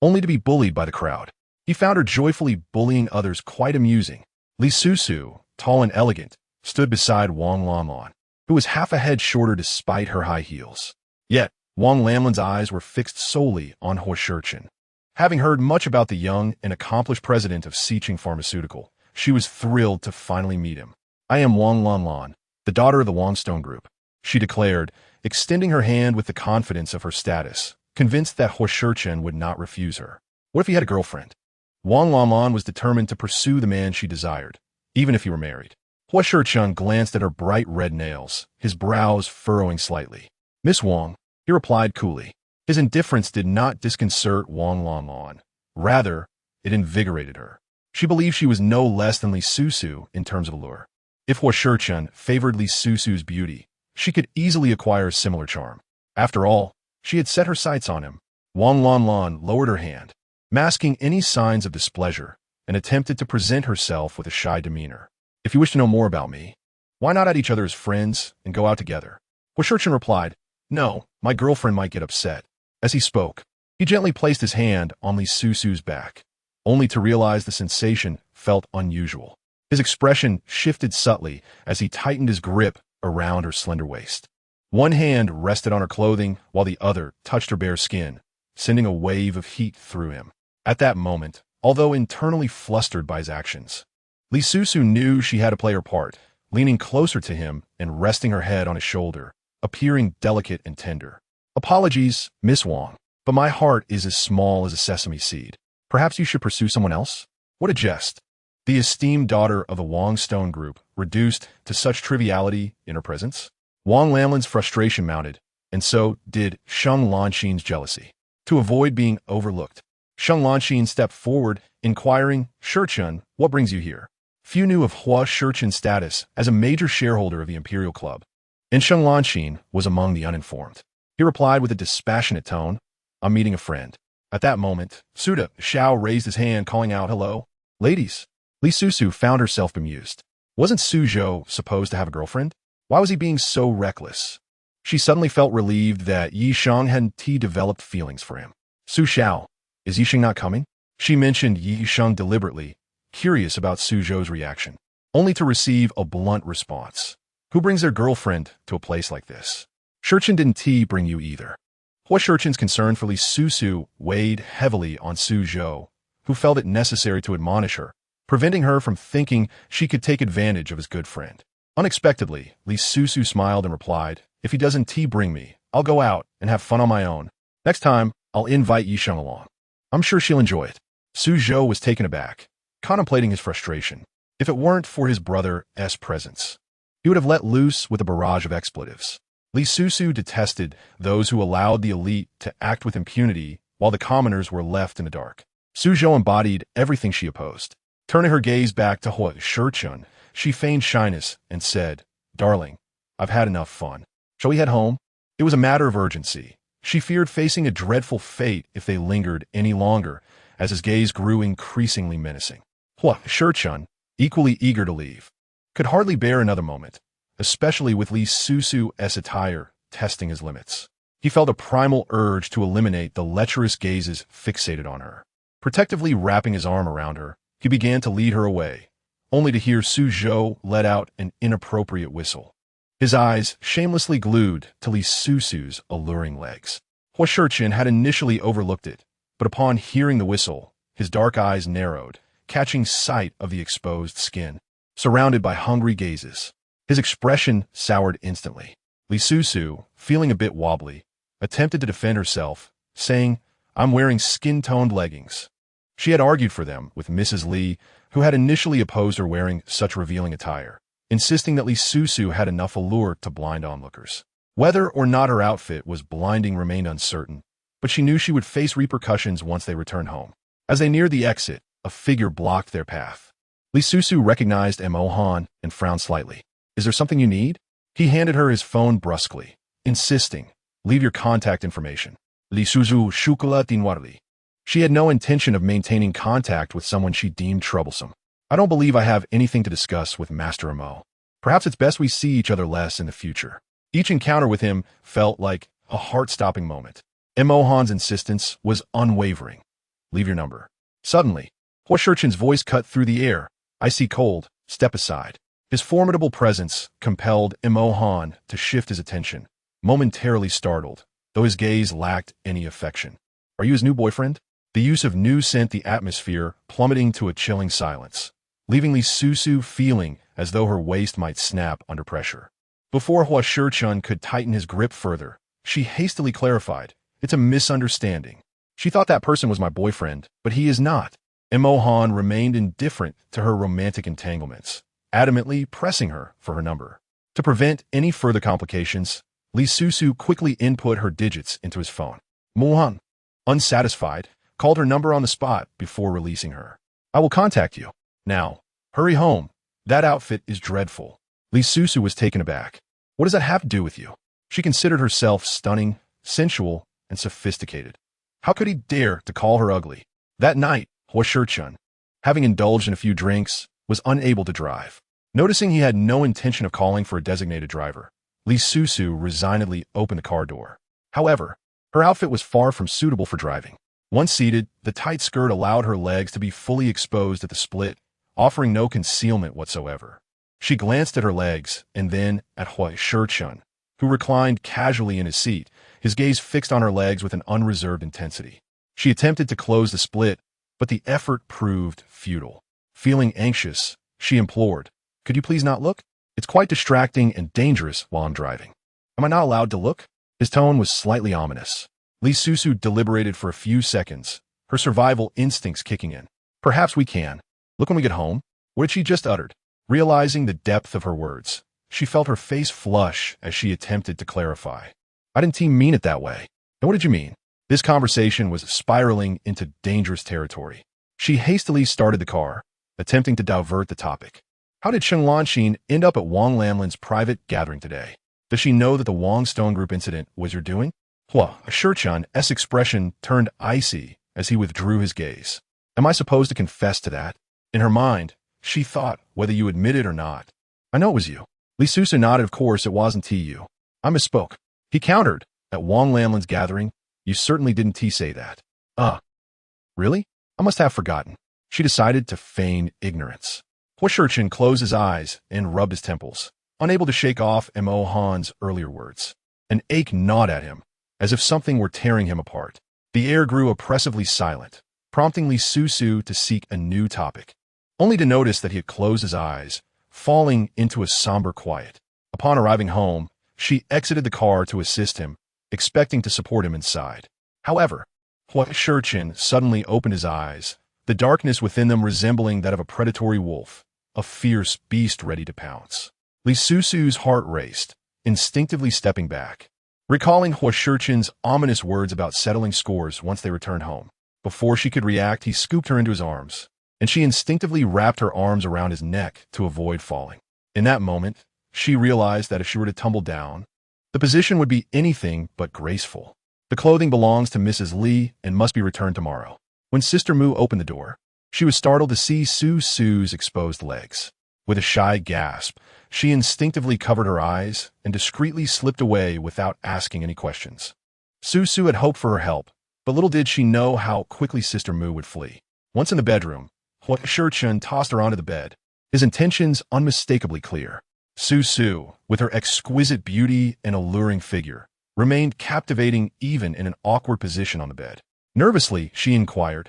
S1: only to be bullied by the crowd. He found her joyfully bullying others quite amusing. Li Susu, tall and elegant, stood beside Wang Lanlin, who was half a head shorter despite her high heels. Yet, Wang Lanlin's eyes were fixed solely on Huo Sicheng. Having heard much about the young and accomplished president of Sicheng Pharmaceutical, she was thrilled to finally meet him. "I am Wang Lanlin, the daughter of the Wangstone Group," she declared, extending her hand with the confidence of her status, convinced that Huo Sicheng would not refuse her. What if he had a girlfriend? Wang Lanlin was determined to pursue the man she desired, even if he were married. Huo Sicheng glanced at her bright red nails, his brows furrowing slightly. "Miss Wang," he replied coolly. His indifference did not disconcert Wang Lanlin. Rather, it invigorated her. She believed she was no less than Li Susu in terms of allure. If Huo Sicheng favored Li Susu's beauty, she could easily acquire a similar charm. After all, she had set her sights on him. Wang Lanlin lowered her hand, masking any signs of displeasure, and attempted to present herself with a shy demeanor. "If you wish to know more about me, why not add each other as friends and go out together?" Huo Sicheng replied, "No, my girlfriend might get upset." As he spoke, he gently placed his hand on Li Susu's back, only to realize the sensation felt unusual. His expression shifted subtly as he tightened his grip around her slender waist. One hand rested on her clothing while the other touched her bare skin, sending a wave of heat through him. At that moment, although internally flustered by his actions, Li Susu knew she had to play her part, leaning closer to him and resting her head on his shoulder, appearing delicate and tender. "Apologies, Miss Wang, but my heart is as small as a sesame seed. Perhaps you should pursue someone else?" What a jest. The esteemed daughter of the Wangstone Group reduced to such triviality in her presence. Wang Lanlin's frustration mounted, and so did Sheng Lanxin's jealousy. To avoid being overlooked, Sheng Lanxin stepped forward, inquiring, "Sicheng, what brings you here?" Few knew of Huo Sicheng's status as a major shareholder of the Imperial Club, and Sheng Lanxin was among the uninformed. He replied with a dispassionate tone, "I'm meeting a friend." At that moment, Suda Xiao raised his hand, calling out, "Hello, ladies." Li Susu found herself bemused. Wasn't Su Zhou supposed to have a girlfriend? Why was he being so reckless? She suddenly felt relieved that Yi Sheng hadn't developed feelings for him. "Su Xiao, is Yi Sheng not coming?" She mentioned Yi Sheng deliberately, curious about Su Zhou's reaction, only to receive a blunt response. "Who brings their girlfriend to a place like this?" "Sicheng didn't bring you either." Huo Sicheng's concern for Li Susu weighed heavily on Su Zhou, who felt it necessary to admonish her, preventing her from thinking she could take advantage of his good friend. Unexpectedly, Li Susu smiled and replied, "If he doesn't bring me, I'll go out and have fun on my own. Next time, I'll invite Yi Sheng along. I'm sure she'll enjoy it." Su Zhou was taken aback, contemplating his frustration. If it weren't for his brother's presence, he would have let loose with a barrage of expletives. Li Susu detested those who allowed the elite to act with impunity while the commoners were left in the dark. Suzhou embodied everything she opposed. Turning her gaze back to Huo Sicheng, she feigned shyness and said, "Darling, I've had enough fun. Shall we head home?" It was a matter of urgency. She feared facing a dreadful fate if they lingered any longer, as his gaze grew increasingly menacing. Huo Sicheng, equally eager to leave, could hardly bear another moment, especially with Li Susu's attire testing his limits. He felt a primal urge to eliminate the lecherous gazes fixated on her. Protectively wrapping his arm around her, he began to lead her away, only to hear Suzhou let out an inappropriate whistle. His eyes shamelessly glued to Li Susu's alluring legs. Huo Sicheng had initially overlooked it, but upon hearing the whistle, his dark eyes narrowed, catching sight of the exposed skin, surrounded by hungry gazes. His expression soured instantly. Li Susu, feeling a bit wobbly, attempted to defend herself, saying, "I'm wearing skin-toned leggings." She had argued for them with Mrs. Li, who had initially opposed her wearing such revealing attire, insisting that Li Susu had enough allure to blind onlookers. Whether or not her outfit was blinding remained uncertain, but she knew she would face repercussions once they returned home. As they neared the exit, a figure blocked their path. Li Susu recognized Mo Han and frowned slightly. "Is there something you need?" He handed her his phone brusquely, insisting, "Leave your contact information." Li Susu shukla tinwarli. She had no intention of maintaining contact with someone she deemed troublesome. "I don't believe I have anything to discuss with Master Mo. Perhaps it's best we see each other less in the future." Each encounter with him felt like a heart-stopping moment. Mo Han's insistence was unwavering. "Leave your number." Suddenly, Huo Sicheng's voice cut through the air. "Icy cold, step aside." His formidable presence compelled Mo Han to shift his attention, momentarily startled, though his gaze lacked any affection. "Are you his new boyfriend?" The use of new sent the atmosphere plummeting to a chilling silence, leaving Li Susu feeling as though her waist might snap under pressure. Before Huo Sicheng could tighten his grip further, she hastily clarified, "It's a misunderstanding. She thought that person was my boyfriend, but he is not." Mo Han remained indifferent to her romantic entanglements, adamantly pressing her for her number. To prevent any further complications, Li Susu quickly input her digits into his phone. Mo Han, unsatisfied, called her number on the spot before releasing her. "I will contact you. Now, hurry home. That outfit is dreadful." Li Susu was taken aback. "What does that have to do with you?" She considered herself stunning, sensual, and sophisticated. How could he dare to call her ugly? That night, Huo Sicheng, having indulged in a few drinks, was unable to drive. Noticing he had no intention of calling for a designated driver, Li Susu resignedly opened the car door. However, her outfit was far from suitable for driving. Once seated, the tight skirt allowed her legs to be fully exposed at the split, offering no concealment whatsoever. She glanced at her legs and then at Huo Sicheng, who reclined casually in his seat, his gaze fixed on her legs with an unreserved intensity. She attempted to close the split, but the effort proved futile. Feeling anxious, she implored, "Could you please not look? It's quite distracting and dangerous while I'm driving." "Am I not allowed to look?" His tone was slightly ominous. Li Susu deliberated for a few seconds, her survival instincts kicking in. "Perhaps we can. Look when we get home." What had she just uttered? Realizing the depth of her words, she felt her face flush as she attempted to clarify. "I didn't mean it that way." "And what did you mean?" This conversation was spiraling into dangerous territory. She hastily started the car, attempting to divert the topic. "How did Sheng Lanxin end up at Wang Lanlin's private gathering today? Does she know that the Wang Stone Group incident was your doing?" Huo Sicheng's expression turned icy as he withdrew his gaze. "Am I supposed to confess to that?" In her mind, she thought, "Whether you admit it or not." "I know it was you." Li Susu nodded. "Of course, it wasn't you. I misspoke." He countered, "At Wang Lanlin's gathering, you certainly didn't say that." Really? I must have forgotten." She decided to feign ignorance. Huo Sicheng closed his eyes and rubbed his temples, unable to shake off Mo Han's earlier words. An ache gnawed at him, as if something were tearing him apart. The air grew oppressively silent, prompting Li Susu to seek a new topic, only to notice that he had closed his eyes, falling into a somber quiet. Upon arriving home, she exited the car to assist him, expecting to support him inside. However, Huo Sicheng suddenly opened his eyes, the darkness within them resembling that of a predatory wolf, a fierce beast ready to pounce. Li Susu's heart raced, instinctively stepping back, recalling Huo Sicheng's ominous words about settling scores once they returned home. Before she could react, he scooped her into his arms, and she instinctively wrapped her arms around his neck to avoid falling. In that moment, she realized that if she were to tumble down, the position would be anything but graceful. The clothing belongs to Mrs. Li and must be returned tomorrow. When Sister Mu opened the door, she was startled to see Susu's exposed legs. With a shy gasp, she instinctively covered her eyes and discreetly slipped away without asking any questions. Susu had hoped for her help, but little did she know how quickly Sister Mu would flee. Once in the bedroom, Huo Sicheng tossed her onto the bed, his intentions unmistakably clear. Susu, with her exquisite beauty and alluring figure, remained captivating even in an awkward position on the bed. Nervously, she inquired,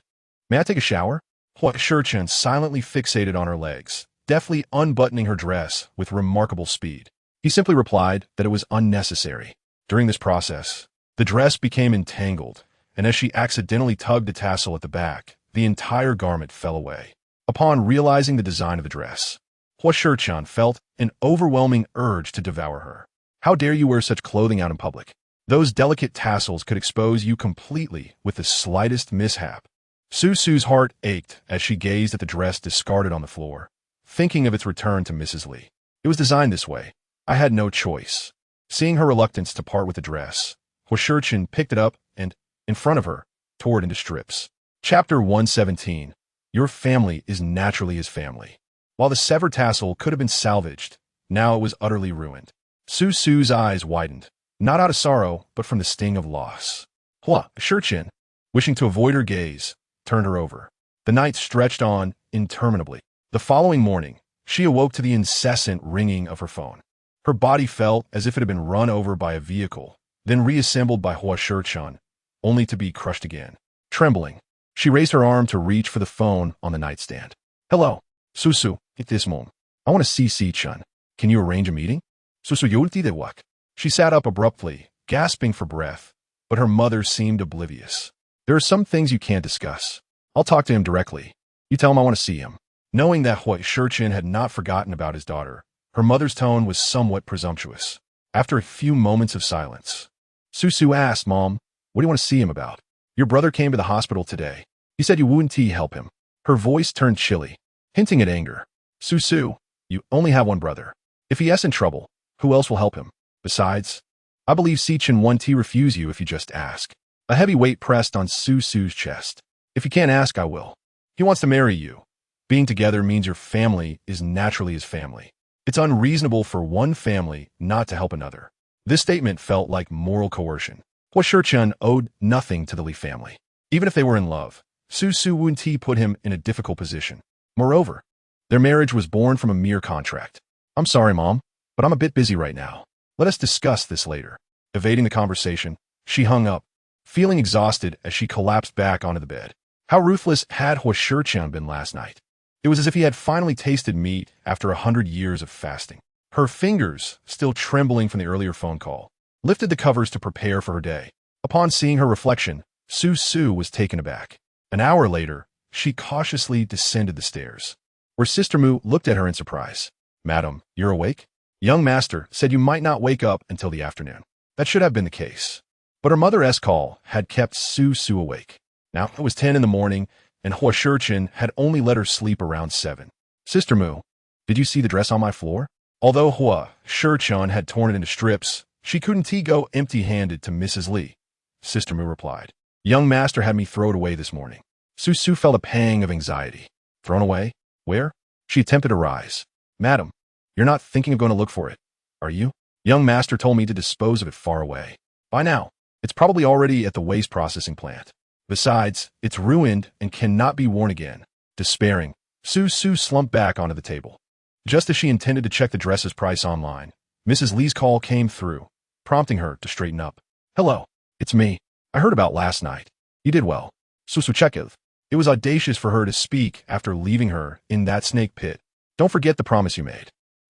S1: "May I take a shower?" Huo Sicheng silently fixated on her legs, deftly unbuttoning her dress with remarkable speed. He simply replied that it was unnecessary. During this process, the dress became entangled, and as she accidentally tugged the tassel at the back, the entire garment fell away. Upon realizing the design of the dress, Huo Sicheng felt an overwhelming urge to devour her. How dare you wear such clothing out in public? Those delicate tassels could expose you completely with the slightest mishap. Susu's heart ached as she gazed at the dress discarded on the floor, thinking of its return to Mrs. Li. It was designed this way. I had no choice. Seeing her reluctance to part with the dress, Huo Sicheng picked it up and, in front of her, tore it into strips. Chapter 117. Your family is naturally his family. While the severed tassel could have been salvaged, now it was utterly ruined. Susu's eyes widened, not out of sorrow, but from the sting of loss. Huo Sicheng, wishing to avoid her gaze, turned her over. The night stretched on interminably. The following morning, she awoke to the incessant ringing of her phone. Her body felt as if it had been run over by a vehicle, then reassembled by Huo Sicheng, only to be crushed again. Trembling, she raised her arm to reach for the phone on the nightstand. "Hello, Susu, at this moment. I want to see Sicheng. Can you arrange a meeting?" Susu yulti de wak. She sat up abruptly, gasping for breath, but her mother seemed oblivious. "There are some things you can't discuss. I'll talk to him directly. You tell him I want to see him." Knowing that Huo Sicheng had not forgotten about his daughter, her mother's tone was somewhat presumptuous. After a few moments of silence, Susu asked, "Mom, what do you want to see him about?" "Your brother came to the hospital today. He said you wouldn't help him." Her voice turned chilly, hinting at anger. "Susu, you only have one brother. If he is in trouble, who else will help him? Besides, I believe Sicheng won't refuse you if you just ask." A heavy weight pressed on Susu's chest. "If you can't ask, I will. He wants to marry you. Being together means your family is naturally his family. It's unreasonable for one family not to help another." This statement felt like moral coercion. Huo Sicheng owed nothing to the Li family. Even if they were in love, Susu wouldn't put him in a difficult position. Moreover, their marriage was born from a mere contract. "I'm sorry, Mom, but I'm a bit busy right now. Let us discuss this later." Evading the conversation, she hung up, feeling exhausted as she collapsed back onto the bed. How ruthless had Huo Sicheng been last night? It was as if he had finally tasted meat after 100 years of fasting. Her fingers, still trembling from the earlier phone call, lifted the covers to prepare for her day. Upon seeing her reflection, Susu was taken aback. An hour later, she cautiously descended the stairs, where Sister Mu looked at her in surprise. "Madam, you're awake? Young master said you might not wake up until the afternoon." That should have been the case. But her mother's call had kept Susu awake. Now it was 10 in the morning, and Huo Sicheng had only let her sleep around 7. "Sister Mu, did you see the dress on my floor?" Although Huo Sicheng had torn it into strips, she couldn't go empty-handed to Mrs. Li. Sister Mu replied, "Young master had me throw it away this morning." Susu felt a pang of anxiety. "Thrown away? Where?" She attempted to rise. "Madam, you're not thinking of going to look for it, are you? Young master told me to dispose of it far away. By now, it's probably already at the waste processing plant. Besides, it's ruined and cannot be worn again." Despairing, Susu slumped back onto the table. Just as she intended to check the dress's price online, Mrs. Li's call came through, prompting her to straighten up. "Hello, it's me. I heard about last night. You did well. Susu Chekev." It was audacious for her to speak after leaving her in that snake pit. "Don't forget the promise you made.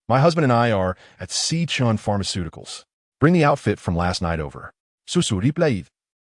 S1: My husband and I are at Sicheng Pharmaceuticals. Bring the outfit from last night over." Susu replied.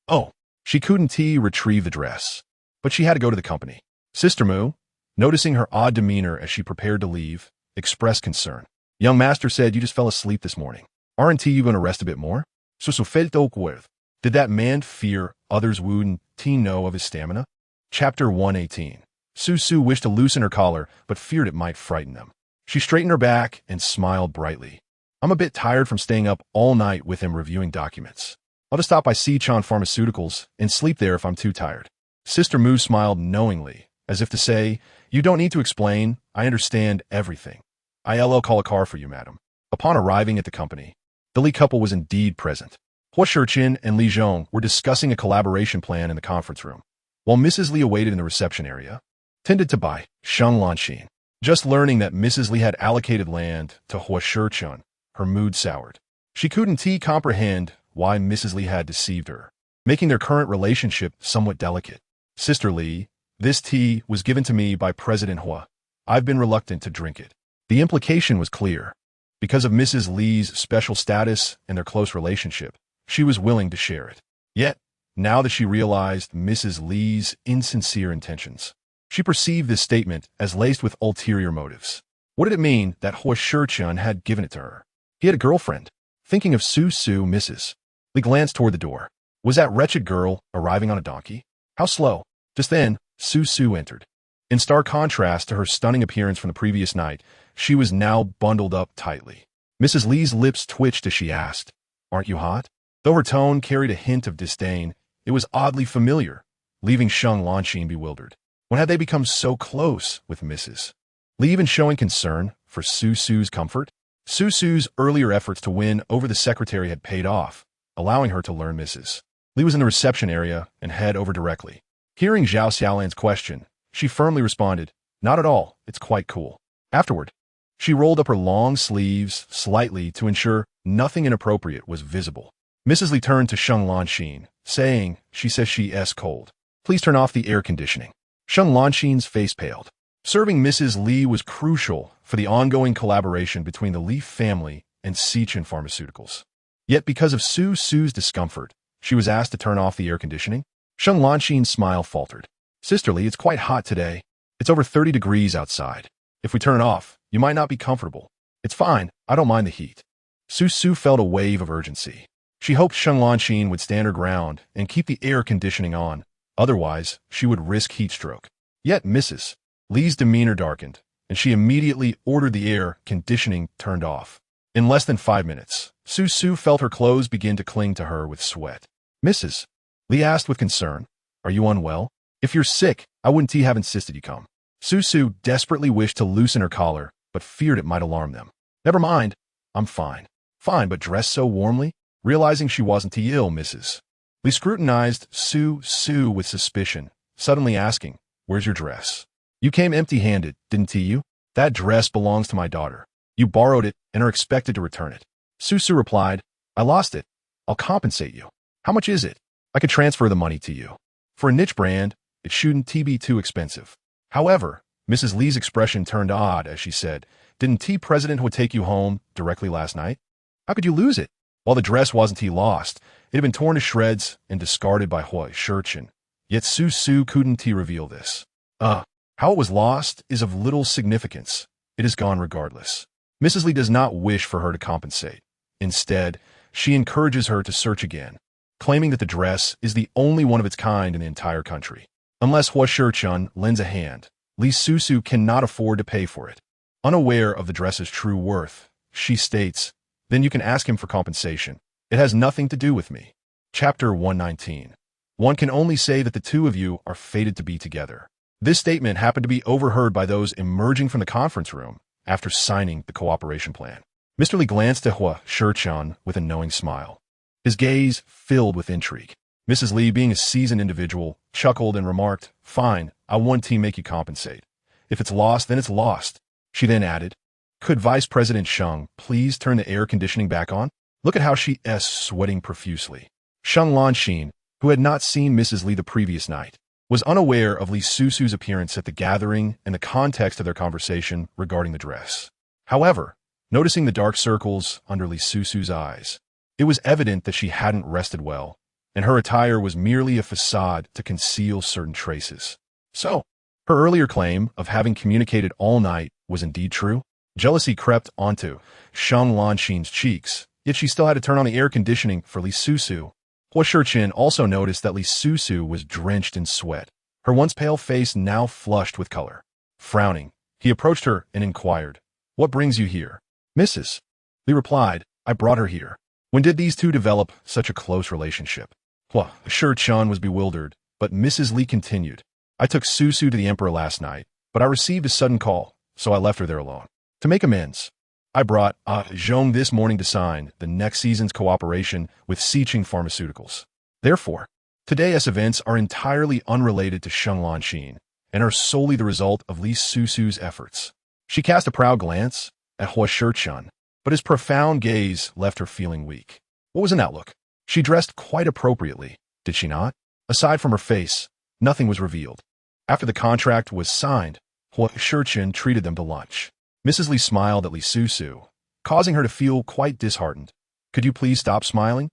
S1: Oh, she couldn't retrieve the dress, but she had to go to the company. Sister Mu, noticing her odd demeanor as she prepared to leave, expressed concern. "Young master said you just fell asleep this morning. Aren't you going to rest a bit more?" Susu felt awkward. Did that man fear others wouldn't know of his stamina? Chapter 118. Susu wished to loosen her collar, but feared it might frighten them. She straightened her back and smiled brightly. I'm a bit tired from staying up all night with him reviewing documents. I'll just stop by Sicheng Pharmaceuticals and sleep there if I'm too tired. Sister Mu smiled knowingly, as if to say, you don't need to explain, I understand everything. I'll call a car for you, madam. Upon arriving at the company, the Li couple was indeed present. Huo Sicheng and Li Zhong were discussing a collaboration plan in the conference room, while Mrs. Li awaited in the reception area, tended to by Sheng Lanxin. Just learning that Mrs. Li had allocated land to Huo Sicheng, her mood soured. She couldn't comprehend why Mrs. Li had deceived her, making their current relationship somewhat delicate. Sister Li, this tea was given to me by President Huo. I've been reluctant to drink it. The implication was clear. Because of Mrs. Li's special status and their close relationship, she was willing to share it. Yet, now that she realized Mrs. Li's insincere intentions, she perceived this statement as laced with ulterior motives. What did it mean that Huo Sicheng had given it to her? He had a girlfriend. Thinking of Susu, Mrs. Li glanced toward the door. Was that wretched girl arriving on a donkey? How slow. Just then, Susu entered. In stark contrast to her stunning appearance from the previous night, she was now bundled up tightly. Mrs. Li's lips twitched as she asked, "Aren't you hot?" Though her tone carried a hint of disdain, it was oddly familiar, leaving Sheng Lanxin bewildered. When had they become so close with Mrs. Li even showing concern for Susu's comfort? Susu's earlier efforts to win over the secretary had paid off, allowing her to learn Mrs. Li was in the reception area and head over directly. Hearing Zhao Xiaolan's question, she firmly responded, "Not at all, it's quite cool." Afterward, she rolled up her long sleeves slightly to ensure nothing inappropriate was visible. Mrs. Li turned to Sheng Lanxin, saying, she says she's cold. Please turn off the air conditioning. Sheng Lanxin's face paled. Serving Mrs. Li was crucial for the ongoing collaboration between the Li family and Sicheng Pharmaceuticals. Yet because of Susu's discomfort, she was asked to turn off the air conditioning. Sheng Lanxin's smile faltered. Sister Li, it's quite hot today. It's over 30 degrees outside. If we turn it off, you might not be comfortable. It's fine, I don't mind the heat. Susu felt a wave of urgency. She hoped Sheng Lanxin would stand her ground and keep the air conditioning on. Otherwise, she would risk heat stroke. Yet Mrs. Li's demeanor darkened, and she immediately ordered the air conditioning turned off. In less than 5 minutes, Susu felt her clothes begin to cling to her with sweat. Mrs. Li asked with concern, "Are you unwell? If you're sick, I wouldn't have insisted you come." Susu desperately wished to loosen her collar, but feared it might alarm them. "Never mind. I'm fine." "Fine, but dressed so warmly?" Realizing she wasn't ill, Mrs. Li scrutinized Susu with suspicion, suddenly asking, "Where's your dress? You came empty-handed, didn't you? That dress belongs to my daughter. You borrowed it and are expected to return it." Susu replied, "I lost it. I'll compensate you. How much is it? I could transfer the money to you. For a niche brand, it shouldn't be too expensive." However, Mrs. Li's expression turned odd as she said, "Didn't President would take you home directly last night? How could you lose it?" While the dress wasn't lost, it had been torn to shreds and discarded by Huo Sicheng. Yet Susu couldn't reveal this. How it was lost is of little significance. It is gone regardless. Mrs. Li does not wish for her to compensate. Instead, she encourages her to search again, claiming that the dress is the only one of its kind in the entire country. Unless Huo Sicheng lends a hand, Li Susu cannot afford to pay for it. Unaware of the dress's true worth, she states, "Then you can ask him for compensation. It has nothing to do with me." Chapter 119. One can only say that the two of you are fated to be together. This statement happened to be overheard by those emerging from the conference room after signing the cooperation plan. Mr. Li glanced at Huo Sicheng with a knowing smile, his gaze filled with intrigue. Mrs. Li, being a seasoned individual, chuckled and remarked, "Fine, I want to make you compensate. If it's lost, then it's lost." She then added, "Could Vice President Sheng please turn the air conditioning back on? Look at how she is sweating profusely." Sheng Lanxin, who had not seen Mrs. Li the previous night, was unaware of Li Susu's appearance at the gathering and the context of their conversation regarding the dress. However, noticing the dark circles under Li Susu's eyes, it was evident that she hadn't rested well, and her attire was merely a facade to conceal certain traces. So, her earlier claim of having communicated all night was indeed true. Jealousy crept onto Sheng Lanxin's cheeks, yet she still had to turn on the air conditioning for Li Susu. Huo Sicheng also noticed that Li Susu was drenched in sweat, her once pale face now flushed with color. Frowning, he approached her and inquired, "What brings you here?" "Mrs. Li replied, "I brought her here." When did these two develop such a close relationship? Huo Sicheng was bewildered, but Mrs. Li continued, "I took Susu to the emperor last night, but I received a sudden call, so I left her there alone. To make amends, I brought Zhong this morning to sign the next season's cooperation with Sicheng Pharmaceuticals. Therefore, today's events are entirely unrelated to Sheng Lanxin and are solely the result of Li Susu's efforts." She cast a proud glance at Huo Sicheng, but his profound gaze left her feeling weak. What was in that look? She dressed quite appropriately, did she not? Aside from her face, nothing was revealed. After the contract was signed, Huo Sicheng treated them to lunch. Mrs. Li smiled at Li Susu, causing her to feel quite disheartened. "Could you please stop smiling?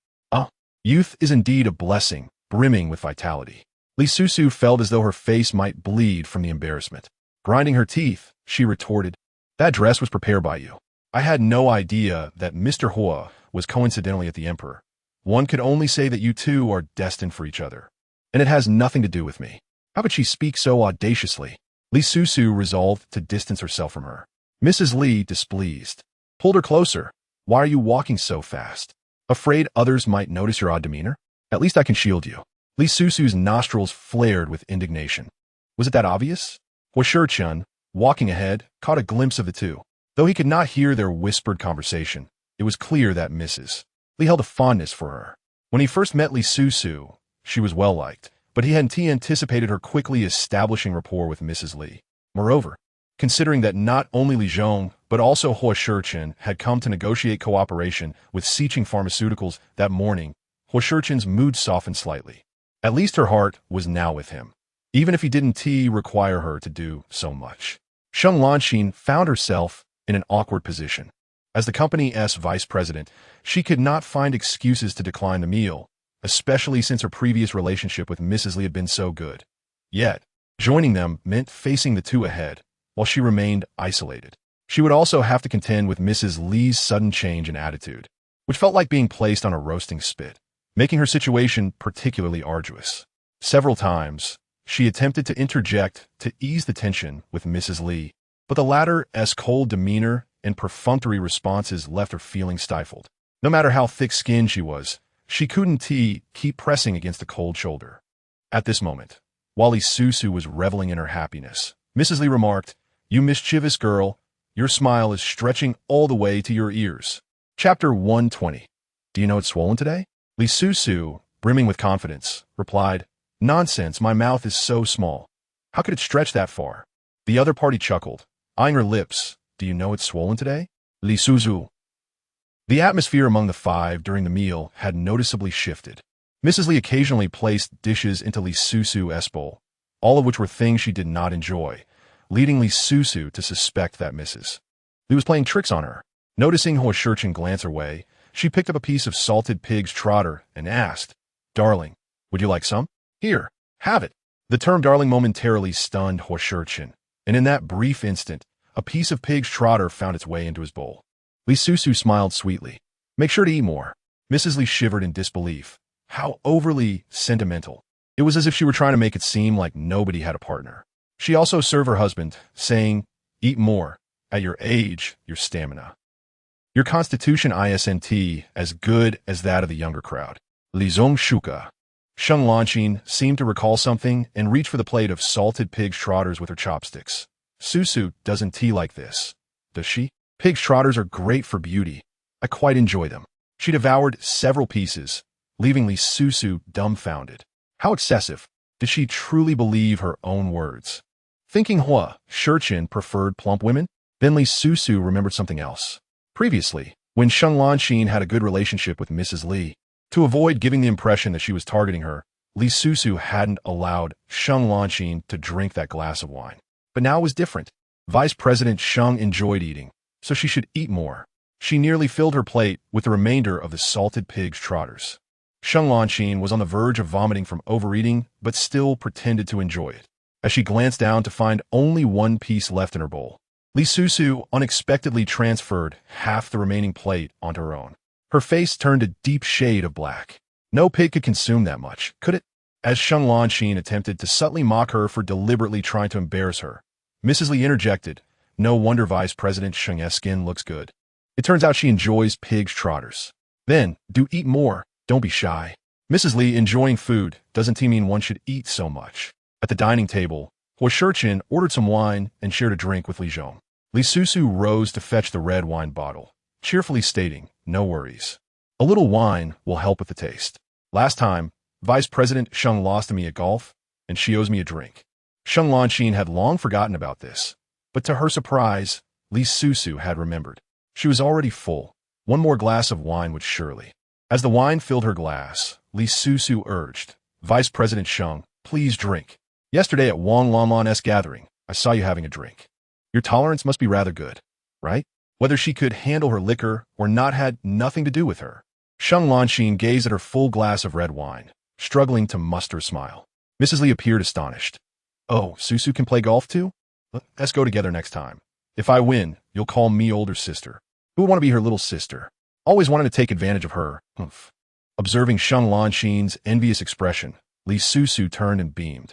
S1: Youth is indeed a blessing, brimming with vitality." Li Susu felt as though her face might bleed from the embarrassment. Grinding her teeth, she retorted, "That dress was prepared by you. I had no idea that Mr. Huo was coincidentally at the emperor. One could only say that you two are destined for each other. And it has nothing to do with me." How could she speak so audaciously? Li Susu resolved to distance herself from her. Mrs. Li, displeased, pulled her closer. "Why are you walking so fast? Afraid others might notice your odd demeanor? At least I can shield you." Li Susu's nostrils flared with indignation. Was it that obvious? Huo Sicheng, walking ahead, caught a glimpse of the two. Though he could not hear their whispered conversation, it was clear that Mrs. Li held a fondness for her. When he first met Li Susu, she was well-liked, but he hadn't anticipated her quickly establishing rapport with Mrs. Li. Moreover, considering that not only Li Zhong, but also Huo Sicheng had come to negotiate cooperation with Sicheng Pharmaceuticals that morning, Huo Sicheng's mood softened slightly. At least her heart was now with him, even if he didn't require her to do so much. Sheng Lanxin found herself in an awkward position. As the company's vice president, she could not find excuses to decline the meal, especially since her previous relationship with Mrs. Li had been so good. Yet, joining them meant facing the two ahead, while she remained isolated. She would also have to contend with Mrs. Li's sudden change in attitude, which felt like being placed on a roasting spit, making her situation particularly arduous. Several times, she attempted to interject to ease the tension with Mrs. Li, but the latter's cold demeanor and perfunctory responses left her feeling stifled. No matter how thick-skinned she was, she couldn't keep pressing against the cold shoulder. At this moment, while Li Susu was reveling in her happiness, Mrs. Li remarked, "You mischievous girl, your smile is stretching all the way to your ears." Chapter 120. "Do you know it's swollen today?" Li Susu, brimming with confidence, replied, "Nonsense, my mouth is so small. How could it stretch that far?" The other party chuckled, eyeing her lips. "Do you know it's swollen today?" Li Susu. The atmosphere among the five during the meal had noticeably shifted. Mrs. Li occasionally placed dishes into Li Susu's bowl, all of which were things she did not enjoy, leading Li Susu to suspect that Mrs. Li was playing tricks on her. Noticing Huo Sicheng glance her way, she picked up a piece of salted pig's trotter and asked, "Darling, would you like some?" "Here, have it." The term darling momentarily stunned Huo Sicheng, and in that brief instant, a piece of pig's trotter found its way into his bowl. Li Susu smiled sweetly. "Make sure to eat more." Mrs. Li shivered in disbelief. How overly sentimental. It was as if she were trying to make it seem like nobody had a partner. She also served her husband, saying, "Eat more. At your age, your stamina. Your constitution isn't as good as that of the younger crowd." Li Zhong Shuka. Sheng Lanxin seemed to recall something and reached for the plate of salted pig's trotters with her chopsticks. "Susu doesn't tea like this, does she?" "Pig's trotters are great for beauty. I quite enjoy them." She devoured several pieces, leaving Li Susu dumbfounded. How excessive. Did she truly believe her own words? Thinking Huo Sicheng preferred plump women, then Li Susu remembered something else. Previously, when Sheng Lanxin had a good relationship with Mrs. Li, to avoid giving the impression that she was targeting her, Li Susu hadn't allowed Sheng Lanxin to drink that glass of wine. But now it was different. Vice President Sheng enjoyed eating, so she should eat more. She nearly filled her plate with the remainder of the salted pig's trotters. Sheng Lanxin was on the verge of vomiting from overeating, but still pretended to enjoy it. As she glanced down to find only one piece left in her bowl, Li Susu unexpectedly transferred half the remaining plate onto her own. Her face turned a deep shade of black. No pig could consume that much, could it? As Sheng Lanxin attempted to subtly mock her for deliberately trying to embarrass her, Mrs. Li interjected, "No wonder Vice President Sheng's skin looks good. It turns out she enjoys pig's trotters. Then, do eat more, don't be shy." Mrs. Li enjoying food doesn't mean one should eat so much. At the dining table, Huo Sicheng ordered some wine and shared a drink with Li Zhong. Li Susu rose to fetch the red wine bottle, cheerfully stating, "No worries. A little wine will help with the taste. Last time, Vice President Sheng lost to me at golf, and she owes me a drink." Sheng Lanxin had long forgotten about this, but to her surprise, Li Susu had remembered. She was already full. One more glass of wine would surely. As the wine filled her glass, Li Susu urged, "Vice President Sheng, please drink. Yesterday at Wang Lanlan's gathering, I saw you having a drink. Your tolerance must be rather good, right?" Whether she could handle her liquor or not had nothing to do with her. Sheng Lanxin gazed at her full glass of red wine, struggling to muster a smile. Mrs. Li appeared astonished. "Oh, Susu can play golf too? Let's go together next time. If I win, you'll call me older sister. Who would want to be her little sister? Always wanted to take advantage of her. Humph." Observing Sheng Lanxin's envious expression, Li Susu turned and beamed.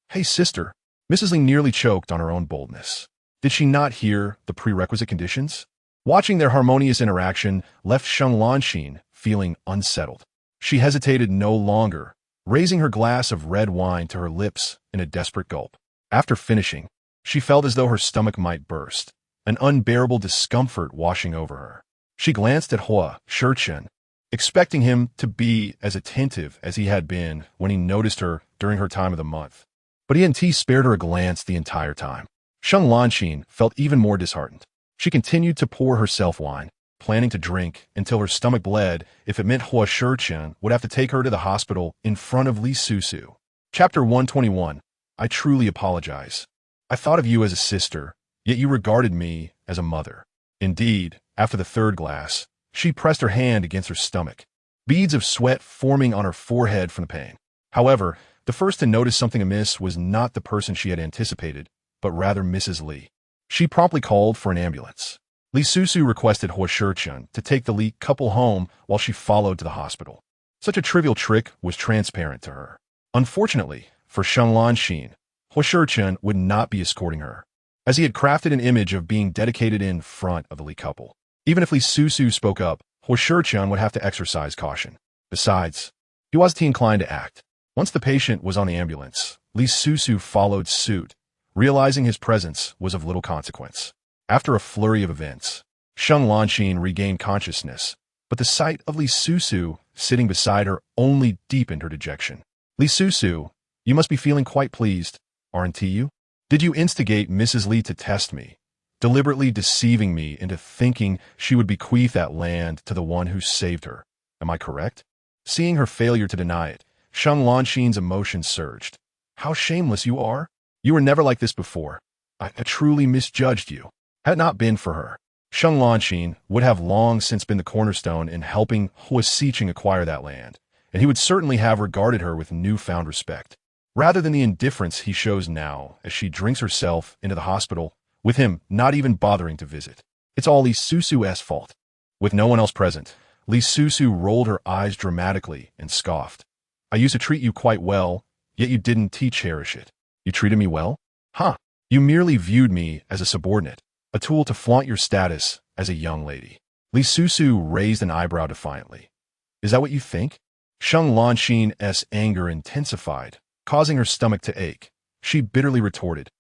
S1: "Hey, sister." Mrs. Li nearly choked on her own boldness. Did she not hear the prerequisite conditions? Watching their harmonious interaction left Sheng Lanxin feeling unsettled. She hesitated no longer, raising her glass of red wine to her lips in a desperate gulp. After finishing, she felt as though her stomach might burst, an unbearable discomfort washing over her. She glanced at Huo Sicheng, expecting him to be as attentive as he had been when he noticed her during her time of the month. But he spared her a glance the entire time. Sheng Lanxin felt even more disheartened. She continued to pour herself wine, planning to drink until her stomach bled if it meant Huo Sicheng would have to take her to the hospital in front of Li Susu. Chapter 121. I truly apologize. I thought of you as a sister, yet you regarded me as a mother. Indeed, after the third glass, she pressed her hand against her stomach, beads of sweat forming on her forehead from the pain. However, the first to notice something amiss was not the person she had anticipated, but rather Mrs. Li. She promptly called for an ambulance. Li Susu requested Huo Sicheng to take the Li couple home while she followed to the hospital. Such a trivial trick was transparent to her. Unfortunately, for Sheng Lanxin, Huo Sicheng would not be escorting her, as he had crafted an image of being dedicated in front of the Li couple. Even if Li Susu spoke up, Huo Sicheng would have to exercise caution. Besides, he wasn't inclined to act. Once the patient was on the ambulance, Li Susu followed suit, realizing his presence was of little consequence. After a flurry of events, Sheng Lanxin regained consciousness, but the sight of Li Susu sitting beside her only deepened her dejection. "Li Susu, you must be feeling quite pleased, aren't you? Did you instigate Mrs. Li to test me, deliberately deceiving me into thinking she would bequeath that land to the one who saved her? Am I correct?" Seeing her failure to deny it, Sheng Lanxin's emotions surged. "How shameless you are! You were never like this before. I truly misjudged you." Had it not been for her, Sheng Lanxin would have long since been the cornerstone in helping Huo Sicheng acquire that land, and he would certainly have regarded her with newfound respect, rather than the indifference he shows now as she drinks herself into the hospital, with him not even bothering to visit. It's all Li Susu's fault. With no one else present, Li Susu rolled her eyes dramatically and scoffed. "I used to treat you quite well, yet you didn't cherish it. You treated me well? Huh. You merely viewed me as a subordinate, a tool to flaunt your status as a young lady." Li Susu raised an eyebrow defiantly. "Is that what you think?" Sheng Lanxin's anger intensified, causing her stomach to ache. She bitterly retorted,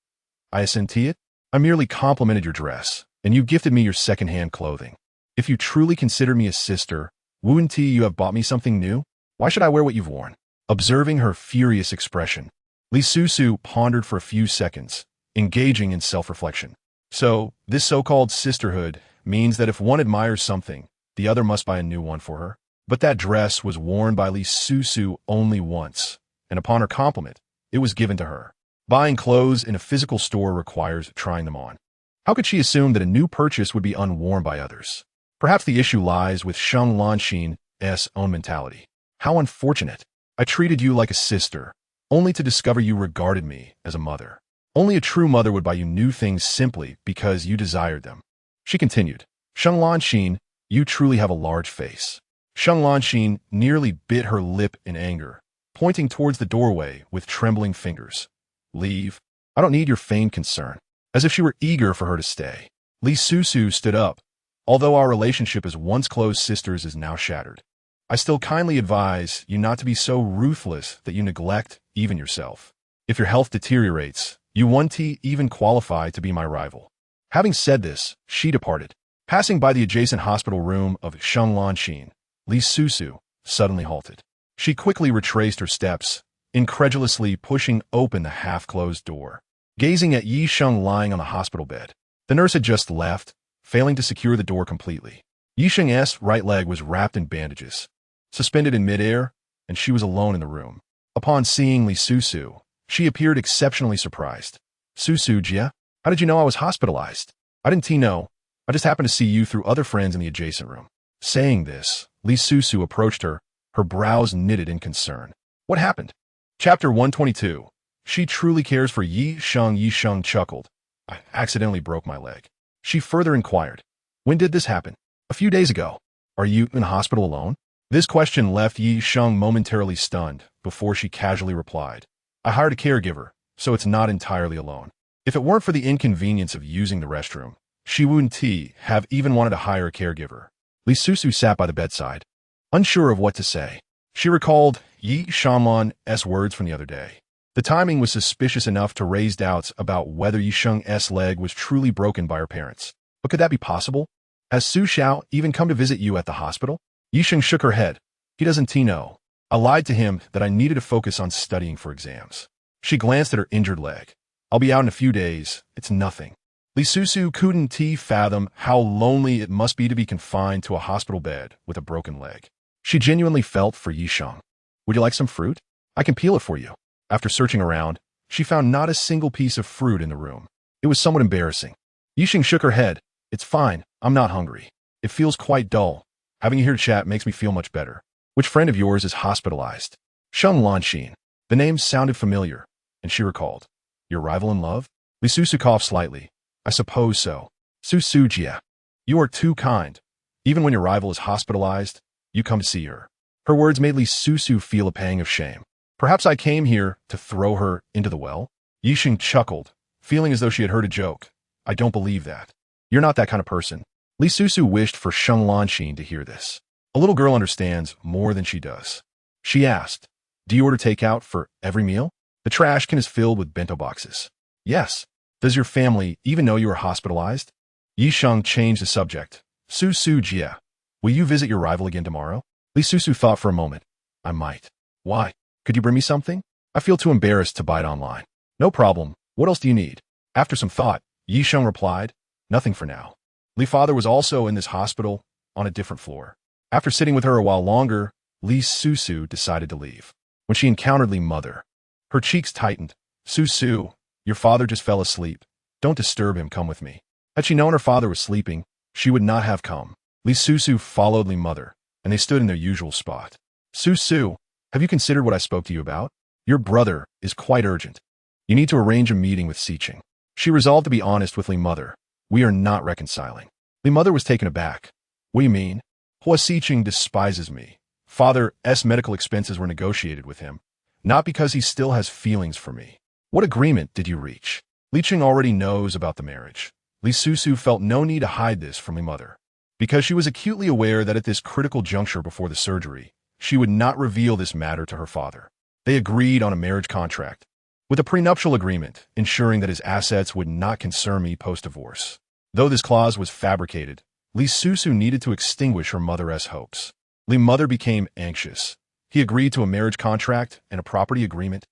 S1: "I assent it? I merely complimented your dress, and you gifted me your second-hand clothing. If you truly consider me a sister, wouldn't you have bought me something new? Why should I wear what you've worn?" Observing her furious expression, Li Susu pondered for a few seconds, engaging in self-reflection. So, this so-called sisterhood means that if one admires something, the other must buy a new one for her. But that dress was worn by Li Susu only once, and upon her compliment, it was given to her. Buying clothes in a physical store requires trying them on. How could she assume that a new purchase would be unworn by others? Perhaps the issue lies with Sheng Lanxin's own mentality. How unfortunate. I treated you like a sister, only to discover you regarded me as a mother. Only a true mother would buy you new things simply because you desired them. She continued, Sheng Lanxin, you truly have a large face. Sheng Lanxin nearly bit her lip in anger, pointing towards the doorway with trembling fingers. Leave. I don't need your feigned concern. As if she were eager for her to stay. Li Susu stood up. Although our relationship as once close sisters is now shattered, I still kindly advise you not to be so ruthless that you neglect even yourself. If your health deteriorates, you won't even qualify to be my rival. Having said this, she departed. Passing by the adjacent hospital room of Shenglanxin, Li Susu suddenly halted. She quickly retraced her steps, incredulously pushing open the half-closed door. Gazing at Yi Sheng lying on the hospital bed. The nurse had just left, failing to secure the door completely. Yi Sheng's right leg was wrapped in bandages, suspended in midair, and she was alone in the room. Upon seeing Li Susu, she appeared exceptionally surprised. Susu Jia, how did you know I was hospitalized? I didn't know. I just happened to see you through other friends in the adjacent room. Saying this, Li Susu approached her, her brows knitted in concern. What happened? Chapter 122. She truly cares for Yi Sheng. Yi Sheng chuckled. I accidentally broke my leg. She further inquired. When did this happen? A few days ago. Are you in hospital alone? This question left Yi Sheng momentarily stunned before she casually replied. I hired a caregiver, so it's not entirely alone. If it weren't for the inconvenience of using the restroom, she wouldn't have even wanted to hire a caregiver. Li Susu sat by the bedside, unsure of what to say. She recalled Yi Sheng's words from the other day. The timing was suspicious enough to raise doubts about whether Yi Sheng's leg was truly broken by her parents. But could that be possible? Has Su Xiao even come to visit you at the hospital? Yi Sheng shook her head. He doesn't know. I lied to him that I needed to focus on studying for exams. She glanced at her injured leg. I'll be out in a few days. It's nothing. Li Susu couldn't fathom how lonely it must be to be confined to a hospital bed with a broken leg. She genuinely felt for Yi Sheng. Would you like some fruit? I can peel it for you. After searching around, she found not a single piece of fruit in the room. It was somewhat embarrassing. Yi Sheng shook her head. It's fine. I'm not hungry. It feels quite dull. Having you here to chat makes me feel much better. Which friend of yours is hospitalized? Shenglanxin. The name sounded familiar, and she recalled. Your rival in love? Li Susu coughed slightly. I suppose so. Susu Jia. You are too kind. Even when your rival is hospitalized, you come to see her. Her words made Li Susu feel a pang of shame. Perhaps I came here to throw her into the well? Yi Sheng chuckled, feeling as though she had heard a joke. I don't believe that. You're not that kind of person. Li Susu wished for Shenglanxin to hear this. A little girl understands more than she does. She asked, do you order takeout for every meal? The trash can is filled with bento boxes. Yes. Does your family even know you are hospitalized? Yi Sheng changed the subject. Susu Jia, will you visit your rival again tomorrow? Li Susu thought for a moment. I might. Why? Could you bring me something? I feel too embarrassed to buy it online. No problem. What else do you need? After some thought, Yi Sheng replied, nothing for now. Li father was also in this hospital, on a different floor. After sitting with her a while longer, Li Susu decided to leave. When she encountered Li mother, her cheeks tightened. Susu, your father just fell asleep. Don't disturb him, come with me. Had she known her father was sleeping, she would not have come. Li Susu followed Li mother, and they stood in their usual spot. Susu, have you considered what I spoke to you about? Your brother is quite urgent. You need to arrange a meeting with Sicheng. She resolved to be honest with Li mother. We are not reconciling. Li mother was taken aback. What do you mean? Huo Sicheng despises me. Father's medical expenses were negotiated with him, not because he still has feelings for me. What agreement did you reach? Li Cheng already knows about the marriage. Li Susu felt no need to hide this from Li mother, because she was acutely aware that at this critical juncture before the surgery, she would not reveal this matter to her father. They agreed on a marriage contract, with a prenuptial agreement ensuring that his assets would not concern me post-divorce. Though this clause was fabricated, Li Susu needed to extinguish her mother's hopes. Li mother became anxious. He agreed to a marriage contract and a property agreement.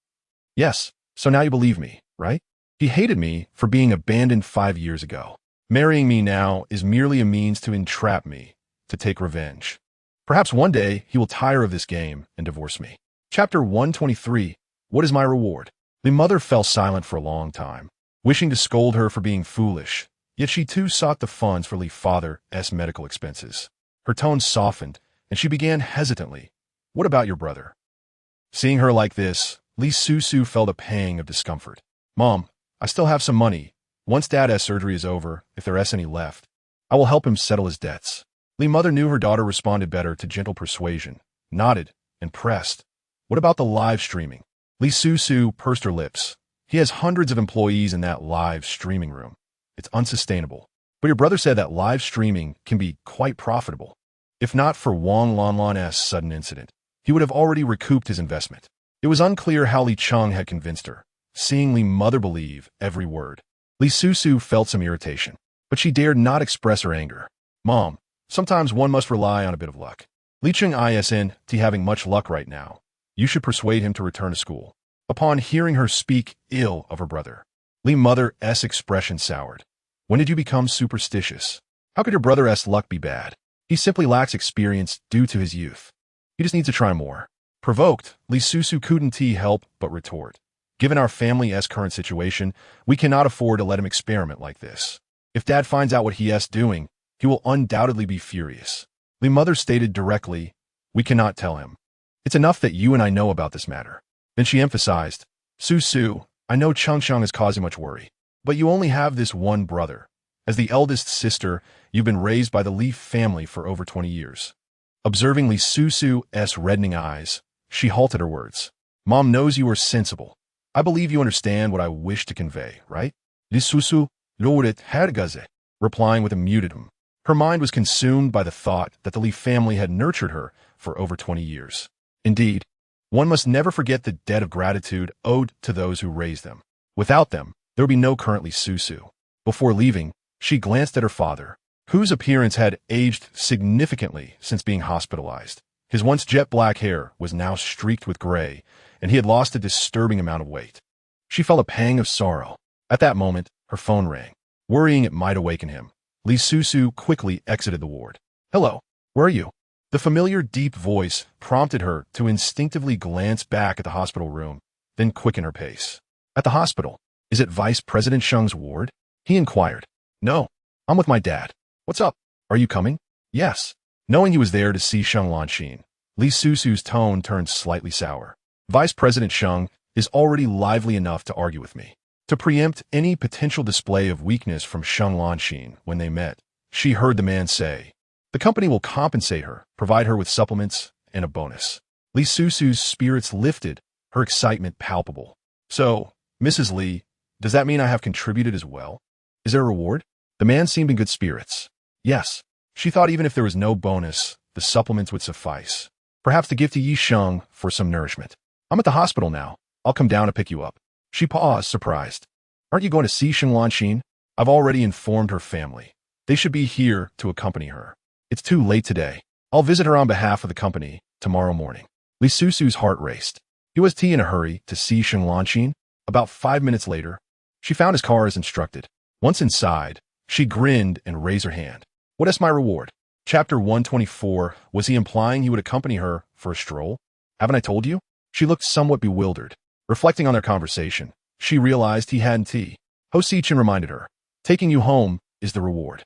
S1: Yes, so now you believe me, right? He hated me for being abandoned 5 years ago. Marrying me now is merely a means to entrap me, to take revenge. Perhaps one day he will tire of this game and divorce me. Chapter 123. What is my reward? Li mother fell silent for a long time, wishing to scold her for being foolish, yet she too sought the funds for Li father's medical expenses. Her tone softened, and she began hesitantly. What about your brother? Seeing her like this, Li Susu felt a pang of discomfort. Mom, I still have some money. Once Dad's surgery is over, if there's any left, I will help him settle his debts. Li mother knew her daughter responded better to gentle persuasion, nodded, and pressed. What about the live streaming? Li Susu pursed her lips. He has hundreds of employees in that live streaming room. It's unsustainable. But your brother said that live streaming can be quite profitable. If not for Wang Lanlan's sudden incident, he would have already recouped his investment. It was unclear how Li Cheng had convinced her, seeing Li mother believe every word. Li Susu felt some irritation, but she dared not express her anger. Mom, sometimes one must rely on a bit of luck. Li Cheng isn't having much luck right now. You should persuade him to return to school. Upon hearing her speak ill of her brother, Li mother's expression soured. When did you become superstitious? How could your brother's luck be bad? He simply lacks experience due to his youth. He just needs to try more. Provoked, Li Susu couldn't help but retort. Given our family's current situation, we cannot afford to let him experiment like this. If Dad finds out what he's doing, he will undoubtedly be furious. Li mother stated directly, we cannot tell him. It's enough that you and I know about this matter. Then she emphasized, Susu, I know Cheng is causing much worry, but you only have this one brother. As the eldest sister, you've been raised by the Li family for over 20 years. Observing Li Susu's reddening eyes, she halted her words. Mom knows you are sensible. I believe you understand what I wish to convey, right? Li Susu lowered hergaze, replying with a muted hum. Her mind was consumed by the thought that the Li family had nurtured her for over 20 years. Indeed, one must never forget the debt of gratitude owed to those who raised them. Without them, there would be no current Li Susu. Before leaving, she glanced at her father, whose appearance had aged significantly since being hospitalized. His once jet black hair was now streaked with gray, and he had lost a disturbing amount of weight. She felt a pang of sorrow. At that moment, her phone rang. Worrying it might awaken him, Li Susu quickly exited the ward. Hello, where are you? The familiar deep voice prompted her to instinctively glance back at the hospital room, then quicken her pace. At the hospital, is it Vice President Sheng's ward? He inquired. No, I'm with my dad. What's up? Are you coming? Yes. Knowing he was there to see Sheng Lanxin, Li Susu's tone turned slightly sour. Vice President Sheng is already lively enough to argue with me. To preempt any potential display of weakness from Sheng Lanxin when they met, she heard the man say, the company will compensate her, provide her with supplements, and a bonus. Li Susu's spirits lifted, her excitement palpable. So, Mrs. Li, does that mean I have contributed as well? Is there a reward? The man seemed in good spirits. Yes. She thought even if there was no bonus, the supplements would suffice. Perhaps to give to Yi Sheng for some nourishment. I'm at the hospital now. I'll come down to pick you up. She paused, surprised. Aren't you going to see Sheng Lanxin? I've already informed her family. They should be here to accompany her. It's too late today. I'll visit her on behalf of the company tomorrow morning. Li Susu's heart raced. He was in a hurry to see Sheng Lanxin. About 5 minutes later, she found his car as instructed. Once inside, she grinned and raised her hand. What is my reward? Chapter 124, was he implying he would accompany her for a stroll? Haven't I told you? She looked somewhat bewildered. Reflecting on their conversation, she realized he hadn't. Huo Sicheng reminded her, taking you home is the reward.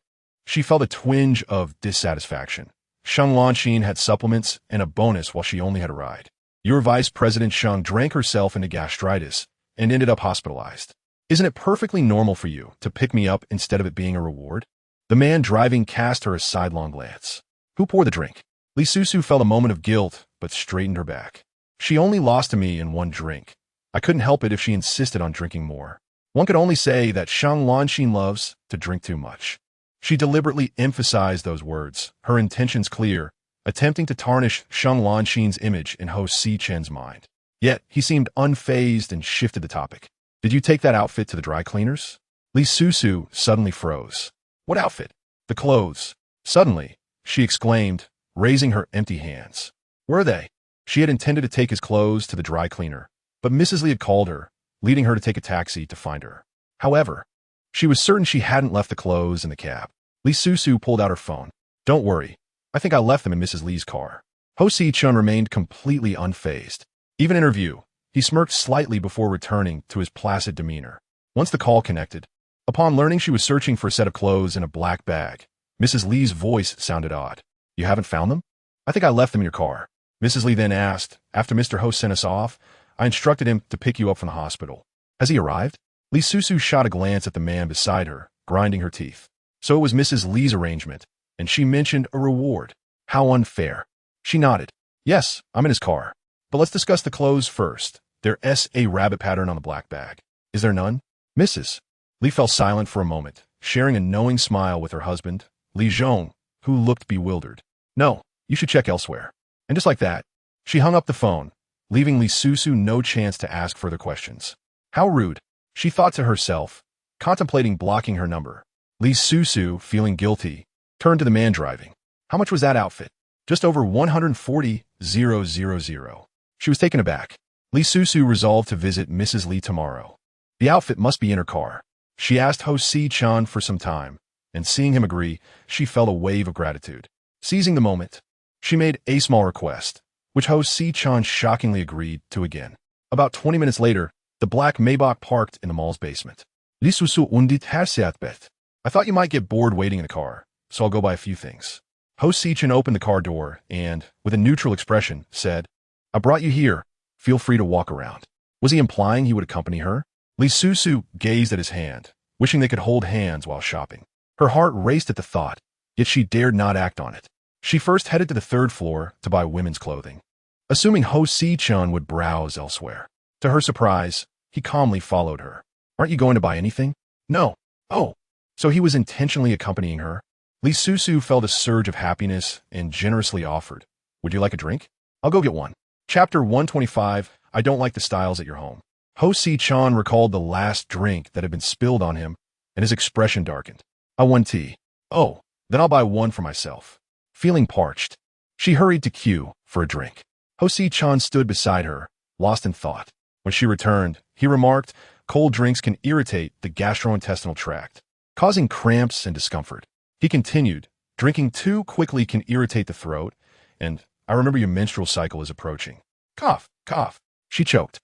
S1: She felt a twinge of dissatisfaction. Sheng Lanxin had supplements and a bonus while she only had a ride. Your Vice President Sheng drank herself into gastritis and ended up hospitalized. Isn't it perfectly normal for you to pick me up instead of it being a reward? The man driving cast her a sidelong glance. Who poured the drink? Li Susu felt a moment of guilt, but straightened her back. She only lost to me in one drink. I couldn't help it if she insisted on drinking more. One could only say that Sheng Lanxin loves to drink too much. She deliberately emphasized those words, her intentions clear, attempting to tarnish Sheng Lanxin's image in Huo Sicheng's mind. Yet, he seemed unfazed and shifted the topic. Did you take that outfit to the dry cleaners? Li Susu suddenly froze. What outfit? The clothes. Suddenly, she exclaimed, raising her empty hands. Where are they? She had intended to take his clothes to the dry cleaner, but Mrs. Li had called her, leading her to take a taxi to find her. However, she was certain she hadn't left the clothes in the cab. Li Susu pulled out her phone. Don't worry. I think I left them in Mrs. Li's car. Huo Sicheng remained completely unfazed. Even in her view, he smirked slightly before returning to his placid demeanor. Once the call connected, upon learning she was searching for a set of clothes in a black bag, Mrs. Li's voice sounded odd. You haven't found them? I think I left them in your car. Mrs. Li then asked, after Mr. Ho sent us off, I instructed him to pick you up from the hospital. Has he arrived? Li Susu shot a glance at the man beside her, grinding her teeth. So it was Mrs. Li's arrangement, and she mentioned a reward. How unfair. She nodded. Yes, I'm in his car. But let's discuss the clothes first. There's a rabbit pattern on the black bag. Is there none? Mrs. Li fell silent for a moment, sharing a knowing smile with her husband, Li Zhong, who looked bewildered. No, you should check elsewhere. And just like that, she hung up the phone, leaving Li Susu no chance to ask further questions. How rude, she thought to herself, contemplating blocking her number. Li Susu, feeling guilty, turned to the man driving. How much was that outfit? Just over 140,000. She was taken aback. Li Susu resolved to visit Mrs. Li tomorrow. The outfit must be in her car. She asked Huo Sicheng for some time, and seeing him agree, she felt a wave of gratitude. Seizing the moment, she made a small request, which Huo Sicheng shockingly agreed to again. About 20 minutes later, the black Maybach parked in the mall's basement. Li Susu undit herseatbet. I thought you might get bored waiting in the car, so I'll go buy a few things. Huo Sicheng opened the car door and, with a neutral expression, said, I brought you here. Feel free to walk around. Was he implying he would accompany her? Li Susu gazed at his hand, wishing they could hold hands while shopping. Her heart raced at the thought, yet she dared not act on it. She first headed to the third floor to buy women's clothing, assuming Huo Sicheng would browse elsewhere. To her surprise, he calmly followed her. Aren't you going to buy anything? No. Oh, so he was intentionally accompanying her? Li Susu felt a surge of happiness and generously offered, Would you like a drink? I'll go get one. Chapter 125, I don't like the styles at your home. Huo Sicheng recalled the last drink that had been spilled on him, and his expression darkened. I want tea. Oh, then I'll buy one for myself. Feeling parched, she hurried to queue for a drink. Huo Sicheng stood beside her, lost in thought. When she returned, he remarked, cold drinks can irritate the gastrointestinal tract, causing cramps and discomfort. He continued, drinking too quickly can irritate the throat, and I remember your menstrual cycle is approaching. Cough, cough. She choked.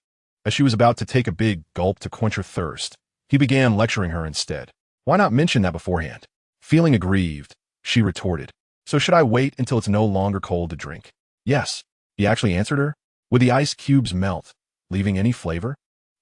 S1: As she was about to take a big gulp to quench her thirst, he began lecturing her instead. Why not mention that beforehand? Feeling aggrieved, she retorted. So should I wait until it's no longer cold to drink? Yes. He actually answered her. Would the ice cubes melt, leaving any flavor?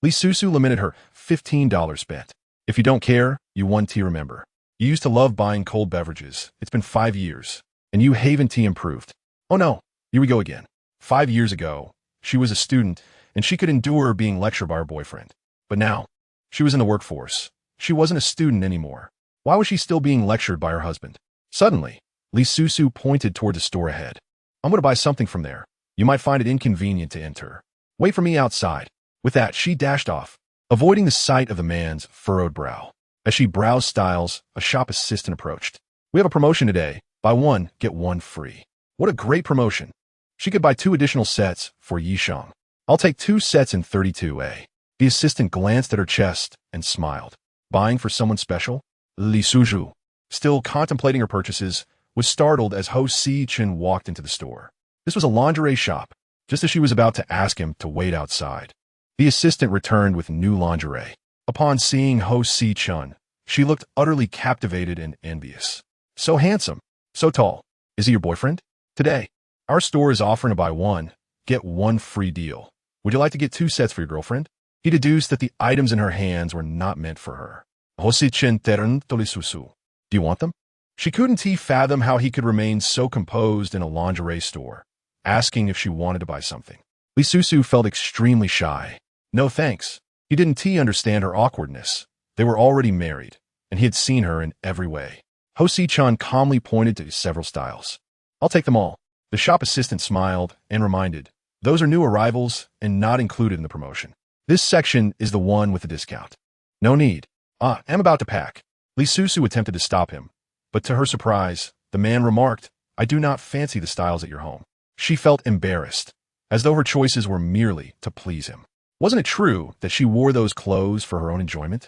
S1: Li Susu lamented her $15 spent. If you don't care, you won tea, remember. You used to love buying cold beverages. It's been 5 years. And you haven tea improved. Oh no, here we go again. 5 years ago, she was a student, and she could endure being lectured by her boyfriend. But now, she was in the workforce. She wasn't a student anymore. Why was she still being lectured by her husband? Suddenly, Li Susu pointed toward the store ahead. I'm going to buy something from there. You might find it inconvenient to enter. Wait for me outside. With that, she dashed off, avoiding the sight of the man's furrowed brow. As she browsed styles, a shop assistant approached. We have a promotion today. Buy one, get one free. What a great promotion. She could buy 2 additional sets for Yishang. I'll take 2 sets in 32A. The assistant glanced at her chest and smiled. Buying for someone special? Li Susu, still contemplating her purchases, was startled as Huo Sicheng walked into the store. This was a lingerie shop, just as she was about to ask him to wait outside. The assistant returned with new lingerie. Upon seeing Huo Sicheng, she looked utterly captivated and envious. So handsome, so tall. Is he your boyfriend? Today, our store is offering to buy one, get one free deal. Would you like to get 2 sets for your girlfriend? He deduced that the items in her hands were not meant for her. Huo Sicheng turned to Li Susu. Do you want them? She couldn't fathom how he could remain so composed in a lingerie store, asking if she wanted to buy something. Li Susu felt extremely shy. No thanks. He didn't understand her awkwardness. They were already married, and he had seen her in every way. Huo Sicheng calmly pointed to several styles. I'll take them all. The shop assistant smiled and reminded, those are new arrivals and not included in the promotion. This section is the one with the discount. No need. I'm about to pack. Li Susu attempted to stop him, but to her surprise, the man remarked, I do not fancy the styles at your home. She felt embarrassed, as though her choices were merely to please him. Wasn't it true that she wore those clothes for her own enjoyment?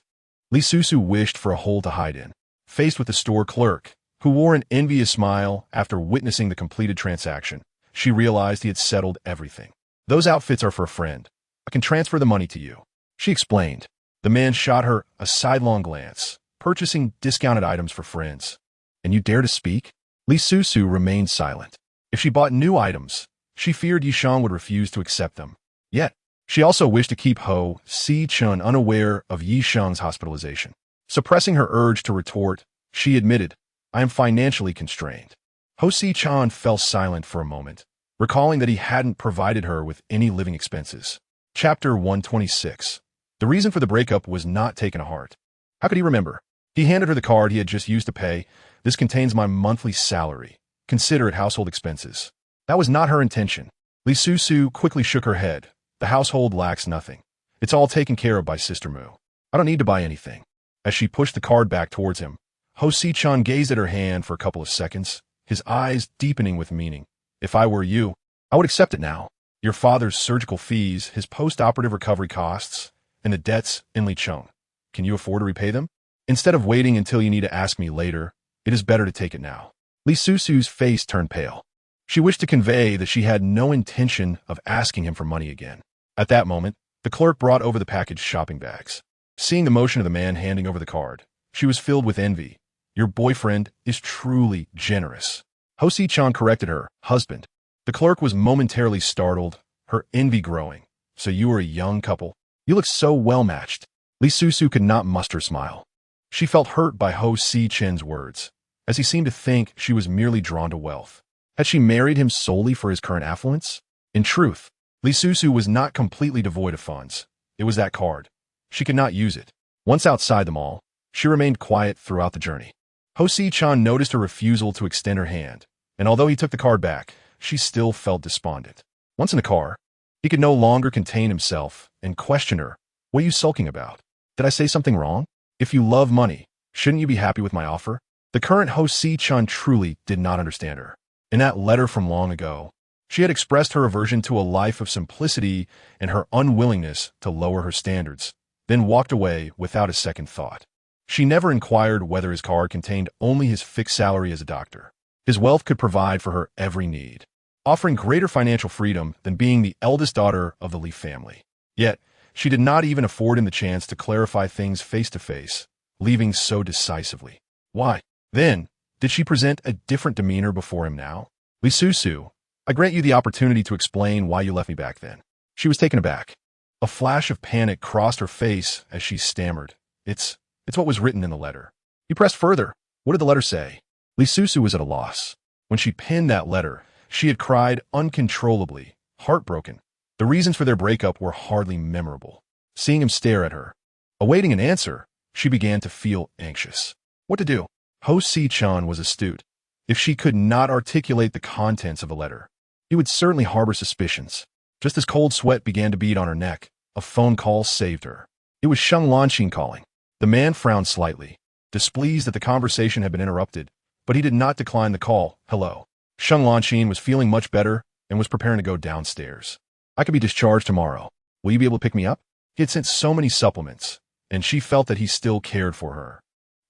S1: Li Susu wished for a hole to hide in. Faced with the store clerk, who wore an envious smile after witnessing the completed transaction, she realized he had settled everything. Those outfits are for a friend. I can transfer the money to you, she explained. The man shot her a sidelong glance, purchasing discounted items for friends. And you dare to speak? Li Susu remained silent. If she bought new items, she feared Yishang would refuse to accept them. Yet, she also wished to keep Huo Sicheng unaware of Yishang's hospitalization. Suppressing her urge to retort, she admitted, I am financially constrained. Huo Sicheng fell silent for a moment, recalling that he hadn't provided her with any living expenses. Chapter 126. The reason for the breakup was not taken to heart. How could he remember? He handed her the card he had just used to pay. This contains my monthly salary. Consider it household expenses. That was not her intention. Li Susu quickly shook her head. The household lacks nothing. It's all taken care of by Sister Mu. I don't need to buy anything. As she pushed the card back towards him, Huo Sicheng gazed at her hand for a couple of seconds, his eyes deepening with meaning. If I were you, I would accept it now. Your father's surgical fees, his post-operative recovery costs, and the debts in Licheng. Can you afford to repay them? Instead of waiting until you need to ask me later, it is better to take it now. Li Susu's face turned pale. She wished to convey that she had no intention of asking him for money again. At that moment, the clerk brought over the packaged shopping bags. Seeing the motion of the man handing over the card, she was filled with envy. Your boyfriend is truly generous. Huo Sicheng corrected her, husband. The clerk was momentarily startled, her envy growing. So you are a young couple? You look so well-matched. Li Susu could not muster a smile. She felt hurt by Huo Sicheng's words, as he seemed to think she was merely drawn to wealth. Had she married him solely for his current affluence? In truth, Li Susu was not completely devoid of funds. It was that card. She could not use it. Once outside the mall, she remained quiet throughout the journey. Huo Sicheng noticed her refusal to extend her hand, and although he took the card back, she still felt despondent. Once in the car, he could no longer contain himself and questioned her. What are you sulking about? Did I say something wrong? If you love money, shouldn't you be happy with my offer? The current Huo Sicheng truly did not understand her. In that letter from long ago, she had expressed her aversion to a life of simplicity and her unwillingness to lower her standards, then walked away without a second thought. She never inquired whether his card contained only his fixed salary as a doctor. His wealth could provide for her every need, offering greater financial freedom than being the eldest daughter of the Li family. Yet, she did not even afford him the chance to clarify things face to face, leaving so decisively. Why, then, did she present a different demeanor before him now? Li Susu, I grant you the opportunity to explain why you left me back then. She was taken aback. A flash of panic crossed her face as she stammered. It's what was written in the letter. He pressed further. What did the letter say? Li Susu was at a loss. When she penned that letter, she had cried uncontrollably, heartbroken. The reasons for their breakup were hardly memorable. Seeing him stare at her, awaiting an answer, she began to feel anxious. What to do? Huo Sicheng was astute. If she could not articulate the contents of the letter, he would certainly harbor suspicions. Just as cold sweat began to bead on her neck, a phone call saved her. It was Sheng Lanqin calling. The man frowned slightly, displeased that the conversation had been interrupted, but he did not decline the call. Hello. Sheng Lanqin was feeling much better and was preparing to go downstairs. I could be discharged tomorrow. Will you be able to pick me up? He had sent so many supplements, and she felt that he still cared for her,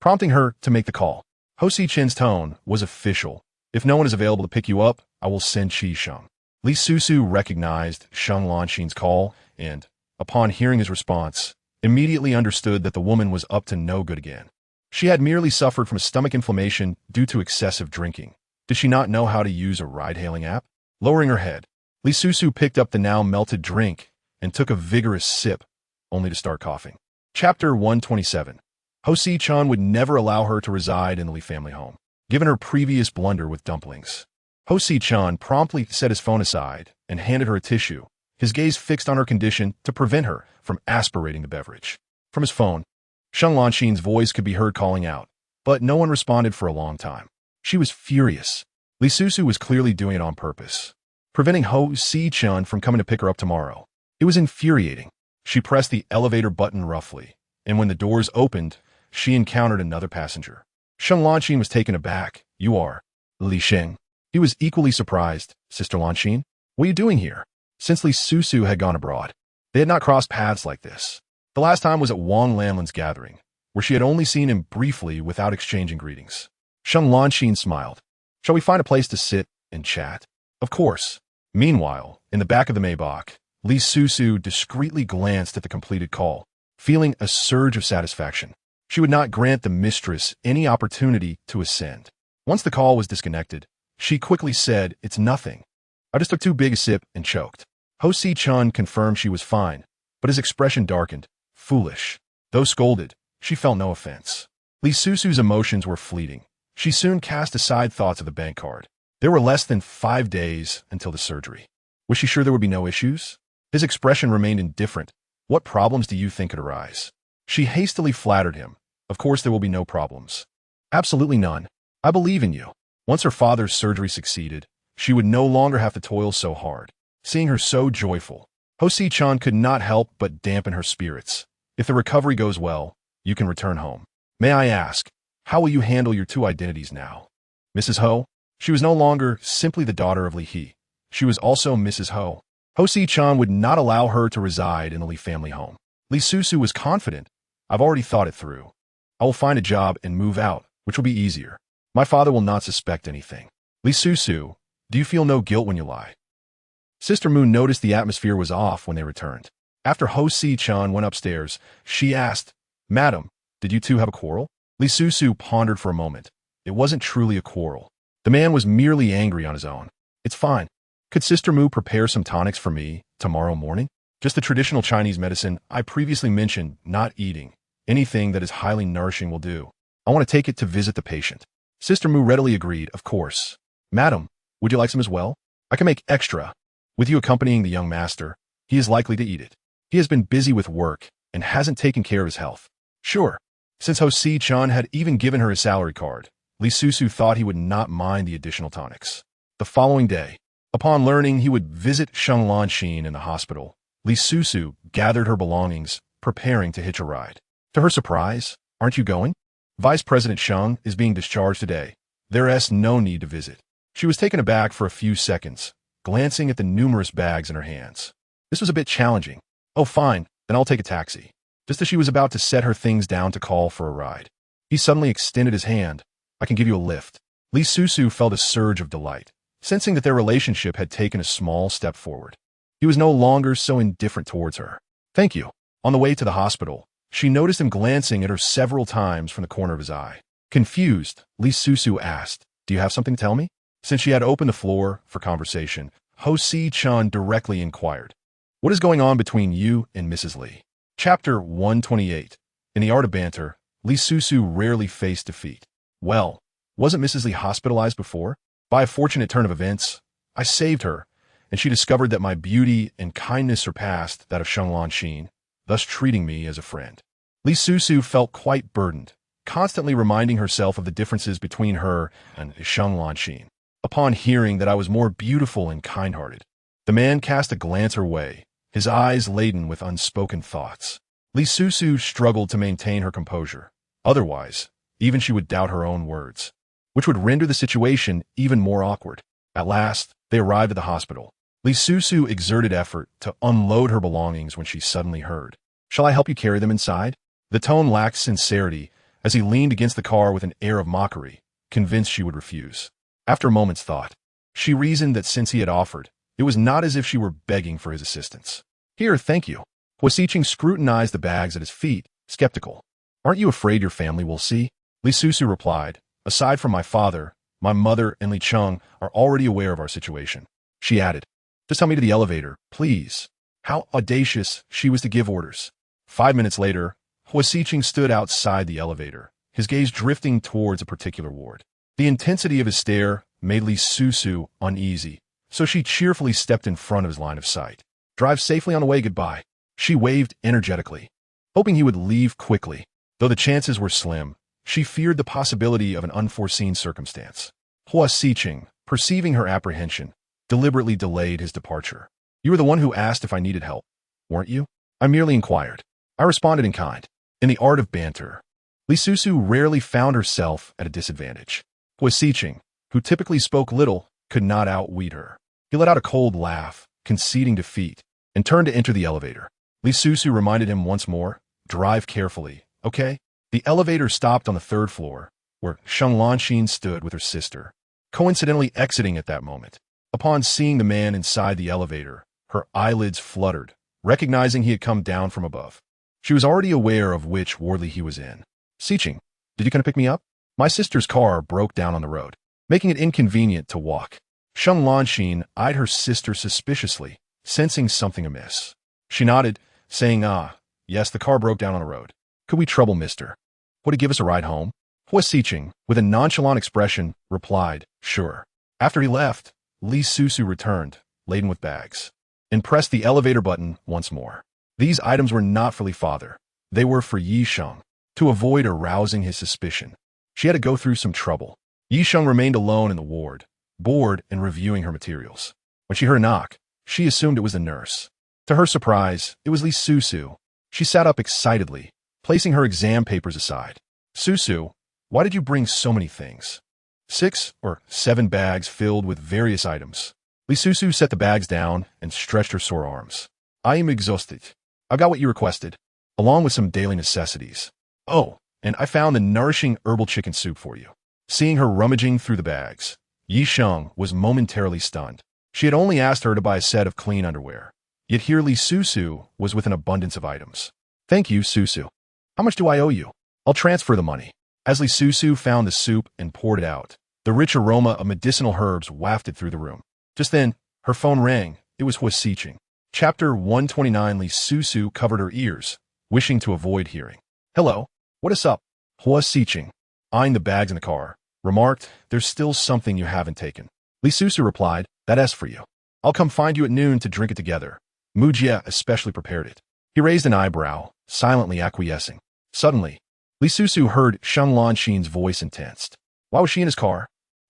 S1: prompting her to make the call. Huo Sicheng's tone was official. If no one is available to pick you up, I will send Sheng. Li Susu recognized Sheng Lanqin's call and, upon hearing his response, immediately understood that the woman was up to no good again. She had merely suffered from stomach inflammation due to excessive drinking. Did she not know how to use a ride-hailing app? Lowering her head, Li Susu picked up the now melted drink and took a vigorous sip, only to start coughing. Chapter 127. Huo Sicheng would never allow her to reside in the Li family home, given her previous blunder with dumplings. Huo Sicheng promptly set his phone aside and handed her a tissue, his gaze fixed on her condition to prevent her from aspirating the beverage. From his phone, Sheng Lanqin's voice could be heard calling out, but no one responded for a long time. She was furious. Li Susu was clearly doing it on purpose, preventing Huo Sicheng from coming to pick her up tomorrow. It was infuriating. She pressed the elevator button roughly, and when the doors opened, she encountered another passenger. Sheng Lanqin was taken aback. You are Li Sheng. He was equally surprised. Sister Lanqin, what are you doing here? Since Li Susu had gone abroad, they had not crossed paths like this. The last time was at Wang Lanlin's gathering, where she had only seen him briefly without exchanging greetings. Sheng Lanqin smiled. Shall we find a place to sit and chat? Of course. Meanwhile, in the back of the Maybach, Li Susu discreetly glanced at the completed call, feeling a surge of satisfaction. She would not grant the mistress any opportunity to ascend. Once the call was disconnected, she quickly said, It's nothing. I just took too big a sip and choked. Huo Sicheng confirmed she was fine, but his expression darkened. Foolish. Though scolded, she felt no offense. Li Susu's emotions were fleeting. She soon cast aside thoughts of the bank card. There were less than 5 days until the surgery. Was she sure there would be no issues? His expression remained indifferent. What problems do you think could arise? She hastily flattered him. Of course there will be no problems. Absolutely none. I believe in you. Once her father's surgery succeeded, she would no longer have to toil so hard. Seeing her so joyful, Huo Sicheng could not help but dampen her spirits. If the recovery goes well, you can return home. May I ask, how will you handle your two identities now? Mrs. Ho? She was no longer simply the daughter of Li He. She was also Mrs. Ho. Huo Sicheng would not allow her to reside in the Li family home. Li Susu was confident. I've already thought it through. I will find a job and move out, which will be easier. My father will not suspect anything. Li Susu, do you feel no guilt when you lie? Sister Mu noticed the atmosphere was off when they returned. After Huo Sicheng went upstairs, she asked, Madam, did you two have a quarrel? Li Susu pondered for a moment. It wasn't truly a quarrel. The man was merely angry on his own. It's fine. Could Sister Mu prepare some tonics for me tomorrow morning? Just the traditional Chinese medicine I previously mentioned, not eating. Anything that is highly nourishing will do. I want to take it to visit the patient. Sister Mu readily agreed, of course. Madam, would you like some as well? I can make extra. With you accompanying the young master, he is likely to eat it. He has been busy with work and hasn't taken care of his health. Sure. Since Huo Sicheng had even given her his salary card, Li Susu thought he would not mind the additional tonics. The following day, upon learning he would visit Sheng Lanxin in the hospital, Li Susu gathered her belongings, preparing to hitch a ride. To her surprise, aren't you going? Vice President Sheng is being discharged today. There's no need to visit. She was taken aback for a few seconds, glancing at the numerous bags in her hands. This was a bit challenging. Oh, fine, then I'll take a taxi. Just as she was about to set her things down to call for a ride, he suddenly extended his hand. I can give you a lift. Li Susu felt a surge of delight, sensing that their relationship had taken a small step forward. He was no longer so indifferent towards her. Thank you. On the way to the hospital, she noticed him glancing at her several times from the corner of his eye. Confused, Li Susu asked, Do you have something to tell me? Since she had opened the floor for conversation, Huo Sicheng directly inquired, What is going on between you and Mrs. Li? Chapter 128. In the art of banter, Li Susu rarely faced defeat. Well, wasn't Mrs. Li hospitalized before? By a fortunate turn of events, I saved her, and she discovered that my beauty and kindness surpassed that of Sheng Lanxin, thus treating me as a friend. Li Susu felt quite burdened, constantly reminding herself of the differences between her and Sheng Lanxin. Upon hearing that I was more beautiful and kind-hearted, the man cast a glance her way, his eyes laden with unspoken thoughts. Li Susu struggled to maintain her composure. Otherwise, even she would doubt her own words, which would render the situation even more awkward. At last, they arrived at the hospital. Li Susu exerted effort to unload her belongings when she suddenly heard, Shall I help you carry them inside? The tone lacked sincerity as he leaned against the car with an air of mockery, convinced she would refuse. After a moment's thought, she reasoned that since he had offered, it was not as if she were begging for his assistance. Here, thank you. Huo Sicheng scrutinized the bags at his feet, skeptical. Aren't you afraid your family will see? Li Susu replied, Aside from my father, my mother and Li Cheng are already aware of our situation. She added, Just help me to the elevator, please. How audacious she was to give orders. 5 minutes later, Huo Sicheng stood outside the elevator, his gaze drifting towards a particular ward. The intensity of his stare made Li Susu uneasy, so she cheerfully stepped in front of his line of sight. Drive safely on the way, goodbye. She waved energetically, hoping he would leave quickly. Though the chances were slim, she feared the possibility of an unforeseen circumstance. Huo Sicheng, perceiving her apprehension, deliberately delayed his departure. You were the one who asked if I needed help, weren't you? I merely inquired. I responded in kind. In the art of banter, Li Susu rarely found herself at a disadvantage. Huo Sicheng, who typically spoke little, could not outwit her. He let out a cold laugh, conceding defeat, and turned to enter the elevator. Li Susu reminded him once more, Drive carefully, okay? The elevator stopped on the 3rd floor, where Sheng Lanxin stood with her sister, coincidentally exiting at that moment. Upon seeing the man inside the elevator, her eyelids fluttered, recognizing he had come down from above. She was already aware of which ward he was in. Sicheng, did you come to pick me up? My sister's car broke down on the road, making it inconvenient to walk. Sheng Lanxin eyed her sister suspiciously, sensing something amiss. She nodded, saying, yes, the car broke down on the road. Could we trouble mister? Would he give us a ride home? Huo Sicheng, with a nonchalant expression, replied, Sure. After he left, Li Susu returned, laden with bags, and pressed the elevator button once more. These items were not for Li's father. They were for Yisheng. To avoid arousing his suspicion, she had to go through some trouble. Yisheng remained alone in the ward, bored and reviewing her materials. When she heard a knock, she assumed it was the nurse. To her surprise, it was Li Susu. She sat up excitedly, placing her exam papers aside. "Susu, why did you bring so many things?" 6 or 7 bags filled with various items. Li Susu set the bags down and stretched her sore arms. "I am exhausted. I got what you requested, along with some daily necessities. Oh, and I found the nourishing herbal chicken soup for you." Seeing her rummaging through the bags, Yisheng was momentarily stunned. She had only asked her to buy a set of clean underwear. Yet here Li Susu was with an abundance of items. "Thank you, Susu. How much do I owe you? I'll transfer the money." As Li Susu found the soup and poured it out, the rich aroma of medicinal herbs wafted through the room. Just then, her phone rang. It was Huo Sicheng. Chapter 129. Li Susu covered her ears, wishing to avoid hearing. "Hello, what is up?" Huo Sicheng, eyeing the bags in the car, remarked, "There's still something you haven't taken." Li Susu replied, "That S for you. I'll come find you at noon to drink it together. Mujia especially prepared it." He raised an eyebrow, silently acquiescing. Suddenly, Li Susu heard Sheng Lanxin's voice and tensed. Why was she in his car?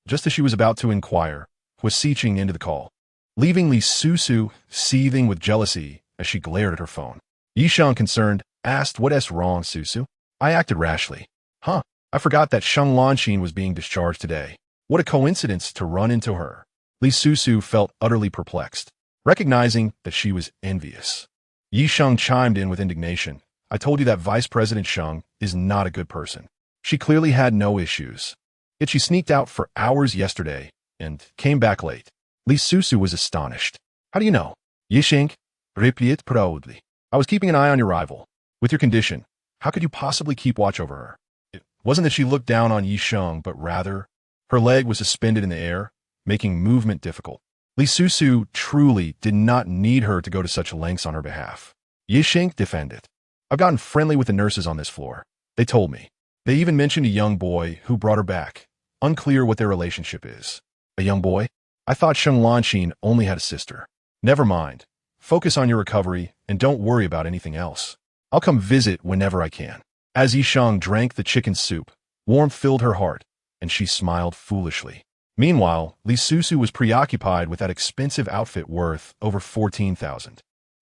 S1: Just as she was about to inquire, Huo Sicheng ended the call, leaving Li Susu seething with jealousy as she glared at her phone. Yisheng, concerned, asked, "What's wrong, Susu?" "I acted rashly." "Huh, I forgot that Sheng Lanxin was being discharged today. What a coincidence to run into her." Li Susu felt utterly perplexed, recognizing that she was envious. Yisheng chimed in with indignation. "I told you that Vice President Sheng is not a good person. She clearly had no issues. Yet she sneaked out for hours yesterday and came back late." Li Susu was astonished. "How do you know?" Yisheng repeated proudly. "I was keeping an eye on your rival. With your condition, how could you possibly keep watch over her?" It wasn't that she looked down on Yisheng, but rather, her leg was suspended in the air, making movement difficult. Li Susu truly did not need her to go to such lengths on her behalf. Yisheng defended. "I've gotten friendly with the nurses on this floor. They told me. They even mentioned a young boy who brought her back. Unclear what their relationship is." "A young boy? I thought Sheng Lanxin only had a sister." "Never mind. Focus on your recovery and don't worry about anything else. I'll come visit whenever I can." As Yisheng drank the chicken soup, warmth filled her heart, and she smiled foolishly. Meanwhile, Li Susu was preoccupied with that expensive outfit worth over 14,000.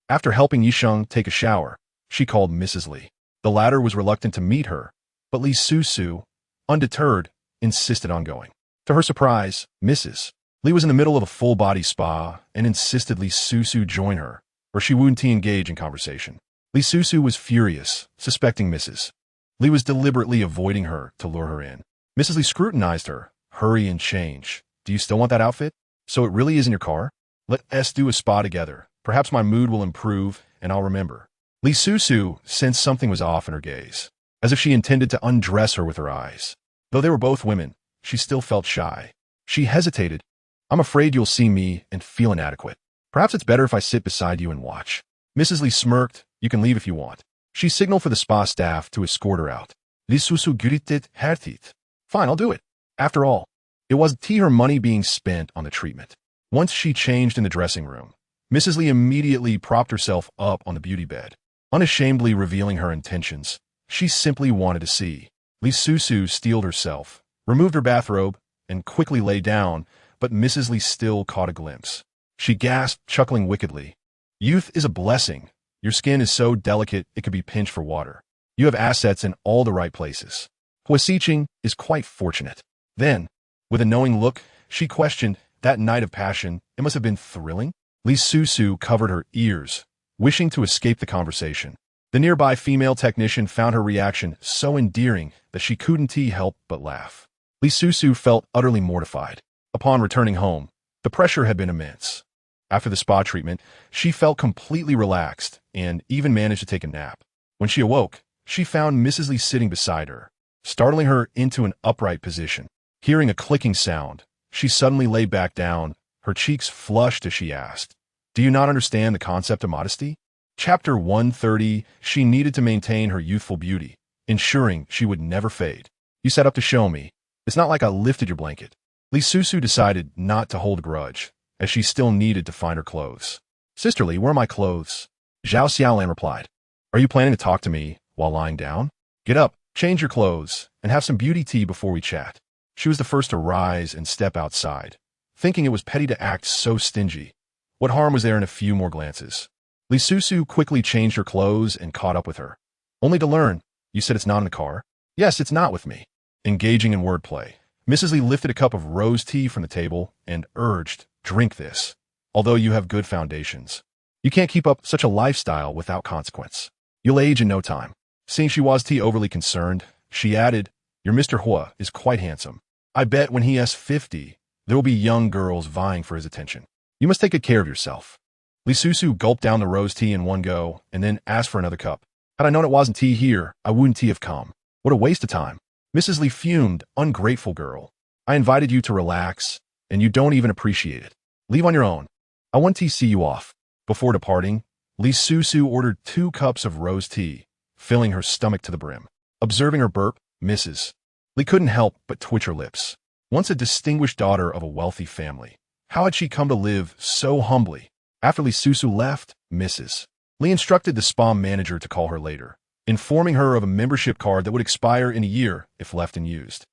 S1: After helping Yisheng take a shower, she called Mrs. Li. The latter was reluctant to meet her, but Li Susu, undeterred, insisted on going. To her surprise, Mrs. Li was in the middle of a full-body spa and insisted Li Susu join her, or she wouldn't engage in conversation. Li Susu was furious, suspecting Mrs. Li was deliberately avoiding her to lure her in. Mrs. Li scrutinized her. "Hurry and change. Do you still want that outfit? So it really is in your car? Let us do a spa together. Perhaps my mood will improve, and I'll remember." Li Susu sensed something was off in her gaze, as if she intended to undress her with her eyes. Though they were both women, she still felt shy. She hesitated. "I'm afraid you'll see me and feel inadequate. Perhaps it's better if I sit beside you and watch." Mrs. Li smirked. "You can leave if you want." She signaled for the spa staff to escort her out. Li Susu gritted her teeth. "Fine, I'll do it." After all, it wasn't her money being spent on the treatment. Once she changed in the dressing room, Mrs. Li immediately propped herself up on the beauty bed, unashamedly revealing her intentions. She simply wanted to see. Li Susu steeled herself, removed her bathrobe, and quickly lay down, but Mrs. Li still caught a glimpse. She gasped, chuckling wickedly. "Youth is a blessing. Your skin is so delicate it could be pinched for water. You have assets in all the right places. Huo Sicheng is quite fortunate." Then, with a knowing look, she questioned, "That night of passion, it must have been thrilling?" Li Susu covered her ears, wishing to escape the conversation. The nearby female technician found her reaction so endearing that she couldn't help but laugh. Li Susu felt utterly mortified. Upon returning home, the pressure had been immense. After the spa treatment, she felt completely relaxed and even managed to take a nap. When she awoke, she found Mrs. Li sitting beside her, startling her into an upright position. Hearing a clicking sound, she suddenly lay back down, her cheeks flushed as she asked, "Do you not understand the concept of modesty?" Chapter 130. She needed to maintain her youthful beauty, ensuring she would never fade. "You set up to show me. It's not like I lifted your blanket." Li Susu decided not to hold a grudge, as she still needed to find her clothes. Sisterly, where are my clothes? Zhao Xiaolan replied. Are you planning to talk to me while lying down? Get up, change your clothes, and have some beauty tea before we chat. She was the first to rise and step outside, thinking it was petty to act so stingy. What harm was there in a few more glances? Li Susu quickly changed her clothes and caught up with her, only to learn, you said it's not in the car? Yes, it's not with me. Engaging in wordplay, Mrs. Li lifted a cup of rose tea from the table and urged, drink this. Although you have good foundations, you can't keep up such a lifestyle without consequence. You'll age in no time. Seeing she was overly concerned, she added, your Mr. Huo is quite handsome. I bet when he is 50, there will be young girls vying for his attention. You must take good care of yourself. Li Susu gulped down the rose tea in one go and then asked for another cup. Had I known it wasn't tea here, I wouldn't have come. What a waste of time. Mrs. Li fumed, ungrateful girl. I invited you to relax, and you don't even appreciate it. Leave on your own. I want to see you off. Before departing, Li Susu ordered 2 cups of rose tea, filling her stomach to the brim. Observing her burp, Mrs. Li couldn't help but twitch her lips. Once a distinguished daughter of a wealthy family, how had she come to live so humbly? After Li Susu left, Mrs. Li instructed the spa manager to call her later, informing her of a membership card that would expire in a year if left unused.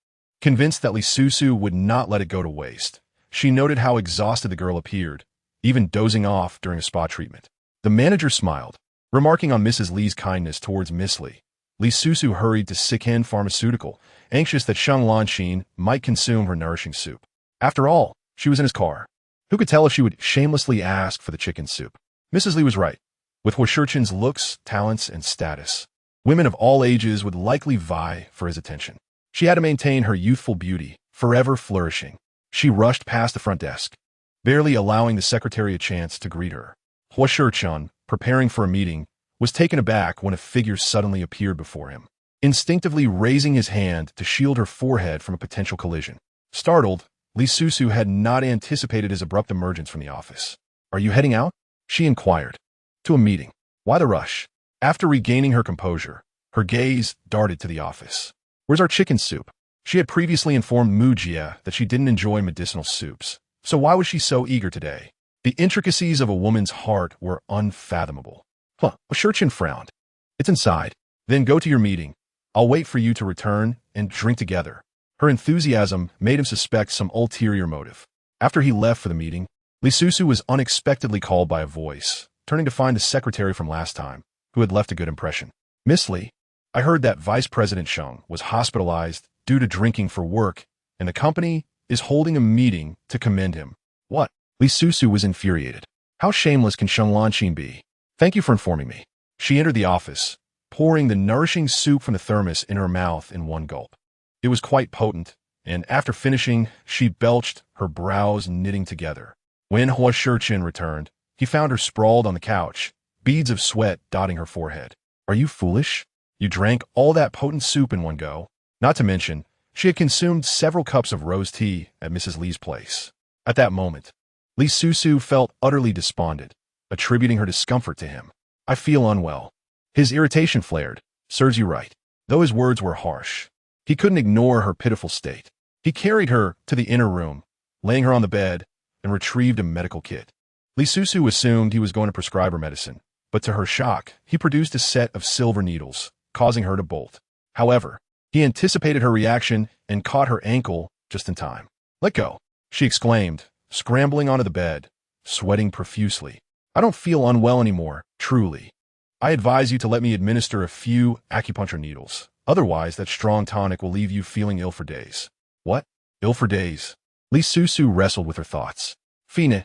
S1: Convinced that Li Susu would not let it go to waste, she noted how exhausted the girl appeared, even dozing off during a spa treatment. The manager smiled, remarking on Mrs. Li's kindness towards Miss Li. Li Susu hurried to Sicheng Pharmaceutical, anxious that Sheng Lanxin might consume her nourishing soup. After all, she was in his car. Who could tell if she would shamelessly ask for the chicken soup? Mrs. Li was right. With Huo Sicheng's looks, talents, and status, women of all ages would likely vie for his attention. She had to maintain her youthful beauty, forever flourishing. She rushed past the front desk, barely allowing the secretary a chance to greet her. Huo Sicheng, preparing for a meeting, was taken aback when a figure suddenly appeared before him, instinctively raising his hand to shield her forehead from a potential collision. Startled, Li Susu had not anticipated his abrupt emergence from the office. Are you heading out? She inquired. To a meeting. Why the rush? After regaining her composure, her gaze darted to the office. Where's our chicken soup? She had previously informed Mu Jie that she didn't enjoy medicinal soups, so why was she so eager today? The intricacies of a woman's heart were unfathomable. Huo Sicheng frowned. It's inside. Then go to your meeting. I'll wait for you to return and drink together. Her enthusiasm made him suspect some ulterior motive. After he left for the meeting, Li Susu was unexpectedly called by a voice, turning to find the secretary from last time, who had left a good impression. Miss Li, I heard that Vice President Sheng was hospitalized due to drinking for work, and the company is holding a meeting to commend him. What? Li Susu was infuriated. How shameless can Sheng Lanxin be? Thank you for informing me. She entered the office, pouring the nourishing soup from the thermos in her mouth in one gulp. It was quite potent, and after finishing, she belched, her brows knitting together. When Huo Sicheng returned, he found her sprawled on the couch, beads of sweat dotting her forehead. Are you foolish? You drank all that potent soup in one go. Not to mention, she had consumed several cups of rose tea at Mrs. Li's place. At that moment, Li Susu felt utterly despondent, attributing her discomfort to him. I feel unwell. His irritation flared. Serves you right. Though his words were harsh, he couldn't ignore her pitiful state. He carried her to the inner room, laying her on the bed, and retrieved a medical kit. Li Susu assumed he was going to prescribe her medicine, but to her shock, he produced a set of silver needles, causing her to bolt. However, he anticipated her reaction and caught her ankle just in time. Let go, she exclaimed, scrambling onto the bed, sweating profusely. I don't feel unwell anymore, truly. I advise you to let me administer a few acupuncture needles. Otherwise, that strong tonic will leave you feeling ill for days. What? Ill for days? Li Susu wrestled with her thoughts. Fine.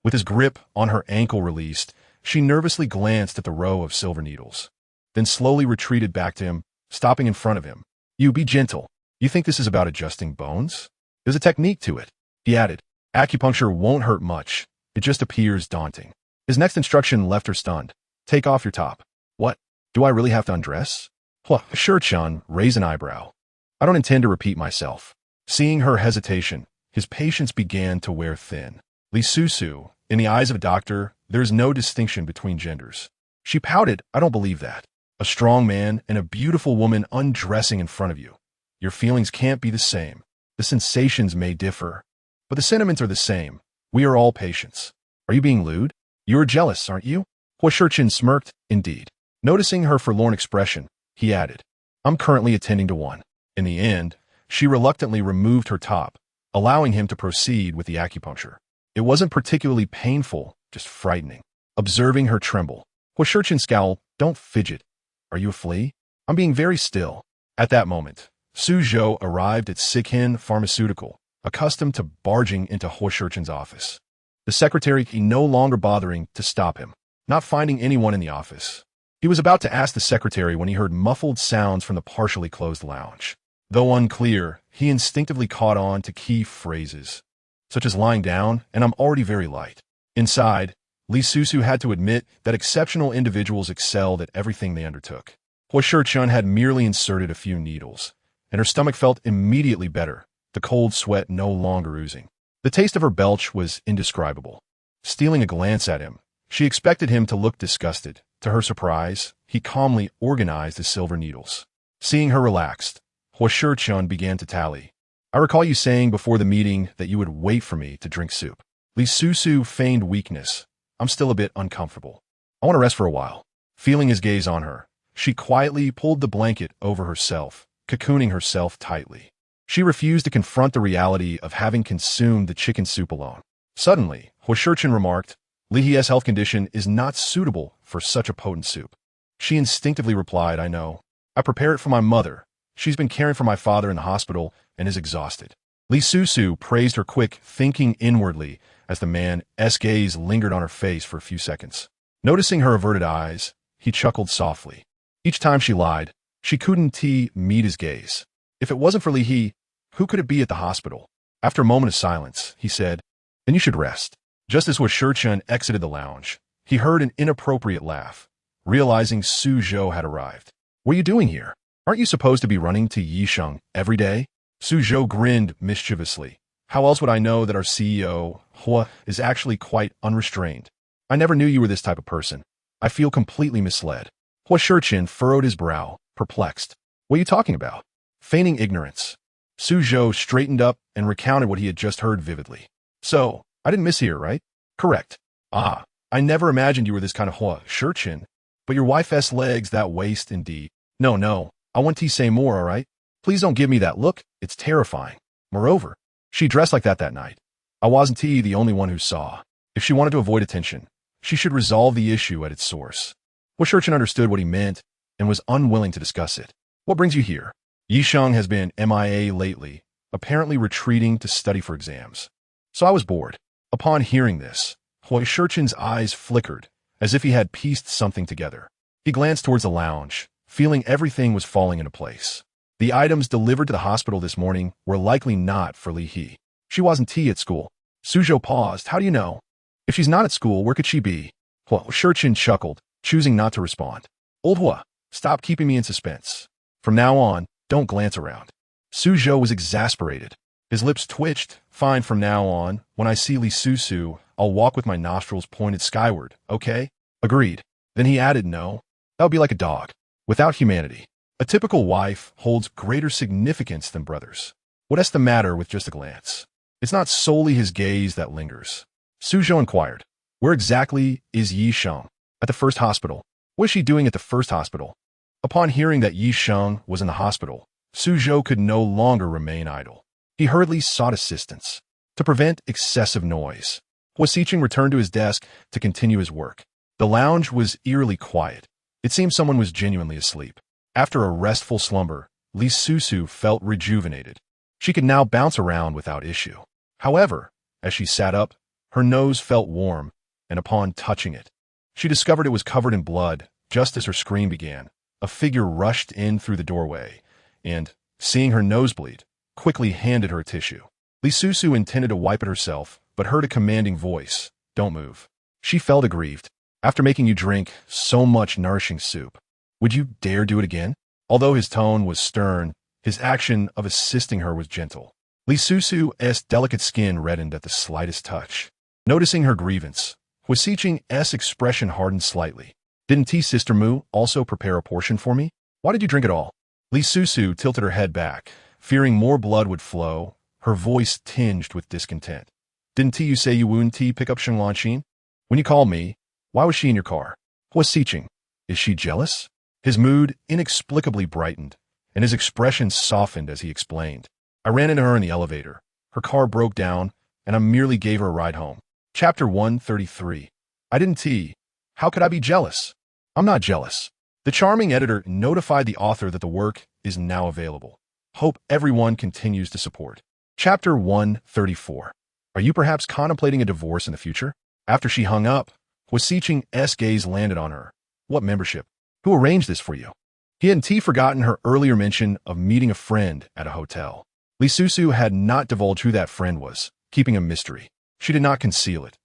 S1: With his grip on her ankle released, she nervously glanced at the row of silver needles, then slowly retreated back to him, stopping in front of him. You be gentle. You think this is about adjusting bones? There's a technique to it, he added. Acupuncture won't hurt much. It just appears daunting. His next instruction left her stunned. Take off your top. What? Do I really have to undress? Huo Sicheng raised an eyebrow. I don't intend to repeat myself. Seeing her hesitation, his patience began to wear thin. Li Susu, in the eyes of a doctor, there is no distinction between genders. She pouted, I don't believe that. A strong man and a beautiful woman undressing in front of you. Your feelings can't be the same. The sensations may differ, but the sentiments are the same. We are all patients. Are you being lewd? You're jealous, aren't you? Huo Sicheng smirked, indeed. Noticing her forlorn expression, he added, I'm currently attending to one. In the end, she reluctantly removed her top, allowing him to proceed with the acupuncture. It wasn't particularly painful, just frightening. Observing her tremble, Huo Sicheng scowled, don't fidget. Are you a flea? I'm being very still. At that moment, Su Zhou arrived at Sicheng Pharmaceutical, accustomed to barging into Huo Sicheng's office. The secretary no longer bothering to stop him, not finding anyone in the office. He was about to ask the secretary when he heard muffled sounds from the partially closed lounge. Though unclear, he instinctively caught on to key phrases, such as lying down, and I'm already very light. Inside, Li Susu had to admit that exceptional individuals excelled at everything they undertook. Huo Sicheng had merely inserted a few needles, and her stomach felt immediately better, the cold sweat no longer oozing. The taste of her belch was indescribable. Stealing a glance at him, she expected him to look disgusted. To her surprise, he calmly organized the silver needles. Seeing her relaxed, Huo Sicheng began to tally. I recall you saying before the meeting that you would wait for me to drink soup. Li Susu feigned weakness. I'm still a bit uncomfortable. I want to rest for a while. Feeling his gaze on her, she quietly pulled the blanket over herself, cocooning herself tightly. She refused to confront the reality of having consumed the chicken soup alone. Suddenly, Huo Sicheng remarked, Li's health condition is not suitable for such a potent soup. She instinctively replied, I know. I prepare it for my mother. She's been caring for my father in the hospital and is exhausted. Li Susu praised her quick thinking inwardly as the man's gaze lingered on her face for a few seconds. Noticing her averted eyes, he chuckled softly. Each time she lied, she couldn't meet his gaze. If it wasn't for Li, who could it be at the hospital? After a moment of silence, he said, then you should rest. Just as Huo Sicheng exited the lounge, he heard an inappropriate laugh, realizing Su Zhou had arrived. What are you doing here? Aren't you supposed to be running to Yisheng every day? Su Zhou grinned mischievously. How else would I know that our CEO, Huo, is actually quite unrestrained? I never knew you were this type of person. I feel completely misled. Huo Sicheng furrowed his brow, perplexed. What are you talking about? Feigning ignorance. Su Zhou straightened up and recounted what he had just heard vividly. So, I didn't mishear, right? Correct. Ah, I never imagined you were this kind of Huo Sicheng, but your wife's legs, that waist, indeed. No, I want to say more, all right? Please don't give me that look, it's terrifying. Moreover, she dressed like that night. I wasn't the only one who saw. If she wanted to avoid attention, she should resolve the issue at its source. Huo Sicheng understood what he meant and was unwilling to discuss it. What brings you here? Yisheng has been MIA lately, apparently retreating to study for exams. So I was bored. Upon hearing this, Huo Sicheng's eyes flickered, as if he had pieced something together. He glanced towards the lounge, feeling everything was falling into place. The items delivered to the hospital this morning were likely not for Li. She wasn't at school. Su Zhou paused. How do you know? If she's not at school, where could she be? Huo Sicheng chuckled, choosing not to respond. Old Huo, stop keeping me in suspense. From now on, don't glance around. Su Zhou was exasperated. His lips twitched. Fine, from now on, when I see Li Susu, I'll walk with my nostrils pointed skyward, okay? Agreed. Then he added, no. That would be like a dog. Without humanity. A typical wife holds greater significance than brothers. What's the matter with just a glance? It's not solely his gaze that lingers. Su Zhou inquired, where exactly is Yisheng? At the first hospital. What is she doing at the first hospital? Upon hearing that Yisheng was in the hospital, Su Zhou could no longer remain idle. He hurriedly sought assistance. To prevent excessive noise, Huo Sicheng returned to his desk to continue his work. The lounge was eerily quiet. It seemed someone was genuinely asleep. After a restful slumber, Li Susu felt rejuvenated. She could now bounce around without issue. However, as she sat up, her nose felt warm, and upon touching it, she discovered it was covered in blood. Just as her scream began, a figure rushed in through the doorway, and, seeing her nose bleed, quickly handed her a tissue. Li Susu intended to wipe it herself, but heard a commanding voice, don't move. She felt aggrieved. After making you drink so much nourishing soup, would you dare do it again? Although his tone was stern, his action of assisting her was gentle. Li Susu's delicate skin reddened at the slightest touch. Noticing her grievance, Huo Sicheng's expression hardened slightly. Didn't Sister Mu also prepare a portion for me? Why did you drink it all? Li Susu tilted her head back, fearing more blood would flow, her voice tinged with discontent. Didn't you say you wouldn't pick up Sheng Lanxin? When you called me, why was she in your car? Huo Sicheng, is she jealous? His mood inexplicably brightened, and his expression softened as he explained. I ran into her in the elevator. Her car broke down, and I merely gave her a ride home. Chapter 133. I didn't tea. How could I be jealous? I'm not jealous. The charming editor notified the author that the work is now available. Hope everyone continues to support. Chapter 134. Are you perhaps contemplating a divorce in the future? After she hung up, Huo Sicheng's gaze landed on her. What membership? Who arranged this for you? He hadn't forgotten her earlier mention of meeting a friend at a hotel. Li Susu had not divulged who that friend was, keeping a mystery. She did not conceal it.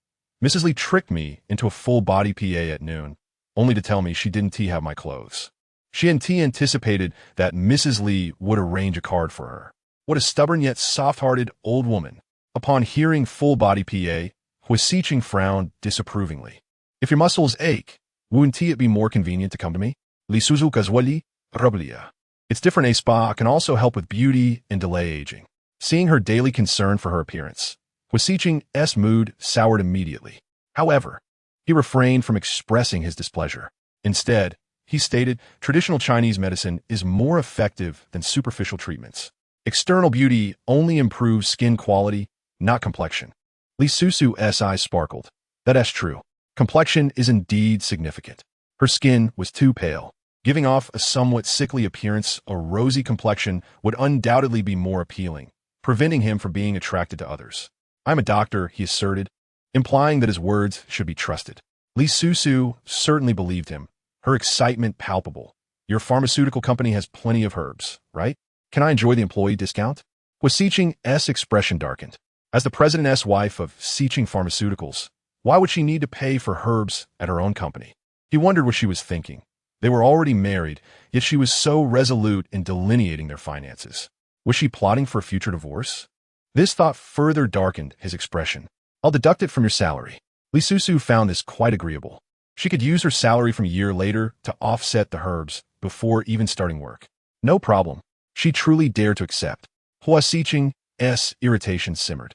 S1: Mrs. Li tricked me into a full-body PA at noon, only to tell me she didn't have my clothes. She hadn't anticipated that Mrs. Li would arrange a card for her. What a stubborn yet soft-hearted old woman. Upon hearing full-body PA, Huo Sicheng frowned disapprovingly. If your muscles ache, wouldn't it be more convenient to come to me? Li Susu casually, rublia. It's different. A spa can also help with beauty and delay aging. Seeing her daily concern for her appearance, Huo Sicheng's mood soured immediately. However, he refrained from expressing his displeasure. Instead, he stated, traditional Chinese medicine is more effective than superficial treatments. External beauty only improves skin quality, not complexion. Li Susu's eyes sparkled. That's true. Complexion is indeed significant. Her skin was too pale, giving off a somewhat sickly appearance. A rosy complexion would undoubtedly be more appealing, preventing him from being attracted to others. I'm a doctor, he asserted, implying that his words should be trusted. Li Susu certainly believed him, her excitement palpable. Your pharmaceutical company has plenty of herbs, right? Can I enjoy the employee discount? Huo Sicheng's expression darkened. As the president's wife of Sicheng Pharmaceuticals, why would she need to pay for herbs at her own company? He wondered what she was thinking. They were already married, yet she was so resolute in delineating their finances. Was she plotting for a future divorce? This thought further darkened his expression. I'll deduct it from your salary. Li Susu found this quite agreeable. She could use her salary from a year later to offset the herbs before even starting work. No problem. She truly dared to accept. Huo Sicheng's irritation simmered.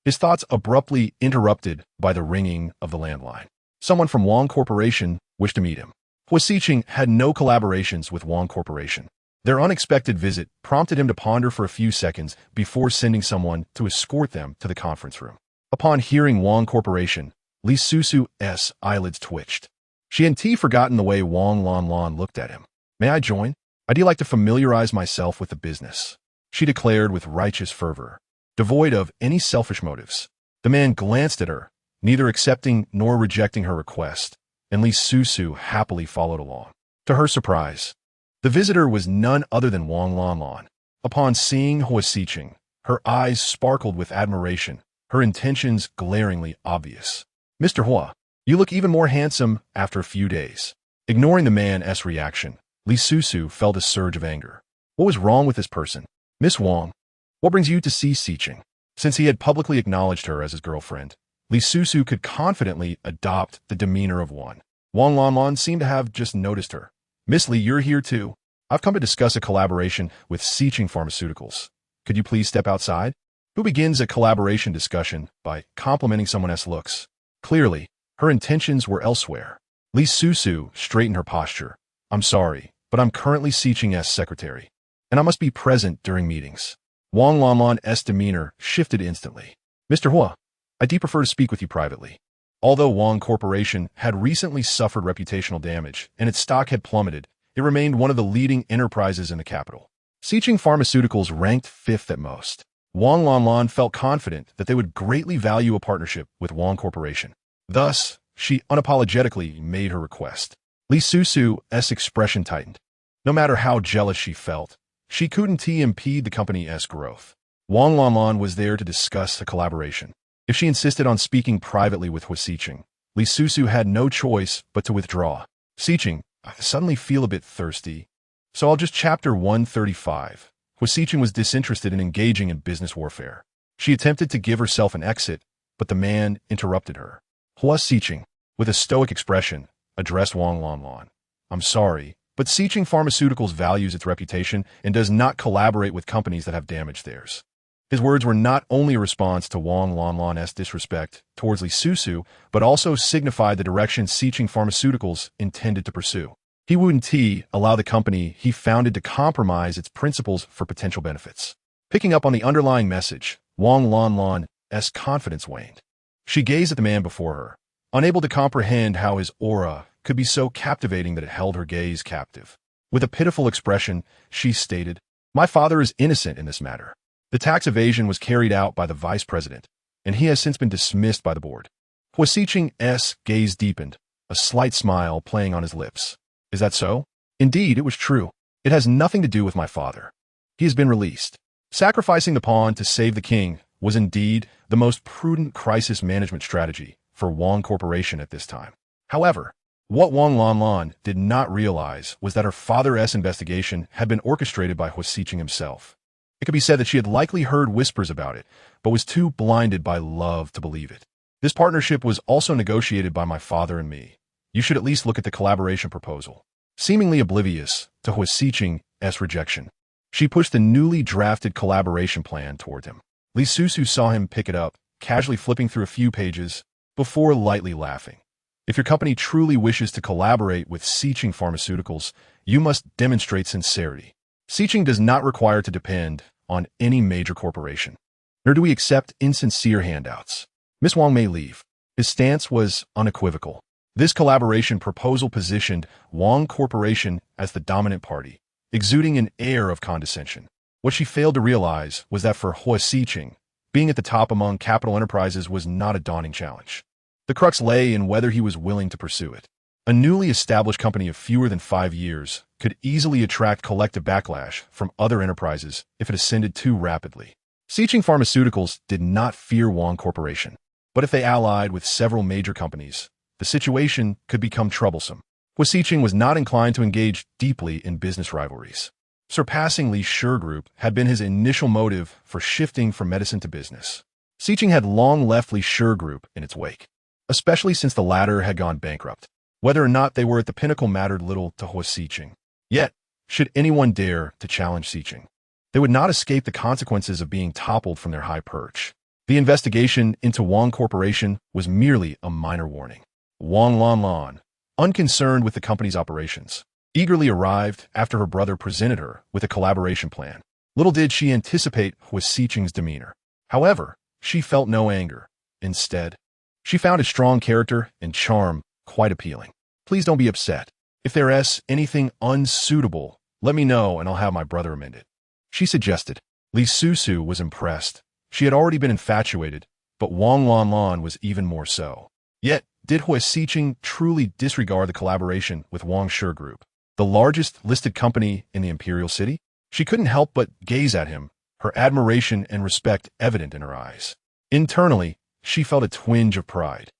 S1: His thoughts abruptly interrupted by the ringing of the landline. Someone from Wang Corporation wished to meet him. Huo Sicheng had no collaborations with Wang Corporation. Their unexpected visit prompted him to ponder for a few seconds before sending someone to escort them to the conference room. Upon hearing Wang Corporation, Li Susu's eyelids twitched. She hadn't forgotten the way Wang Lanlan looked at him. May I join? I'd like to familiarize myself with the business, she declared with righteous fervor, devoid of any selfish motives. The man glanced at her, neither accepting nor rejecting her request, and Li Susu happily followed along. To her surprise, the visitor was none other than Wang Lanlan. Upon seeing Huo Sicheng, her eyes sparkled with admiration, her intentions glaringly obvious. Mr. Huo, you look even more handsome after a few days. Ignoring the man's reaction, Li Susu felt a surge of anger. What was wrong with this person? Miss Wang, what brings you to see Sicheng? Since he had publicly acknowledged her as his girlfriend, Li Susu could confidently adopt the demeanor of one. Wang Lanlan seemed to have just noticed her. Miss Li, you're here too. I've come to discuss a collaboration with Sicheng Pharmaceuticals. Could you please step outside? Who begins a collaboration discussion by complimenting someone's looks? Clearly, her intentions were elsewhere. Li Susu straightened her posture. I'm sorry, but I'm currently Sicheng's secretary, and I must be present during meetings. Wang Lanlan's demeanor shifted instantly. Mr. Huo, I do prefer to speak with you privately. Although Wang Corporation had recently suffered reputational damage and its stock had plummeted, it remained one of the leading enterprises in the capital. Sicheng Pharmaceuticals ranked fifth at most. Wang Lanlan felt confident that they would greatly value a partnership with Wang Corporation. Thus, she unapologetically made her request. Li Susu's expression tightened. No matter how jealous she felt, she couldn't impede the company's growth. Wang Lanlan was there to discuss the collaboration. If she insisted on speaking privately with Huo Sicheng, Li Susu had no choice but to withdraw. Sicheng, I suddenly feel a bit thirsty, so I'll just chapter 135. Huo Sicheng was disinterested in engaging in business warfare. She attempted to give herself an exit, but the man interrupted her. Huo Sicheng, with a stoic expression, addressed Wang Lanlan. I'm sorry, but Sicheng Pharmaceuticals values its reputation and does not collaborate with companies that have damaged theirs. His words were not only a response to Wang Lanlan's disrespect towards Li Susu, but also signified the direction Sicheng Pharmaceuticals intended to pursue. He wouldn't allow the company he founded to compromise its principles for potential benefits. Picking up on the underlying message, Wang Lanlan's confidence waned. She gazed at the man before her, unable to comprehend how his aura could be so captivating that it held her gaze captive. With a pitiful expression, she stated, "My father is innocent in this matter. The tax evasion was carried out by the vice president, and he has since been dismissed by the board." Huo Sicheng's gaze deepened, a slight smile playing on his lips. "Is that so?" "Indeed, it was true. It has nothing to do with my father. He has been released." Sacrificing the pawn to save the king was indeed the most prudent crisis management strategy for Wang Corporation at this time. However, what Wang Lanlan did not realize was that her father's investigation had been orchestrated by Huo Sicheng himself. It could be said that she had likely heard whispers about it, but was too blinded by love to believe it. "This partnership was also negotiated by my father and me. You should at least look at the collaboration proposal." Seemingly oblivious to Huo Sicheng's rejection, she pushed the newly drafted collaboration plan toward him. Li Susu saw him pick it up, casually flipping through a few pages, before lightly laughing. "If your company truly wishes to collaborate with Sicheng Pharmaceuticals, you must demonstrate sincerity. Sicheng does not require to depend on any major corporation, nor do we accept insincere handouts. Miss Wang may leave." His stance was unequivocal. This collaboration proposal positioned Wang Corporation as the dominant party, exuding an air of condescension. What she failed to realize was that for Huo Sicheng, being at the top among capital enterprises was not a daunting challenge. The crux lay in whether he was willing to pursue it. A newly established company of fewer than 5 years could easily attract collective backlash from other enterprises if it ascended too rapidly. Sicheng Pharmaceuticals did not fear Wang Corporation, but if they allied with several major companies, the situation could become troublesome. Huo Sicheng was not inclined to engage deeply in business rivalries. Surpassing Li Susu Group had been his initial motive for shifting from medicine to business. Sicheng had long left Li Susu Group in its wake, especially since the latter had gone bankrupt. Whether or not they were at the pinnacle mattered little to Huo Sicheng. Yet, should anyone dare to challenge Sicheng, they would not escape the consequences of being toppled from their high perch. The investigation into Wang Corporation was merely a minor warning. Wang Lanlan, unconcerned with the company's operations, eagerly arrived after her brother presented her with a collaboration plan. Little did she anticipate Huo Sicheng's demeanor. However, she felt no anger. Instead, she found his strong character and charm quite appealing. "Please don't be upset. If there's anything unsuitable, let me know and I'll have my brother amend it," she suggested. Li Susu was impressed. She had already been infatuated, but Wang Lanlan was even more so. Yet, did Huo Sicheng truly disregard the collaboration with Wang Shi Group, the largest listed company in the imperial city? She couldn't help but gaze at him, her admiration and respect evident in her eyes. Internally, she felt a twinge of pride,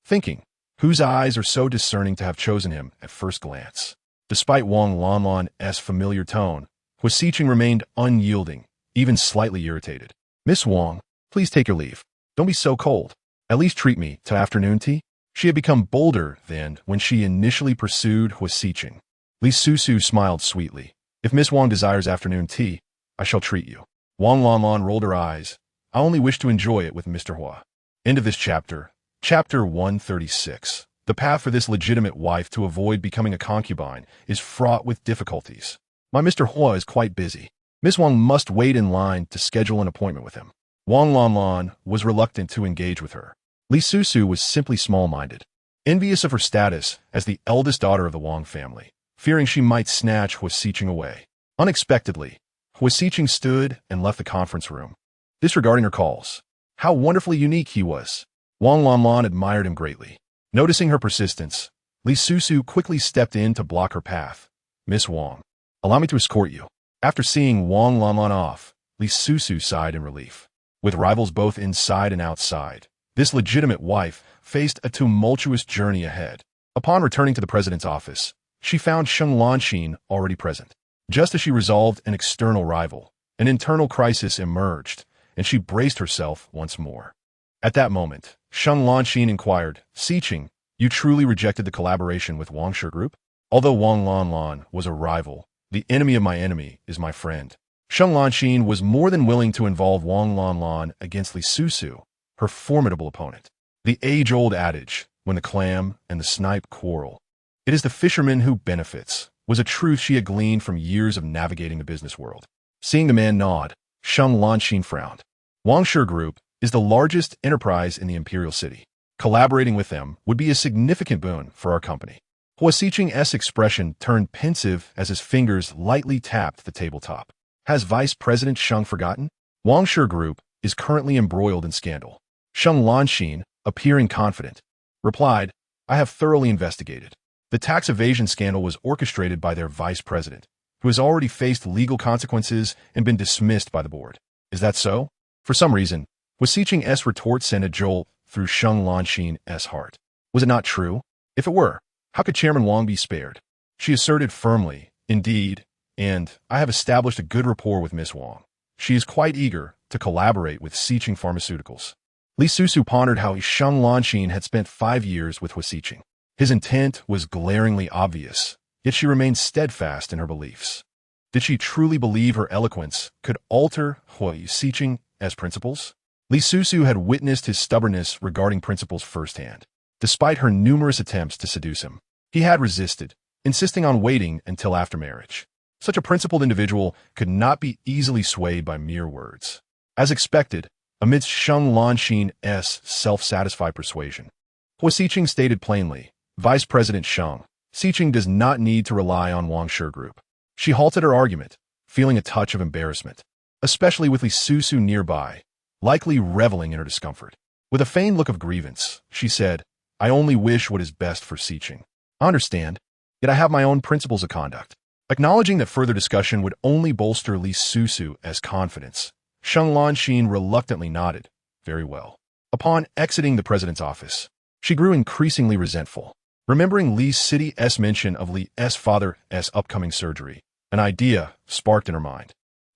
S1: thinking, whose eyes are so discerning to have chosen him at first glance? Despite Wang Lanlan's familiar tone, Huo Sicheng remained unyielding, even slightly irritated. "Miss Wang, please take your leave. Don't be so cold. At least treat me to afternoon tea." She had become bolder than when she initially pursued Huo Sicheng. Li Susu smiled sweetly. "If Miss Wang desires afternoon tea, I shall treat you." Wang Lanlan rolled her eyes. "I only wish to enjoy it with Mr. Huo." End of this chapter. Chapter 136. The path for this legitimate wife to avoid becoming a concubine is fraught with difficulties. My Mr. Huo is quite busy. Miss Wang must wait in line to schedule an appointment with him. Wang Lanlan was reluctant to engage with her. Li Susu was simply small-minded, envious of her status as the eldest daughter of the Wang family, fearing she might snatch Huo Sicheng away. Unexpectedly, Huo Sicheng stood and left the conference room, disregarding her calls. How wonderfully unique he was. Wang Lanlan admired him greatly. Noticing her persistence, Li Susu quickly stepped in to block her path. "Miss Wang, allow me to escort you." After seeing Wang Lanlan off, Li Susu sighed in relief. With rivals both inside and outside, this legitimate wife faced a tumultuous journey ahead. Upon returning to the president's office, she found Sheng Lanxin already present. Just as she resolved an external rival, an internal crisis emerged, and she braced herself once more. At that moment, Sheng Lanxin inquired, "Sicheng, you truly rejected the collaboration with Wang Shi Group?" Although Wang Lanlan was a rival, the enemy of my enemy is my friend. Sheng Lanxin was more than willing to involve Wang Lanlan against Li Susu, her formidable opponent. The age-old adage, when the clam and the snipe quarrel, it is the fisherman who benefits, was a truth she had gleaned from years of navigating the business world. Seeing the man nod, Sheng Lanxin frowned. Wangshe Group is the largest enterprise in the imperial city. Collaborating with them would be a significant boon for our company. Huo Sicheng's expression turned pensive as his fingers lightly tapped the tabletop. Has Vice President Sheng forgotten? Wangshe Group is currently embroiled in scandal. Sheng Lanxin, appearing confident, replied, I have thoroughly investigated. The tax evasion scandal was orchestrated by their vice president, who has already faced legal consequences and been dismissed by the board. Is that so? For some reason, Huo Sicheng's retort sent a jolt through Sheng Lanxin's heart. Was it not true? If it were, how could Chairman Wang be spared? She asserted firmly, indeed, and I have established a good rapport with Miss Wang. She is quite eager to collaborate with Sicheng Pharmaceuticals. Li Susu pondered how Sheng Lanxin had spent 5 years with Huo Sicheng. His intent was glaringly obvious, yet she remained steadfast in her beliefs. Did she truly believe her eloquence could alter Huo Sicheng's principles? Li Susu had witnessed his stubbornness regarding principles firsthand. Despite her numerous attempts to seduce him, he had resisted, insisting on waiting until after marriage. Such a principled individual could not be easily swayed by mere words. As expected, amidst Sheng Lanxin's self-satisfied persuasion, Huo Sicheng stated plainly, Vice President Sheng, Sicheng does not need to rely on Wangshe Group. She halted her argument, feeling a touch of embarrassment, especially with Li Susu nearby, likely reveling in her discomfort. With a feigned look of grievance, she said, I only wish what is best for Sicheng. I understand, yet I have my own principles of conduct. Acknowledging that further discussion would only bolster Li Susu's confidence, Sheng Lanxin reluctantly nodded, very well. Upon exiting the president's office, she grew increasingly resentful. Remembering Li City's mention of Li's father's upcoming surgery, an idea sparked in her mind.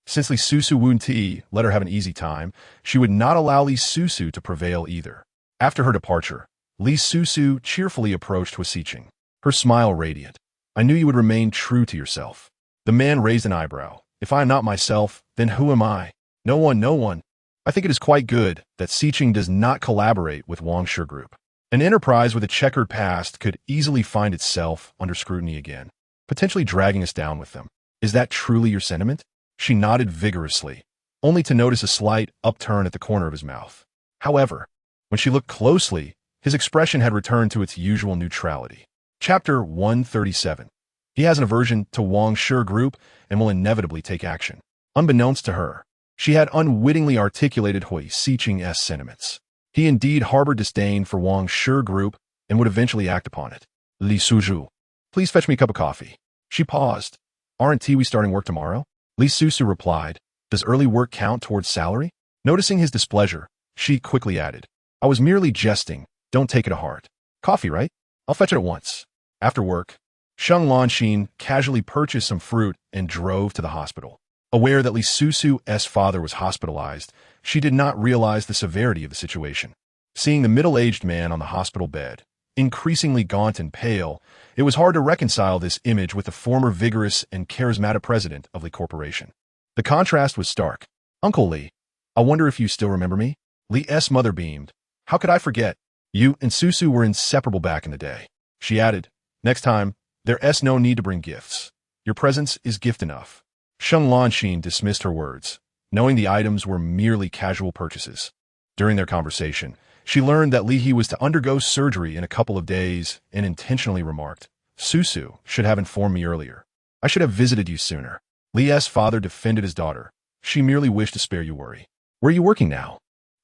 S1: Since Li Susu wouldn't let her have an easy time, she would not allow Li Susu to prevail either. After her departure, Li Susu cheerfully approached Huo Sicheng, her smile radiant. I knew you would remain true to yourself. The man raised an eyebrow. If I am not myself, then who am I? No one. I think it is quite good that Sicheng does not collaborate with Wangshe Group. An enterprise with a checkered past could easily find itself under scrutiny again, potentially dragging us down with them. Is that truly your sentiment? She nodded vigorously, only to notice a slight upturn at the corner of his mouth. However, when she looked closely, his expression had returned to its usual neutrality. Chapter 137. He has an aversion to Wangshe Group and will inevitably take action. Unbeknownst to her, she had unwittingly articulated Huo Sicheng's sentiments. He indeed harbored disdain for Wangshe Group and would eventually act upon it. Li Susu, please fetch me a cup of coffee. She paused. Aren't we starting work tomorrow? Li Susu replied, does early work count towards salary? Noticing his displeasure, she quickly added, I was merely jesting, don't take it to heart. Coffee, right? I'll fetch it at once. After work, Sheng Lanxin casually purchased some fruit and drove to the hospital. Aware that Li Susu's father was hospitalized, she did not realize the severity of the situation. Seeing the middle-aged man on the hospital bed, increasingly gaunt and pale, it was hard to reconcile this image with the former vigorous and charismatic president of Li Corporation. The contrast was stark. Uncle Li, I wonder if you still remember me? Li's mother beamed. How could I forget? You and Susu were inseparable back in the day. She added, next time, there's no need to bring gifts. Your presence is gift enough. Sheng Lanxin dismissed her words, knowing the items were merely casual purchases. During their conversation, she learned that Li He was to undergo surgery in a couple of days and intentionally remarked, Susu should have informed me earlier. I should have visited you sooner. Li's father defended his daughter. She merely wished to spare you worry. Where are you working now?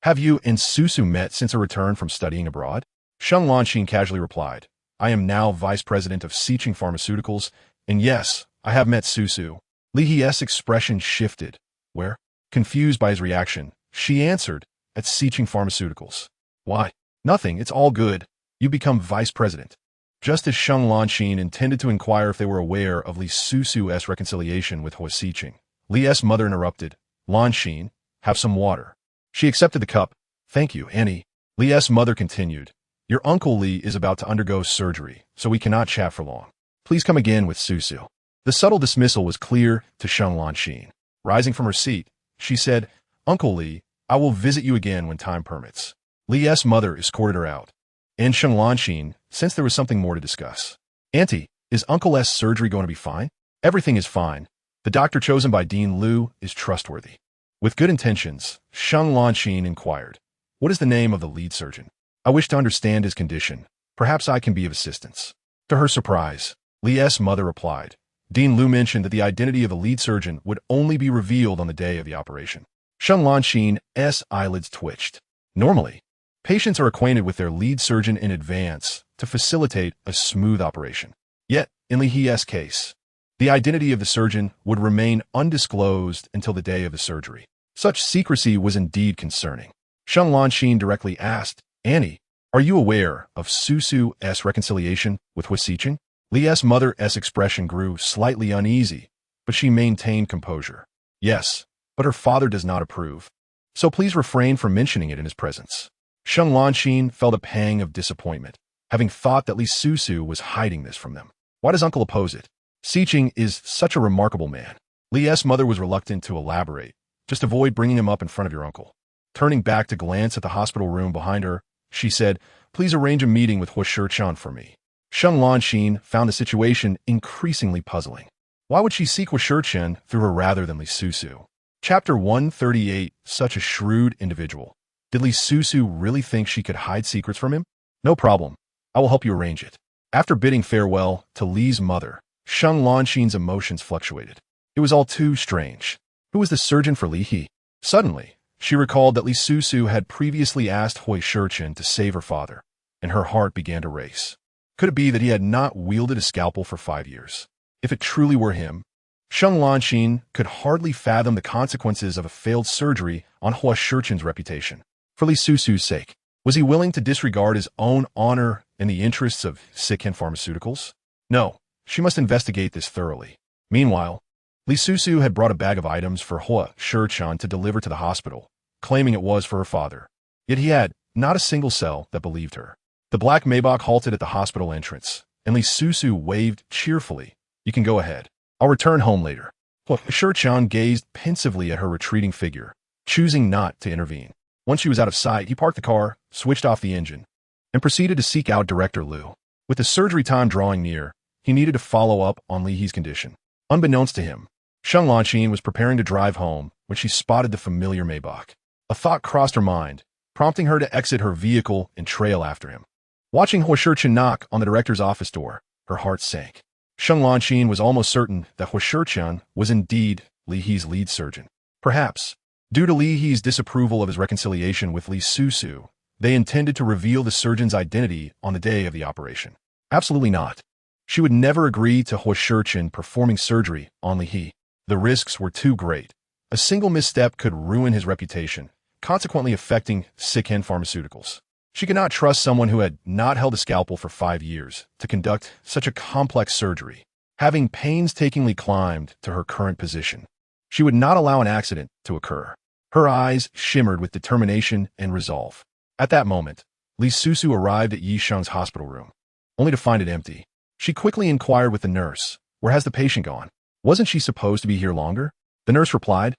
S1: Have you and Susu met since her return from studying abroad? Sheng Lanxin casually replied, I am now vice president of Sicheng Pharmaceuticals, and yes, I have met Susu. Li He's expression shifted. Where? Confused by his reaction, she answered, at Sicheng Pharmaceuticals. Why? Nothing, it's all good. You become vice president. Just as Sheng Lanxin intended to inquire if they were aware of Li Susu's reconciliation with Huo Sicheng, Li's mother interrupted, Lanxin, have some water. She accepted the cup. Thank you, Annie. Li's mother continued, your uncle Li is about to undergo surgery, so we cannot chat for long. Please come again with Susu. The subtle dismissal was clear to Sheng Lanxin. Rising from her seat, she said, "Uncle Li, I will visit you again when time permits." Li's mother escorted her out, and Sheng Lanxin sensed there was something more to discuss. "Auntie, is Uncle S surgery going to be fine?" "Everything is fine. The doctor chosen by Dean Liu is trustworthy." With good intentions, Sheng Lanxin inquired, "What is the name of the lead surgeon? I wish to understand his condition. Perhaps I can be of assistance." To her surprise, Li's mother replied, "Dean Liu mentioned that the identity of the lead surgeon would only be revealed on the day of the operation." Sheng Lanxin's eyelids twitched. Normally, patients are acquainted with their lead surgeon in advance to facilitate a smooth operation. Yet, in Li's case, the identity of the surgeon would remain undisclosed until the day of the surgery. Such secrecy was indeed concerning. Sheng Lanxin directly asked, "Annie, are you aware of Susu's reconciliation with Huo Sicheng?" Li's mother's expression grew slightly uneasy, but she maintained composure. "Yes, but her father does not approve. So please refrain from mentioning it in his presence." Sheng Lanxin felt a pang of disappointment, having thought that Li Susu was hiding this from them. Why does uncle oppose it? Sicheng is such a remarkable man. Li's mother was reluctant to elaborate. "Just avoid bringing him up in front of your uncle." Turning back to glance at the hospital room behind her, she said, "Please arrange a meeting with Huo Sicheng for me." Sheng Lanxin found the situation increasingly puzzling. Why would she seek Huo Sicheng through her rather than Li Susu? Chapter 138, Such a shrewd individual. Did Li Susu really think she could hide secrets from him? No problem. I will help you arrange it. After bidding farewell to Li's mother, Sheng Lanxin's emotions fluctuated. It was all too strange. Who was the surgeon for Li He? Suddenly, she recalled that Li Susu had previously asked Huo Sicheng to save her father, and her heart began to race. Could it be that he had not wielded a scalpel for 5 years? If it truly were him, Sheng Lanxin could hardly fathom the consequences of a failed surgery on Huo Sicheng's reputation. For Li Susu's sake, was he willing to disregard his own honor in the interests of Sicheng Pharmaceuticals? No, she must investigate this thoroughly. Meanwhile, Li Susu had brought a bag of items for Huo Sicheng to deliver to the hospital, claiming it was for her father. Yet he had not a single cell that believed her. The black Maybach halted at the hospital entrance, and Li Susu waved cheerfully. "You can go ahead. I'll return home later." Huo Sicheng gazed pensively at her retreating figure, choosing not to intervene. Once she was out of sight, he parked the car, switched off the engine, and proceeded to seek out Director Liu. With the surgery time drawing near, he needed to follow up on Li He's condition. Unbeknownst to him, Sheng Lanxin was preparing to drive home when she spotted the familiar Maybach. A thought crossed her mind, prompting her to exit her vehicle and trail after him. Watching Huo Sicheng knock on the director's office door, her heart sank. Sheng Lanxin was almost certain that Huo Sicheng was indeed Li He's lead surgeon. Perhaps, due to Li He's disapproval of his reconciliation with Li Susu, they intended to reveal the surgeon's identity on the day of the operation. Absolutely not. She would never agree to Huo Sicheng performing surgery on Li He. The risks were too great. A single misstep could ruin his reputation, consequently affecting Sicheng Pharmaceuticals. She could not trust someone who had not held a scalpel for 5 years to conduct such a complex surgery. Having painstakingly climbed to her current position, she would not allow an accident to occur. Her eyes shimmered with determination and resolve. At that moment, Li Susu arrived at Yisheng's hospital room, only to find it empty. She quickly inquired with the nurse, "Where has the patient gone? Wasn't she supposed to be here longer?" The nurse replied,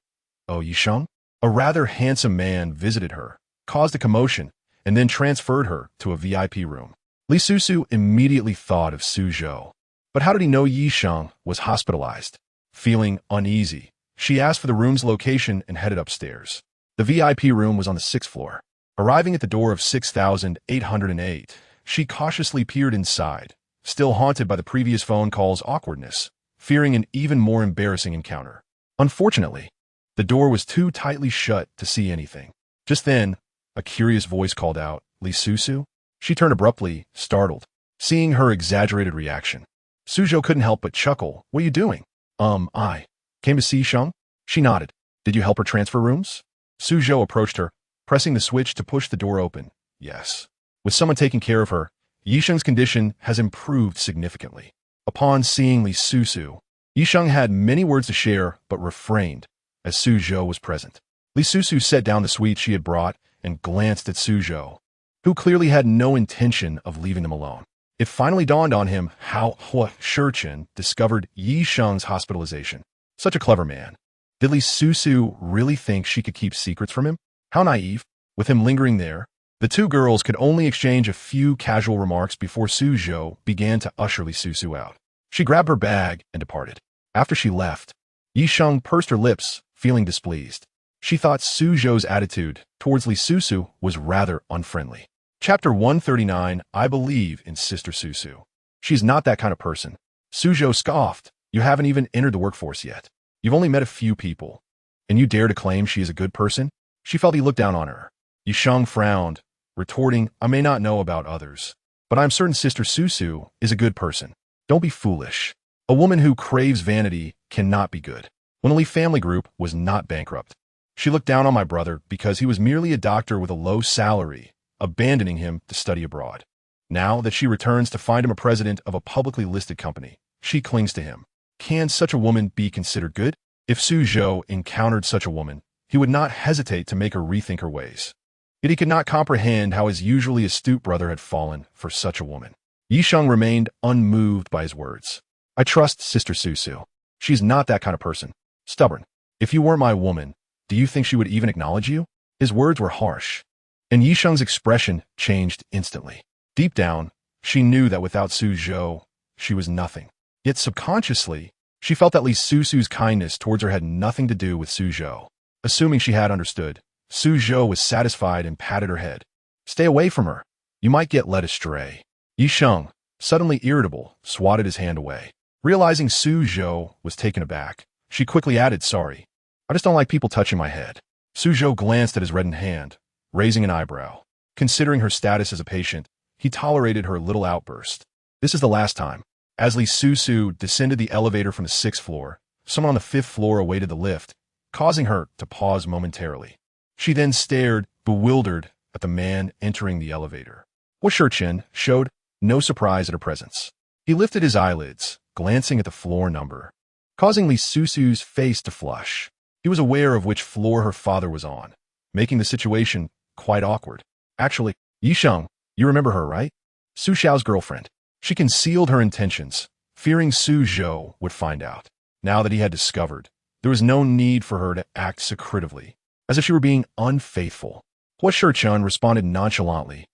S1: "Oh, Yisheng?" A rather handsome man visited her, caused a commotion, and then transferred her to a VIP room. Li Susu immediately thought of Suzhou. But how did he know Yisheng was hospitalized? Feeling uneasy, she asked for the room's location and headed upstairs. The VIP room was on the 6th floor. Arriving at the door of 6808, she cautiously peered inside, still haunted by the previous phone call's awkwardness, fearing an even more embarrassing encounter. Unfortunately, the door was too tightly shut to see anything. Just then, a curious voice called out, "Li Susu?" She turned abruptly, startled, seeing her exaggerated reaction. Suzhou couldn't help but chuckle. "What are you doing?" I came to see Sheng." She nodded. "Did you help her transfer rooms?" Suzhou approached her, pressing the switch to push the door open. "Yes. With someone taking care of her, Yisheng's condition has improved significantly." Upon seeing Li Susu, Yisheng had many words to share but refrained, as Suzhou was present. Li Susu set down the sweets she had brought and glanced at Suzhou, who clearly had no intention of leaving them alone. It finally dawned on him how Huo Sicheng discovered Yisheng's hospitalization. Such a clever man. Did Li Susu really think she could keep secrets from him? How naive. With him lingering there, the two girls could only exchange a few casual remarks before Su Zhou began to usher Li Susu out. She grabbed her bag and departed. After she left, Yi Sheng pursed her lips, feeling displeased. She thought Su Zhou's attitude towards Li Susu was rather unfriendly. Chapter 139, I believe in Sister Susu. She's not that kind of person. Su Zhou scoffed. You haven't even entered the workforce yet. You've only met a few people. And you dare to claim she is a good person? She felt he looked down on her. Yi Sheng frowned, retorting, I may not know about others, but I'm certain Sister Susu is a good person. Don't be foolish. A woman who craves vanity cannot be good. When the Li family group was not bankrupt, she looked down on my brother because he was merely a doctor with a low salary, abandoning him to study abroad. Now that she returns to find him a president of a publicly listed company, she clings to him. Can such a woman be considered good? If Su Zhou encountered such a woman, he would not hesitate to make her rethink her ways. Yet he could not comprehend how his usually astute brother had fallen for such a woman. Yi Sheng remained unmoved by his words. I trust Sister Susu. She's not that kind of person. Stubborn. If you weren't my woman, do you think she would even acknowledge you? His words were harsh, and Yi Sheng's expression changed instantly. Deep down, she knew that without Su Zhou, she was nothing. Yet subconsciously, she felt that Li Susu's kindness towards her had nothing to do with Su Zhou. Assuming she had understood, Su Zhou was satisfied and patted her head. Stay away from her. You might get led astray. Yi Sheng, suddenly irritable, swatted his hand away. Realizing Su Zhou was taken aback, she quickly added, sorry. I just don't like people touching my head. Su Zhou glanced at his reddened hand, raising an eyebrow. Considering her status as a patient, he tolerated her little outburst. This is the last time. As Li Susu descended the elevator from the 6th floor, someone on the 5th floor awaited the lift, causing her to pause momentarily. She then stared, bewildered, at the man entering the elevator. Huo Sicheng showed no surprise at her presence. He lifted his eyelids, glancing at the floor number, causing Li Susu's face to flush. He was aware of which floor her father was on, making the situation quite awkward. Actually, Yi Sheng, you remember her, right? Su Xiao's girlfriend. She concealed her intentions, fearing Su Zhou would find out. Now that he had discovered, there was no need for her to act secretively, as if she were being unfaithful. Huo Sicheng responded nonchalantly.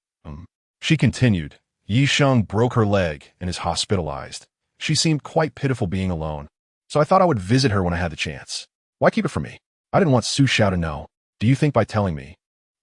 S1: She continued. Yi Sheng broke her leg and is hospitalized. She seemed quite pitiful being alone, so I thought I would visit her when I had the chance. Why keep it from me? I didn't want Su Xiao to know. Do you think by telling me,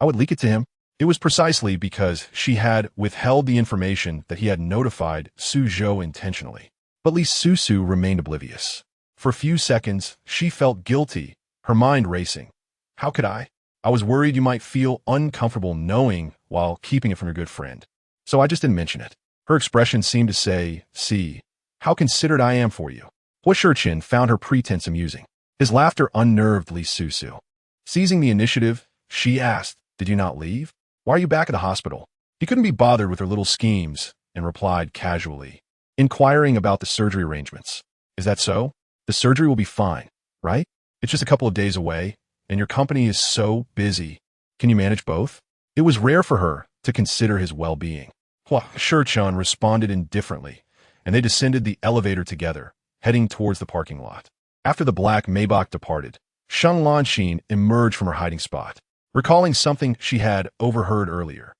S1: I would leak it to him? It was precisely because she had withheld the information that he had notified Su Zhou intentionally. But Li Susu remained oblivious. For a few seconds, she felt guilty, her mind racing. How could I? I was worried you might feel uncomfortable knowing while keeping it from your good friend. So I just didn't mention it. Her expression seemed to say, see, how considerate I am for you. Huo Sicheng found her pretense amusing. His laughter unnerved Li Susu. Seizing the initiative, she asked, did you not leave? Why are you back at the hospital? He couldn't be bothered with her little schemes and replied casually, inquiring about the surgery arrangements. Is that so? The surgery will be fine, right? It's just a couple of days away, and your company is so busy. Can you manage both? It was rare for her to consider his well-being. Huo Sicheng responded indifferently, and they descended the elevator together, heading towards the parking lot. After the black Maybach departed, Sheng Lanxin emerged from her hiding spot, recalling something she had overheard earlier.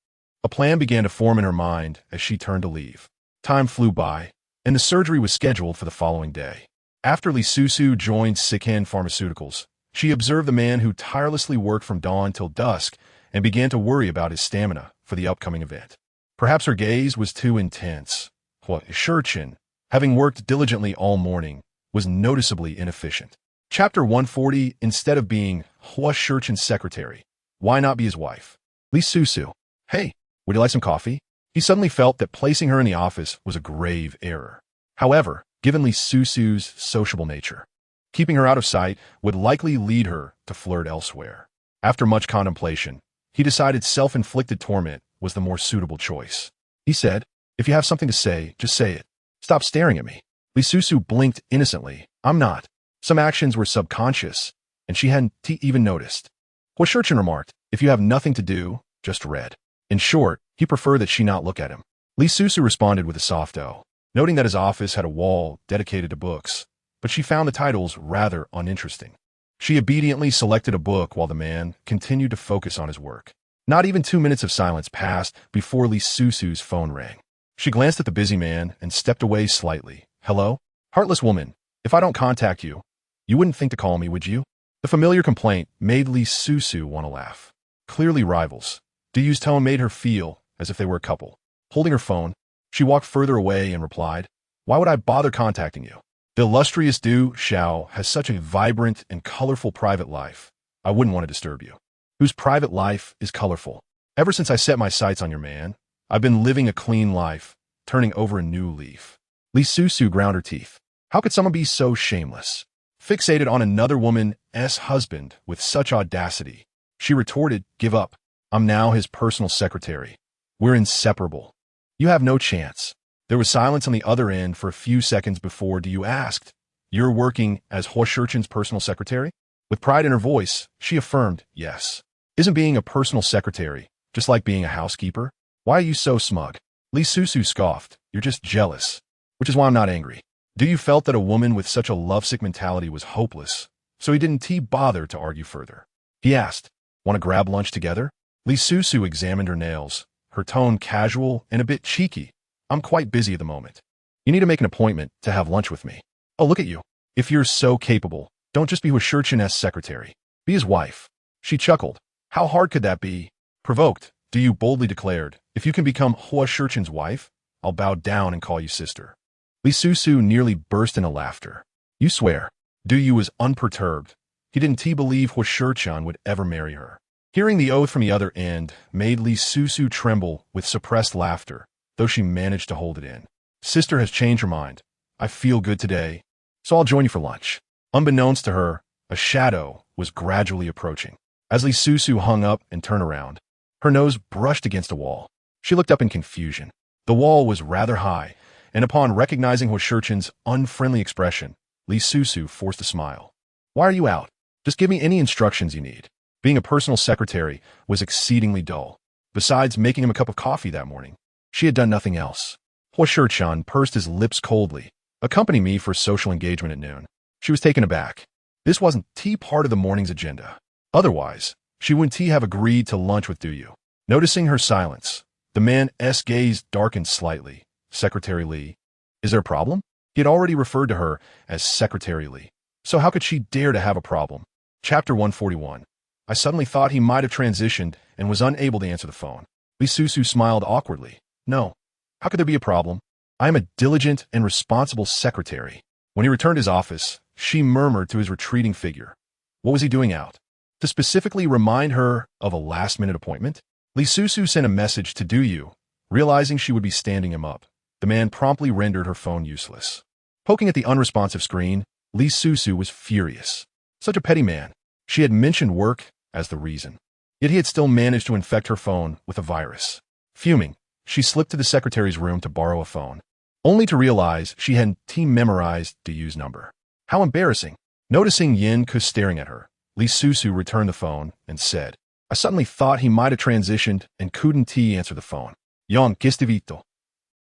S1: A plan began to form in her mind as she turned to leave. Time flew by, and the surgery was scheduled for the following day. After Li Susu joined Sicheng Pharmaceuticals, she observed the man who tirelessly worked from dawn till dusk and began to worry about his stamina for the upcoming event. Perhaps her gaze was too intense. Huo Sicheng, having worked diligently all morning, was noticeably inefficient. Chapter 140, instead of being Huo Sicheng's secretary, why not be his wife? Li Susu. Hey, would you like some coffee? He suddenly felt that placing her in the office was a grave error. However, given Li Susu's sociable nature, keeping her out of sight would likely lead her to flirt elsewhere. After much contemplation, he decided self-inflicted torment was the more suitable choice. He said, if you have something to say, just say it. Stop staring at me. Li Susu blinked innocently. I'm not. Some actions were subconscious, and she hadn't even noticed. Huo Sicheng remarked, if you have nothing to do, just read. In short, he preferred that she not look at him. Li Susu responded with a soft "oh," noting that his office had a wall dedicated to books, but she found the titles rather uninteresting. She obediently selected a book while the man continued to focus on his work. Not even 2 minutes of silence passed before Li Susu's phone rang. She glanced at the busy man and stepped away slightly. Hello? Heartless woman, if I don't contact you, you wouldn't think to call me, would you? The familiar complaint made Li Susu want to laugh. Clearly rivals. Duyu's tone made her feel as if they were a couple. Holding her phone, she walked further away and replied, Why would I bother contacting you? The illustrious Du Xiao has such a vibrant and colorful private life. I wouldn't want to disturb you. Whose private life is colorful. Ever since I set my sights on your man, I've been living a clean life, turning over a new leaf. Li Susu ground her teeth. How could someone be so shameless? Fixated on another woman's husband with such audacity. She retorted, Give up. I'm now his personal secretary. We're inseparable. You have no chance. There was silence on the other end for a few seconds before Duyu asked, You're working as Huo Sichen's personal secretary? With pride in her voice, she affirmed, Yes. Isn't being a personal secretary just like being a housekeeper? Why are you so smug? Li Susu scoffed, You're just jealous. Which is why I'm not angry. Duyu felt that a woman with such a lovesick mentality was hopeless, so he didn't bother to argue further. He asked, Want to grab lunch together? Li Susu examined her nails, her tone casual and a bit cheeky. I'm quite busy at the moment. You need to make an appointment to have lunch with me. Oh, look at you. If you're so capable, don't just be Huo Sichen's secretary. Be his wife. She chuckled. How hard could that be? Provoked, Duyu boldly declared, If you can become Huo Sichen's wife, I'll bow down and call you sister. Li Susu nearly burst into laughter. You swear? Duyu was unperturbed. He didn't believe Huo Sicheng would ever marry her. Hearing the oath from the other end made Li Susu tremble with suppressed laughter, though she managed to hold it in. Sister has changed her mind. I feel good today, so I'll join you for lunch. Unbeknownst to her, a shadow was gradually approaching. As Li Susu hung up and turned around, her nose brushed against a wall. She looked up in confusion. The wall was rather high, and upon recognizing Huo Sichen's unfriendly expression, Li Susu forced a smile. Why are you out? Just give me any instructions you need. Being a personal secretary was exceedingly dull. Besides making him a cup of coffee that morning, she had done nothing else. Huo Sicheng pursed his lips coldly. Accompany me for social engagement at noon. She was taken aback. This wasn't part of the morning's agenda. Otherwise, she wouldn't have agreed to lunch with Duyu. Noticing her silence, the man's gaze darkened slightly. Secretary Li. Is there a problem? He had already referred to her as Secretary Li. So how could she dare to have a problem? Chapter 141. I suddenly thought he might have transitioned and was unable to answer the phone. Li Susu smiled awkwardly. No. How could there be a problem? I am a diligent and responsible secretary. When he returned to his office, she murmured to his retreating figure. What was he doing out? To specifically remind her of a last-minute appointment? Li Susu sent a message to Duyu, realizing she would be standing him up. The man promptly rendered her phone useless. Poking at the unresponsive screen, Li Susu was furious. Such a petty man. She had mentioned work as the reason. Yet he had still managed to infect her phone with a virus. Fuming, she slipped to the secretary's room to borrow a phone, only to realize she hadn't memorized Duyu's number. How embarrassing. Noticing Yin Ke staring at her, Li Susu returned the phone and said, I suddenly thought he might have transitioned and couldn't answer the phone. Yon Kistivito.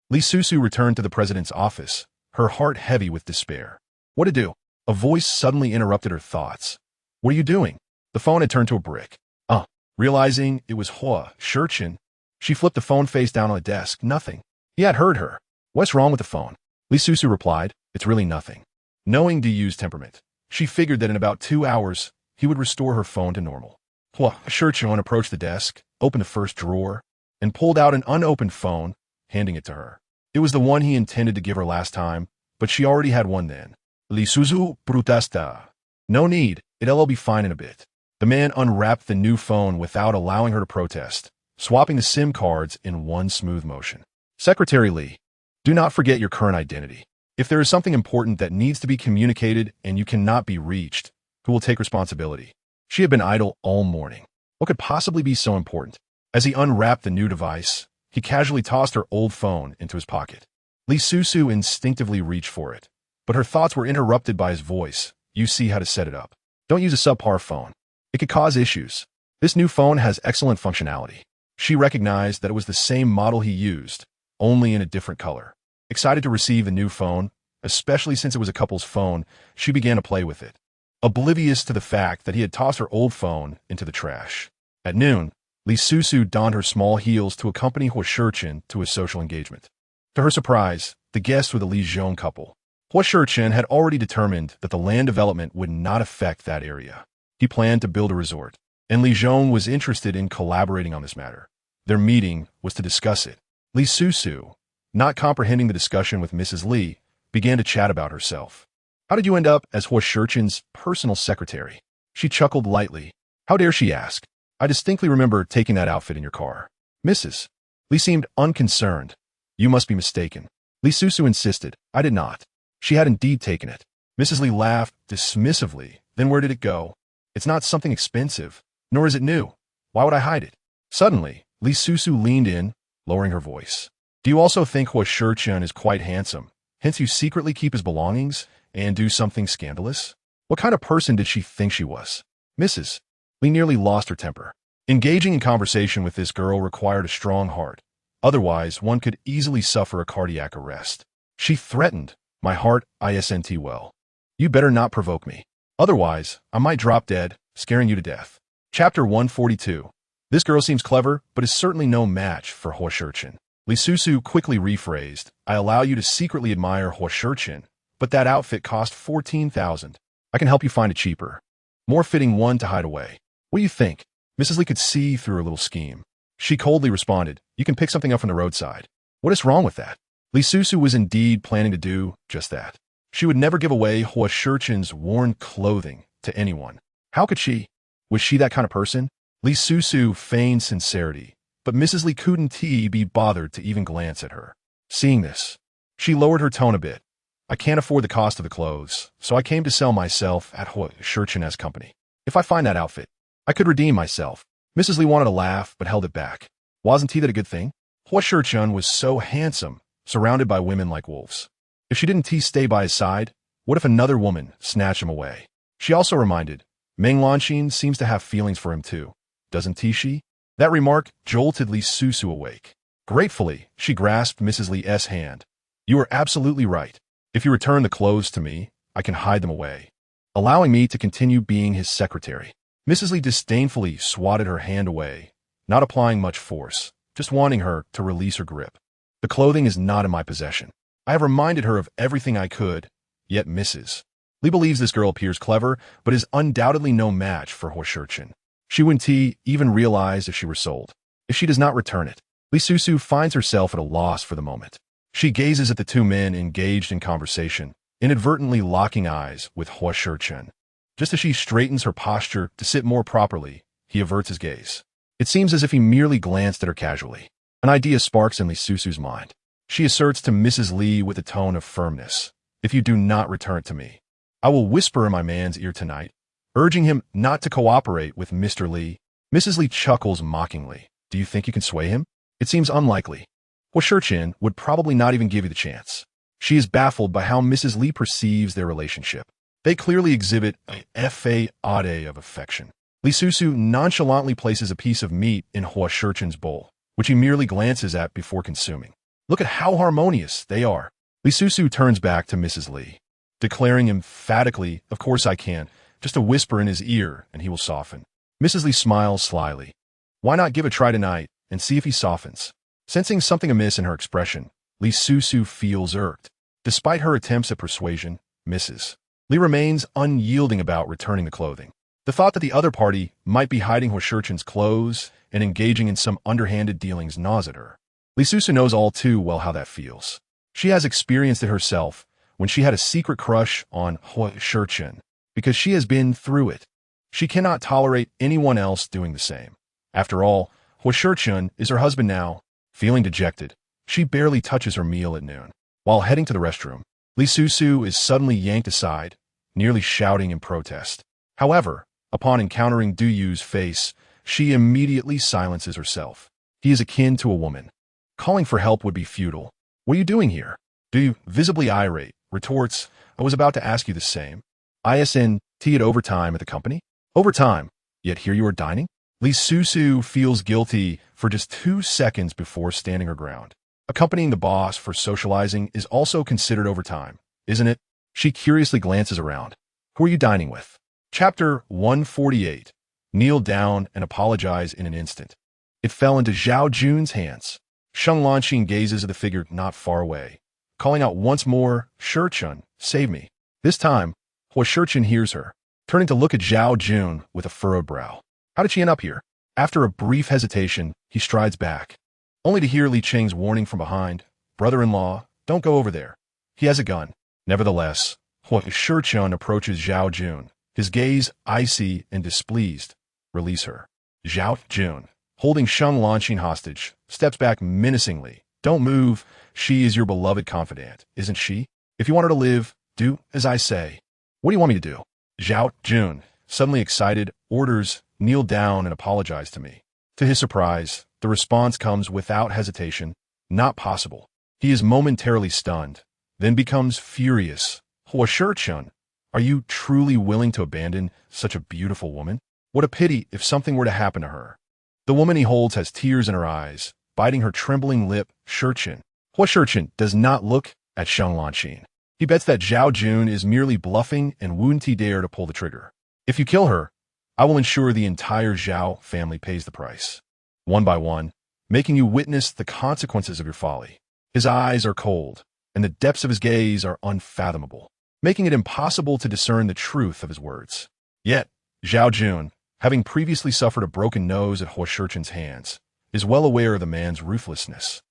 S1: Li Susu returned to the president's office, her heart heavy with despair. What to do? A voice suddenly interrupted her thoughts. What are you doing? The phone had turned to a brick. Realizing it was Huo Sicheng, she flipped the phone face down on the desk. Nothing. He had heard her. What's wrong with the phone? Li Susu replied, It's really nothing. Knowing Duyu's temperament, she figured that in about 2 hours, he would restore her phone to normal. Huo Sicheng approached the desk, opened the first drawer, and pulled out an unopened phone, handing it to her. It was the one he intended to give her last time, but she already had one then. Li Susu protesta. No need, it'll be fine in a bit. The man unwrapped the new phone without allowing her to protest, swapping the SIM cards in one smooth motion. Secretary Li, do not forget your current identity. If there is something important that needs to be communicated and you cannot be reached, who will take responsibility? She had been idle all morning. What could possibly be so important? As he unwrapped the new device, he casually tossed her old phone into his pocket. Li Susu instinctively reached for it, but her thoughts were interrupted by his voice. You see how to set it up. Don't use a subpar phone. It could cause issues. This new phone has excellent functionality. She recognized that it was the same model he used, only in a different color. Excited to receive the new phone, especially since it was a couple's phone, she began to play with it. oblivious to the fact that he had tossed her old phone into the trash. At noon, Li Susu donned her small heels to accompany Huo Sicheng to a social engagement. To her surprise, the guests were the Li Zhong couple. Huo Sicheng had already determined that the land development would not affect that area. He planned to build a resort, and Li Zhong was interested in collaborating on this matter. Their meeting was to discuss it. Li Susu, not comprehending the discussion with Mrs. Li, began to chat about herself. How did you end up as Huo Sicheng's personal secretary? She chuckled lightly. How dare she ask? I distinctly remember taking that outfit in your car. Mrs. Li seemed unconcerned. You must be mistaken. Li Susu insisted. I did not. She had indeed taken it. Mrs. Li laughed dismissively. Then where did it go? It's not something expensive, nor is it new. Why would I hide it? Suddenly, Li Susu leaned in, lowering her voice. Do you also think Huo Sicheng is quite handsome? Hence you secretly keep his belongings and do something scandalous? What kind of person did she think she was? Mrs. Li nearly lost her temper. Engaging in conversation with this girl required a strong heart. Otherwise, one could easily suffer a cardiac arrest. She threatened, my heart isn't well. You better not provoke me. Otherwise, I might drop dead, scaring you to death. Chapter 142. This girl seems clever, but is certainly no match for Huo Sicheng. Li Susu quickly rephrased, I allow you to secretly admire Huo Sicheng, but that outfit cost 14,000. I can help you find a cheaper, more fitting one to hide away. What do you think? Mrs. Li could see through her little scheme. She coldly responded, you can pick something up from the roadside. What is wrong with that? Li Susu was indeed planning to do just that. She would never give away Huo Sicheng's worn clothing to anyone. How could she? Was she that kind of person? Li Susu feigned sincerity, but Mrs. Li couldn't be bothered to even glance at her. Seeing this, she lowered her tone a bit. I can't afford the cost of the clothes, so I came to sell myself at Huo Sicheng's company. If I find that outfit, I could redeem myself. Mrs. Li wanted to laugh, but held it back. Wasn't that a good thing? Huo Sicheng was so handsome, surrounded by women like wolves. If she didn't stay by his side, what if another woman snatched him away? She also reminded, Meng Lanxin seems to have feelings for him too. Doesn't she? That remark jolted Li Susu awake. Gratefully, she grasped Mrs. Li's hand. You are absolutely right. If you return the clothes to me, I can hide them away, allowing me to continue being his secretary. Mrs. Li disdainfully swatted her hand away, not applying much force, just wanting her to release her grip. The clothing is not in my possession. I have reminded her of everything I could, yet Mrs. Li believes this girl appears clever, but is undoubtedly no match for Huo Sicheng. She wouldn't even realize if she were sold. If she does not return it, Li Susu finds herself at a loss for the moment. She gazes at the two men engaged in conversation, inadvertently locking eyes with Huo Sicheng. Just as she straightens her posture to sit more properly, he averts his gaze. It seems as if he merely glanced at her casually. An idea sparks in Li Susu's mind. She asserts to Mrs. Li with a tone of firmness, if you do not return it to me, I will whisper in my man's ear tonight, urging him not to cooperate with Mr. Li. Mrs. Li chuckles mockingly. Do you think you can sway him? It seems unlikely. Huo Sicheng would probably not even give you the chance. She is baffled by how Mrs. Li perceives their relationship. They clearly exhibit a facade of affection. Li Susu nonchalantly places a piece of meat in Huo Sicheng's bowl, which he merely glances at before consuming. Look at how harmonious they are. Li Susu turns back to Mrs. Li, declaring emphatically, of course I can, just a whisper in his ear and he will soften. Mrs. Li smiles slyly. Why not give a try tonight and see if he softens? Sensing something amiss in her expression, Li Susu feels irked. Despite her attempts at persuasion, Mrs. Li remains unyielding about returning the clothing. The thought that the other party might be hiding Huo Sicheng's clothes and engaging in some underhanded dealings gnaws at her. Li Susu knows all too well how that feels. She has experienced it herself when she had a secret crush on Huo Sicheng, because she has been through it. She cannot tolerate anyone else doing the same. After all, Huo Sicheng is her husband now. Feeling dejected, she barely touches her meal at noon. While heading to the restroom, Li Susu is suddenly yanked aside, nearly shouting in protest. However, upon encountering Du Yu's face, she immediately silences herself. He is akin to a woman. Calling for help would be futile. What are you doing here? Du Yu, visibly irate, retorts, I was about to ask you the same. ISNT at overtime at the company? Overtime, yet here you are dining? Li Susu feels guilty for just 2 seconds before standing her ground. Accompanying the boss for socializing is also considered overtime, isn't it? She curiously glances around. Who are you dining with? Chapter 148. Kneel down and apologize in an instant. It fell into Zhao Jun's hands. Sheng Lanqin gazes at the figure not far away, calling out once more, "Shicheng, save me." This time, Huo Sicheng hears her, turning to look at Zhao Jun with a furrowed brow. How did she end up here? After a brief hesitation, he strides back, only to hear Li Cheng's warning from behind, "Brother-in-law, don't go over there. He has a gun." Nevertheless, Huo Sicheng approaches Zhao Jun, his gaze icy and displeased. "Release her." Zhao Jun, holding Sheng Lanqin hostage, steps back menacingly. "Don't move. She is your beloved confidant, isn't she? If you want her to live, do as I say." "What do you want me to do?" Zhao Jun, suddenly excited, orders, "Kneel down and apologize to me." To his surprise, the response comes without hesitation. Not possible. He is momentarily stunned, then becomes furious. "Huo Sicheng, are you truly willing to abandon such a beautiful woman? What a pity if something were to happen to her." The woman he holds has tears in her eyes, biting her trembling lip. "Sicheng." Huo Sicheng does not look at Sheng Lanqin. He bets that Zhao Jun is merely bluffing and wouldn't he dare to pull the trigger. "If you kill her, I will ensure the entire Zhao family pays the price, one by one, making you witness the consequences of your folly." His eyes are cold, and the depths of his gaze are unfathomable, making it impossible to discern the truth of his words. Yet, Zhao Jun, having previously suffered a broken nose at Huo Sicheng's hands, is well aware of the man's ruthlessness.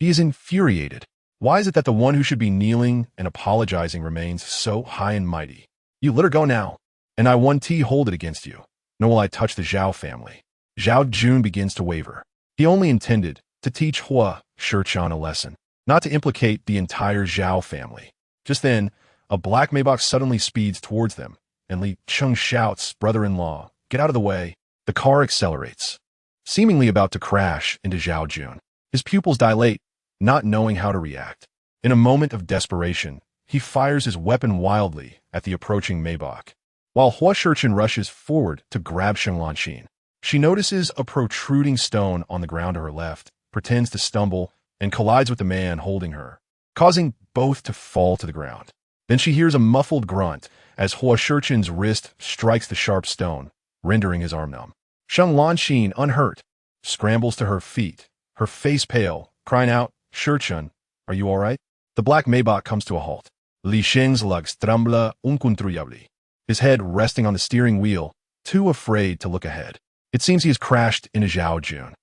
S1: He is infuriated. Why is it that the one who should be kneeling and apologizing remains so high and mighty? "You let her go now, and I won't hold it against you, nor will I touch the Zhao family." Zhao Jun begins to waver. He only intended to teach Huo Sicheng a lesson, not to implicate the entire Zhao family. Just then, a black Maybach suddenly speeds towards them, and Li Cheng shouts, "Brother-in-law, get out of the way." The car accelerates, seemingly about to crash into Zhao Jun. His pupils dilate, not knowing how to react. In a moment of desperation, he fires his weapon wildly at the approaching Maybach. While Huo Sicheng rushes forward to grab Sheng Lanqin, she notices a protruding stone on the ground to her left, pretends to stumble, and collides with the man holding her, causing both to fall to the ground. Then she hears a muffled grunt as Huo Sicheng's wrist strikes the sharp stone, rendering his arm numb. Sheng Lanqin, unhurt, scrambles to her feet, her face pale, crying out, "Sicheng, are you all right?" The black Maybach comes to a halt. Li Cheng's legs trembla uncontrollably, his head resting on the steering wheel, too afraid to look ahead. It seems he has crashed into Zhao Jun.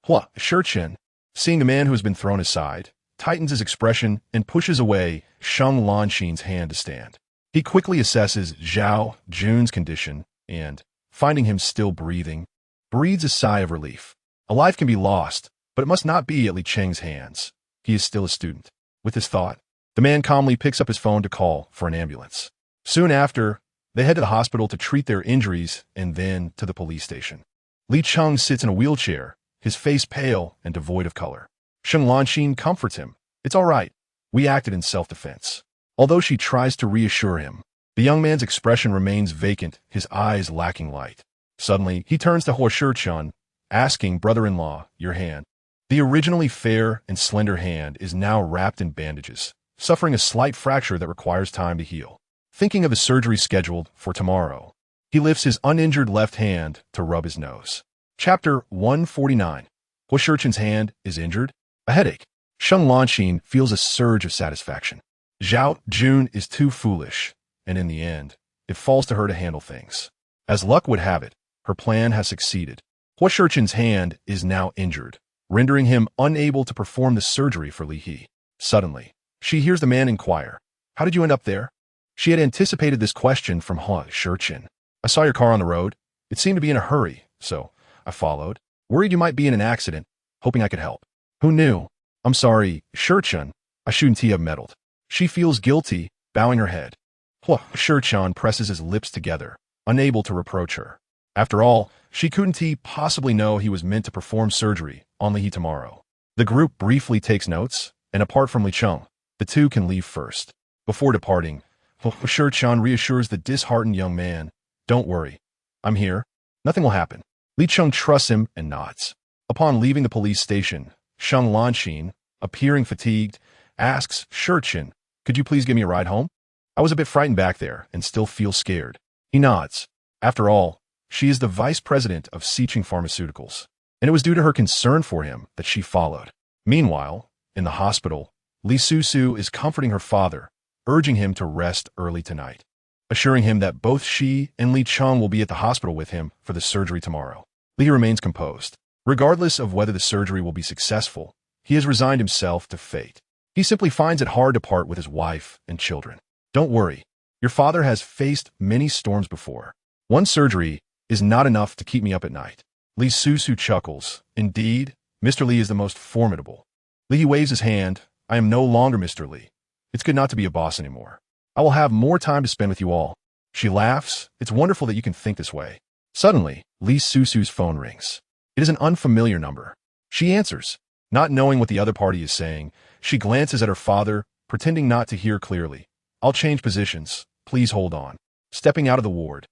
S1: Huo Sicheng, seeing the man who has been thrown aside, tightens his expression and pushes away Sheng Lanqin's hand to stand. He quickly assesses Zhao Jun's condition and, finding him still breathing, breathes a sigh of relief. A life can be lost, but it must not be at Li Cheng's hands. He is still a student. With this thought, the man calmly picks up his phone to call for an ambulance. Soon after, they head to the hospital to treat their injuries and then to the police station. Li Cheng sits in a wheelchair, his face pale and devoid of color. Sheng Lanqin comforts him. "It's all right. We acted in self-defense." Although she tries to reassure him, the young man's expression remains vacant, his eyes lacking light. Suddenly, he turns to Huo Sicheng, asking, "Brother-in-law, your hand." The originally fair and slender hand is now wrapped in bandages, suffering a slight fracture that requires time to heal. Thinking of his surgery scheduled for tomorrow, he lifts his uninjured left hand to rub his nose. Chapter 149. Huo Sicheng's hand is injured. A headache. Sheng Lanqin feels a surge of satisfaction. Zhao Jun is too foolish, and in the end, it falls to her to handle things. As luck would have it, her plan has succeeded. Huo Sicheng's hand is now injured, rendering him unable to perform the surgery for Li He. Suddenly, she hears the man inquire, "How did you end up there?" She had anticipated this question from Huo Sicheng. "I saw your car on the road. It seemed to be in a hurry, so I followed. Worried you might be in an accident, hoping I could help." "Who knew?" "I'm sorry, Sicheng. I shouldn't have meddled." She feels guilty, bowing her head. Huo Sicheng presses his lips together, unable to reproach her. After all, she couldn't possibly know he was meant to perform surgery on Li He tomorrow. The group briefly takes notes, and apart from Li Cheng, the two can leave first. Before departing, Huo Sicheng reassures the disheartened young man, "Don't worry. I'm here. Nothing will happen." Li Cheng trusts him and nods. Upon leaving the police station, Sheng Lanqin, appearing fatigued, asks, "Sicheng, could you please give me a ride home? I was a bit frightened back there and still feel scared." He nods. After all, she is the vice president of Sicheng Pharmaceuticals, and it was due to her concern for him that she followed. Meanwhile, in the hospital, Li Susu is comforting her father, urging him to rest early tonight, assuring him that both she and Li Cheng will be at the hospital with him for the surgery tomorrow. Li remains composed. Regardless of whether the surgery will be successful, he has resigned himself to fate. He simply finds it hard to part with his wife and children. Don't worry, your father has faced many storms before. One surgery is not enough to keep me up at night. Li Susu chuckles. Indeed, Mr. Li is the most formidable. Li waves his hand. I am no longer Mr. Li. It's good not to be a boss anymore. I will have more time to spend with you all. She laughs. It's wonderful that you can think this way. Suddenly, Li Susu's phone rings. It is an unfamiliar number. She answers. Not knowing what the other party is saying, she glances at her father, pretending not to hear clearly. I'll change positions. Please hold on. Stepping out of the ward.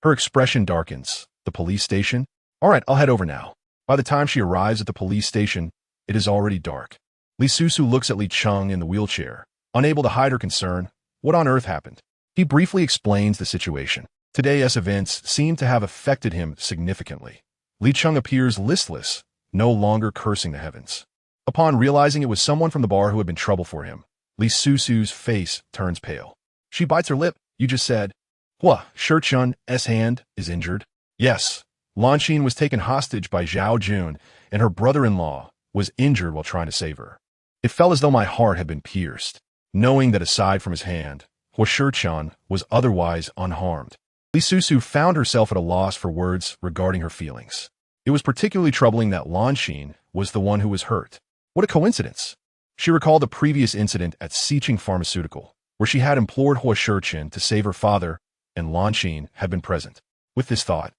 S1: Her expression darkens. The police station? All right, I'll head over now. By the time she arrives at the police station, it is already dark. Li Susu looks at Li Cheng in the wheelchair, unable to hide her concern. What on earth happened? He briefly explains the situation. Today's events seem to have affected him significantly. Li Cheng appears listless, no longer cursing the heavens. Upon realizing it was someone from the bar who had been trouble for him, Li Susu's face turns pale. She bites her lip. You just said, Huo Sicheng's hand is injured? Yes. Lanxin was taken hostage by Zhao Jun, and her brother-in-law was injured while trying to save her. It felt as though my heart had been pierced, knowing that aside from his hand, Huo Sicheng was otherwise unharmed. Li Susu found herself at a loss for words regarding her feelings. It was particularly troubling that Lanxin was the one who was hurt. What a coincidence! She recalled the previous incident at Sicheng Pharmaceutical, where she had implored Huo Sicheng to save her father, and Lanxin had been present. With this thought,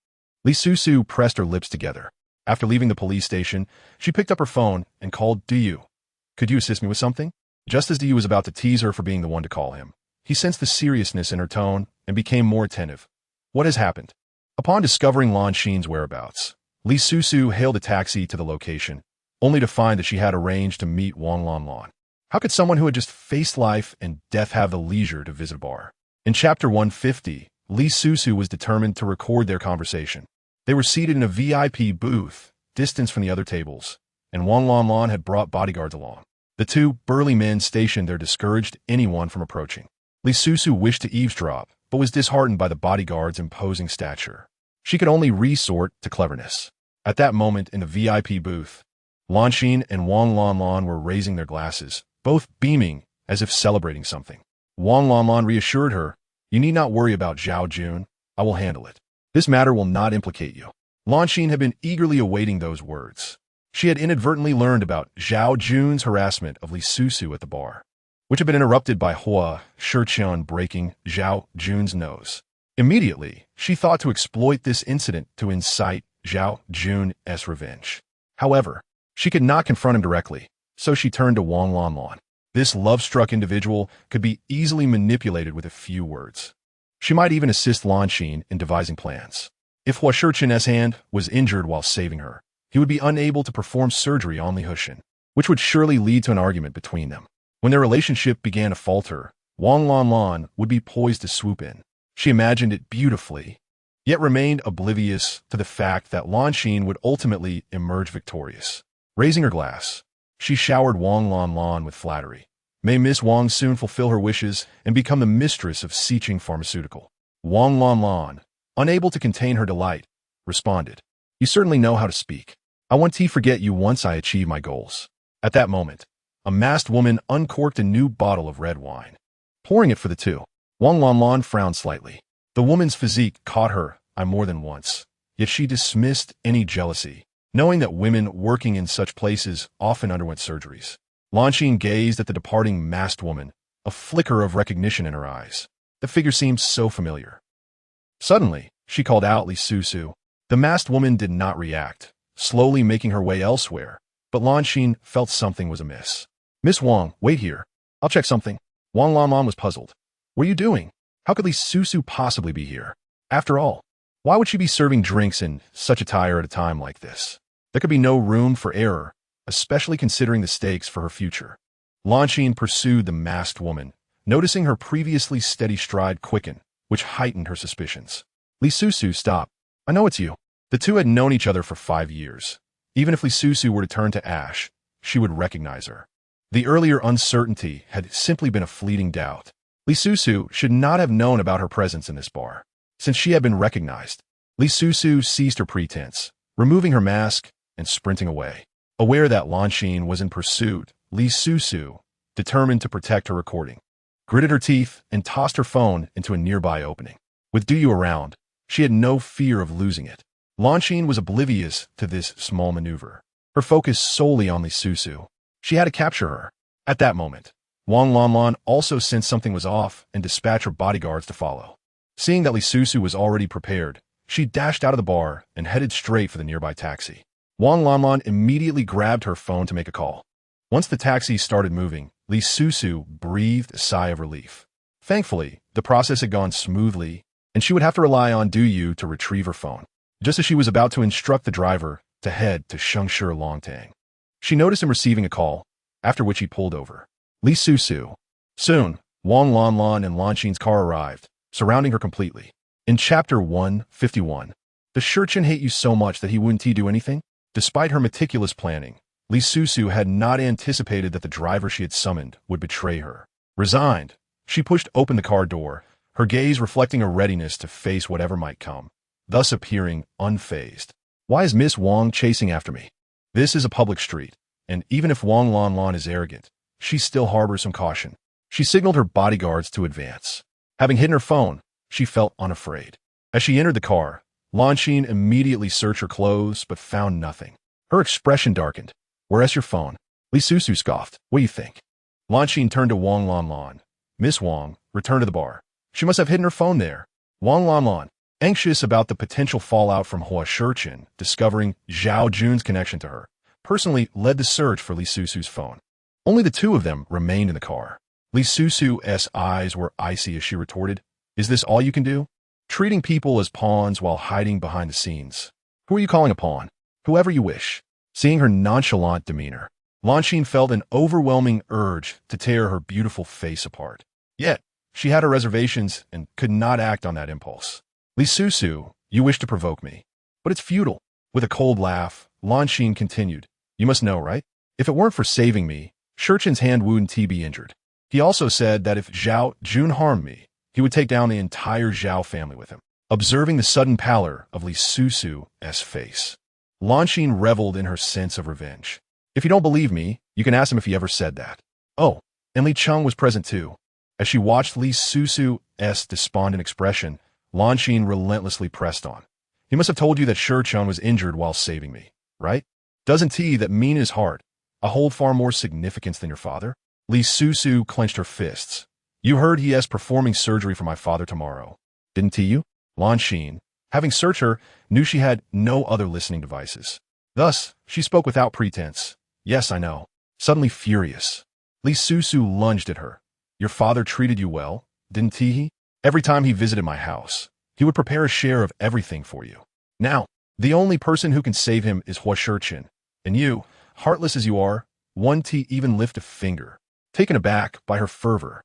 S1: Li Susu pressed her lips together. After leaving the police station, she picked up her phone and called Du. Could you assist me with something? Just as Du was about to tease her for being the one to call him, he sensed the seriousness in her tone and became more attentive. What has happened? Upon discovering Lanxin's whereabouts, Li Susu hailed a taxi to the location, only to find that she had arranged to meet Wang Lanlan. How could someone who had just faced life and death have the leisure to visit a bar? In Chapter 150, Li Susu was determined to record their conversation. They were seated in a VIP booth, distanced from the other tables, and Wang Lanlan had brought bodyguards along. The two burly men stationed there discouraged anyone from approaching. Li Susu wished to eavesdrop, but was disheartened by the bodyguard's imposing stature. She could only resort to cleverness. At that moment in the VIP booth, Lanxin and Wang Lanlan were raising their glasses, both beaming as if celebrating something. Wang Lanlan reassured her, You need not worry about Zhao Jun. I will handle it. This matter will not implicate you. Lanxin had been eagerly awaiting those words. She had inadvertently learned about Zhao Jun's harassment of Li Susu at the bar, which had been interrupted by Huo Sicheng breaking Zhao Jun's nose. Immediately, she thought to exploit this incident to incite Zhao Jun's revenge. However, she could not confront him directly, so she turned to Wang Lanlan. This love-struck individual could be easily manipulated with a few words. She might even assist Lanxin in devising plans. If Huo Sicheng's hand was injured while saving her, he would be unable to perform surgery on Li Susu, which would surely lead to an argument between them. When their relationship began to falter, Wang Lanlan would be poised to swoop in. She imagined it beautifully, yet remained oblivious to the fact that Lanxin would ultimately emerge victorious. Raising her glass, she showered Wang Lanlan with flattery. May Miss Wang soon fulfill her wishes and become the mistress of Sicheng Pharmaceutical. Wang Lanlan, unable to contain her delight, responded, You certainly know how to speak. I want to forget you once I achieve my goals. At that moment, a masked woman uncorked a new bottle of red wine, pouring it for the two. Wang Lanlan frowned slightly. The woman's physique caught her eye more than once, yet she dismissed any jealousy, knowing that women working in such places often underwent surgeries. Lanxin gazed at the departing masked woman, a flicker of recognition in her eyes. The figure seemed so familiar. Suddenly, she called out Li Susu. The masked woman did not react, slowly making her way elsewhere, but Lanxin felt something was amiss. Miss Wang, wait here. I'll check something. Wang Lanlan was puzzled. What are you doing? How could Li Susu possibly be here? After all, why would she be serving drinks in such attire at a time like this? There could be no room for error, especially considering the stakes for her future. Lanxin pursued the masked woman, noticing her previously steady stride quicken, which heightened her suspicions. Li Susu, stop. I know it's you. The two had known each other for 5 years. Even if Li Susu were to turn to ash, she would recognize her. The earlier uncertainty had simply been a fleeting doubt. Li Susu should not have known about her presence in this bar. Since she had been recognized, Li Susu ceased her pretense, removing her mask and sprinting away. Aware that Lanxin was in pursuit, Li Susu, determined to protect her recording, gritted her teeth and tossed her phone into a nearby opening. With Du Yu around, she had no fear of losing it. Lanxin was oblivious to this small maneuver, her focus solely on Li Susu. She had to capture her. At that moment, Wang Lanlan also sensed something was off and dispatched her bodyguards to follow. Seeing that Li Susu was already prepared, she dashed out of the bar and headed straight for the nearby taxi. Wang Lanlan immediately grabbed her phone to make a call. Once the taxi started moving, Li Susu breathed a sigh of relief. Thankfully, the process had gone smoothly, and she would have to rely on Du Yu to retrieve her phone, just as she was about to instruct the driver to head to Shengshe Longtang. She noticed him receiving a call, after which he pulled over. Li Susu. Soon, Wang Lanlan and Lanxin's car arrived, surrounding her completely. In Chapter 151, does Sicheng hate you so much that he wouldn't do anything? Despite her meticulous planning, Li Susu had not anticipated that the driver she had summoned would betray her. Resigned, she pushed open the car door, her gaze reflecting a readiness to face whatever might come, thus appearing unfazed. Why is Miss Wang chasing after me? This is a public street, and even if Wang Lanlan is arrogant, she still harbors some caution. She signaled her bodyguards to advance. Having hidden her phone, she felt unafraid. As she entered the car, Lanxin immediately searched her clothes but found nothing. Her expression darkened. Where's your phone? Li Susu scoffed. What do you think? Lanxin turned to Wang Lanlan. Miss Wang, return to the bar. She must have hidden her phone there. Wang Lanlan, anxious about the potential fallout from Huo Sicheng, discovering Zhao Jun's connection to her, personally led the search for Li Susu's phone. Only the two of them remained in the car. Li Susu's eyes were icy as she retorted, "Is this all you can do? Treating people as pawns while hiding behind the scenes. Who are you calling a pawn? Whoever you wish." Seeing her nonchalant demeanor, Lanxin felt an overwhelming urge to tear her beautiful face apart. Yet, she had her reservations and could not act on that impulse. Li Susu, you wish to provoke me. But it's futile. With a cold laugh, Lanxin continued, You must know, right? If it weren't for saving me, Sicheng's hand wouldn't be injured. He also said that if Zhao Jun harmed me, he would take down the entire Zhao family with him. Observing the sudden pallor of Li Susu's face, Lanxin reveled in her sense of revenge. If you don't believe me, you can ask him if he ever said that. Oh, and Li Cheng was present too. As she watched Li Susu's despondent expression, Lanxin relentlessly pressed on. He must have told you that Sicheng was injured while saving me, right? Doesn't he that mean his heart hold far more significance than your father? Li Susu clenched her fists. You heard he is performing surgery for my father tomorrow. Didn't he you? Lanxin, having searched her, knew she had no other listening devices. Thus, she spoke without pretense. Yes, I know. Suddenly furious, Li Susu lunged at her. Your father treated you well, didn't he? Every time he visited my house, he would prepare a share of everything for you. Now, the only person who can save him is Huo Sicheng, and you, heartless as you are, won't even lift a finger. Taken aback by her fervor,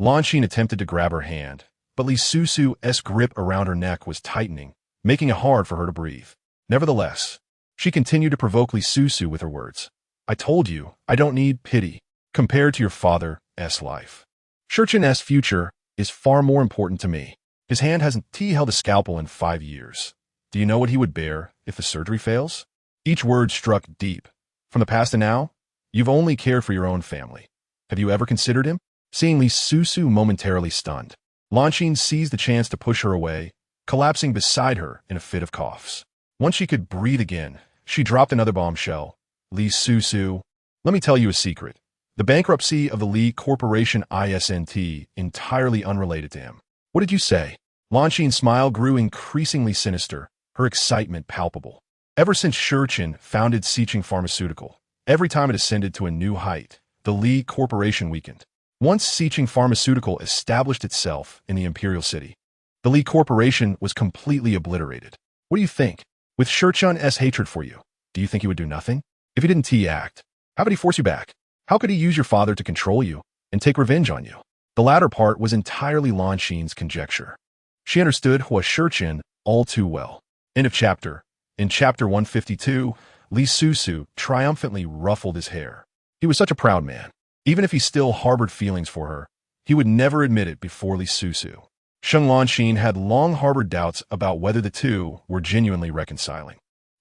S1: Lanxin attempted to grab her hand, but Li Susu's grip around her neck was tightening, making it hard for her to breathe. Nevertheless, she continued to provoke Li Susu with her words. I told you, I don't need pity, compared to your father's life. Sicheng's future is far more important to me. His hand hasn't held a scalpel in 5 years. Do you know what he would bear if the surgery fails? Each word struck deep. From the past to now, you've only cared for your own family. Have you ever considered him? Seeing Li Susu momentarily stunned, Lanxin seized the chance to push her away, collapsing beside her in a fit of coughs. Once she could breathe again, she dropped another bombshell. Li Susu, let me tell you a secret. The bankruptcy of the Li Corporation isn't entirely unrelated to him. What did you say? Lanxin's smile grew increasingly sinister, her excitement palpable. Ever since Sicheng founded Sicheng Pharmaceutical, every time it ascended to a new height, the Li Corporation weakened. Once Sicheng Pharmaceutical established itself in the Imperial City, the Li Corporation was completely obliterated. What do you think? With Sicheng's hatred for you, do you think he would do nothing? If he didn't act, how could he force you back? How could he use your father to control you and take revenge on you? The latter part was entirely Lanxin's conjecture. She understood Huo Sicheng all too well. End of chapter. In chapter 152, Li Susu triumphantly ruffled his hair. He was such a proud man. Even if he still harbored feelings for her, he would never admit it before Li Susu. Sheng Lanxin had long harbored doubts about whether the two were genuinely reconciling.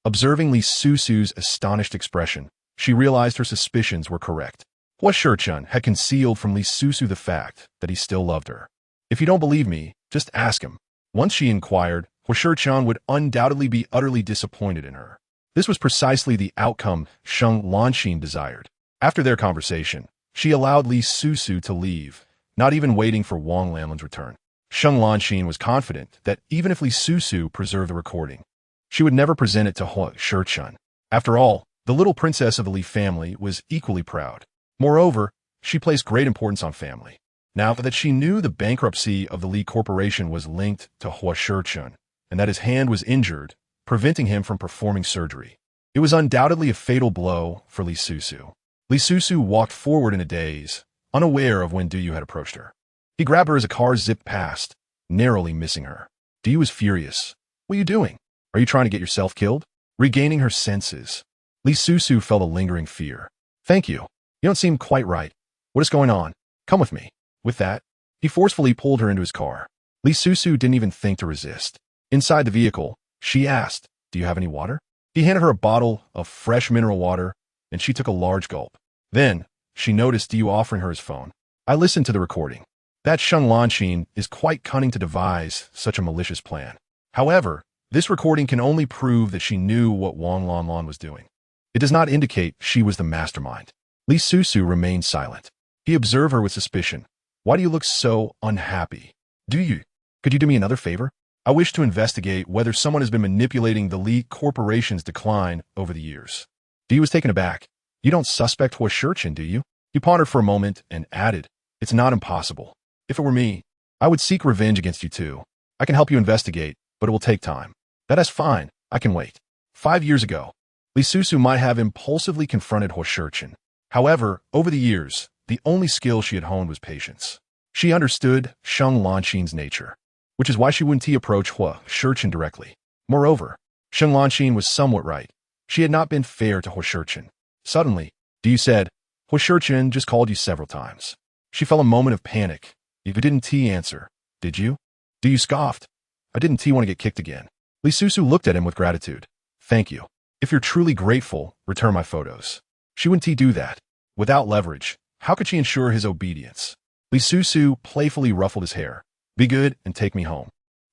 S1: Observing Li Susu's astonished expression, she realized her suspicions were correct. Huo Sicheng had concealed from Li Susu the fact that he still loved her. If you don't believe me, just ask him. Once she inquired, Huo Sicheng would undoubtedly be utterly disappointed in her. This was precisely the outcome Sheng Lanxin desired. After their conversation, she allowed Li Susu to leave, not even waiting for Wang Lanlin's return. Sheng Lanxin was confident that even if Li Susu preserved the recording, she would never present it to Huo Sicheng. After all, the little princess of the Li family was equally proud. Moreover, she placed great importance on family. Now that she knew the bankruptcy of the Li Corporation was linked to Huo Sicheng, and that his hand was injured, preventing him from performing surgery, it was undoubtedly a fatal blow for Li Susu. Li Susu walked forward in a daze, unaware of when Duyu had approached her. He grabbed her as a car zipped past, narrowly missing her. Duyu was furious. What are you doing? Are you trying to get yourself killed? Regaining her senses, Li Susu felt a lingering fear. Thank you. You don't seem quite right. What is going on? Come with me. With that, he forcefully pulled her into his car. Li Susu didn't even think to resist. Inside the vehicle, she asked, "Do you have any water?" He handed her a bottle of fresh mineral water, and she took a large gulp. Then, she noticed Duyu offering her his phone. I listened to the recording. That Sheng Lanxin is quite cunning to devise such a malicious plan. However, this recording can only prove that she knew what Wang Lanlan was doing. It does not indicate she was the mastermind. Li Susu remained silent. He observed her with suspicion. Why do you look so unhappy? Could you do me another favor? I wish to investigate whether someone has been manipulating the Li Corporation's decline over the years. Duyu was taken aback. You don't suspect Huo Sicheng, do you? He pondered for a moment and added, It's not impossible. If it were me, I would seek revenge against you too. I can help you investigate, but it will take time. That is fine. I can wait. 5 years ago, Li Susu might have impulsively confronted Huo Sicheng. However, over the years, the only skill she had honed was patience. She understood Sheng Lanxin's nature, which is why she wouldn't approach Huo Sicheng directly. Moreover, Sheng Lanxin was somewhat right. She had not been fair to Huo Sicheng. Suddenly, Duyu said, Huo Sicheng just called you several times. She felt a moment of panic. You didn't answer, did you? Duyu scoffed. I didn't want to get kicked again. Li Susu looked at him with gratitude. Thank you. If you're truly grateful, return my photos. She wouldn't do that. Without leverage, how could she ensure his obedience? Li Susu playfully ruffled his hair. Be good and take me home.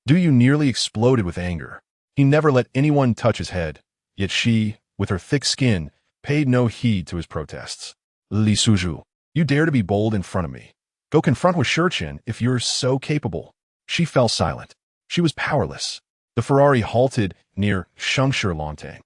S1: Duyu nearly exploded with anger. He never let anyone touch his head, yet she, with her thick skin, paid no heed to his protests. Li Susu, you dare to be bold in front of me. Go confront Huo Sicheng if you're so capable. She fell silent. She was powerless. The Ferrari halted near Shengshi,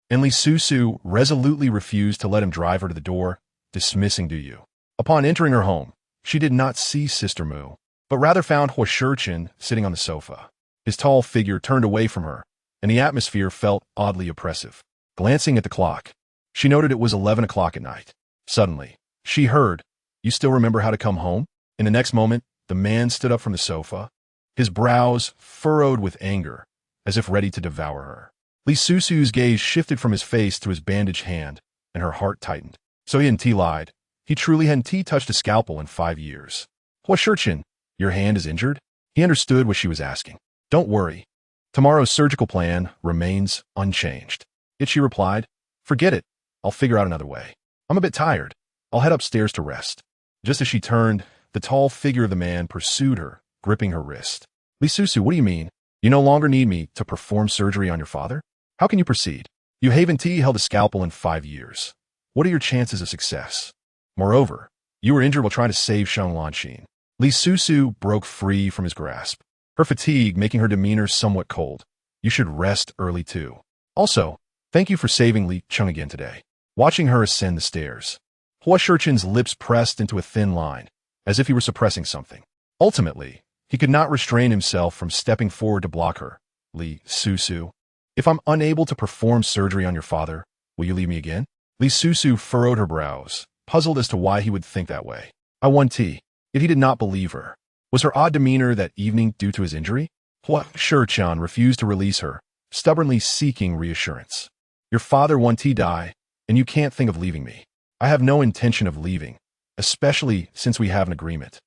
S1: and Li Susu resolutely refused to let him drive her to the door, dismissing Duyu. Upon entering her home, she did not see Sister Mu, but rather found Huo Sicheng sitting on the sofa. His tall figure turned away from her, and the atmosphere felt oddly oppressive. Glancing at the clock, she noted it was 11 o'clock at night. Suddenly, she heard, You still remember how to come home? In the next moment, the man stood up from the sofa, his brows furrowed with anger, as if ready to devour her. Li Susu's gaze shifted from his face to his bandaged hand, and her heart tightened. So he hadn't lied. He truly hadn't touched a scalpel in 5 years. Huo Sicheng, your hand is injured? He understood what she was asking. Don't worry. Tomorrow's surgical plan remains unchanged. Yet she replied, Forget it. I'll figure out another way. I'm a bit tired. I'll head upstairs to rest. Just as she turned, the tall figure of the man pursued her, gripping her wrist. Li Susu, what do you mean? You no longer need me to perform surgery on your father? How can you proceed? You haven't held a scalpel in 5 years. What are your chances of success? Moreover, you were injured while trying to save Sheng Lanxin. Li Susu broke free from his grasp, her fatigue making her demeanor somewhat cold. You should rest early too. Also, thank you for saving Li Cheng again today. Watching her ascend the stairs, Huo Sicheng's lips pressed into a thin line, as if he were suppressing something. Ultimately, he could not restrain himself from stepping forward to block her. Li Susu, if I'm unable to perform surgery on your father, will you leave me again? Li Susu furrowed her brows, puzzled as to why he would think that way. I won tea, yet he did not believe her. Was her odd demeanor that evening due to his injury? Huo Sicheng refused to release her, stubbornly seeking reassurance. Your father won't die, and you can't think of leaving me. I have no intention of leaving, especially since we have an agreement.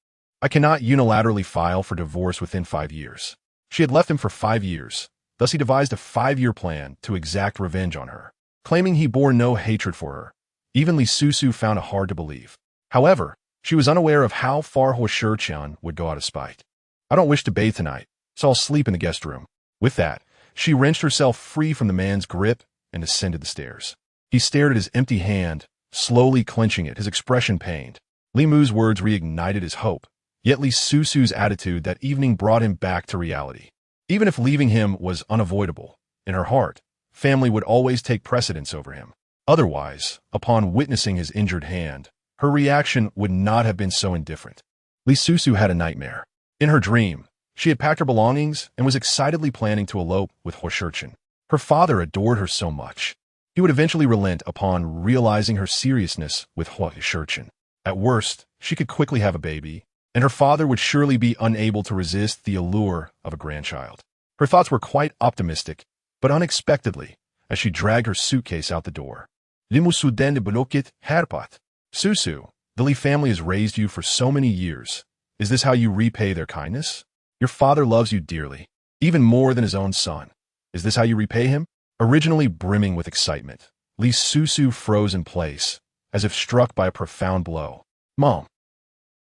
S1: I cannot unilaterally file for divorce within 5 years. She had left him for 5 years, thus he devised a 5-year plan to exact revenge on her. Claiming he bore no hatred for her, even Li Susu found it hard to believe. However, she was unaware of how far Huo Sicheng would go out of spite. I don't wish to bathe tonight, so I'll sleep in the guest room. With that, she wrenched herself free from the man's grip and ascended the stairs. He stared at his empty hand, slowly clenching it, his expression pained. Li Mu's words reignited his hope, yet Li Susu's attitude that evening brought him back to reality. Even if leaving him was unavoidable, in her heart, family would always take precedence over him. Otherwise, upon witnessing his injured hand, her reaction would not have been so indifferent. Li Susu had a nightmare. In her dream, she had packed her belongings and was excitedly planning to elope with Huo Sicheng. Her father adored her so much. He would eventually relent upon realizing her seriousness with Huo Sicheng. At worst, she could quickly have a baby, and her father would surely be unable to resist the allure of a grandchild. Her thoughts were quite optimistic, but unexpectedly, as she dragged her suitcase out the door. Susu, the Li family has raised you for so many years. Is this how you repay their kindness? Your father loves you dearly, even more than his own son. Is this how you repay him? Originally brimming with excitement, Li Susu froze in place, as if struck by a profound blow. Mom,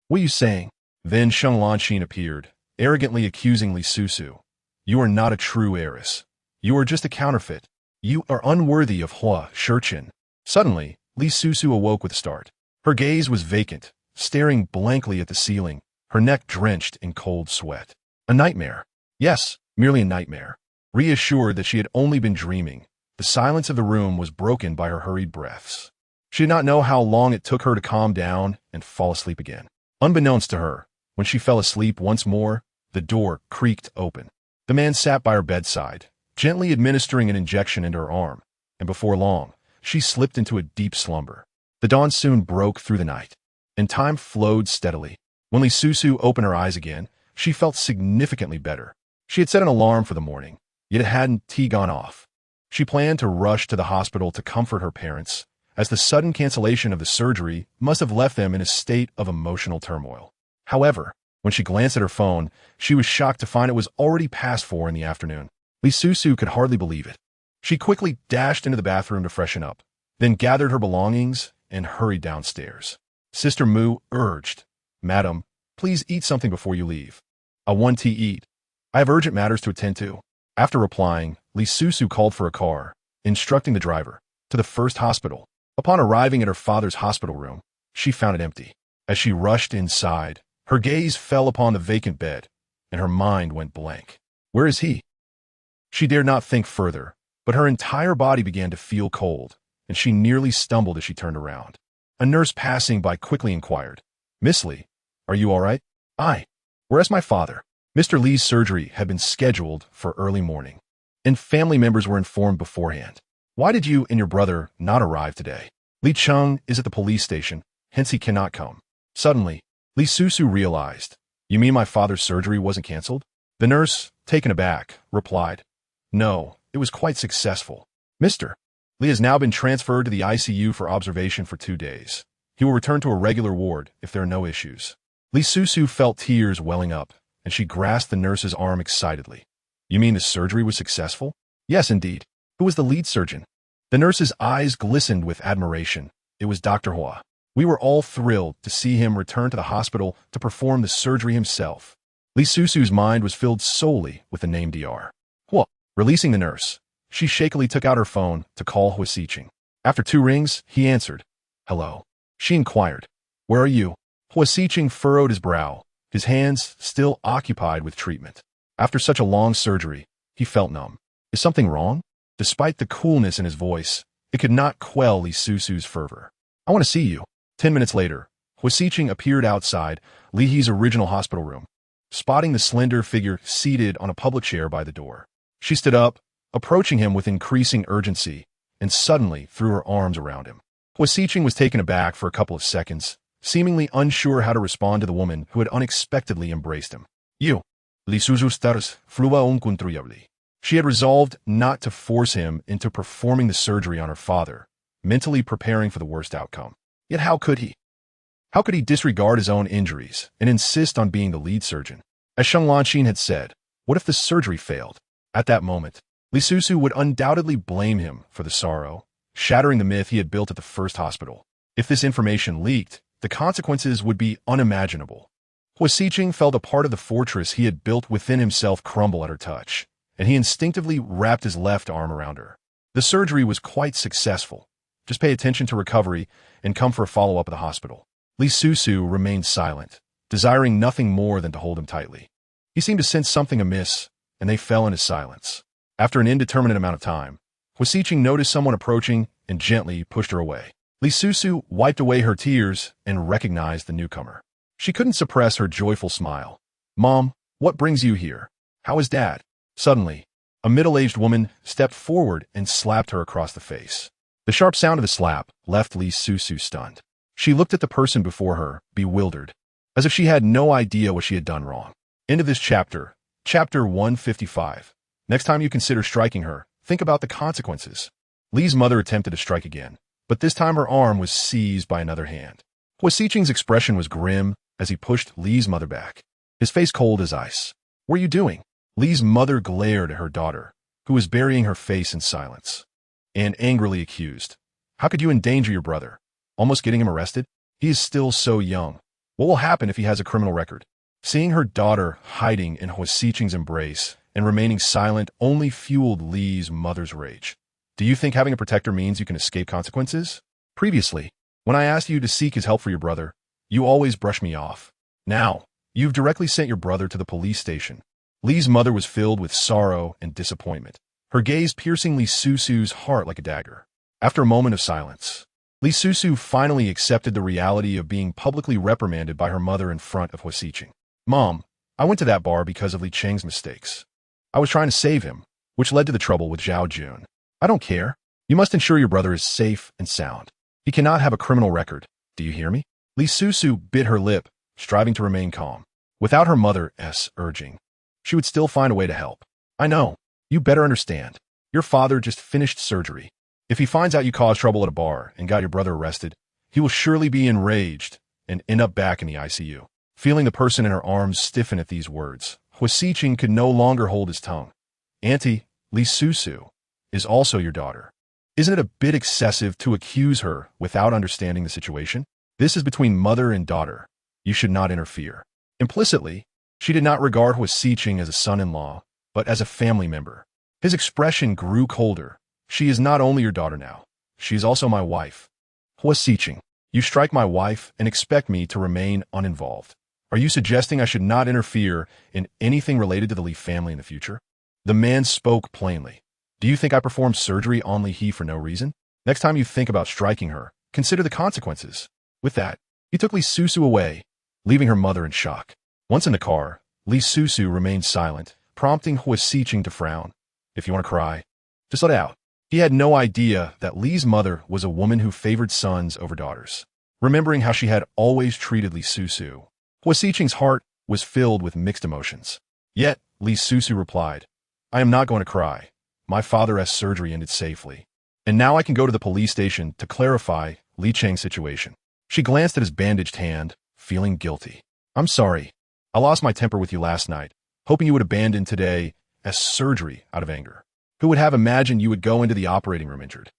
S1: what are you saying? Then Sheng Lanxin appeared, arrogantly accusing Li Susu. You are not a true heiress. You are just a counterfeit. You are unworthy of Huo Sicheng. Suddenly, Li Susu awoke with a start. Her gaze was vacant, staring blankly at the ceiling, her neck drenched in cold sweat. A nightmare. Yes, merely a nightmare. Reassured that she had only been dreaming, the silence of the room was broken by her hurried breaths. She did not know how long it took her to calm down and fall asleep again. Unbeknownst to her, when she fell asleep once more, the door creaked open. The man sat by her bedside, gently administering an injection into her arm, and before long, she slipped into a deep slumber. The dawn soon broke through the night, and time flowed steadily. When Li Susu opened her eyes again, she felt significantly better. She had set an alarm for the morning, yet it hadn't gone off. She planned to rush to the hospital to comfort her parents, as the sudden cancellation of the surgery must have left them in a state of emotional turmoil. However, when she glanced at her phone, she was shocked to find it was already past 4 in the afternoon. Li Susu could hardly believe it. She quickly dashed into the bathroom to freshen up, then gathered her belongings and hurried downstairs. Sister Mu urged, Madam, please eat something before you leave. I want to eat. I have urgent matters to attend to. After replying, Li Susu called for a car, instructing the driver, to the first hospital. Upon arriving at her father's hospital room, she found it empty. As she rushed inside, her gaze fell upon the vacant bed, and her mind went blank. Where is he? She dared not think further, but her entire body began to feel cold, and she nearly stumbled as she turned around. A nurse passing by quickly inquired, Miss Li, are you all right? Where's my father? Mr. Li's surgery had been scheduled for early morning, and family members were informed beforehand. Why did you and your brother not arrive today? Li Cheng is at the police station, hence he cannot come. Suddenly, Li Susu realized, You mean my father's surgery wasn't canceled? The nurse, taken aback, replied, No, it was quite successful. Mr. Li has now been transferred to the ICU for observation for 2 days. He will return to a regular ward if there are no issues. Li Susu felt tears welling up, and she grasped the nurse's arm excitedly. You mean the surgery was successful? Yes, indeed. Who was the lead surgeon? The nurse's eyes glistened with admiration. It was Dr. Huo. We were all thrilled to see him return to the hospital to perform the surgery himself. Li Susu's mind was filled solely with the name Dr. Huo. Releasing the nurse, she shakily took out her phone to call Huo Sicheng. After 2 rings, he answered. Hello. She inquired. Where are you? Huo Sicheng furrowed his brow, his hands still occupied with treatment. After such a long surgery, he felt numb. Is something wrong? Despite the coolness in his voice, it could not quell Li Susu's fervor. I want to see you. 10 minutes later, Huo Sicheng appeared outside Li He's original hospital room, spotting the slender figure seated on a public chair by the door. She stood up, approaching him with increasing urgency, and suddenly threw her arms around him. Huo Sicheng was taken aback for a couple of seconds, seemingly unsure how to respond to the woman who had unexpectedly embraced him. You. Li Susu stars flua uncontrollably. She had resolved not to force him into performing the surgery on her father, mentally preparing for the worst outcome. Yet how could he? How could he disregard his own injuries and insist on being the lead surgeon? As Sheng Lanxin had said, what if the surgery failed? At that moment, Li Susu would undoubtedly blame him for the sorrow, shattering the myth he had built at the first hospital. If this information leaked, the consequences would be unimaginable. Huo Sicheng felt a part of the fortress he had built within himself crumble at her touch, and he instinctively wrapped his left arm around her. The surgery was quite successful. Just pay attention to recovery and come for a follow-up at the hospital. Li Susu remained silent, desiring nothing more than to hold him tightly. He seemed to sense something amiss, and they fell into silence. After an indeterminate amount of time, Huo Sicheng noticed someone approaching and gently pushed her away. Li Susu wiped away her tears and recognized the newcomer. She couldn't suppress her joyful smile. "Mom, what brings you here? How is Dad?" Suddenly, a middle-aged woman stepped forward and slapped her across the face. The sharp sound of the slap left Li Susu stunned. She looked at the person before her, bewildered, as if she had no idea what she had done wrong. End of this chapter. Chapter 155. Next time you consider striking her, think about the consequences. Li's mother attempted to strike again, but this time her arm was seized by another hand. Huo Sicheng's expression was grim as he pushed Li's mother back, his face cold as ice. "What are you doing?" Li's mother glared at her daughter, who was burying her face in silence, and angrily accused. "How could you endanger your brother? Almost getting him arrested? He is still so young. What will happen if he has a criminal record?" Seeing her daughter hiding in Huo Sicheng's embrace and remaining silent only fueled Li's mother's rage. "Do you think having a protector means you can escape consequences? Previously, when I asked you to seek his help for your brother, you always brushed me off. Now, you've directly sent your brother to the police station." Li's mother was filled with sorrow and disappointment, her gaze piercing Li Susu's heart like a dagger. After a moment of silence, Li Susu finally accepted the reality of being publicly reprimanded by her mother in front of Huo Sicheng. "Mom, I went to that bar because of Li Cheng's mistakes. I was trying to save him, which led to the trouble with Zhao Jun. I don't care. You must ensure your brother is safe and sound. He cannot have a criminal record. Do you hear me?" Li Susu bit her lip, striving to remain calm. Without her mother's urging, she would still find a way to help. "I know. You better understand. Your father just finished surgery. If he finds out you caused trouble at a bar and got your brother arrested, he will surely be enraged and end up back in the ICU. Feeling the person in her arms stiffen at these words, Huo Sicheng could no longer hold his tongue. "Auntie, Li Susu is also your daughter. Isn't it a bit excessive to accuse her without understanding the situation? This is between mother and daughter. You should not interfere." Implicitly, she did not regard Huo Sicheng as a son-in-law, but as a family member. His expression grew colder. "She is not only your daughter now. She is also my wife." "Huo Sicheng, you strike my wife and expect me to remain uninvolved. Are you suggesting I should not interfere in anything related to the Li family in the future?" The man spoke plainly. "Do you think I performed surgery on Li He for no reason? Next time you think about striking her, consider the consequences." With that, he took Li Susu away, leaving her mother in shock. Once in the car, Li Susu remained silent, prompting Huo Sicheng to frown. "If you want to cry, just let it out." He had no idea that Li's mother was a woman who favored sons over daughters. Remembering how she had always treated Li Susu, Huo Sicheng's heart was filled with mixed emotions. Yet, Li Susu replied, "I am not going to cry. My father's surgery ended safely. And now I can go to the police station to clarify Li Cheng's situation." She glanced at his bandaged hand, feeling guilty. "I'm sorry. I lost my temper with you last night, hoping you would abandon today as surgery out of anger. Who would have imagined you would go into the operating room injured?"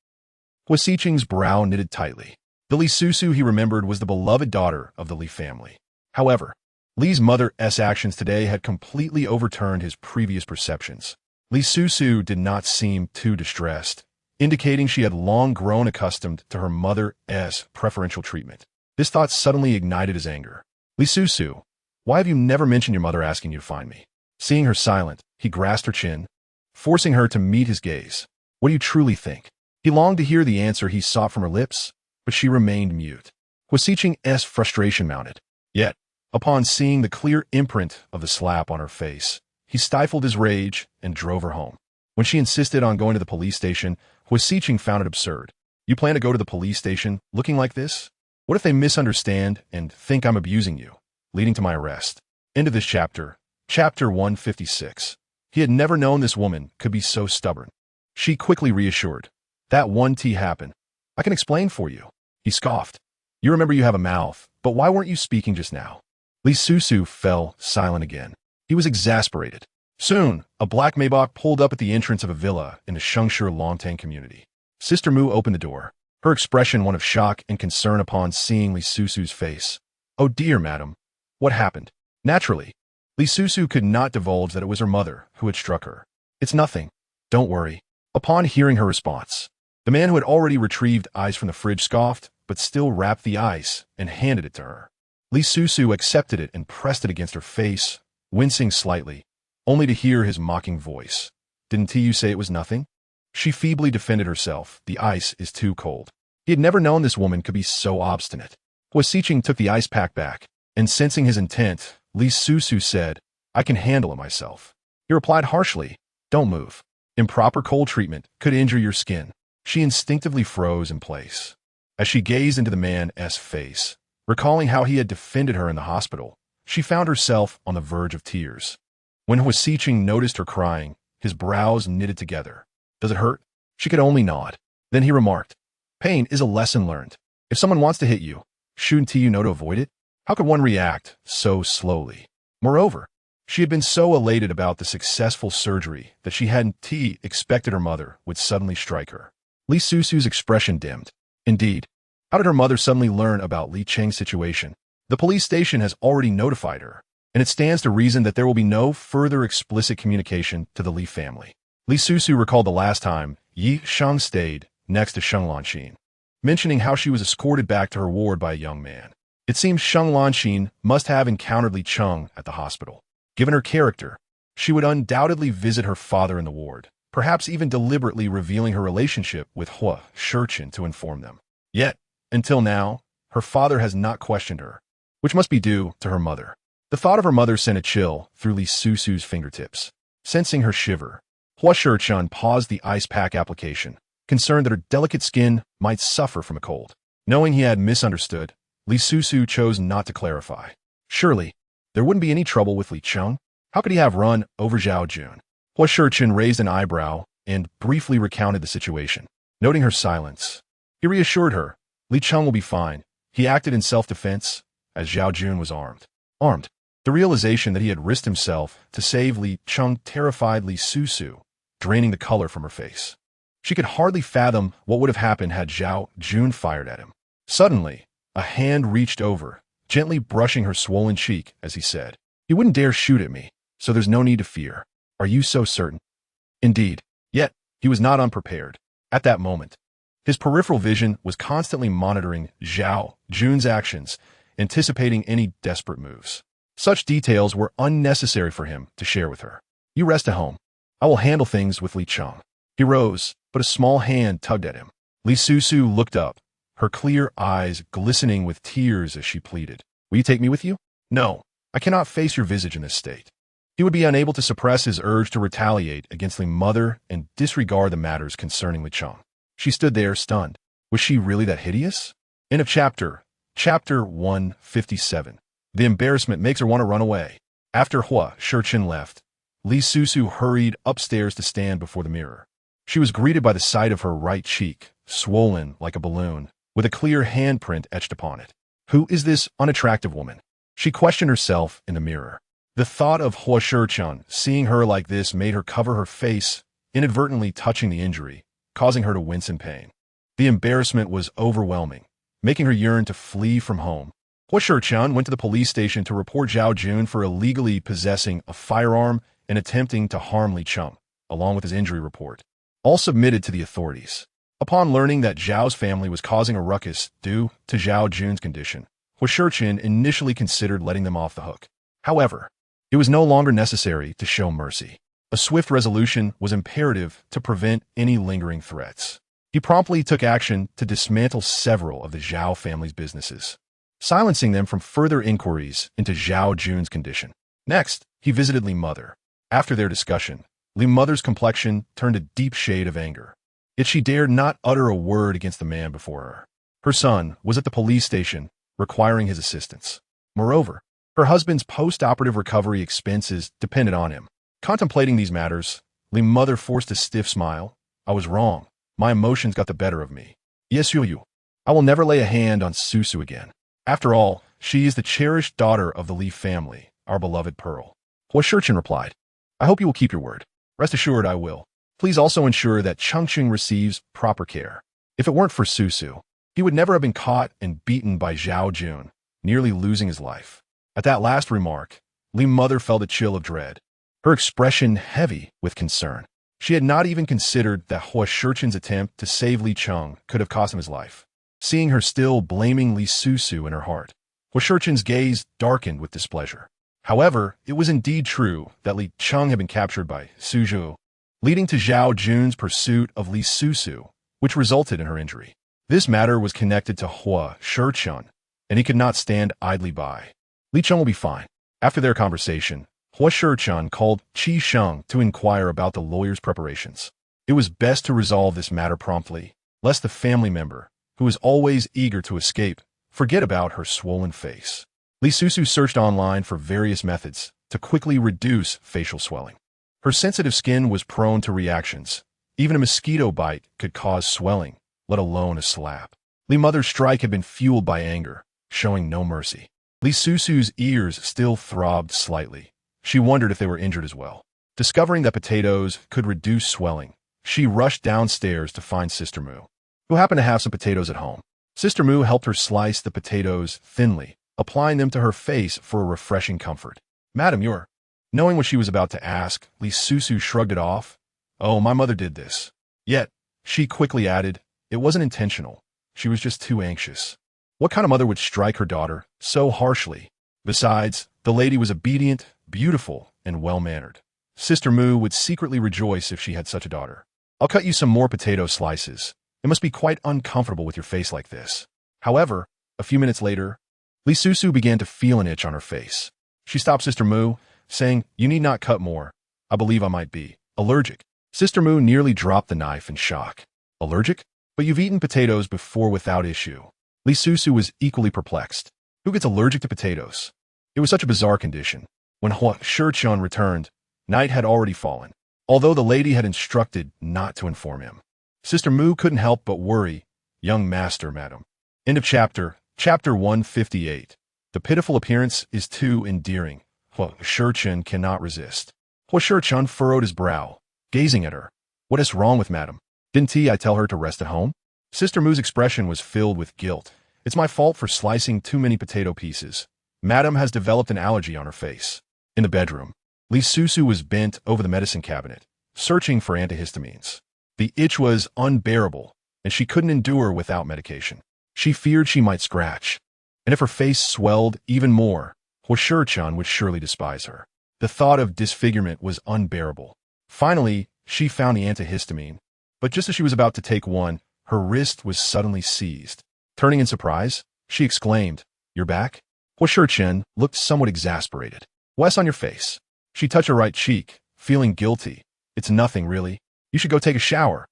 S1: Huo Sicheng's brow knitted tightly. The Li Susu he remembered was the beloved daughter of the Li family. However, Li's mother's actions today had completely overturned his previous perceptions. Li Susu did not seem too distressed, indicating she had long grown accustomed to her mother's preferential treatment. This thought suddenly ignited his anger. "Li Susu, why have you never mentioned your mother asking you to find me?" Seeing her silent, he grasped her chin, forcing her to meet his gaze. "What do you truly think?" He longed to hear the answer he sought from her lips, but she remained mute. Huo Sicheng's frustration mounted. Yet, upon seeing the clear imprint of the slap on her face, he stifled his rage and drove her home. When she insisted on going to the police station, Huo Sicheng found it absurd. "You plan to go to the police station looking like this? What if they misunderstand and think I'm abusing you, leading to my arrest?" End of this chapter. Chapter 156. He had never known this woman could be so stubborn. She quickly reassured. That one tea happened. I can explain for you. He scoffed. You remember you have a mouth, but why weren't you speaking just now? Li Susu fell silent again. He was exasperated. Soon, a black Maybach pulled up at the entrance of a villa in the Shengshi Longtang community. Sister Mu opened the door, her expression one of shock and concern upon seeing Li Susu's face. Oh dear, madam. What happened? Naturally, Li Susu could not divulge that it was her mother who had struck her. It's nothing. Don't worry. Upon hearing her response, the man who had already retrieved ice from the fridge scoffed, but still wrapped the ice and handed it to her. Li Susu accepted it and pressed it against her face, wincing slightly, only to hear his mocking voice. Didn't you say it was nothing? She feebly defended herself. The ice is too cold. He had never known this woman could be so obstinate. Huo Sicheng took the ice pack back, and sensing his intent, Li Susu said, I can handle it myself. He replied harshly, Don't move. Improper cold treatment could injure your skin. She instinctively froze in place. As she gazed into the man's face, recalling how he had defended her in the hospital, she found herself on the verge of tears. When Huo Sicheng noticed her crying, his brows knitted together. Does it hurt? She could only nod. Then he remarked, Pain is a lesson learned. If someone wants to hit you, shouldn't you know to avoid it? How could one react so slowly? Moreover, she had been so elated about the successful surgery that she hadn't expected her mother would suddenly strike her. Li Susu's expression dimmed. Indeed, how did her mother suddenly learn about Li Cheng's situation? The police station has already notified her, and it stands to reason that there will be no further explicit communication to the Li family. Li Susu recalled the last time Yi Sheng stayed next to Sheng Lanxin, mentioning how she was escorted back to her ward by a young man. It seems Sheng Lanxin must have encountered Li Cheng at the hospital. Given her character, she would undoubtedly visit her father in the ward, perhaps even deliberately revealing her relationship with Huo Sicheng to inform them. Yet, until now, her father has not questioned her, which must be due to her mother. The thought of her mother sent a chill through Li Susu's fingertips. Sensing her shiver, Huo Sicheng paused the ice pack application, concerned that her delicate skin might suffer from a cold. Knowing he had misunderstood, Li Susu chose not to clarify. Surely, there wouldn't be any trouble with Li Cheng. How could he have run over Zhao Jun? Huo Sicheng raised an eyebrow and briefly recounted the situation. Noting her silence, he reassured her, Li Cheng will be fine. He acted in self-defense, as Zhao Jun was armed. The realization that he had risked himself to save Li Cheng terrified Li Susu, draining the color from her face. She could hardly fathom what would have happened had Zhao Jun fired at him. Suddenly, a hand reached over, gently brushing her swollen cheek as he said, He wouldn't dare shoot at me, so there's no need to fear. Are you so certain? Indeed. Yet, he was not unprepared. At that moment, his peripheral vision was constantly monitoring Zhao Jun's actions, anticipating any desperate moves. Such details were unnecessary for him to share with her. You rest at home. I will handle things with Li Cheng. He rose, but a small hand tugged at him. Li Susu looked up, her clear eyes glistening with tears as she pleaded. Will you take me with you? No, I cannot face your visage in this state. He would be unable to suppress his urge to retaliate against Li's mother and disregard the matters concerning Li Cheng. She stood there, stunned. Was she really that hideous? End of chapter. Chapter 157. The embarrassment makes her want to run away. After Huo Sicheng left, Li Susu hurried upstairs to stand before the mirror. She was greeted by the sight of her right cheek, swollen like a balloon, with a clear handprint etched upon it. Who is this unattractive woman? She questioned herself in the mirror. The thought of Huo Sicheng seeing her like this made her cover her face, inadvertently touching the injury, causing her to wince in pain. The embarrassment was overwhelming, making her yearn to flee from home. Huo Sicheng went to the police station to report Zhao Jun for illegally possessing a firearm and attempting to harm Li Cheng, along with his injury report. All submitted to the authorities. Upon learning that Zhao's family was causing a ruckus due to Zhao Jun's condition, Huo Sicheng initially considered letting them off the hook. However, it was no longer necessary to show mercy. A swift resolution was imperative to prevent any lingering threats. He promptly took action to dismantle several of the Zhao family's businesses, silencing them from further inquiries into Zhao Jun's condition. Next, he visited Li's mother. After their discussion, Li's mother's complexion turned a deep shade of anger. Yet she dared not utter a word against the man before her. Her son was at the police station, requiring his assistance. Moreover, Her husband's post-operative recovery expenses depended on him. Contemplating these matters, Li's mother forced a stiff smile. I was wrong. My emotions got the better of me. Yes, you. I will never lay a hand on Susu again. After all, she is the cherished daughter of the Li family, our beloved Pearl. Huo Sicheng replied, I hope you will keep your word. Rest assured I will. Please also ensure that Chengqing receives proper care. If it weren't for Susu, he would never have been caught and beaten by Zhao Jun, nearly losing his life. At that last remark, Li's mother felt a chill of dread, her expression heavy with concern. She had not even considered that Huo Sicheng's attempt to save Li Cheng could have cost him his life. Seeing her still blaming Li Susu in her heart, Huo Sicheng's gaze darkened with displeasure. However, it was indeed true that Li Cheng had been captured by Suju, leading to Zhao Jun's pursuit of Li Susu, which resulted in her injury. This matter was connected to Huo Sicheng, and he could not stand idly by. Li Cheng will be fine. After their conversation, Huo Sicheng called Qi Sheng to inquire about the lawyer's preparations. It was best to resolve this matter promptly, lest the family member, who was always eager to escape, forget about her swollen face. Li Susu searched online for various methods to quickly reduce facial swelling. Her sensitive skin was prone to reactions. Even a mosquito bite could cause swelling, let alone a slap. Li's mother's strike had been fueled by anger, showing no mercy. Li Susu's ears still throbbed slightly. She wondered if they were injured as well. Discovering that potatoes could reduce swelling, she rushed downstairs to find Sister Mu, who happened to have some potatoes at home. Sister Mu helped her slice the potatoes thinly, applying them to her face for a refreshing comfort. Madam, you're... Knowing what she was about to ask, Li Susu shrugged it off. Oh, my mother did this. Yet, she quickly added, it wasn't intentional. She was just too anxious. What kind of mother would strike her daughter so harshly? Besides, the lady was obedient, beautiful, and well-mannered. Sister Mu would secretly rejoice if she had such a daughter. I'll cut you some more potato slices. It must be quite uncomfortable with your face like this. However, a few minutes later, Li Susu began to feel an itch on her face. She stopped Sister Mu, saying, you need not cut more. I believe I might be allergic. Sister Mu nearly dropped the knife in shock. Allergic? But you've eaten potatoes before without issue. Li Susu was equally perplexed. Who gets allergic to potatoes? It was such a bizarre condition. When Huo Sicheng returned, night had already fallen, although the lady had instructed not to inform him. Sister Mu couldn't help but worry. Young master, madam. End of chapter. Chapter 158. The pitiful appearance is too endearing. Huo Sicheng cannot resist. Huo Sicheng furrowed his brow, gazing at her. What is wrong with madam? Didn't I tell her to rest at home? Sister Mu's expression was filled with guilt. It's my fault for slicing too many potato pieces. Madam has developed an allergy on her face. In the bedroom, Li Susu was bent over the medicine cabinet, searching for antihistamines. The itch was unbearable, and she couldn't endure without medication. She feared she might scratch, and if her face swelled even more, Huo Sicheng would surely despise her. The thought of disfigurement was unbearable. Finally, she found the antihistamine, but just as she was about to take one, her wrist was suddenly seized. Turning in surprise, she exclaimed, "You're back?" Huo Sicheng looked somewhat exasperated. "What's on your face?" She touched her right cheek, feeling guilty. "It's nothing, really. You should go take a shower."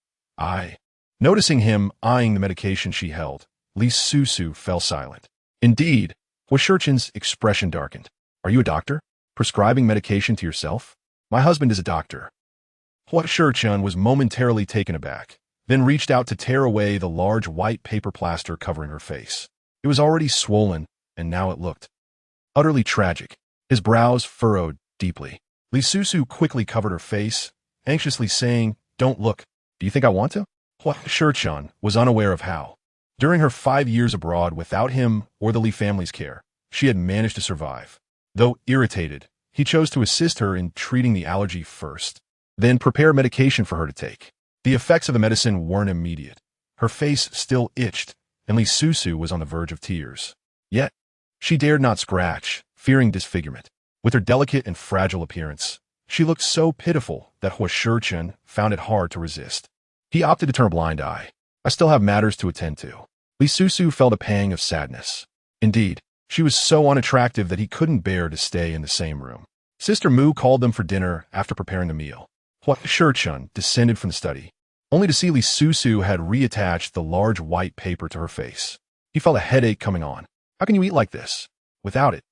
S1: Noticing him eyeing the medication she held, Li Susu fell silent. Indeed, Huo Sicheng's expression darkened. "Are you a doctor? Prescribing medication to yourself?" "My husband is a doctor." Huo Sicheng was momentarily taken aback, then reached out to tear away the large white paper plaster covering her face. It was already swollen, and now it looked utterly tragic. His brows furrowed deeply. Li Susu quickly covered her face, anxiously saying, "Don't look. Do you think I want to?" Huo Sicheng was unaware of how, during her 5 years abroad without him or the Li family's care, she had managed to survive. Though irritated, he chose to assist her in treating the allergy first, then prepare medication for her to take. The effects of the medicine weren't immediate. Her face still itched, and Li Susu was on the verge of tears. Yet, she dared not scratch, fearing disfigurement. With her delicate and fragile appearance, she looked so pitiful that Huo Sicheng found it hard to resist. He opted to turn a blind eye. "I still have matters to attend to." Li Susu felt a pang of sadness. Indeed, she was so unattractive that he couldn't bear to stay in the same room. Sister Mu called them for dinner after preparing the meal. Huo Sicheng descended from the study, only to see Li Susu had reattached the large white paper to her face. He felt a headache coming on. "How can you eat like this? Without it?"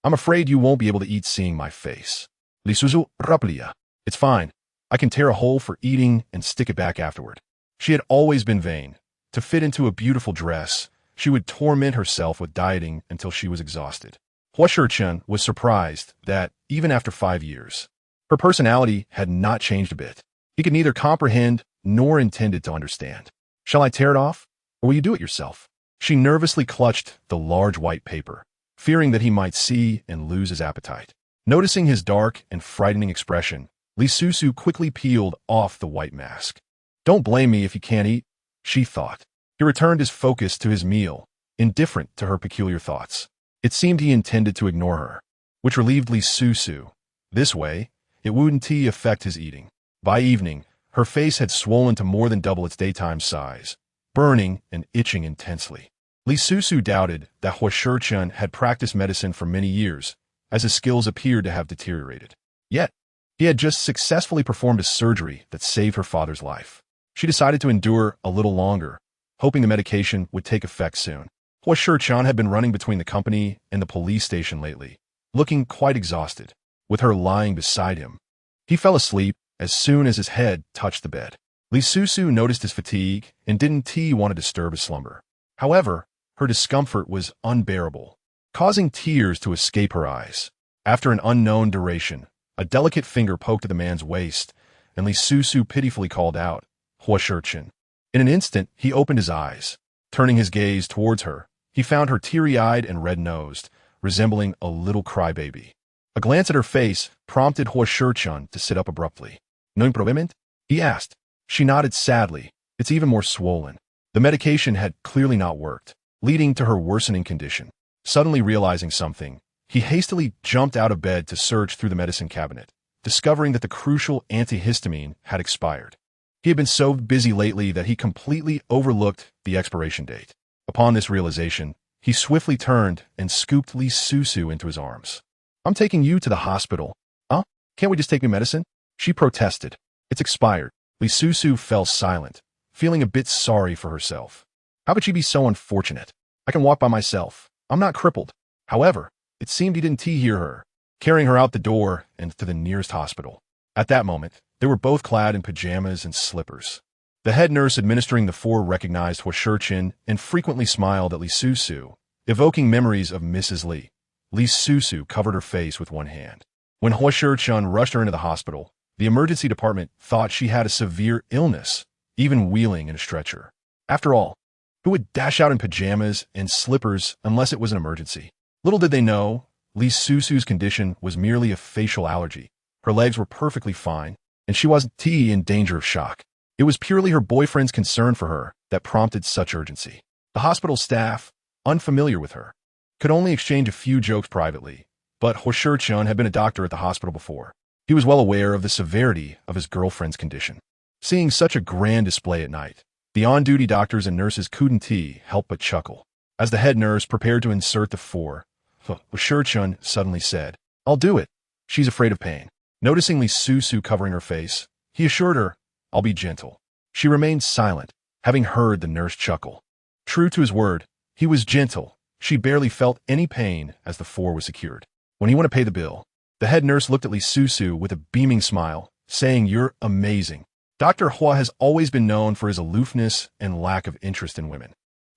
S1: I'm afraid you won't be able to eat seeing my face. Li Susu raplia. It's fine. I can tear a hole for eating and stick it back afterward. She had always been vain. To fit into a beautiful dress, she would torment herself with dieting until she was exhausted. Huo Sicheng was surprised that, even after 5 years, her personality had not changed a bit. He could neither comprehend nor intended to understand. Shall I tear it off, or will you do it yourself? She nervously clutched the large white paper, fearing that he might see and lose his appetite. Noticing his dark and frightening expression, Li Susu quickly peeled off the white mask. Don't blame me if you can't eat, she thought. He returned his focus to his meal, indifferent to her peculiar thoughts. It seemed he intended to ignore her, which relieved Li Susu. This way, it wouldn't affect his eating. By evening, her face had swollen to more than double its daytime size, burning and itching intensely. Li Susu doubted that Huo Sicheng had practiced medicine for many years, as his skills appeared to have deteriorated. Yet, he had just successfully performed a surgery that saved her father's life. She decided to endure a little longer, hoping the medication would take effect soon. Huo Sicheng had been running between the company and the police station lately, looking quite exhausted, with her lying beside him. He fell asleep as soon as his head touched the bed. Li Susu noticed his fatigue and didn't want to disturb his slumber. However, her discomfort was unbearable, causing tears to escape her eyes. After an unknown duration, a delicate finger poked at the man's waist, and Li Susu pitifully called out, Huo Sicheng. In an instant, he opened his eyes. Turning his gaze towards her, he found her teary-eyed and red-nosed, resembling a little crybaby. A glance at her face prompted Huo Sicheng to sit up abruptly. No improvement? He asked. She nodded sadly. It's even more swollen. The medication had clearly not worked, leading to her worsening condition. Suddenly realizing something, he hastily jumped out of bed to search through the medicine cabinet, discovering that the crucial antihistamine had expired. He had been so busy lately that he completely overlooked the expiration date. Upon this realization, he swiftly turned and scooped Li Susu into his arms. I'm taking you to the hospital. Huh? Can't we just take new medicine? She protested. It's expired. Li Susu fell silent, feeling a bit sorry for herself. How could she be so unfortunate? I can walk by myself. I'm not crippled. However, it seemed he didn't hear her, carrying her out the door and to the nearest hospital. At that moment, they were both clad in pajamas and slippers. The head nurse administering the four recognized Huo Sicheng and frequently smiled at Li Susu, evoking memories of Mrs. Li. Li Susu covered her face with one hand. When Huo Sicheng rushed her into the hospital, the emergency department thought she had a severe illness, even wheeling in a stretcher. After all, who would dash out in pajamas and slippers unless it was an emergency? Little did they know, Li Susu's condition was merely a facial allergy. Her legs were perfectly fine, and she wasn't in danger of shock. It was purely her boyfriend's concern for her that prompted such urgency. The hospital staff, unfamiliar with her, could only exchange a few jokes privately, but Huo Sicheng had been a doctor at the hospital before. He was well aware of the severity of his girlfriend's condition. Seeing such a grand display at night, the on-duty doctors and nurses couldn't help but chuckle. As the head nurse prepared to insert the four, Huo Sicheng suddenly said, I'll do it. She's afraid of pain. Noticing Li Susu covering her face, he assured her, I'll be gentle. She remained silent, having heard the nurse chuckle. True to his word, he was gentle. She barely felt any pain as the four was secured. When he went to pay the bill, the head nurse looked at Li Susu with a beaming smile, saying, You're amazing. Dr. Huo has always been known for his aloofness and lack of interest in women.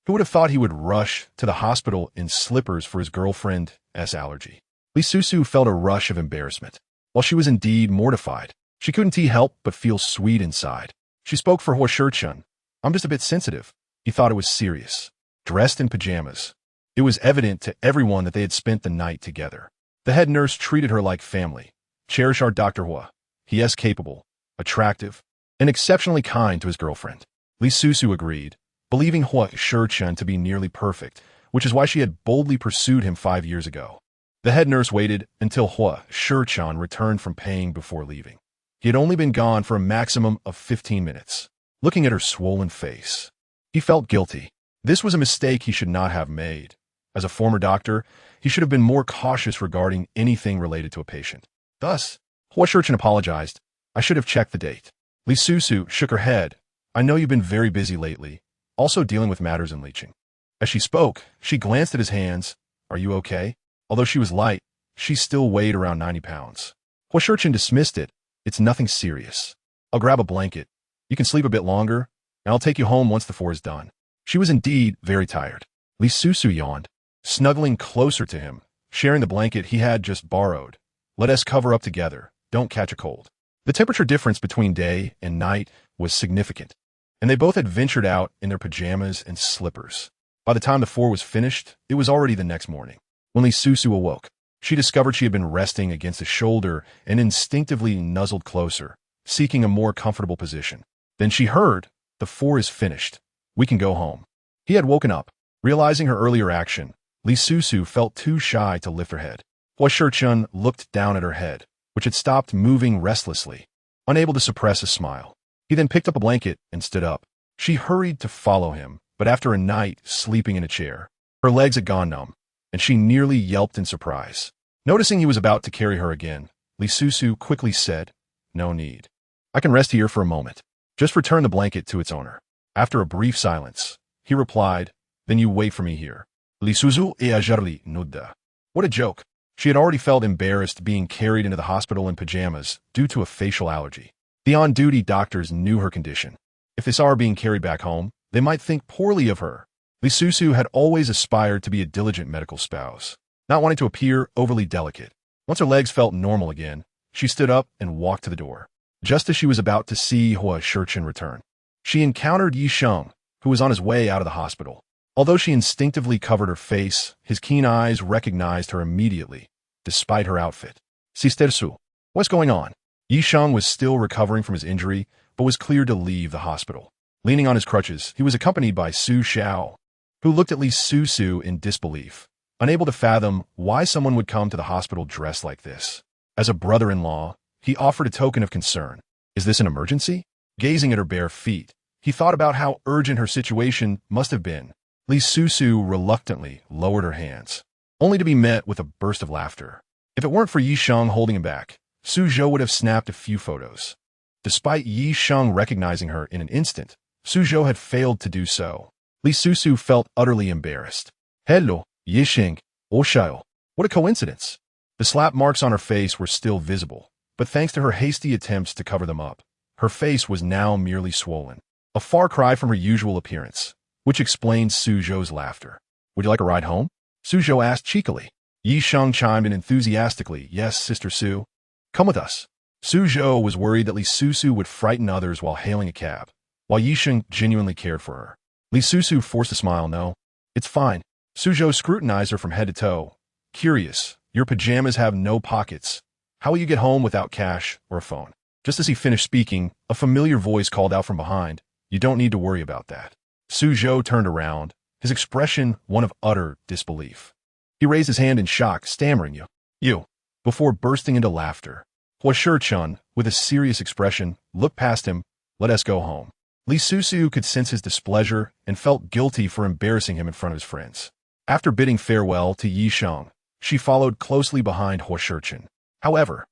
S1: Who would have thought he would rush to the hospital in slippers for his girlfriend's allergy? Li Susu felt a rush of embarrassment. While she was indeed mortified, she couldn't help but feel sweet inside. She spoke for Huo Sicheng. I'm just a bit sensitive. He thought it was serious. Dressed in pajamas, it was evident to everyone that they had spent the night together. The head nurse treated her like family. Cherish our Dr. Huo. He is capable, attractive, and exceptionally kind to his girlfriend. Li Susu agreed, believing Huo Sicheng to be nearly perfect, which is why she had boldly pursued him 5 years ago. The head nurse waited until Huo Sicheng returned from paying before leaving. He had only been gone for a maximum of 15 minutes. Looking at her swollen face, he felt guilty. This was a mistake he should not have made. As a former doctor, he should have been more cautious regarding anything related to a patient. Thus, Huo Sicheng apologized. I should have checked the date. Li Susu shook her head. I know you've been very busy lately, also dealing with matters in leeching. As she spoke, she glanced at his hands. Are you okay? Although she was light, she still weighed around 90 pounds. Huo Sicheng dismissed it. It's nothing serious. I'll grab a blanket. You can sleep a bit longer, and I'll take you home once the 4 is done. She was indeed very tired. Li Susu yawned, snuggling closer to him, sharing the blanket he had just borrowed. Let us cover up together. Don't catch a cold. The temperature difference between day and night was significant, and they both had ventured out in their pajamas and slippers. By the time the 4 was finished, it was already the next morning. When Li Susu awoke, she discovered she had been resting against a shoulder and instinctively nuzzled closer, seeking a more comfortable position. Then she heard, "The 4 is finished. We can go home." He had woken up. Realizing her earlier action, Li Susu felt too shy to lift her head. Huo Sicheng looked down at her head, which had stopped moving restlessly, unable to suppress a smile. He then picked up a blanket and stood up. She hurried to follow him, but after a night sleeping in a chair, her legs had gone numb, and she nearly yelped in surprise. Noticing he was about to carry her again, Li Susu quickly said, "No need. I can rest here for a moment. Just return the blanket to its owner." After a brief silence, he replied, "Then you wait for me here." Li Susu et ajarli nudda. What a joke. She had already felt embarrassed being carried into the hospital in pajamas due to a facial allergy. The on-duty doctors knew her condition. If they saw her being carried back home, they might think poorly of her. Li Susu had always aspired to be a diligent medical spouse, not wanting to appear overly delicate. Once her legs felt normal again, she stood up and walked to the door. Just as she was about to see Huo Sicheng return, she encountered Yi Sheng, who was on his way out of the hospital. Although she instinctively covered her face, his keen eyes recognized her immediately, despite her outfit. Sister Su, what's going on? Yi Sheng was still recovering from his injury, but was cleared to leave the hospital. Leaning on his crutches, he was accompanied by Su Xiao, who looked at Li Susu in disbelief, unable to fathom why someone would come to the hospital dressed like this. As a brother-in-law, he offered a token of concern. Is this an emergency? Gazing at her bare feet, he thought about how urgent her situation must have been. Li Susu reluctantly lowered her hands, only to be met with a burst of laughter. If it weren't for Yi Sheng holding him back, Su Zhou would have snapped a few photos. Despite Yi Sheng recognizing her in an instant, Su Zhou had failed to do so. Li Susu felt utterly embarrassed. Hello, Yi Sheng, Oshio. What a coincidence. The slap marks on her face were still visible, but thanks to her hasty attempts to cover them up, her face was now merely swollen. A far cry from her usual appearance, which explained Su Zhou's laughter. Would you like a ride home? Su Zhou asked cheekily. Yi Sheng chimed in enthusiastically. Yes, Sister Su. Come with us. Su Zhou was worried that Li Susu would frighten others while hailing a cab, while Yi Sheng genuinely cared for her. Li Susu forced a smile. No, it's fine. Su Zhou scrutinized her from head to toe. Curious, your pajamas have no pockets. How will you get home without cash or a phone? Just as he finished speaking, a familiar voice called out from behind. You don't need to worry about that. Su Zhou turned around, his expression one of utter disbelief. He raised his hand in shock, stammering, You, before bursting into laughter. Huo Sicheng, with a serious expression, looked past him. Let us go home. Li Susu could sense his displeasure and felt guilty for embarrassing him in front of his friends. After bidding farewell to Yi Sheng, she followed closely behind Huo Sicheng. However,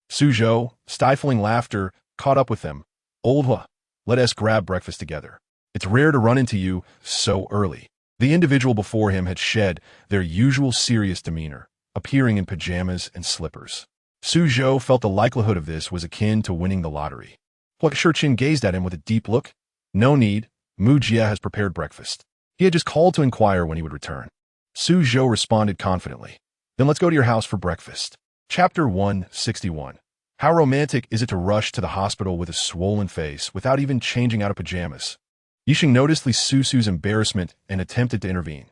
S1: Su Zhou, stifling laughter, caught up with them. Old Hua, let us grab breakfast together. It's rare to run into you so early. The individual before him had shed their usual serious demeanor, appearing in pajamas and slippers. Su Zhou felt the likelihood of this was akin to winning the lottery. Huo Sicheng gazed at him with a deep look. No need, Mu Jie has prepared breakfast. He had just called to inquire when he would return. Su Zhou responded confidently. Then let's go to your house for breakfast. Chapter 161. How romantic is it to rush to the hospital with a swollen face without even changing out of pajamas? Yi Sheng noticed Li Susu's embarrassment and attempted to intervene.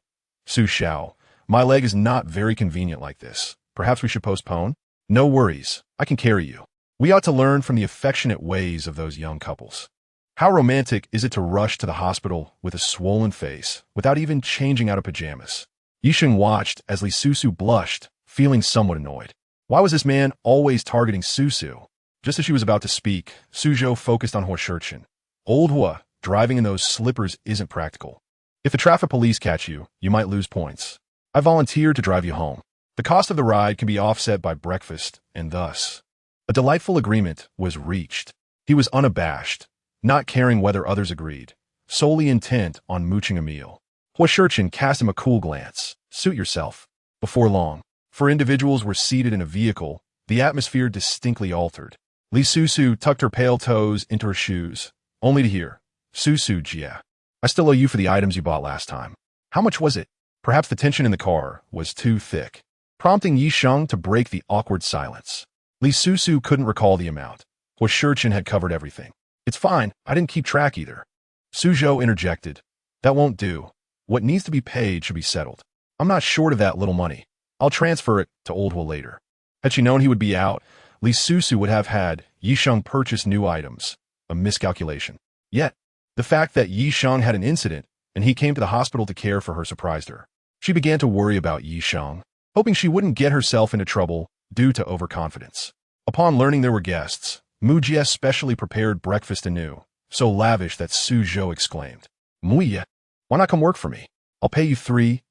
S1: Su Xiao, my leg is not very convenient like this. Perhaps we should postpone? No worries, I can carry you. We ought to learn from the affectionate ways of those young couples. How romantic is it to rush to the hospital with a swollen face without even changing out of pajamas? Yi Sheng watched as Li Susu blushed, feeling somewhat annoyed. Why was this man always targeting Susu? Just as she was about to speak, Su Zhou focused on Huo Sicheng. Old Hua, driving in those slippers isn't practical. If the traffic police catch you, you might lose points. I volunteered to drive you home. The cost of the ride can be offset by breakfast, and thus, a delightful agreement was reached. He was unabashed, not caring whether others agreed, solely intent on mooching a meal. Huo Sicheng cast him a cool glance. Suit yourself. Before long, For individuals were seated in a vehicle, the atmosphere distinctly altered. Li Susu tucked her pale toes into her shoes, only to hear, "Susu, Jia. I still owe you for the items you bought last time. How much was it?" Perhaps the tension in the car was too thick, prompting Yi Sheng to break the awkward silence. Li Susu couldn't recall the amount. Huo Sicheng had covered everything. "It's fine, I didn't keep track either." Su Zhou interjected. "That won't do. What needs to be paid should be settled. I'm not short of that little money. I'll transfer it to old Huo later." Had she known he would be out, Li Susu would have had Yi Sheng purchase new items, a miscalculation. Yet, the fact that Yi Sheng had an incident and he came to the hospital to care for her surprised her. She began to worry about Yi Sheng, hoping she wouldn't get herself into trouble due to overconfidence. Upon learning there were guests, Mu Jie specially prepared breakfast anew, so lavish that Su Zhou exclaimed, "Mu Ye, why not come work for me? I'll pay you 4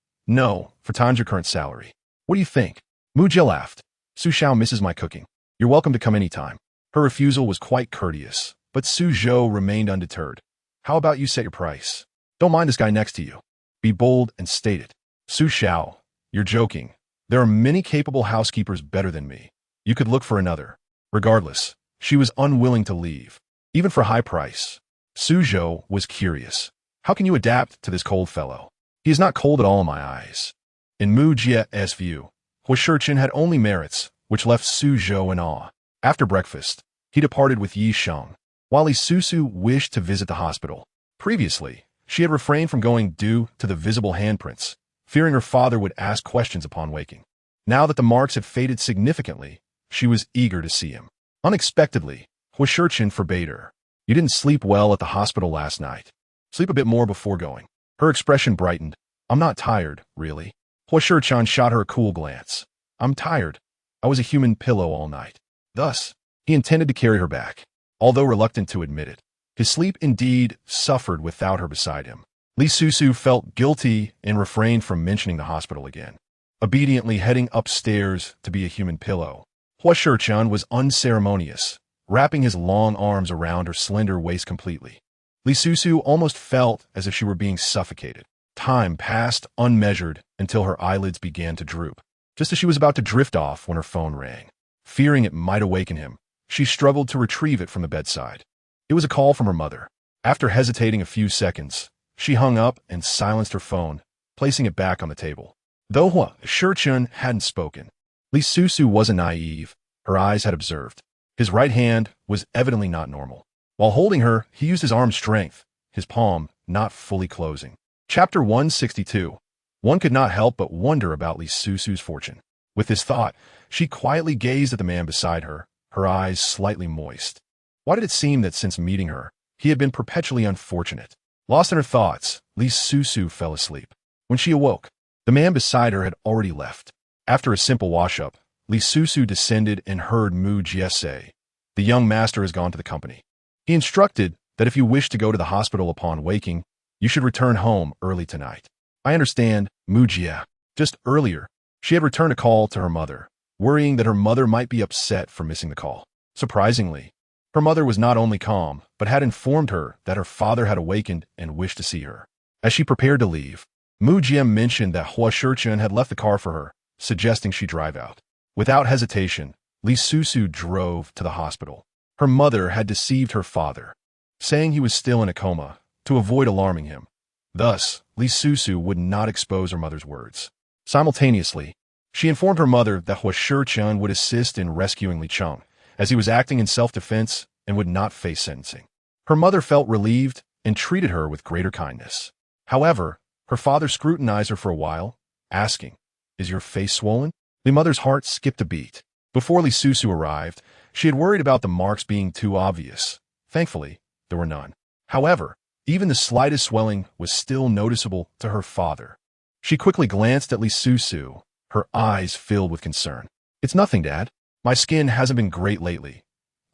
S1: times your current salary. What do you think?" Mu Jie laughed. "Su Xiao misses my cooking. You're welcome to come anytime." Her refusal was quite courteous, but Su Zhou remained undeterred. "How about you set your price? Don't mind this guy next to you. Be bold and state it." "Su Xiao, you're joking. There are many capable housekeepers better than me. You could look for another." Regardless, she was unwilling to leave, even for high price. Su Zhou was curious. "How can you adapt to this cold fellow? He is not cold at all in my eyes." In Mu Jie's view, Huo Sicheng had only merits, which left Su Zhou in awe. After breakfast, he departed with Yi Sheng, while Li Susu wished to visit the hospital. Previously, she had refrained from going due to the visible handprints, fearing her father would ask questions upon waking. Now that the marks had faded significantly, she was eager to see him. Unexpectedly, Huo Sicheng forbade her. "You didn't sleep well at the hospital last night. Sleep a bit more before going." Her expression brightened. "I'm not tired, really." Huo Sicheng shot her a cool glance. "I'm tired. I was a human pillow all night." Thus, he intended to carry her back, although reluctant to admit it. His sleep indeed suffered without her beside him. Li Susu felt guilty and refrained from mentioning the hospital again. Obediently heading upstairs to be a human pillow, Huo Sicheng was unceremonious, wrapping his long arms around her slender waist completely. Li Susu almost felt as if she were being suffocated. Time passed unmeasured until her eyelids began to droop, just as she was about to drift off when her phone rang. Fearing it might awaken him, she struggled to retrieve it from the bedside. It was a call from her mother. After hesitating a few seconds, she hung up and silenced her phone, placing it back on the table. Though Huo Sicheng hadn't spoken, Li Susu wasn't naive. Her eyes had observed. His right hand was evidently not normal. While holding her, he used his arm's strength, his palm not fully closing. Chapter 162. One could not help but wonder about Li Susu's fortune. With this thought, she quietly gazed at the man beside her, her eyes slightly moist. Why did it seem that since meeting her, he had been perpetually unfortunate? Lost in her thoughts, Li Susu fell asleep. When she awoke, the man beside her had already left. After a simple wash-up, Li Susu descended and heard Mu Jie say, "The young master has gone to the company. He instructed that if you wish to go to the hospital upon waking, you should return home early tonight." "I understand, Mu Jie." Just earlier, she had returned a call to her mother, worrying that her mother might be upset for missing the call. Surprisingly, her mother was not only calm, but had informed her that her father had awakened and wished to see her. As she prepared to leave, Mu Jie mentioned that Huo Sicheng had left the car for her, suggesting she drive out. Without hesitation, Li Susu drove to the hospital. Her mother had deceived her father, saying he was still in a coma, to avoid alarming him. Thus, Li Susu would not expose her mother's words. Simultaneously, she informed her mother that Huo Sicheng would assist in rescuing Li Cheng, as he was acting in self-defense and would not face sentencing. Her mother felt relieved and treated her with greater kindness. However, her father scrutinized her for a while, asking, "Is your face swollen?" Li mother's heart skipped a beat. Before Li Susu arrived, she had worried about the marks being too obvious. Thankfully, there were none. However, even the slightest swelling was still noticeable to her father. She quickly glanced at Li Susu, her eyes filled with concern. "It's nothing, Dad. My skin hasn't been great lately.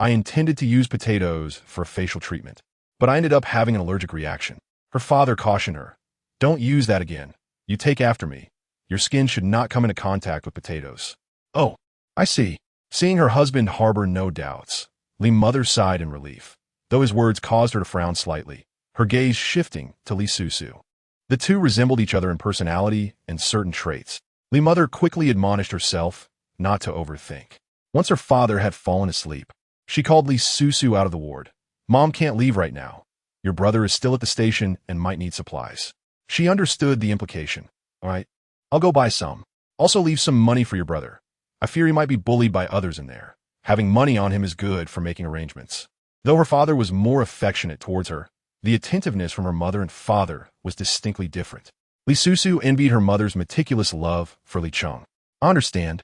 S1: I intended to use potatoes for a facial treatment, but I ended up having an allergic reaction." Her father cautioned her, "Don't use that again. You take after me. Your skin should not come into contact with potatoes." "Oh, I see." Seeing her husband harbor no doubts, Li mother sighed in relief, though his words caused her to frown slightly, her gaze shifting to Li Susu. The two resembled each other in personality and certain traits. Li Mother quickly admonished herself not to overthink. Once her father had fallen asleep, she called Li Susu out of the ward. Mom can't leave right now. Your brother is still at the station and might need supplies. She understood the implication. All right, I'll go buy some. Also leave some money for your brother. I fear he might be bullied by others in there. Having money on him is good for making arrangements. Though her father was more affectionate towards her, the attentiveness from her mother and father was distinctly different. Li Susu envied her mother's meticulous love for Li Cheng. I understand,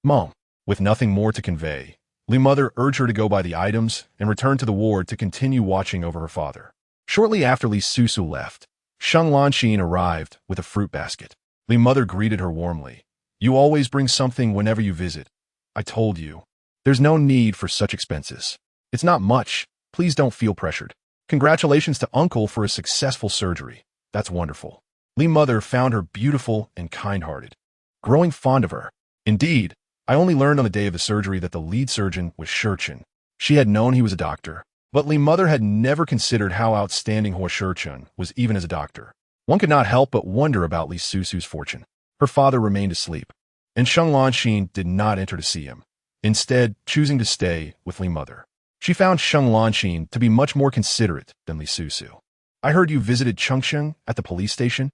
S1: Mom. With nothing more to convey, Li Mother urged her to go buy the items and return to the ward to continue watching over her father. Shortly after Li Susu left, Sheng Lanxin arrived with a fruit basket. Li Mother greeted her warmly. You always bring something whenever you visit. I told you. There's no need for such expenses. It's not much. Please don't feel pressured. Congratulations to Uncle for a successful surgery. That's wonderful. Li Mother found her beautiful and kind-hearted, growing fond of her. Indeed, I only learned on the day of the surgery that the lead surgeon was Sicheng. She had known he was a doctor, but Li Mother had never considered how outstanding Huo Sicheng was even as a doctor. One could not help but wonder about Li Susu's fortune. Her father remained asleep, and Sheng Lanxin did not enter to see him, instead choosing to stay with Li Mother. She found Sheng Lanxin to be much more considerate than Li Susu. I heard you visited Chengsheng at the police station.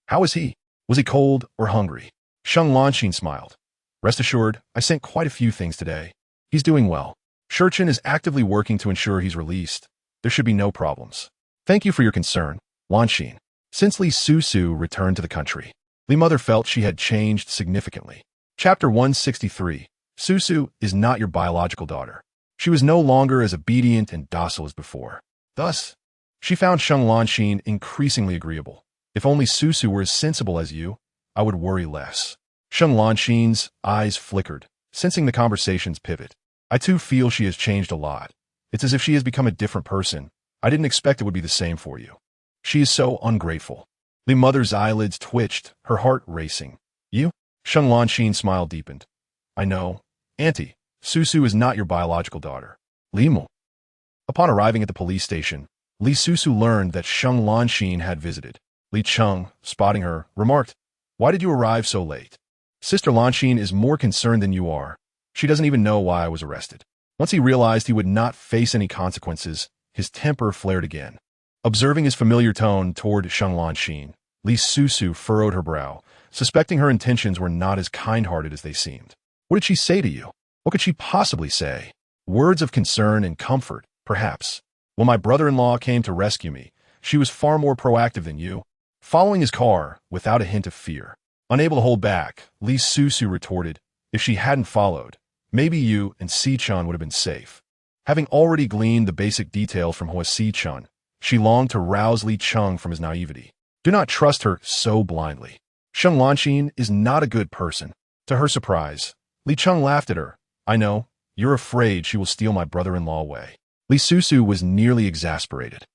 S1: How is he? Was he cold or hungry? Sheng Lanxin smiled. Rest assured, I sent quite a few things today. He's doing well. Sicheng is actively working to ensure he's released. There should be no problems. Thank you for your concern, Lanxin. Since Li Susu returned to the country, Li Mother felt she had changed significantly. Chapter 163. Susu is not your biological daughter. She was no longer as obedient and docile as before. Thus, she found Sheng Lanxin increasingly agreeable. If only Susu were as sensible as you, I would worry less. Sheng Lanxin's eyes flickered, sensing the conversation's pivot. I too feel she has changed a lot. It's as if she has become a different person. I didn't expect it would be the same for you. She is so ungrateful. Li Mother's eyelids twitched, her heart racing. You? Sheng Lanxin's smile deepened. I know. Auntie, Susu is not your biological daughter. Li Mu. Upon arriving at the police station, Li Susu learned that Sheng Lanxin had visited. Li Cheng, spotting her, remarked, Why did you arrive so late? Sister Lanxin is more concerned than you are. She doesn't even know why I was arrested. Once he realized he would not face any consequences, his temper flared again. Observing his familiar tone toward Sheng Lanxin, Li Susu furrowed her brow, suspecting her intentions were not as kind-hearted as they seemed. What did she say to you? What could she possibly say? Words of concern and comfort, perhaps. When my brother-in-law came to rescue me, she was far more proactive than you, following his car without a hint of fear. Unable to hold back, Li Susu retorted, If she hadn't followed, maybe you and Sicheng would have been safe. Having already gleaned the basic details from Huo Sicheng, she longed to rouse Li Cheng from his naivety. Do not trust her so blindly. Sheng Lanxin is not a good person. To her surprise, Li Cheng laughed at her. I know, you're afraid she will steal my brother-in-law away. Li Susu was nearly exasperated.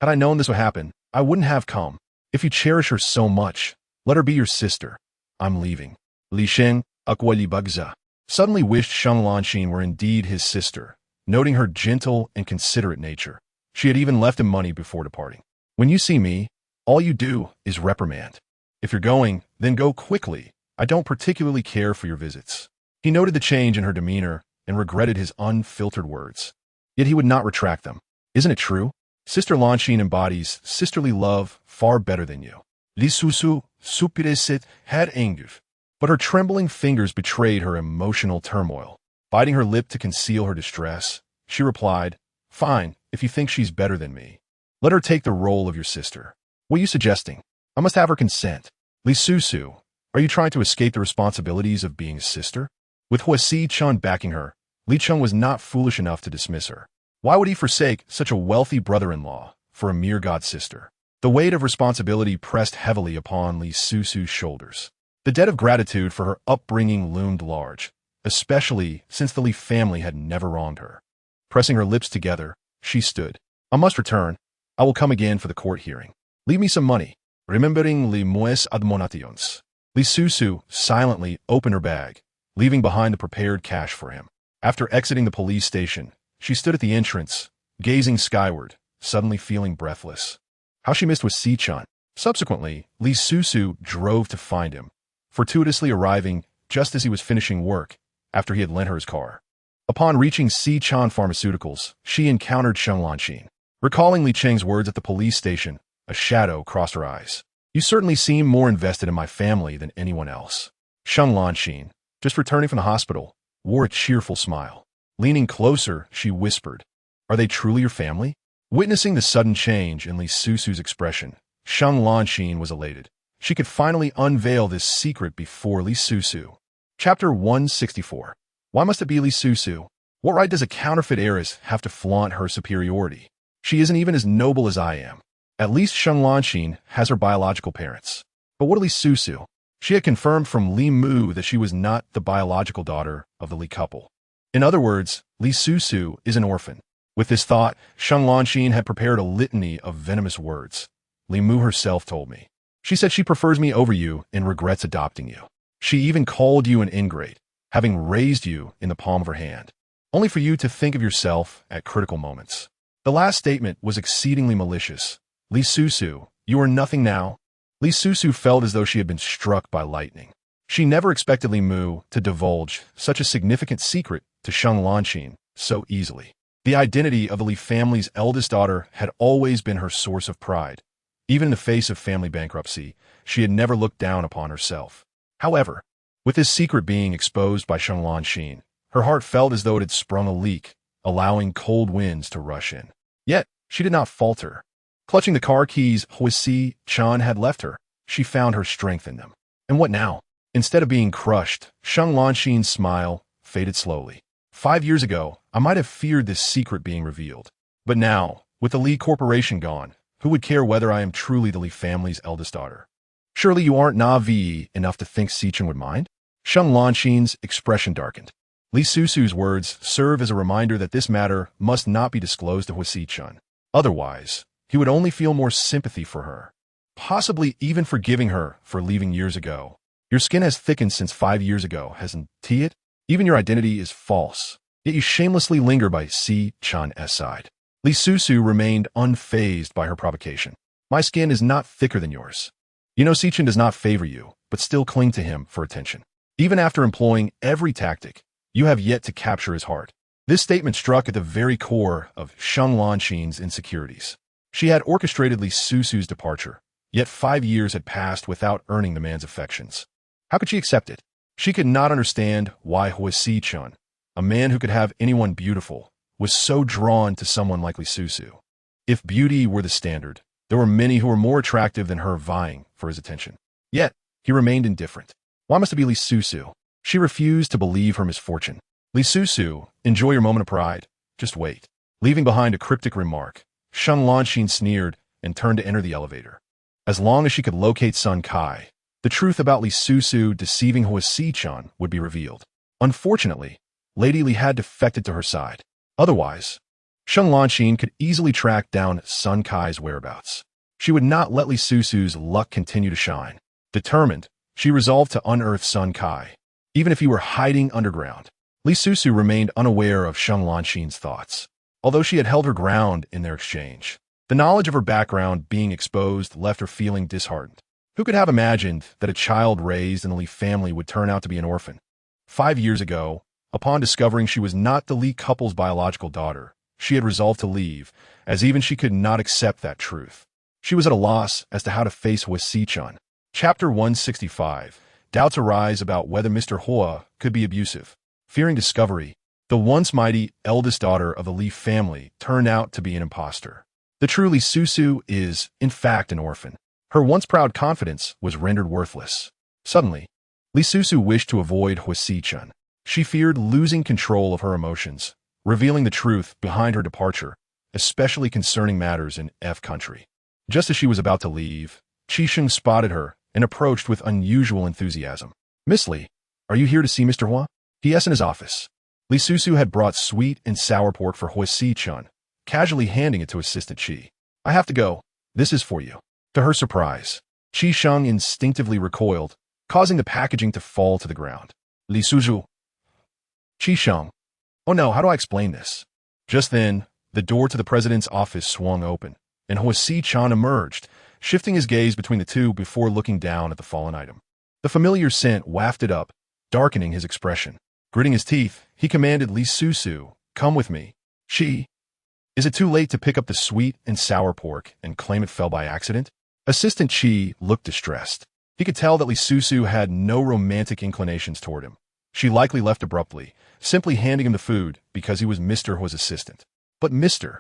S1: Had I known this would happen, I wouldn't have come. If you cherish her so much, let her be your sister. I'm leaving. Li Sheng, Akwali Bugza, suddenly wished Sheng Lanxin were indeed his sister, noting her gentle and considerate nature. She had even left him money before departing. When you see me, all you do is reprimand. If you're going, then go quickly. I don't particularly care for your visits. He noted the change in her demeanor and regretted his unfiltered words. Yet he would not retract them. Isn't it true? Sister Lanxin embodies sisterly love far better than you. Li Susu supiresit had enguf, but her trembling fingers betrayed her emotional turmoil. Biting her lip to conceal her distress, she replied, Fine, if you think she's better than me. Let her take the role of your sister. What are you suggesting? I must have her consent. Li Susu, are you trying to escape the responsibilities of being a sister? With Huo Sicheng backing her, Li Cheng was not foolish enough to dismiss her. Why would he forsake such a wealthy brother-in-law for a mere god-sister? The weight of responsibility pressed heavily upon Li Susu's shoulders. The debt of gratitude for her upbringing loomed large, especially since the Li family had never wronged her. Pressing her lips together, she stood. I must return. I will come again for the court hearing. Leave me some money. Remembering Li Mues admonations. Li Susu silently opened her bag, leaving behind the prepared cash for him. After exiting the police station, she stood at the entrance, gazing skyward, suddenly feeling breathless. How she missed Huo Sicheng. Subsequently, Li Susu drove to find him, fortuitously arriving just as he was finishing work after he had lent her his car. Upon reaching Sicheng Pharmaceuticals, she encountered Sheng Lanxin. Recalling Li Cheng's words at the police station, a shadow crossed her eyes. "You certainly seem more invested in my family than anyone else." Sheng Lanxin, just returning from the hospital, wore a cheerful smile. Leaning closer, she whispered, "Are they truly your family?" Witnessing the sudden change in Li Susu's expression, Sheng Lanxin was elated. She could finally unveil this secret before Li Susu. Chapter 164. Why must it be Li Susu? What right does a counterfeit heiress have to flaunt her superiority? She isn't even as noble as I am. At least Sheng Lanxin has her biological parents. But what of Li Susu? She had confirmed from Li Mu that she was not the biological daughter of the Li couple. In other words, Li Susu is an orphan. With this thought, Sheng Lanxin had prepared a litany of venomous words. Li Mu herself told me. She said she prefers me over you and regrets adopting you. She even called you an ingrate, having raised you in the palm of her hand, only for you to think of yourself at critical moments. The last statement was exceedingly malicious. Li Susu, you are nothing now. Li Susu felt as though she had been struck by lightning. She never expected Li Mu to divulge such a significant secret to Sheng Lanxin so easily. The identity of the Li family's eldest daughter had always been her source of pride. Even in the face of family bankruptcy, she had never looked down upon herself. However, with this secret being exposed by Sheng Lanxin, her heart felt as though it had sprung a leak, allowing cold winds to rush in. Yet, she did not falter. Clutching the car keys Huo Sicheng had left her, she found her strength in them. And what now? Instead of being crushed, Sheng Lanxin's smile faded slowly. 5 years ago, I might have feared this secret being revealed. But now, with the Li Corporation gone, who would care whether I am truly the Li family's eldest daughter? Surely you aren't naive enough to think Sicheng would mind? Sheng Lanxin's expression darkened. Li Susu's words serve as a reminder that this matter must not be disclosed to Huo Sicheng. Otherwise, he would only feel more sympathy for her, possibly even forgiving her for leaving years ago. Your skin has thickened since 5 years ago, hasn't it? Even your identity is false, yet you shamelessly linger by Sicheng's side. Li Susu remained unfazed by her provocation. My skin is not thicker than yours. You know Sicheng does not favor you, but still cling to him for attention. Even after employing every tactic, you have yet to capture his heart. This statement struck at the very core of Sheng Lanxin's insecurities. She had orchestrated Li Susu's departure, yet 5 years had passed without earning the man's affections. How could she accept it? She could not understand why Huo Sicheng, a man who could have anyone beautiful, was so drawn to someone like Li Susu. If beauty were the standard, there were many who were more attractive than her vying for his attention. Yet, he remained indifferent. Why must it be Li Susu? She refused to believe her misfortune. Li Susu, enjoy your moment of pride. Just wait. Leaving behind a cryptic remark, Sheng Lanxin sneered and turned to enter the elevator. As long as she could locate Sun Kai, the truth about Li Susu deceiving Huo Sicheng would be revealed. Unfortunately, Lady Li had defected to her side. Otherwise, Sheng Lanxin could easily track down Sun Kai's whereabouts. She would not let Li Susu's luck continue to shine. Determined, she resolved to unearth Sun Kai, even if he were hiding underground. Li Susu remained unaware of Sheng Lanxin's thoughts, although she had held her ground in their exchange. The knowledge of her background being exposed left her feeling disheartened. Who could have imagined that a child raised in the Li family would turn out to be an orphan? 5 years ago, upon discovering she was not the Li couple's biological daughter, she had resolved to leave, as even she could not accept that truth. She was at a loss as to how to face Huo Sicheng. Chapter 165. Doubts arise about whether Mr. Huo could be abusive. Fearing discovery, the once mighty eldest daughter of the Li family turned out to be an impostor. The true Li Susu is, in fact, an orphan. Her once proud confidence was rendered worthless. Suddenly, Li Susu wished to avoid Huo Sicheng. She feared losing control of her emotions, revealing the truth behind her departure, especially concerning matters in F country. Just as she was about to leave, Sicheng spotted her and approached with unusual enthusiasm. "Miss Li, are you here to see Mr. Huo?" "Yes, in his office." Li Susu had brought sweet and sour pork for Huo Sicheng, casually handing it to Assistant Qi. "I have to go. This is for you." To her surprise, Sicheng instinctively recoiled, causing the packaging to fall to the ground. "Li Susu." "Sicheng. Oh no, how do I explain this?" Just then, the door to the president's office swung open, and Huo Sicheng emerged, shifting his gaze between the two before looking down at the fallen item. The familiar scent wafted up, darkening his expression. Gritting his teeth, he commanded Li Susu, "Come with me." Is it too late to pick up the sweet and sour pork and claim it fell by accident? Assistant Chi looked distressed. He could tell that Li Susu had no romantic inclinations toward him. She likely left abruptly, simply handing him the food because he was Mr. Huo's assistant. But Mr.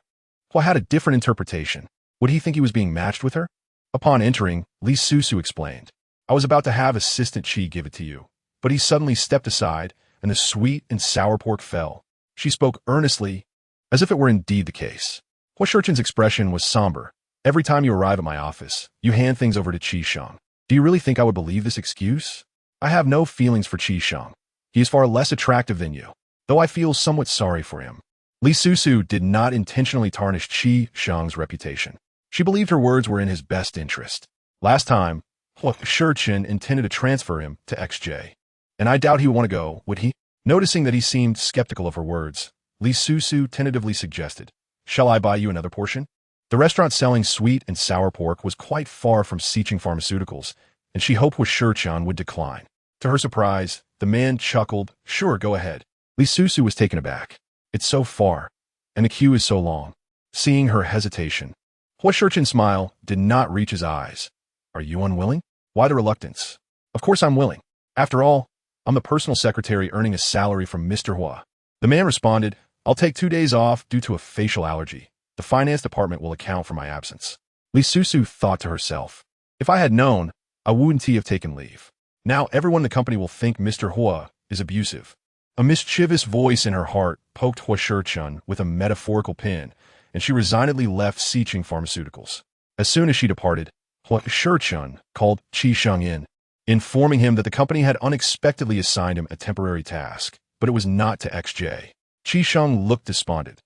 S1: Huo had a different interpretation. Would he think he was being matched with her? Upon entering, Li Susu explained, "I was about to have Assistant Chi give it to you, but he suddenly stepped aside, and the sweet and sour pork fell." She spoke earnestly, as if it were indeed the case. Huo Sichen's expression was somber. "Every time you arrive at my office, you hand things over to Shang. Do you really think I would believe this excuse? I have no feelings for Shang. He is far less attractive than you, though I feel somewhat sorry for him." Li Susu did not intentionally tarnish Shang's reputation. She believed her words were in his best interest. Last time, Huo Sicheng intended to transfer him to XJ. And I doubt he would want to go, would he? Noticing that he seemed skeptical of her words, Li Susu tentatively suggested, "Shall I buy you another portion?" The restaurant selling sweet and sour pork was quite far from Sicheng Pharmaceuticals, and she hoped Huo Sicheng would decline. To her surprise, the man chuckled, "Sure, go ahead." Li Susu was taken aback. "It's so far, and the queue is so long." Seeing her hesitation, Huo Sichen's smile did not reach his eyes. "Are you unwilling? Why the reluctance?" "Of course I'm willing. After all, I'm the personal secretary earning a salary from Mr. Huo." The man responded, "I'll take 2 days off due to a facial allergy. The finance department will account for my absence." Li Susu thought to herself, "If I had known, I wouldn't have taken leave. Now everyone in the company will think Mr. Huo is abusive." A mischievous voice in her heart poked Huo Sicheng with a metaphorical pin, and she resignedly left Sicheng Pharmaceuticals. As soon as she departed, Huo Sicheng called Shang in, informing him that the company had unexpectedly assigned him a temporary task, but it was not to XJ. Shang looked despondent.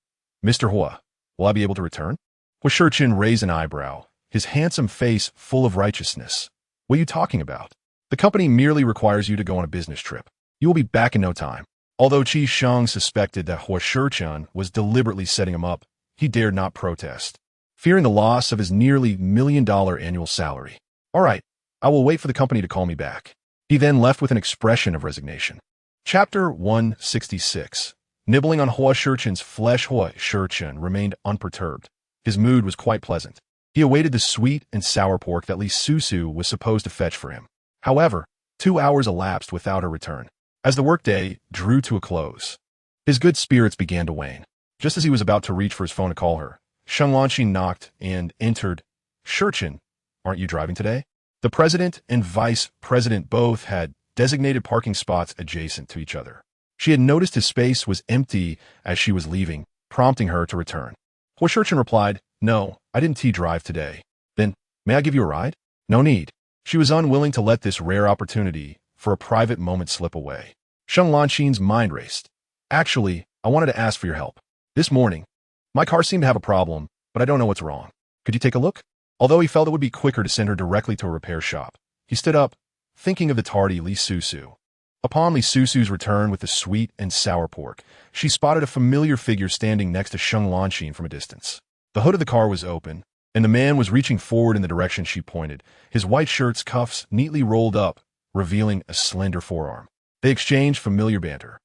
S1: "Mr. Huo, will I be able to return?" Huo Sicheng raised an eyebrow, his handsome face full of righteousness. "What are you talking about? The company merely requires you to go on a business trip. You will be back in no time." Although Shang suspected that Huo Sicheng was deliberately setting him up, he dared not protest, fearing the loss of his nearly $1 million annual salary. "All right, I will wait for the company to call me back." He then left with an expression of resignation. Chapter 166. Nibbling on Huo Sichen's flesh, Huo Sicheng remained unperturbed. His mood was quite pleasant. He awaited the sweet and sour pork that Li Susu was supposed to fetch for him. However, 2 hours elapsed without her return. As the workday drew to a close, his good spirits began to wane. Just as he was about to reach for his phone to call her, Shang Lanqin knocked and entered. "Sicheng, aren't you driving today?" The president and vice president both had designated parking spots adjacent to each other. She had noticed his space was empty as she was leaving, prompting her to return. Huo Sicheng replied, "No, I didn't drive today." "Then, may I give you a ride?" "No need." She was unwilling to let this rare opportunity for a private moment slip away. Shang Lanqin's mind raced. "Actually, I wanted to ask for your help. This morning, my car seemed to have a problem, but I don't know what's wrong. Could you take a look?" Although he felt it would be quicker to send her directly to a repair shop, he stood up, thinking of the tardy Li Susu. Upon Li Susu's return with the sweet and sour pork, she spotted a familiar figure standing next to Shang Lanqin from a distance. The hood of the car was open, and the man was reaching forward in the direction she pointed, his white shirt's cuffs neatly rolled up, revealing a slender forearm. They exchanged familiar banter,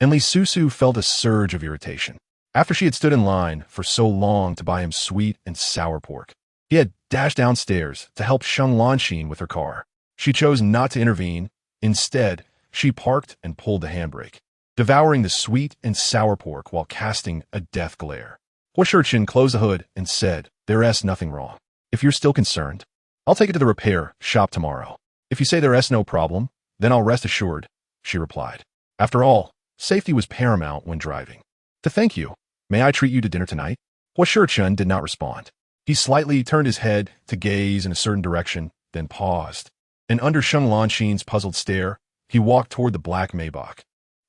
S1: and Li Susu felt a surge of irritation. After she had stood in line for so long to buy him sweet and sour pork, he had dashed downstairs to help Shang Lanqin with her car. She chose not to intervene. Instead, she parked and pulled the handbrake, devouring the sweet and sour pork while casting a death glare. Huo Sicheng closed the hood and said, "There's nothing wrong. If you're still concerned, I'll take it to the repair shop tomorrow. If you say there's no problem, then I'll rest assured," she replied. After all, safety was paramount when driving. "To thank you, may I treat you to dinner tonight?" Huo Sicheng did not respond. He slightly turned his head to gaze in a certain direction, then paused. And under Shang Lanqin's puzzled stare, he walked toward the black Maybach.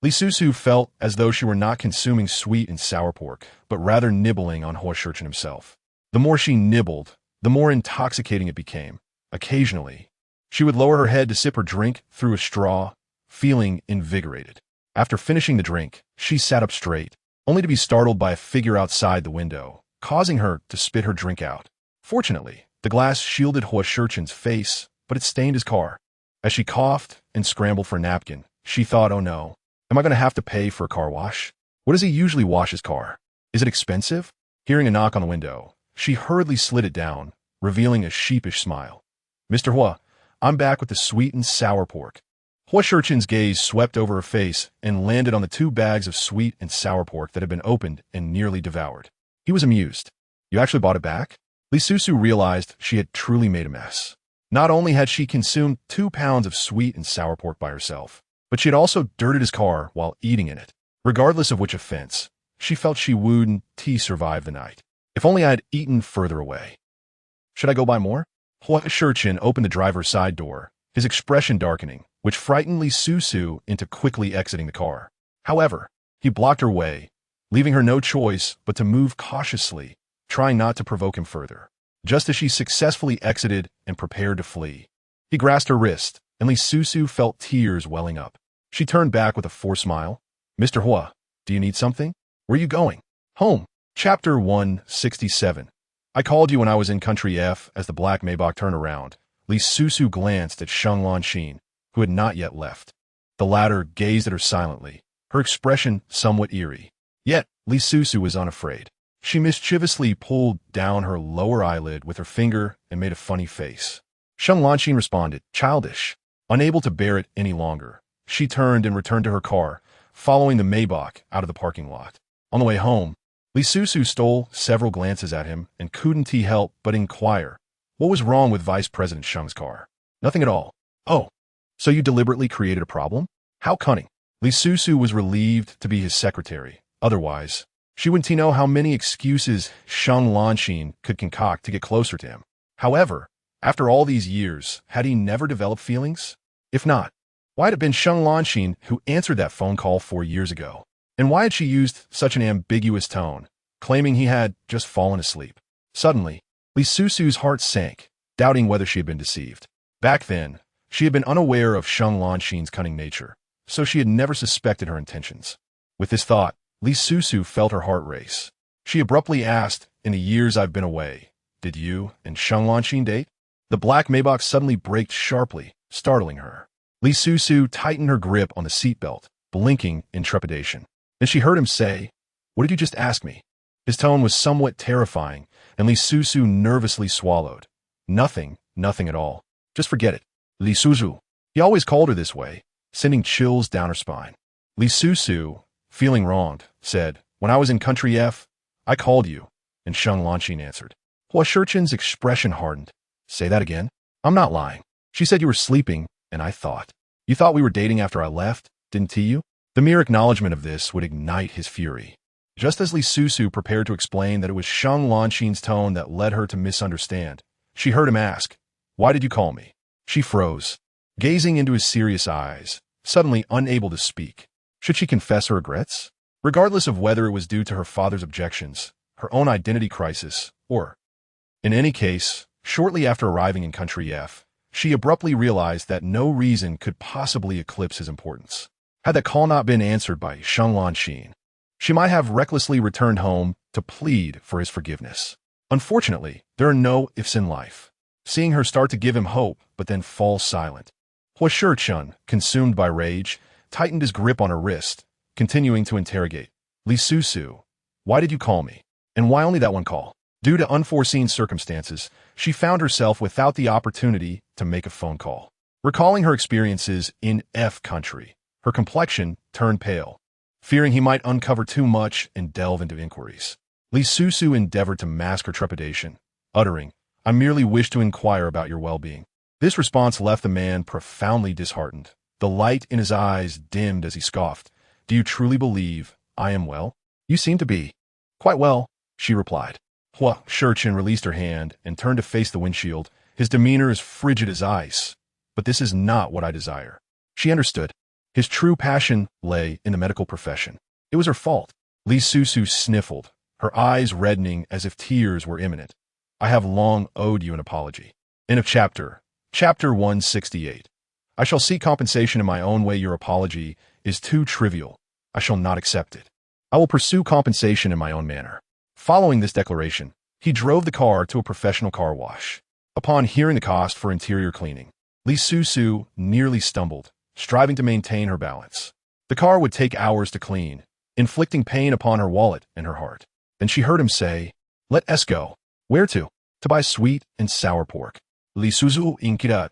S1: Li Susu felt as though she were not consuming sweet and sour pork, but rather nibbling on Huo Sicheng himself. The more she nibbled, the more intoxicating it became. Occasionally, she would lower her head to sip her drink through a straw, feeling invigorated. After finishing the drink, she sat up straight, only to be startled by a figure outside the window, causing her to spit her drink out. Fortunately, the glass shielded Huo Sicheng's face, but it stained his car. As she coughed and scrambled for a napkin, she thought, oh no, am I going to have to pay for a car wash? What does he usually wash his car? Is it expensive? Hearing a knock on the window, she hurriedly slid it down, revealing a sheepish smile. Mr. Huo, I'm back with the sweet and sour pork. Huo Sichen's gaze swept over her face and landed on the 2 bags of sweet and sour pork that had been opened and nearly devoured. He was amused. You actually bought it back? Li Susu realized she had truly made a mess. Not only had she consumed 2 pounds of sweet and sour pork by herself, but she had also dirted his car while eating in it. Regardless of which offense, she felt she wouldn't survive the night. If only I had eaten further away. Should I go buy more? Huo Sicheng opened the driver's side door, his expression darkening, which frightened Li Susu into quickly exiting the car. However, he blocked her way, leaving her no choice but to move cautiously, trying not to provoke him further. Just as she successfully exited and prepared to flee, he grasped her wrist, and Li Susu felt tears welling up. She turned back with a forced smile. Mr. Huo, do you need something? Where are you going? Home. Chapter 167. I called you when I was in Country F. As the black Maybach turned around, Li Susu glanced at Sheng Lanxin, who had not yet left. The latter gazed at her silently, her expression somewhat eerie. Yet, Li Susu was unafraid. She mischievously pulled down her lower eyelid with her finger and made a funny face. Sheng Lanxin responded, childish. Unable to bear it any longer, she turned and returned to her car, following the Maybach out of the parking lot. On the way home, Li Susu stole several glances at him and couldn't help but inquire, what was wrong with Vice President Sheng's car? Nothing at all. Oh, so you deliberately created a problem? How cunning. Li Susu was relieved to be his secretary. Otherwise, she wouldn't know how many excuses Sheng Lanxin could concoct to get closer to him. However, after all these years, had he never developed feelings? If not, why had it been Sheng Lanxin who answered that phone call 4 years ago? And why had she used such an ambiguous tone, claiming he had just fallen asleep? Suddenly, Li Susu's heart sank, doubting whether she had been deceived. Back then, she had been unaware of Sheng Lanxin's cunning nature, so she had never suspected her intentions. With this thought, Li Susu felt her heart race. She abruptly asked, in the years I've been away, did you and Sheng Lanxin date? The black Maybach suddenly braked sharply, startling her. Li Susu tightened her grip on the seatbelt, blinking in trepidation. Then she heard him say, what did you just ask me? His tone was somewhat terrifying, and Li Susu nervously swallowed. Nothing at all. Just forget it. Li Susu. He always called her this way, sending chills down her spine. Li Susu, feeling wronged, said, when I was in Country F, I called you, and Sheng Lanxin answered. Huo Sichen's expression hardened. Say that again? I'm not lying. She said you were sleeping, and I thought. You thought we were dating after I left, didn't you? The mere acknowledgement of this would ignite his fury. Just as Li Susu prepared to explain that it was Sheng Lanxin's tone that led her to misunderstand, she heard him ask, why did you call me? She froze, gazing into his serious eyes, suddenly unable to speak. Should she confess her regrets? Regardless of whether it was due to her father's objections, her own identity crisis, or... In any case, shortly after arriving in Country F, she abruptly realized that no reason could possibly eclipse his importance. Had that call not been answered by Sheng Lanxin, she might have recklessly returned home to plead for his forgiveness. Unfortunately, there are no ifs in life. Seeing her start to give him hope, but then fall silent, Huo Sicheng, consumed by rage, tightened his grip on her wrist, continuing to interrogate. Li Susu, why did you call me? And why only that one call? Due to unforeseen circumstances, she found herself without the opportunity to make a phone call. Recalling her experiences in F country, her complexion turned pale. Fearing he might uncover too much and delve into inquiries, Li Susu endeavored to mask her trepidation, uttering, I merely wish to inquire about your well-being. This response left the man profoundly disheartened. The light in his eyes dimmed as he scoffed. Do you truly believe I am well? You seem to be. Quite well, she replied. Huo Sicheng released her hand and turned to face the windshield, his demeanor as frigid as ice. But this is not what I desire. She understood. His true passion lay in the medical profession. It was her fault. Li Susu sniffled, her eyes reddening as if tears were imminent. I have long owed you an apology. End of chapter. Chapter 168. I shall seek compensation in my own way. Your apology is too trivial. I shall not accept it. I will pursue compensation in my own manner. Following this declaration, he drove the car to a professional car wash. Upon hearing the cost for interior cleaning, Li Susu nearly stumbled, striving to maintain her balance. The car would take hours to clean, inflicting pain upon her wallet and her heart. Then she heard him say, "Let us go." Where to? To buy sweet and sour pork. Li Susu inquired.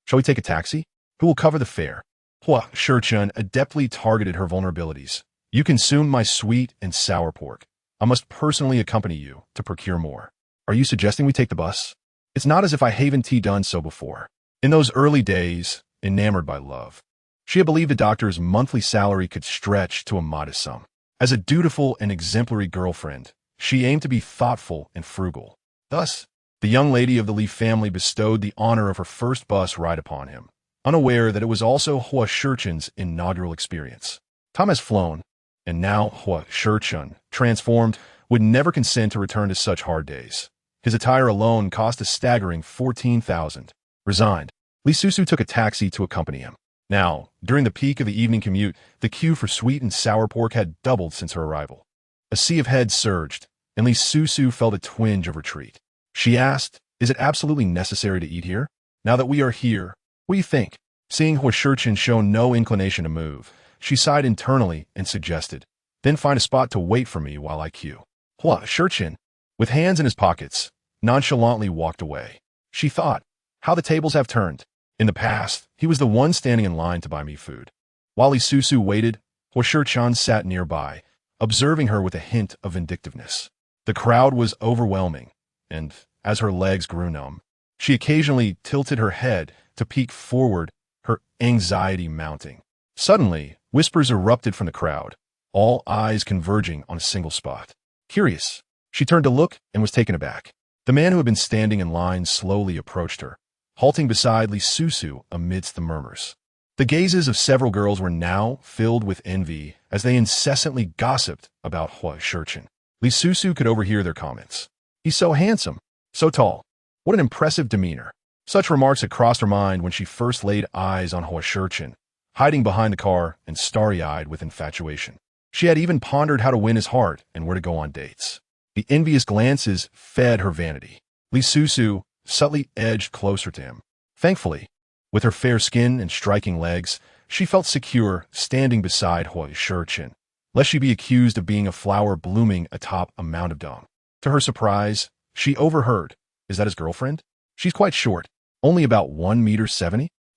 S1: Shall we take a taxi? Who will cover the fare? Huo Sicheng adeptly targeted her vulnerabilities. You consume my sweet and sour pork. I must personally accompany you to procure more. Are you suggesting we take the bus? It's not as if I haven't done so before. In those early days, enamored by love, she had believed a doctor's monthly salary could stretch to a modest sum. As a dutiful and exemplary girlfriend, she aimed to be thoughtful and frugal. Thus, the young lady of the Li family bestowed the honor of her first bus ride upon him, unaware that it was also Huo Sicheng's inaugural experience. Time has flown, and now Huo Sicheng, transformed, would never consent to return to such hard days. His attire alone cost a staggering 14,000. Resigned, Li Susu took a taxi to accompany him. Now, during the peak of the evening commute, the queue for sweet and sour pork had doubled since her arrival. A sea of heads surged, and Li Susu felt a twinge of retreat. She asked, "Is it absolutely necessary to eat here? Now that we are here, what do you think?" Seeing Huo Sicheng show no inclination to move, she sighed internally and suggested, "Then find a spot to wait for me while I queue." Huo Sicheng, with hands in his pockets, nonchalantly walked away. She thought, how the tables have turned. In the past, he was the one standing in line to buy me food. While Li Susu waited, Huo Sicheng sat nearby, observing her with a hint of vindictiveness. The crowd was overwhelming, and, as her legs grew numb, she occasionally tilted her head to peek forward, her anxiety mounting. Suddenly, whispers erupted from the crowd, all eyes converging on a single spot. Curious, she turned to look and was taken aback. The man who had been standing in line slowly approached her, halting beside Li Susu amidst the murmurs. The gazes of several girls were now filled with envy as they incessantly gossiped about Huo Sicheng. Li Susu could overhear their comments. "He's so handsome, so tall. What an impressive demeanor." Such remarks had crossed her mind when she first laid eyes on Huo Sicheng, hiding behind the car and starry-eyed with infatuation. She had even pondered how to win his heart and where to go on dates. The envious glances fed her vanity. Li Susu subtly edged closer to him. Thankfully, with her fair skin and striking legs, she felt secure standing beside Huo Sicheng, lest she be accused of being a flower blooming atop a mound of dung. To her surprise, she overheard, "Is that his girlfriend? She's quite short, only about 1.70 meters."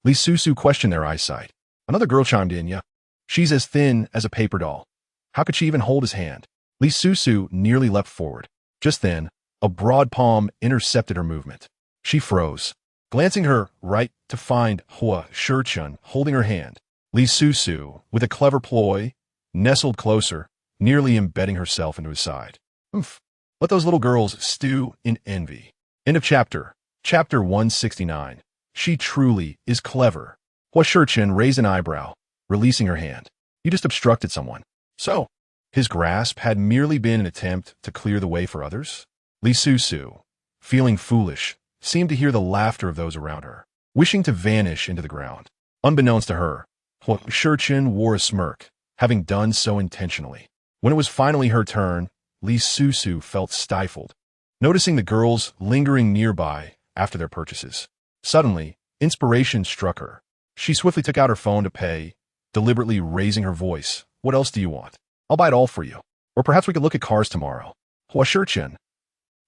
S1: Li Susu questioned their eyesight. Another girl chimed in, "Yeah, she's as thin as a paper doll. How could she even hold his hand?" Li Susu nearly leapt forward. Just then, a broad palm intercepted her movement. She froze, glancing her right to find Huo Sicheng holding her hand. Li Susu, with a clever ploy, nestled closer, nearly embedding herself into his side. "Oomph, let those little girls stew in envy." End of chapter. Chapter 169. She truly is clever. Huo Sicheng raised an eyebrow, releasing her hand. "You just obstructed someone." So, his grasp had merely been an attempt to clear the way for others? Li Susu, feeling foolish, seemed to hear the laughter of those around her, wishing to vanish into the ground. Unbeknownst to her, Huo Sicheng wore a smirk, having done so intentionally. When it was finally her turn, Li Susu felt stifled, noticing the girls lingering nearby after their purchases. Suddenly, inspiration struck her. She swiftly took out her phone to pay, deliberately raising her voice. "What else do you want? I'll buy it all for you. Or perhaps we could look at cars tomorrow." Huo Sicheng.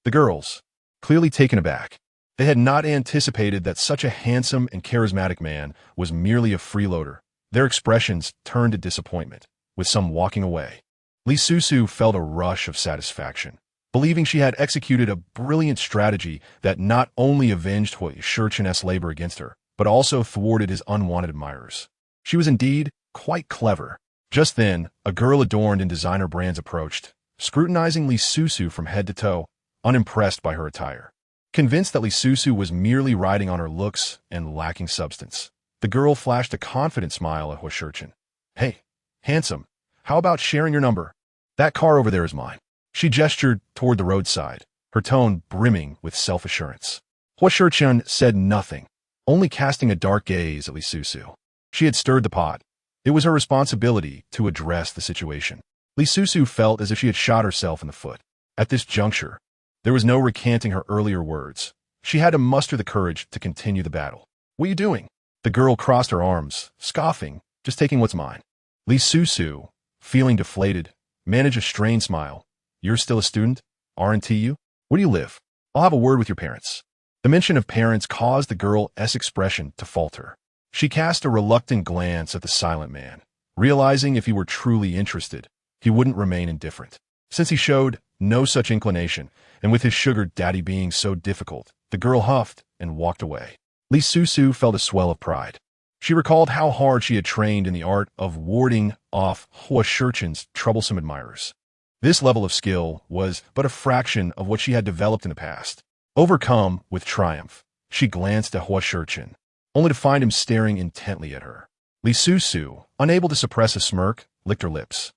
S1: The girls, clearly taken aback. They had not anticipated that such a handsome and charismatic man was merely a freeloader. Their expressions turned to disappointment, with some walking away. Li Susu felt a rush of satisfaction, believing she had executed a brilliant strategy that not only avenged Huo Sicheng's labor against her, but also thwarted his unwanted admirers. She was indeed quite clever. Just then, a girl adorned in designer brands approached, scrutinizing Li Susu from head to toe, unimpressed by her attire. Convinced that Li Susu was merely riding on her looks and lacking substance, the girl flashed a confident smile at Huo Sicheng. "Hey, handsome, how about sharing your number? That car over there is mine." She gestured toward the roadside, her tone brimming with self-assurance. Huo Sicheng said nothing, only casting a dark gaze at Li Susu. She had stirred the pot. It was her responsibility to address the situation. Li Susu felt as if she had shot herself in the foot. At this juncture, there was no recanting her earlier words. She had to muster the courage to continue the battle. What are you doing? The girl crossed her arms, scoffing, just taking what's mine. Li Susu, feeling deflated, managed a strained smile. You're still a student? Aren't you? Where do you live? I'll have a word with your parents. The mention of parents caused the girl's expression to falter. She cast a reluctant glance at the silent man, realizing if he were truly interested, he wouldn't remain indifferent. Since he showed no such inclination, and with his sugar daddy being so difficult, the girl huffed and walked away. Li Susu felt a swell of pride. She recalled how hard she had trained in the art of warding off Huo Sichen's troublesome admirers. This level of skill was but a fraction of what she had developed in the past. Overcome with triumph, she glanced at Huo Sicheng, only to find him staring intently at her. Li Susu, unable to suppress a smirk, licked her lips.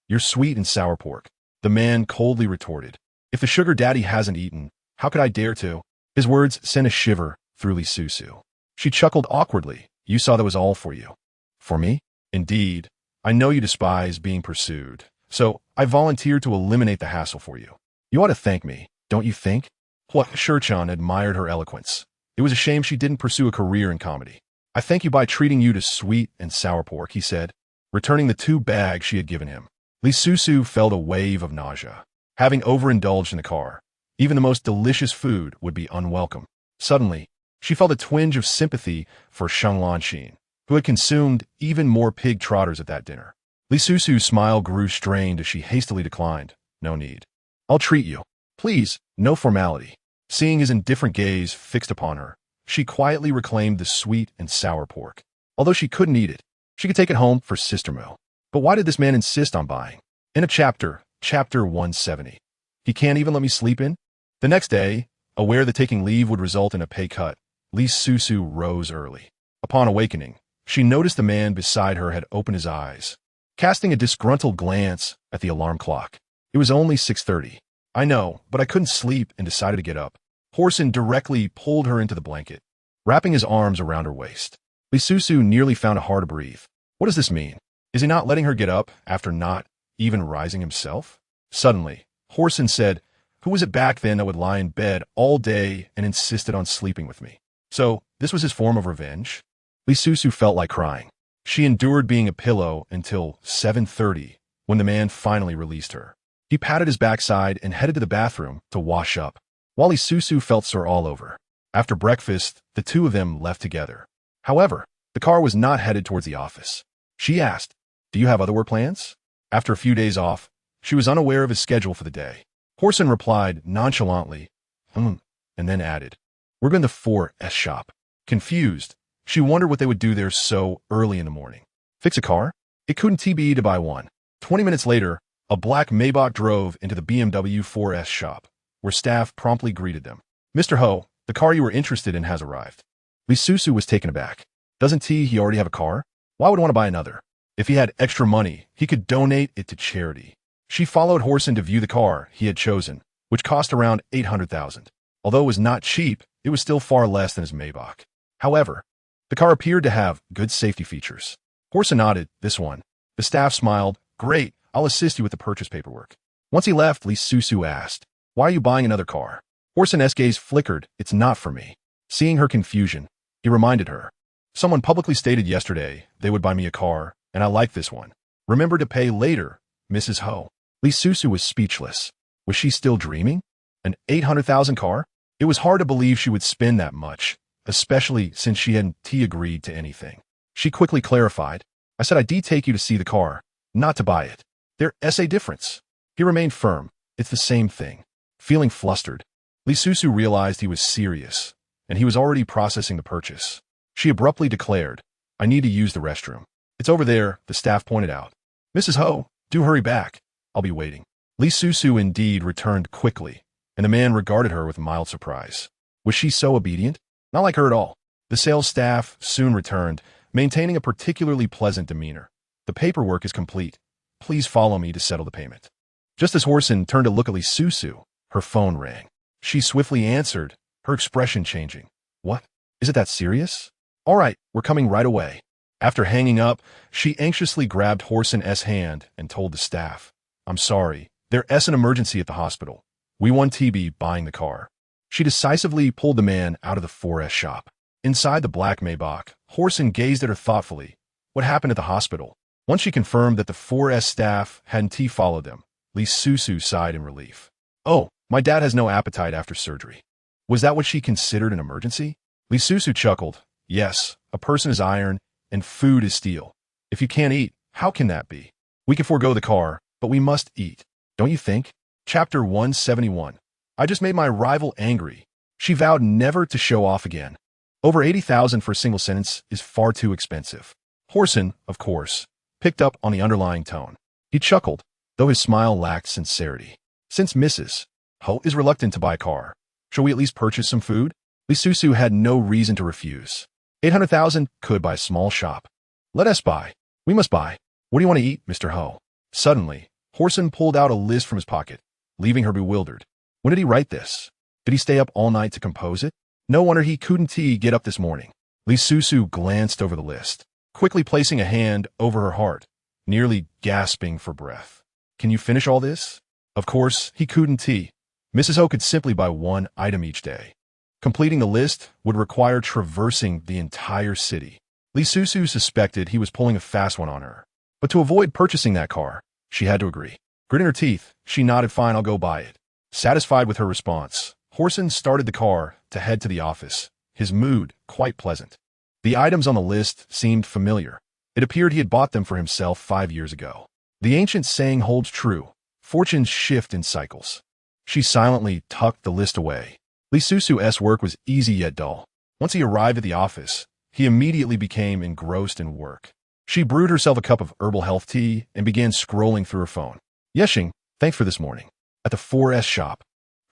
S1: You're sweet and sour pork, the man coldly retorted. If the sugar daddy hasn't eaten, how could I dare to? His words sent a shiver through Li Susu. She chuckled awkwardly. You saw that was all for you. For me? Indeed. I know you despise being pursued, so I volunteered to eliminate the hassle for you. You ought to thank me, don't you think? Huo Sicheng admired her eloquence. It was a shame she didn't pursue a career in comedy. I thank you by treating you to sweet and sour pork, he said, returning the 2 bags she had given him. Li Susu felt a wave of nausea. Having overindulged in the car, even the most delicious food would be unwelcome. Suddenly, she felt a twinge of sympathy for Sheng Lanxin, who had consumed even more pig trotters at that dinner. Li Susu's smile grew strained as she hastily declined. No need. I'll treat you. Please, no formality. Seeing his indifferent gaze fixed upon her, she quietly reclaimed the sweet and sour pork. Although she couldn't eat it, she could take it home for Sister Mill. But why did this man insist on buying? In a chapter 170. He can't even let me sleep in? The next day, aware that taking leave would result in a pay cut, Li Susu rose early. Upon awakening, she noticed the man beside her had opened his eyes, casting a disgruntled glance at the alarm clock. It was only 6:30. I know, but I couldn't sleep and decided to get up. Horson directly pulled her into the blanket, wrapping his arms around her waist. Li Susu nearly found it hard to breathe. What does this mean? Is he not letting her get up after not even rising himself? Suddenly, Horson said, who was it back then that would lie in bed all day and insisted on sleeping with me? So, this was his form of revenge? Li Susu felt like crying. She endured being a pillow until 7:30, when the man finally released her. He patted his backside and headed to the bathroom to wash up, while Li Susu felt sore all over. After breakfast, the two of them left together. However, the car was not headed towards the office. She asked, do you have other work plans? After a few days off, she was unaware of his schedule for the day. Horson replied nonchalantly, and then added, we're going to 4S shop. Confused, she wondered what they would do there so early in the morning. Fix a car? It couldn't be to buy one. 20 minutes later, a black Maybach drove into the BMW 4S shop, where staff promptly greeted them. Mr. Ho, the car you were interested in has arrived. Li Susu was taken aback. Doesn't he already have a car? Why would he want to buy another? If he had extra money, he could donate it to charity. She followed Horson to view the car he had chosen, which cost around $800,000. Although it was not cheap, it was still far less than his Maybach. However, the car appeared to have good safety features. Horson nodded, this one. The staff smiled, great, I'll assist you with the purchase paperwork. Once he left, Li Susu asked, why are you buying another car? Horson's gaze flickered, it's not for me. Seeing her confusion, he reminded her. Someone publicly stated yesterday they would buy me a car, and I like this one. Remember to pay later, Mrs. Ho. Li Susu was speechless. Was she still dreaming? An $800,000 car? It was hard to believe she would spend that much, especially since she hadn't agreed to anything. She quickly clarified, I said I'd take you to see the car, not to buy it. There's a difference. He remained firm. It's the same thing. Feeling flustered, Li Susu realized he was serious, and he was already processing the purchase. She abruptly declared, I need to use the restroom. It's over there, the staff pointed out. Mrs. Ho, do hurry back. I'll be waiting. Li Susu indeed returned quickly, and the man regarded her with mild surprise. Was she so obedient? Not like her at all. The sales staff soon returned, maintaining a particularly pleasant demeanor. The paperwork is complete. Please follow me to settle the payment. Just as Horson turned to look at Li Susu, her phone rang. She swiftly answered, her expression changing. What? Is it that serious? All right, we're coming right away. After hanging up, she anxiously grabbed Horson's hand and told the staff, I'm sorry, there's an emergency at the hospital. We want to be buying the car. She decisively pulled the man out of the 4S shop. Inside the black Maybach, Horson gazed at her thoughtfully. What happened at the hospital? Once she confirmed that the 4S staff hadn't followed them, Li Susu sighed in relief. Oh, my dad has no appetite after surgery. Was that what she considered an emergency? Li Susu chuckled. Yes, a person is iron, and food is steel. If you can't eat, how can that be? We can forego the car, but we must eat. Don't you think? Chapter 171. I just made my rival angry. She vowed never to show off again. Over 80,000 for a single sentence is far too expensive. Horson, of course, picked up on the underlying tone. He chuckled, though his smile lacked sincerity. Since Mrs. Ho is reluctant to buy a car, shall we at least purchase some food? Li Susu had no reason to refuse. 800,000 could buy a small shop. Let us buy. We must buy. What do you want to eat, Mr. Ho? Suddenly, Horson pulled out a list from his pocket, leaving her bewildered. When did he write this? Did he stay up all night to compose it? No wonder he couldn't get up this morning. Li Susu glanced over the list, quickly placing a hand over her heart, nearly gasping for breath. Can you finish all this? Of course, he couldn't. Mrs. Ho could simply buy one item each day. Completing the list would require traversing the entire city. Li Susu suspected he was pulling a fast one on her. But to avoid purchasing that car, she had to agree. Gritting her teeth, she nodded, fine, I'll go buy it. Satisfied with her response, Horson started the car to head to the office, his mood quite pleasant. The items on the list seemed familiar. It appeared he had bought them for himself 5 years ago. The ancient saying holds true. Fortunes shift in cycles. She silently tucked the list away. Li Susu's work was easy yet dull. Once he arrived at the office, he immediately became engrossed in work. She brewed herself a cup of herbal health tea and began scrolling through her phone. Yeshing, thanks for this morning. At the 4S shop.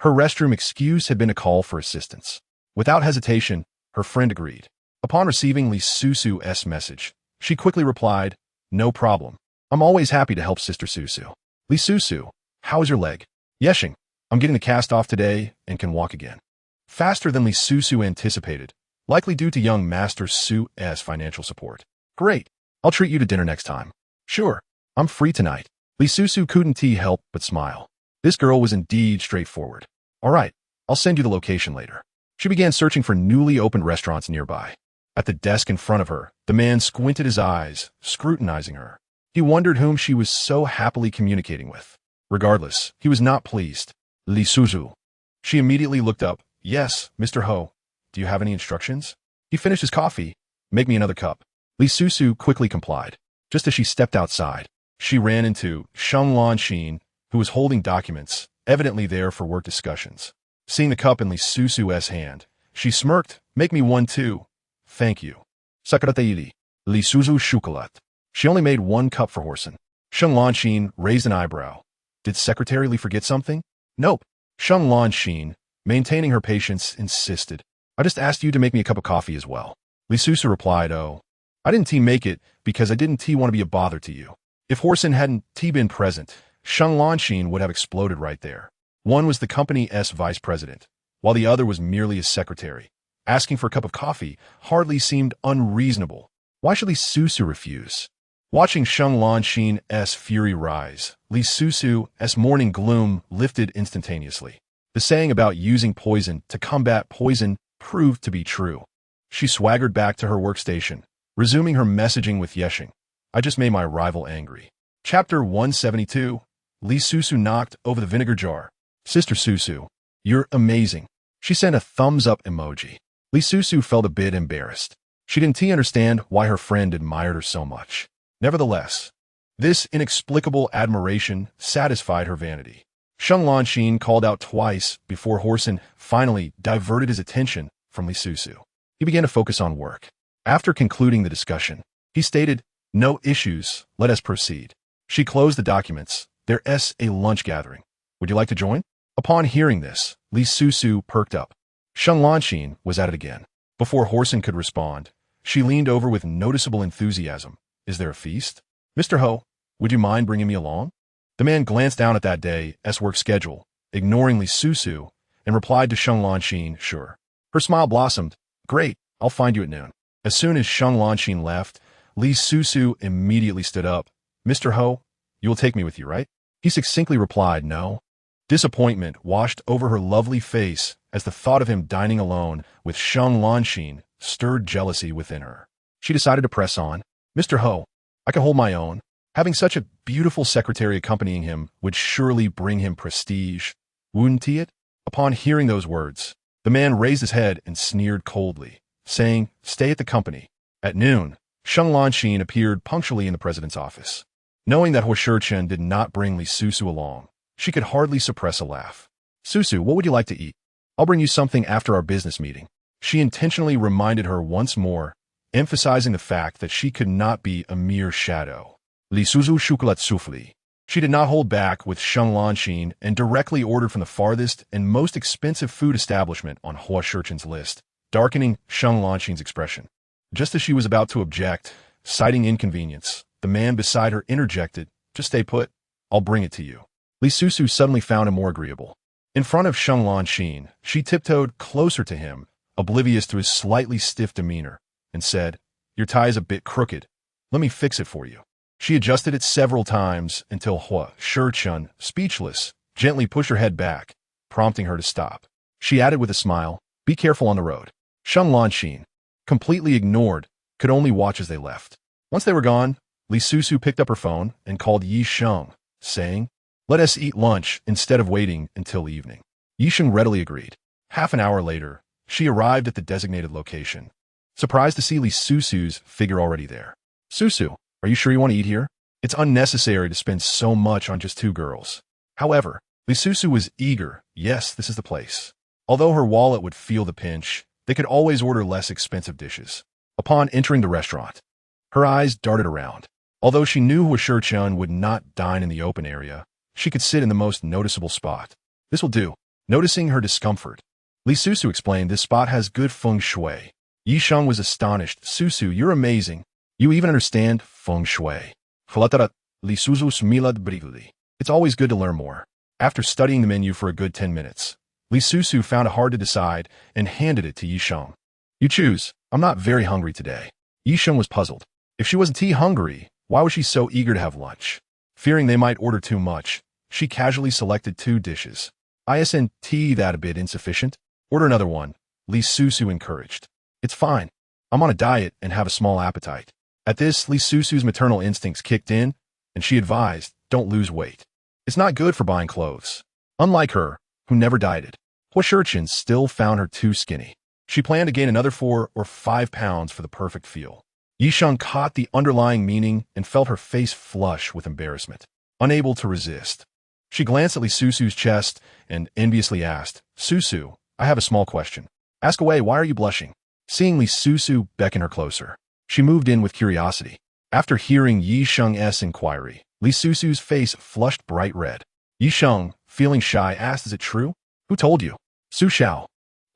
S1: Her restroom excuse had been a call for assistance. Without hesitation, her friend agreed. Upon receiving Li Susu's message, she quickly replied, no problem. I'm always happy to help Sister Susu. Li Susu, how is your leg? Yeshing, I'm getting the cast off today and can walk again. Faster than Li Susu anticipated, likely due to young Master Su's financial support. Great. I'll treat you to dinner next time. Sure. I'm free tonight. Li Susu couldn't help but smile. This girl was indeed straightforward. All right. I'll send you the location later. She began searching for newly opened restaurants nearby. At the desk in front of her, the man squinted his eyes, scrutinizing her. He wondered whom she was so happily communicating with. Regardless, he was not pleased. Li Susu. She immediately looked up. Yes, Mr. Ho. Do you have any instructions? He finished his coffee. Make me another cup. Li Susu quickly complied. Just as she stepped outside, she ran into Sheng Lanxin, who was holding documents, evidently there for work discussions. Seeing the cup in Li Susu's hand, she smirked. Make me one too. Thank you. Sakarateili. Li Susu chocolat. She only made one cup for Horson. Sheng Lanxin raised an eyebrow. Did Secretary Li forget something? Nope. Sheng Lanxin, maintaining her patience, insisted. I just asked you to make me a cup of coffee as well. Li Susu replied, oh. I didn't make it because I didn't want to be a bother to you. If Horson hadn't been present, Sheng Lanxin would have exploded right there. One was the company's vice president, while the other was merely his secretary. Asking for a cup of coffee hardly seemed unreasonable. Why should Li Susu refuse? Watching Sheng Lanxin's fury rise, Li Susu's morning gloom lifted instantaneously. The saying about using poison to combat poison proved to be true. She swaggered back to her workstation, resuming her messaging with Yeshing. I just made my rival angry. Chapter 172. Li Susu knocked over the vinegar jar. Sister Susu, you're amazing. She sent a thumbs-up emoji. Li Susu felt a bit embarrassed. She didn't understand why her friend admired her so much. Nevertheless, this inexplicable admiration satisfied her vanity. Sheng Lanxin called out twice before Horson finally diverted his attention from Li Susu. He began to focus on work. After concluding the discussion, he stated, no issues, let us proceed. She closed the documents. There's a lunch gathering. Would you like to join? Upon hearing this, Li Susu perked up. Sheng Lanxin was at it again. Before Horson could respond, she leaned over with noticeable enthusiasm. Is there a feast? Mr. Ho, would you mind bringing me along? The man glanced down at that day's work schedule, ignoring Li Susu, and replied to Sheng Lanxin, sure. Her smile blossomed. Great, I'll find you at noon. As soon as Sheng Lanxin left, Li Susu immediately stood up. Mr. Ho, you will take me with you, right? He succinctly replied, no. Disappointment washed over her lovely face as the thought of him dining alone with Sheng Lanxin stirred jealousy within her. She decided to press on. Mr. Ho, I can hold my own. Having such a beautiful secretary accompanying him would surely bring him prestige, wouldn't it? Upon hearing those words, the man raised his head and sneered coldly, saying, stay at the company. At noon, Sheng Lanxin appeared punctually in the president's office. Knowing that Huo Sicheng did not bring Li Susu along, she could hardly suppress a laugh. Susu, what would you like to eat? I'll bring you something after our business meeting. She intentionally reminded her once more, emphasizing the fact that she could not be a mere shadow. Li Susu chocolat soufflé. She did not hold back with Sheng Lanxin and directly ordered from the farthest and most expensive food establishment on Huo Sicheng's list, darkening Sheng Lanxin's expression. Just as she was about to object, citing inconvenience, the man beside her interjected, just stay put, I'll bring it to you. Li Susu suddenly found him more agreeable. In front of Sheng Lanxin, she tiptoed closer to him, oblivious to his slightly stiff demeanor, and said, your tie is a bit crooked. Let me fix it for you. She adjusted it several times until Huo Sicheng, speechless, gently pushed her head back, prompting her to stop. She added with a smile, be careful on the road. Sheng Lanxin, completely ignored, could only watch as they left. Once they were gone, Li Susu picked up her phone and called Yi Sheng, saying, let us eat lunch instead of waiting until evening. Yi Sheng readily agreed. Half an hour later, she arrived at the designated location, surprised to see Li Susu's figure already there. Susu, are you sure you want to eat here? It's unnecessary to spend so much on just two girls. However, Li Susu was eager. Yes, this is the place. Although her wallet would feel the pinch, they could always order less expensive dishes. Upon entering the restaurant, her eyes darted around. Although she knew Huo Sicheng would not dine in the open area, she could sit in the most noticeable spot. This will do. Noticing her discomfort, Li Susu explained this spot has good feng shui. Yi Sheng was astonished. Susu, you're amazing. You even understand feng shui. Li Susu smiled briefly. It's always good to learn more. After studying the menu for a good 10 minutes, Li Susu found it hard to decide and handed it to Yi Sheng. You choose. I'm not very hungry today. Yi Sheng was puzzled. If she wasn't hungry, why was she so eager to have lunch? Fearing they might order too much, she casually selected 2 dishes. Isn't that a bit insufficient? Order another one, Li Susu encouraged. It's fine. I'm on a diet and have a small appetite. At this, Li Susu's maternal instincts kicked in, and she advised, don't lose weight. It's not good for buying clothes. Unlike her, who never dieted, Huo Sicheng still found her too skinny. She planned to gain another 4 or 5 pounds for the perfect feel. Yi Sheng caught the underlying meaning and felt her face flush with embarrassment. Unable to resist, she glanced at Li Susu's chest and enviously asked, Susu, I have a small question. Ask away, why are you blushing? Seeing Li Susu beckon her closer, she moved in with curiosity. After hearing Yi Sheng's inquiry, Li Susu's face flushed bright red. Yi Sheng, feeling shy, asked, is it true? Who told you? Su Xiao.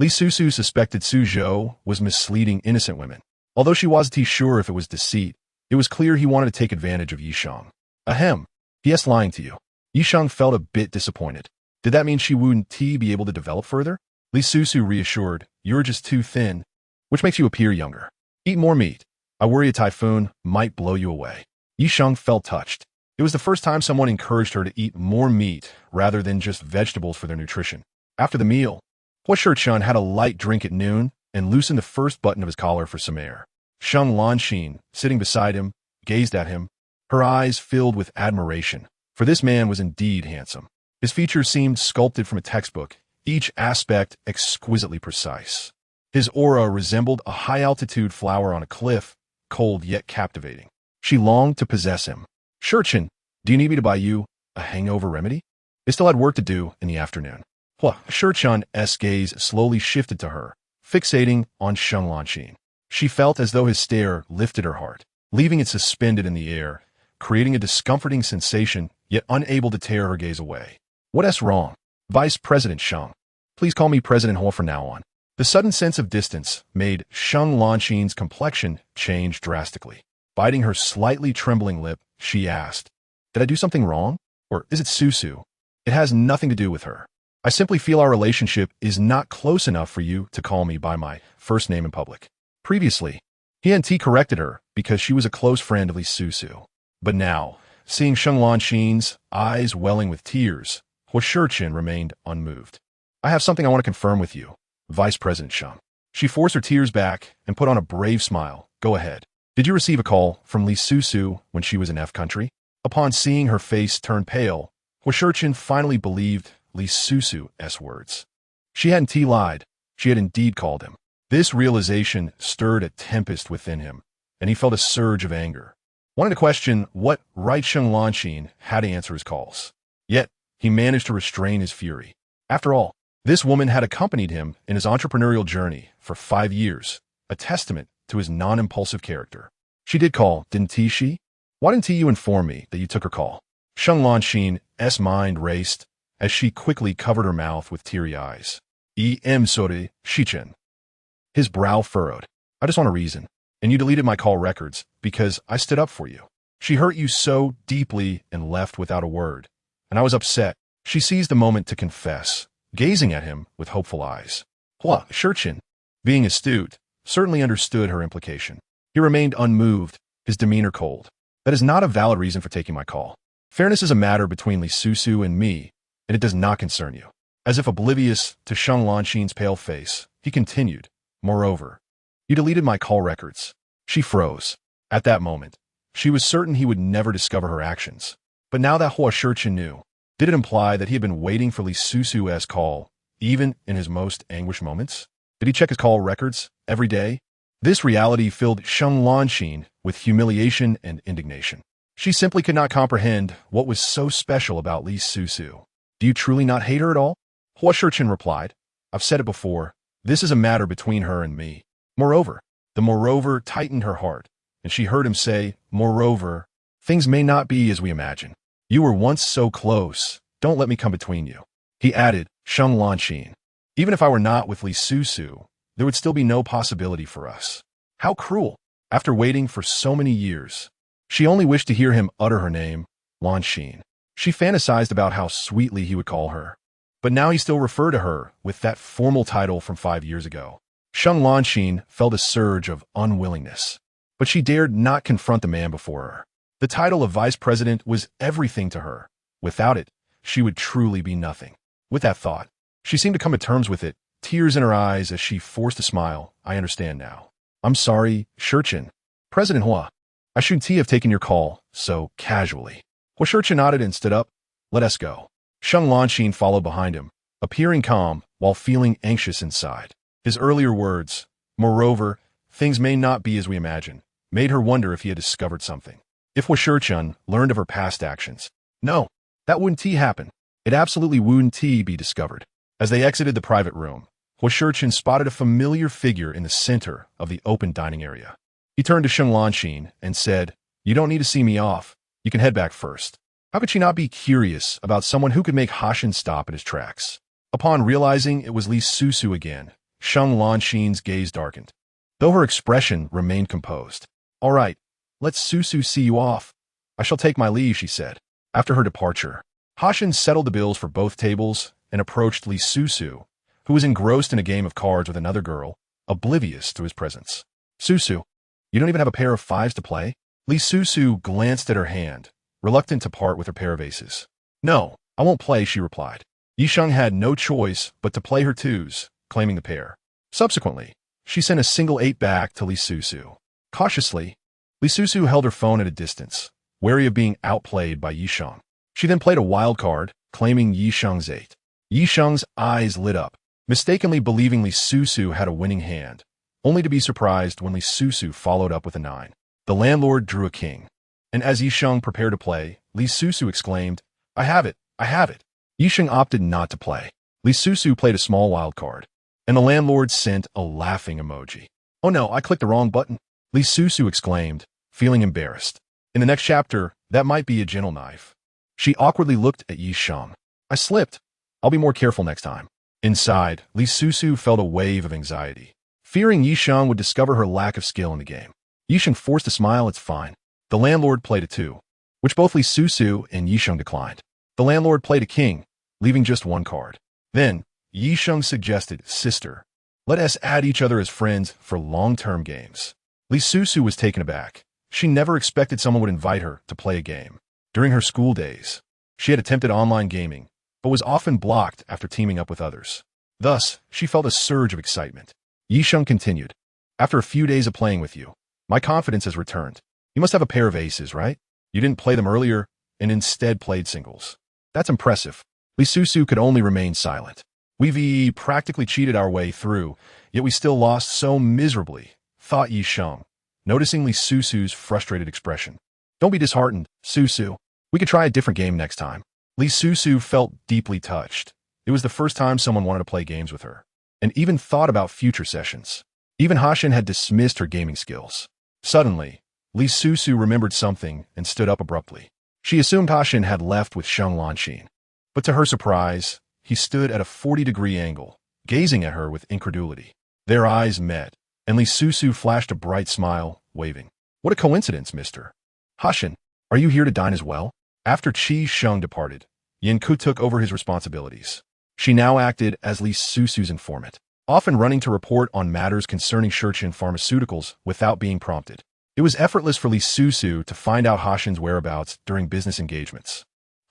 S1: Li Susu suspected Su Zhou was misleading innocent women. Although she wasn't sure if it was deceit, it was clear he wanted to take advantage of Yi Sheng. Ahem, he lying to you. Yi Sheng felt a bit disappointed. Did that mean she wouldn't be able to develop further? Li Susu reassured, you're just too thin, which makes you appear younger. Eat more meat. I worry a typhoon might blow you away. Yi Sheng felt touched. It was the first time someone encouraged her to eat more meat rather than just vegetables for their nutrition. After the meal, Huo Sicheng had a light drink at noon and loosened the first button of his collar for some air. Sheng Lanxin, sitting beside him, gazed at him, her eyes filled with admiration, for this man was indeed handsome. His features seemed sculpted from a textbook, each aspect exquisitely precise. His aura resembled a high-altitude flower on a cliff, cold yet captivating. She longed to possess him. Sicheng, do you need me to buy you a hangover remedy? They still had work to do in the afternoon. Huo Sicheng's gaze slowly shifted to her, fixating on Sheng Lanxin. She felt as though his stare lifted her heart, leaving it suspended in the air, creating a discomforting sensation, yet unable to tear her gaze away. What's wrong? Vice President Sheng. Please call me President Huo from now on. The sudden sense of distance made Sheng Lanxin's complexion change drastically. Biting her slightly trembling lip, she asked, did I do something wrong? Or is it Susu? It has nothing to do with her. I simply feel our relationship is not close enough for you to call me by my first name in public. Previously, he and T corrected her because she was a close friend of Li Susu. But now, seeing Sheng Lanxin's eyes welling with tears, Huo Sicheng remained unmoved. I have something I want to confirm with you, Vice President Sheng. She forced her tears back and put on a brave smile. Go ahead. Did you receive a call from Li Susu when she was in F country? Upon seeing her face turn pale, Huo Sicheng finally believed Li Susu's words. She hadn't lied. She had indeed called him. This realization stirred a tempest within him, and he felt a surge of anger. Wanting to question what right Sheng Lanxin had to answer his calls. Yet, he managed to restrain his fury. After all, this woman had accompanied him in his entrepreneurial journey for 5 years, a testament to his non-impulsive character. She did call, didn't she? Why didn't you inform me that you took her call? Sheng Lanxin's mind raced as she quickly covered her mouth with teary eyes. Sorry, Sicheng. His brow furrowed. I just want a reason. And you deleted my call records because I stood up for you. She hurt you so deeply and left without a word. And I was upset. She seized the moment to confess, gazing at him with hopeful eyes. Huo Sicheng, being astute, certainly understood her implication. He remained unmoved, his demeanor cold. That is not a valid reason for taking my call. Fairness is a matter between Li Susu and me, and it does not concern you. As if oblivious to Sheng Lanxin's pale face, he continued, moreover, you deleted my call records. She froze. At that moment, she was certain he would never discover her actions. But now that Huo Sicheng knew, did it imply that he had been waiting for Li Susu's call, even in his most anguished moments? Did he check his call records every day? This reality filled Sheng Lanxin with humiliation and indignation. She simply could not comprehend what was so special about Li Susu. Do you truly not hate her at all? Huo Sicheng replied, I've said it before, this is a matter between her and me. Moreover, the moreover tightened her heart, and she heard him say, moreover, things may not be as we imagine. You were once so close, don't let me come between you. He added, Sheng Lanxin, even if I were not with Li Susu, there would still be no possibility for us. How cruel! After waiting for so many years, she only wished to hear him utter her name, Lanxin. She fantasized about how sweetly he would call her. But now he still referred to her with that formal title from 5 years ago. Sheng Lanxin felt a surge of unwillingness, but she dared not confront the man before her. The title of vice president was everything to her. Without it, she would truly be nothing. With that thought, she seemed to come to terms with it, tears in her eyes as she forced a smile. I understand now. I'm sorry, Sicheng. President Huo, I shouldn't have taken your call so casually. Huo Sicheng nodded and stood up. Let us go. Sheng Lanxin followed behind him, appearing calm while feeling anxious inside. His earlier words, moreover, things may not be as we imagine, made her wonder if he had discovered something. If Huo Sicheng learned of her past actions. No, that wouldn't happen. It absolutely wouldn't be discovered. As they exited the private room, Huo Sicheng spotted a familiar figure in the center of the open dining area. He turned to Sheng Lanxin and said, you don't need to see me off. You can head back first. How could she not be curious about someone who could make Hashin stop in his tracks? Upon realizing it was Li Susu again, Sheng Lanxin's gaze darkened, though her expression remained composed. All right, let Susu see you off. I shall take my leave, she said. After her departure, Hashin settled the bills for both tables and approached Li Susu, who was engrossed in a game of cards with another girl, oblivious to his presence. Susu, you don't even have a pair of fives to play? Li Susu glanced at her hand, reluctant to part with her pair of aces. No, I won't play, she replied. Yisheng had no choice but to play her twos, claiming the pair. Subsequently, she sent a single 8 back to Li Susu. Cautiously, Li Susu held her phone at a distance, wary of being outplayed by Yisheng. She then played a wild card, claiming Yisheng's 8. Yisheng's eyes lit up, mistakenly believing Li Susu had a winning hand, only to be surprised when Li Susu followed up with a 9. The landlord drew a king, and as Yisheng prepared to play, Li Susu exclaimed, I have it, I have it. Yisheng opted not to play. Li Susu played a small wild card, and the landlord sent a laughing emoji. Oh no, I clicked the wrong button, Li Susu exclaimed, feeling embarrassed. In the next chapter, that might be a gentle knife. She awkwardly looked at Yisheng. I slipped. I'll be more careful next time. Inside, Li Susu felt a wave of anxiety, fearing Yisheng would discover her lack of skill in the game. Yisheng forced a smile. It's fine. The landlord played a 2, which both Li Susu and Yisheng declined. The landlord played a king, leaving just 1 card. Then, Yisheng suggested, sister, let us add each other as friends for long-term games. Li Susu was taken aback. She never expected someone would invite her to play a game. During her school days, she had attempted online gaming, but was often blocked after teaming up with others. Thus, she felt a surge of excitement. Yisheng continued. After a few days of playing with you, my confidence has returned. You must have a pair of aces, right? You didn't play them earlier and instead played singles. That's impressive. Li Susu could only remain silent. We've practically cheated our way through, yet we still lost so miserably, thought Yisheng, noticing Li Susu's frustrated expression. Don't be disheartened, Susu. We could try a different game next time. Li Susu felt deeply touched. It was the first time someone wanted to play games with her, and even thought about future sessions. Even Hashin had dismissed her gaming skills. Suddenly, Li Susu remembered something and stood up abruptly. She assumed Hashin had left with Sheng Lanqin. But to her surprise, he stood at a 40-degree angle, gazing at her with incredulity. Their eyes met, and Li Susu flashed a bright smile, waving. What a coincidence, mister. Hashin, are you here to dine as well? After Qi Sheng departed, Yin Ku took over his responsibilities. She now acted as Li Susu's informant, often running to report on matters concerning Sicheng pharmaceuticals without being prompted. It was effortless for Li Susu to find out Hashin's whereabouts during business engagements.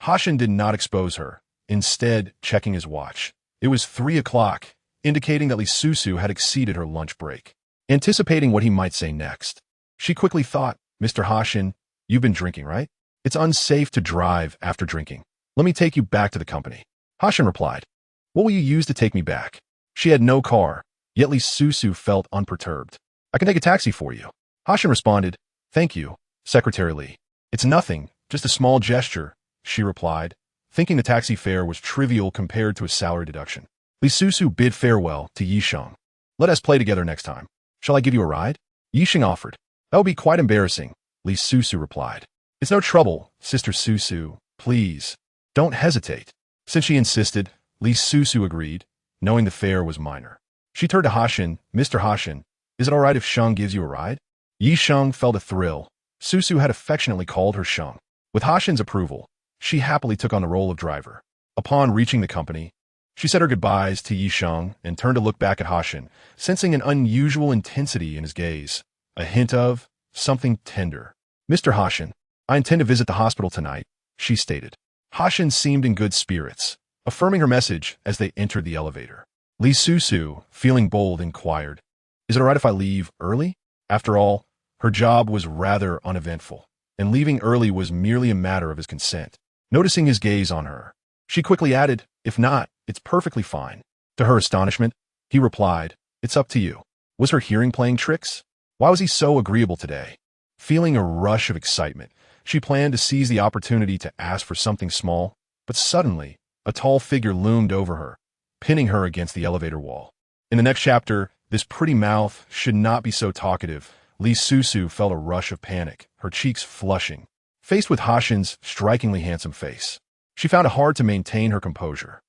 S1: Hashin did not expose her, instead checking his watch. It was 3 o'clock, indicating that Li Susu had exceeded her lunch break. Anticipating what he might say next, she quickly thought, Mr. Hashin, you've been drinking, right? It's unsafe to drive after drinking. Let me take you back to the company. Hashin replied. What will you use to take me back? She had no car, yet Li Susu felt unperturbed. I can take a taxi for you. Hashin responded, Thank you, Secretary Li. It's nothing, just a small gesture, she replied, thinking the taxi fare was trivial compared to a salary deduction. Li Susu bid farewell to Yisheng. Let us play together next time. Shall I give you a ride? Yisheng offered. That would be quite embarrassing, Li Susu replied. It's no trouble, Sister Susu, please. Don't hesitate. Since she insisted, Li Susu agreed, knowing the fare was minor. She turned to Hashin, Mr. Hashin, is it all right if Sheng gives you a ride? Yisheng felt a thrill. Susu had affectionately called her Sheng. With Hashin's approval, she happily took on the role of driver. Upon reaching the company, she said her goodbyes to Yisheng and turned to look back at Hashin, sensing an unusual intensity in his gaze, a hint of something tender. Mr. Hashin, I intend to visit the hospital tonight, she stated. Hashin seemed in good spirits, affirming her message as they entered the elevator. Li Susu, feeling bold, inquired, Is it all right if I leave early? After all, her job was rather uneventful, and leaving early was merely a matter of his consent. Noticing his gaze on her, she quickly added, If not, it's perfectly fine. To her astonishment, he replied, It's up to you. Was her hearing playing tricks? Why was he so agreeable today? Feeling a rush of excitement, she planned to seize the opportunity to ask for something small, but suddenly, a tall figure loomed over her, pinning her against the elevator wall. In the next chapter, this pretty mouth should not be so talkative. Li Susu felt a rush of panic, her cheeks flushing. Faced with Hashin's strikingly handsome face, she found it hard to maintain her composure.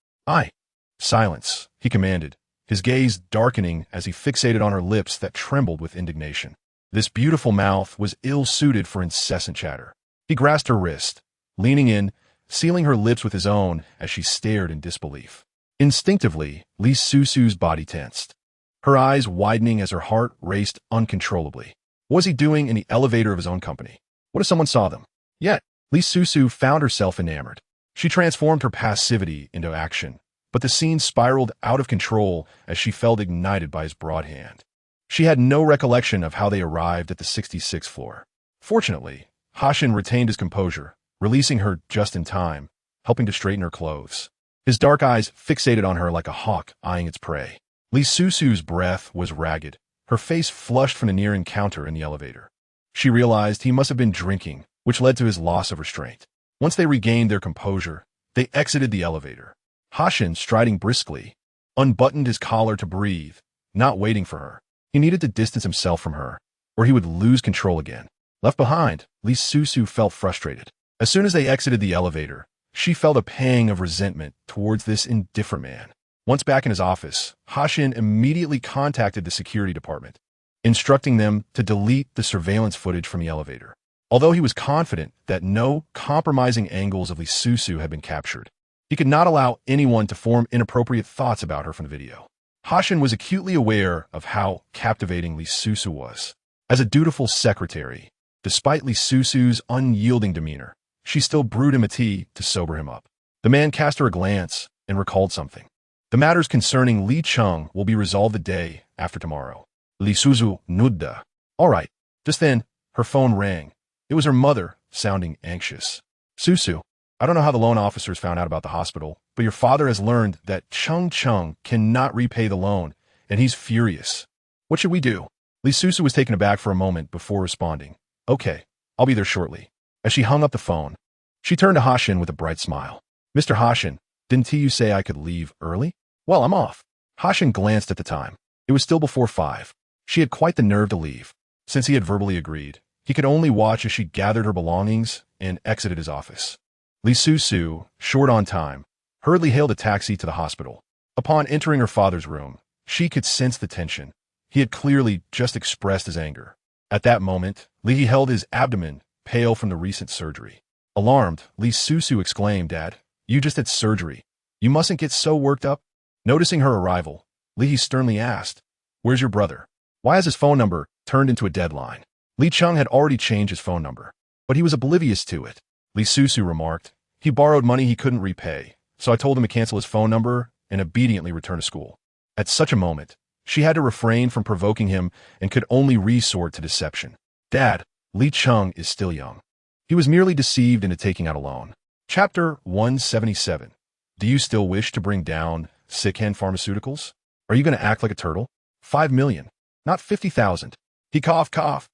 S1: Silence, he commanded, his gaze darkening as he fixated on her lips that trembled with indignation. This beautiful mouth was ill-suited for incessant chatter. He grasped her wrist, leaning in, sealing her lips with his own as she stared in disbelief. Instinctively, Li Susu's body tensed, her eyes widening as her heart raced uncontrollably. What was he doing in the elevator of his own company? What if someone saw them? Yet, Li Susu found herself enamored. She transformed her passivity into action, but the scene spiraled out of control as she felt ignited by his broad hand. She had no recollection of how they arrived at the 66th floor. Fortunately, Hashin retained his composure, releasing her just in time, helping to straighten her clothes. His dark eyes fixated on her like a hawk eyeing its prey. Li Susu's breath was ragged, her face flushed from the near encounter in the elevator. She realized he must have been drinking, which led to his loss of restraint. Once they regained their composure, they exited the elevator. Hashin, striding briskly, unbuttoned his collar to breathe, not waiting for her. He needed to distance himself from her, or he would lose control again. Left behind, Li Susu felt frustrated. As soon as they exited the elevator, she felt a pang of resentment towards this indifferent man. Once back in his office, Hashin immediately contacted the security department, instructing them to delete the surveillance footage from the elevator. Although he was confident that no compromising angles of Li Susu had been captured, he could not allow anyone to form inappropriate thoughts about her from the video. Hashin was acutely aware of how captivating Li Susu was. As a dutiful secretary, despite Li Susu's unyielding demeanor, she still brewed him a tea to sober him up. The man cast her a glance and recalled something. The matters concerning Li Cheng will be resolved the day after tomorrow. Li Susu nudda. All right. Just then, her phone rang. It was her mother, sounding anxious. Susu, I don't know how the loan officers found out about the hospital, but your father has learned that Cheng cannot repay the loan, and he's furious. What should we do? Li Susu was taken aback for a moment before responding. Okay, I'll be there shortly. As she hung up the phone, she turned to Hashin with a bright smile. Mr. Hashin, didn't you say I could leave early? Well, I'm off. Hashin glanced at the time. It was still before 5. She had quite the nerve to leave. Since he had verbally agreed, he could only watch as she gathered her belongings and exited his office. Li Susu, short on time, hurriedly hailed a taxi to the hospital. Upon entering her father's room, she could sense the tension. He had clearly just expressed his anger. At that moment, Li held his abdomen, pale from the recent surgery. Alarmed, Li Susu exclaimed, Dad, you just had surgery. You mustn't get so worked up. Noticing her arrival, Li sternly asked, Where's your brother? Why has his phone number turned into a deadline? Li Cheng had already changed his phone number, but he was oblivious to it. Li Susu remarked, He borrowed money he couldn't repay, so I told him to cancel his phone number and obediently return to school. At such a moment, she had to refrain from provoking him and could only resort to deception. Dad, Li Cheng is still young. He was merely deceived into taking out a loan. Chapter 177. Do you still wish to bring down Sicheng Pharmaceuticals? Are you going to act like a turtle? 5 million, not 50,000. He coughed.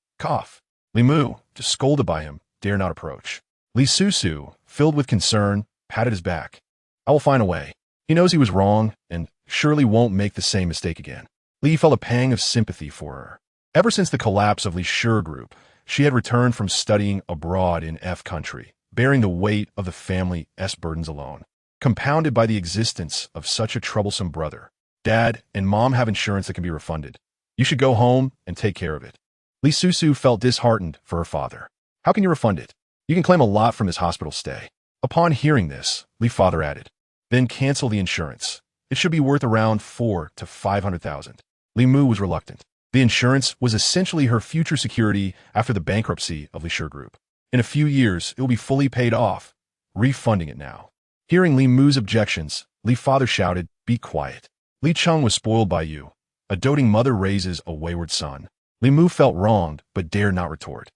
S1: Li Mu, just scolded by him, dare not approach. Li Susu, filled with concern, patted his back. I will find a way. He knows he was wrong and surely won't make the same mistake again. Li felt a pang of sympathy for her. Ever since the collapse of Li Susu Group, she had returned from studying abroad in F country, bearing the weight of the family's burdens alone, compounded by the existence of such a troublesome brother. Dad and Mom have insurance that can be refunded. You should go home and take care of it. Li Susu felt disheartened for her father. How can you refund it? You can claim a lot from his hospital stay. Upon hearing this, Li father added, Then cancel the insurance. It should be worth around 4 to 500,000. Li Mu was reluctant. The insurance was essentially her future security after the bankruptcy of Li Susu Group. In a few years, it will be fully paid off, refunding it now. Hearing Li Mu's objections, Li father shouted, Be quiet. Li Cheng was spoiled by you. A doting mother raises a wayward son. Li Mu felt wronged, but dared not retort.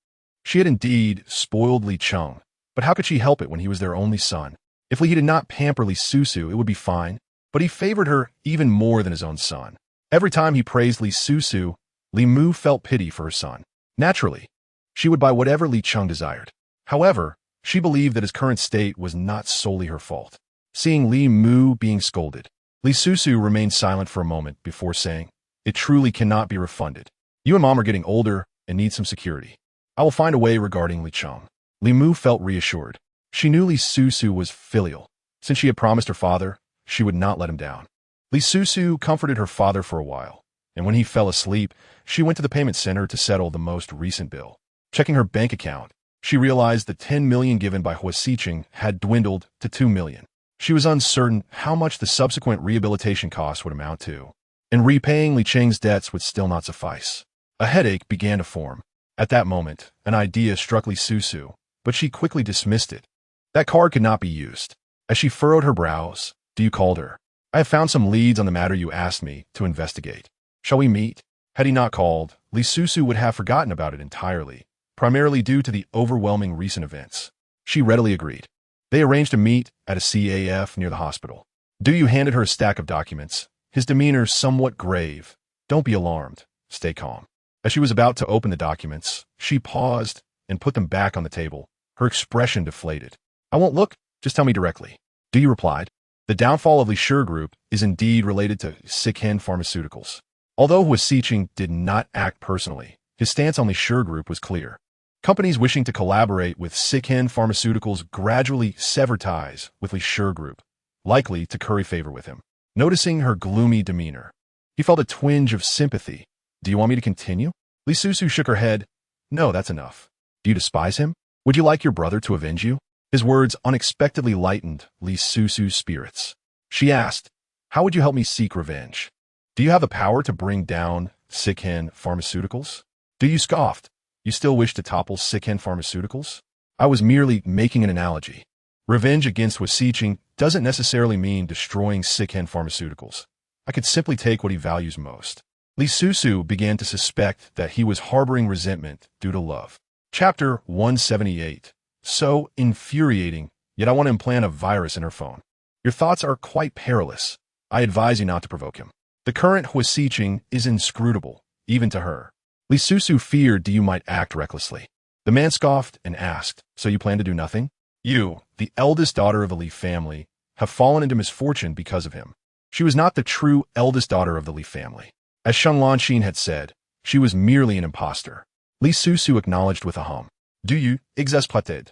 S1: She had indeed spoiled Li Cheng, but how could she help it when he was their only son? If Li did not pamper Li Susu, it would be fine, but he favored her even more than his own son. Every time he praised Li Susu, Li Mu felt pity for her son. Naturally, she would buy whatever Li Cheng desired. However, she believed that his current state was not solely her fault. Seeing Li Mu being scolded, Li Susu remained silent for a moment before saying, It truly cannot be refunded. You and Mom are getting older and need some security. I will find a way regarding Li Cheng. Li Mu felt reassured. She knew Li Susu was filial. Since she had promised her father, she would not let him down. Li Susu comforted her father for a while, and when he fell asleep, she went to the payment center to settle the most recent bill. Checking her bank account, she realized the 10 million given by Huo Sicheng had dwindled to 2 million. She was uncertain how much the subsequent rehabilitation costs would amount to, and repaying Li Cheng's debts would still not suffice. A headache began to form. At that moment, an idea struck Li Susu, but she quickly dismissed it. That card could not be used. As she furrowed her brows, Du called her. I have found some leads on the matter you asked me to investigate. Shall we meet? Had he not called, Li Susu would have forgotten about it entirely, primarily due to the overwhelming recent events. She readily agreed. They arranged to meet at a CAF near the hospital. Du handed her a stack of documents, his demeanor somewhat grave. Don't be alarmed. Stay calm. As she was about to open the documents, she paused and put them back on the table, her expression deflated. I won't look, just tell me directly. Du replied. The downfall of Li Susu Group is indeed related to Sicheng Pharmaceuticals. Although Huo Sicheng did not act personally, his stance on Li Susu Group was clear. Companies wishing to collaborate with Sicheng Pharmaceuticals gradually sever ties with Li Susu Group, likely to curry favor with him. Noticing her gloomy demeanor, he felt a twinge of sympathy. Do you want me to continue? Li Susu shook her head. No, that's enough. Do you despise him? Would you like your brother to avenge you? His words unexpectedly lightened Li Susu's spirits. She asked, How would you help me seek revenge? Do you have the power to bring down Sicheng Pharmaceuticals? Du scoffed. You still wish to topple Sicheng Pharmaceuticals? I was merely making an analogy. Revenge against Huo Sicheng doesn't necessarily mean destroying Sicheng Pharmaceuticals. I could simply take what he values most. Li Susu began to suspect that he was harboring resentment due to love. Chapter 178. So infuriating, yet I want to implant a virus in her phone. Your thoughts are quite perilous. I advise you not to provoke him. The current Huo Sicheng is inscrutable, even to her. Li Susu feared you might act recklessly. The man scoffed and asked, so you plan to do nothing? You, the eldest daughter of a Li family, have fallen into misfortune because of him. She was not the true eldest daughter of the Li family. As Shen Lanxin had said, she was merely an impostor. Li Susu acknowledged with a hum. Do you, exasperated?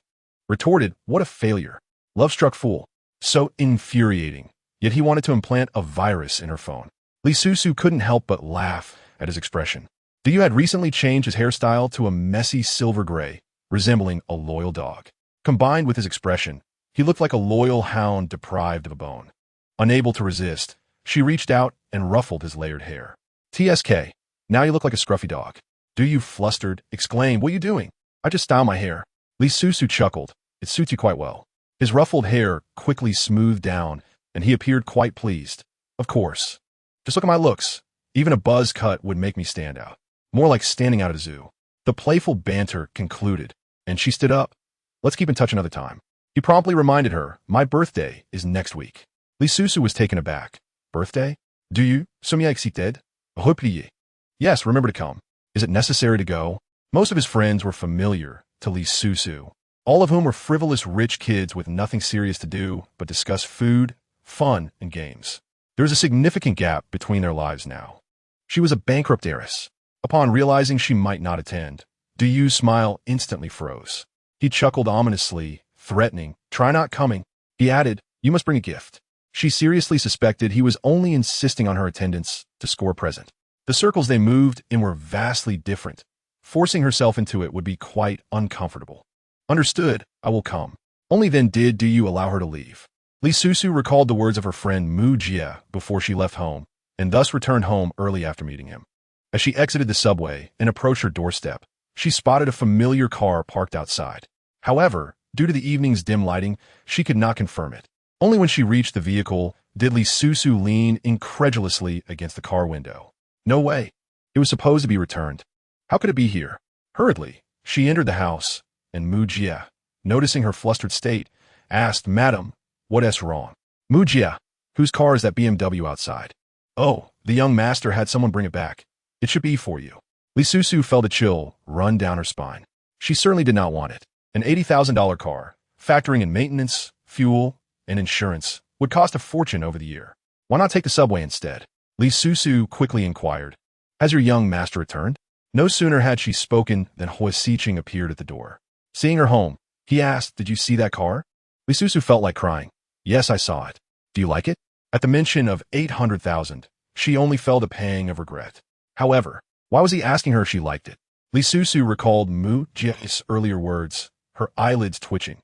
S1: Retorted, what a failure. Love-struck fool. So infuriating. Yet he wanted to implant a virus in her phone. Li Susu couldn't help but laugh at his expression. Du had recently changed his hairstyle to a messy silver gray, resembling a loyal dog. Combined with his expression, he looked like a loyal hound deprived of a bone. Unable to resist, she reached out and ruffled his layered hair. TSK, now you look like a scruffy dog. Do you, flustered, exclaimed, what are you doing? I just style my hair. Li Susu chuckled. It suits you quite well. His ruffled hair quickly smoothed down, and he appeared quite pleased. Of course. Just look at my looks. Even a buzz cut would make me stand out. More like standing out at a zoo. The playful banter concluded, and she stood up. Let's keep in touch another time. He promptly reminded her, my birthday is next week. Li Susu was taken aback. Birthday? Do you, somia excited? Replié. Yes, remember to come. Is it necessary to go? Most of his friends were familiar to Li Susu, all of whom were frivolous rich kids with nothing serious to do but discuss food, fun, and games. There was a significant gap between their lives now. She was a bankrupt heiress. Upon realizing she might not attend, Du Yu's smile instantly froze. He chuckled ominously, threatening, try not coming. He added, you must bring a gift. She seriously suspected he was only insisting on her attendance to score a present. The circles they moved in were vastly different. Forcing herself into it would be quite uncomfortable. Understood, I will come. Only then did Du Yu allow her to leave. Li Susu recalled the words of her friend Mu Jie before she left home, and thus returned home early after meeting him. As she exited the subway and approached her doorstep, she spotted a familiar car parked outside. However, due to the evening's dim lighting, she could not confirm it. Only when she reached the vehicle did Li Susu lean incredulously against the car window. No way. It was supposed to be returned. How could it be here? Hurriedly, she entered the house, and Mu Jie, noticing her flustered state, asked, Madam, what's wrong? Mu Jie, whose car is that BMW outside? Oh, the young master had someone bring it back. It should be for you. Li Susu felt a chill run down her spine. She certainly did not want it. An $80,000 car, factoring in maintenance, fuel, and insurance, would cost a fortune over the year. Why not take the subway instead? Li Susu quickly inquired. Has your young master returned? No sooner had she spoken than Huo Sicheng appeared at the door. Seeing her home, he asked, did you see that car? Li Susu felt like crying. Yes, I saw it. Do you like it? At the mention of 800,000, she only felt a pang of regret. However, why was he asking her if she liked it? Li Susu recalled Mu Jie's earlier words, her eyelids twitching.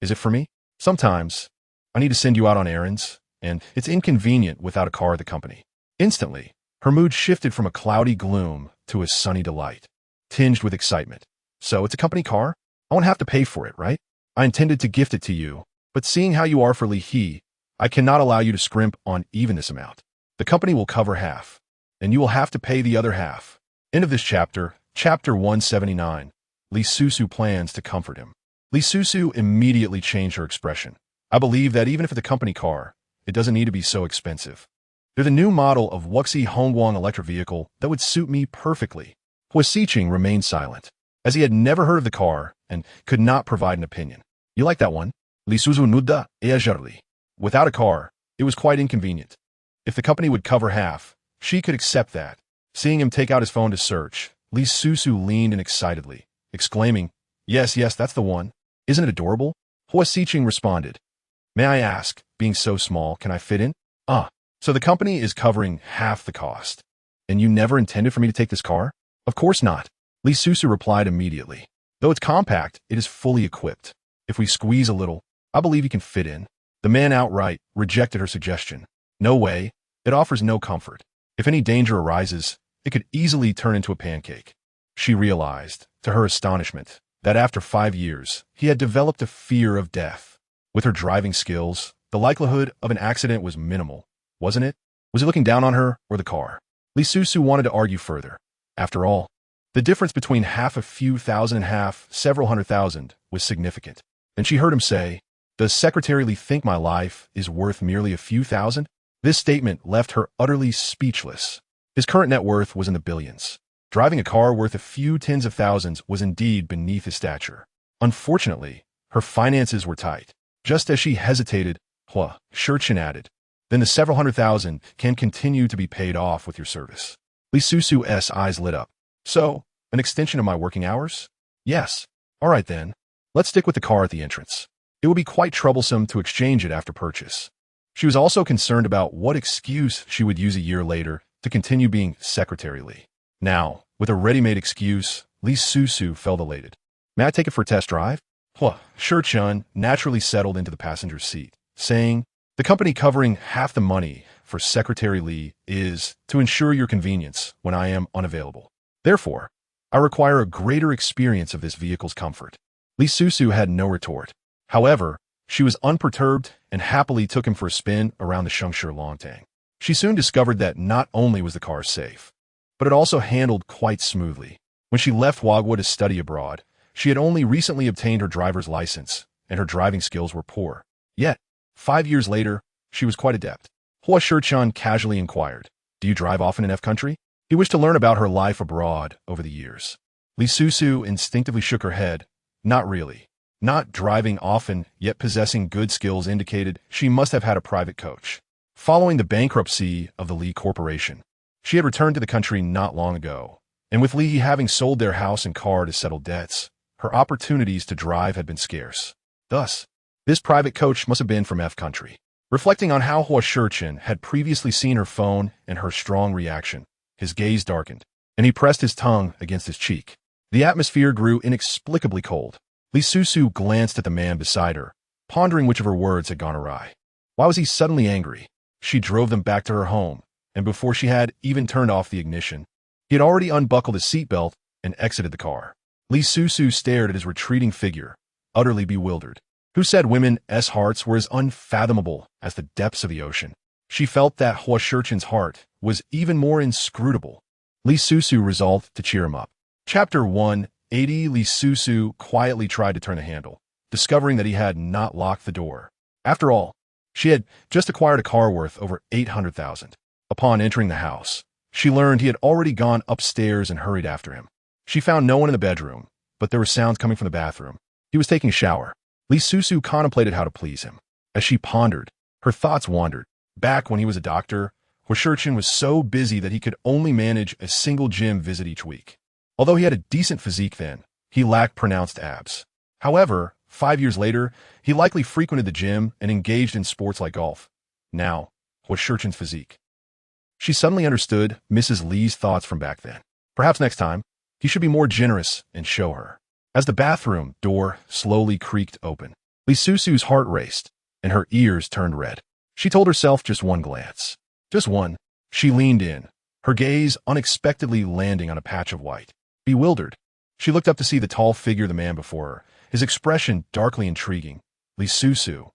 S1: Is it for me? Sometimes, I need to send you out on errands, and it's inconvenient without a car at the company. Instantly, her mood shifted from a cloudy gloom to a sunny delight, tinged with excitement. So it's a company car? I won't have to pay for it, right? I intended to gift it to you, but seeing how you are for Li He, I cannot allow you to scrimp on even this amount. The company will cover half, and you will have to pay the other half. End of this chapter, chapter 179. Li Susu plans to comfort him. Li Susu immediately changed her expression. I believe that even if it's a company car, it doesn't need to be so expensive. There's a new model of Wuxi Hongguang electric vehicle that would suit me perfectly. Huo Sicheng remained silent, as he had never heard of the car and could not provide an opinion. You like that one? Li Susu nuda eajarli. Without a car, it was quite inconvenient. If the company would cover half, she could accept that. Seeing him take out his phone to search, Li Susu leaned in excitedly, exclaiming, yes, that's the one. Isn't it adorable? Huo Sicheng responded. May I ask, being so small, can I fit in? So the company is covering half the cost. And you never intended for me to take this car? Of course not. Li Susu replied immediately. Though it's compact, it is fully equipped. If we squeeze a little, I believe you can fit in. The man outright rejected her suggestion. No way. It offers no comfort. If any danger arises, it could easily turn into a pancake. She realized, to her astonishment, that after 5 years, he had developed a fear of death. With her driving skills, the likelihood of an accident was minimal, wasn't it? Was he looking down on her or the car? Li Susu wanted to argue further. After all, the difference between half a few thousand and half several hundred thousand was significant. And she heard him say, "Does Secretary Li think my life is worth merely a few thousand?" This statement left her utterly speechless. His current net worth was in the billions. Driving a car worth a few tens of thousands was indeed beneath his stature. Unfortunately, her finances were tight. Just as she hesitated, Huo Sicheng added, "Then the several hundred thousand can continue to be paid off with your service." Li Susu's eyes lit up. "So, an extension of my working hours?" "Yes." "All right then. Let's stick with the car at the entrance. It will be quite troublesome to exchange it after purchase." She was also concerned about what excuse she would use a year later to continue being Secretary Li. Now, with a ready-made excuse, Li Susu felt elated. "May I take it for a test drive?" Huo Sicheng naturally settled into the passenger seat, saying, "The company covering half the money for Secretary Li is to ensure your convenience when I am unavailable. Therefore, I require a greater experience of this vehicle's comfort." Li Susu had no retort. However, she was unperturbed and happily took him for a spin around the Shengshi Longtang. She soon discovered that not only was the car safe, but it also handled quite smoothly. When she left Wagwa to study abroad, she had only recently obtained her driver's license, and her driving skills were poor. Yet, 5 years later, she was quite adept. Huo Sicheng casually inquired, "Do you drive often in F country?" He wished to learn about her life abroad over the years. Li Susu instinctively shook her head. Not really. Not driving often, yet possessing good skills indicated she must have had a private coach. Following the bankruptcy of the Li Corporation, she had returned to the country not long ago, and with Li having sold their house and car to settle debts, her opportunities to drive had been scarce. Thus, this private coach must have been from F country. Reflecting on how Huo Sicheng had previously seen her phone and her strong reaction, his gaze darkened, and he pressed his tongue against his cheek. The atmosphere grew inexplicably cold. Li Susu glanced at the man beside her, pondering which of her words had gone awry. Why was he suddenly angry? She drove them back to her home, and before she had even turned off the ignition, he had already unbuckled his seatbelt and exited the car. Li Susu stared at his retreating figure, utterly bewildered. Who said women's hearts were as unfathomable as the depths of the ocean? She felt that Huo Sicheng's heart was even more inscrutable. Li Susu resolved to cheer him up. Chapter 180. Li Susu quietly tried to turn the handle, discovering that he had not locked the door. After all, she had just acquired a car worth over 800,000. Upon entering the house, she learned he had already gone upstairs and hurried after him. She found no one in the bedroom, but there were sounds coming from the bathroom. He was taking a shower. Li Susu contemplated how to please him. As she pondered, her thoughts wandered. Back when he was a doctor, Huo Sicheng was so busy that he could only manage a single gym visit each week. Although he had a decent physique then, he lacked pronounced abs. However, 5 years later, he likely frequented the gym and engaged in sports like golf. Now, Huo Sicheng's physique. She suddenly understood Mrs. Li's thoughts from back then. Perhaps next time, he should be more generous and show her. As the bathroom door slowly creaked open, Li Susu's heart raced, and her ears turned red. She told herself just one glance. Just one. She leaned in, her gaze unexpectedly landing on a patch of white. Bewildered, she looked up to see the tall figure of the man before her, his expression darkly intriguing. "Li Susu,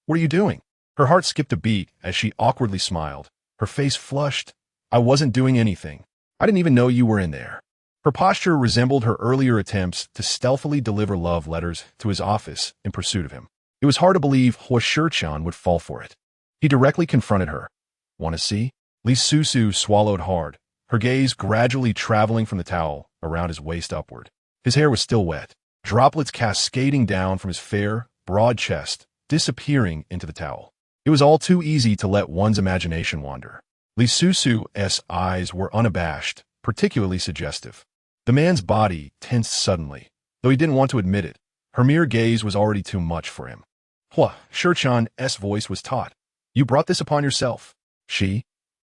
S1: what are you doing?" Her heart skipped a beat as she awkwardly smiled. Her face flushed. "I wasn't doing anything. I didn't even know you were in there." Her posture resembled her earlier attempts to stealthily deliver love letters to his office in pursuit of him. It was hard to believe Huo Sicheng would fall for it. He directly confronted her. "Want to see?" Li Susu swallowed hard, her gaze gradually traveling from the towel around his waist upward. His hair was still wet, droplets cascading down from his fair, broad chest, disappearing into the towel. It was all too easy to let one's imagination wander. Li Susu's eyes were unabashed, particularly suggestive. The man's body tensed suddenly, though he didn't want to admit it. Her mere gaze was already too much for him. Huo Sicheng's voice was taut. "You brought this upon yourself." She?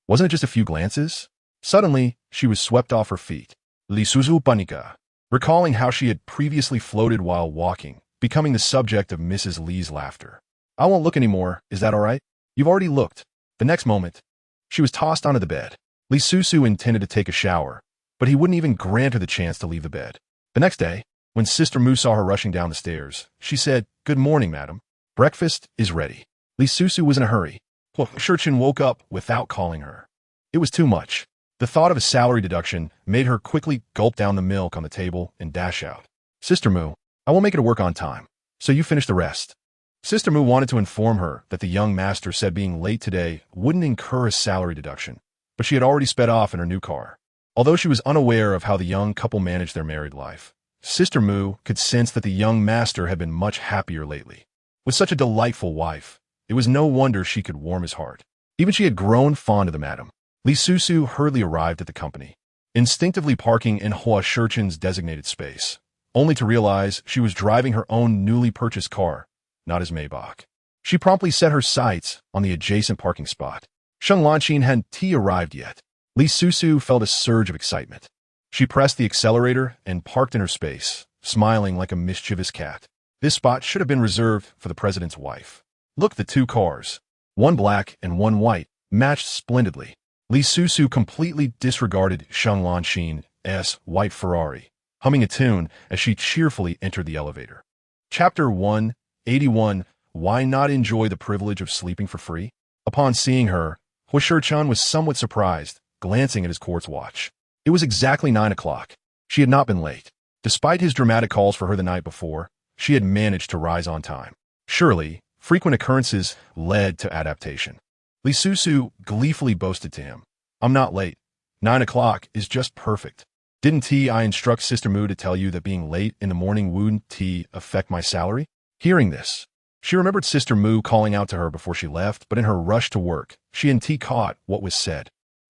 S1: Wasn't it just a few glances? Suddenly, she was swept off her feet. Li Susu panika, recalling how she had previously floated while walking, becoming the subject of Mrs. Li's laughter. "I won't look anymore, is that all right?" "You've already looked." The next moment, she was tossed onto the bed. Li Susu intended to take a shower, but he wouldn't even grant her the chance to leave the bed. The next day, when Sister Mu saw her rushing down the stairs, she said, "Good morning, madam. Breakfast is ready." Li Susu was in a hurry. Huo Sicheng woke up without calling her. It was too much. The thought of a salary deduction made her quickly gulp down the milk on the table and dash out. Sister Mu, I will make it to work on time, so you finish the rest. Sister Mu wanted to inform her that the young master said being late today wouldn't incur a salary deduction, but she had already sped off in her new car. Although she was unaware of how the young couple managed their married life, Sister Mu could sense that the young master had been much happier lately. With such a delightful wife, it was no wonder she could warm his heart. Even she had grown fond of the madam. Li Susu hurriedly arrived at the company, instinctively parking in Huo Sicheng's designated space, only to realize she was driving her own newly purchased car, not his Maybach. She promptly set her sights on the adjacent parking spot. Sheng Lanqin hadn't arrived yet. Li Susu felt a surge of excitement. She pressed the accelerator and parked in her space, smiling like a mischievous cat. This spot should have been reserved for the president's wife. Look, the two cars, one black and one white, matched splendidly. Li Susu completely disregarded Sheng Lanqin's white Ferrari, humming a tune as she cheerfully entered the elevator. Chapter 181. Why not enjoy the privilege of sleeping for free? Upon seeing her, Huo Sicheng was somewhat surprised, glancing at his quartz watch. It was exactly 9 o'clock. She had not been late. Despite his dramatic calls for her the night before, she had managed to rise on time. Surely, frequent occurrences led to adaptation. Li Susu gleefully boasted to him, I'm not late. 9 o'clock is just perfect. Didn't I instruct Sister Mu to tell you that being late in the morning wouldn't affect my salary? Hearing this, she remembered Sister Mu calling out to her before she left, but in her rush to work, she and caught what was said.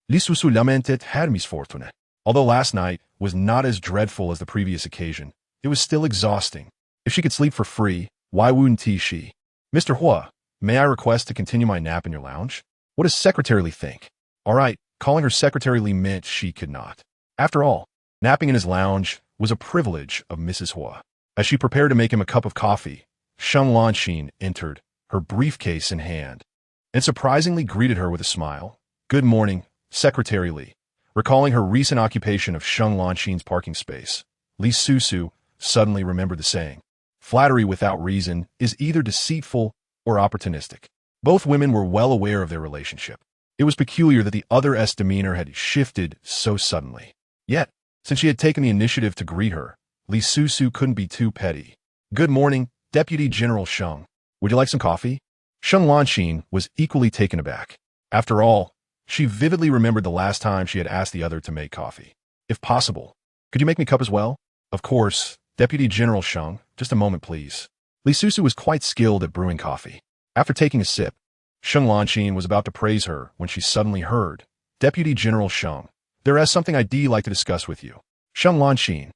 S1: Li Susu lamented her misfortune. Although last night was not as dreadful as the previous occasion, it was still exhausting. If she could sleep for free, why wouldn't she? Mr. Huo, may I request to continue my nap in your lounge? What does Secretary Li think? All right, calling her Secretary Li meant she could not. After all, napping in his lounge was a privilege of Mrs. Huo. As she prepared to make him a cup of coffee, Sheng Lanqin entered, her briefcase in hand, and surprisingly greeted her with a smile. Good morning, Secretary Li. Recalling her recent occupation of Sheng Lanqin's parking space, Li Susu suddenly remembered the saying, flattery without reason is either deceitful or opportunistic. Both women were well aware of their relationship. It was peculiar that the other's demeanor had shifted so suddenly. Yet, since she had taken the initiative to greet her, Li Susu couldn't be too petty. Good morning, Deputy General Sheng. Would you like some coffee? Sheng Lanqin was equally taken aback. After all, she vividly remembered the last time she had asked the other to make coffee. If possible, could you make me a cup as well? Of course, Deputy General Sheng. Just a moment, please. Li Susu was quite skilled at brewing coffee. After taking a sip, Sheng Lanqin was about to praise her when she suddenly heard, Deputy General Sheng, there is something I'd like to discuss with you. Sheng Lanqin,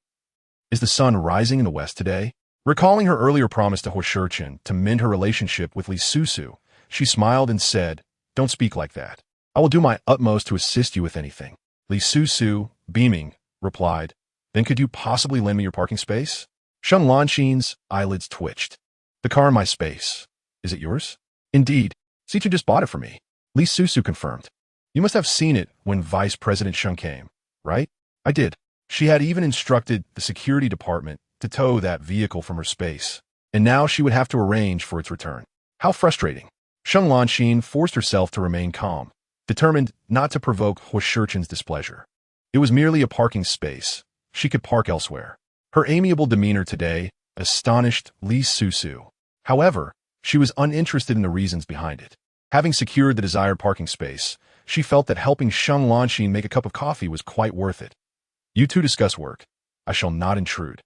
S1: is the sun rising in the west today? Recalling her earlier promise to Huo Sicheng to mend her relationship with Li Susu, she smiled and said, don't speak like that. I will do my utmost to assist you with anything. Li Susu, beaming, replied, then could you possibly lend me your parking space? Sheng Lanqin's eyelids twitched. The car in my space. Is it yours? Indeed. Sicheng just bought it for me. Li Susu confirmed. You must have seen it when Vice President Sheng came, right? I did. She had even instructed the security department to tow that vehicle from her space, and now she would have to arrange for its return. How frustrating. Sheng Lanqin forced herself to remain calm, determined not to provoke Huo Sicheng's displeasure. It was merely a parking space. She could park elsewhere. Her amiable demeanor today astonished Li Susu. However, she was uninterested in the reasons behind it. Having secured the desired parking space, she felt that helping Sheng Lanqin make a cup of coffee was quite worth it. You two discuss work. I shall not intrude.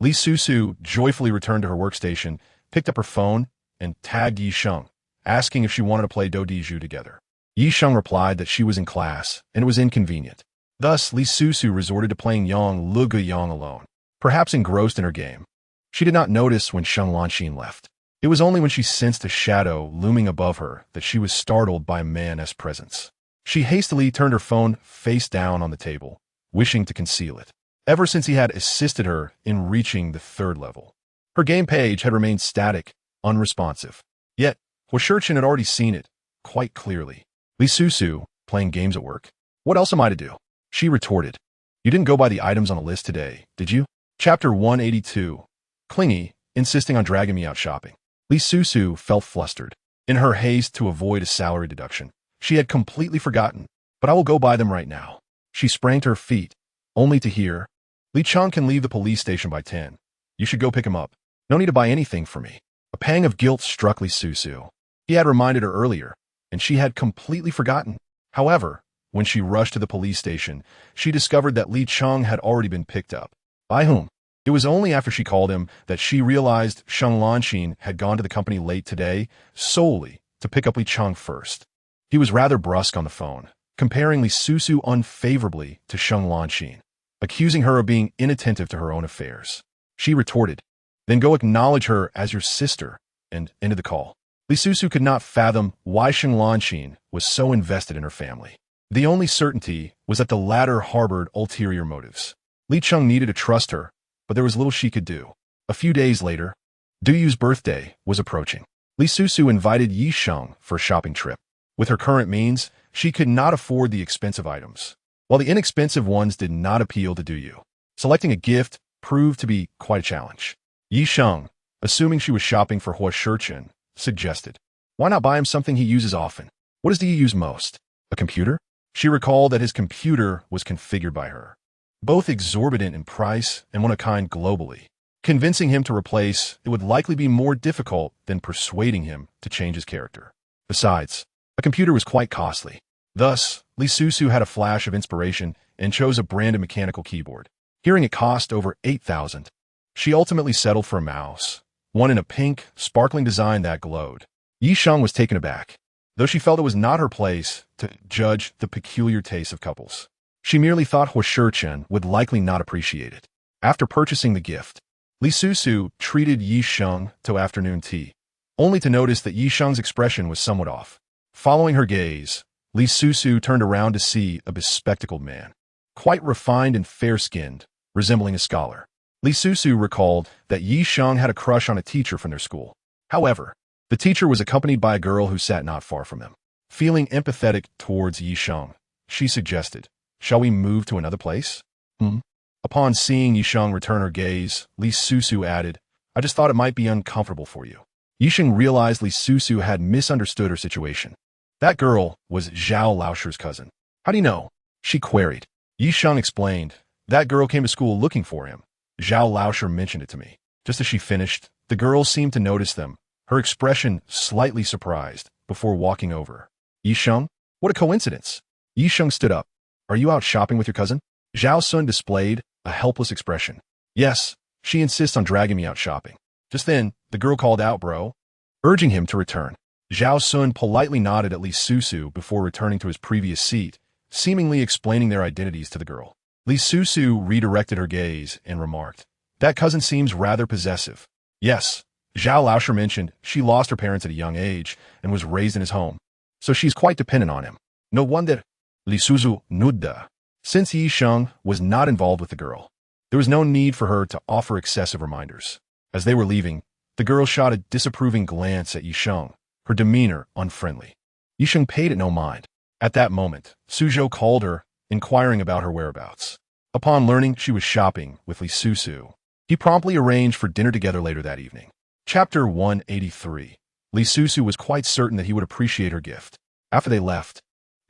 S1: Li Susu joyfully returned to her workstation, picked up her phone, and tagged Yi Sheng, asking if she wanted to play Do Di Zhu together. Yi Sheng replied that she was in class, and it was inconvenient. Thus, Li Susu resorted to playing Yang Luga Yang alone, perhaps engrossed in her game. She did not notice when Sheng Lanqin left. It was only when she sensed a shadow looming above her that she was startled by a man's presence. She hastily turned her phone face down on the table, wishing to conceal it. Ever since he had assisted her in reaching the 3rd level, her game page had remained static, unresponsive. Yet, Huo Sicheng had already seen it, quite clearly. Li Susu, playing games at work. What else am I to do? She retorted. You didn't go by the items on the list today, did you? Chapter 182. Clingy, insisting on dragging me out shopping. Li Susu felt flustered. In her haste to avoid a salary deduction, she had completely forgotten, but I will go buy them right now. She sprang to her feet, only to hear, Li Cheng can leave the police station by 10. You should go pick him up. No need to buy anything for me. A pang of guilt struck Li Susu. He had reminded her earlier, and she had completely forgotten. However, when she rushed to the police station, she discovered that Li Cheng had already been picked up. By whom? It was only after she called him that she realized Sheng Lanxin had gone to the company late today solely to pick up Li Cheng first. He was rather brusque on the phone, comparing Li Susu unfavorably to Sheng Lanxin, accusing her of being inattentive to her own affairs. She retorted, "Then go acknowledge her as your sister," and ended the call. Li Susu could not fathom why Sheng Lanxin was so invested in her family. The only certainty was that the latter harbored ulterior motives. Li Cheng needed to trust her, but there was little she could do. A few days later, Du Yu's birthday was approaching. Li Susu invited Yi Sheng for a shopping trip. With her current means, she could not afford the expensive items, while the inexpensive ones did not appeal to Du Yu. Selecting a gift proved to be quite a challenge. Yi Sheng, assuming she was shopping for Huo Sicheng, suggested, "Why not buy him something he uses often? What does Du Yu use most? A computer?" She recalled that his computer was configured by her, both exorbitant in price and one of a kind globally. Convincing him to replace it would likely be more difficult than persuading him to change his character. Besides, a computer was quite costly. Thus, Li Susu had a flash of inspiration and chose a branded mechanical keyboard. Hearing it cost over 8,000, she ultimately settled for a mouse, one in a pink, sparkling design that glowed. Yi Sheng was taken aback, though she felt it was not her place to judge the peculiar tastes of couples. She merely thought Huo Sicheng would likely not appreciate it. After purchasing the gift, Li Susu treated Yi Sheng to afternoon tea, only to notice that Yi Sheng's expression was somewhat off. Following her gaze, Li Susu turned around to see a bespectacled man, quite refined and fair-skinned, resembling a scholar. Li Susu recalled that Yi Sheng had a crush on a teacher from their school. However, the teacher was accompanied by a girl who sat not far from him. Feeling empathetic towards Yi Sheng, she suggested, "Shall we move to another place?" Upon seeing Yi Sheng return her gaze, Li Susu added, "I just thought it might be uncomfortable for you." Yi Sheng realized Li Susu had misunderstood her situation. That girl was Zhao Laosher's cousin. "How do you know?" she queried. Yi Sheng explained, "That girl came to school looking for him. Zhao Laosher mentioned it to me." Just as she finished, the girl seemed to notice them, her expression slightly surprised, before walking over. "Yi Sheng? What a coincidence." Yi Sheng stood up. "Are you out shopping with your cousin?" Zhao Sun displayed a helpless expression. "Yes, she insists on dragging me out shopping." Just then, the girl called out, "Bro," urging him to return. Zhao Sun politely nodded at Li Susu before returning to his previous seat, seemingly explaining their identities to the girl. Li Susu redirected her gaze and remarked, "That cousin seems rather possessive." "Yes," Zhao Laosher mentioned, she lost her parents at a young age and was raised in his home, so she's quite dependent on him. No wonder. Li Susu nudda. Since Yi Sheng was not involved with the girl, there was no need for her to offer excessive reminders. As they were leaving, the girl shot a disapproving glance at Yi Sheng, her demeanor unfriendly. Yi Sheng paid it no mind. At that moment, Suzhou called her, inquiring about her whereabouts. Upon learning she was shopping with Li Susu, he promptly arranged for dinner together later that evening. Chapter 183. Li Susu was quite certain that he would appreciate her gift. After they left,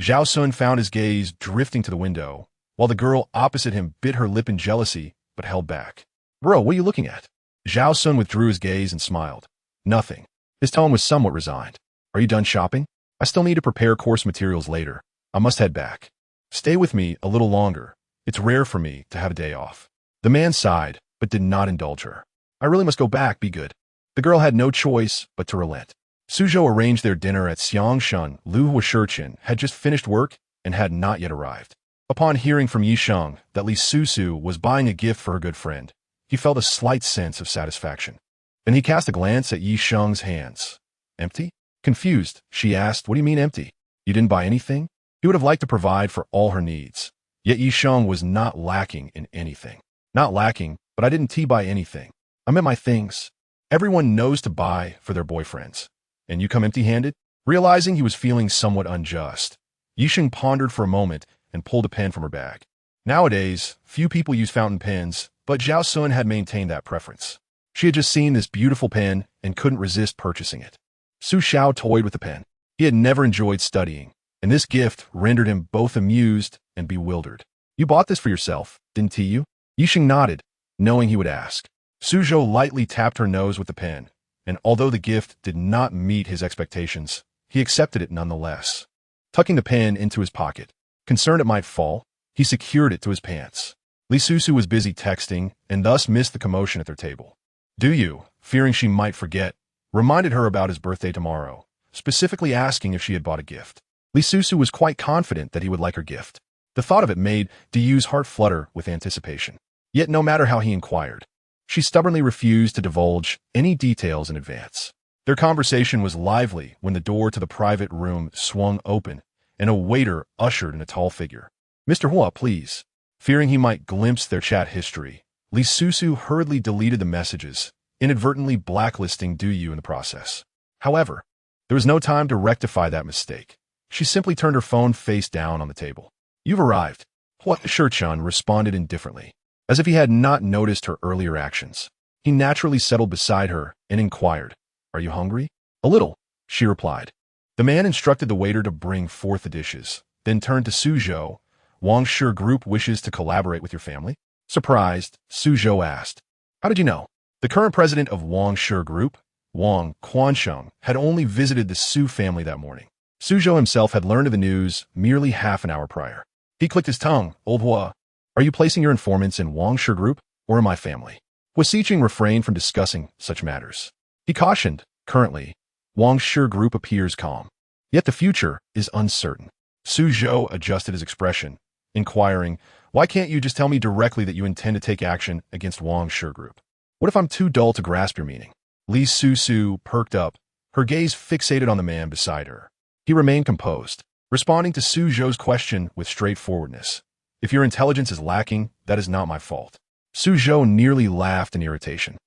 S1: Zhao Sun found his gaze drifting to the window, while the girl opposite him bit her lip in jealousy, but held back. "Bro, what are you looking at?" Zhao Sun withdrew his gaze and smiled. "Nothing." His tone was somewhat resigned. "Are you done shopping? I still need to prepare course materials later. I must head back. Stay with me a little longer. It's rare for me to have a day off." The man sighed, but did not indulge her. "I really must go back, be good." The girl had no choice but to relent. Suzhou arranged their dinner at Xiangshan. Huo Sicheng had just finished work and had not yet arrived. Upon hearing from Yi Sheng that Li Susu was buying a gift for her good friend, he felt a slight sense of satisfaction. Then he cast a glance at Yi Sheng's hands. "Empty?" Confused, she asked, "What do you mean empty? You didn't buy anything?" He would have liked to provide for all her needs. Yet Yi Sheng was not lacking in anything. "Not lacking, but I didn't buy anything. I meant my things. Everyone knows to buy for their boyfriends. And you come empty-handed?" Realizing he was feeling somewhat unjust, Yi Sheng pondered for a moment and pulled a pen from her bag. Nowadays, few people use fountain pens, but Zhao Sun had maintained that preference. She had just seen this beautiful pen and couldn't resist purchasing it. Su Xiao toyed with the pen. He had never enjoyed studying, and this gift rendered him both amused and bewildered. You bought this for yourself, didn't you? Yixing nodded, knowing he would ask. Suzhou lightly tapped her nose with the pen, and although the gift did not meet his expectations, he accepted it nonetheless. Tucking the pen into his pocket, concerned it might fall, he secured it to his pants. Li Susu was busy texting and thus missed the commotion at their table. Du Yu, fearing she might forget, reminded her about his birthday tomorrow, specifically asking if she had bought a gift. Li Susu was quite confident that he would like her gift. The thought of it made Du Yu's heart flutter with anticipation. Yet no matter how he inquired, she stubbornly refused to divulge any details in advance. Their conversation was lively when the door to the private room swung open and a waiter ushered in a tall figure. Mr. Huo, please. Fearing he might glimpse their chat history, Li Susu hurriedly deleted the messages, inadvertently blacklisting Du Yu in the process. However, there was no time to rectify that mistake. She simply turned her phone face down on the table. You've arrived. Huo Sicheng responded indifferently, as if he had not noticed her earlier actions. He naturally settled beside her and inquired, Are you hungry? A little, she replied. The man instructed the waiter to bring forth the dishes, then turned to Suzhou. Wangshe Group wishes to collaborate with your family? Surprised, Suzhou asked. How did you know? The current president of Wangshe Group, Wang Quansheng, had only visited the Su family that morning. Suzhou himself had learned of the news merely half an hour prior. He clicked his tongue. Old Hua, are you placing your informants in Wangshe Group or in my family? Huo Sicheng refrained from discussing such matters. He cautioned, currently, Wangshe Group appears calm. Yet the future is uncertain. Suzhou adjusted his expression, inquiring, Why can't you just tell me directly that you intend to take action against Wangshe Group? What if I'm too dull to grasp your meaning? Li Susu perked up, her gaze fixated on the man beside her. He remained composed, responding to Suzhou's question with straightforwardness. If your intelligence is lacking, that is not my fault. Suzhou nearly laughed in irritation,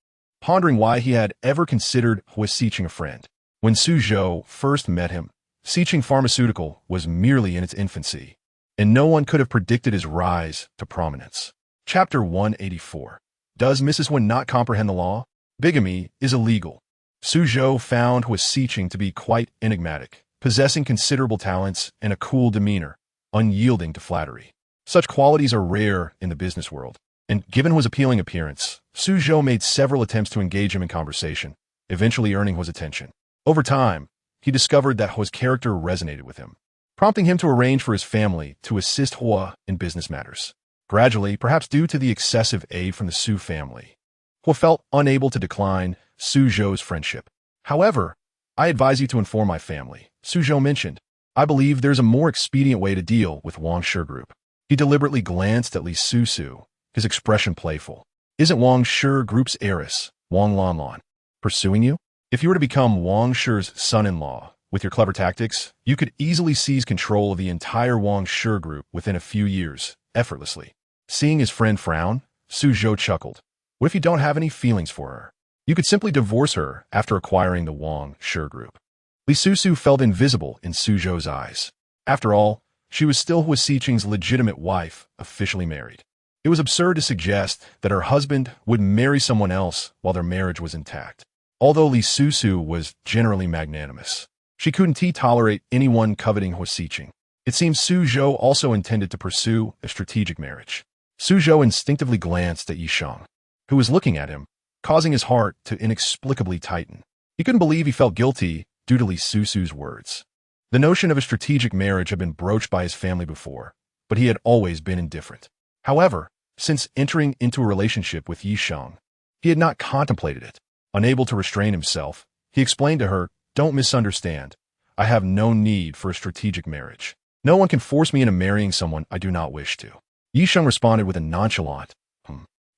S1: pondering why he had ever considered Huo Sicheng a friend. When Suzhou first met him, Sicheng Pharmaceutical was merely in its infancy, and no one could have predicted his rise to prominence. Chapter 184. Does Mrs. Wen not comprehend the law? Bigamy is illegal. Suzhou found Huo Sicheng to be quite enigmatic, possessing considerable talents and a cool demeanor, unyielding to flattery. Such qualities are rare in the business world, and given Huo's appealing appearance, Suzhou made several attempts to engage him in conversation, eventually earning Huo's attention. Over time, he discovered that Huo's character resonated with him, prompting him to arrange for his family to assist Huo in business matters. Gradually, perhaps due to the excessive aid from the Su family, Huo felt unable to decline Suzhou's friendship. However, I advise you to inform my family, Suzhou mentioned. I believe there's a more expedient way to deal with Wangshe Group. He deliberately glanced at Li Susu, his expression playful. Isn't Wangshe Group's heiress, Wang Lanlan, pursuing you? If you were to become Wangshe's son-in-law, with your clever tactics, you could easily seize control of the entire Wangshe Group within a few years, effortlessly. Seeing his friend frown, Suzhou chuckled. What if you don't have any feelings for her? You could simply divorce her after acquiring the Wangshe Group. Li Susu felt invisible in Suzhou's eyes. After all, she was still Huo Sicheng's legitimate wife, officially married. It was absurd to suggest that her husband would marry someone else while their marriage was intact. Although Li Susu was generally magnanimous, she couldn't tolerate anyone coveting Huo Sicheng. It seems Suzhou also intended to pursue a strategic marriage. Suzhou instinctively glanced at Yisheng, who was looking at him, causing his heart to inexplicably tighten. He couldn't believe he felt guilty due to Li Susu's words. The notion of a strategic marriage had been broached by his family before, but he had always been indifferent. However, since entering into a relationship with Yisheng, he had not contemplated it. Unable to restrain himself, he explained to her, Don't misunderstand. I have no need for a strategic marriage. No one can force me into marrying someone I do not wish to. Yisheng responded with a nonchalant,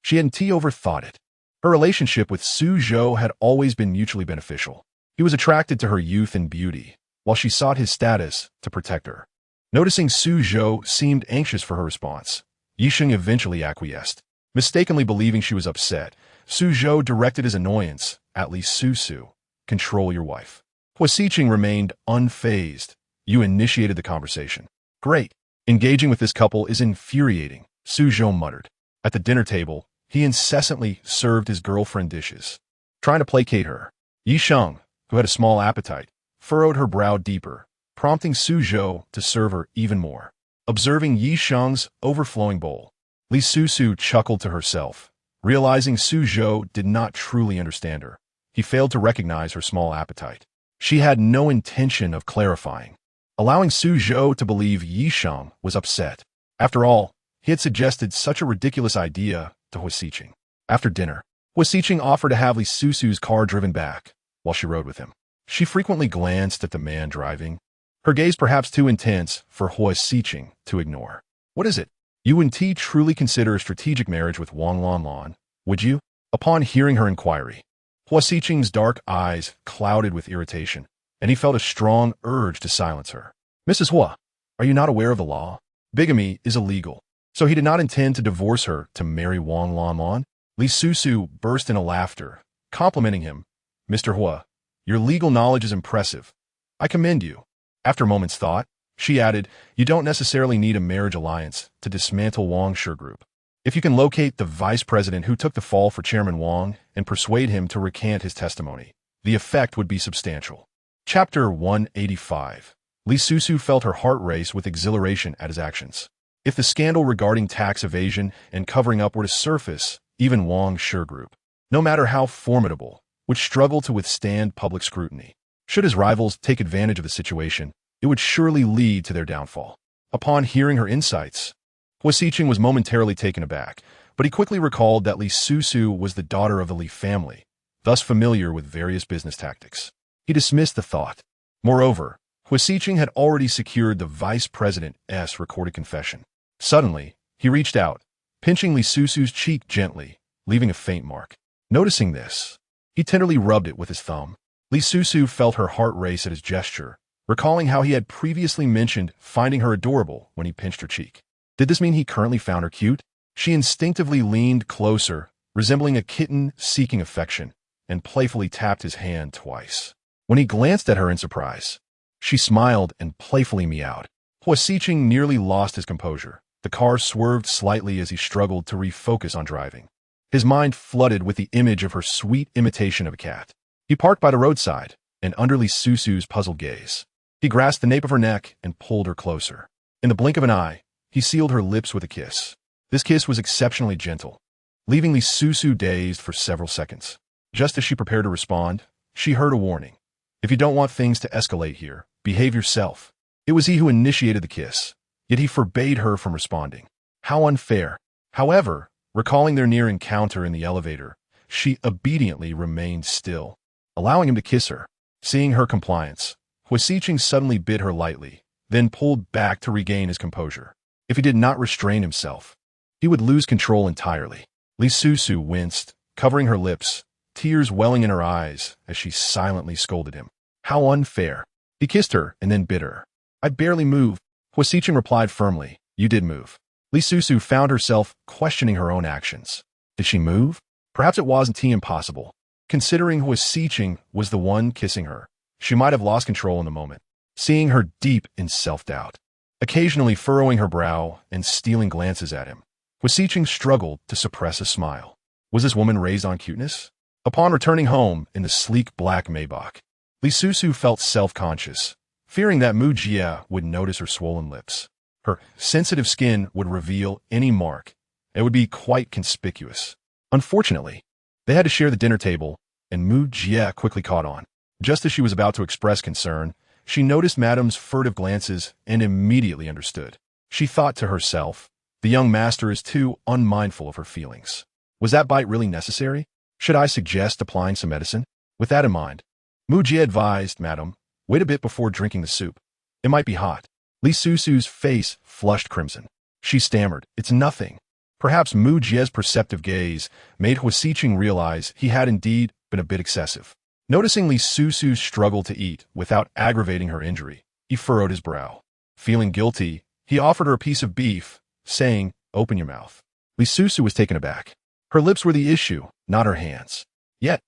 S1: She hadn't overthought it. Her relationship with Suzhou had always been mutually beneficial. He was attracted to her youth and beauty, while she sought his status to protect her. Noticing Suzhou seemed anxious for her response, Yisheng eventually acquiesced. Mistakenly believing she was upset, Suzhou directed his annoyance at Li Susu. Control your wife. Huo Sicheng remained unfazed. You initiated the conversation. Great. Engaging with this couple is infuriating, Suzhou muttered. At the dinner table, he incessantly served his girlfriend dishes, trying to placate her. Yisheng, who had a small appetite, furrowed her brow deeper, prompting Su Zhou to serve her even more. Observing Yi Sheng's overflowing bowl, Li Susu chuckled to herself, realizing Su Zhou did not truly understand her. He failed to recognize her small appetite. She had no intention of clarifying, allowing Su Zhou to believe Yi Sheng was upset. After all, he had suggested such a ridiculous idea to Huo Sicheng. After dinner, Huo Sicheng offered to have Li Susu's car driven back while she rode with him. She frequently glanced at the man driving, her gaze perhaps too intense for Huo Sicheng to ignore. "What is it? You wouldn't truly consider a strategic marriage with Wang Lanlan, would you?" Upon hearing her inquiry, Huo Sicheng's dark eyes clouded with irritation, and he felt a strong urge to silence her. "Mrs. Huo, are you not aware of the law? Bigamy is illegal." So he did not intend to divorce her to marry Wang Lanlan? Li Susu burst into laughter, complimenting him. "Mr. Huo, your legal knowledge is impressive. I commend you." After a moment's thought, she added, "You don't necessarily need a marriage alliance to dismantle Wang Shi Group. If you can locate the vice president who took the fall for Chairman Wang and persuade him to recant his testimony, the effect would be substantial." Chapter 185. Li Susu felt her heart race with exhilaration at his actions. If the scandal regarding tax evasion and covering up were to surface, even Wang Shi Group, no matter how formidable, would struggle to withstand public scrutiny. Should his rivals take advantage of the situation, it would surely lead to their downfall. Upon hearing her insights, Huo Sicheng was momentarily taken aback, but he quickly recalled that Li Susu was the daughter of the Li family, thus familiar with various business tactics. He dismissed the thought. Moreover, Huo Sicheng had already secured the vice president's recorded confession. Suddenly, he reached out, pinching Li Susu's cheek gently, leaving a faint mark. Noticing this, he tenderly rubbed it with his thumb. Li Susu felt her heart race at his gesture, recalling how he had previously mentioned finding her adorable when he pinched her cheek. Did this mean he currently found her cute? She instinctively leaned closer, resembling a kitten seeking affection, and playfully tapped his hand twice. When he glanced at her in surprise, she smiled and playfully meowed. Huo Sicheng nearly lost his composure. The car swerved slightly as he struggled to refocus on driving. His mind flooded with the image of her sweet imitation of a cat. He parked by the roadside, and under Li Susu's puzzled gaze, he grasped the nape of her neck and pulled her closer. In the blink of an eye, he sealed her lips with a kiss. This kiss was exceptionally gentle, leaving Li Susu dazed for several seconds. Just as she prepared to respond, she heard a warning. "If you don't want things to escalate here, behave yourself." It was he who initiated the kiss, yet he forbade her from responding. How unfair. However, recalling their near encounter in the elevator, she obediently remained still, allowing him to kiss her. Seeing her compliance, Huo Sicheng suddenly bit her lightly, then pulled back to regain his composure. If he did not restrain himself, he would lose control entirely. Li Susu winced, covering her lips, tears welling in her eyes as she silently scolded him. How unfair. He kissed her and then bit her. "I barely moved." Huo Sicheng replied firmly, "You did move." Li Susu found herself questioning her own actions. Did she move? Perhaps it wasn't impossible. Considering Huo Sicheng was the one kissing her, she might have lost control in the moment. Seeing her deep in self-doubt, occasionally furrowing her brow and stealing glances at him, Huo Sicheng struggled to suppress a smile. Was this woman raised on cuteness? Upon returning home in the sleek black Maybach, Li Susu felt self-conscious, fearing that Mu Jie would notice her swollen lips. Her sensitive skin would reveal any mark. It would be quite conspicuous. Unfortunately, they had to share the dinner table, and Mu Jie quickly caught on. Just as she was about to express concern, she noticed Madame's furtive glances and immediately understood. She thought to herself, the young master is too unmindful of her feelings. Was that bite really necessary? Should I suggest applying some medicine? With that in mind, Mu Jie advised, "Madame, wait a bit before drinking the soup. It might be hot." Li Susu's face flushed crimson. She stammered, "It's nothing." Perhaps Mu Jie's perceptive gaze made Huo Sicheng realize he had indeed been a bit excessive. Noticing Li Susu's struggle to eat without aggravating her injury, he furrowed his brow. Feeling guilty, he offered her a piece of beef, saying, "Open your mouth." Li Susu was taken aback. Her lips were the issue, not her hands. Yet,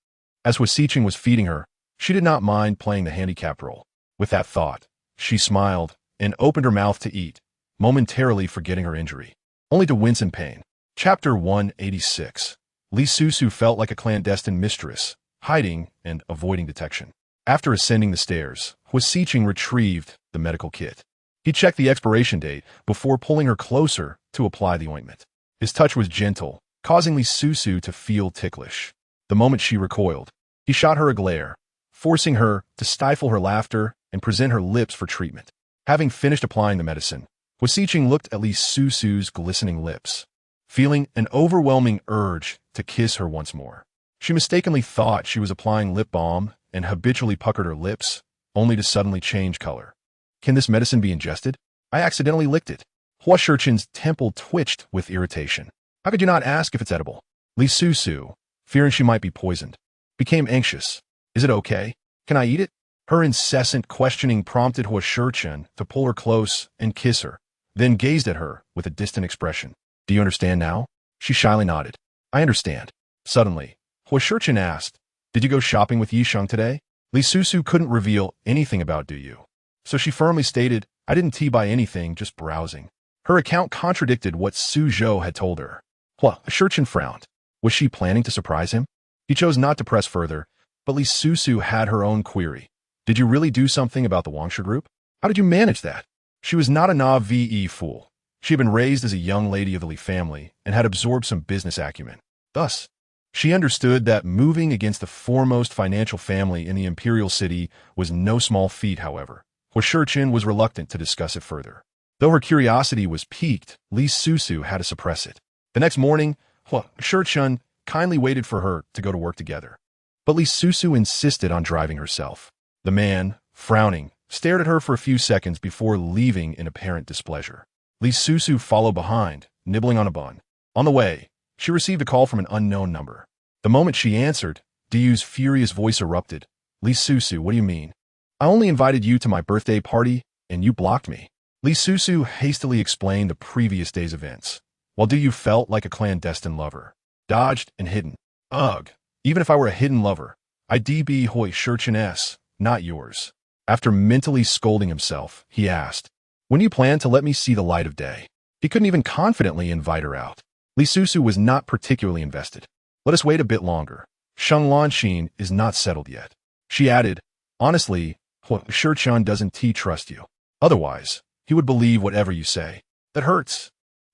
S1: as Huo Sicheng was feeding her, she did not mind playing the handicapped role. With that thought, she smiled and opened her mouth to eat, momentarily forgetting her injury, only to wince in pain. Chapter 186. Li Susu felt like a clandestine mistress, hiding and avoiding detection. After ascending the stairs, Huo Sicheng retrieved the medical kit. He checked the expiration date before pulling her closer to apply the ointment. His touch was gentle, causing Li Susu to feel ticklish. The moment she recoiled, he shot her a glare, forcing her to stifle her laughter and present her lips for treatment. Having finished applying the medicine, Huo Sicheng looked at Li Susu's glistening lips, feeling an overwhelming urge to kiss her once more. She mistakenly thought she was applying lip balm and habitually puckered her lips, only to suddenly change color. Can this medicine be ingested? I accidentally licked it. Huo Sichen's temple twitched with irritation. How could you not ask if it's edible? Li Susu, fearing she might be poisoned, became anxious. Is it okay? Can I eat it? Her incessant questioning prompted Huo Sicheng to pull her close and kiss her, then gazed at her with a distant expression. Do you understand now? She shyly nodded. I understand. Suddenly, Huo Sicheng asked, did you go shopping with Yisheng today? Li Susu couldn't reveal anything about do you, so she firmly stated, I didn't buy anything, just browsing. Her account contradicted what Su Zhou had told her. Huo Sicheng frowned. Was she planning to surprise him? He chose not to press further, but Li Susu had her own query. Did you really do something about the Wangsha group? How did you manage that? She was not a naive fool. She had been raised as a young lady of the Li family and had absorbed some business acumen. Thus, she understood that moving against the foremost financial family in the imperial city was no small feat, however. Huo Sicheng was reluctant to discuss it further. Though her curiosity was piqued, Li Susu had to suppress it. The next morning, Huo Sicheng kindly waited for her to go to work together. But Li Susu insisted on driving herself. The man, frowning, stared at her for a few seconds before leaving in apparent displeasure. Li Susu followed behind, nibbling on a bun. On the way, she received a call from an unknown number. The moment she answered, Diyu's furious voice erupted. Li Susu, what do you mean? I only invited you to my birthday party, and you blocked me. Li Susu hastily explained the previous day's events, while Diyu felt like a clandestine lover, dodged and hidden. Ugh, even if I were a hidden lover, I'd be Huo Sichen's, not yours. After mentally scolding himself, he asked, when do you plan to let me see the light of day? He couldn't even confidently invite her out. Li Susu was not particularly invested. Let us wait a bit longer. Sheng Lanxin is not settled yet. She added, honestly, Huo Sicheng doesn't trust you. Otherwise, he would believe whatever you say. That hurts.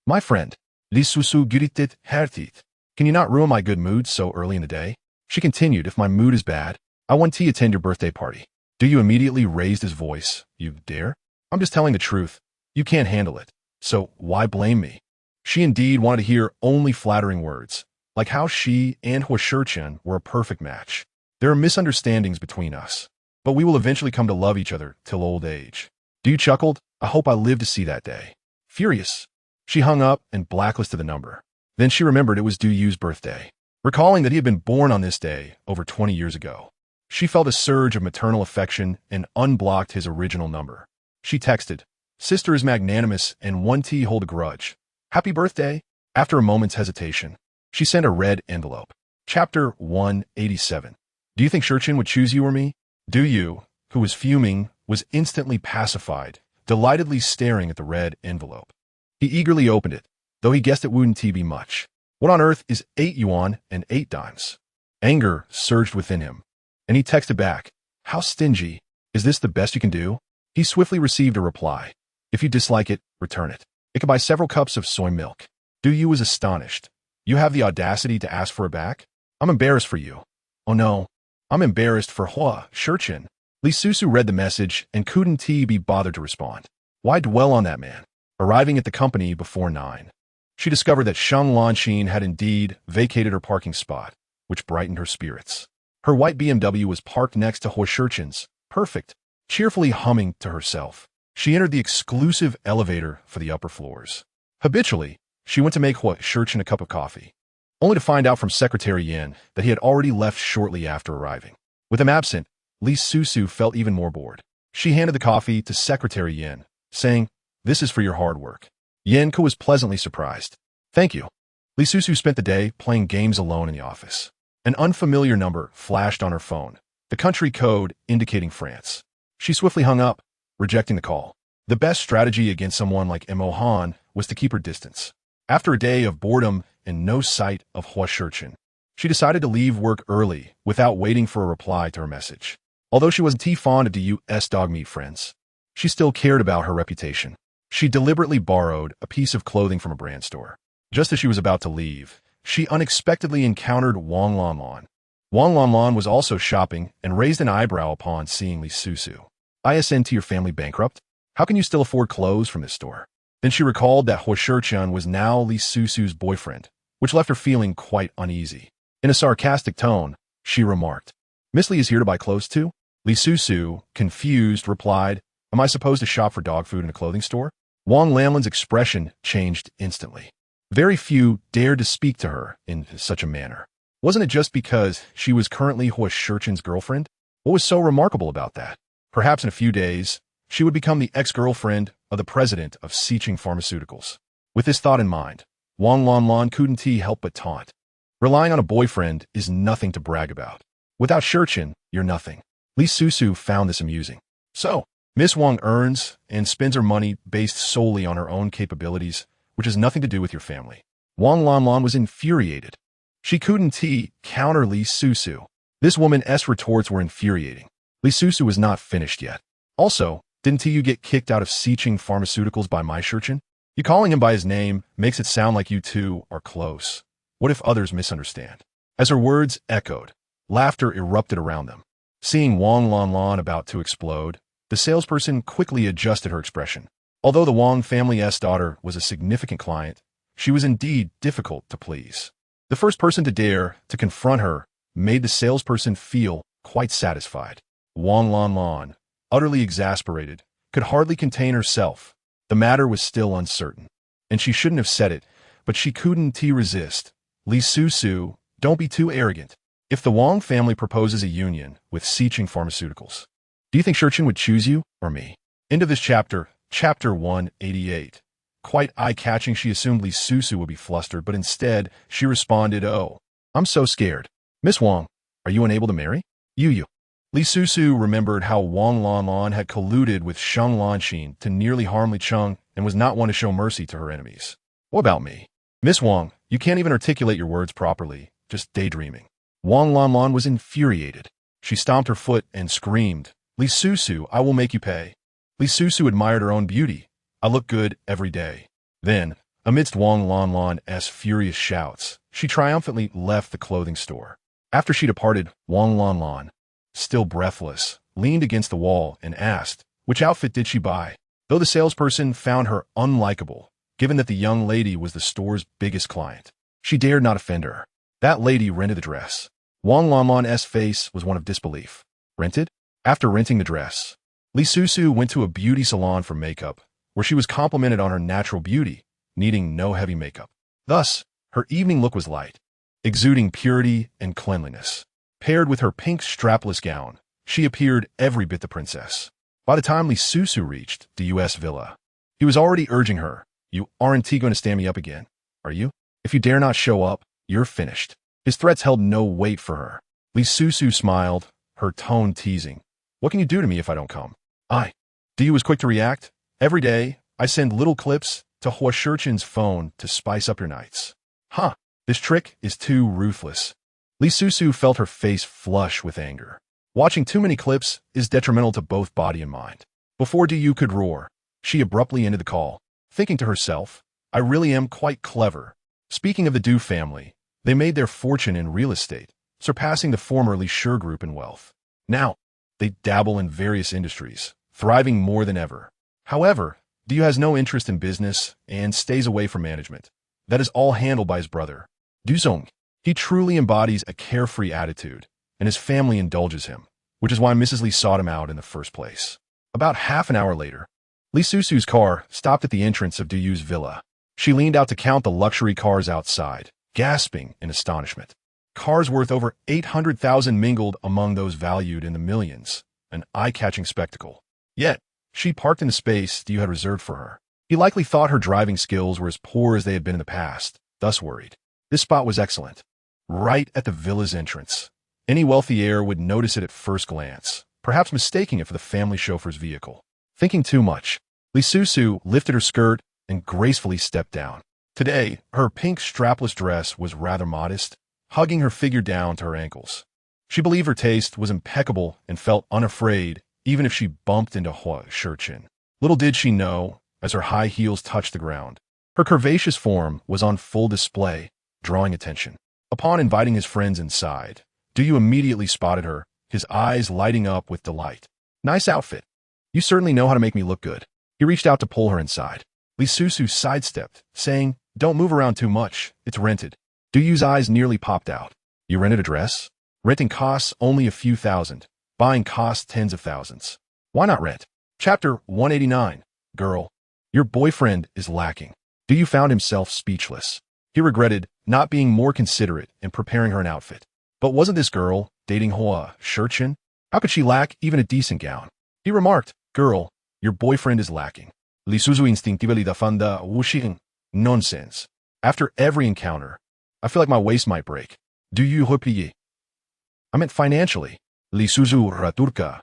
S1: My friend, Li Susu gritted heartit. Can you not ruin my good mood so early in the day? She continued, if my mood is bad, I want to attend your birthday party. Diyu immediately raised his voice. You dare? I'm just telling the truth. You can't handle it. So why blame me? She indeed wanted to hear only flattering words, like how she and Huo Sicheng were a perfect match. There are misunderstandings between us, but we will eventually come to love each other till old age. Diyu chuckled. I hope I live to see that day. Furious, she hung up and blacklisted the number. Then she remembered it was Diyu's birthday. Recalling that he had been born on this day over 20 years ago, she felt a surge of maternal affection and unblocked his original number. She texted, sister is magnanimous and one T hold a grudge. Happy birthday. After a moment's hesitation, she sent a red envelope. Chapter 187. Do you think Sicheng would choose you or me? Diyu, who was fuming, was instantly pacified, delightedly staring at the red envelope. He eagerly opened it, though he guessed it wouldn't be much. What on earth is 8 yuan and 8 dimes? Anger surged within him, and he texted back, how stingy. Is this the best you can do? He swiftly received a reply. If you dislike it, return it. It could buy several cups of soy milk. Diyu was astonished. You have the audacity to ask for it back? I'm embarrassed for you. Oh no, I'm embarrassed for Huo Sicheng. Li Susu read the message and couldn't be bothered to respond. Why dwell on that man? Arriving at the company before 9, she discovered that Sheng Lanxin had indeed vacated her parking spot, which brightened her spirits. Her white BMW was parked next to Huo Sichen's, perfect, cheerfully humming to herself. She entered the exclusive elevator for the upper floors. Habitually, she went to make Huo Sicheng a cup of coffee, only to find out from Secretary Yan that he had already left shortly after arriving. With him absent, Li Susu felt even more bored. She handed the coffee to Secretary Yan, saying, this is for your hard work. Yan was pleasantly surprised. Thank you. Li Susu spent the day playing games alone in the office. An unfamiliar number flashed on her phone, the country code indicating France. She swiftly hung up, rejecting the call. The best strategy against someone like Mo Han was to keep her distance. After a day of boredom and no sight of Huo Sicheng, she decided to leave work early without waiting for a reply to her message. Although she wasn't too fond of the U.S. dog meat friends, she still cared about her reputation. She deliberately borrowed a piece of clothing from a brand store. Just as she was about to leave, she unexpectedly encountered Wang Lanlan. Wang Lanlan was also shopping and raised an eyebrow upon seeing Li Susu. "Isn't your family bankrupt? How can you still afford clothes from this store?" Then she recalled that Huo Sicheng was now Li Susu's boyfriend, which left her feeling quite uneasy. In a sarcastic tone, she remarked, "Miss Li is here to buy clothes too?" Li Susu, confused, replied, "Am I supposed to shop for dog food in a clothing store?" Wang Lanlan's expression changed instantly. Very few dared to speak to her in such a manner. Wasn't it just because she was currently Huo Sicheng's girlfriend? What was so remarkable about that? Perhaps in a few days, she would become the ex-girlfriend of the president of Sicheng Pharmaceuticals. With this thought in mind, Wang Lanlan couldn't help but taunt. Relying on a boyfriend is nothing to brag about. Without Sicheng, you're nothing. Li Susu found this amusing. So, Miss Wang earns and spends her money based solely on her own capabilities, which has nothing to do with your family. Wang Lanlan was infuriated. She couldn't counter Li Susu. This woman's retorts were infuriating. Li Susu was not finished yet. Also, didn't you get kicked out of Sicheng Pharmaceuticals by my Sicheng? You calling him by his name makes it sound like you two are close. What if others misunderstand? As her words echoed, laughter erupted around them. Seeing Wang Lanlan about to explode, the salesperson quickly adjusted her expression. Although the Wang family's daughter was a significant client, she was indeed difficult to please. The first person to dare to confront her made the salesperson feel quite satisfied. Wang Lanlan, utterly exasperated, could hardly contain herself. The matter was still uncertain, and she shouldn't have said it, but she couldn't resist. Li Susu, don't be too arrogant. If the Wang family proposes a union with Sicheng Pharmaceuticals, do you think Sicheng would choose you or me? End of this chapter, chapter 188. Quite eye-catching, she assumed Li Susu would be flustered, but instead, she responded, "Oh, I'm so scared. Miss Wang, are you unable to marry?" You. Li Susu remembered how Wang Lanlan had colluded with Sheng Lanxin to nearly harm Li Cheng and was not one to show mercy to her enemies. What about me? Miss Wang, you can't even articulate your words properly, just daydreaming. Wang Lanlan was infuriated. She stomped her foot and screamed, "Li Susu, I will make you pay." Li Susu admired her own beauty. "I look good every day." Then, amidst Wang Lanlan's furious shouts, she triumphantly left the clothing store. After she departed, Wang Lanlan, still breathless, leaned against the wall and asked, which outfit did she buy? Though the salesperson found her unlikable, given that the young lady was the store's biggest client, she dared not offend her. That lady rented the dress. Wang Lanlan's face was one of disbelief. Rented? After renting the dress, Li Susu went to a beauty salon for makeup, where she was complimented on her natural beauty, needing no heavy makeup. Thus, her evening look was light, exuding purity and cleanliness. Paired with her pink strapless gown, she appeared every bit the princess. By the time Li Susu reached the U.S. villa, he was already urging her, "You aren't going to stand me up again, are you? If you dare not show up, you're finished." His threats held no weight for her. Li Susu smiled, her tone teasing. "What can you do to me if I don't come?" "You was quick to react. Every day, I send little clips to Huo Sicheng's phone to spice up your nights." This trick is too ruthless." Li Susu felt her face flush with anger. Watching too many clips is detrimental to both body and mind. Before Du could roar, she abruptly ended the call, thinking to herself, "I really am quite clever." Speaking of the Du family, they made their fortune in real estate, surpassing the former Li Susu group in wealth. Now, they dabble in various industries, thriving more than ever. However, Du has no interest in business and stays away from management. That is all handled by his brother, Du Zong. He truly embodies a carefree attitude, and his family indulges him, which is why Mrs. Li sought him out in the first place. About half an hour later, Li Susu's car stopped at the entrance of Du's villa. She leaned out to count the luxury cars outside, gasping in astonishment. Cars worth over 800,000 mingled among those valued in the millions, an eye-catching spectacle. Yet, she parked in the space Du had reserved for her. He likely thought her driving skills were as poor as they had been in the past, thus worried. This spot was excellent, right at the villa's entrance. Any wealthy heir would notice it at first glance, perhaps mistaking it for the family chauffeur's vehicle. Thinking too much, Li Susu lifted her skirt and gracefully stepped down. Today, her pink strapless dress was rather modest, hugging her figure down to her ankles. She believed her taste was impeccable and felt unafraid even if she bumped into Huo Sicheng. Little did she know, as her high heels touched the ground, her curvaceous form was on full display, drawing attention. Upon inviting his friends inside, Du immediately spotted her, his eyes lighting up with delight. Nice outfit. You certainly know how to make me look good. He reached out to pull her inside. Li Susu sidestepped, saying, don't move around too much, it's rented. Du's eyes nearly popped out. You rented a dress? Renting costs only a few thousand. Buying costs tens of thousands. Why not rent? Chapter 189. Girl, your boyfriend is lacking. Du found himself speechless. He regretted not being more considerate in preparing her an outfit. But wasn't this girl dating Huo Sicheng? How could she lack even a decent gown? He remarked, girl, your boyfriend is lacking. Li Susu instinctively defended Huo Sicheng. Nonsense. After every encounter, I feel like my waist might break. Do you replier? I meant financially. Li Susu raturka.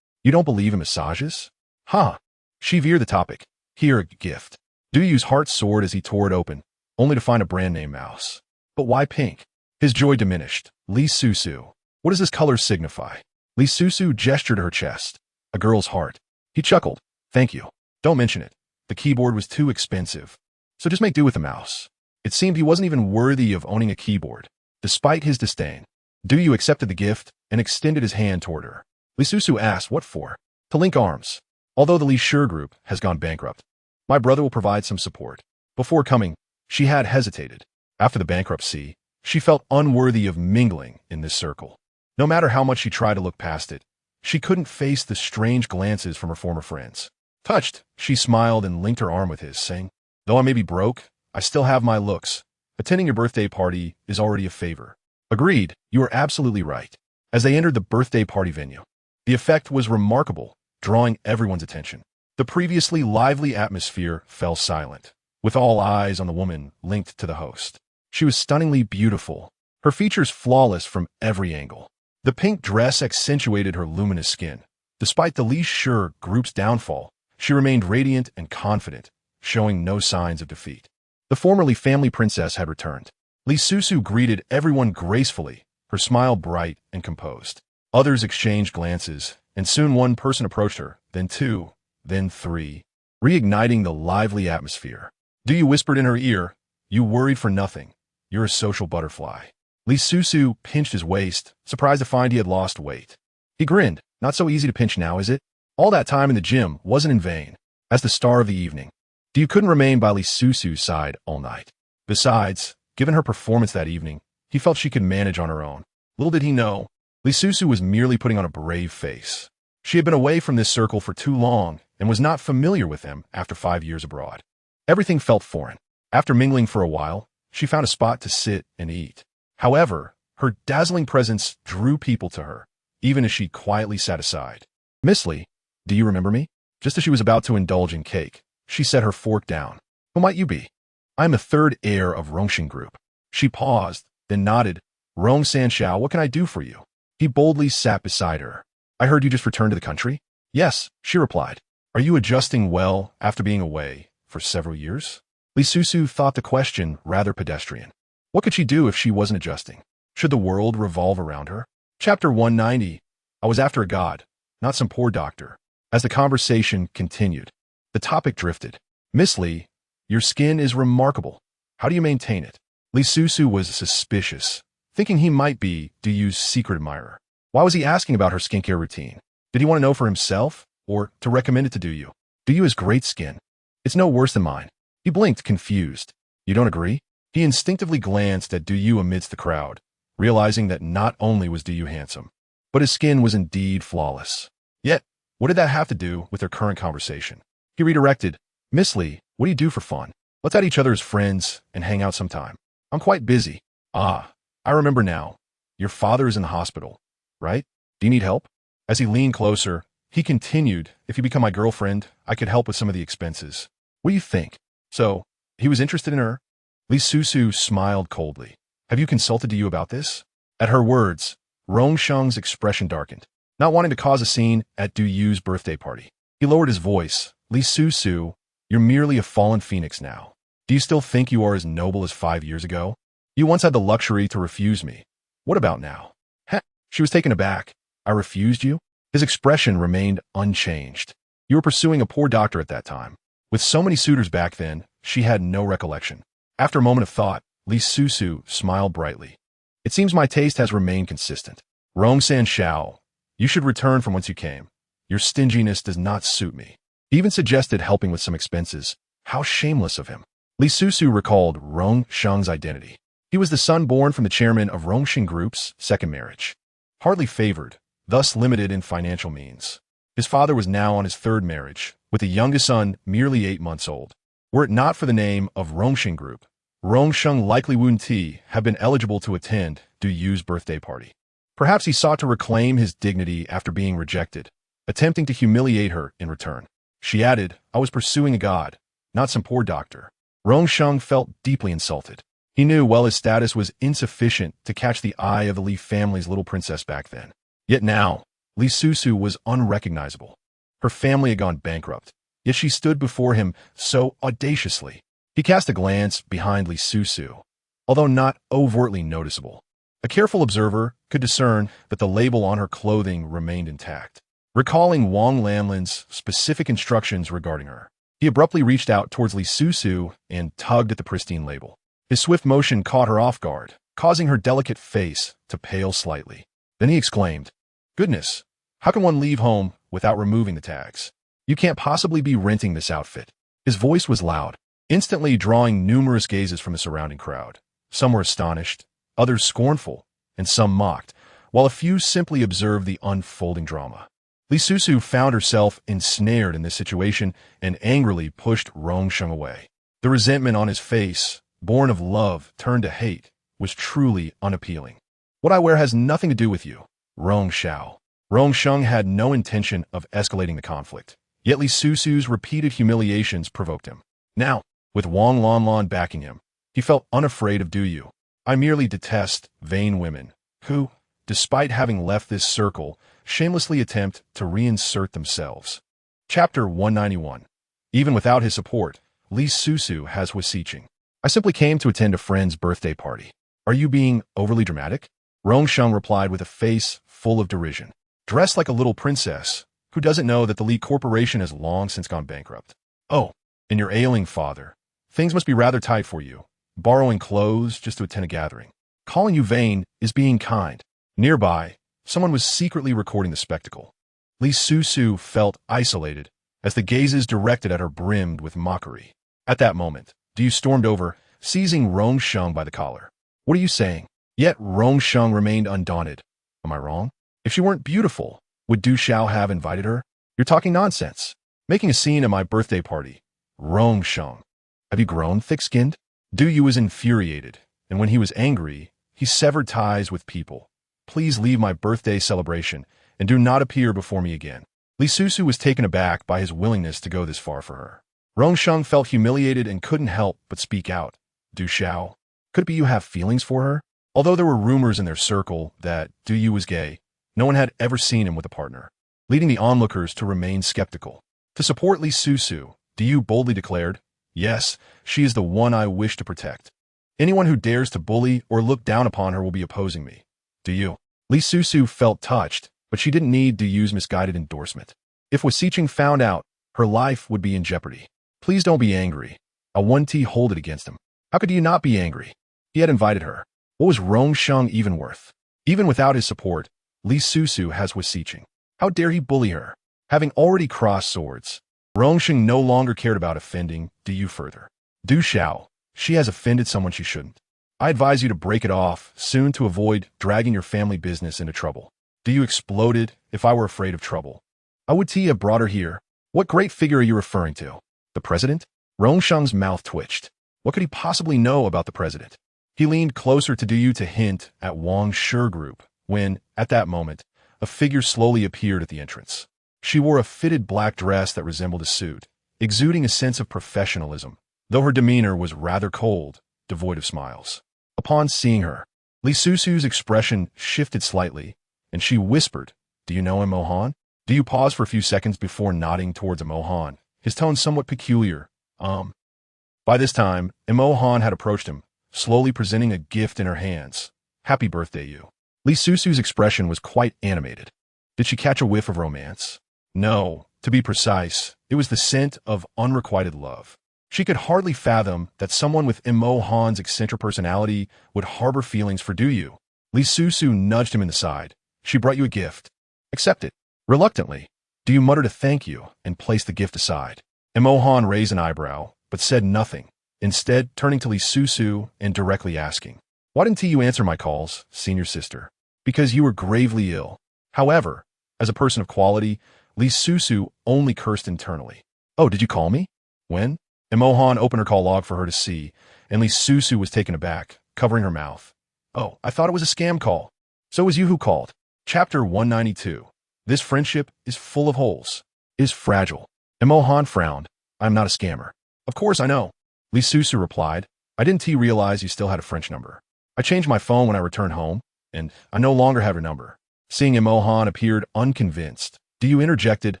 S1: You don't believe in massages? Huh. She veered the topic. Here a gift. Du's heart soared as he tore it open, only to find a brand name mouse. But why pink? His joy diminished. Li Susu. What does this color signify? Li Susu gestured to her chest. A girl's heart. He chuckled. Thank you. Don't mention it. The keyboard was too expensive. So just make do with the mouse. It seemed he wasn't even worthy of owning a keyboard. Despite his disdain, Du accepted the gift and extended his hand toward her. Li Susu asked, what for? To link arms. Although the Li Susu group has gone bankrupt, my brother will provide some support. Before coming, she had hesitated. After the bankruptcy, she felt unworthy of mingling in this circle. No matter how much she tried to look past it, she couldn't face the strange glances from her former friends. Touched, she smiled and linked her arm with his, saying, though I may be broke, I still have my looks. Attending your birthday party is already a favor. Agreed, you are absolutely right. As they entered the birthday party venue, the effect was remarkable, drawing everyone's attention. The previously lively atmosphere fell silent, with all eyes on the woman linked to the host. She was stunningly beautiful, her features flawless from every angle. The pink dress accentuated her luminous skin. Despite the Li Susu group's downfall, she remained radiant and confident, showing no signs of defeat. The formerly family princess had returned. Li Susu greeted everyone gracefully, her smile bright and composed. Others exchanged glances, and soon one person approached her, then two, then three, reigniting the lively atmosphere. Du whispered in her ear, you worried for nothing. You're a social butterfly. Li Susu pinched his waist, surprised to find he had lost weight. He grinned. Not so easy to pinch now, is it? All that time in the gym wasn't in vain. As the star of the evening, Du couldn't remain by Li Susu's side all night. Besides, given her performance that evening, he felt she could manage on her own. Little did he know, Li Susu was merely putting on a brave face. She had been away from this circle for too long and was not familiar with them after 5 years abroad. Everything felt foreign. After mingling for a while, she found a spot to sit and eat. However, her dazzling presence drew people to her, even as she quietly sat aside. Miss Li, do you remember me? Just as she was about to indulge in cake, she set her fork down. Who might you be? I am the third heir of Rongxing Group. She paused, then nodded. Rong Sanxiao, what can I do for you? He boldly sat beside her. I heard you just returned to the country? Yes, she replied. Are you adjusting well after being away for several years? Li Susu thought the question rather pedestrian. What could she do if she wasn't adjusting? Should the world revolve around her? Chapter 190. I was after a god, not some poor doctor. As the conversation continued, the topic drifted. Miss Li, your skin is remarkable. How do you maintain it? Li Susu was suspicious, thinking he might be Du's secret admirer. Why was he asking about her skincare routine? Did he want to know for himself, or to recommend it to Du? Du has great skin. It's no worse than mine. He blinked, confused. You don't agree? He instinctively glanced at Du amidst the crowd, realizing that not only was Du handsome, but his skin was indeed flawless. Yet, what did that have to do with their current conversation? He redirected. Miss Li, what do you do for fun? Let's add each other as friends and hang out sometime. I'm quite busy. Ah, I remember now. Your father is in the hospital, right? Do you need help? As he leaned closer, he continued, if you become my girlfriend, I could help with some of the expenses. What do you think? So, he was interested in her? Li Susu smiled coldly. Have you consulted Du about this? At her words, Rongsheng's expression darkened, not wanting to cause a scene at Du's birthday party. He lowered his voice. Li Susu, you're merely a fallen phoenix now. Do you still think you are as noble as 5 years ago? You once had the luxury to refuse me. What about now? Heh, She was taken aback. I refused you? His expression remained unchanged. You were pursuing a poor doctor at that time. With so many suitors back then, she had no recollection. After a moment of thought, Li Susu smiled brightly. It seems my taste has remained consistent. Rongsan Shao, you should return from whence you came. Your stinginess does not suit me. He even suggested helping with some expenses. How shameless of him. Li Susu recalled Rong Sheng's identity. He was the son born from the chairman of Rongsheng Group's second marriage. Hardly favored, thus limited in financial means. His father was now on his third marriage, with the youngest son merely 8 months old. Were it not for the name of Rongsheng Group, Rongsheng likely wouldn't have been eligible to attend Du Yu's birthday party. Perhaps he sought to reclaim his dignity after being rejected, attempting to humiliate her in return. She added, I was pursuing a god, not some poor doctor. Rongsheng felt deeply insulted. He knew well his status was insufficient to catch the eye of the Li family's little princess back then. Yet now, Li Susu was unrecognizable. Her family had gone bankrupt, yet she stood before him so audaciously. He cast a glance behind Li Susu, although not overtly noticeable. A careful observer could discern that the label on her clothing remained intact. Recalling Wang Lanlin's specific instructions regarding her, he abruptly reached out towards Li Susu and tugged at the pristine label. His swift motion caught her off guard, causing her delicate face to pale slightly. Then he exclaimed, Goodness, how can one leave home without removing the tags? You can't possibly be renting this outfit. His voice was loud, instantly drawing numerous gazes from the surrounding crowd. Some were astonished, others scornful, and some mocked, while a few simply observed the unfolding drama. Li Susu found herself ensnared in this situation and angrily pushed Rongsheng away. The resentment on his face, born of love turned to hate, was truly unappealing. What I wear has nothing to do with you, Rongsheng. Rongsheng had no intention of escalating the conflict, yet Li Susu's repeated humiliations provoked him. Now, with Wang Lanlan backing him, he felt unafraid of Du Yu. I merely detest vain women who, despite having left this circle, shamelessly attempt to reinsert themselves. Chapter 191. Even without his support, Li Susu has Huo Sicheng. I simply came to attend a friend's birthday party. Are you being overly dramatic? Rongsheng replied with a face full of derision. Dressed like a little princess, who doesn't know that the Li Corporation has long since gone bankrupt. Oh, and your ailing father. Things must be rather tight for you. Borrowing clothes just to attend a gathering. Calling you vain is being kind. Nearby, someone was secretly recording the spectacle. Li Susu felt isolated as the gazes directed at her brimmed with mockery. At that moment, Du stormed over, seizing Rongsheng by the collar. What are you saying? Yet Rongsheng remained undaunted. Am I wrong? If she weren't beautiful, would Du Xiao have invited her? You're talking nonsense. Making a scene at my birthday party. Rongsheng. Have you grown thick-skinned? Du Yu was infuriated, and when he was angry, he severed ties with people. Please leave my birthday celebration, and do not appear before me again. Li Susu was taken aback by his willingness to go this far for her. Rongsheng felt humiliated and couldn't help but speak out. Du Xiao, could it be you have feelings for her? Although there were rumors in their circle that Du Yu was gay, no one had ever seen him with a partner, leading the onlookers to remain skeptical. To support Li Susu, Du Yu boldly declared, Yes, she is the one I wish to protect. Anyone who dares to bully or look down upon her will be opposing me. Du Yu. Li Susu felt touched, but she didn't need Du Yu's misguided endorsement. If Huo Sicheng found out, her life would be in jeopardy. Please don't be angry. I wouldn't hold it against him. How could you not be angry? He had invited her. What was Rongsheng even worth? Even without his support, Li Susu has Huo Sicheng. How dare he bully her? Having already crossed swords, Rongsheng no longer cared about offending Du Yu further. Du Xiao, she has offended someone she shouldn't. I advise you to break it off soon to avoid dragging your family business into trouble. Du Yu exploded. If I were afraid of trouble, I would have brought her here. What great figure are you referring to? The president? Rongsheng's mouth twitched. What could he possibly know about the president? He leaned closer to Du Yu to hint at Wang's Shi Group when, at that moment, a figure slowly appeared at the entrance. She wore a fitted black dress that resembled a suit, exuding a sense of professionalism, though her demeanor was rather cold, devoid of smiles. Upon seeing her, Li Susu's expression shifted slightly, and she whispered, Do you know Mohan? Du Yu paused for a few seconds before nodding towards Mohan, his tone somewhat peculiar. By this time, Mohan had approached him, slowly presenting a gift in her hands. Happy birthday, you. Li Susu's expression was quite animated. Did she catch a whiff of romance? No, to be precise, it was the scent of unrequited love. She could hardly fathom that someone with Mo Han's eccentric personality would harbor feelings for Du Yu. Li Susu nudged him in the side. She brought you a gift. Accept it. Reluctantly, Du Yu muttered a thank you and placed the gift aside. Mo Han raised an eyebrow, but said nothing, instead turning to Li Susu and directly asking, "Why didn't you answer my calls, senior sister?" "Because you were gravely ill." However, as a person of quality, Li Susu only cursed internally. "Oh, did you call me? When?" Mo Han opened her call log for her to see, and Li Susu was taken aback, covering her mouth. "Oh, I thought it was a scam call. So it was you who called." Chapter 192. This friendship is full of holes. It is fragile. Mo Han frowned. "I am not a scammer." "Of course I know." Li Susu replied. "I didn't realize you still had a French number. I changed my phone when I returned home, and I no longer have your number." Seeing Mo Han appeared unconvinced, Du Yu interjected,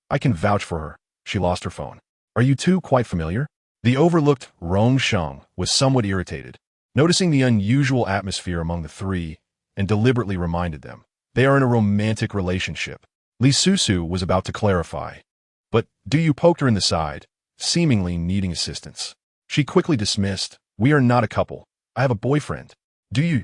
S1: "I can vouch for her. She lost her phone. Are you two quite familiar?" The overlooked Rong Sheng was somewhat irritated, noticing the unusual atmosphere among the three, and deliberately reminded them, "They are in a romantic relationship." Li Susu was about to clarify, but Du Yu poked her in the side, seemingly needing assistance. She quickly dismissed, "We are not a couple. I have a boyfriend." Du Yu.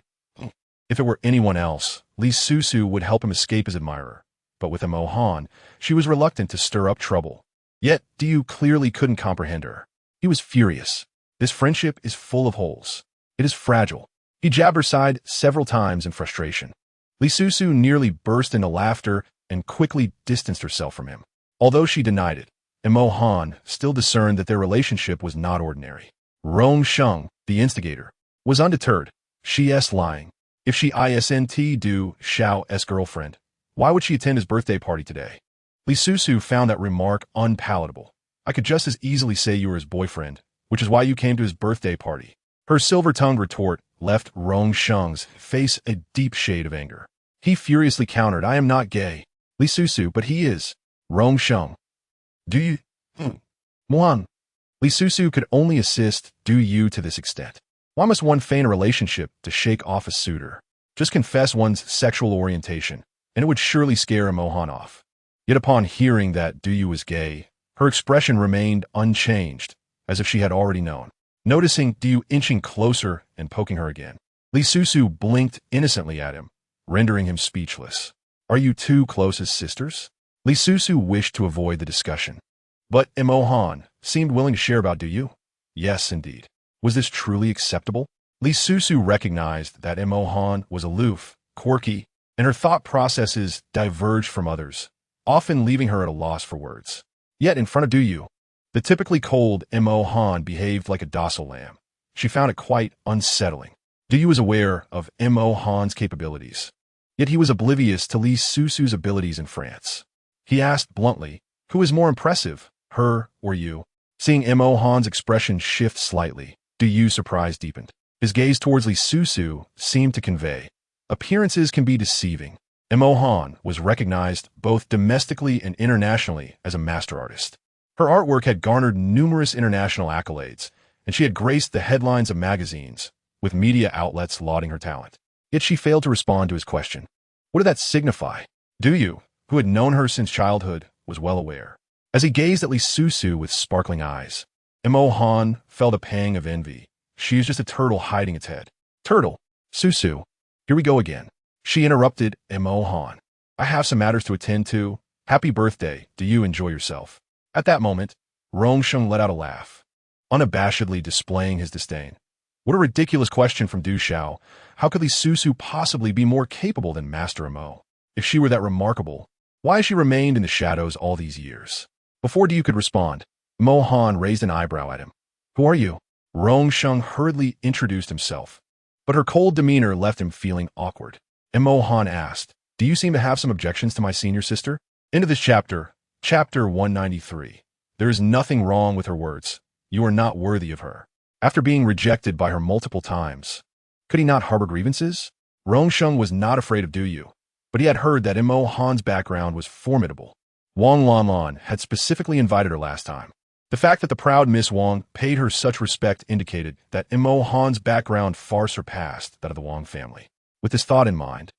S1: If it were anyone else, Li Susu would help him escape his admirer, but with Mo Han, she was reluctant to stir up trouble. Yet Du Yu clearly couldn't comprehend her. He was furious. This friendship is full of holes. It is fragile. He jabbed her side several times in frustration. Li Susu nearly burst into laughter and quickly distanced herself from him. Although she denied it, Mo Han still discerned that their relationship was not ordinary. Rong Sheng, the instigator, was undeterred. She's lying. If she isn't Du Xiao's girlfriend, why would she attend his birthday party today? Li Susu found that remark unpalatable. "I could just as easily say you were his boyfriend, which is why you came to his birthday party." Her silver-tongued retort left Rong Sheng's face a deep shade of anger. He furiously countered, "I am not gay." Li Susu, "But he is." Rong Sheng. "Do you? Muan." Li Susu could only assist Du Yu to this extent. Why must one feign a relationship to shake off a suitor? Just confess one's sexual orientation, and it would surely scare Mo Han off. Yet upon hearing that Du Yu was gay, her expression remained unchanged, as if she had already known. Noticing Du Yu inching closer and poking her again, Li Susu blinked innocently at him, rendering him speechless. "Are you two close as sisters?" Li Susu wished to avoid the discussion, but Mo Han seemed willing to share about Du Yu. Yes, indeed. Was this truly acceptable? Li Susu recognized that Mo Han was aloof, quirky, and her thought processes diverged from others, often leaving her at a loss for words. Yet in front of Du Yu, the typically cold Mo Han behaved like a docile lamb. She found it quite unsettling. Du Yu was aware of Mo Han's capabilities, yet he was oblivious to Li Susu's abilities in France. He asked bluntly, "Who is more impressive, her or you?" Seeing Mo Han's expression shift slightly, Du Yu's surprise deepened. His gaze towards Li Susu seemed to convey, "Appearances can be deceiving." Mo Han was recognized both domestically and internationally as a master artist. Her artwork had garnered numerous international accolades, and she had graced the headlines of magazines, with media outlets lauding her talent. Yet she failed to respond to his question. What did that signify? Du Yu, who had known her since childhood, was well aware. As he gazed at Li Susu with sparkling eyes, Mo Han felt a pang of envy. She is just a turtle hiding its head. "Turtle, Susu, here we go again." She interrupted Mo Han. "I have some matters to attend to. Happy birthday. Do you enjoy yourself?" At that moment, Rong Sheng let out a laugh, unabashedly displaying his disdain. What a ridiculous question from Du Xiao. How could Li Susu possibly be more capable than Master Mo? If she were that remarkable, why has she remained in the shadows all these years? Before Du could respond, Mo Han raised an eyebrow at him. "Who are you?" Rong Sheng hurriedly introduced himself, but her cold demeanor left him feeling awkward. Mo Han asked, "Do you seem to have some objections to my senior sister?" Into this chapter, Chapter 193. There is nothing wrong with her words. You are not worthy of her. After being rejected by her multiple times, could he not harbor grievances? Rong Sheng was not afraid of Du Yu, but he had heard that Mo Han's background was formidable. Wang Lanlan had specifically invited her last time. The fact that the proud Miss Wang paid her such respect indicated that Mo Han's background far surpassed that of the Wang family. With this thought in mind,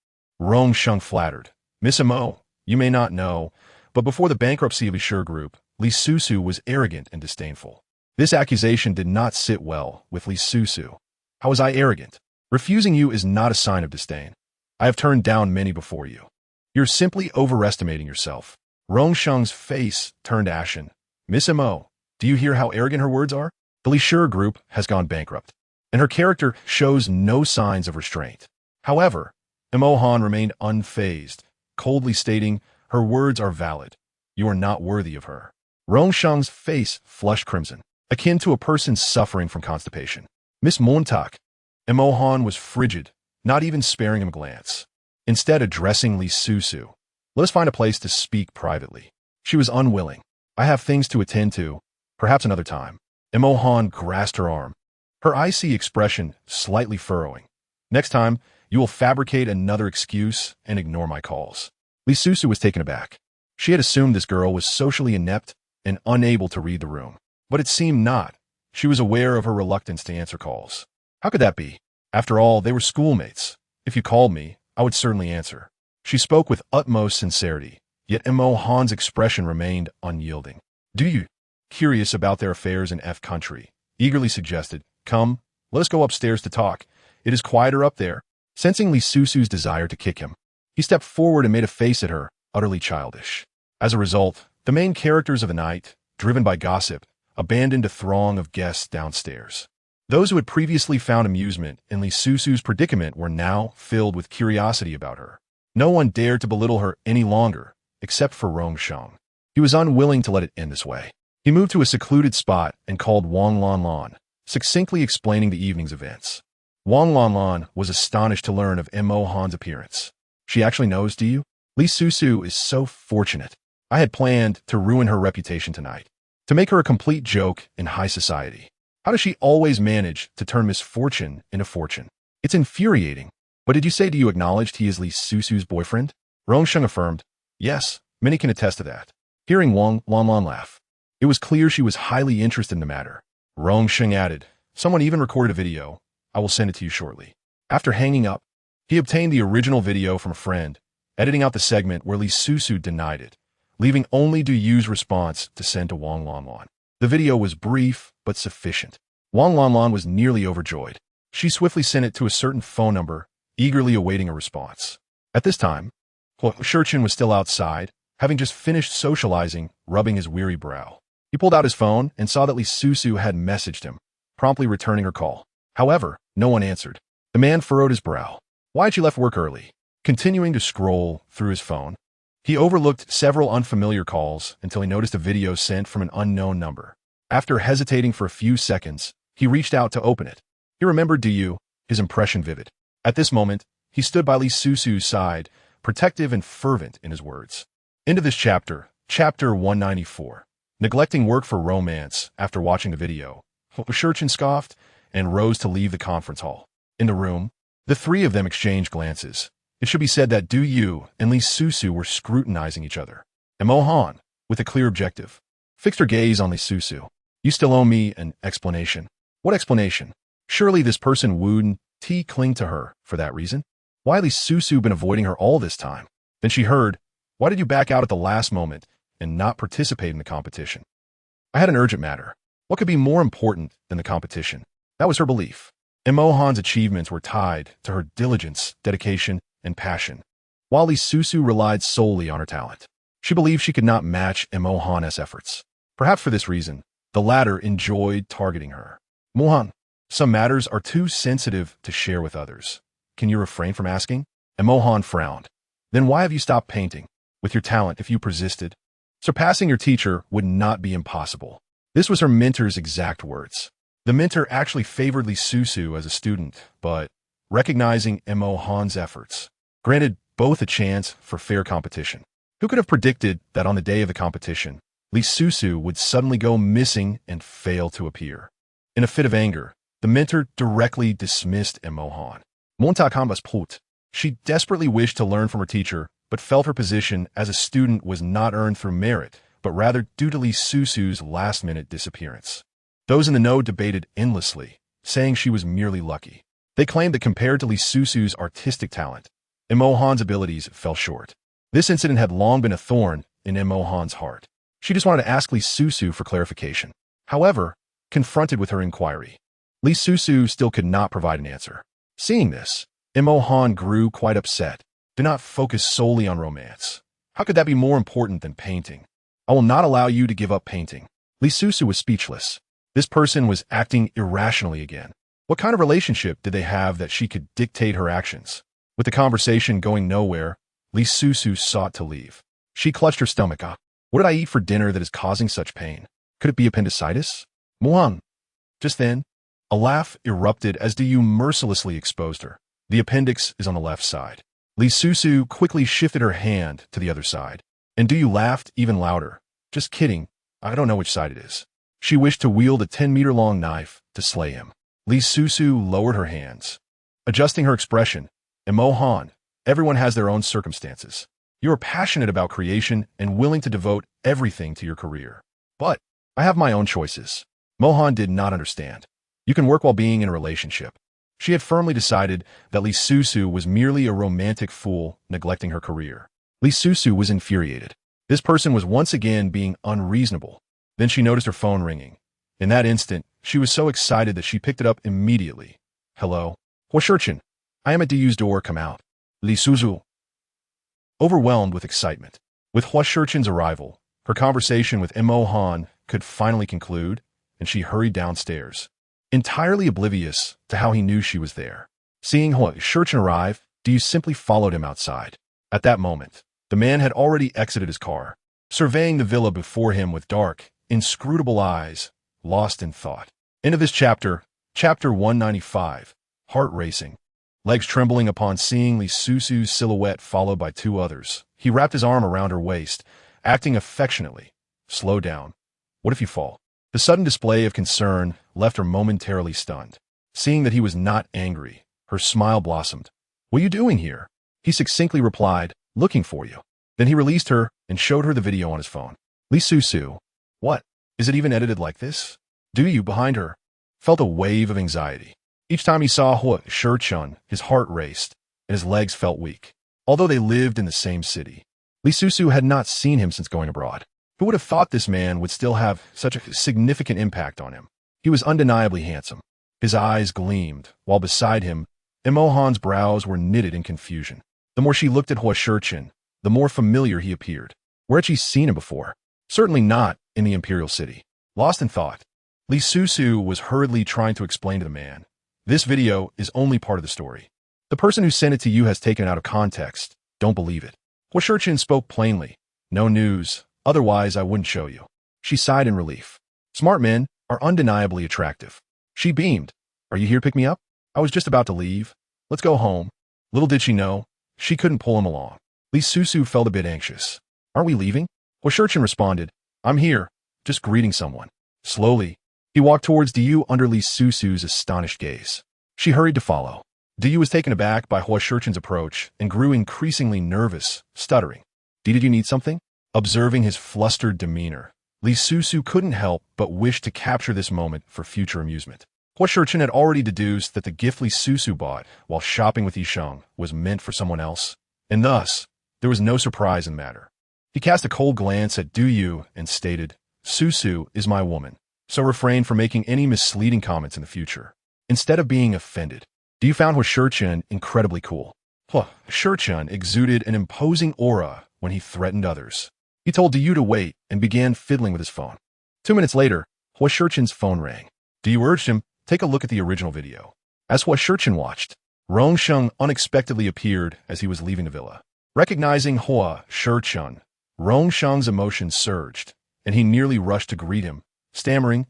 S1: Rong Sheng flattered. Miss Mo, you may not know, but before the bankruptcy of the Sure Group, Li Susu was arrogant and disdainful. This accusation did not sit well with Li Susu. How was I arrogant? Refusing you is not a sign of disdain. I have turned down many before you. You're simply overestimating yourself. Rong Sheng's face turned ashen. Miss Mo, do you hear how arrogant her words are? The Li Sure Group has gone bankrupt, and her character shows no signs of restraint. However, Mo Han remained unfazed, coldly stating, her words are valid. You are not worthy of her. Rong Sheng's face flushed crimson, akin to a person suffering from constipation. Miss Montauk. Mo Han was frigid, not even sparing him a glance. Instead addressing Li Susu, let us find a place to speak privately. She was unwilling. I have things to attend to, perhaps another time. Mo Han grasped her arm, her icy expression slightly furrowing. Next time, you will fabricate another excuse and ignore my calls. Li Susu was taken aback. She had assumed this girl was socially inept and unable to read the room. But it seemed not. She was aware of her reluctance to answer calls. How could that be? After all, they were schoolmates. If you called me, I would certainly answer. She spoke with utmost sincerity, yet Mo Han's expression remained unyielding. Do you? Curious about their affairs in F country, eagerly suggested, come, let us go upstairs to talk. It is quieter up there. Sensing Li Susu's desire to kick him, he stepped forward and made a face at her, utterly childish. As a result, the main characters of the night, driven by gossip, abandoned a throng of guests downstairs. Those who had previously found amusement in Li Susu's predicament were now filled with curiosity about her. No one dared to belittle her any longer, except for Rong Sheng. He was unwilling to let it end this way. He moved to a secluded spot and called Wang Lanlan, succinctly explaining the evening's events. Wang Lanlan was astonished to learn of Mo Han's appearance. She actually knows, do you? Li Susu is so fortunate. I had planned to ruin her reputation tonight, to make her a complete joke in high society. How does she always manage to turn misfortune into fortune? It's infuriating. But did you say, do you acknowledge he is Li Susu's boyfriend? Rong Sheng affirmed, yes, many can attest to that. Hearing Wang Lanlan laugh, it was clear she was highly interested in the matter. Rong Sheng added, someone even recorded a video. I will send it to you shortly. After hanging up, he obtained the original video from a friend, editing out the segment where Li Susu denied it, leaving only Du Yu's response to send to Wang Lanlan. The video was brief, but sufficient. Wang Lanlan was nearly overjoyed. She swiftly sent it to a certain phone number, eagerly awaiting a response. At this time, Huo Sicheng was still outside, having just finished socializing, rubbing his weary brow. He pulled out his phone and saw that Li Susu had messaged him, promptly returning her call. However, no one answered. The man furrowed his brow. Why had she left work early? Continuing to scroll through his phone, he overlooked several unfamiliar calls until he noticed a video sent from an unknown number. After hesitating for a few seconds, he reached out to open it. He remembered Du Yu, his impression vivid. At this moment, he stood by Li Susu's side, protective and fervent in his words. End of this chapter, chapter 194. Neglecting work for romance after watching the video, Huo Sicheng scoffed and rose to leave the conference hall. In the room, the three of them exchanged glances. It should be said that Du Yu and Li Susu were scrutinizing each other. Mo Han, with a clear objective, fixed her gaze on Li Susu. You still owe me an explanation. What explanation? Surely this person wouldn't cling to her for that reason? Why had Li Susu been avoiding her all this time? Then she heard, why did you back out at the last moment and not participate in the competition? I had an urgent matter. What could be more important than the competition? That was her belief. Mo Han's achievements were tied to her diligence, dedication, and passion, while Li Susu relied solely on her talent. She believed she could not match Mo Han's efforts. Perhaps for this reason, the latter enjoyed targeting her. Mohan, some matters are too sensitive to share with others. Can you refrain from asking? Mo Han frowned. Then why have you stopped painting? With your talent, if you persisted, surpassing your teacher would not be impossible. This was her mentor's exact words. The mentor actually favored Li Susu as a student, but recognizing Mo Han's efforts, granted both a chance for fair competition. Who could have predicted that on the day of the competition, Li Susu would suddenly go missing and fail to appear? In a fit of anger, the mentor directly dismissed Mo Han. Montakambas put. She desperately wished to learn from her teacher, but felt her position as a student was not earned through merit, but rather due to Li Susu's last-minute disappearance. Those in the know debated endlessly, saying she was merely lucky. They claimed that compared to Li Susu's artistic talent, Mo Han's abilities fell short. This incident had long been a thorn in Mo Han's heart. She just wanted to ask Li Susu for clarification. However, confronted with her inquiry, Li Susu still could not provide an answer. Seeing this, Mo Han grew quite upset. Do not focus solely on romance. How could that be more important than painting? I will not allow you to give up painting. Li Susu was speechless. This person was acting irrationally again. What kind of relationship did they have that she could dictate her actions? With the conversation going nowhere, Li Susu sought to leave. She clutched her stomach. What did I eat for dinner that is causing such pain? Could it be appendicitis? Muang. Just then, a laugh erupted as Du mercilessly exposed her. The appendix is on the left side. Li Susu quickly shifted her hand to the other side. And Du laughed even louder. Just kidding. I don't know which side it is. She wished to wield a 10-meter-long knife to slay him. Li Susu lowered her hands. Adjusting her expression, Mo Han, everyone has their own circumstances. You are passionate about creation and willing to devote everything to your career. But I have my own choices. Mo Han did not understand. You can work while being in a relationship. She had firmly decided that Li Susu was merely a romantic fool neglecting her career. Li Susu was infuriated. This person was once again being unreasonable. Then she noticed her phone ringing. In that instant, she was so excited that she picked it up immediately. Hello? Huo Sicheng. I am at Du's door, come out. Li Susu. Overwhelmed with excitement. With Huo Sicheng's arrival, her conversation with Mo Han could finally conclude, and she hurried downstairs, entirely oblivious to how he knew she was there. Seeing Huo Sicheng arrive, Du simply followed him outside. At that moment, the man had already exited his car, surveying the villa before him with dark, inscrutable eyes, lost in thought. End of this chapter, chapter 195, heart racing. Legs trembling upon seeing Li Susu's silhouette followed by two others, he wrapped his arm around her waist, acting affectionately. Slow down. What if you fall? The sudden display of concern left her momentarily stunned. Seeing that he was not angry, her smile blossomed. What are you doing here? He succinctly replied, looking for you. Then he released her and showed her the video on his phone. Li Susu. What? Is it even edited like this? Du behind her felt a wave of anxiety. Each time he saw Huo Sicheng, his heart raced, and his legs felt weak. Although they lived in the same city, Li Susu had not seen him since going abroad. Who would have thought this man would still have such a significant impact on him? He was undeniably handsome. His eyes gleamed, while beside him, Mo Han's brows were knitted in confusion. The more she looked at Huo Sicheng, the more familiar he appeared. Where had she seen him before? Certainly not in the imperial city. Lost in thought, Li Susu was hurriedly trying to explain to the man, this video is only part of the story. The person who sent it to you has taken it out of context. Don't believe it. Huo Sicheng spoke plainly. No news. Otherwise, I wouldn't show you. She sighed in relief. Smart men are undeniably attractive. She beamed. Are you here to pick me up? I was just about to leave. Let's go home. Little did she know, she couldn't pull him along. Li Susu felt a bit anxious. Aren't we leaving? Huo Sicheng responded. I'm here, just greeting someone. Slowly, he walked towards Du under Li Susu's astonished gaze. She hurried to follow. Du was taken aback by Huo Sicheng's approach and grew increasingly nervous, stuttering. Did you need something? Observing his flustered demeanor, Li Susu couldn't help but wish to capture this moment for future amusement. Huo Sicheng had already deduced that the gift Li Susu bought while shopping with Yisheng was meant for someone else, and thus, there was no surprise in the matter. He cast a cold glance at Du and stated, Susu is my woman, so refrain from making any misleading comments in the future. Instead of being offended, Du found Huo Sicheng incredibly cool. Huo Sicheng exuded an imposing aura when he threatened others. He told Du to wait and began fiddling with his phone. 2 minutes later, Huo Sicheng's phone rang. Du urged him, take a look at the original video. As Huo Sicheng watched, Rongsheng unexpectedly appeared as he was leaving the villa. Recognizing Huo Sicheng, Rongsheng's emotions surged, and he nearly rushed to greet him, stammering,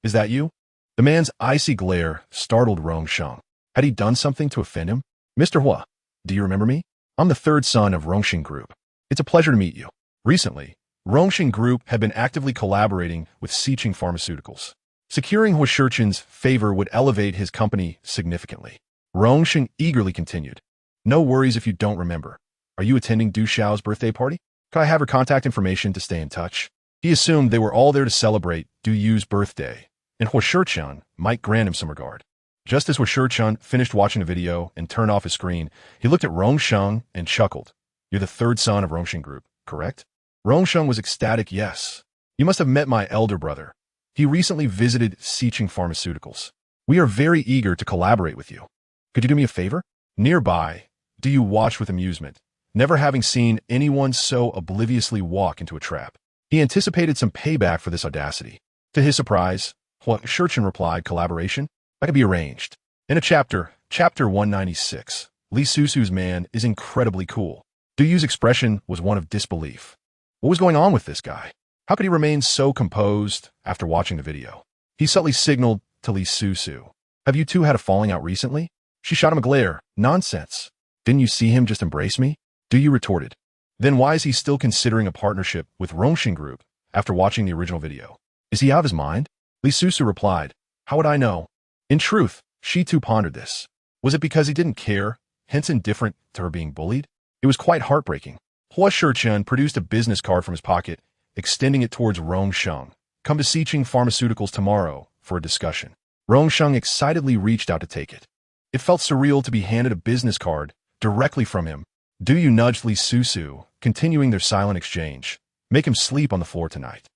S1: Is that you? The man's icy glare startled Rongsheng. Had he done something to offend him? Mr. Huo, do you remember me? I'm the third son of Rongsheng Group. It's a pleasure to meet you. Recently, Rongsheng Group had been actively collaborating with Sicheng Pharmaceuticals. Securing Huo Sicheng's favor would elevate his company significantly. Rongsheng eagerly continued. No worries if you don't remember. Are you attending Du Xiao's birthday party? Could I have her contact information to stay in touch? He assumed they were all there to celebrate Du Yu's birthday, and Huo Sicheng might grant him some regard. Just as Huo Sicheng finished watching the video and turned off his screen, he looked at Rongsheng and chuckled. You're the third son of Rongsheng Group, correct? Rongsheng was ecstatic, yes. You must have met my elder brother. He recently visited Sicheng Pharmaceuticals. We are very eager to collaborate with you. Could you do me a favor? Nearby, do you watch with amusement, never having seen anyone so obliviously walk into a trap. He anticipated some payback for this audacity. To his surprise, Huo Sicheng replied, collaboration? That could be arranged. In a chapter 196, Li Susu's man is incredibly cool. Du Yu's expression was one of disbelief. What was going on with this guy? How could he remain so composed after watching the video? He subtly signaled to Li Susu. Have you two had a falling out recently? She shot him a glare. Nonsense. Didn't you see him just embrace me? Du Yu retorted. Then why is he still considering a partnership with Rongsheng Group after watching the original video? Is he out of his mind? Li Susu replied. How would I know? In truth, she too pondered this. Was it because he didn't care, hence indifferent to her being bullied? It was quite heartbreaking. Huo Sicheng produced a business card from his pocket, extending it towards Rongsheng. Come to Sicheng Pharmaceuticals tomorrow for a discussion. Rongsheng excitedly reached out to take it. It felt surreal to be handed a business card directly from him. Du Yu nudged Li Susu, continuing their silent exchange. Make him sleep on the floor tonight.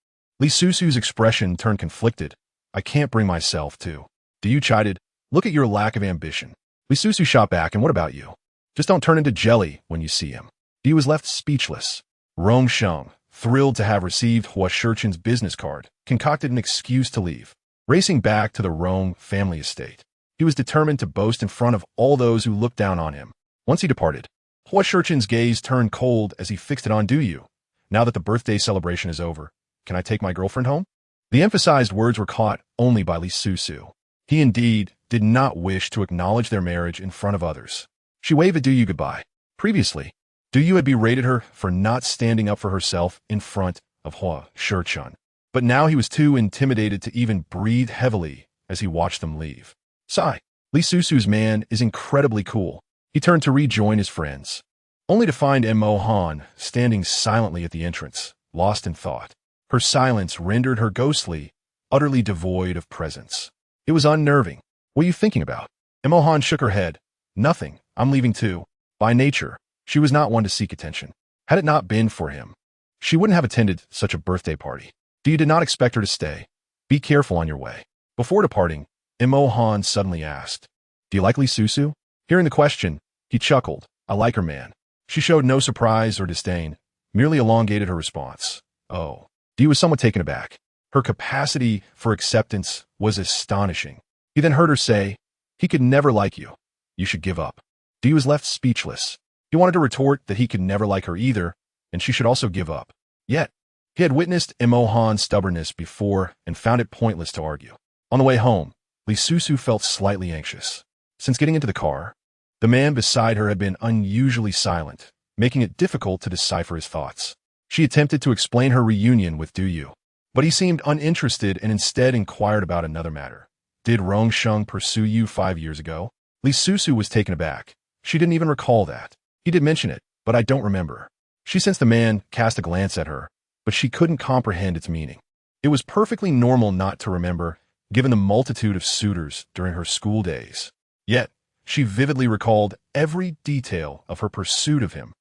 S1: Li Susu's expression turned conflicted. I can't bring myself to. Du Yu chided. Look at your lack of ambition. Li Susu shot back, and what about you? Just don't turn into jelly when you see him. Du Yu was left speechless. Rongsheng, thrilled to have received Huo Sicheng's business card, concocted an excuse to leave. Racing back to the Rong family estate, he was determined to boast in front of all those who looked down on him. Once he departed, Huo Sicheng's gaze turned cold as he fixed it on Du Yu. Now that the birthday celebration is over, can I take my girlfriend home? The emphasized words were caught only by Li Susu. He indeed did not wish to acknowledge their marriage in front of others. She waved at Du Yu goodbye. Previously, Du Yu had berated her for not standing up for herself in front of Huo Sicheng. But now he was too intimidated to even breathe heavily as he watched them leave. Sigh. Li Susu's man is incredibly cool. He turned to rejoin his friends, only to find Mo Han standing silently at the entrance, lost in thought. Her silence rendered her ghostly, utterly devoid of presence. It was unnerving. What are you thinking about? Mo Han shook her head. Nothing. I'm leaving too. By nature, she was not one to seek attention. Had it not been for him, she wouldn't have attended such a birthday party. Du Yu did not expect her to stay. Be careful on your way. Before departing, Mo Han suddenly asked, do you like Li Susu? Hearing the question, he chuckled. I like her, man. She showed no surprise or disdain, merely elongated her response. Oh. Du Yu was somewhat taken aback. Her capacity for acceptance was astonishing. He then heard her say, he could never like you. You should give up. Du Yu was left speechless. He wanted to retort that he could never like her either, and she should also give up. Yet, he had witnessed Mo Han's stubbornness before and found it pointless to argue. On the way home, Li Susu felt slightly anxious. Since getting into the car, the man beside her had been unusually silent, making it difficult to decipher his thoughts. She attempted to explain her reunion with Du Yu, but he seemed uninterested and instead inquired about another matter. Did Rongsheng pursue you 5 years ago? Li Susu was taken aback. She didn't even recall that. He did mention it, but I don't remember. She sensed the man cast a glance at her, but she couldn't comprehend its meaning. It was perfectly normal not to remember, given the multitude of suitors during her school days. Yet, she vividly recalled every detail of her pursuit of him.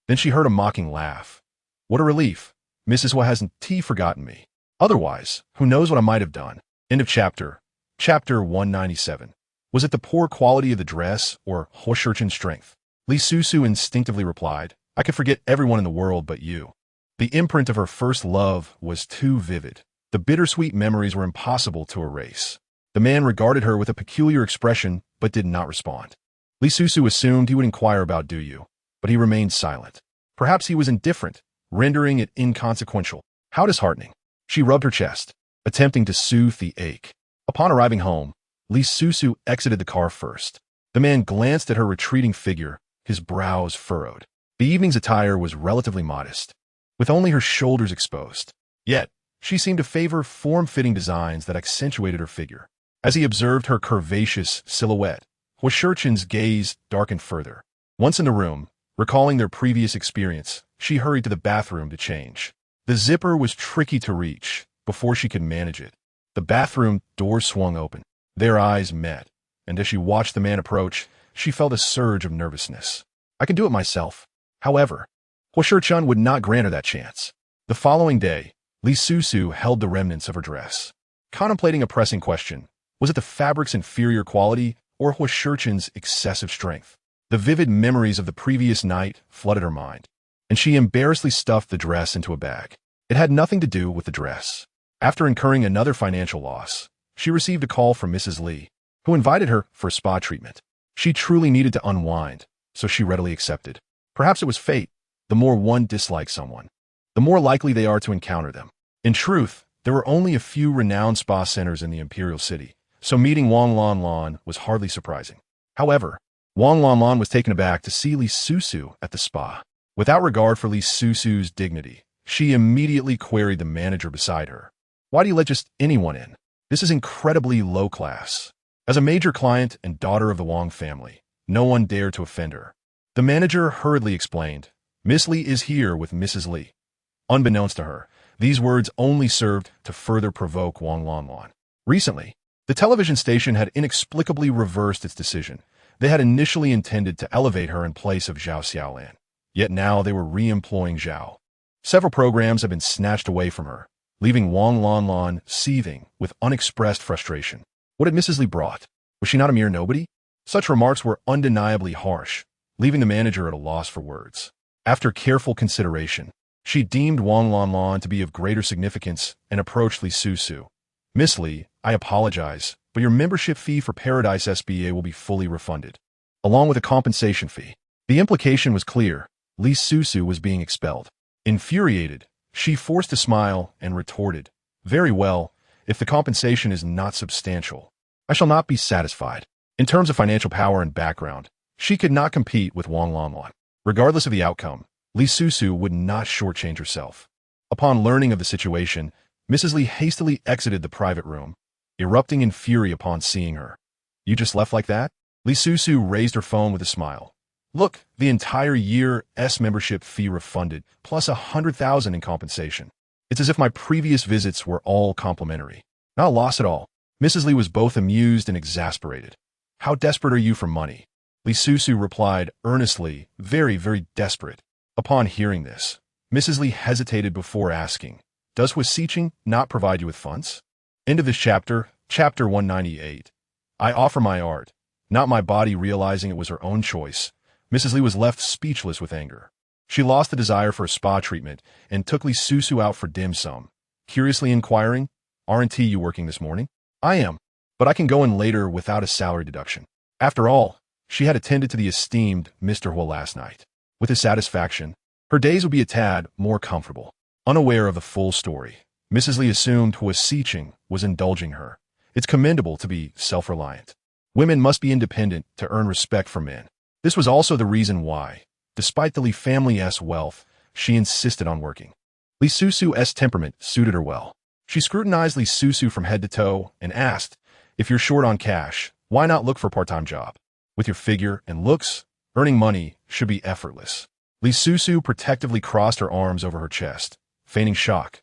S1: Then she heard a mocking laugh. What a relief. Mrs. Huo hasn't forgotten me. Otherwise, who knows what I might have done. End of chapter. Chapter 197. Was it the poor quality of the dress or Huo Sicheng's strength? Li Susu instinctively replied, I could forget everyone in the world but you. The imprint of her first love was too vivid. The bittersweet memories were impossible to erase. The man regarded her with a peculiar expression, but did not respond. Li Susu assumed he would inquire about Du Yu, but he remained silent. Perhaps he was indifferent, rendering it inconsequential. How disheartening. She rubbed her chest, attempting to soothe the ache. Upon arriving home, Li Susu exited the car first. The man glanced at her retreating figure, his brows furrowed. The evening's attire was relatively modest, with only her shoulders exposed. Yet, she seemed to favor form-fitting designs that accentuated her figure. As he observed her curvaceous silhouette, Huo Sicheng's gaze darkened further. Once in the room, recalling their previous experience, she hurried to the bathroom to change. The zipper was tricky to reach before she could manage it. The bathroom door swung open. Their eyes met. and as she watched the man approach, she felt a surge of nervousness. I can do it myself. However, Huo Sicheng would not grant her that chance. The following day, Li Susu held the remnants of her dress. Contemplating a pressing question, was it the fabric's inferior quality or Huo Sicheng's excessive strength? The vivid memories of the previous night flooded her mind, and she embarrassedly stuffed the dress into a bag. It had nothing to do with the dress. After incurring another financial loss, she received a call from Mrs. Li, who invited her for a spa treatment. She truly needed to unwind, so she readily accepted. Perhaps it was fate. The more one dislikes someone, the more likely they are to encounter them. In truth, there were only a few renowned spa centers in the imperial city, so meeting Wang Lanlan was hardly surprising. However, Wang Lanlan was taken aback to see Li Susu at the spa. Without regard for Li Susu's dignity, she immediately queried the manager beside her. Why do you let just anyone in? This is incredibly low class. As a major client and daughter of the Wang family, no one dared to offend her. The manager hurriedly explained, Miss Li is here with Mrs. Li. Unbeknownst to her, these words only served to further provoke Wang Lanlan. Recently, the television station had inexplicably reversed its decision. They had initially intended to elevate her in place of Zhao Xiaolan, yet now they were re-employing Zhao. Several programs have been snatched away from her, leaving Wang Lanlan seething with unexpressed frustration. What had Mrs. Li brought? Was she not a mere nobody? Such remarks were undeniably harsh, leaving the manager at a loss for words. After careful consideration, she deemed Wang Lanlan to be of greater significance and approached Li Susu. Miss Li, I apologize, but your membership fee for Paradise SBA will be fully refunded, along with a compensation fee. The implication was clear. Li Susu was being expelled. Infuriated, she forced a smile and retorted, Very well, if the compensation is not substantial, I shall not be satisfied. In terms of financial power and background, she could not compete with Wang Lanlan. Regardless of the outcome, Li Susu would not shortchange herself. Upon learning of the situation, Mrs. Li hastily exited the private room, erupting in fury upon seeing her. You just left like that? Li Susu raised her phone with a smile. Look, the entire year's membership fee refunded, plus 100,000 in compensation. It's as if my previous visits were all complimentary. Not a loss at all. Mrs. Li was both amused and exasperated. How desperate are you for money? Li Susu replied earnestly, very desperate. Upon hearing this, Mrs. Li hesitated before asking, Does Huo Sicheng not provide you with funds? End of this chapter, chapter 198. I offer my art, not my body. Realizing it was her own choice, Mrs. Li was left speechless with anger. She lost the desire for a spa treatment and took Li Susu out for dim sum, curiously inquiring, Aren't you working this morning? I am, but I can go in later without a salary deduction. After all, she had attended to the esteemed Mr. Huo last night. With his satisfaction, her days would be a tad more comfortable. Unaware of the full story, Mrs. Li assumed Huo Sicheng was indulging her. It's commendable to be self-reliant. Women must be independent to earn respect from men. This was also the reason why, despite the Li family's wealth, she insisted on working. Li Susu's temperament suited her well. She scrutinized Li Susu from head to toe and asked, If you're short on cash, why not look for a part-time job? With your figure and looks, earning money should be effortless. Li Susu protectively crossed her arms over her chest, feigning shock.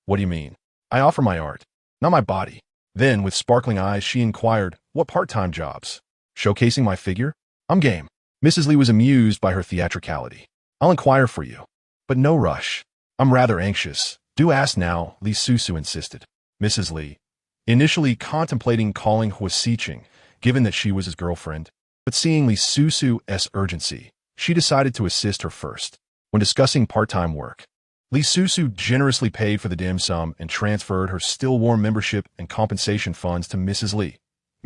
S1: What do you mean? I offer my art, not my body. Then, with sparkling eyes, she inquired, What part-time jobs? Showcasing my figure? I'm game. Mrs. Li was amused by her theatricality. I'll inquire for you, but no rush. I'm rather anxious. Do ask now, Li Susu insisted. Mrs. Li, initially contemplating calling Huo Sicheng, given that she was his girlfriend, but seeing Li Susu's urgency, she decided to assist her first. When discussing part-time work, Li Susu generously paid for the dim sum and transferred her still-warm membership and compensation funds to Mrs. Li.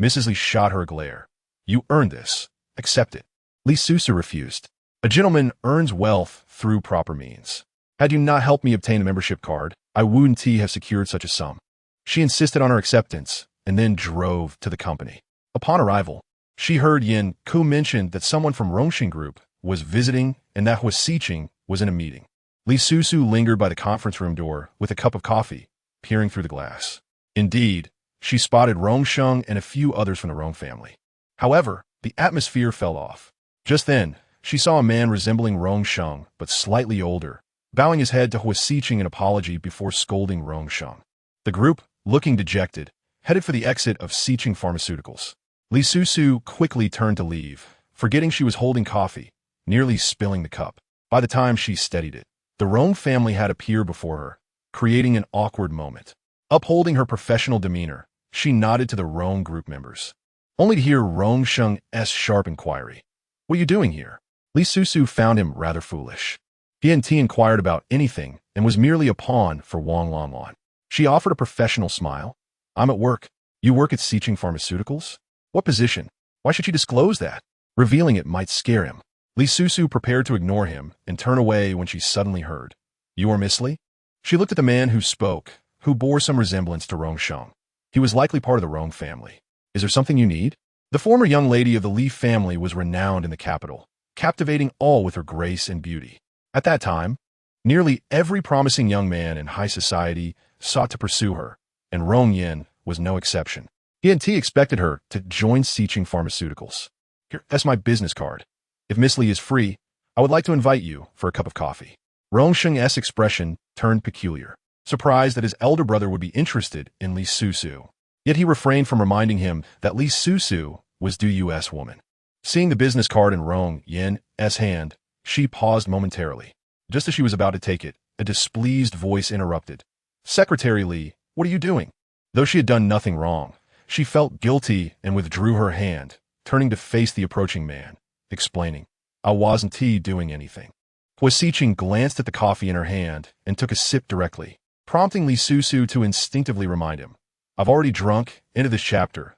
S1: Mrs. Li shot her a glare. You earned this. Accept it. Li Susu refused. A gentleman earns wealth through proper means. Had you not helped me obtain a membership card, I wouldn't have secured such a sum. She insisted on her acceptance and then drove to the company. Upon arrival, she heard Yin Ku mention that someone from Rongxing Group was visiting and that Huo Sicheng was in a meeting. Li Susu lingered by the conference room door with a cup of coffee, peering through the glass. Indeed, she spotted Rongsheng and a few others from the Rong family. However, the atmosphere fell off. Just then, she saw a man resembling Rongsheng, but slightly older, bowing his head to Huo Sicheng in apology before scolding Rongsheng. The group, looking dejected, headed for the exit of Sicheng Pharmaceuticals. Li Susu quickly turned to leave, forgetting she was holding coffee, nearly spilling the cup. By the time she steadied it, the Rong family had appeared before her, creating an awkward moment. Upholding her professional demeanor, she nodded to the Rong group members, only to hear Rong Sheng's sharp inquiry. "What are you doing here?" Li Susu found him rather foolish. He hadn't inquired about anything and was merely a pawn for Wang Lanlan. She offered a professional smile. "I'm at work. You work at Sicheng Pharmaceuticals? What position? Why should she disclose that? Revealing it might scare him." Li Susu prepared to ignore him and turn away when she suddenly heard, "You are Miss Li?" She looked at the man who spoke, who bore some resemblance to Rong Sheng. He was likely part of the Rong family. "Is there something you need?" The former young lady of the Li family was renowned in the capital, captivating all with her grace and beauty. At that time, nearly every promising young man in high society sought to pursue her, and Rong Yin was no exception. He expected her to join Sicheng Pharmaceuticals. "Here, that's my business card. If Miss Li is free, I would like to invite you for a cup of coffee." Rong Sheng's expression turned peculiar, surprised that his elder brother would be interested in Li Susu. Yet he refrained from reminding him that Li Susu was Du-Yu's woman. Seeing the business card in Rong Yin's hand, she paused momentarily. Just as she was about to take it, a displeased voice interrupted. "Secretary Li, what are you doing?" Though she had done nothing wrong, she felt guilty and withdrew her hand, turning to face the approaching man, explaining, "I wasn't doing anything." Huo Sicheng glanced at the coffee in her hand and took a sip directly, prompting Li Susu to instinctively remind him, "I've already drunk." Into this chapter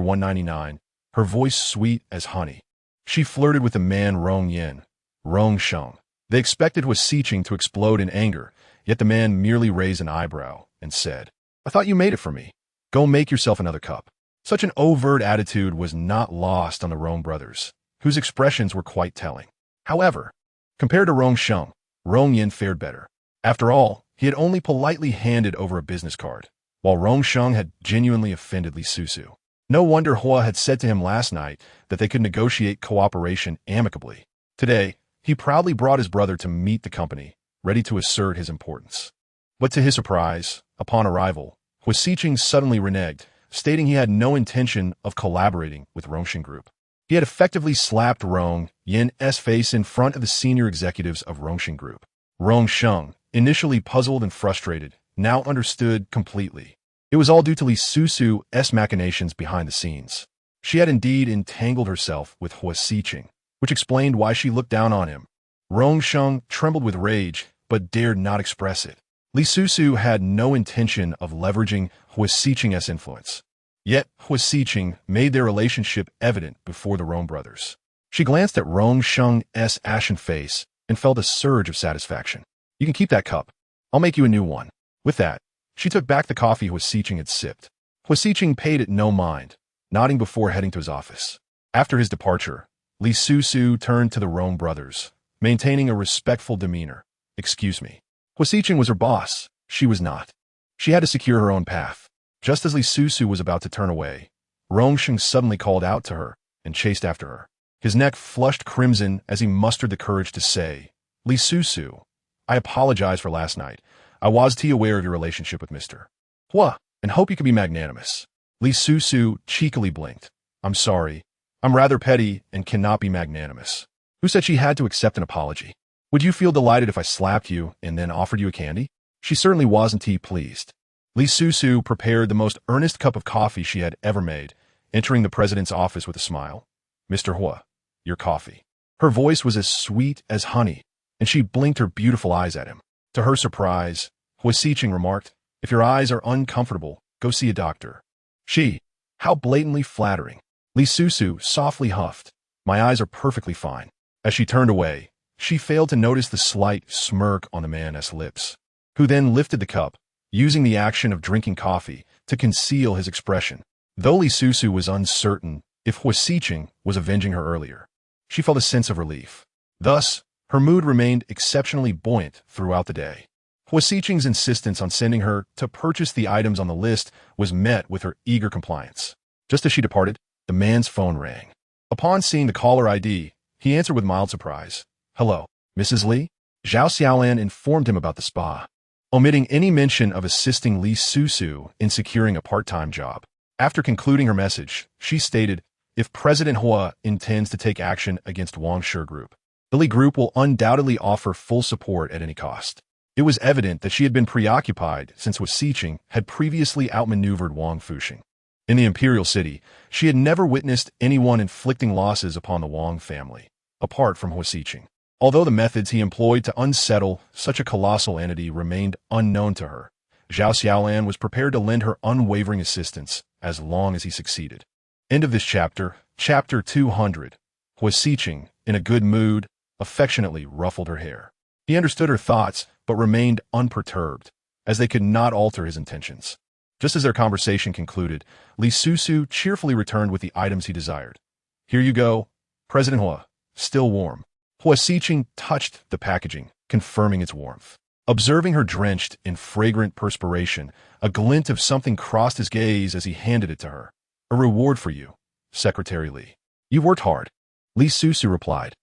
S1: 199, her voice sweet as honey. She flirted with the man Rong Sheng. They expected Huo Sicheng to explode in anger, yet the man merely raised an eyebrow and said, "I thought you made it for me. Go make yourself another cup." Such an overt attitude was not lost on the Rong brothers, whose expressions were quite telling. However, compared to Rong Sheng, Rong Yin fared better. After all, he had only politely handed over a business card, while Rong Sheng had genuinely offended Li Susu. No wonder Hua had said to him last night that they could negotiate cooperation amicably. Today, he proudly brought his brother to meet the company, ready to assert his importance. But to his surprise, upon arrival, Huo Sicheng suddenly reneged, stating he had no intention of collaborating with Rongsheng Group. He had effectively slapped Rong Yin's face in front of the senior executives of Rongsheng Group. Rong Sheng, initially puzzled and frustrated, now understood completely. It was all due to Li Susu's machinations behind the scenes. She had indeed entangled herself with Huo Sicheng, which explained why she looked down on him. Rong Sheng trembled with rage, but dared not express it. Li Susu had no intention of leveraging Huo Sicheng's influence. Yet, Huo Sicheng made their relationship evident before the Rong brothers. She glanced at Rong Sheng's ashen face and felt a surge of satisfaction. "You can keep that cup. I'll make you a new one." With that, she took back the coffee Huo Sicheng had sipped. Huo Sicheng paid it no mind, nodding before heading to his office. After his departure, Li Susu turned to the Rong brothers, maintaining a respectful demeanor. "Excuse me." Huo Sicheng was her boss. She was not. She had to secure her own path. Just as Li Susu was about to turn away, Rong Sheng suddenly called out to her and chased after her. His neck flushed crimson as he mustered the courage to say, "Li Susu, I apologize for last night. I was aware of your relationship with Mr. Hua, and hope you can be magnanimous." Li Susu cheekily blinked. "I'm sorry. I'm rather petty and cannot be magnanimous." Who said she had to accept an apology? "Would you feel delighted if I slapped you and then offered you a candy?" She certainly wasn't pleased. Li Susu prepared the most earnest cup of coffee she had ever made, entering the president's office with a smile. "Mr. Hua, your coffee." Her voice was as sweet as honey, and she blinked her beautiful eyes at him. To her surprise, Huo Sicheng remarked, "If your eyes are uncomfortable, go see a doctor." How blatantly flattering. Li Susu softly huffed, "My eyes are perfectly fine." As she turned away, she failed to notice the slight smirk on the man's lips, who then lifted the cup, using the action of drinking coffee to conceal his expression. Though Li Susu was uncertain if Huo Sicheng was avenging her earlier, she felt a sense of relief. Thus, her mood remained exceptionally buoyant throughout the day. Huo Sicheng's insistence on sending her to purchase the items on the list was met with her eager compliance. Just as she departed, the man's phone rang. Upon seeing the caller ID, he answered with mild surprise. "Hello, Mrs. Li?" Zhao Xiaolan informed him about the spa, omitting any mention of assisting Li Susu in securing a part-time job. After concluding her message, she stated, if President Huo intends to take action against Wang Shi Group, the Li Group will undoubtedly offer full support at any cost. It was evident that she had been preoccupied since Huo Sicheng had previously outmaneuvered Wang Fuxing. In the imperial city, she had never witnessed anyone inflicting losses upon the Wang family, apart from Huo Sicheng. Although the methods he employed to unsettle such a colossal entity remained unknown to her, Zhao Xiaolan was prepared to lend her unwavering assistance as long as he succeeded. End of this chapter, chapter 200. Huo Sicheng, in a good mood, affectionately ruffled her hair. He understood her thoughts, but remained unperturbed, as they could not alter his intentions. Just as their conversation concluded, Li Susu cheerfully returned with the items he desired. Here you go, President Huo, still warm. Huo Sicheng touched the packaging, confirming its warmth. Observing her drenched in fragrant perspiration, a glint of something crossed his gaze as he handed it to her. A reward for you, Secretary Li. You've worked hard. Li Susu replied.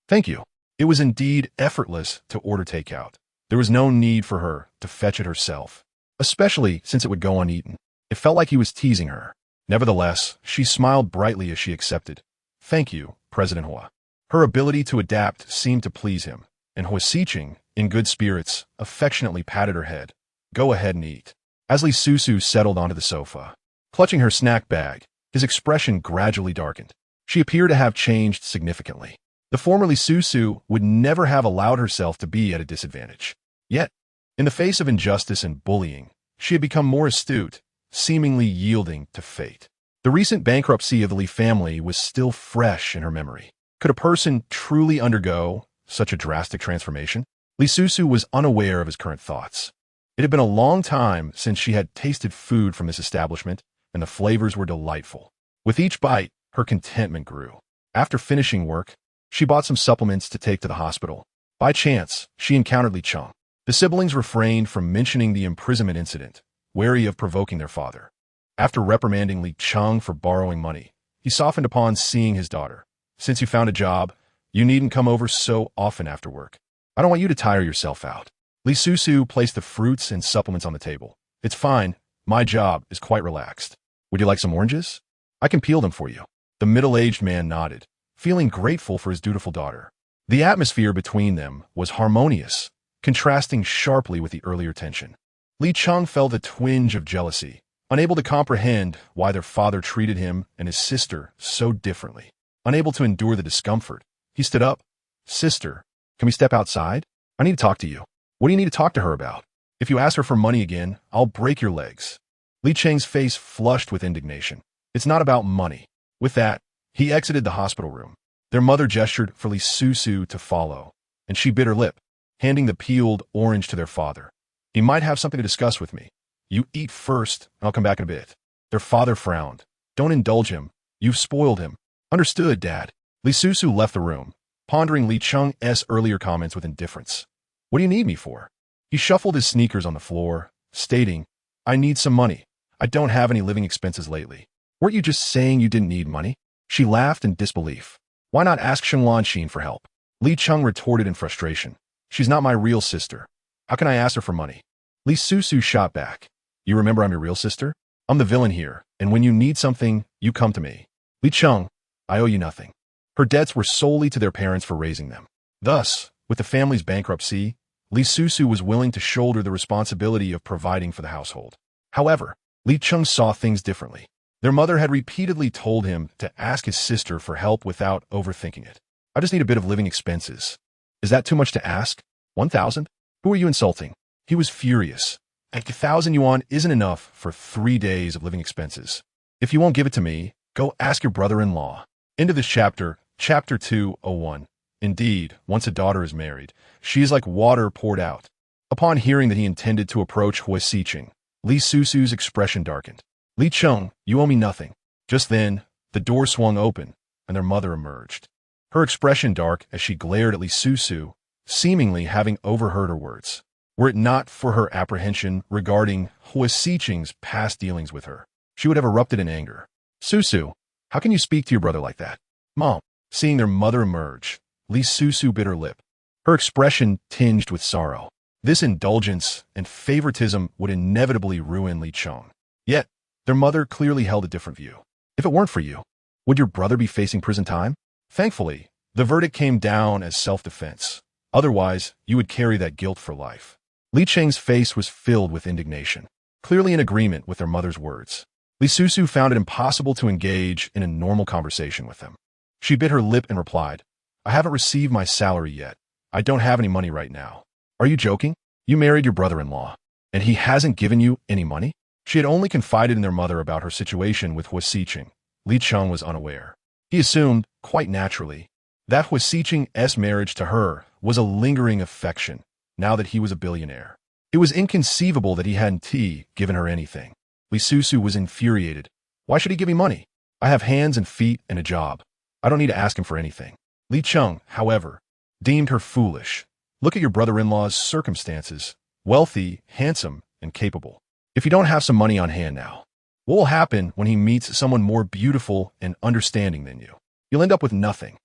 S1: Thank you. It was indeed effortless to order takeout. There was no need for her to fetch it herself, especially since it would go uneaten. It felt like he was teasing her. Nevertheless, she smiled brightly as she accepted. Thank you, President Huo. Her ability to adapt seemed to please him, and Huo Sicheng, in good spirits, affectionately patted her head. Go ahead and eat. As Li Susu settled onto the sofa, clutching her snack bag, his expression gradually darkened. She appeared to have changed significantly. The former Li Susu would never have allowed herself to be at a disadvantage. Yet, in the face of injustice and bullying, she had become more astute, seemingly yielding to fate. The recent bankruptcy of the Li family was still fresh in her memory. Could a person truly undergo such a drastic transformation? Li Susu was unaware of his current thoughts. It had been a long time since she had tasted food from this establishment, and the flavors were delightful. With each bite, her contentment grew. After finishing work, she bought some supplements to take to the hospital. By chance, she encountered Li Cheng. The siblings refrained from mentioning the imprisonment incident, wary of provoking their father. After reprimanding Li Cheng for borrowing money, he softened upon seeing his daughter. Since you found a job, you needn't come over so often after work. I don't want you to tire yourself out. Li Susu placed the fruits and supplements on the table. It's fine. My job is quite relaxed. Would you like some oranges? I can peel them for you. The middle-aged man nodded, feeling grateful for his dutiful daughter. The atmosphere between them was harmonious, contrasting sharply with the earlier tension. Li Cheng felt a twinge of jealousy, unable to comprehend why their father treated him and his sister so differently. Unable to endure the discomfort, he stood up. Sister, can we step outside? I need to talk to you. What do you need to talk to her about? If you ask her for money again, I'll break your legs. Li Cheng's face flushed with indignation. It's not about money. With that, he exited the hospital room. Their mother gestured for Li Susu to follow, and she bit her lip, handing the peeled orange to their father. He might have something to discuss with me. You eat first, and I'll come back in a bit. Their father frowned. Don't indulge him. You've spoiled him. Understood, Dad. Li Susu left the room, pondering Li Cheng's earlier comments with indifference. What do you need me for? He shuffled his sneakers on the floor, stating, I need some money. I don't have any living expenses lately. Weren't you just saying you didn't need money? She laughed in disbelief. Why not ask Shengwan Xin for help? Li Cheng retorted in frustration. She's not my real sister. How can I ask her for money? Li Susu shot back. You remember I'm your real sister? I'm the villain here, and when you need something, you come to me. Li Cheng, I owe you nothing. Her debts were solely to their parents for raising them. Thus, with the family's bankruptcy, Li Susu was willing to shoulder the responsibility of providing for the household. However, Li Cheng saw things differently. Their mother had repeatedly told him to ask his sister for help without overthinking it. I just need a bit of living expenses. Is that too much to ask? 1,000? Who are you insulting? He was furious. 1,000 yuan isn't enough for 3 days of living expenses. If you won't give it to me, go ask your brother-in-law. End of this chapter, chapter 201. Indeed, once a daughter is married, she is like water poured out. Upon hearing that he intended to approach Huo Sicheng, Li Susu's expression darkened. Li Cheng, you owe me nothing. Just then, the door swung open, and their mother emerged. Her expression dark as she glared at Li Susu, seemingly having overheard her words. Were it not for her apprehension regarding Huo Sicheng's past dealings with her, she would have erupted in anger. Susu, how can you speak to your brother like that? Mom, seeing their mother emerge, Li Susu bit her lip. Her expression tinged with sorrow. This indulgence and favoritism would inevitably ruin Li Cheng. Yet, Their mother clearly held a different view. If it weren't for you, would your brother be facing prison time? Thankfully, the verdict came down as self-defense. Otherwise, you would carry that guilt for life. Li Cheng's face was filled with indignation, clearly in agreement with their mother's words. Li Susu found it impossible to engage in a normal conversation with them. She bit her lip and replied, I haven't received my salary yet. I don't have any money right now. Are you joking? You married your brother-in-law, and he hasn't given you any money? She had only confided in their mother about her situation with Huo Sicheng. Li Cheng was unaware. He assumed, quite naturally, that Huo Sicheng's marriage to her was a lingering affection, now that he was a billionaire. It was inconceivable that he hadn't given her anything. Li Susu was infuriated. Why should he give me money? I have hands and feet and a job. I don't need to ask him for anything. Li Cheng, however, deemed her foolish. Look at your brother-in-law's circumstances. Wealthy, handsome, and capable. If you don't have some money on hand now, what will happen when he meets someone more beautiful and understanding than you? You'll end up with nothing.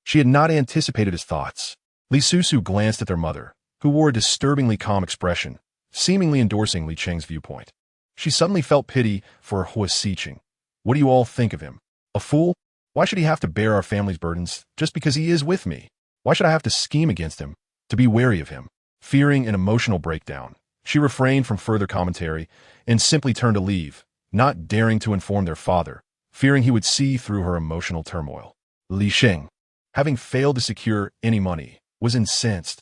S1: She had not anticipated his thoughts. Li Susu glanced at their mother, who wore a disturbingly calm expression, seemingly endorsing Li Cheng's viewpoint. She suddenly felt pity for Huo Sicheng. What do you all think of him? A fool? Why should he have to bear our family's burdens just because he is with me? Why should I have to scheme against him, to be wary of him? Fearing an emotional breakdown, she refrained from further commentary and simply turned to leave, not daring to inform their father, fearing he would see through her emotional turmoil. Li Sheng, having failed to secure any money, was incensed.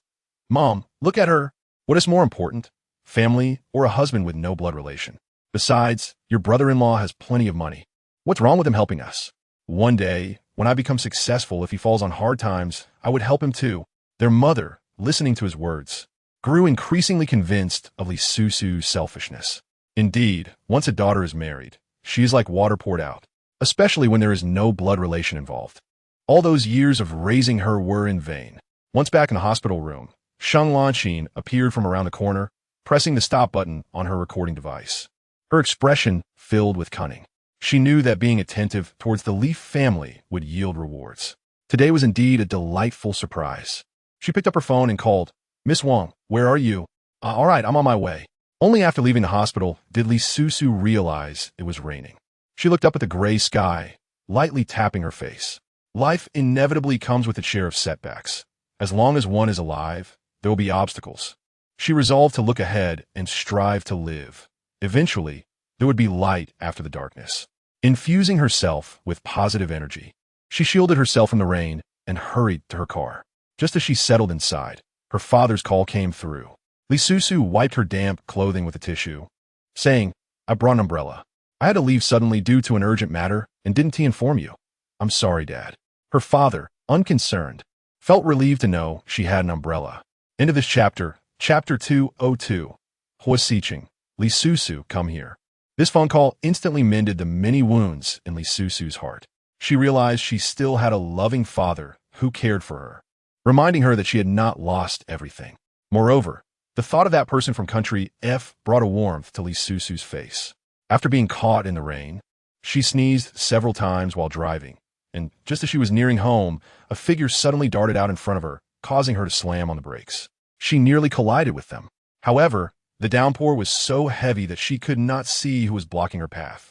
S1: Mom, look at her. What is more important, family or a husband with no blood relation? Besides, your brother-in-law has plenty of money. What's wrong with him helping us? One day, when I become successful, if he falls on hard times, I would help him too. Their mother, listening to his words, grew increasingly convinced of Li Susu's selfishness. Indeed, once a daughter is married, she is like water poured out, especially when there is no blood relation involved. All those years of raising her were in vain. Once back in the hospital room, Sheng Lanqin appeared from around the corner, pressing the stop button on her recording device. Her expression filled with cunning. She knew that being attentive towards the Li family would yield rewards. Today was indeed a delightful surprise. She picked up her phone and called, Miss Wang, where are you? All right, I'm on my way. Only after leaving the hospital did Li Susu realize it was raining. She looked up at the gray sky, lightly tapping her face. Life inevitably comes with its share of setbacks. As long as one is alive, there will be obstacles. She resolved to look ahead and strive to live. Eventually, there would be light after the darkness. Infusing herself with positive energy, she shielded herself from the rain and hurried to her car. Just as she settled inside, her father's call came through. Li Susu wiped her damp clothing with a tissue, saying, I brought an umbrella. I had to leave suddenly due to an urgent matter, and didn't he inform you? I'm sorry, Dad. Her father, unconcerned, felt relieved to know she had an umbrella. End of this chapter, Chapter 202. Huo Sicheng, Li Susu, come here. This phone call instantly mended the many wounds in Li Susu's heart. She realized she still had a loving father who cared for her, reminding her that she had not lost everything. Moreover, the thought of that person from country F brought a warmth to Li Susu's face. After being caught in the rain, she sneezed several times while driving, and just as she was nearing home, a figure suddenly darted out in front of her, causing her to slam on the brakes. She nearly collided with them. However, the downpour was so heavy that she could not see who was blocking her path.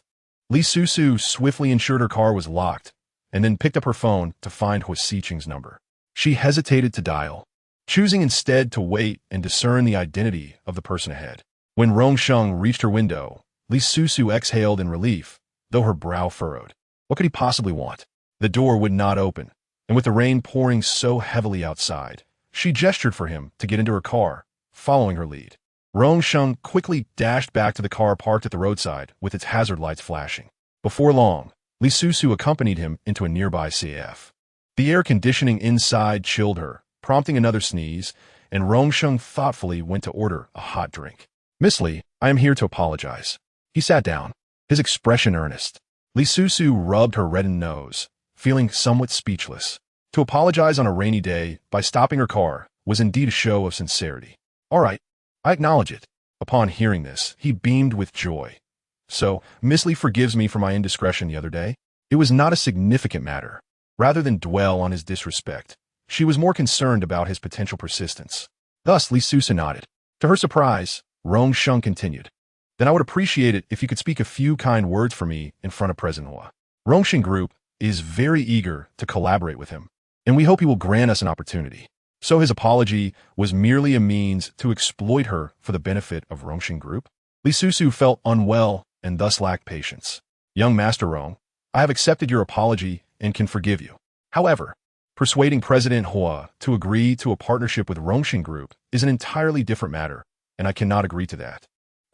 S1: Li Susu swiftly ensured her car was locked, and then picked up her phone to find Huo Sicheng's number. She hesitated to dial, choosing instead to wait and discern the identity of the person ahead. When Rongsheng reached her window, Li Susu exhaled in relief, though her brow furrowed. What could he possibly want? The door would not open, and with the rain pouring so heavily outside, she gestured for him to get into her car, following her lead. Rongsheng quickly dashed back to the car parked at the roadside with its hazard lights flashing. Before long, Li Susu accompanied him into a nearby CF. The air conditioning inside chilled her, prompting another sneeze, and Rongsheng thoughtfully went to order a hot drink. Miss Li, I am here to apologize. He sat down, his expression earnest. Li Susu rubbed her reddened nose, feeling somewhat speechless. To apologize on a rainy day by stopping her car was indeed a show of sincerity. All right, I acknowledge it. Upon hearing this, he beamed with joy. So, Miss Li forgives me for my indiscretion the other day? It was not a significant matter. Rather than dwell on his disrespect, she was more concerned about his potential persistence. Thus, Li Susu nodded. To her surprise, Rongsheng continued. Then I would appreciate it if you could speak a few kind words for me in front of President Huo. Rongxing Group is very eager to collaborate with him, and we hope he will grant us an opportunity. So his apology was merely a means to exploit her for the benefit of Rongxing Group? Li Susu felt unwell and thus lacked patience. Young Master Rong, I have accepted your apology and can forgive you. However, persuading President Huo to agree to a partnership with Rongxing Group is an entirely different matter, and I cannot agree to that.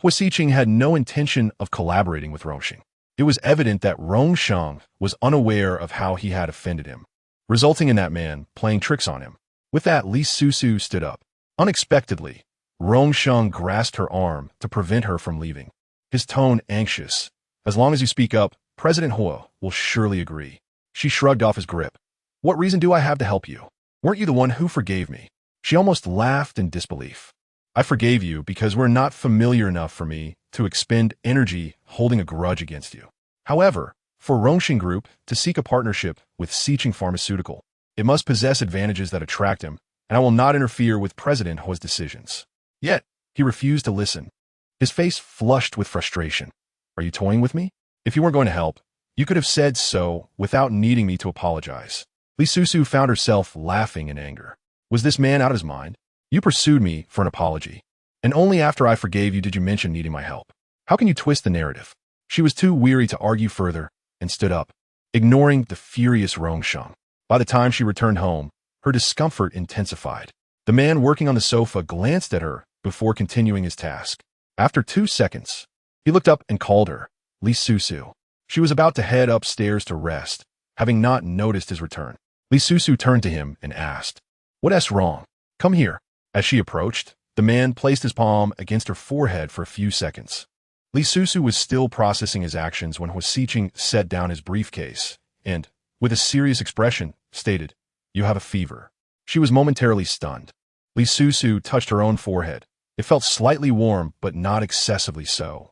S1: Huo Sicheng had no intention of collaborating with Rongxing. It was evident that Rongxing was unaware of how he had offended him, resulting in that man playing tricks on him. With that, Li Susu stood up. Unexpectedly, Rongxing grasped her arm to prevent her from leaving. His tone anxious. As long as you speak up, President Huo will surely agree. She shrugged off his grip. What reason do I have to help you? Weren't you the one who forgave me? She almost laughed in disbelief. I forgave you because we're not familiar enough for me to expend energy holding a grudge against you. However, for Rongxing Group to seek a partnership with Sicheng Pharmaceutical, it must possess advantages that attract him, and I will not interfere with President Huo's decisions. Yet, he refused to listen. His face flushed with frustration. Are you toying with me? If you weren't going to help, you could have said so without needing me to apologize. Li Susu found herself laughing in anger. Was this man out of his mind? You pursued me for an apology, and only after I forgave you did you mention needing my help. How can you twist the narrative? She was too weary to argue further and stood up, ignoring the furious Rongxing. By the time she returned home, her discomfort intensified. The man working on the sofa glanced at her before continuing his task. After 2 seconds, he looked up and called her, Li Susu. She was about to head upstairs to rest, having not noticed his return. Li Susu turned to him and asked, "What's wrong? Come here." As she approached, the man placed his palm against her forehead for a few seconds. Li Susu was still processing his actions when Huo Sicheng set down his briefcase and, with a serious expression, stated, "You have a fever." She was momentarily stunned. Li Susu touched her own forehead. It felt slightly warm, but not excessively so.